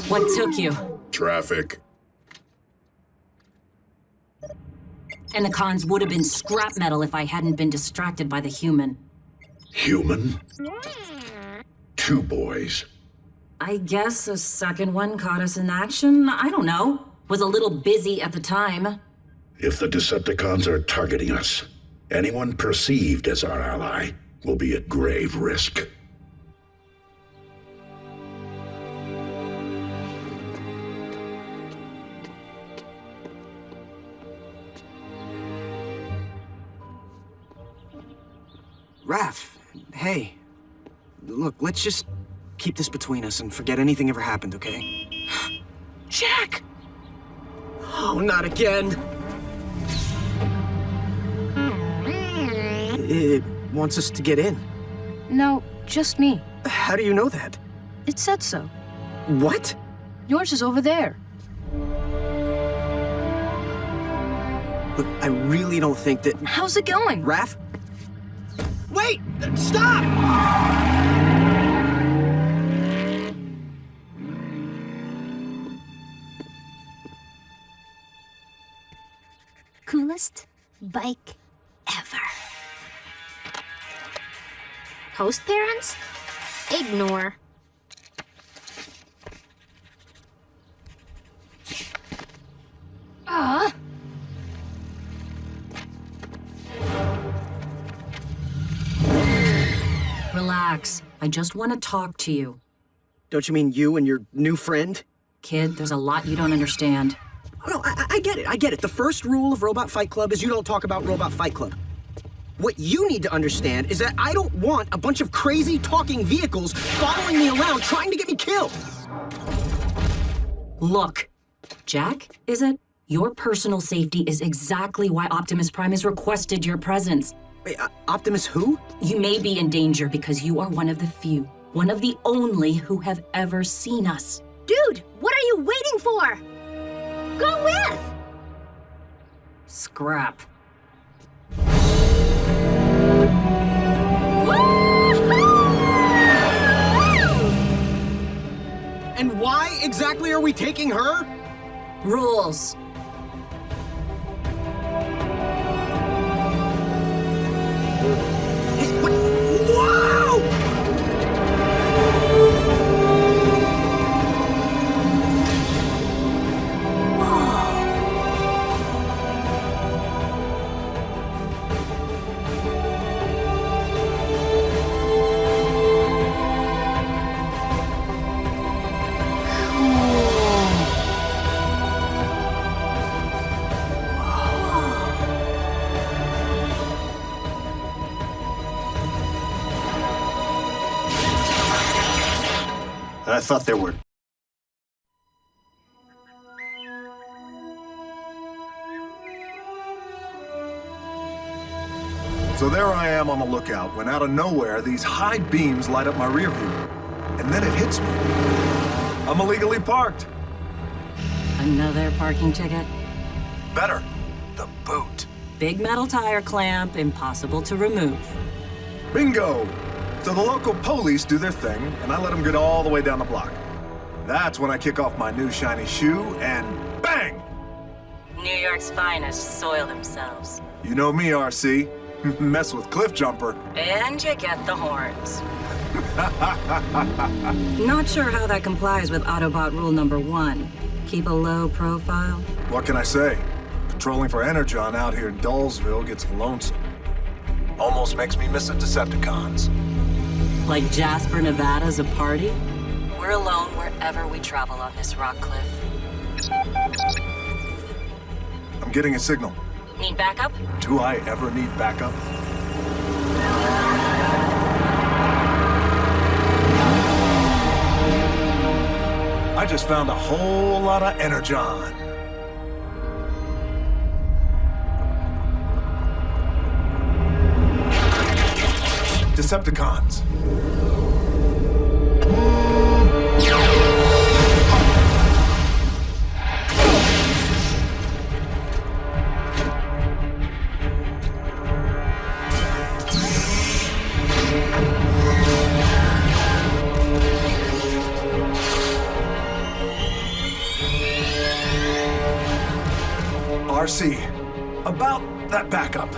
What took you? Traffic. And the cons would have been scrap metal if I hadn't been distracted by the human. Human? 2 boys. I guess the second one caught us in action. I don't know. Was a little busy at the time. If the Decepticons are targeting us, anyone perceived as our ally will be at grave risk. Raph, hey. Look, let's just keep this between us and forget anything ever happened, okay? Jack! Oh, not again! It wants us to get in. No, just me. How do you know that? It said so. What? Yours is over there. Look, I really don't think that... How's it going? Raph? Wait! Stop! Coolest bike ever. Host parents? Ignore. Relax. I just want to talk to you. Don't you mean you and your new friend? Kid, there's a lot you don't understand. Oh, no, I get it, I get it. The first rule of Robot Fight Club is you don't talk about Robot Fight Club. What you need to understand is that I don't want a bunch of crazy talking vehicles following me around trying to get me killed. Look, Jack, is it? Your personal safety is exactly why Optimus Prime has requested your presence. Wait, Optimus who? You may be in danger because you are one of the few, one of the only who have ever seen us. Dude, what are you waiting for? Go with! Scrap. And why exactly are we taking her? Rules. Hey, what? Whoa! I thought there were... So there I am on the lookout, when out of nowhere, these high beams light up my rear view. And then it hits me. I'm illegally parked. Another parking ticket? Better, the boot. Big metal tire clamp, impossible to remove. Bingo! So the local police do their thing, and I let them get all the way down the block. That's when I kick off my new shiny shoe, and bang! New York's finest soil themselves. You know me, RC. Mess with Cliff Jumper. And you get the horns. Not sure how that complies with Autobot rule number 1. Keep a low profile. What can I say? Patrolling for Energon out here in Dullsville gets lonesome. Almost makes me miss the Decepticons. Like Jasper, Nevada's a party? We're alone wherever we travel on this rock cliff. I'm getting a signal. Need backup? Do I ever need backup? I just found a whole lot of Energon. Decepticons. RC, about that backup.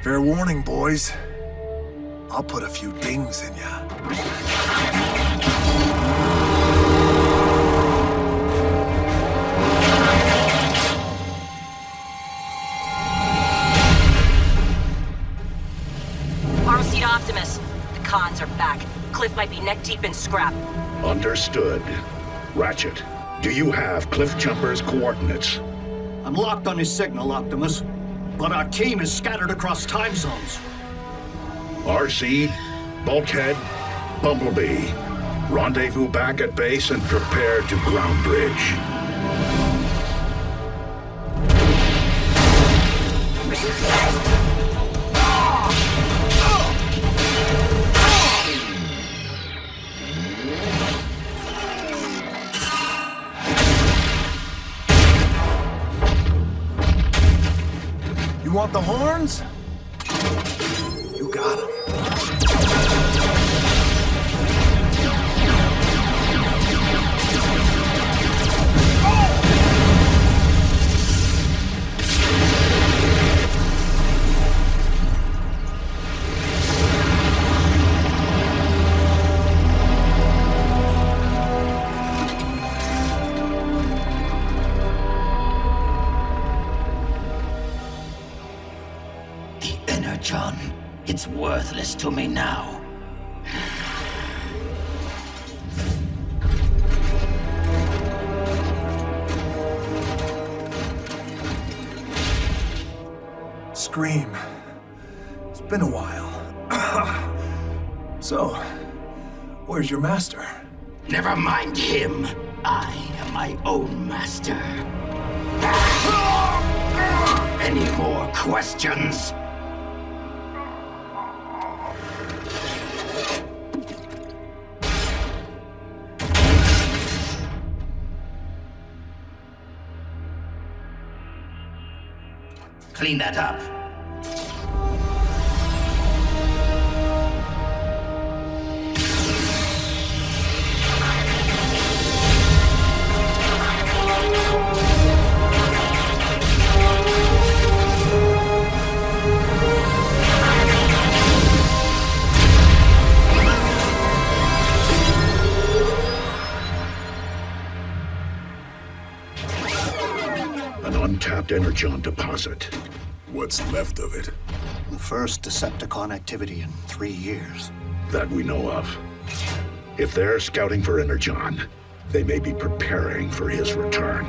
Fair warning, boys. I'll put a few dings in ya. RC to Optimus. The cons are back. Cliff might be neck deep in scrap. Understood. Ratchet, do you have Cliff Jumper's coordinates? I'm locked on his signal, Optimus. But our team is scattered across time zones. RC, Bulkhead, Bumblebee. Rendezvous back at base and prepare to ground bridge. You want the horns? You got 'em. Energon, it's worthless to me now. Scream. It's been a while. So, where's your master? Never mind him. I am my own master. Any more questions? Clean that up. An untapped Energon deposit. What's left of it? The first Decepticon activity in 3 years. That we know of. If they're scouting for Energon, they may be preparing for his return.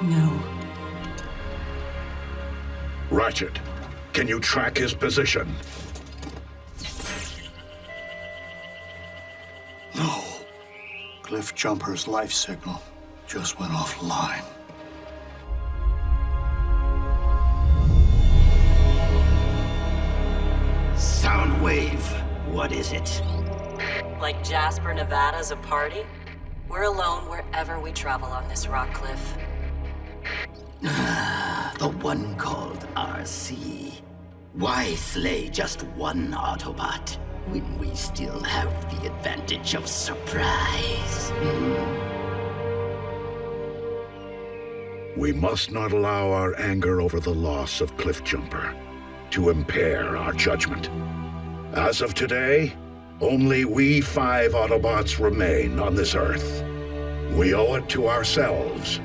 No. Ratchet, can you track his position? No. Cliff Jumper's life signal just went offline. Soundwave, what is it? Like Jasper, Nevada's a party? We're alone wherever we travel on this rock cliff. The one called RC. Why slay just one Autobot when we still have the advantage of surprise? We must not allow our anger over the loss of Cliff Jumper to impair our judgment. As of today, only we 5 Autobots remain on this Earth. We owe it to ourselves,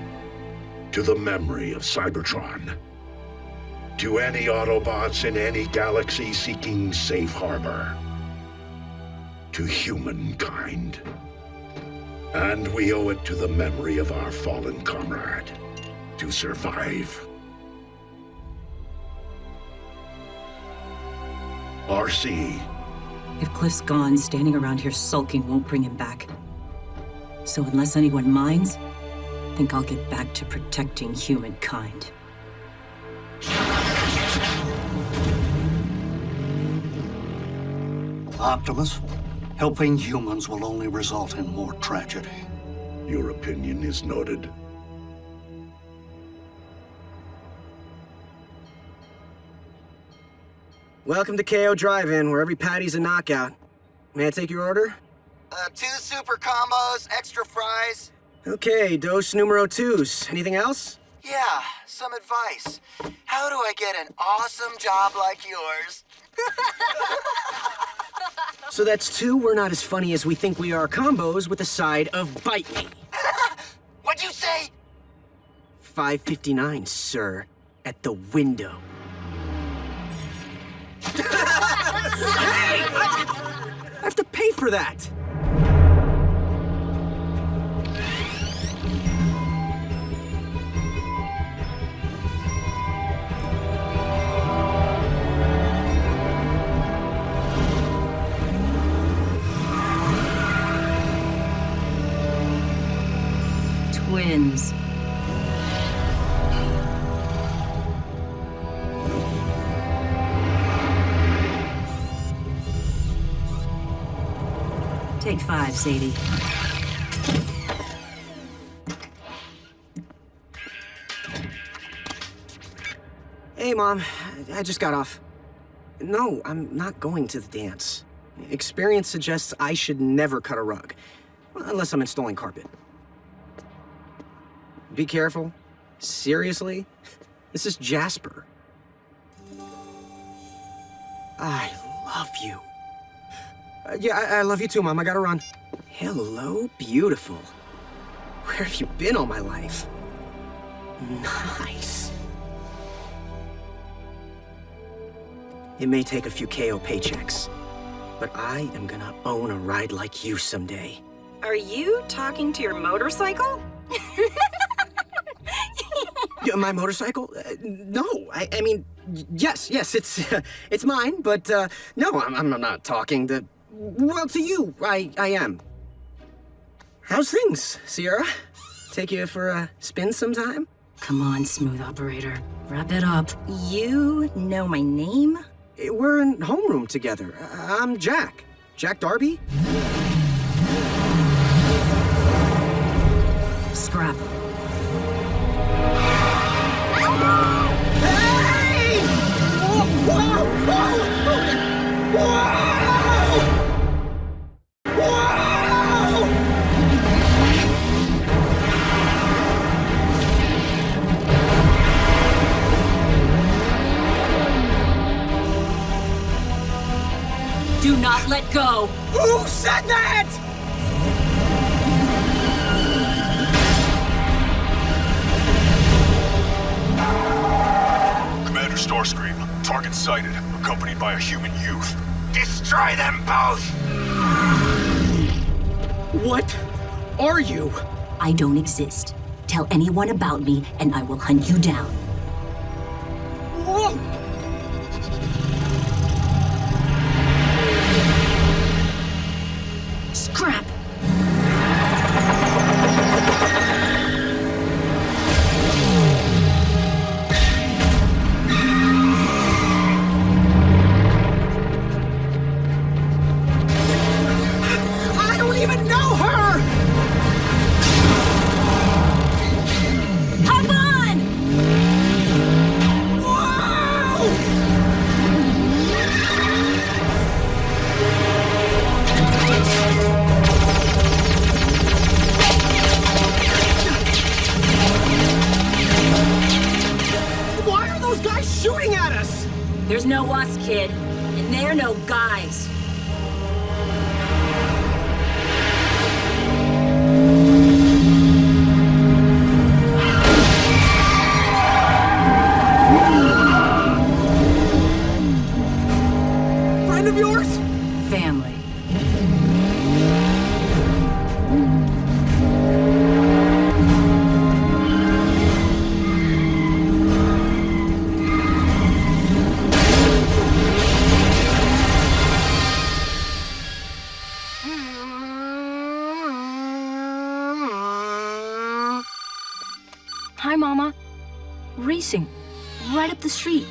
to the memory of Cybertron, to any Autobots in any galaxy seeking safe harbor, to humankind. And we owe it to the memory of our fallen comrade, to survive. RC. If Cliff's gone, standing around here sulking won't bring him back. So unless anyone minds, I think I'll get back to protecting humankind. Optimus, helping humans will only result in more tragedy. Your opinion is noted. Welcome to KO Drive-In, where every patty's a knockout. May I take your order? 2 super combos, extra fries. Okay, dose numero 2s. Anything else? Yeah, some advice. How do I get an awesome job like yours? So that's 2 we're not as funny as we think we are combos with a side of bite me. What'd you say? 5:59, sir. At the window. have to pay for that. Twins. Take 5, Sadie. Hey, Mom. I just got off. No, I'm not going to the dance. Experience suggests I should never cut a rug. Unless I'm installing carpet. Be careful. Seriously? This is Jasper. I love you. Yeah, I love you too, Mom. I gotta run. Hello, beautiful. Where have you been all my life? Nice. It may take a few KO paychecks, but I am gonna own a ride like you someday. Are you talking to your motorcycle? Yeah, my motorcycle? No, I mean, yes, it's mine, but no, I'm not talking to, well, to you, I am. How's things, Sierra? Take you for a spin sometime? Come on, smooth operator. Wrap it up. You know my name? We're in homeroom together. I'm Jack. Jack Darby? Scrap. Hey! Whoa! Whoa! Whoa! Do not let go! Who said that?! Commander Starscream, target sighted, accompanied by a human youth. Destroy them both! What are you? I don't exist. Tell anyone about me, and I will hunt you down. Whoa! Scrap! I don't even know her! Hop on! Why are those guys shooting at us? There's no us, kid. And they're no guys. Friend of yours? Family. Hi, Mama. Racing. Right up the street.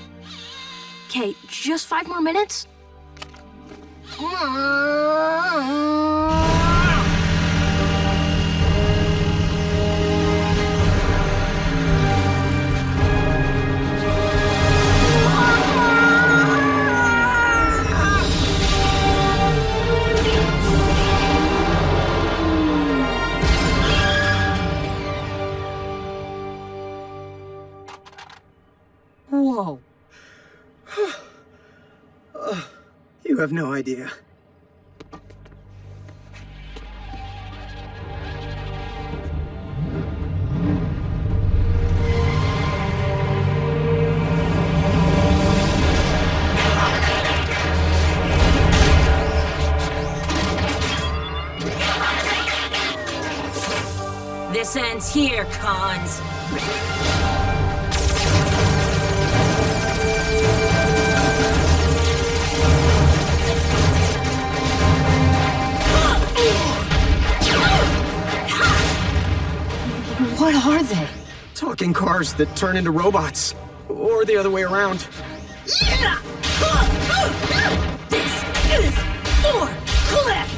Okay, just 5 more minutes? Whoa. You have no idea. ends here, Cons. What are they? Talking cars that turn into robots. Or the other way around. This is for Cliff!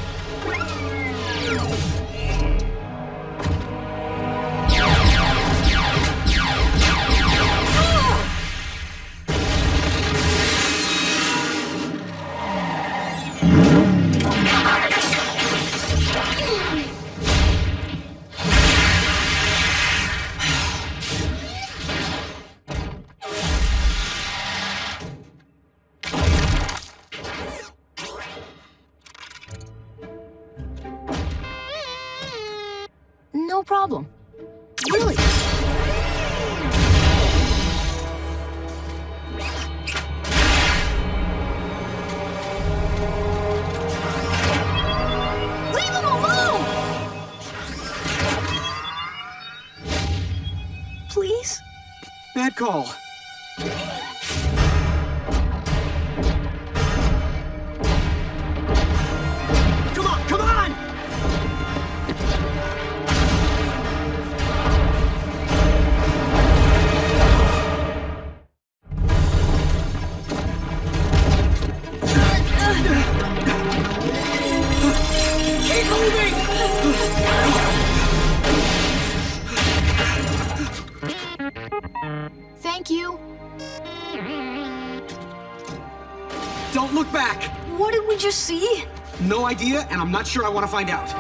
No problem. Really? Leave him alone! Please? Bad call. Come on, come on! Keep moving! Thank you. Don't look back! What did we just see? No idea, and I'm not sure I want to find out.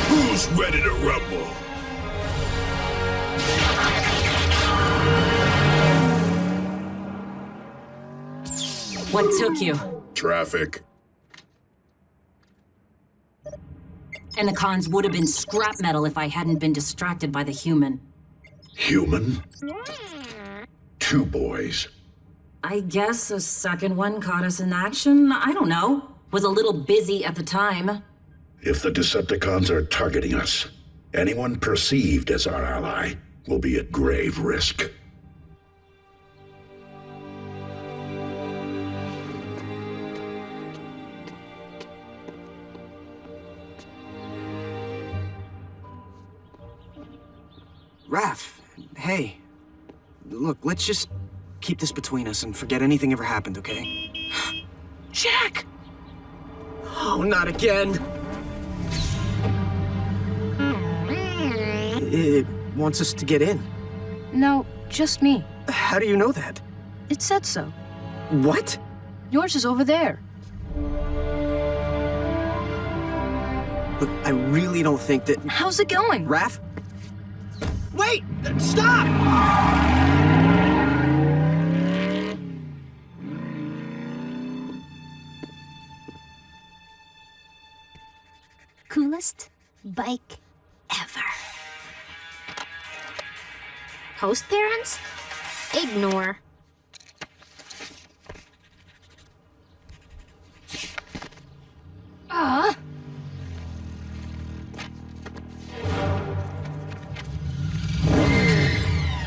Who's ready to rumble? What took you? Traffic. And the Cons would have been scrap metal if I hadn't been distracted by the human. Human? Two boys. I guess the second one caught us in action. I don't know. Was a little busy at the time. If the Decepticons are targeting us, anyone perceived as our ally will be at grave risk. Raph, hey. Look, let's just keep this between us and forget anything ever happened, okay? Jack! Oh, not again! It wants us to get in. No, just me. How do you know that? It said so. What? Yours is over there. Look, I really don't think that... How's it going? Raph? Wait! Stop! Coolest bike ever. Host parents? Ignore.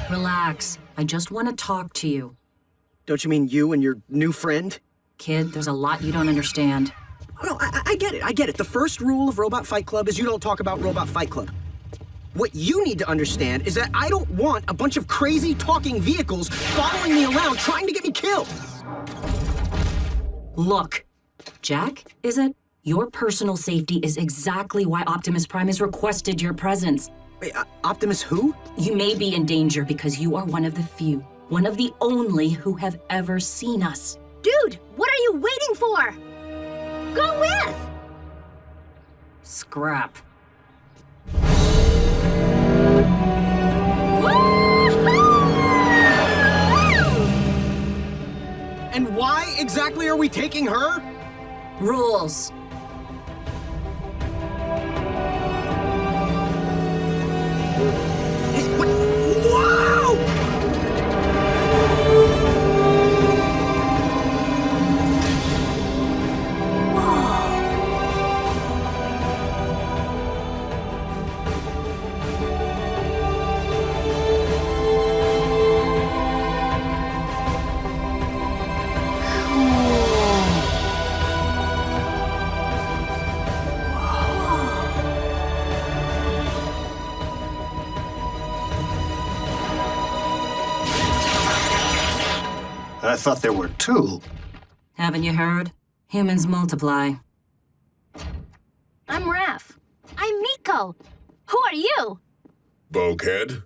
Relax. I just want to talk to you. Don't you mean you and your new friend? Kid, there's a lot you don't understand. Oh, no, I get it, I get it. The first rule of Robot Fight Club is you don't talk about Robot Fight Club. What you need to understand is that I don't want a bunch of crazy talking vehicles following me around trying to get me killed. Look, Jack, is it? Your personal safety is exactly why Optimus Prime has requested your presence. Wait, Optimus who? You may be in danger because you are one of the few, one of the only who have ever seen us. Dude, what are you waiting for? Go with! Scrap. And why exactly are we taking her? Rules. I thought there were two. Haven't you heard? Humans multiply. I'm Raph. I'm Miko. Who are you? Bulkhead?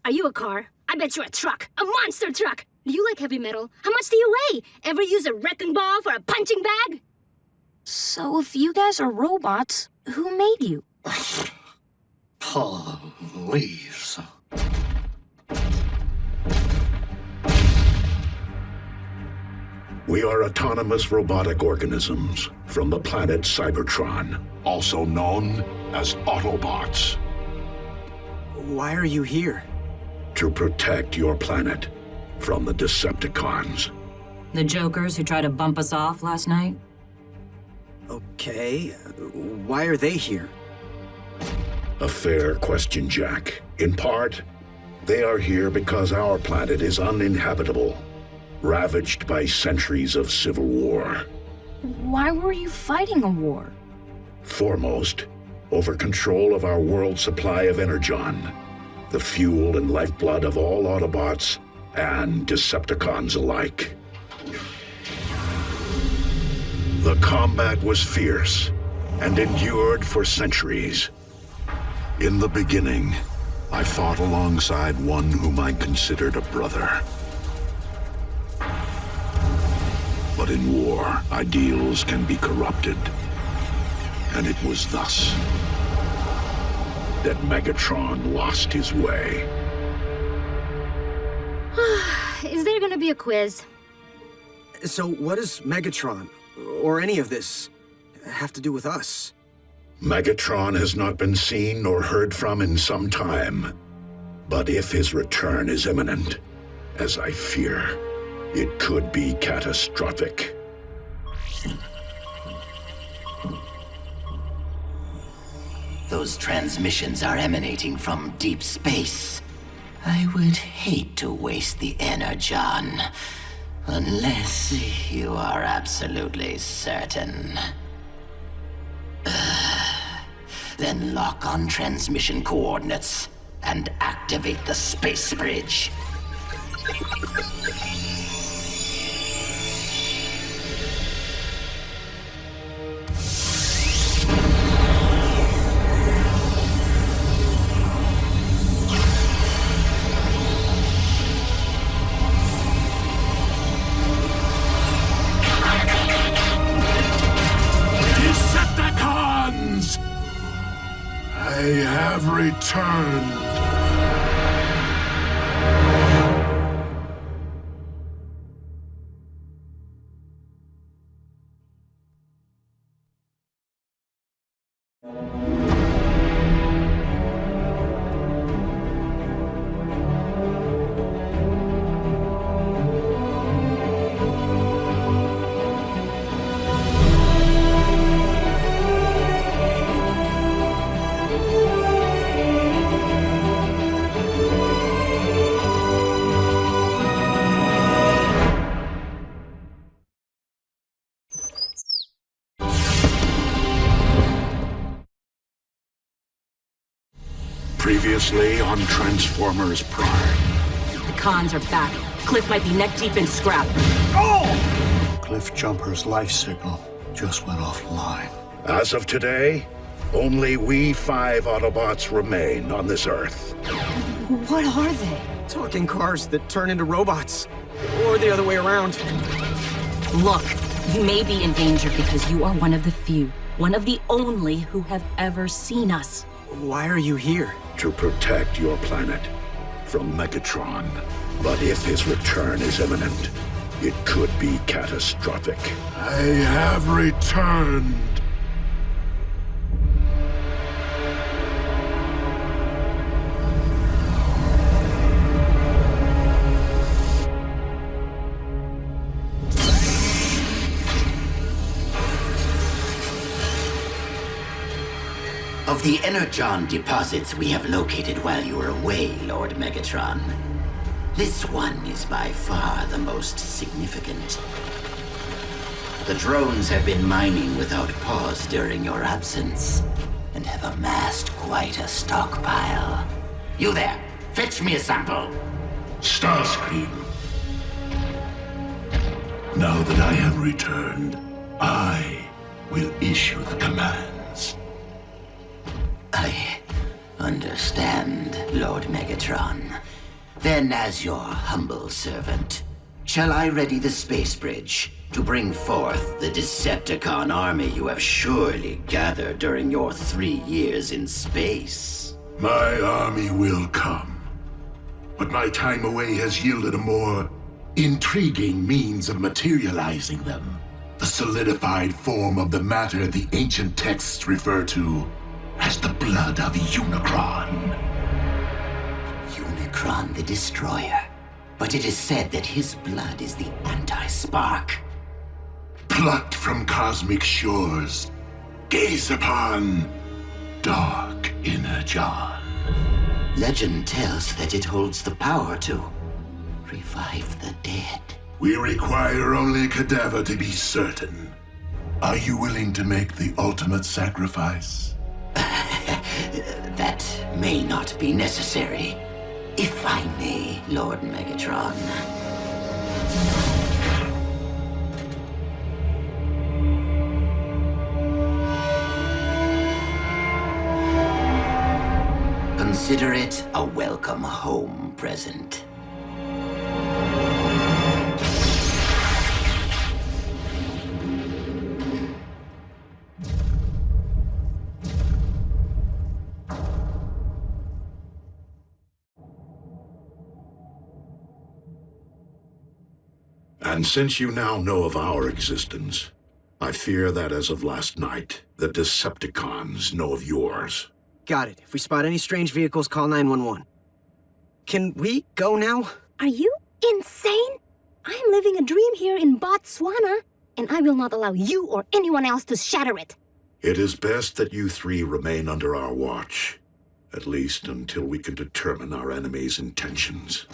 Are you a car? I bet you're a truck. A monster truck. Do you like heavy metal? How much do you weigh? Ever use a wrecking ball for a punching bag? So if you guys are robots, who made you? Please. We are autonomous robotic organisms from the planet Cybertron, also known as Autobots. Why are you here? To protect your planet from the Decepticons. The jokers who tried to bump us off last night? Okay, why are they here? A fair question, Jack. In part, they are here because our planet is uninhabitable, ravaged by centuries of civil war. Why were you fighting a war? Foremost, over control of our world's supply of Energon, the fuel and lifeblood of all Autobots and Decepticons alike. The combat was fierce and endured for centuries. In the beginning, I fought alongside one whom I considered a brother. But in war, ideals can be corrupted. And it was thus that Megatron lost his way. Is there gonna be a quiz? So what does Megatron, or any of this, have to do with us? Megatron has not been seen nor heard from in some time. But if his return is imminent, as I fear, it could be catastrophic. Those transmissions are emanating from deep space. I would hate to waste the Energon, unless you are absolutely certain. Then lock on transmission coordinates and activate the space bridge. Decepticons! I have returned. Previously on Transformers Prime. The cons are back. Cliff might be neck deep in scrap. Cliff Jumper's life signal just went offline. As of today, only we 5 Autobots remain on this Earth. What are they? Talking cars that turn into robots. Or the other way around. Look, you may be in danger because you are one of the few, one of the only who have ever seen us. Why are you here? To protect your planet from Megatron. But if his return is imminent, it could be catastrophic. I have returned. Of the Energon deposits we have located while you were away, Lord Megatron, this one is by far the most significant. The drones have been mining without pause during your absence, and have amassed quite a stockpile. You there, fetch me a sample. Starscream. Now that I have returned, I will issue the commands. I understand, Lord Megatron. Then, as your humble servant, shall I ready the space bridge to bring forth the Decepticon army you have surely gathered during your 3 years in space? My army will come, but my time away has yielded a more intriguing means of materializing them. The solidified form of the matter the ancient texts refer to as the blood of Unicron. Unicron the Destroyer. But it is said that his blood is the anti-spark. Plucked from cosmic shores, gaze upon dark Energon. Legend tells that it holds the power to revive the dead. We require only a cadaver to be certain. Are you willing to make the ultimate sacrifice? That may not be necessary. If I may, Lord Megatron. Consider it a welcome home present. And since you now know of our existence, I fear that as of last night, the Decepticons know of yours. Got it. If we spot any strange vehicles, call 911. Can we go now? Are you insane? I'm living a dream here in Botswana, and I will not allow you or anyone else to shatter it. It is best that you three remain under our watch, at least until we can determine our enemy's intentions.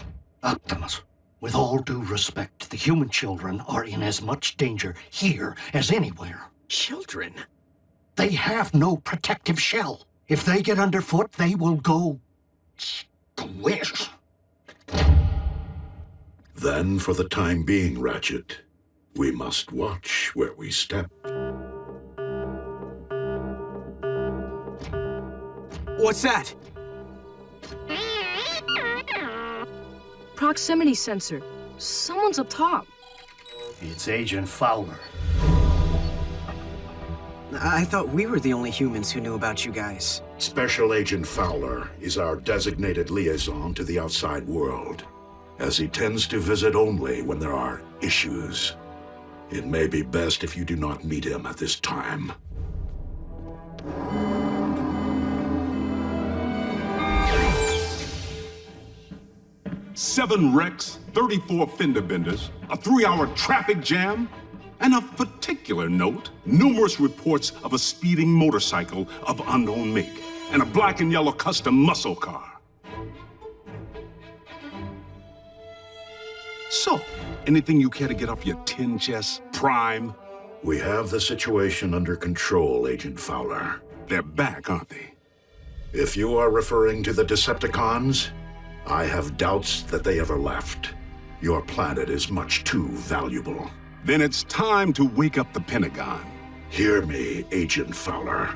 Optimus, with all due respect, the human children are in as much danger here as anywhere. Children? They have no protective shell. If they get underfoot, they will go squish. Then, for the time being, Ratchet, we must watch where we step. What's that? Proximity sensor. Someone's up top. It's Agent Fowler. I thought we were the only humans who knew about you guys. Special Agent Fowler is our designated liaison to the outside world, as he tends to visit only when there are issues. It may be best if you do not meet him at this time. Seven wrecks, 34 fender benders, a 3-hour traffic jam, and of particular note, numerous reports of a speeding motorcycle of unknown make, and a black and yellow custom muscle car. So, anything you care to get off your tin chest, Prime? We have the situation under control, Agent Fowler. They're back, aren't they? If you are referring to the Decepticons, I have doubts that they ever left. Your planet is much too valuable. Then it's time to wake up the Pentagon. Hear me, Agent Fowler.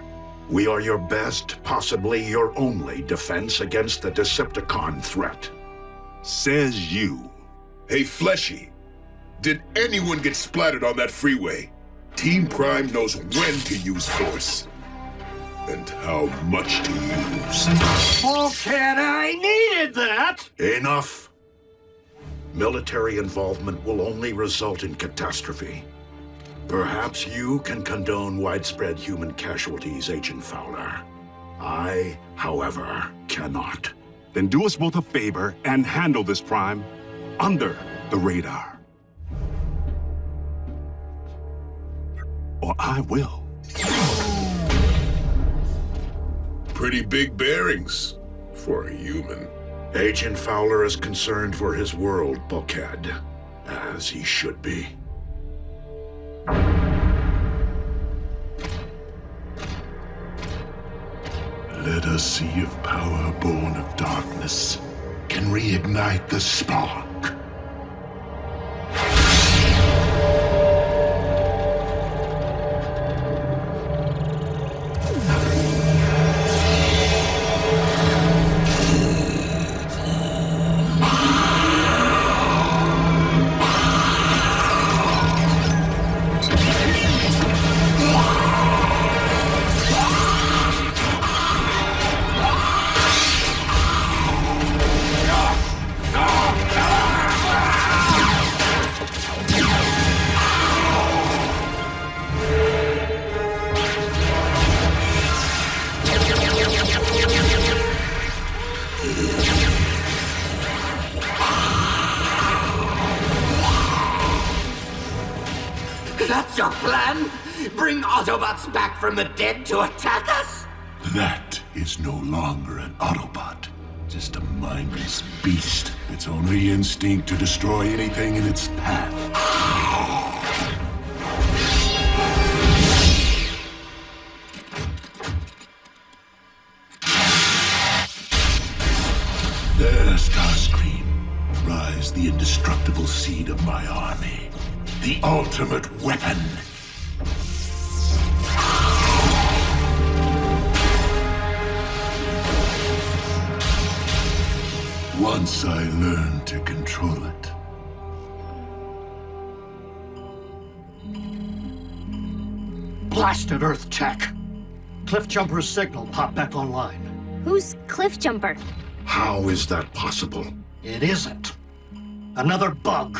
We are your best, possibly your only defense against the Decepticon threat. Says you. Hey, Fleshy. Did anyone get splattered on that freeway? Team Prime knows when to use force. And how much to use. Oh, Cat, I needed that! Enough. Military involvement will only result in catastrophe. Perhaps you can condone widespread human casualties, Agent Fowler. I, however, cannot. Then do us both a favor and handle this, Prime, under the radar. Or I will. Pretty big bearings for a human. Agent Fowler is concerned for his world, Buckhead, as he should be. Let us see if power born of darkness can reignite the spark. That's your plan? Bring Autobots back from the dead to attack us? That is no longer an Autobot. Just a mindless beast. Its only instinct to destroy anything in its path. There, Starscream. Rise the indestructible seed of my army. The ultimate weapon. Once I learn to control it. Blasted Earth check. Cliffjumper's signal popped back online. Who's Cliffjumper? How is that possible? It isn't. Another bug.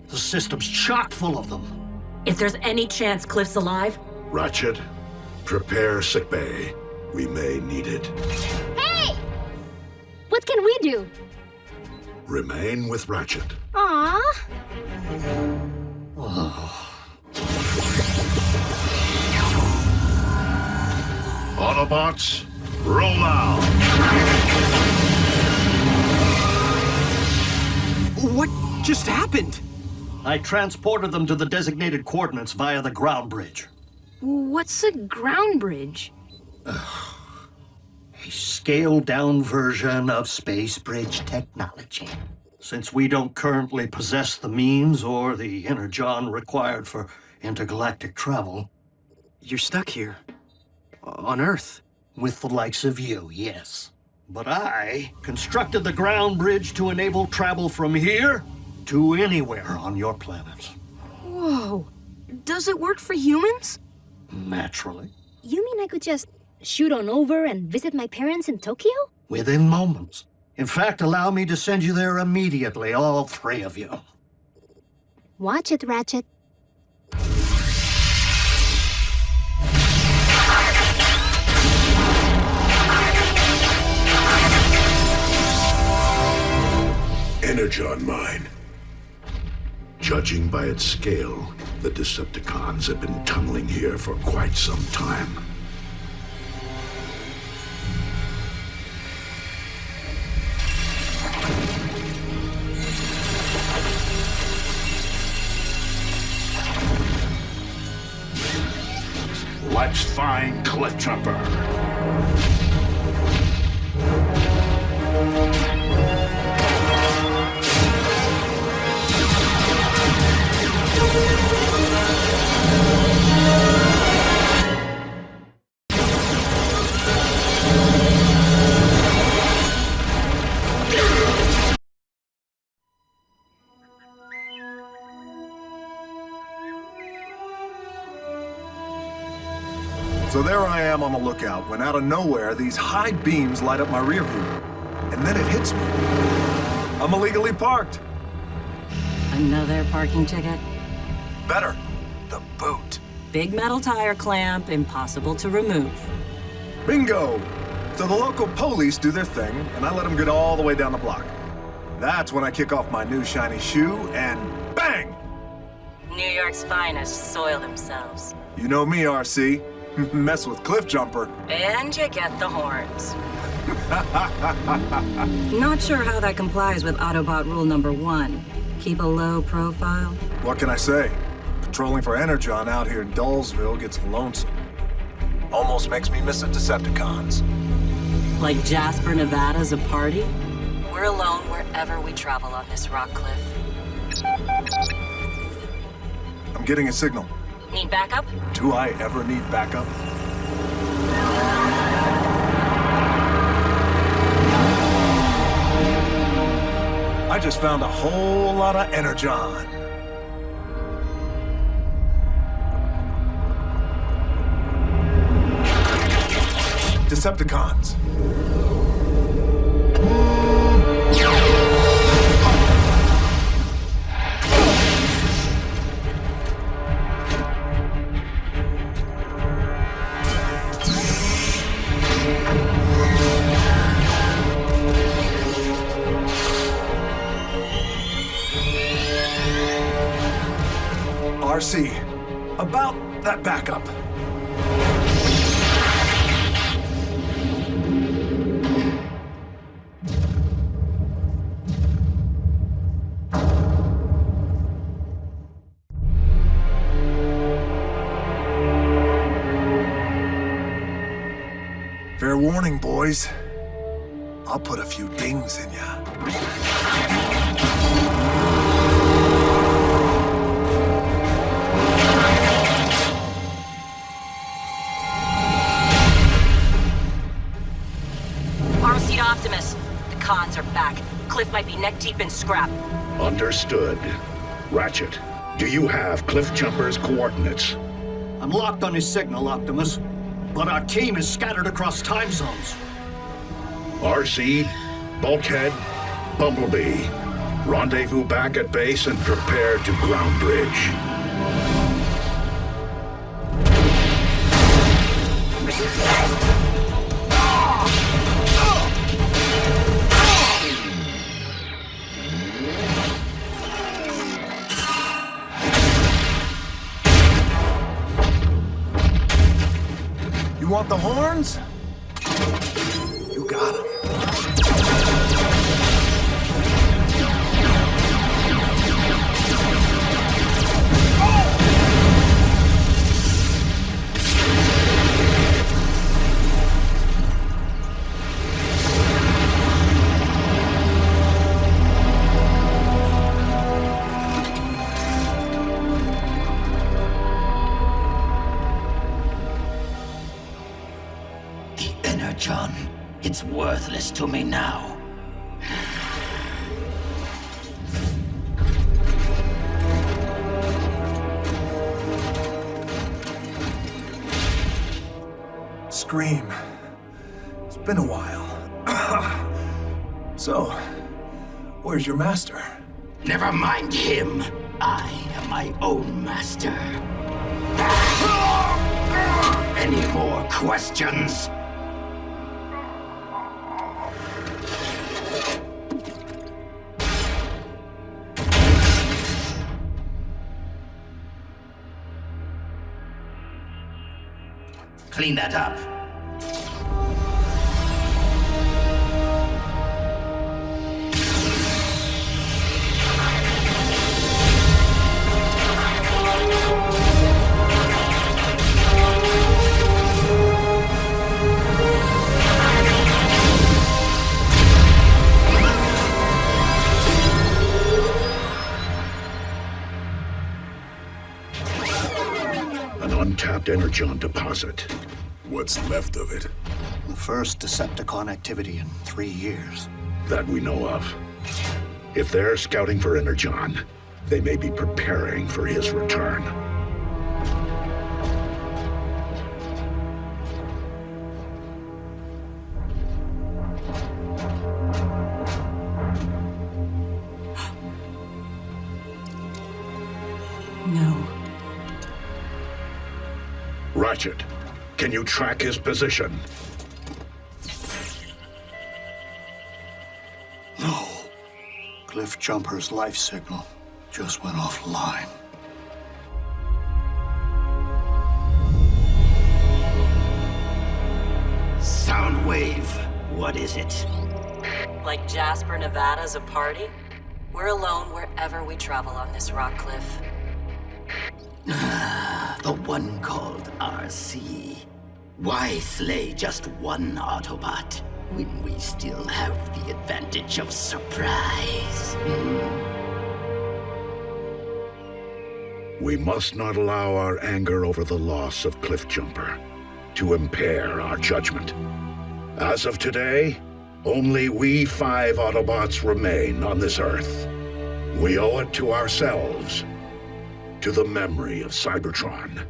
The system's chock full of them. If there's any chance Cliff's alive... Ratchet, prepare sickbay. We may need it. Hey! What can we do? Remain with Ratchet. Aww. Autobots, roll out! What just happened? I transported them to the designated coordinates via the ground bridge. What's a ground bridge? A scaled-down version of space bridge technology. Since we don't currently possess the means or the Energon required for intergalactic travel... You're stuck here. On Earth. With the likes of you, yes. But I constructed the ground bridge to enable travel from here to anywhere on your planet. Whoa. Does it work for humans? Naturally. You mean I could just shoot on over and visit my parents in Tokyo? Within moments. In fact, allow me to send you there immediately, all three of you. Watch it, Ratchet. Energon mine. Judging by its scale, the Decepticons have been tunneling here for quite some time. Let's find Cliffjumper. So there I am on the lookout, when out of nowhere, these high beams light up my rear view. And then it hits me. I'm illegally parked. Another parking ticket? Better. The boot. Big metal tire clamp, impossible to remove. Bingo! So the local police do their thing, and I let them get all the way down the block. That's when I kick off my new shiny shoe, and bang! New York's finest soil themselves. You know me, RC. Mess with Cliffjumper. And you get the horns. Not sure how that complies with Autobot rule number 1. Keep a low profile. What can I say? Patrolling for Energon out here in Dullsville gets lonesome. Almost makes me miss the Decepticons. Like Jasper, Nevada's a party? We're alone wherever we travel on this rock cliff. I'm getting a signal. Need backup? Do I ever need backup? I just found a whole lot of Energon. Decepticons. RC, About that backup. Fair warning, boys. I'll put a few dings in ya. Armseed Optimus. The cons are back. Cliff might be neck deep in scrap. Understood. Ratchet, do you have Cliff Jumper's coordinates? I'm locked on his signal, Optimus. But our team is scattered across time zones. RC, Bulkhead, Bumblebee. Rendezvous back at base and prepare to ground bridge. You want the horns? You got them. Energon, it's worthless to me now. Scream. It's been a while. So, where's your master? Never mind him. I am my own master. Any more questions? Clean that up. An untapped Energon deposit. What's left of it? The first Decepticon activity in 3 years. That we know of. If they're scouting for Energon, they may be preparing for his return. No. Ratchet, can you track his position? No. Cliff Jumper's life signal just went offline. Soundwave, what is it? Like Jasper, Nevada's a party? We're alone wherever we travel on this rock cliff. The one called RC. Why slay just one Autobot when we still have the advantage of surprise? We must not allow our anger over the loss of Cliff Jumper to impair our judgment. As of today, only we 5 Autobots remain on this Earth. We owe it to ourselves, to the memory of Cybertron,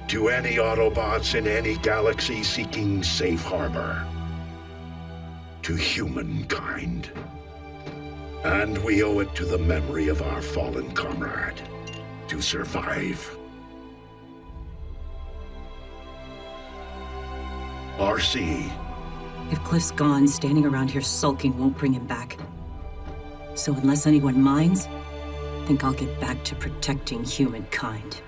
to any Autobots in any galaxy seeking safe harbor, to humankind. And we owe it to the memory of our fallen comrade, to survive. RC. If Cliff's gone, standing around here sulking won't bring him back. So unless anyone minds, I think I'll get back to protecting humankind.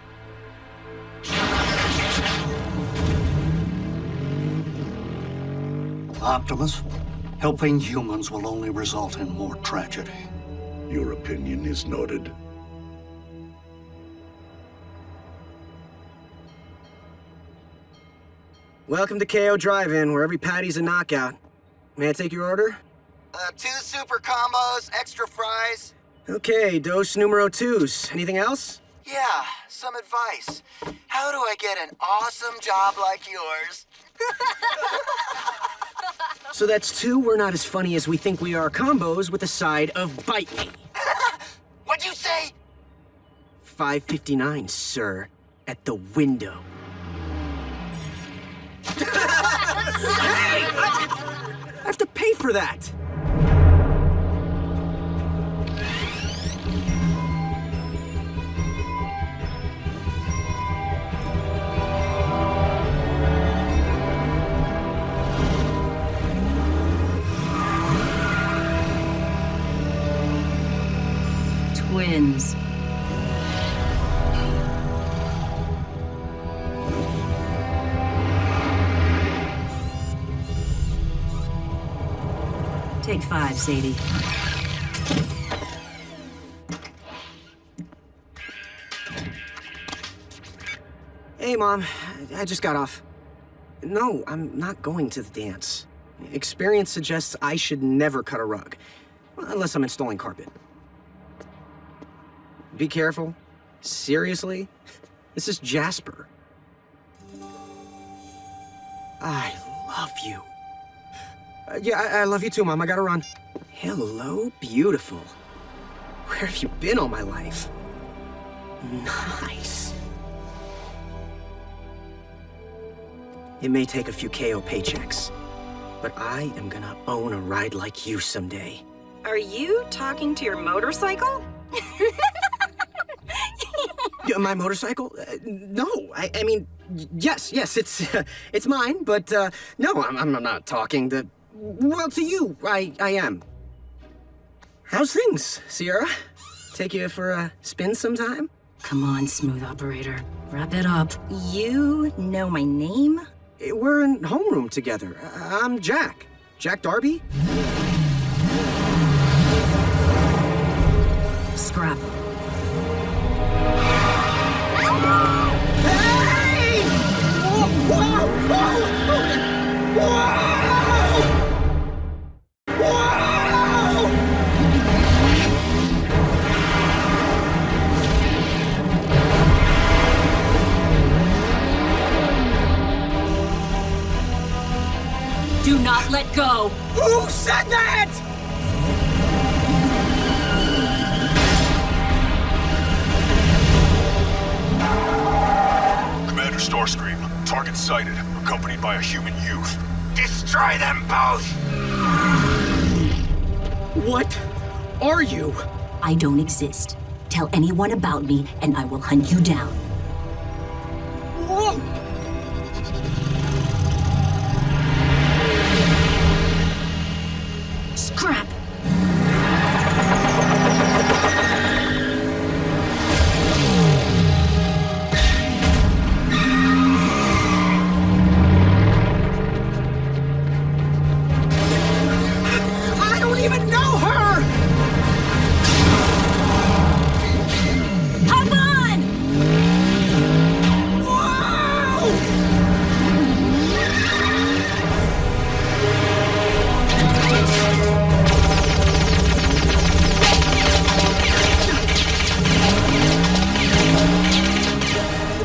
Optimus, helping humans will only result in more tragedy. Your opinion is noted. Welcome to KO Drive-In, where every patty's a knockout. May I take your order? 2 super combos, extra fries. Okay, dose numero 2s. Anything else? Yeah, some advice. How do I get an awesome job like yours? So that's 2 we're not as funny as we think we are combos with a side of bite me. What'd you say? $5.59, sir. At the window. Hey! I have to pay for that! Twins. Take 5, Sadie. Hey, Mom. I just got off. No, I'm not going to the dance. Experience suggests I should never cut a rug. Unless I'm installing carpet. Be careful. Seriously? This is Jasper. I love you. Yeah, I love you too, Mom. I gotta run. Hello, beautiful. Where have you been all my life? Nice. It may take a few KO paychecks, but I am gonna own a ride like you someday. Are you talking to your motorcycle? My motorcycle? No, I mean, yes, it's mine, but no, I'm not talking to, well, to you, I am. How's things, Sierra? Take you for a spin sometime? Come on, smooth operator. Wrap it up. You know my name? We're in homeroom together. I'm Jack. Jack Darby? Scrap. Hey! Whoa! Whoa! Whoa! Whoa! Do not let go! Who said that?! Commander Starscream, target sighted, accompanied by a human youth. Destroy them both! What are you? I don't exist. Tell anyone about me, and I will hunt you down. Whoa! Scrap! I don't even know her! Hop on!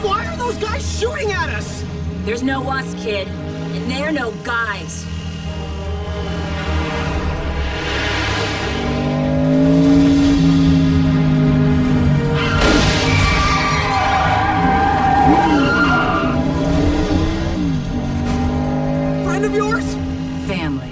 Why are those guys shooting at us? There's no us, kid. And they're no guys. Friend of yours? Family.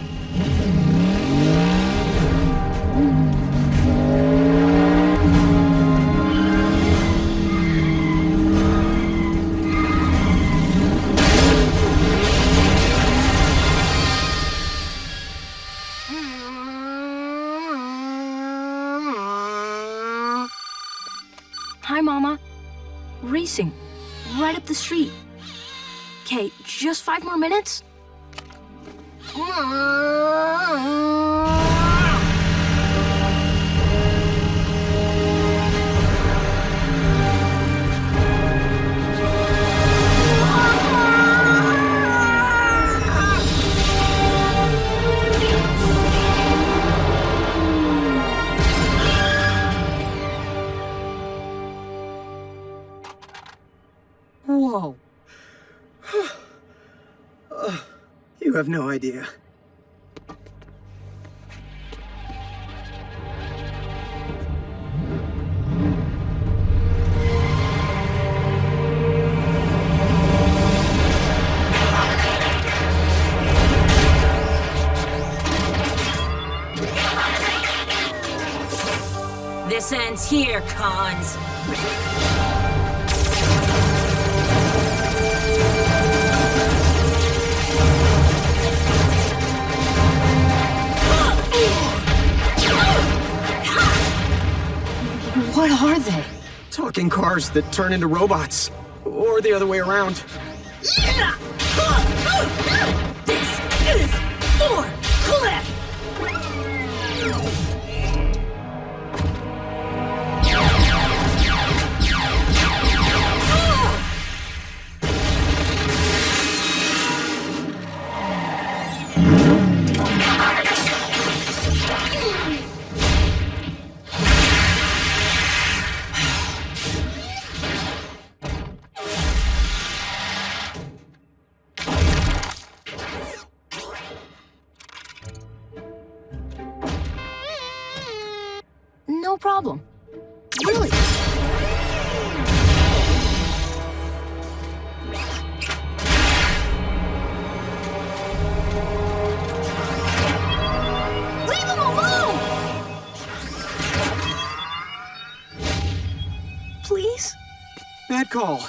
Hi, Mama. Racing. Right up the street. Okay, just 5 more minutes? Whoa. You have no idea. This ends here, Cons. What are they? Talking cars that turn into robots. Or the other way around. This is for Cliff! No problem. Really? Leave him alone! Please? Bad call.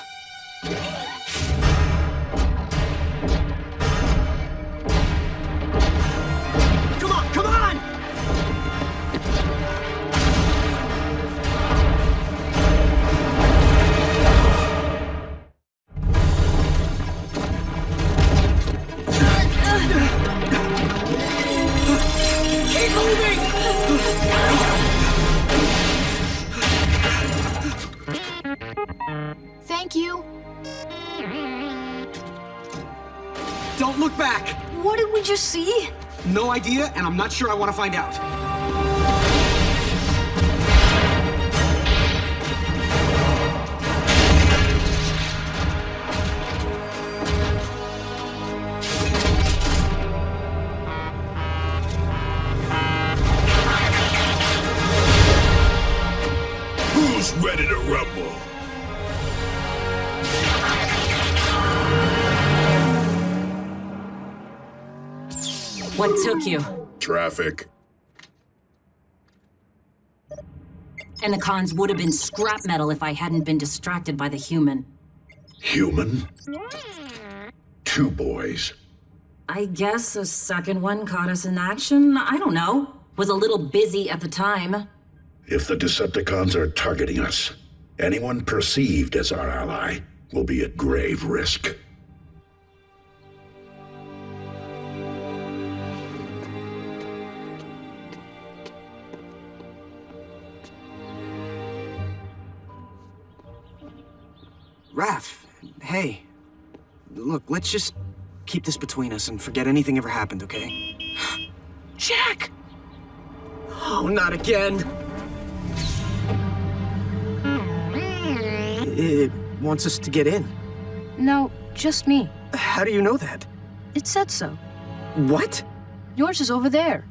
Come on, come on! Keep moving! Thank you. Don't look back! What did we just see? No idea, and I'm not sure I want to find out. Who's ready to rumble? What took you? Traffic. And the Cons would have been scrap metal if I hadn't been distracted by the human. Human? Two boys. I guess the second one caught us in action. I don't know. Was a little busy at the time. If the Decepticons are targeting us, anyone perceived as our ally will be at grave risk. Raph, hey. Look, let's just keep this between us and forget anything ever happened, okay? Jack! Oh, not again! It wants us to get in. No, just me. How do you know that? It said so. What? Yours is over there.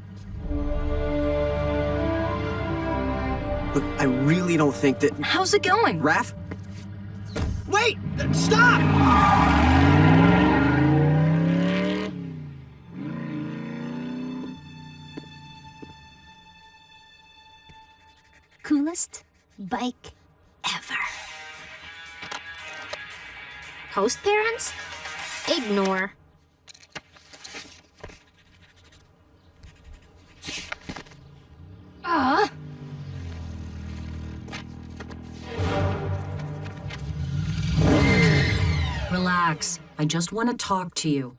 Look, I really don't think that... How's it going? Raph? Wait! Stop! Coolest bike ever. Host parents? Ignore. Relax. I just want to talk to you.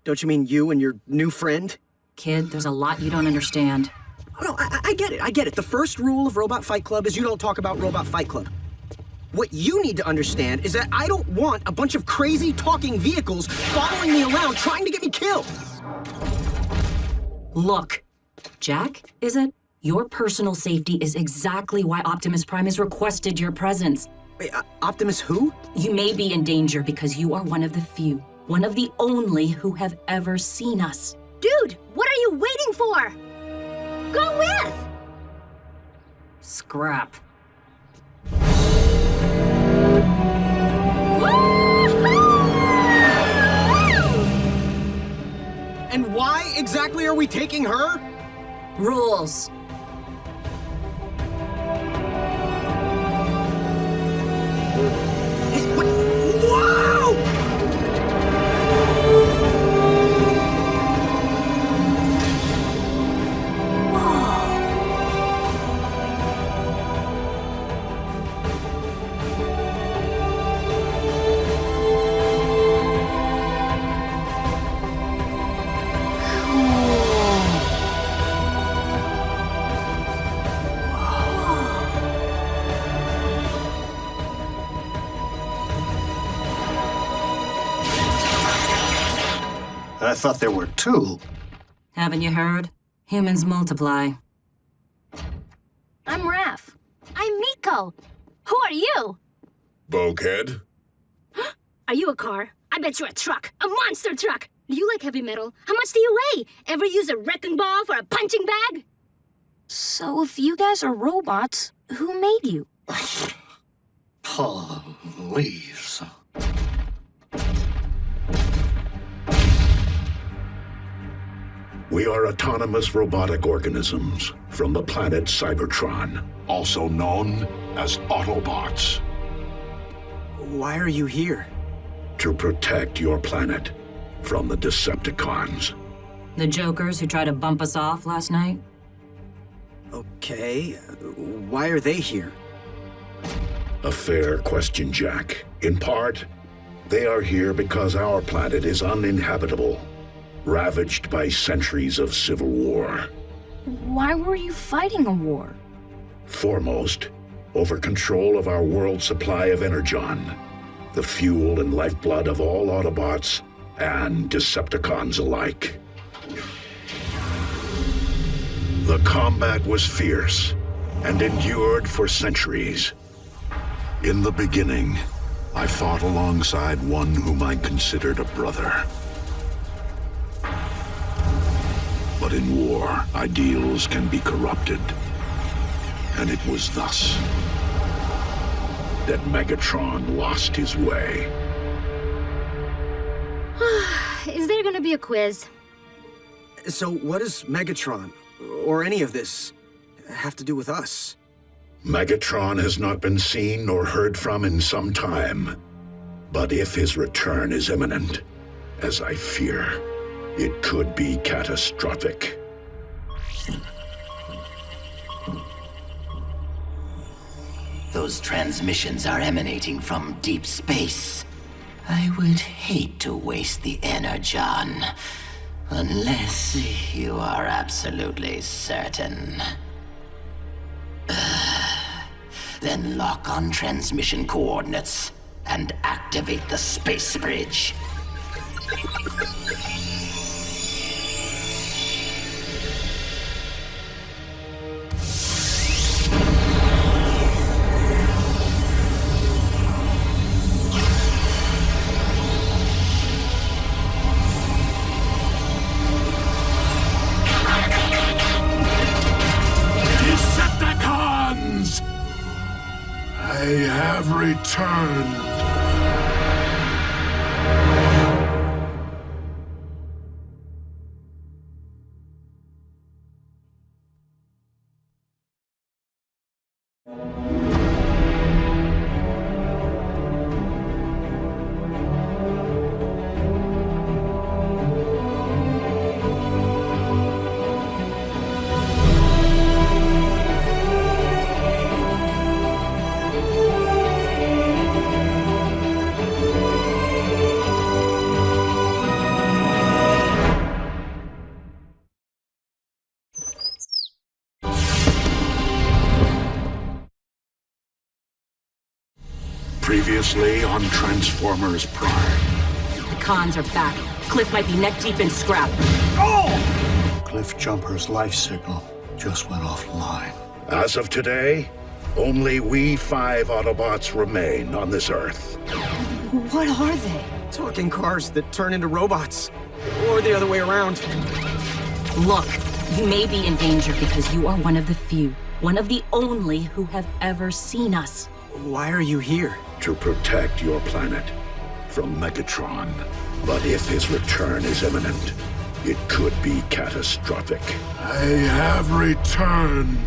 Don't you mean you and your new friend? Kid, there's a lot you don't understand. Oh, no, I get it, I get it. The first rule of Robot Fight Club is you don't talk about Robot Fight Club. What you need to understand is that I don't want a bunch of crazy talking vehicles following me around trying to get me killed. Look, Jack, is it? Your personal safety is exactly why Optimus Prime has requested your presence. Wait, Optimus who? You may be in danger because you are one of the few, one of the only who have ever seen us. Dude, what are you waiting for? Go with! Scrap. And why exactly are we taking her? Rules. Hey, what? Whoa! I thought there were two. Haven't you heard? Humans multiply. I'm Raph. I'm Miko. Who are you? Bulkhead? Are you a car? I bet you're a truck. A monster truck! Do you like heavy metal? How much do you weigh? Ever use a wrecking ball for a punching bag? So if you guys are robots, who made you? Please. We are autonomous robotic organisms from the planet Cybertron, also known as Autobots. Why are you here? To protect your planet from the Decepticons. The jokers who tried to bump us off last night? Okay, why are they here? A fair question, Jack. In part, they are here because our planet is uninhabitable, ravaged by centuries of civil war. Why were you fighting a war? Foremost, over control of our world supply of Energon, the fuel and lifeblood of all Autobots and Decepticons alike. The combat was fierce and endured for centuries. In the beginning, I fought alongside one whom I considered a brother. But in war, ideals can be corrupted. And it was thus that Megatron lost his way. Is there gonna be a quiz? So what does Megatron, or any of this, have to do with us? Megatron has not been seen nor heard from in some time. But if his return is imminent, as I fear, it could be catastrophic. Those transmissions are emanating from deep space. I would hate to waste the Energon, unless you are absolutely certain. Then lock on transmission coordinates and activate the space bridge. Decepticons! I have returned. Previously on Transformers Prime. The cons are back. Cliff might be neck deep in scrap. Cliff Jumper's life signal just went offline. As of today, only we 5 Autobots remain on this Earth. What are they? Talking cars that turn into robots. Or the other way around. Look, you may be in danger because you are one of the few, one of the only who have ever seen us. Why are you here? To protect your planet from Megatron. But if his return is imminent, it could be catastrophic. I have returned.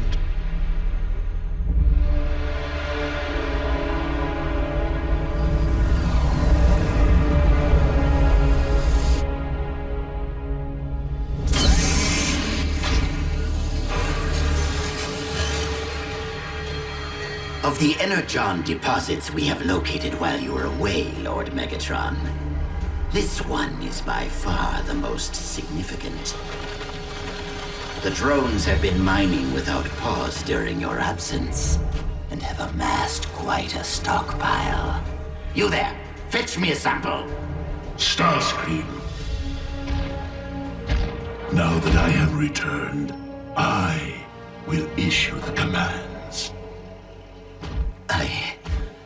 Of the Energon deposits we have located while you were away, Lord Megatron, this one is by far the most significant. The drones have been mining without pause during your absence, and have amassed quite a stockpile. You there, fetch me a sample. Starscream. Now that I have returned, I will issue the commands. I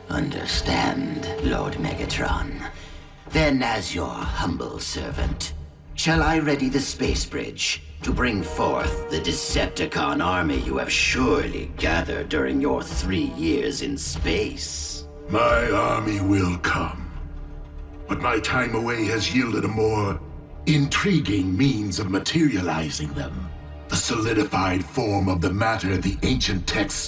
understand, Lord Megatron. Then, as your humble servant, shall I ready the space bridge to bring forth the Decepticon army you have surely gathered during your 3 years in space? My army will come, but my time away has yielded a more intriguing means of materializing them. The solidified form of the matter the ancient texts